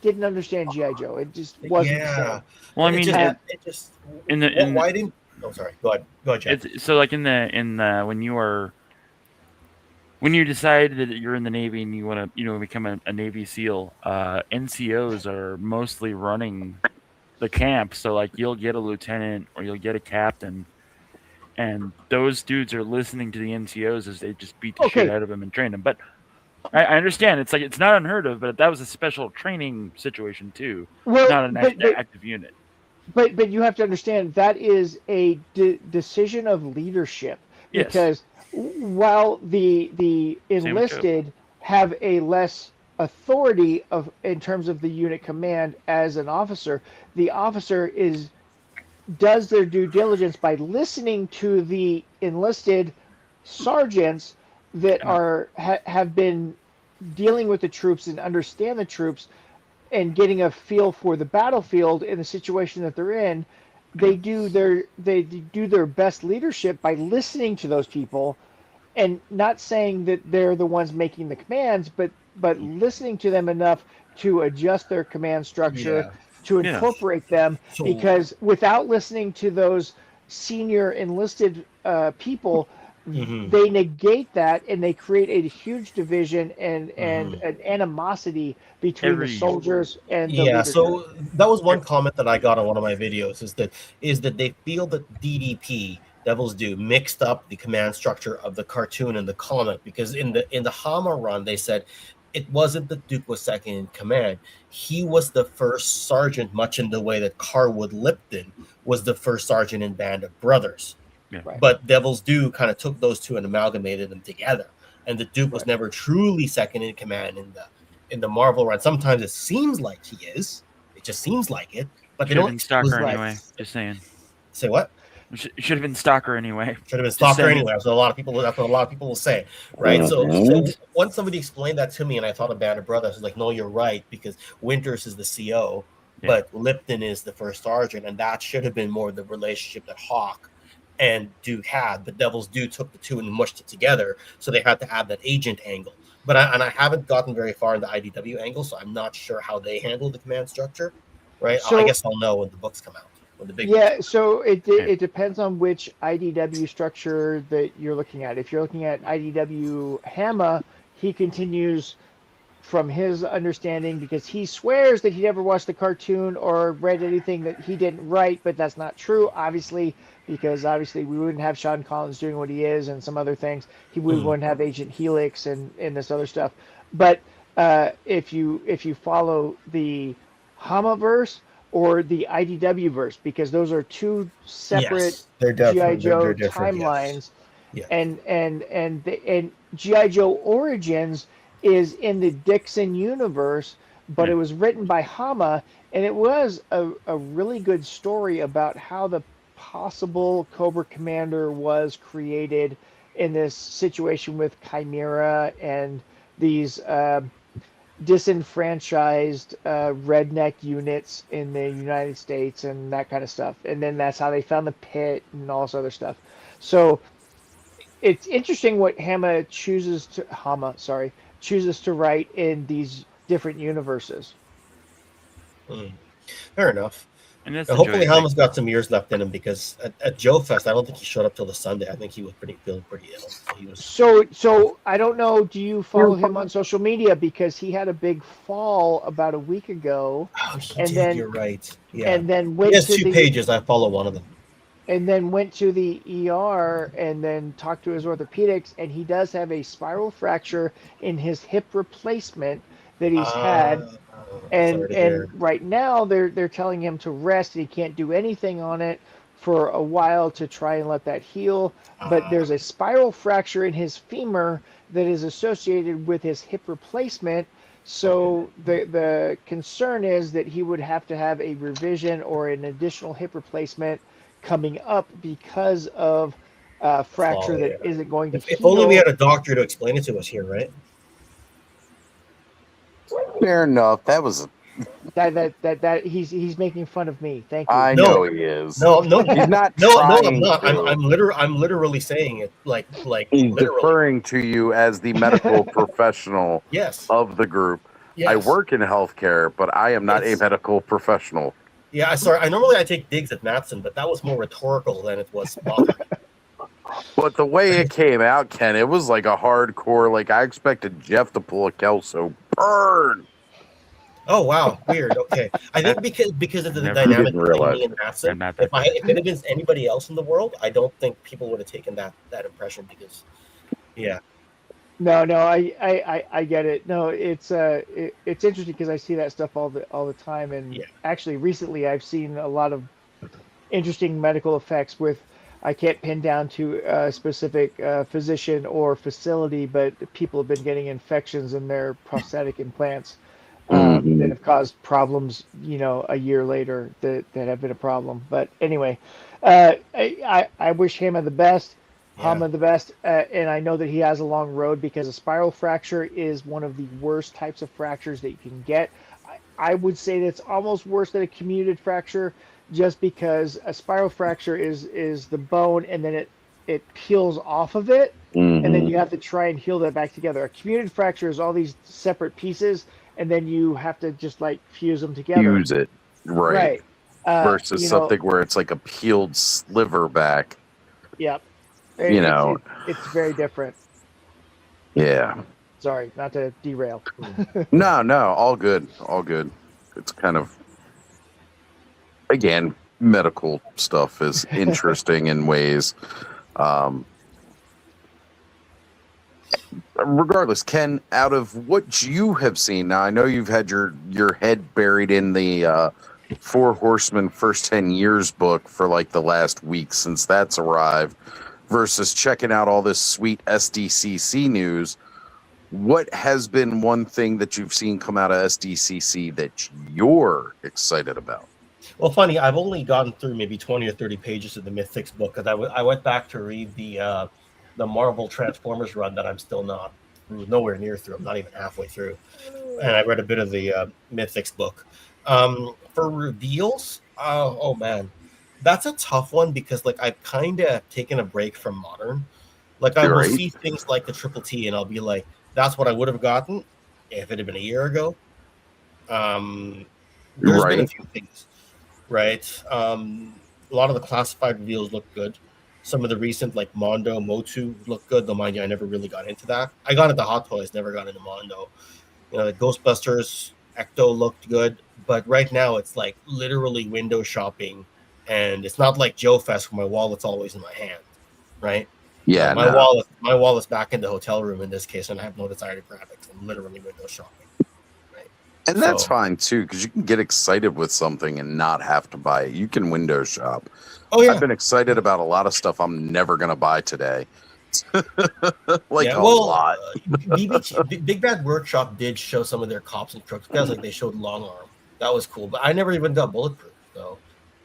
S8: didn't understand G.I. Joe. It just wasn't the same.
S4: Well, I mean,
S7: why didn't? Oh, sorry. Go ahead, Jeff.
S4: So, like in the when you decide that you're in the Navy and you want to become a Navy SEAL, NCOs are mostly running the camp. So like you'll get a lieutenant or you'll get a captain, and those dudes are listening to the NCOs as they just beat the shit out of them and train them. But I understand. It's like it's not unheard of, but that was a special training situation too,
S8: Well,
S4: not an active unit.
S8: But you have to understand that is a decision of leadership,
S4: Yes.
S8: because while the enlisted have a less authority in terms of the unit command as an officer, the officer does their due diligence by listening to the enlisted sergeants that have been dealing with the troops and understand the troops and getting a feel for the battlefield in the situation that they're in. They do their best leadership by listening to those people, and not saying that they're the ones making the commands, but listening to them enough to adjust their command structure, to incorporate them, because without listening to those senior enlisted people, they negate that, and they create a huge division and an animosity between the soldiers and the leadership.
S7: So that was one comment that I got on one of my videos, is that they feel that DDP Devils Do mixed up the command structure of the cartoon and the comic, because in the Hama run they said it wasn't that Duke was second in command. He was the first sergeant, much in the way that Carwood Lipton was the first sergeant in Band of Brothers.
S4: Yeah.
S8: Right.
S7: But Devils Do kind of took those two and amalgamated them together. And the Duke was never truly second in command in the Marvel run. Sometimes it seems like he is. It just seems like it. But they
S4: Should have
S7: don't
S4: been Stalker anyway. Just saying.
S7: Say what?
S4: Should have been Stalker anyway.
S7: Should have been Stalker anyway. That's what a lot of people will say, right? So once somebody explained that to me, and I thought of Band of Brothers, I was like, no, you're right, because Winters is the CO, but Lipton is the first sergeant, and that should have been more the relationship that Hawk and Duke had. The Devils took the two and mushed it together, so they had to add that agent angle. But I haven't gotten very far in the IDW angle, so I'm not sure how they handle the command structure, right?
S8: So,
S7: I guess I'll know when the books come out.
S8: So it depends on which IDW structure that you're looking at. If you're looking at IDW Hama, he continues from his understanding, because he swears that he never watched the cartoon or read anything that he didn't write, but that's not true, obviously, because we wouldn't have Sean Collins doing what he is and some other things. We wouldn't have Agent Helix and this other stuff. But if you follow the Hamaverse or the IDW verse, because those are two separate G.I. Joe timelines, and G.I. Joe Origins is in the Dixon universe, but it was written by Hama, and it was a really good story about how the possible Cobra Commander was created in this situation with Chimera and these disenfranchised redneck units in the United States and that kind of stuff. And then that's how they found the pit and all this other stuff. So it's interesting what Hama chooses to write in these different universes.
S7: Fair enough.
S4: And
S7: hopefully Hama's got some years left in him, because at Joe Fest, I don't think he showed up till the Sunday. I think he was feeling pretty ill.
S8: So I don't know. Do you follow him on social media? Because he had a big fall about a week ago.
S7: Oh, you're right. Yeah.
S8: And then
S7: he has two pages. I follow one of them.
S8: And then went to the ER and then talked to his orthopedics, and he does have a spiral fracture in his hip replacement that he's had. And right now they're telling him to rest, and he can't do anything on it for a while to try and let that heal. But there's a spiral fracture in his femur that is associated with his hip replacement. So the concern is that he would have to have a revision or an additional hip replacement coming up because of a fracture that isn't going to heal.
S7: If only we had a doctor to explain it to us here, right?
S1: Fair enough. That was
S8: that he's making fun of me. Thank you.
S1: I know he is.
S7: No,
S1: he's not.
S7: I'm not. I'm literally saying it like
S1: he's referring to you as the medical professional of the group. Yes. I work in healthcare, but I am not a medical professional.
S7: Yeah, sorry. I take digs at Matson, but that was more rhetorical than it was bothering.
S1: But the way it came out, Ken, it was like a hardcore. Like I expected Jeff to pull a Kelso burn.
S7: Oh wow, weird. Okay, I think because of the dynamic between me and Matson. If it had been anybody else in the world, I don't think people would have taken that impression, because, yeah.
S8: No, I get it. No, it's interesting because I see that stuff all the time, and actually recently I've seen a lot of interesting medical effects with. I can't pin down to a specific physician or facility, but people have been getting infections in their prosthetic implants that have caused problems, a year later that have been a problem. But anyway, I wish Hama the best. Hama the best, and I know that he has a long road because a spiral fracture is one of the worst types of fractures that you can get. I would say that it's almost worse than a comminuted fracture, just because a spiral fracture is the bone and then it peels off of it, and then you have to try and heal that back together. A comminuted fracture is all these separate pieces, and then you have to just like fuse them together.
S1: Fuse it, right? Versus something where it's like a peeled sliver back.
S8: Yep. It's very different.
S1: Yeah.
S8: Sorry, not to derail.
S1: No, all good. It's kind of, again, medical stuff is interesting in ways. Regardless, Ken, out of what you have seen, now I know you've had your head buried in the Four Horsemen First 10 Years book for like the last week since that's arrived, versus checking out all this sweet SDCC news. What has been one thing that you've seen come out of SDCC that you're excited about?
S7: Well, funny, I've only gotten through maybe 20 or 30 pages of the Mythics book because I went back to read the Marvel Transformers run that I'm still nowhere near through. I'm not even halfway through. And I read a bit of the Mythics book. For reveals, oh man, that's a tough one because like I've kind of taken a break from Modern. Like I will see things like the Triple T and I'll be like, that's what I would have gotten if it had been a year ago. There's been a few things, right? A lot of the classified reveals look good. Some of the recent like Mondo, Motu look good, though mind you, I never really got into that. I got into Hot Toys, never got into Mondo. The Ghostbusters, Ecto looked good, but right now it's like literally window shopping, and it's not like Joe Fest where my wallet's always in my hand, right?
S1: Yeah,
S7: my wallet's back in the hotel room in this case, and I have no desire to grab it because I'm literally window shopping. Right?
S1: And that's fine too, because you can get excited with something and not have to buy it. You can window shop.
S7: Oh yeah,
S1: I've been excited about a lot of stuff I'm never gonna buy today. A lot.
S7: Big Bad Workshop did show some of their cops and crooks guys, like they showed Long Arm. That was cool, but I never even got Bulletproof, so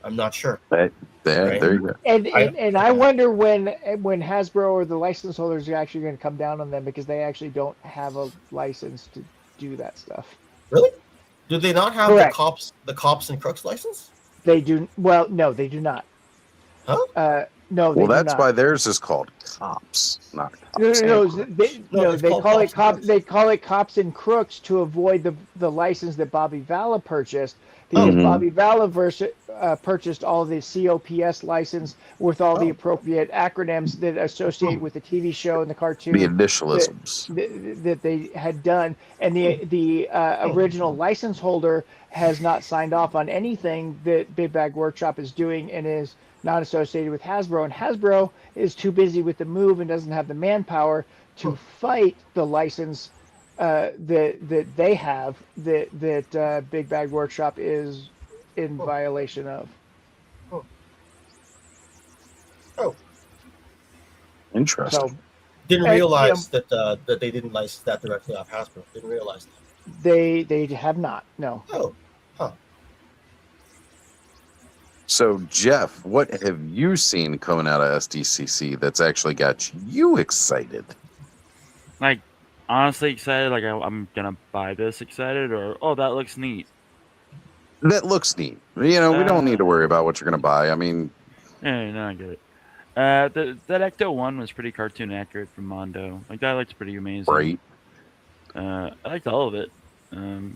S7: I'm not sure.
S1: There you go.
S8: And I wonder when Hasbro or the license holders are actually going to come down on them because they actually don't have a license to do that stuff.
S7: Really? Do they not have the cops and crooks license?
S8: They do. Well, no, they do not.
S7: Huh?
S8: No.
S1: Well, that's why theirs is called Cops, not Cops.
S8: They call it cops. They call it Cops and Crooks to avoid the license that Bobby Valla purchased, because Bobby Valla purchased all the COPS license with all the appropriate acronyms that associate with the TV show and the cartoon.
S1: The initialisms
S8: that they had done, and the original license holder has not signed off on anything that Big Bag Workshop is doing and is not associated with Hasbro, and Hasbro is too busy with the move and doesn't have the manpower to fight the license that they have that Big Bag Workshop is in violation of.
S7: Oh,
S1: interesting.
S8: So,
S7: didn't realize that they didn't license that directly off Hasbro. Didn't realize that.
S8: They have not. No.
S7: Oh.
S1: So, Jeff, what have you seen coming out of SDCC that's actually got you excited?
S4: Like, honestly excited? Like, I'm going to buy this excited? Or, oh, that looks neat?
S1: That looks neat. We don't need to worry about what you're going to buy. I mean...
S4: Yeah, no, I get it. That Ecto 1 was pretty cartoon accurate from Mondo. Like, that looks pretty amazing.
S1: Right.
S4: I liked all of it. A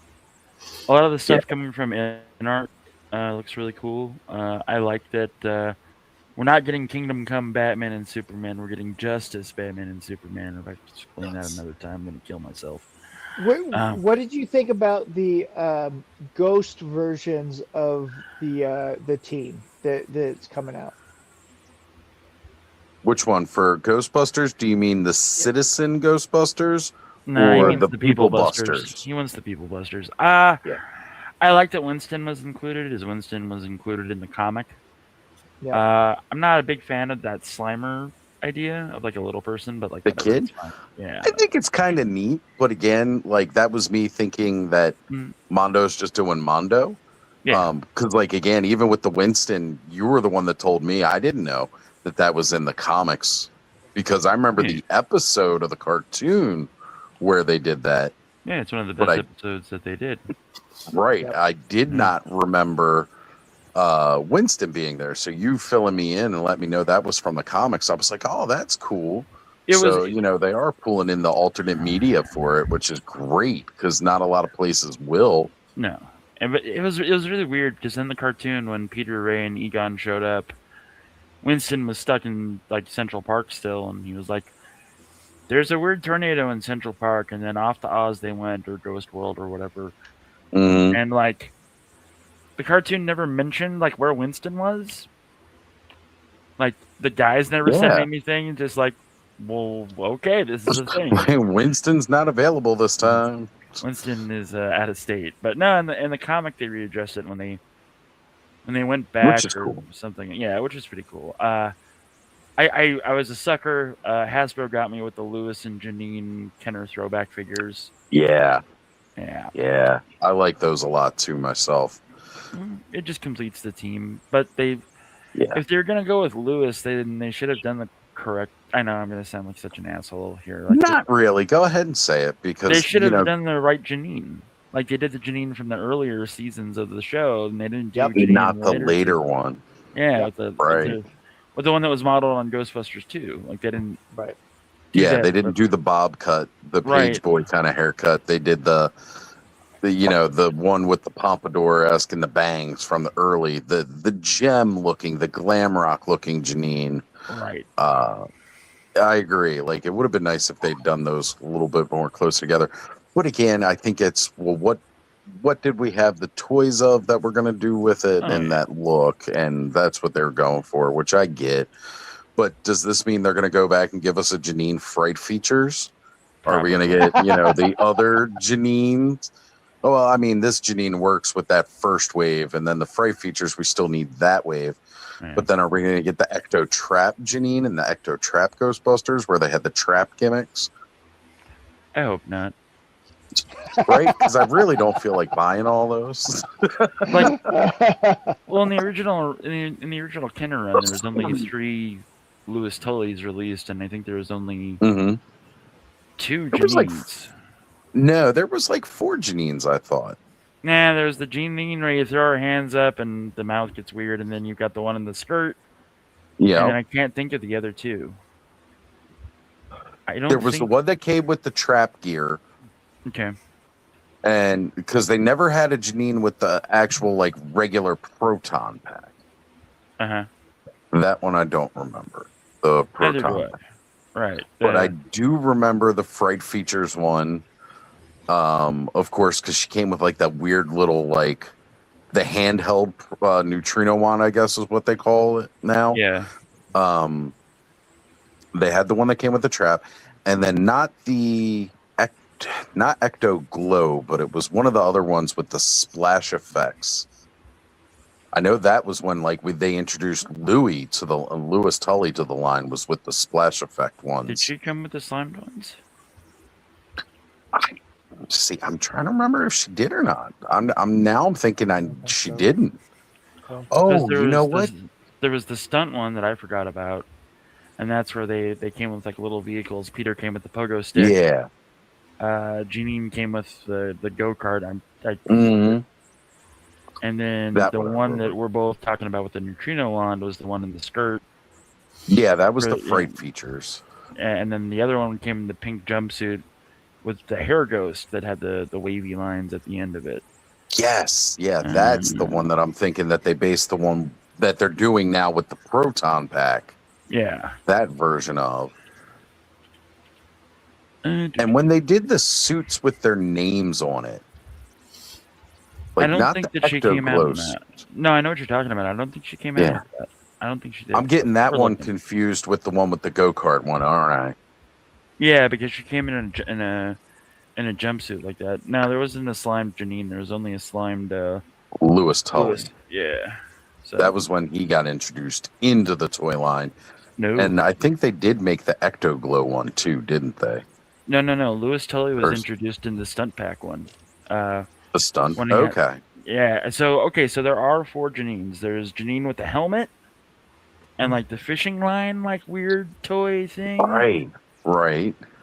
S4: lot of the stuff coming from InArt looks really cool. I like that we're not getting Kingdom Come Batman and Superman. We're getting Justice Batman and Superman. If I could explain that another time, I'm going to kill myself.
S8: What did you think about the ghost versions of the team that's coming out?
S1: Which one for Ghostbusters? Do you mean the Citizen Ghostbusters
S4: No, he
S1: or
S4: means
S1: the People
S4: Busters.
S1: Busters?
S4: He wants the People Busters. I liked that Winston was included, as Winston was included in the comic.
S8: Yeah.
S4: I'm not a big fan of that Slimer idea of like a little person, but like
S1: The
S4: whatever,
S1: kid?
S4: it's fine. Yeah.
S1: I think it's kind of neat, but again, like that was me thinking that Mondo's just doing Mondo.
S4: Yeah.
S1: Because like again, even with the Winston, you were the one that told me. I didn't know that was in the comics because I remember the episode of the cartoon where they did that.
S4: Yeah, it's one of the best episodes that they did.
S1: Right. I did not remember Winston being there. So you filling me in and let me know that was from the comics. I was like, oh, that's cool. They are pulling in the alternate media for it, which is great because not a lot of places will.
S4: No. But it was really weird because in the cartoon when Peter, Ray, and Egon showed up, Winston was stuck in like Central Park still, and he was like, "There's a weird tornado in Central Park," and then off to Oz they went, or Ghost World, or whatever. And like, the cartoon never mentioned like where Winston was. Like the guys never said anything, just like, "Well, okay, this is a thing."
S1: Winston's not available this time.
S4: Winston is out of state, but no, in the comic they readdressed it when they went back,
S1: which is
S4: or
S1: cool.
S4: Something. Yeah, which is pretty cool. I was a sucker. Hasbro got me with the Lewis and Janine Kenner throwback figures.
S1: Yeah.
S4: Yeah.
S1: I like those a lot too myself.
S4: It just completes the team, but if they're gonna go with Lewis, they should have done the correct. I know I'm gonna sound like such an asshole here. Like
S1: Not really. Go ahead and say it because
S4: they should have done the right Janine. Like they did the Janine from the earlier seasons of the show, and they didn't do Janine
S1: not the later one.
S4: Yeah, with the one that was modeled on Ghostbusters 2. Like they didn't.
S8: Right.
S1: Yeah, they didn't do the bob cut, the Page Boy kind of haircut. They did the one with the pompadour-esque and the bangs from the early, the gem looking, the glam rock looking Janine.
S4: Right.
S1: I agree. Like it would have been nice if they'd done those a little bit more close together. But again, I think it's what did we have the toys of that we're going to do with it and that look, and that's what they're going for, which I get. But does this mean they're going to go back and give us a Janine Fright features? Are we going to get the other Janines? Oh, well, I mean, this Janine works with that first wave, and then the Fright features we still need that wave. But then are we going to get the Ecto Trap Janine and the Ecto Trap Ghostbusters where they had the trap gimmicks?
S4: I hope not.
S1: Right? Because I really don't feel like buying all those.
S4: Like, well, in the original Kenner run, there was only 3 Lewis Tullys released, and I think there was only 2 Janines.
S1: No, there was like 4 Janines, I thought.
S4: Nah, there's the Janine where you throw her hands up and the mouth gets weird, and then you've got the one in the skirt.
S1: Yeah.
S4: And I can't think of the other 2.
S1: There was the one that came with the trap gear.
S4: Okay.
S1: And because they never had a Janine with the actual like regular proton pack.
S4: Uh-huh.
S1: That one I don't remember. The proton pack.
S4: Right.
S1: But I do remember the Fright Features one. Of course, because she came with like that weird little like the handheld neutrino wand, I guess is what they call it now.
S4: Yeah.
S1: They had the one that came with the trap, and then not Ecto Glow, but it was one of the other ones with the splash effects. I know that was when they introduced Lewis Tully to the line was with the splash effect ones.
S4: Did she come with the slimed ones?
S1: I'm trying to remember if she did or not. I'm thinking she didn't. Oh, you know what?
S4: There was the stunt one that I forgot about, and that's where they came with like little vehicles. Peter came with the pogo stick.
S1: Yeah.
S4: Janine came with the go-kart. And then the one that we're both talking about with the neutrino wand was the one in the skirt.
S1: Yeah, that was the Fright Features.
S4: And then the other one came in the pink jumpsuit with the hair ghost that had the wavy lines at the end of it.
S1: Yes, yeah, that's the one that I'm thinking that they based the one that they're doing now with the proton pack.
S4: Yeah.
S1: That version of. And when they did the suits with their names on it.
S4: I don't think that she came out in that. No, I know what you're talking about. I don't think she came out with that. I don't think she did.
S1: I'm getting that
S4: Or
S1: one
S4: looking.
S1: confused with the one with the go-kart one, aren't I?
S4: Yeah, because she came in a jumpsuit like that. No, there wasn't a slimed Janine. There was only a slimed
S1: Lewis Tully.
S4: Yeah. So
S1: That was when he got introduced into the toy line.
S4: No.
S1: And I think they did make the Ecto Glow one too, didn't they?
S4: No. Lewis Tully was introduced in the stunt pack one.
S1: The stunt?
S4: When he
S1: Okay.
S4: Yeah. So there are 4 Janines. There's Janine with the helmet and like the fishing line, like weird toy thing.
S1: Right.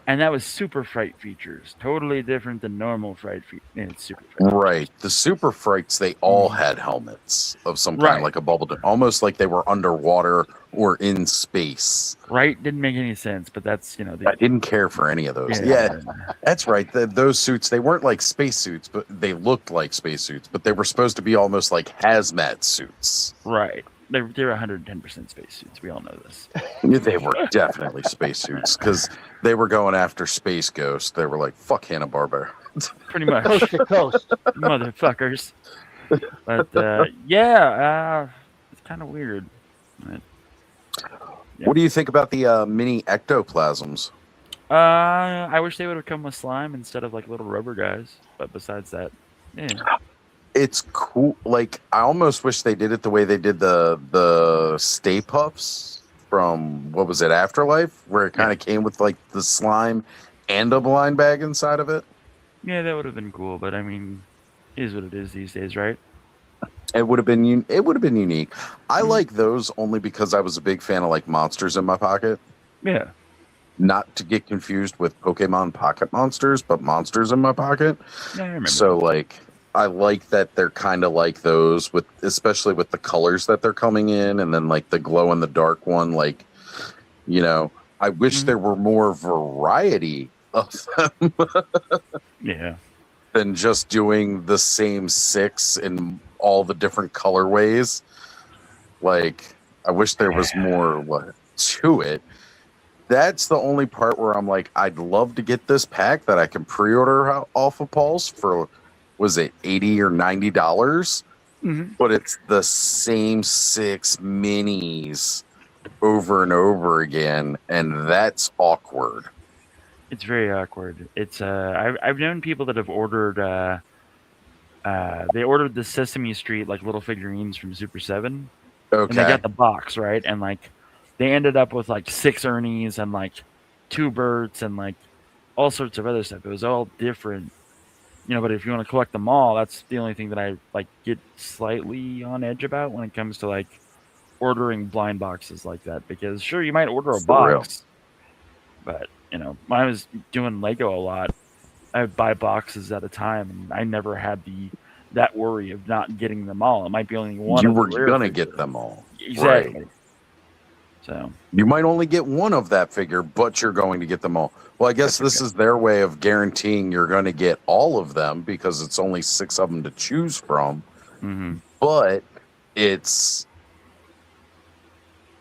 S4: And that was Super Fright features. Totally different than normal Fright features. It's Super Fright.
S1: Right. The Super Frights, they all had helmets of some kind, like a bubble, almost like they were underwater or in space.
S4: Right? Didn't make any sense, but that's,
S1: I didn't care for any of those.
S4: Yeah.
S1: That's right. Those suits, they weren't like space suits, but they looked like space suits, but they were supposed to be almost like hazmat suits.
S4: Right. They're 110% spacesuits. We all know this.
S1: They were definitely spacesuits because they were going after Space Ghost. They were like, fuck Hanna-Barbera.
S4: Pretty much.
S8: Coast to coast.
S4: Motherfuckers. But, it's kind of weird. But,
S1: What do you think about the mini ectoplasms?
S4: I wish they would have come with slime instead of like little rubber guys. But besides that, yeah.
S1: It's cool. Like, I almost wish they did it the way they did the Stay Puffs from, what was it, Afterlife? Where it kind of came with, like, the slime and a blind bag inside of it.
S4: Yeah, that would have been cool. But, I mean, it is what it is these days, right?
S1: It would have been unique. I like those only because I was a big fan of, like, Monsters in My Pocket.
S4: Yeah.
S1: Not to get confused with Pokemon Pocket Monsters, but Monsters in My Pocket.
S4: Yeah, I remember.
S1: So, like, I like that they're kind of like those, with especially with the colors that they're coming in, and then like the glow in the dark one. Like, I wish there were more variety of them.
S4: Yeah.
S1: Than just doing the same 6 in all the different colorways. Like, I wish there was more to it. That's the only part where I'm like, I'd love to get this pack that I can pre-order off of Pulse for, was it $80 or $90? But it's the same 6 minis over and over again, and that's awkward.
S4: It's very awkward. It's I've known people that have ordered they ordered the Sesame Street like little figurines from Super 7.
S1: Okay.
S4: And they got the box, right? And like they ended up with like 6 Ernies and like 2 Berts and like all sorts of other stuff. It was all different. But if you want to collect them all, that's the only thing that I like get slightly on edge about when it comes to like ordering blind boxes like that. Because sure, you might order a box, but when I was doing Lego a lot, I would buy boxes at a time, and I never had that worry of not getting them all. It might be only one.
S1: You were gonna get them all.
S4: Exactly.
S1: Right.
S4: So
S1: you might only get one of that figure, but you're going to get them all. Well, I guess this is their way of guaranteeing you're going to get all of them because it's only 6 of them to choose from. But it's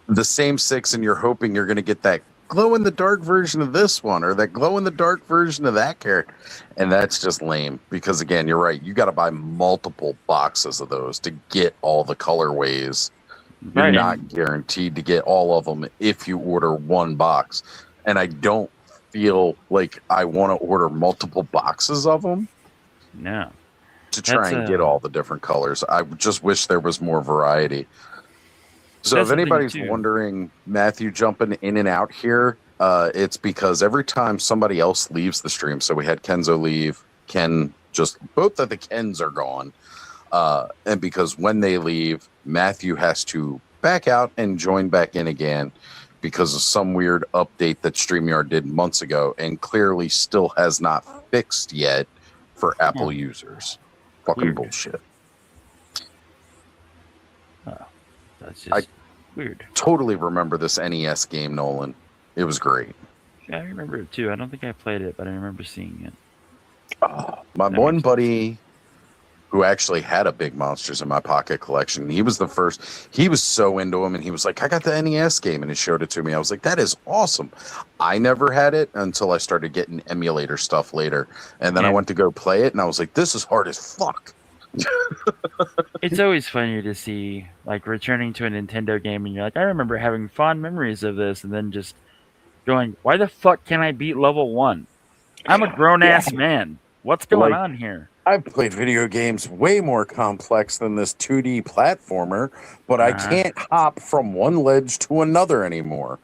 S1: the same 6, and you're hoping you're going to get that glow-in-the-dark version of this one or that glow-in-the-dark version of that character. And that's just lame because, again, you're right. You got to buy multiple boxes of those to get all the colorways. You're not guaranteed to get all of them if you order one box. And I don't feel like I want to order multiple boxes of them.
S4: No.
S1: To try and get all the different colors. I just wish there was more variety. So if anybody's wondering, Matthew jumping in and out here, it's because every time somebody else leaves the stream, so we had Kenzo leave, Ken, just both of the Kens are gone. And because when they leave, Matthew has to back out and join back in again because of some weird update that StreamYard did months ago and clearly still has not fixed yet for Apple users. Fucking bullshit.
S4: That's just weird.
S1: Totally remember this NES game, Nolan. It was great.
S4: Yeah, I remember it too. I don't think I played it, but I remember seeing it.
S1: My one buddy who actually had a big Monsters in My Pocket collection, he was the first. He was so into him, and he was like, I got the NES game, and he showed it to me. I was like, that is awesome. I never had it until I started getting emulator stuff later. And then I went to go play it, and I was like, this is hard as fuck.
S4: It's always funny to see like returning to a Nintendo game and you're like, I remember having fond memories of this, and then just going, why the fuck can't I beat level 1? I'm a grown ass man. What's going on here?
S1: I've played video games way more complex than this 2D platformer, but I can't hop from one ledge to another anymore.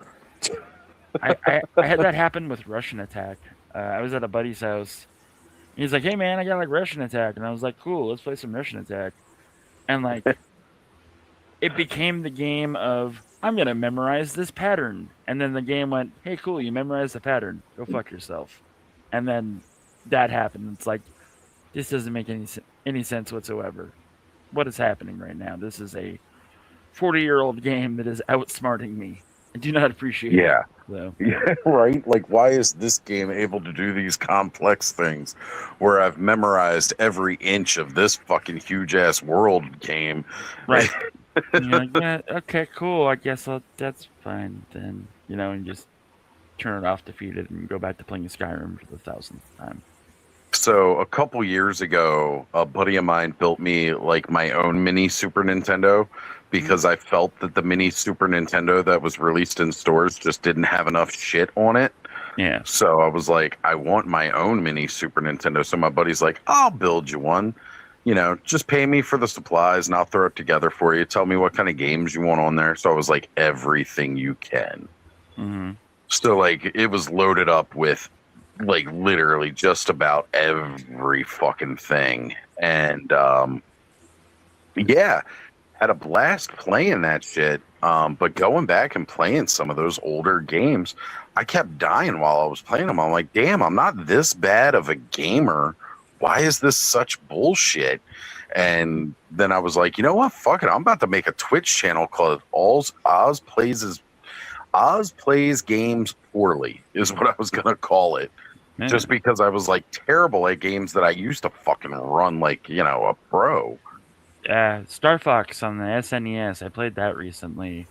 S4: I had that happen with Russian Attack. I was at a buddy's house. He's like, hey man, I got like Russian Attack. And I was like, cool, let's play some Russian Attack. And like, it became the game of, I'm going to memorize this pattern. And then the game went, hey, cool, you memorized the pattern. Go fuck yourself. And then that happened. It's like, this doesn't make any sense whatsoever. What is happening right now? This is a 40-year-old game that is outsmarting me. I do not appreciate it. So.
S1: Yeah, right? Like, why is this game able to do these complex things where I've memorized every inch of this fucking huge-ass world game?
S4: Right. And you're like, yeah, okay, cool. I guess that's fine then. You know, and just turn it off, defeat it, and go back to playing Skyrim for the 1000th time.
S1: So a couple years ago, a buddy of mine built me like my own mini Super Nintendo because I felt that the mini Super Nintendo that was released in stores just didn't have enough shit on it.
S4: Yeah.
S1: So I was like, I want my own mini Super Nintendo. So my buddy's like, I'll build you one. You know, just pay me for the supplies and I'll throw it together for you. Tell me what kind of games you want on there. So I was like, everything you can.
S4: Mm-hmm.
S1: So like it was loaded up with like literally just about every fucking thing. And yeah, had a blast playing that shit. But going back and playing some of those older games, I kept dying while I was playing them. I'm like, damn, I'm not this bad of a gamer. Why is this such bullshit? And then I was like, you know what? Fuck it. I'm about to make a Twitch channel called Oz Plays Games Poorly is what I was going to call it.
S4: Man.
S1: Just because I was like terrible at games that I used to fucking run like, you know, a pro.
S4: Star Fox on the SNES. I played that recently.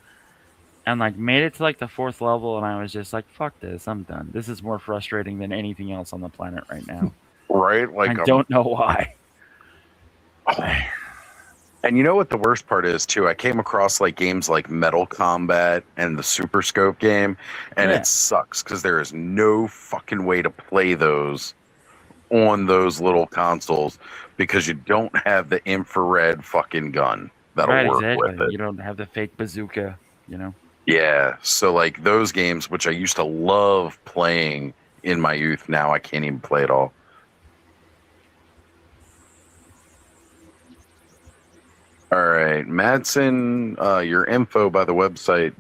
S4: And like made it to like the 4th level and I was just like, fuck this, I'm done. This is more frustrating than anything else on the planet right now.
S1: Right? Like
S4: I don't know why.
S1: And you know what the worst part is too? I came across like games like Metal Combat and the Super Scope game, and it sucks because there is no fucking way to play those on those little consoles because you don't have the infrared fucking gun that'll work with it.
S4: You don't have the fake bazooka, you know?
S1: Yeah. So like those games, which I used to love playing in my youth, now I can't even play at all. All right, Madsen, your info by the website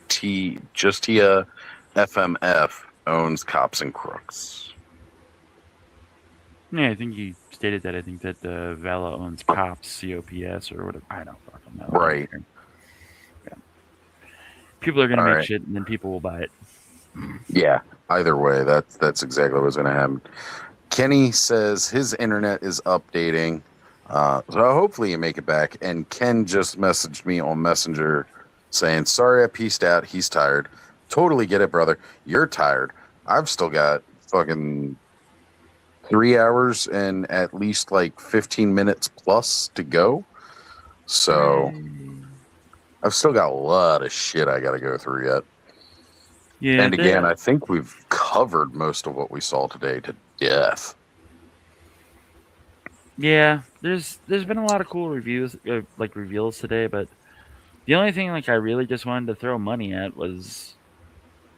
S1: Justia FMF owns Cops and Crooks.
S4: Yeah, I think you stated that. I think that Vala owns Cops, COPS, or whatever. I don't fucking know.
S1: Right.
S4: Yeah. People are gonna
S1: All
S4: make
S1: right.
S4: shit, and then people will buy it.
S1: Yeah. Either way, that's exactly what's going to happen. Kenny says his internet is updating. So hopefully you make it back. And Ken just messaged me on Messenger saying, sorry I peaced out. He's tired. Totally get it, brother. You're tired. I've still got fucking 3 hours and at least like 15 minutes plus to go. So I've still got a lot of shit I got to go through yet.
S4: Yeah.
S1: And again, I think we've covered most of what we saw today to death.
S4: Yeah, there's been a lot of cool reviews, like reveals today, but the only thing like I really just wanted to throw money at was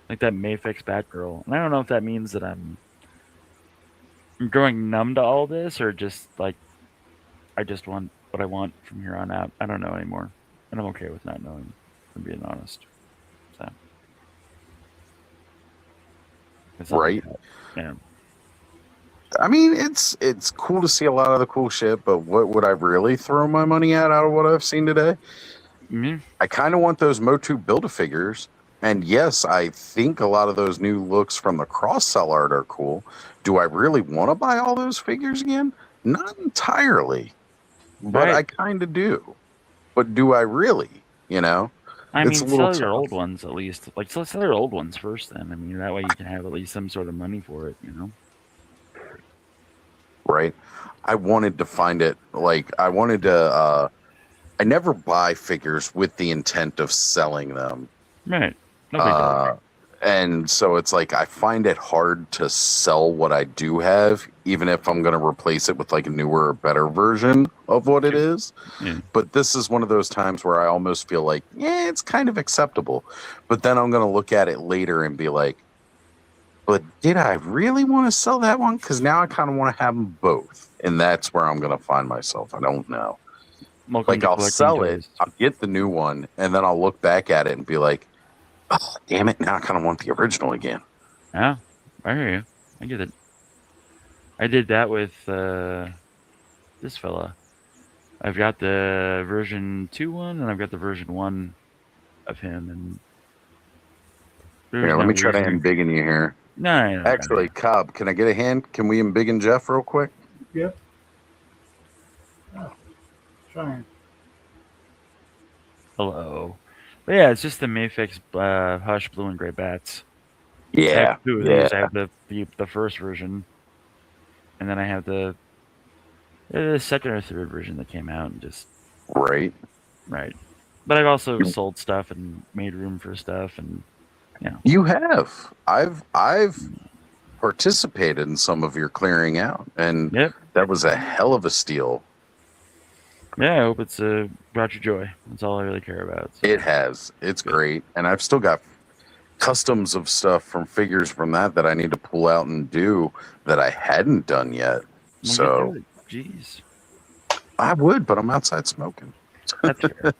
S4: like that Mayfix Batgirl, and I don't know if that means that I'm growing numb to all this or just like I just want what I want from here on out. I don't know anymore, and I'm okay with not knowing, if I'm being honest. So,
S1: right?
S4: Yeah.
S1: I mean, it's cool to see a lot of the cool shit, but what would I really throw my money at out of what I've seen today?
S4: Mm-hmm.
S1: I kind of want those Motu Build-A-Figures, and yes, I think a lot of those new looks from the cross-sell art are cool. Do I really want to buy all those figures again? Not entirely, but I kind of do. But do I really? You know?
S4: I mean,
S1: It's a little
S4: sell your
S1: tough.
S4: old ones at least. Like, sell your old ones first then. I mean, that way you can have at least some sort of money for it, you know?
S1: right? I wanted to find it. Like, I wanted to. I never buy figures with the intent of selling them.
S4: Right. Nobody does.
S1: And so it's like I find it hard to sell what I do have, even if I'm going to replace it with like a newer or better version of what it is.
S4: Yeah.
S1: But this is one of those times where I almost feel like, yeah, it's kind of acceptable. But then I'm going to look at it later and be like, but did I really want to sell that one? Because now I kind of want to have them both. And that's where I'm going to find myself. I don't know.
S4: Welcome
S1: Like,
S4: to
S1: I'll
S4: collecting
S1: sell
S4: toys.
S1: it, I'll get the new one, and then I'll look back at it and be like, oh, damn it, now I kind of want the original again.
S4: Yeah, I hear you. I get it. I did that with this fella. I've got the version 2 one, and I've got the version 1 of him. And
S1: Here, let me try to embiggen you here.
S4: No.
S1: Actually, Cobb, can I get a hand? Can we embiggen Jeff real quick?
S21: Yep. Oh, trying.
S4: Hello. But yeah, it's just the Mayfix Hush Blue and Gray Bats. I
S1: Yeah.
S4: have two of these. I have the first version, and then I have the second or third version that came out, and just
S1: right.
S4: But I've also sold stuff and made room for stuff, and
S1: You have. I've participated in some of your clearing out, and that was a hell of a steal.
S4: Yeah, I hope it's brought you joy. That's all I really care about. So.
S1: It has. It's great, and I've still got customs of stuff from figures from that I need to pull out and do that I hadn't done yet. So,
S4: jeez,
S1: I would, but I'm outside smoking.
S4: That's fair.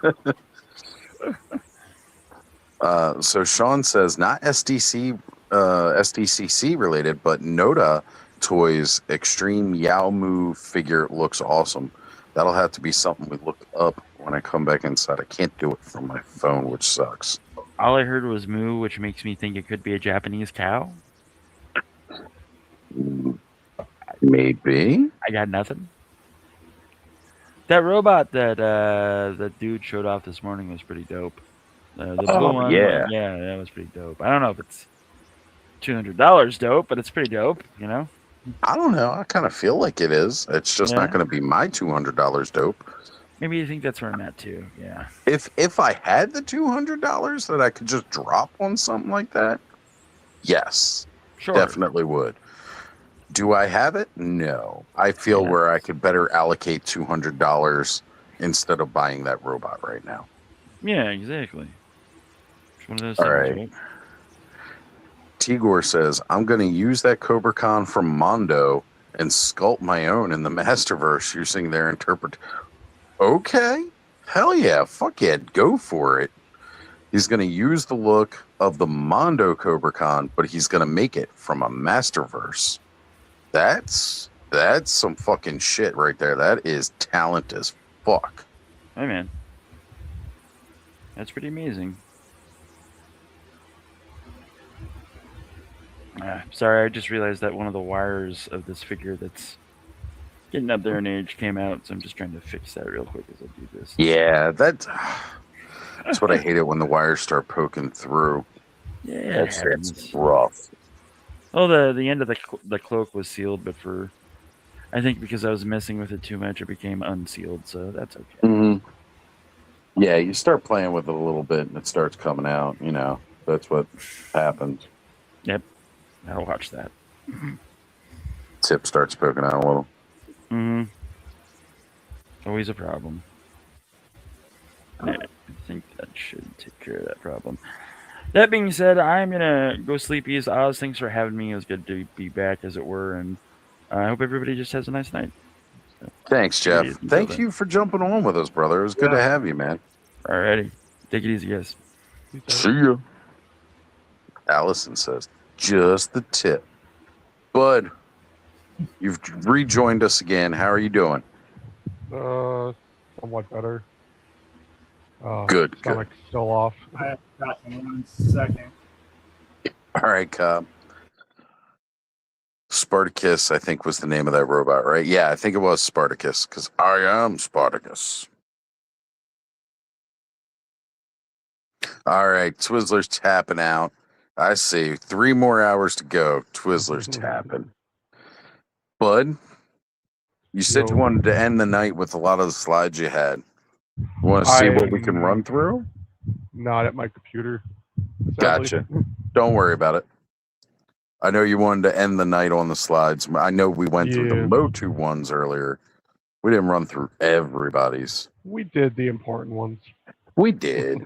S1: So Sean says not SDCC related, but Noda Toys Extreme Yaomu figure looks awesome. That'll have to be something we look up when I come back inside. I can't do it from my phone, which sucks.
S4: All I heard was moo, which makes me think it could be a Japanese cow.
S1: Maybe.
S4: I got nothing. That robot that that dude showed off this morning was pretty dope. The blue one,
S1: yeah,
S4: that was pretty dope. I don't know if it's $200 dope, but it's pretty dope, you know.
S1: I don't know. I kind of feel like it is. It's just not going to be my $200 dope.
S4: Maybe you think that's where I'm at too. Yeah.
S1: If I had the $200 that I could just drop on something like that, yes,
S4: sure,
S1: definitely would. Do I have it? No. I feel where I could better allocate $200 instead of buying that robot right now.
S4: Yeah, exactly. It's one of those
S1: All
S4: things,
S1: right. Tigor says, I'm going to use that Cobra Con from Mondo and sculpt my own in the Masterverse using their interpret. Okay. Hell yeah. Fuck yeah. Go for it. He's going to use the look of the Mondo Cobra Con, but he's going to make it from a Masterverse. That's some fucking shit right there. That is talent as fuck.
S4: Hey, man. That's pretty amazing. Sorry, I just realized that one of the wires of this figure that's getting up there in age came out, so I'm just trying to fix that real quick as I do this.
S1: Yeah, that's what I hate it when the wires start poking through.
S4: Yeah,
S1: it's rough.
S4: Oh, the end of the cloak was sealed, but I think because I was messing with it too much, it became unsealed, so that's okay.
S1: Mm-hmm. Yeah, you start playing with it a little bit, and it starts coming out. You know, that's what happens.
S4: Yep. I'll watch that.
S1: Tip starts poking out a little.
S4: Mm-hmm. Always a problem. Yeah, I think that should take care of that problem. That being said, I'm gonna go sleepy as Oz. Thanks for having me. It was good to be back, as it were, and I hope everybody just has a nice night. So,
S1: thanks, Jeff. Thank you for jumping on with us, brother. It was good to have you, man.
S4: Alrighty. Take it easy, guys.
S1: See ya. Allison says, just the tip. Bud, you've rejoined us again. How are you doing?
S19: Somewhat better.
S1: Good.
S19: Stomach's still off.
S21: I got 1 second.
S1: All right, Cobb. Spartacus, I think, was the name of that robot, right? Yeah, I think it was Spartacus, because I am Spartacus. All right, Twizzler's tapping out. I see. 3 more hours to go. Twizzler's tapping. Bud, You said you wanted to end the night with a lot of the slides you had. You want to see what we can run through?
S19: Not at my computer. Sadly.
S1: Gotcha. Don't worry about it. I know you wanted to end the night on the slides. I know we went through the Motu ones earlier. We didn't run through everybody's.
S19: We did the important ones.
S1: We did.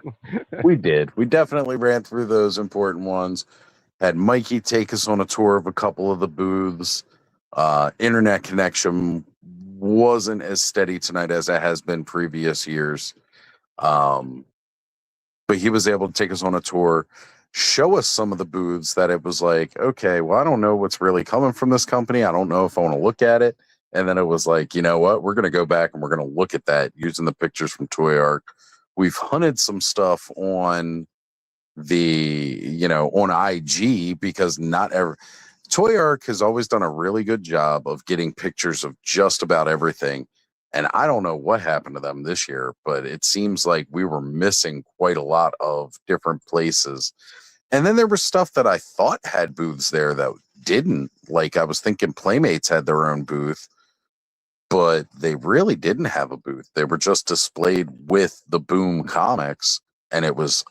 S1: We did. We definitely ran through those important ones. Had Mikey take us on a tour of a couple of the booths. Internet connection wasn't as steady tonight as it has been previous years. But he was able to take us on a tour, show us some of the booths that it was like, okay, well, I don't know what's really coming from this company. I don't know if I want to look at it. And then it was like, you know what? We're going to go back and we're going to look at that using the pictures from Toy Arc. We've hunted some stuff on on IG because not every Toy Arc has always done a really good job of getting pictures of just about everything. And I don't know what happened to them this year, but it seems like we were missing quite a lot of different places. And then there was stuff that I thought had booths there that didn't. Like I was thinking Playmates had their own booth, but they really didn't have a booth. They were just displayed with the Boom comics, and it was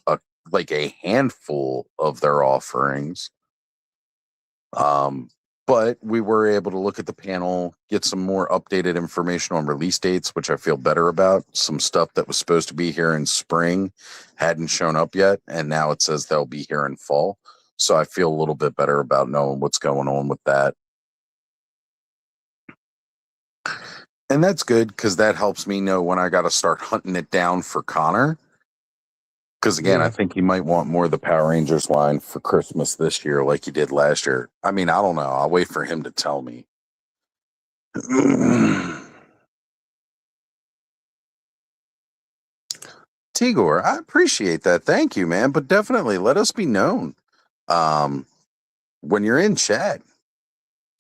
S1: like a handful of their offerings. But we were able to look at the panel, get some more updated information on release dates, which I feel better about. Some stuff that was supposed to be here in spring hadn't shown up yet, and now it says they'll be here in fall. So I feel a little bit better about knowing what's going on with that. And that's good because that helps me know when I got to start hunting it down for Connor. Because again, I think he might want more of the Power Rangers line for Christmas this year, like he did last year. I mean, I don't know. I'll wait for him to tell me. Tigor, I appreciate that. Thank you, man. But definitely let us be known when you're in chat.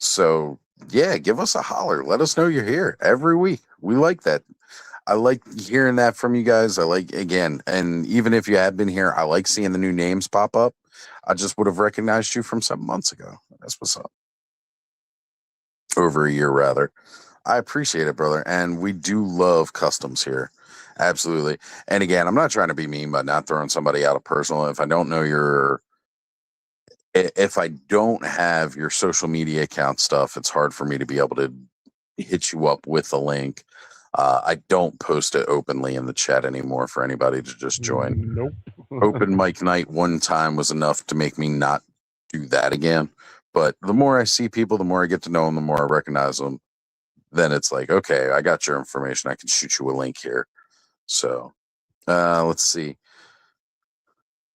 S1: So yeah, give us a holler. Let us know you're here every week. We like that. I like hearing that from you guys. I like, again, and even if you had been here, I like seeing the new names pop up. I just would have recognized you from 7 months ago. That's what's up. Over a year, rather. I appreciate it, brother. And we do love customs here. Absolutely. And again, I'm not trying to be mean by not throwing somebody out of personal. If I don't have your social media account stuff, it's hard for me to be able to hit you up with a link. I don't post it openly in the chat anymore for anybody to just join.
S19: Nope.
S1: Open mic night one time was enough to make me not do that again. But the more I see people, the more I get to know them, the more I recognize them. Then it's like, okay, I got your information. I can shoot you a link here. So let's see.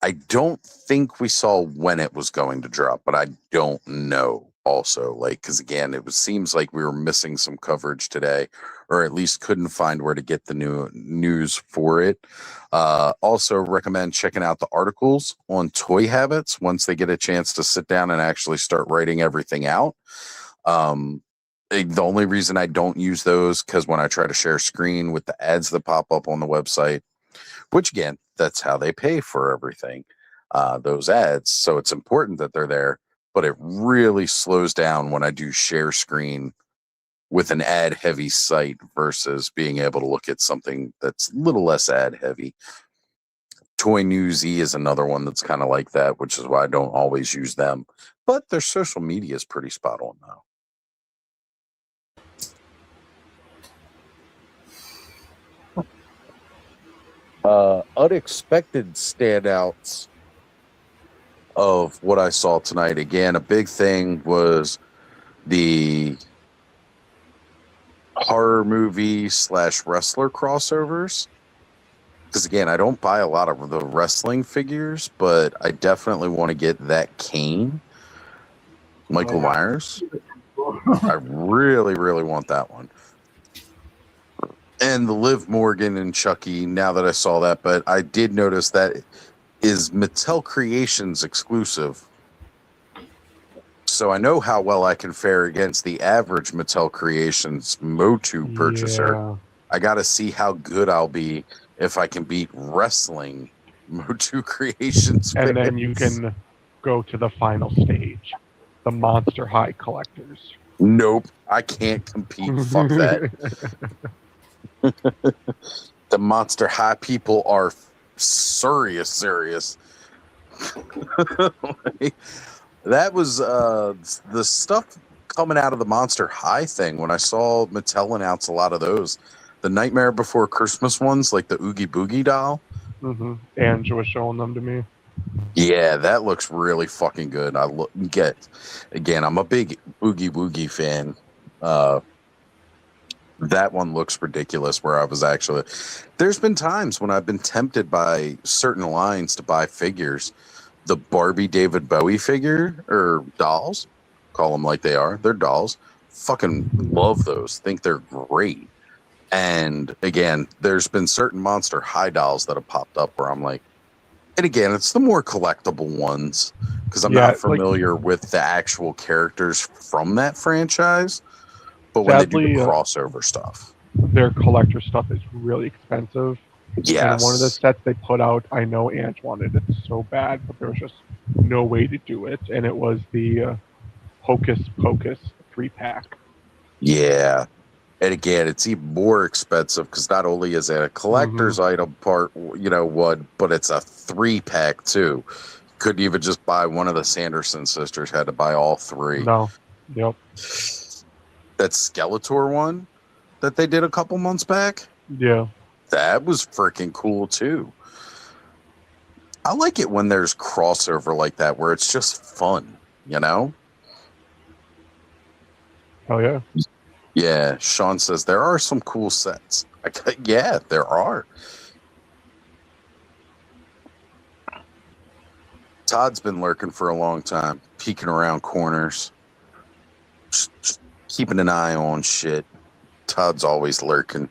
S1: I don't think we saw when it was going to drop, but I don't know also, like, because again, seems like we were missing some coverage today, or at least couldn't find where to get the new news for it. Also recommend checking out the articles on Toy Habits once they get a chance to sit down and actually start writing everything out. The only reason I don't use those, because when I try to share screen with the ads that pop up on the website, which again, that's how they pay for everything, those ads. So it's important that they're there, but it really slows down when I do share screen with an ad heavy site versus being able to look at something that's a little less ad heavy. Toy Newsy is another one that's kind of like that, which is why I don't always use them, but their social media is pretty spot on now. Unexpected standouts of what I saw tonight. Again, a big thing was the horror movie / wrestler crossovers. Because again, I don't buy a lot of the wrestling figures, but I definitely want to get that Kane, Michael Myers. I really, really want that one. And the Liv Morgan and Chucky, now that I saw that, but I did notice that is Mattel Creations exclusive. So I know how well I can fare against the average Mattel Creations Motu purchaser.
S19: Yeah.
S1: I got to see how good I'll be if I can beat wrestling Motu Creations.
S19: And then
S1: fans.
S19: you can go to the final stage, the Monster High collectors.
S1: Nope, I can't compete. Fuck that. The Monster High people are serious. Like, that was the stuff coming out of the Monster High thing when I saw Mattel announce a lot of those. The Nightmare Before Christmas ones, like the Oogie Boogie doll.
S19: Angela was showing them to me.
S1: Yeah, that looks really fucking good. Again, I'm a big Oogie Boogie fan. That one looks ridiculous. Where I was actually, there's been times when I've been tempted by certain lines to buy figures. The Barbie David Bowie figure or dolls, call them like they are. They're dolls. Fucking love those. Think they're great. And again, there's been certain Monster High dolls that have popped up where I'm like, and again, it's the more collectible ones because I'm not familiar with the actual characters from that franchise. But when
S19: Sadly,
S1: they do the crossover stuff,
S19: their collector stuff is really expensive.
S1: Yes.
S19: And one of the sets they put out, I know Ant wanted it so bad, but there was just no way to do it. And it was the Hocus Pocus 3-pack.
S1: Yeah. And again, it's even more expensive because not only is it a collector's item part, but it's a 3-pack too. Couldn't even just buy one of the Sanderson sisters, had to buy all 3.
S19: No. Yep.
S1: That Skeletor one that they did a couple months back.
S19: Yeah.
S1: That was freaking cool too. I like it when there's crossover like that where it's just fun,
S19: Oh yeah.
S1: Yeah, Sean says there are some cool sets. Yeah, there are. Todd's been lurking for a long time, peeking around corners, just keeping an eye on shit. Todd's always lurking.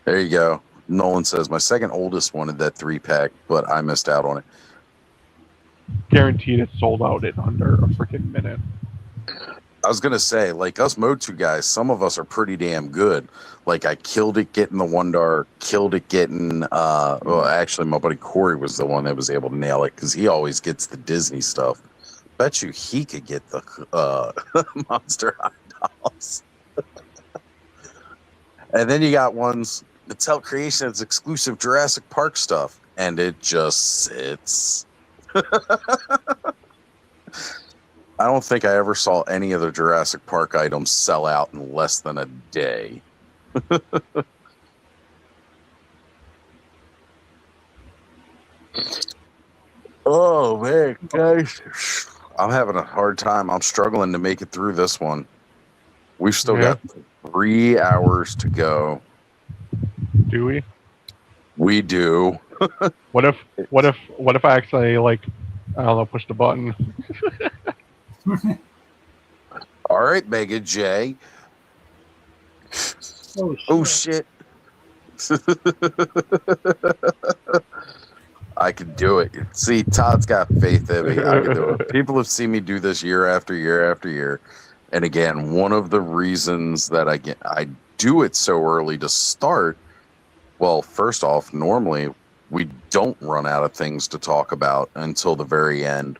S1: There you go. Nolan says, my second oldest wanted that 3-pack, but I missed out on it.
S19: Guaranteed it's sold out in under a freaking minute.
S1: I was going to say, like us Motu guys, some of us are pretty damn good. Like I killed it getting the Wondar, killed it getting, actually my buddy Corey was the one that was able to nail it because he always gets the Disney stuff. Bet you he could get the Monster High dolls. And then you got ones, Mattel Creations exclusive Jurassic Park stuff, and it just sits. I don't think I ever saw any of the Jurassic Park items sell out in less than a day. Oh, man, guys. I'm having a hard time. I'm struggling to make it through this one. We've still got 3 hours to go.
S19: Do we?
S1: We do.
S19: What if I actually push the button?
S1: All right, Mega J. Oh shit. I can do it. See, Todd's got faith in me. I can do it. People have seen me do this year after year after year. And again, one of the reasons that I do it so early to start, well, first off, normally we don't run out of things to talk about until the very end.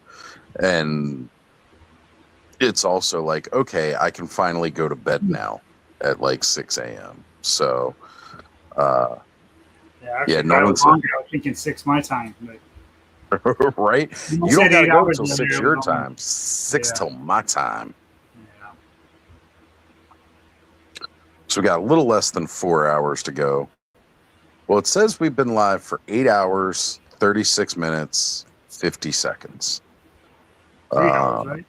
S1: And it's also like, okay, I can finally go to bed now at like 6 a.m. So,
S21: no one's I was thinking 6 my time. But
S1: right? You don't got to go until 6 your time. 6 till my time.
S21: Yeah.
S1: So we got a little less than 4 hours to go. Well, it says we've been live for 8 hours, 36 minutes, 50 seconds.
S21: 3 hours, right?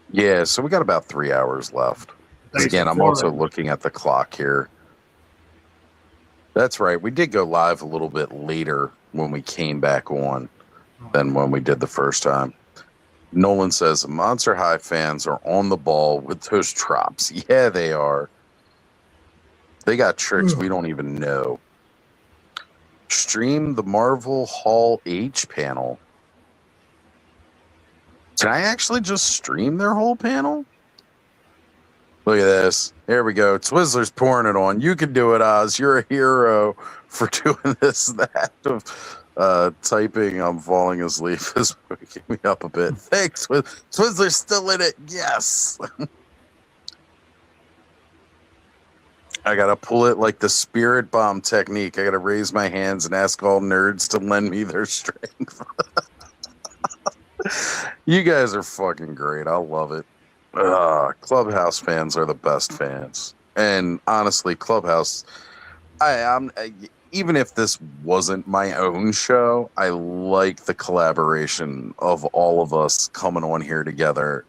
S1: Yeah, so we got about 3 hours left. Again, I'm also looking at the clock here. That's right. We did go live a little bit later when we came back on than when we did the first time. Nolan says, Monster High fans are on the ball with those drops. Yeah, they are. They got tricks we don't even know. Stream the Marvel Hall H panel. Can I actually just stream their whole panel? Look at this. Here we go. Twizzler's pouring it on. You can do it, Oz. You're a hero for doing this, that. Typing I'm falling asleep is waking me up a bit. Thanks. Twizzler's still in it. Yes. I gotta pull it like the spirit bomb technique. I gotta raise my hands and ask all nerds to lend me their strength. You guys are fucking great. I love it. Clubhouse fans are the best fans. And honestly, Clubhouse, even if this wasn't my own show, I like the collaboration of all of us coming on here together.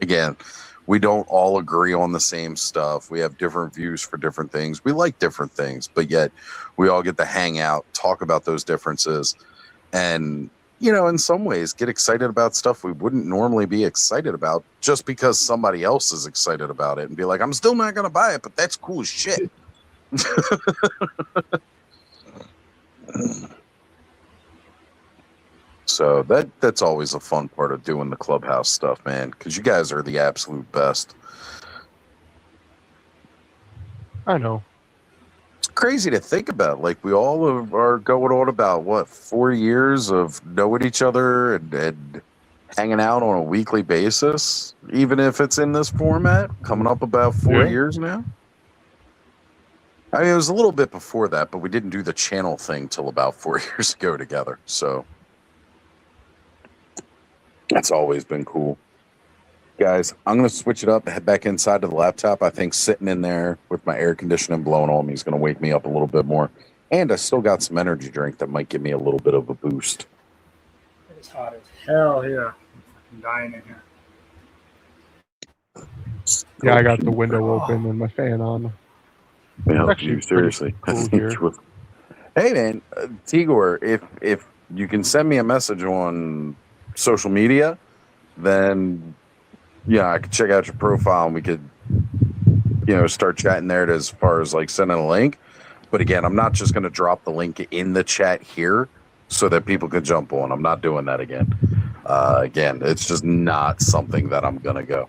S1: Again, we don't all agree on the same stuff. We have different views for different things. We like different things, but yet we all get to hang out, talk about those differences, and, you know, in some ways get excited about stuff we wouldn't normally be excited about just because somebody else is excited about it and be like, I'm still not going to buy it, but that's cool as shit. So that's always a fun part of doing the Clubhouse stuff, man, because you guys are the absolute best.
S19: I know.
S1: It's crazy to think about. Like, we all are going on about, what, 4 years of knowing each other and hanging out on a weekly basis, even if it's in this format, coming up about 4 years now. I mean, it was a little bit before that, but we didn't do the channel thing till about 4 years ago together. So that's always been cool. Guys, I'm going to switch it up, head back inside to the laptop. I think sitting in there with my air conditioning blowing on me is going to wake me up a little bit more. And I still got some energy drink that might give me a little bit of a boost.
S21: It's hot as hell here. I'm dying in here.
S19: Yeah, I got the window open and my fan on.
S1: Yeah, you seriously.
S19: Cool here.
S1: Hey, man, Tigor, if you can send me a message on social media, then yeah, I could check out your profile and we could, you know, start chatting there as far as like sending a link. But again, I'm not just going to drop the link in the chat here so that people can jump on. I'm not doing that again. Again, it's just not something that I'm going to go.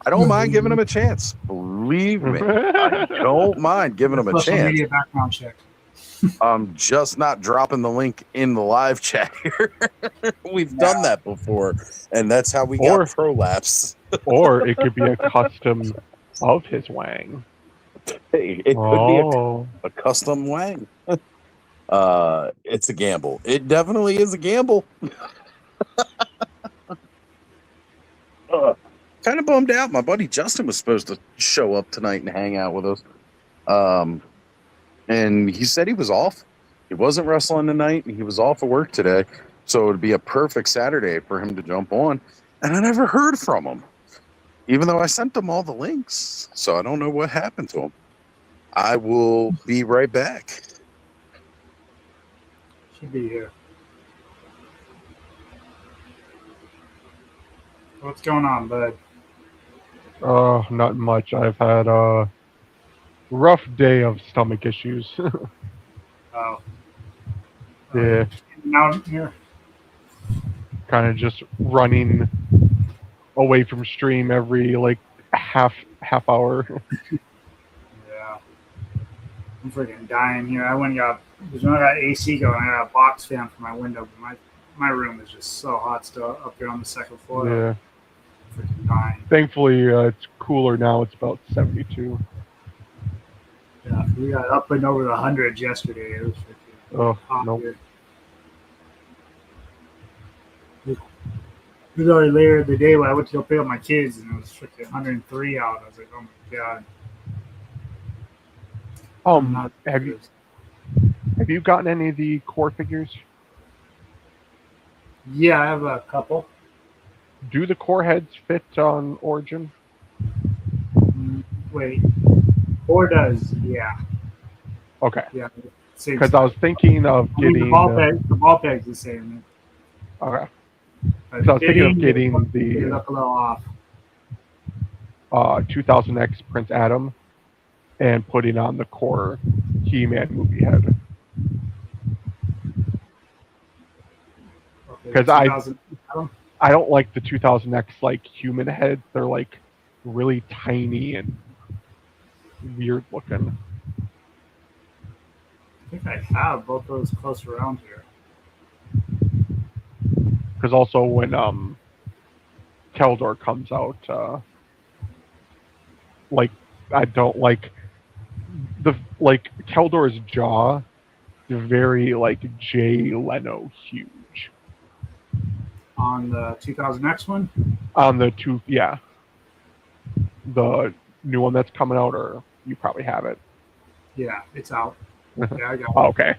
S1: I don't mind giving them a chance. Believe me, I don't mind giving them a
S21: Social
S1: chance.
S21: media background check.
S1: I'm just not dropping the link in the live chat here. We've done that before, and that's how we got prolapse.
S19: Or it could be a custom of his Wang.
S1: It could be a custom Wang. It's a gamble. It definitely is a gamble. Kind of bummed out. My buddy Justin was supposed to show up tonight and hang out with us. And he said he was off. He wasn't wrestling tonight, and he was off of work today. So it would be a perfect Saturday for him to jump on. And I never heard from him, even though I sent him all the links. So I don't know what happened to him. I will be right back.
S21: Should be here. What's going on, bud?
S19: Not much. I've had a rough day of stomach issues.
S21: Oh.
S19: Yeah.
S21: Now here.
S19: Kind of just running away from stream every like half hour.
S21: Yeah. I'm freaking dying here. I went and got, because when I got AC going, I got a box fan for my window, but my room is just so hot still up here on the second floor.
S19: Yeah.
S21: I'm freaking dying.
S19: Thankfully, it's cooler now. It's about 72.
S21: Yeah, we got up and over the hundreds yesterday. It was freaking hot here. It was already later in the day when I went to go pick up my kids, and it was freaking 103 out. I was like, oh my god.
S19: Have you gotten any of the core figures?
S21: Yeah, I have a couple.
S19: Do the core heads fit on Origin?
S21: Wait, or does? Yeah.
S19: Okay.
S21: Yeah.
S19: Because I was thinking of getting
S21: the ball peg's the same.
S19: Okay. So I was thinking of getting the
S21: look a little off.
S19: 2000X Prince Adam and putting on the core He-Man movie head. Because I don't like the 2000X like human heads. They're like really tiny and weird looking.
S21: I think I have both those close around here.
S19: Because also when Keldor comes out, like I don't like Keldor's jaw is very like Jay Leno huge.
S21: On the 2000X one?
S19: On the the new one that's coming out, or you probably have it.
S21: Yeah, it's out. Yeah, I got it.
S19: Oh, okay.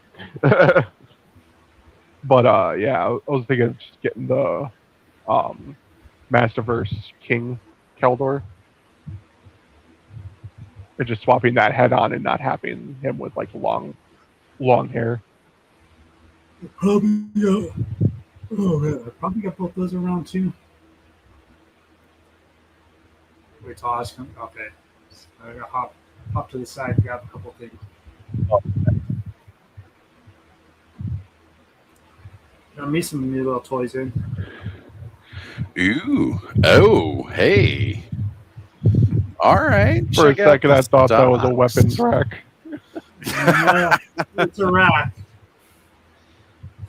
S19: But yeah, I was thinking of just getting the Masterverse King Keldor. And just swapping that head on and not having him with like long hair.
S21: Probably, oh man, I probably got both those around too. Wait till Oz comes. Okay, I gotta hop to the side and grab a couple things. Got me some new little toys in.
S10: Ooh. Oh, hey. All right.
S19: For a second, I thought that was a weapons rack.
S21: Yeah, it's a rack.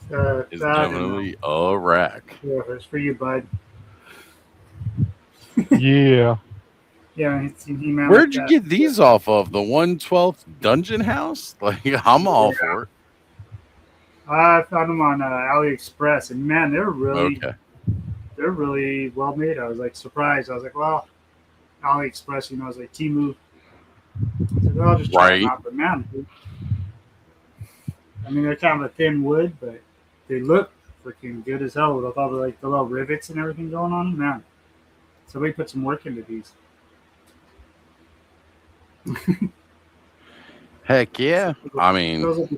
S10: It's definitely a rack.
S21: Yeah, it's for you, bud.
S19: Yeah.
S21: Yeah, He-Man.
S10: Where'd you get these off of? The 112th Dungeon House? Like, I'm all for it.
S21: I found them on AliExpress, and man, they're really well made. I was like surprised. I was like, well, AliExpress, I was like Temu. I was like, well, I'll just try them out. But man, I mean, they're kind of a thin wood, but they look freaking good as hell with all the like the little rivets and everything going on. Man, somebody put some work into these.
S10: Heck yeah. I mean,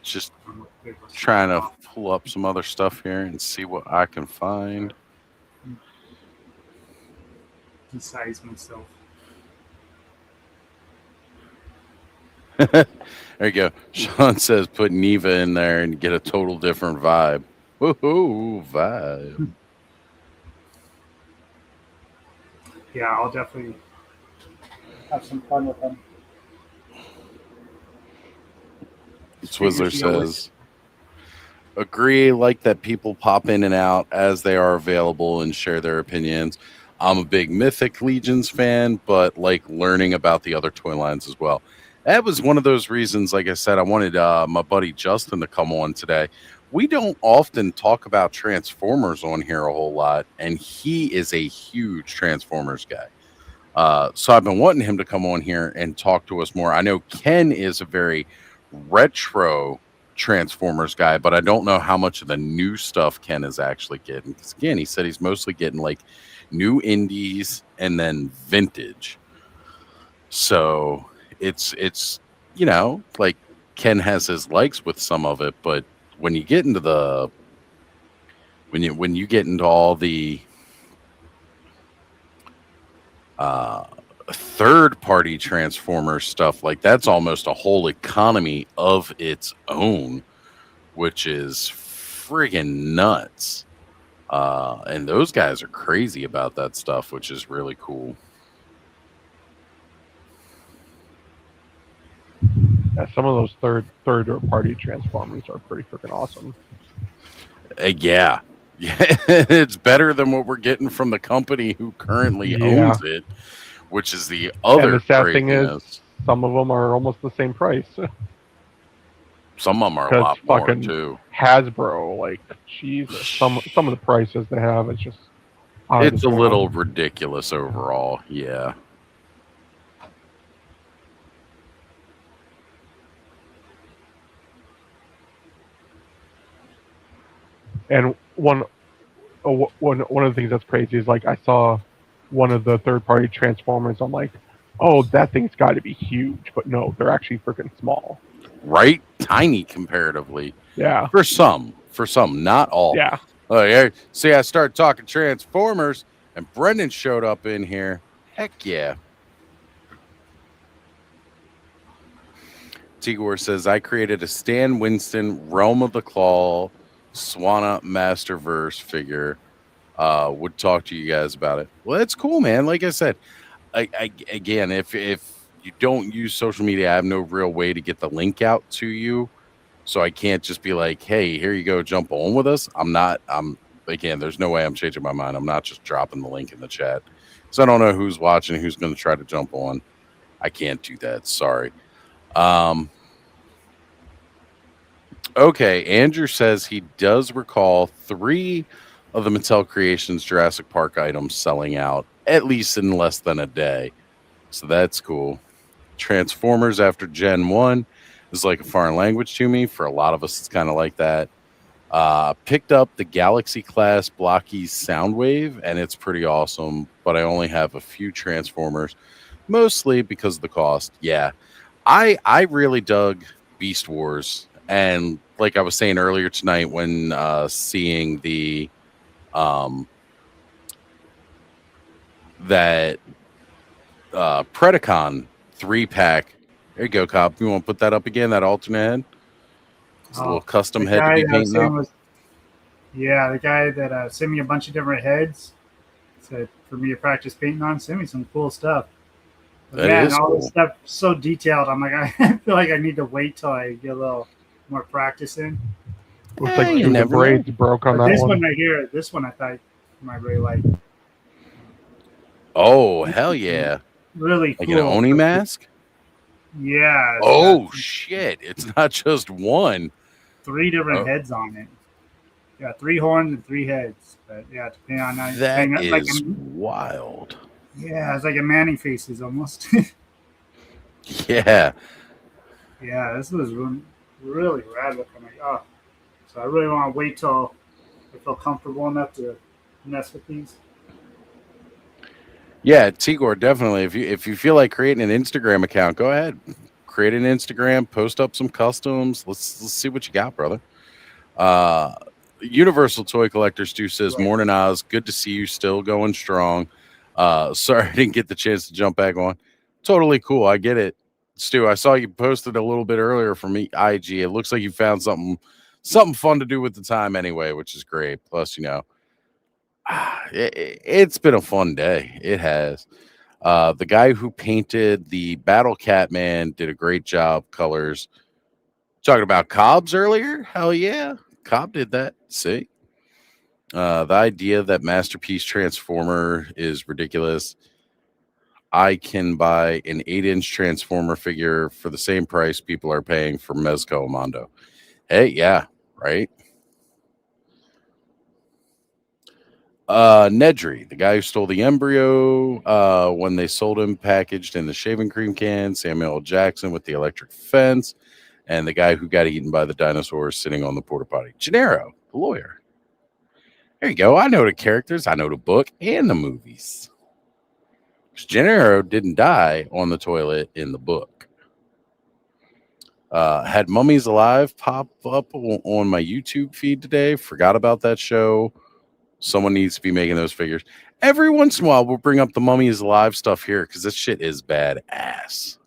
S10: just trying to pull up some other stuff here and see what I can find.
S21: Besides myself.
S10: There you go. Sean says put Neva in there and get a total different vibe. Woohoo, vibe.
S21: Yeah, I'll definitely have some fun with them.
S10: Twizzler says, agree, like that people pop in and out as they are available and share their opinions. I'm a big Mythic Legions fan, but like learning about the other toy lines as well. That was one of those reasons, like I said, I wanted my buddy Justin to come on today. We don't often talk about Transformers on here a whole lot, and he is a huge Transformers guy. So I've been wanting him to come on here and talk to us more. I know Ken is a very retro Transformers guy, but I don't know how much of the new stuff Ken is actually getting. Because again, he said he's mostly getting like new indies and then vintage. So it's like Ken has his likes with some of it, but when you get into when you get into all the third-party Transformers stuff, like that's almost a whole economy of its own, which is friggin' nuts. And those guys are crazy about that stuff, which is really cool.
S19: Yeah, some of those third-party Transformers are pretty freaking awesome.
S10: Yeah. It's better than what we're getting from the company who currently owns it, which is the other.
S19: And the sad thing is, some of them are almost the same price.
S10: Some of them are a lot more too.
S19: Hasbro, like, Jesus, some of the prices they have, it's just.
S10: It's a little ridiculous overall. Yeah.
S19: And one of the things that's crazy is like I saw one of the third-party Transformers. I'm like, oh, that thing's got to be huge, but no, they're actually freaking small.
S10: Right, tiny comparatively.
S19: Yeah.
S10: For some, not all.
S19: Yeah.
S10: See, I started talking Transformers, and Brendan showed up in here. Heck yeah. Tigor says, I created a Stan Winston Realm of the Claw Swana Masterverse figure. Would talk to you guys about it. Well, that's cool, man. Like I said, again, if you don't use social media, I have no real way to get the link out to you. So I can't just be like, hey, here you go, jump on with us. Again, there's no way I'm changing my mind. I'm not just dropping the link in the chat. So I don't know who's watching, who's going to try to jump on. I can't do that. Sorry. Okay, Andrew says he does recall 3 of the Mattel Creations Jurassic Park items selling out, at least in less than a day. So that's cool. Transformers after Gen 1 is like a foreign language to me. For a lot of us, it's kind of like that. Picked up the Galaxy class blocky Soundwave, and it's pretty awesome, but I only have a few Transformers, mostly because of the cost. Yeah, I really dug Beast Wars, and like I was saying earlier tonight when seeing the that Predacon 3-pack. There you go, Cobb. You want to put that up again? That alternate head? It's a little custom head to be painting up.
S21: The guy that sent me a bunch of different heads said for me to practice painting on. Sent me some cool stuff. But man, all this stuff so detailed. I'm like, I feel like I need to wait till I get a little more practice in.
S19: Looks like the braids broke on that
S21: this
S19: one.
S21: one right here, this one I thought you might really like.
S10: Oh, hell yeah.
S21: Really
S10: like
S21: cool.
S10: An Oni mask?
S21: Yeah.
S10: Oh, shit. It's not just one.
S21: 3 different heads on it. Yeah, 3 horns and 3 heads. But yeah, depending on how
S10: that is
S21: like
S10: wild.
S21: Yeah, it's like a Manning faces almost.
S10: Yeah.
S21: Yeah, this was really rad looking. Like, oh, so I really want to wait till I feel comfortable enough to mess with these.
S10: Yeah, Tigor, definitely. If you feel like creating an Instagram account, go ahead. Create an Instagram, post up some customs. Let's see what you got, brother. Universal Toy Collector Stu says, Morning Oz, good to see you still going strong. Sorry I didn't get the chance to jump back on. Totally cool. I get it. Stu, I saw you posted a little bit earlier from IG. It looks like you found something fun to do with the time anyway, which is great. Plus, it's been a fun day. It has. The guy who painted the Battle Cat Man did a great job. Colors. Talking about Cobb's earlier? Hell yeah. Cobb did that. See? The idea that Masterpiece Transformer is ridiculous. I can buy an 8-inch Transformer figure for the same price people are paying for Mezco Mondo. Hey, yeah, right? Nedry, the guy who stole the embryo when they sold him packaged in the shaving cream can. Samuel L. Jackson with the electric fence. And the guy who got eaten by the dinosaurs sitting on the porta potty. Gennaro, the lawyer. There you go. I know the characters. I know the book and the movies. Gennaro didn't die on the toilet in the book. Had Mummies Alive pop up on my YouTube feed today. Forgot about that show. Someone needs to be making those figures. Every once in a while, we'll bring up the Mummies Alive stuff here because this shit is badass.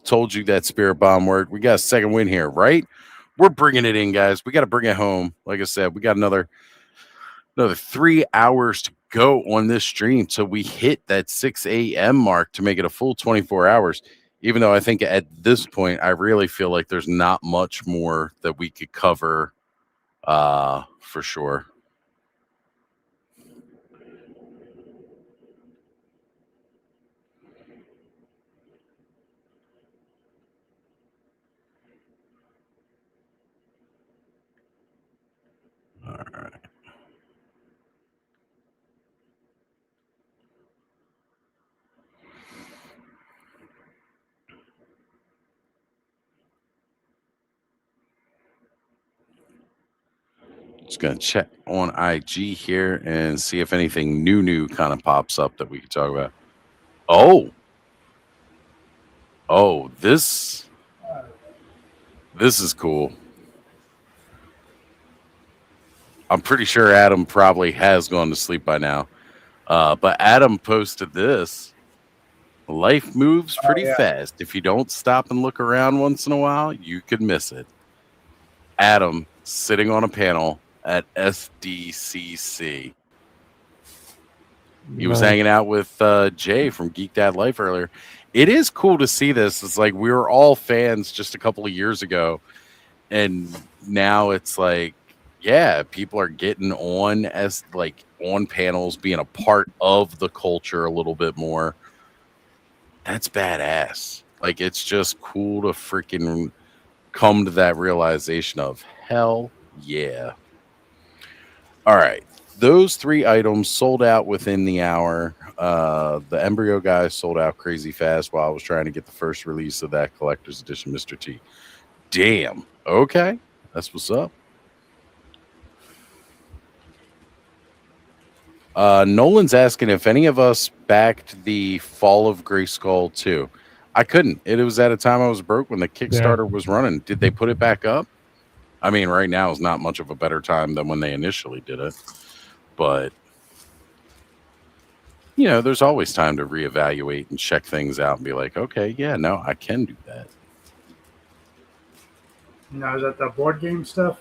S10: Told you that Spirit Bomb worked. We got a second win here, right? We're bringing it in, guys. We got to bring it home. Like I said, we got another 3 hours to go on this stream till we hit that 6 a.m. mark to make it a full 24 hours. Even though I think at this point, I really feel like there's not much more that we could cover for sure. All right. Just going to check on IG here and see if anything new kind of pops up that we can talk about. Oh, this is cool. I'm pretty sure Adam probably has gone to sleep by now. But Adam posted this. Life moves pretty fast. If you don't stop and look around once in a while, you could miss it. Adam sitting on a panel at SDCC. He was hanging out with Jay from Geek Dad Life earlier. It is cool to see this. It's like we were all fans just a couple of years ago, and now it's like, yeah, people are getting on as like on panels, being a part of the culture a little bit more. That's badass. Like, it's just cool to freaking come to that realization of hell yeah. All right. Those 3 items sold out within the hour. The embryo guy sold out crazy fast while I was trying to get the first release of that collector's edition, Mr. T. Damn. Okay. That's what's up. Nolan's asking if any of us backed the Fall of Grayskull 2. I couldn't. It was at a time I was broke when the Kickstarter was running. Did they put it back up? I mean, right now is not much of a better time than when they initially did it. But, you know, there's always time to reevaluate and check things out and be like, okay, yeah, no, I can do that.
S21: Now, is that the board game stuff?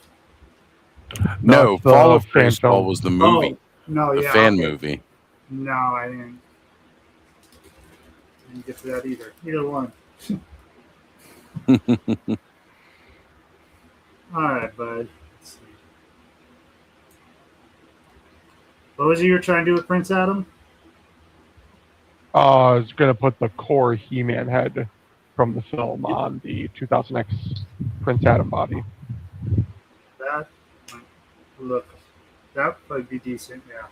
S10: No, Fall of Grayskull was the movie.
S21: Oh, no,
S10: the
S21: yeah,
S10: fan
S21: okay.
S10: movie.
S21: No, I didn't get to that either. Either one. All right, bud. Let's see. What was it you were trying to do with Prince Adam?
S19: I was going to put the core He-Man head from the film on the 2000X Prince Adam body.
S21: That might look. That would be decent, yeah.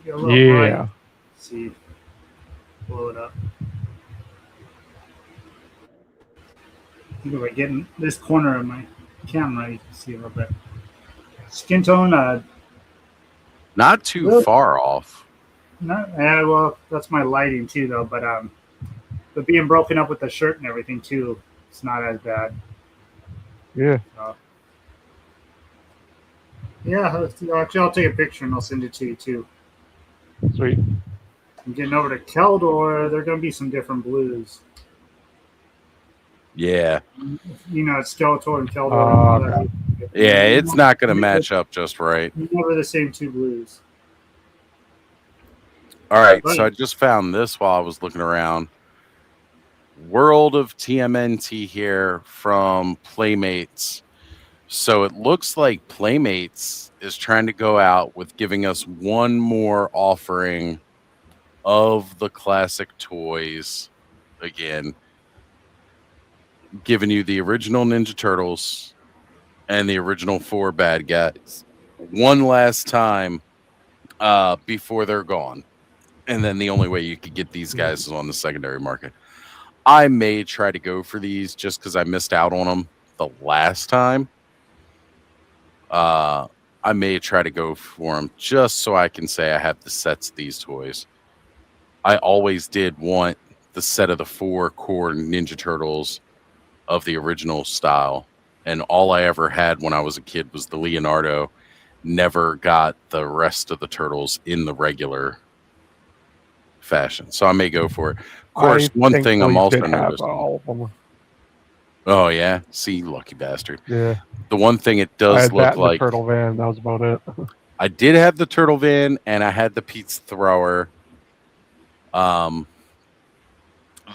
S21: Get a little bright.
S19: Yeah.
S21: Let's see. Blow it up. I think if I get in this corner of my camera, you can see a little bit. Skin tone,
S10: Not too far off.
S21: well, that's my lighting too, though. But being broken up with the shirt and everything too, it's not as bad.
S19: Yeah.
S21: Yeah, actually, I'll take a picture and I'll send it to you too.
S19: Sweet.
S21: I'm getting over to Keldor. There are going to be some different blues.
S10: Yeah.
S21: You know, it's Skeletor and Keldor.
S10: Yeah, it's not going to match up just right.
S21: Never the same 2 blues.
S10: All right, so I just found this while I was looking around. World of TMNT here from Playmates. So it looks like Playmates is trying to go out with giving us one more offering of the classic toys. Again, giving you the original Ninja Turtles and the original 4 bad guys one last time before they're gone. And then the only way you could get these guys is on the secondary market. I may try to go for these just because I missed out on them the last time. I may try to go for them just so I can say I have the sets of these toys. I always did want the set of the 4 core Ninja Turtles of the original style. And all I ever had when I was a kid was the Leonardo. Never got the rest of the Turtles in the regular fashion. So I may go for it. Of course, one thing I'm also noticing.
S19: All of them.
S10: Oh, yeah? See, lucky bastard.
S19: Yeah.
S10: The one thing it
S19: I
S10: does
S19: had
S10: look
S19: that and
S10: like...
S19: the turtle van. That was about it.
S10: I did have the turtle van, and I had the pizza thrower. The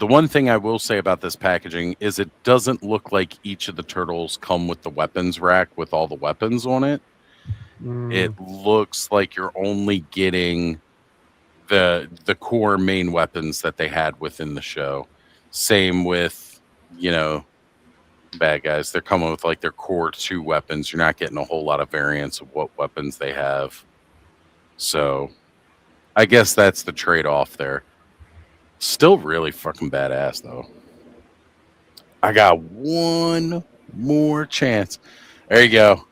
S10: one thing I will say about this packaging is it doesn't look like each of the turtles come with the weapons rack with all the weapons on it. It looks like you're only getting the core main weapons that they had within the show. Same with, you know, bad guys. They're coming with like their core 2 weapons. You're not getting a whole lot of variants of what weapons they have. So I guess that's the trade-off there. Still really fucking badass, though. I got one more chance. There you go.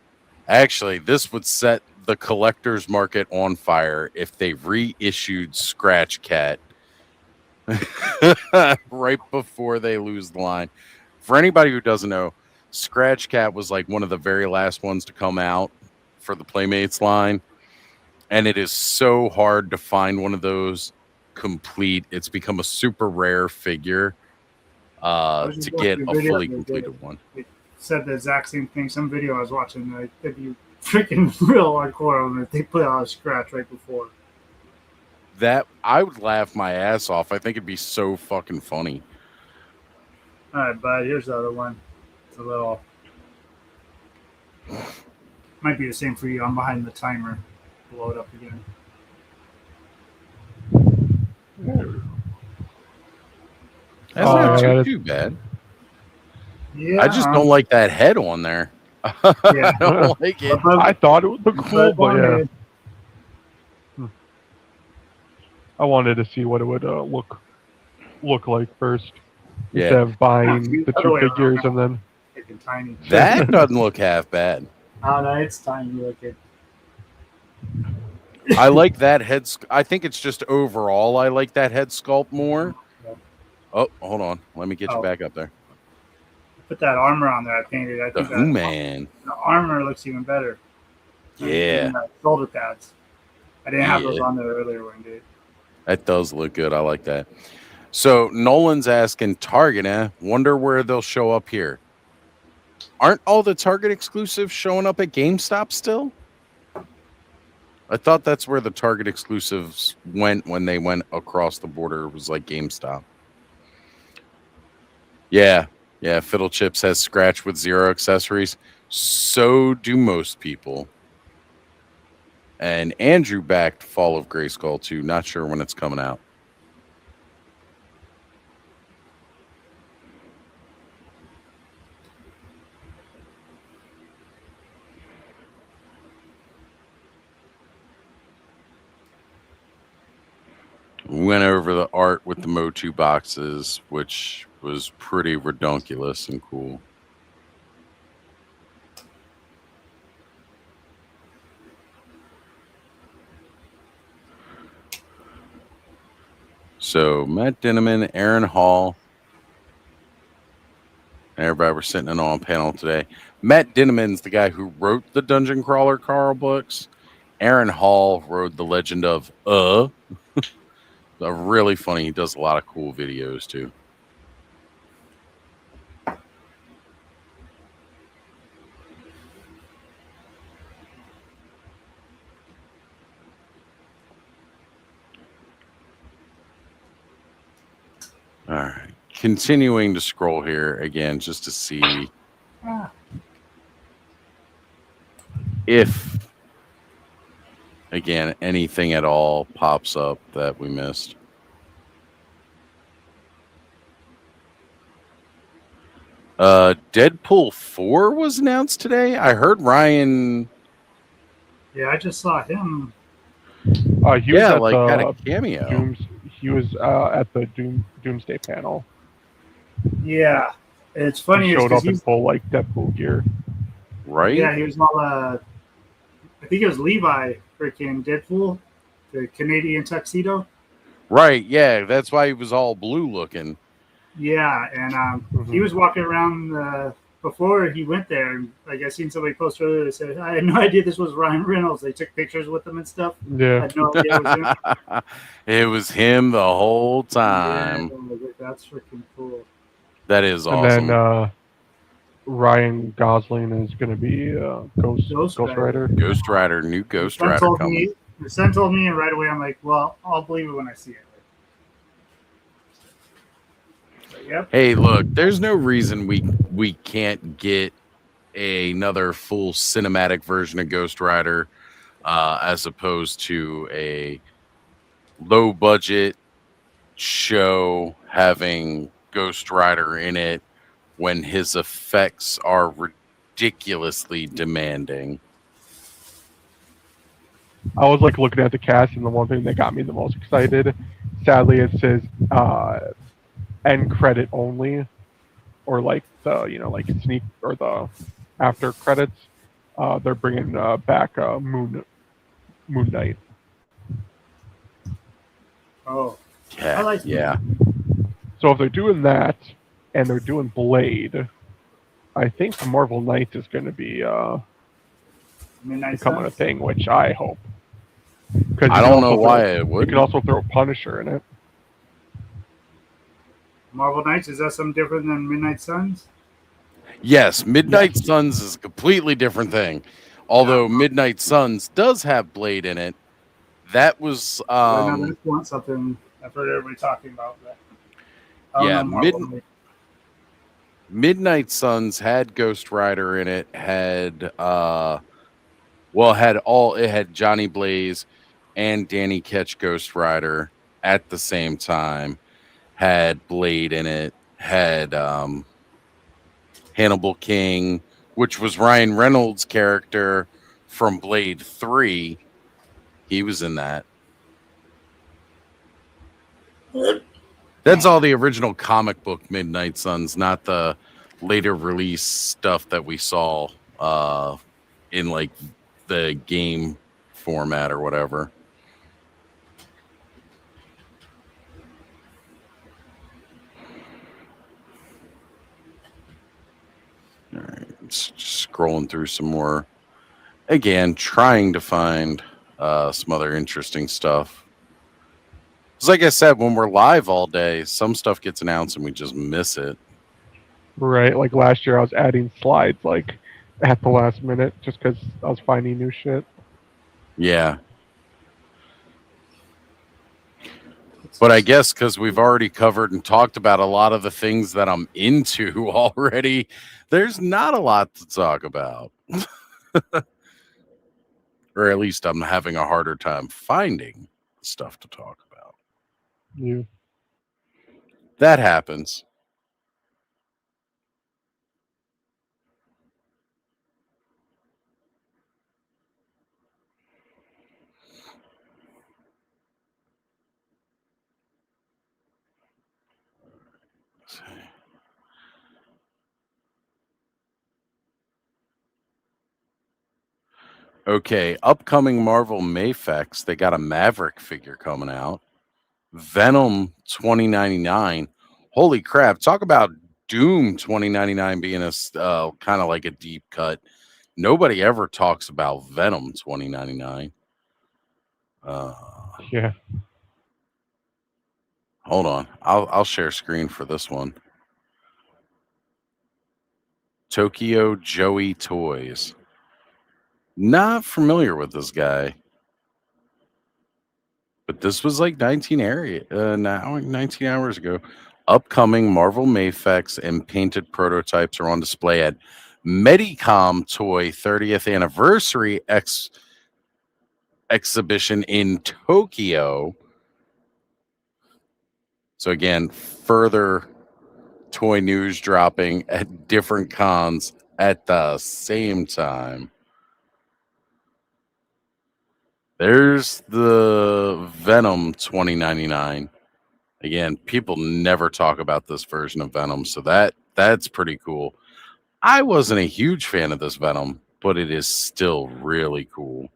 S10: Actually, this would set the collector's market on fire if they reissued Scratch Cat right before they lose the line. For anybody who doesn't know, Scratch Cat was like one of the very last ones to come out for the Playmates line. And it is so hard to find one of those complete. It's become a super rare figure to get a fully completed one.
S21: said the exact same thing. Some video I was watching, like, it'd be freaking real hardcore on it. They put out a scratch right before.
S10: That I would laugh my ass off. I think it'd be so fucking funny.
S21: All right, bud. Here's the other one. It's a little. Might be the same for you. I'm behind the timer. Blow it up again.
S10: That's not too bad.
S21: Yeah,
S10: I just don't like that head on there. I don't like it.
S19: I thought it would look cool, but yeah. I wanted to see what it would look like first.
S10: Yeah.
S19: Instead of buying the two figures and then
S21: tiny.
S10: That doesn't look half bad.
S21: Oh no, it's tiny looking.
S10: I like that head. I think it's just overall I like that head sculpt more. Oh, hold on. Let me get you back up there.
S21: Put that armor on there. I painted. I think
S10: man.
S21: The armor looks even better.
S10: Yeah.
S21: Shoulder pads. I didn't have those on there earlier one day.
S10: That does look good. I like that. So Nolan's asking Target, wonder where they'll show up here. Aren't all the Target exclusives showing up at GameStop still? I thought that's where the Target exclusives went when they went across the border. It was like GameStop. Yeah. Fiddle Chips has scratch with 0 accessories. So do most people. And Andrew backed Fall of Grayskull too. Not sure when it's coming out. We went over the art with the Motu boxes, which was pretty redonkulous and cool. So Matt Dinneman, Aaron Hall, and everybody were sitting in on panel today. Matt Dinneman's the guy who wrote the Dungeon Crawler Carl books. Aaron Hall wrote The Legend of really funny. He does a lot of cool videos too. All right. Continuing to scroll here again just to see if, again, anything at all pops up that we missed. Deadpool 4 was announced today. I heard Ryan.
S21: Yeah, I just saw him.
S19: He was at
S10: had a cameo.
S19: He was at the Doomsday panel.
S21: Yeah, it's funny.
S19: He showed up in full like Deadpool gear.
S10: Right?
S21: Yeah, he was all. I think it was Levi, freaking Deadpool, the Canadian tuxedo.
S10: Right. Yeah, that's why he was all blue looking.
S21: Yeah, and he was walking around before he went there. And like I seen somebody post earlier that said, "I had no idea this was Ryan Reynolds." They took pictures with him and stuff.
S19: Yeah,
S21: I had no idea it was him.
S10: It was him the whole time.
S21: Yeah, that's freaking cool.
S10: That is awesome.
S19: And then Ryan Gosling is going to be Ghost Rider.
S10: Ghost Rider, new Ghost Rider coming.
S21: The son told me, and right away I'm like, well, I'll believe it when I see it. Yep.
S10: Hey, look, there's no reason we can't get another full cinematic version of Ghost Rider as opposed to a low budget show having Ghost Rider in it when his effects are ridiculously demanding.
S19: I was like looking at the cast, and the one thing that got me the most excited, sadly, it says end credit only, or like the like sneak or the after credits. They're bringing back Moon Knight.
S21: Oh,
S10: yeah.
S19: So if they're doing that and they're doing Blade, I think the Marvel Knights is going to be becoming a thing, which I hope.
S10: I don't know why it would.
S19: You can also throw Punisher in it.
S21: Marvel Knights, is that something different than Midnight Suns?
S10: Yes, Midnight Suns is a completely different thing. Although Midnight Suns does have Blade in it. That was
S21: I know that's one something I've heard everybody talking about. That. I don't know more
S10: Midnight Suns had Ghost Rider in it, had it had Johnny Blaze and Danny Ketch Ghost Rider at the same time, had Blade in it, had Hannibal King, which was Ryan Reynolds' character from Blade 3. He was in that. That's all the original comic book Midnight Suns, not the later release stuff that we saw in like the game format or whatever. All right, just scrolling through some more. Again, trying to find some other interesting stuff. Because like I said, when we're live all day, some stuff gets announced and we just miss it.
S19: Right, like last year I was adding slides like at the last minute just because I was finding new shit.
S10: Yeah. But I guess because we've already covered and talked about a lot of the things that I'm into already, there's not a lot to talk about. Or at least I'm having a harder time finding stuff to talk about.
S19: Yeah.
S10: That happens. Okay, upcoming Marvel Mayfex, they got a Maverick figure coming out. Venom 2099. Holy crap, talk about Doom 2099 being a kind of like a deep cut. Nobody ever talks about Venom 2099.
S19: Yeah.
S10: Hold on. I'll share screen for this one. Tokyo Joey Toys. Not familiar with this guy. But this was like 19 hours ago. Upcoming Marvel Mayfex and painted prototypes are on display at Medicom Toy 30th Anniversary exhibition in Tokyo. So again, further toy news dropping at different cons at the same time. There's the Venom 2099. Again, people never talk about this version of Venom, so that's pretty cool. I wasn't a huge fan of this Venom, but it is still really cool.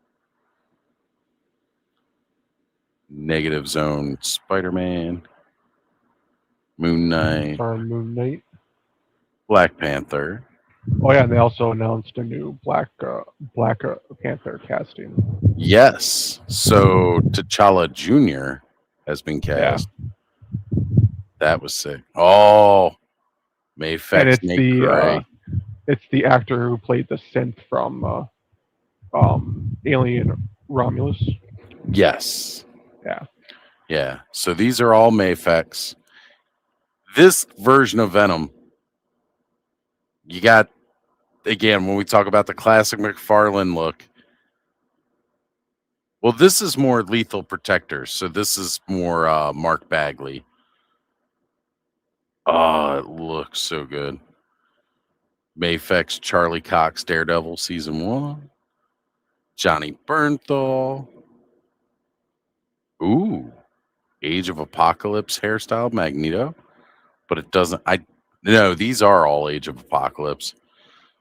S10: Negative Zone, Spider-Man, Moon Knight,
S19: Moon Knight,
S10: Black Panther.
S19: Oh yeah, and they also announced a new Black Panther casting.
S10: Yes, so T'Challa Jr. has been cast. Yeah. That was sick. Oh, Mayfex,
S19: it's the actor who played the synth from Alien Romulus.
S10: Yes.
S19: Yeah.
S10: Yeah. So these are all Mayfex. This version of Venom, you got, again, when we talk about the classic McFarlane look, well, this is more Lethal Protector. So this is more Mark Bagley. Oh, it looks so good. Mayfex, Charlie Cox, Daredevil Season 1. Johnny Bernthal. Ooh. Age of Apocalypse hairstyle, Magneto. But it doesn't, no, these are all Age of Apocalypse.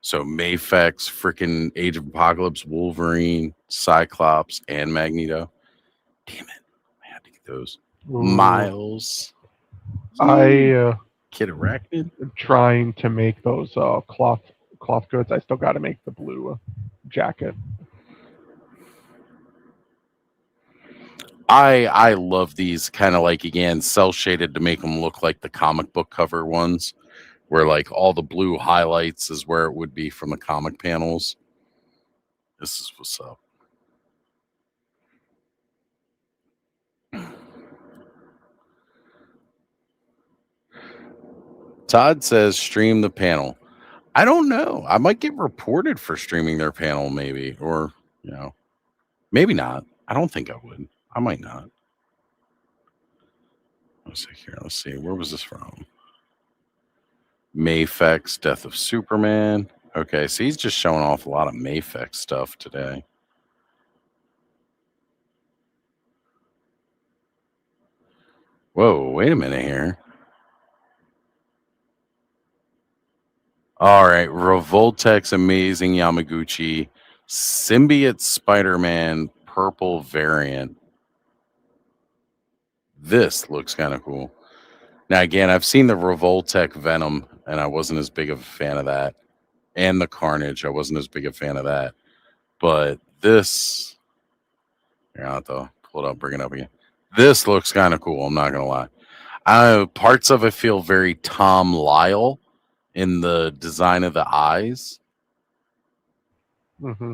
S10: So Mayfex, freaking Age of Apocalypse, Wolverine, Cyclops, and Magneto. Damn it. I had to get those.
S19: Ooh.
S10: Miles. Kid Arachnid.
S19: I'm trying to make those cloth goods. I still got to make the blue jacket.
S10: I love these kind of like, again, cell shaded to make them look like the comic book cover ones, where like all the blue highlights is where it would be from the comic panels. This is what's up. Todd says stream the panel. I don't know. I might get reported for streaming their panel, maybe, or maybe not. I don't think I would. I might not. Let's see here. Let's see. Where was this from? Mayfex, Death of Superman. Okay, so he's just showing off a lot of Mayfex stuff today. Whoa, wait a minute here. All right, Revoltech's Amazing Yamaguchi, Symbiote Spider-Man purple variant. This looks kind of cool. Now, again, I've seen the Revoltech Venom, and I wasn't as big of a fan of that. And the Carnage, I wasn't as big a fan of that. But this, here, I'll have to pull it up, bring it up again. This looks kind of cool, I'm not going to lie. Parts of it feel very Tom Lyle in the design of the eyes.
S19: Mm-hmm.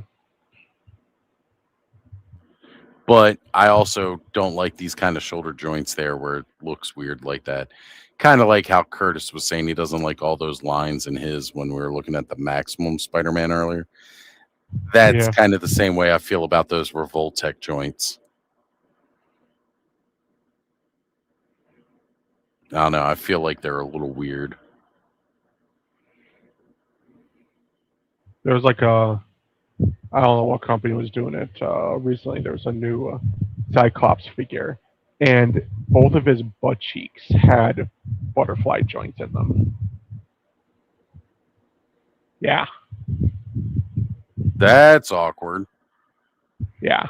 S10: But I also don't like these kind of shoulder joints there where it looks weird like that. Kind of like how Curtis was saying he doesn't like all those lines in his when we were looking at the Maximum Spider-Man earlier. That's kind of the same way I feel about those Revoltech joints. I don't know. I feel like they're a little weird.
S19: There's like a, I don't know what company was doing it recently. There was a new Cyclops figure, and both of his butt cheeks had butterfly joints in them. Yeah.
S10: That's awkward.
S19: Yeah.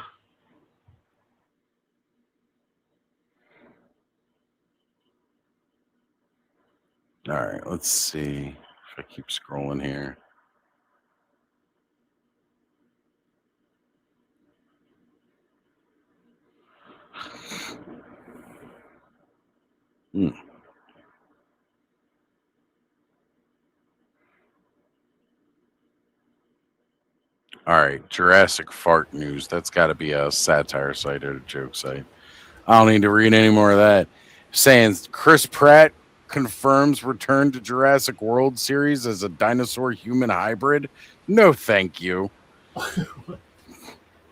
S10: All right, let's see if I keep scrolling here. All right, Jurassic Fart News. That's got to be a satire site or a joke site. I don't need to read any more of that. Saying Chris Pratt confirms return to Jurassic World series as a dinosaur-human hybrid. No, thank you.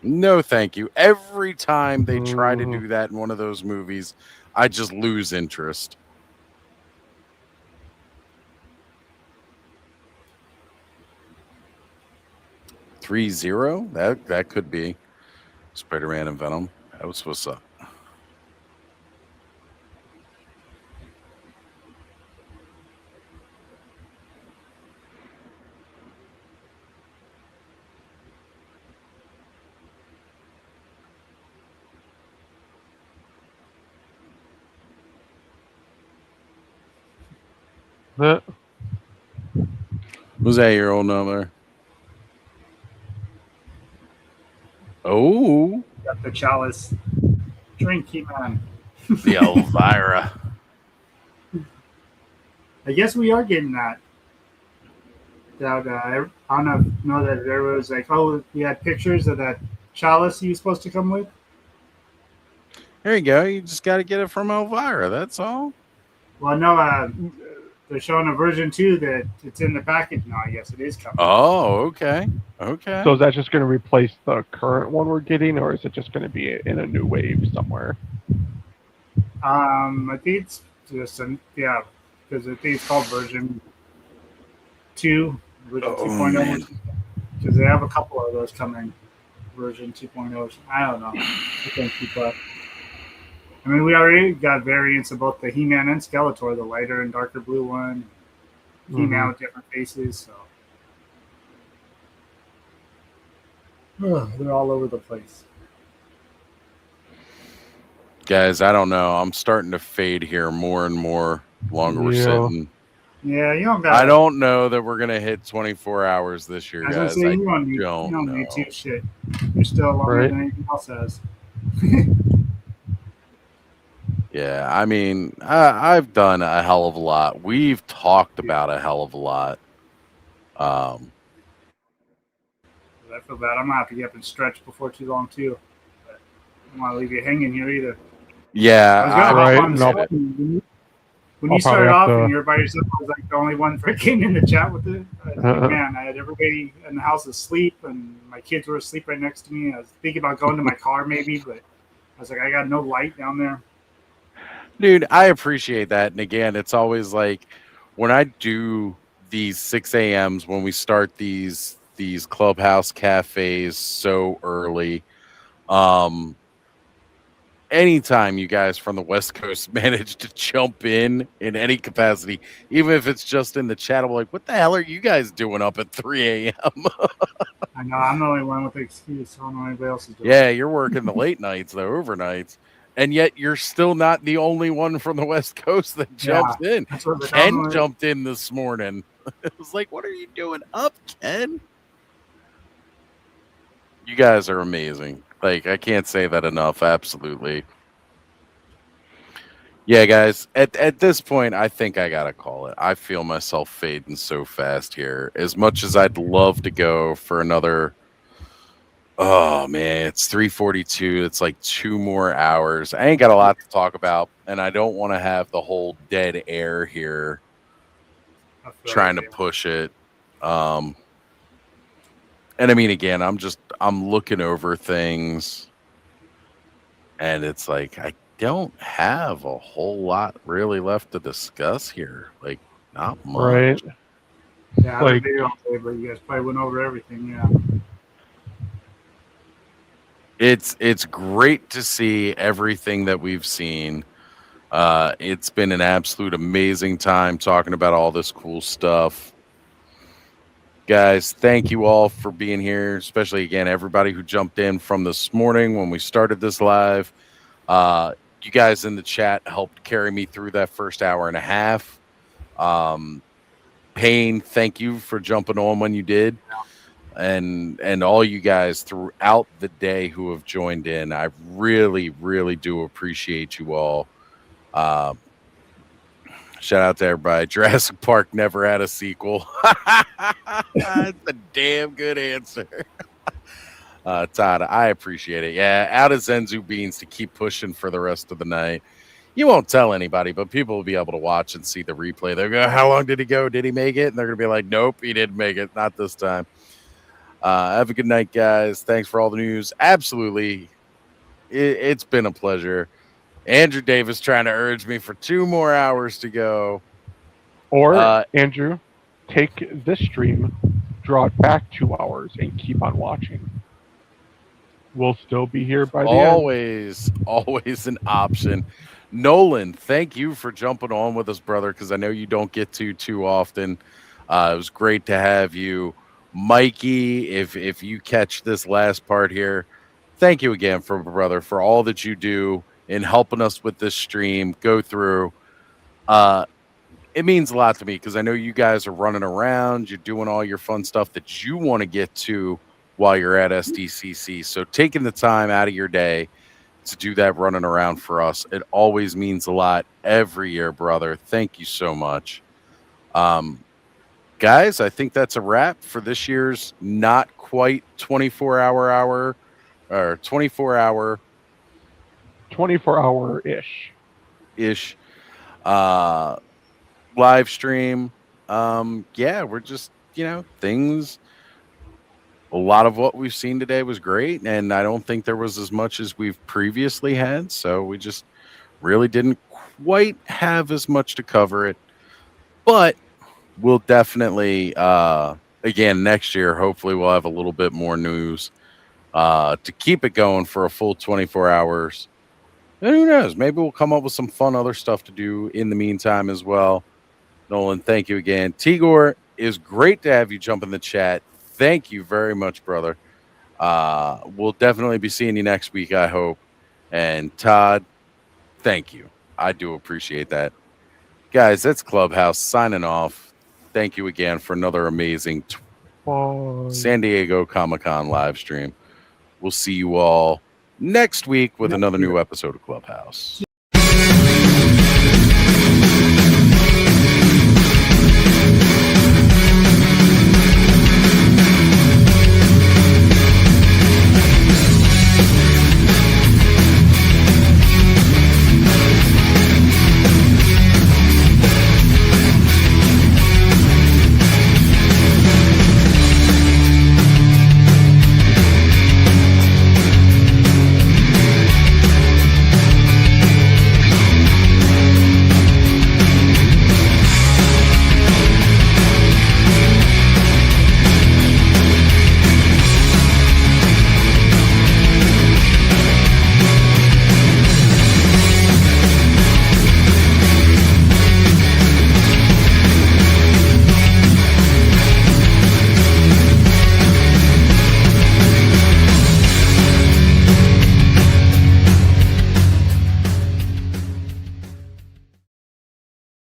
S10: No, thank you. Every time they try to do that in one of those movies, I just lose interest. .30? That could be Spider-Man and Venom. That was what's up. Was that your old number? Oh,
S21: Got the chalice. Drink, He-Man.
S10: The Elvira.
S21: I guess we are getting that. I don't know that there was like, oh, we had pictures of that chalice he was supposed to come with.
S10: There you go. You just got to get it from Elvira. That's all.
S21: Well, no, they're showing a version 2 that it's in the package now. I guess it is coming.
S10: Oh, okay. Okay.
S19: So is that just going to replace the current one we're getting, or is it just going to be in a new wave somewhere?
S21: I think it's just because I think it's called version 2, version 2.0. Because they have a couple of those coming, version 2.0. I don't know. I can't keep up. I mean, we already got variants of both the He-Man and Skeletor, the lighter and darker blue one. He-Man with different faces, so they're all over the place.
S10: Guys, I don't know. I'm starting to fade here more and more longer we're sitting.
S21: Yeah, you don't got.
S10: I don't know that we're gonna hit 24 hours this year, guys.
S21: Say, you don't need to shit. You're still longer than anything else has.
S10: Yeah, I mean, I've done a hell of a lot. We've talked about a hell of a lot.
S21: I feel bad. I'm gonna have to get up and stretch before too long too. But I don't want to leave you hanging here either.
S10: Yeah,
S21: I was gonna hop on the
S19: no.
S21: second. When
S19: I'll
S21: you started
S19: probably have
S21: off and
S19: to-
S21: you're by yourself, I was like the only one freaking in the chat with it. I was like,
S19: Uh-uh.
S21: man, I had everybody in the house asleep and my kids were asleep right next to me. I was thinking about going to my car maybe, but I was like, I got no light down there.
S10: dude, I appreciate that. And again, it's always like when I do these 6 a.m.s, when we start these clubhouse cafes so early, anytime you guys from the West Coast manage to jump in any capacity, even if it's just in the chat, I'm like, what the hell are you guys doing up at 3 a.m.?
S21: I know I'm the only one with the excuse. I don't know anybody else is doing
S10: Yeah,
S21: it.
S10: you're working the late nights, the overnights, and yet you're still not the only one from the West Coast that jumps in.
S21: That's what
S10: Ken jumped in this morning. It was like, what are you doing up, Ken? You guys are amazing. Like, I can't say that enough. Absolutely. Yeah, guys, at this point, I think I gotta call it. I feel myself fading so fast here. As much as I'd love to go for another, oh man, it's 3:42. It's like 2 more hours. I ain't got a lot to talk about, and I don't want to have the whole dead air here trying to push it. And I mean, again, I'm looking over things, and it's like I don't have a whole lot really left to discuss here. Like, not much.
S19: Right.
S21: Yeah, I have a video all day, but you guys probably went over everything. Yeah.
S10: It's great to see everything that we've seen. It's been an absolute amazing time talking about all this cool stuff. Guys, thank you all for being here, especially again everybody who jumped in from this morning when we started this live. You guys in the chat helped carry me through that first hour and a half. Payne, thank you for jumping on when you did. And all you guys throughout the day who have joined in. I really, really do appreciate you all. Shout out to everybody. Jurassic Park never had a sequel. That's a damn good answer. Todd, I appreciate it. Yeah, out of Zenzu Beans to keep pushing for the rest of the night. You won't tell anybody, but people will be able to watch and see the replay. They'll go, how long did he go? Did he make it? And they're going to be like, nope, he didn't make it. Not this time. Have a good night, guys. Thanks for all the news. Absolutely. It's been a pleasure. Andrew Davis trying to urge me for 2 more hours to go.
S19: Or, Andrew, take this stream, draw it back 2 hours, and keep on watching. We'll still be here by the end.
S10: Always an option. Nolan, thank you for jumping on with us, brother, because I know you don't get to too often. It was great to have you. Mikey, if you catch this last part here, thank you again, brother, for all that you do in helping us with this stream go through. It means a lot to me because I know you guys are running around, you're doing all your fun stuff that you want to get to while you're at SDCC. So taking the time out of your day to do that running around for us, it always means a lot every year, brother. Thank you so much. Guys, I think that's a wrap for this year's not quite 24-hour or 24-hour
S19: 24-hour-ish
S10: live stream. Yeah, we're just, things. A lot of what we've seen today was great, and I don't think there was as much as we've previously had, so we just really didn't quite have as much to cover it. But we'll definitely, again, next year, hopefully we'll have a little bit more news to keep it going for a full 24 hours. And who knows? Maybe we'll come up with some fun other stuff to do in the meantime as well. Nolan, thank you again. Tigor, is great to have you jump in the chat. Thank you very much, brother. We'll definitely be seeing you next week, I hope. And Todd, thank you. I do appreciate that. Guys, that's Clubhouse signing off. Thank you again for another amazing San Diego Comic-Con live stream. We'll see you all next week with another new episode of Clubhouse.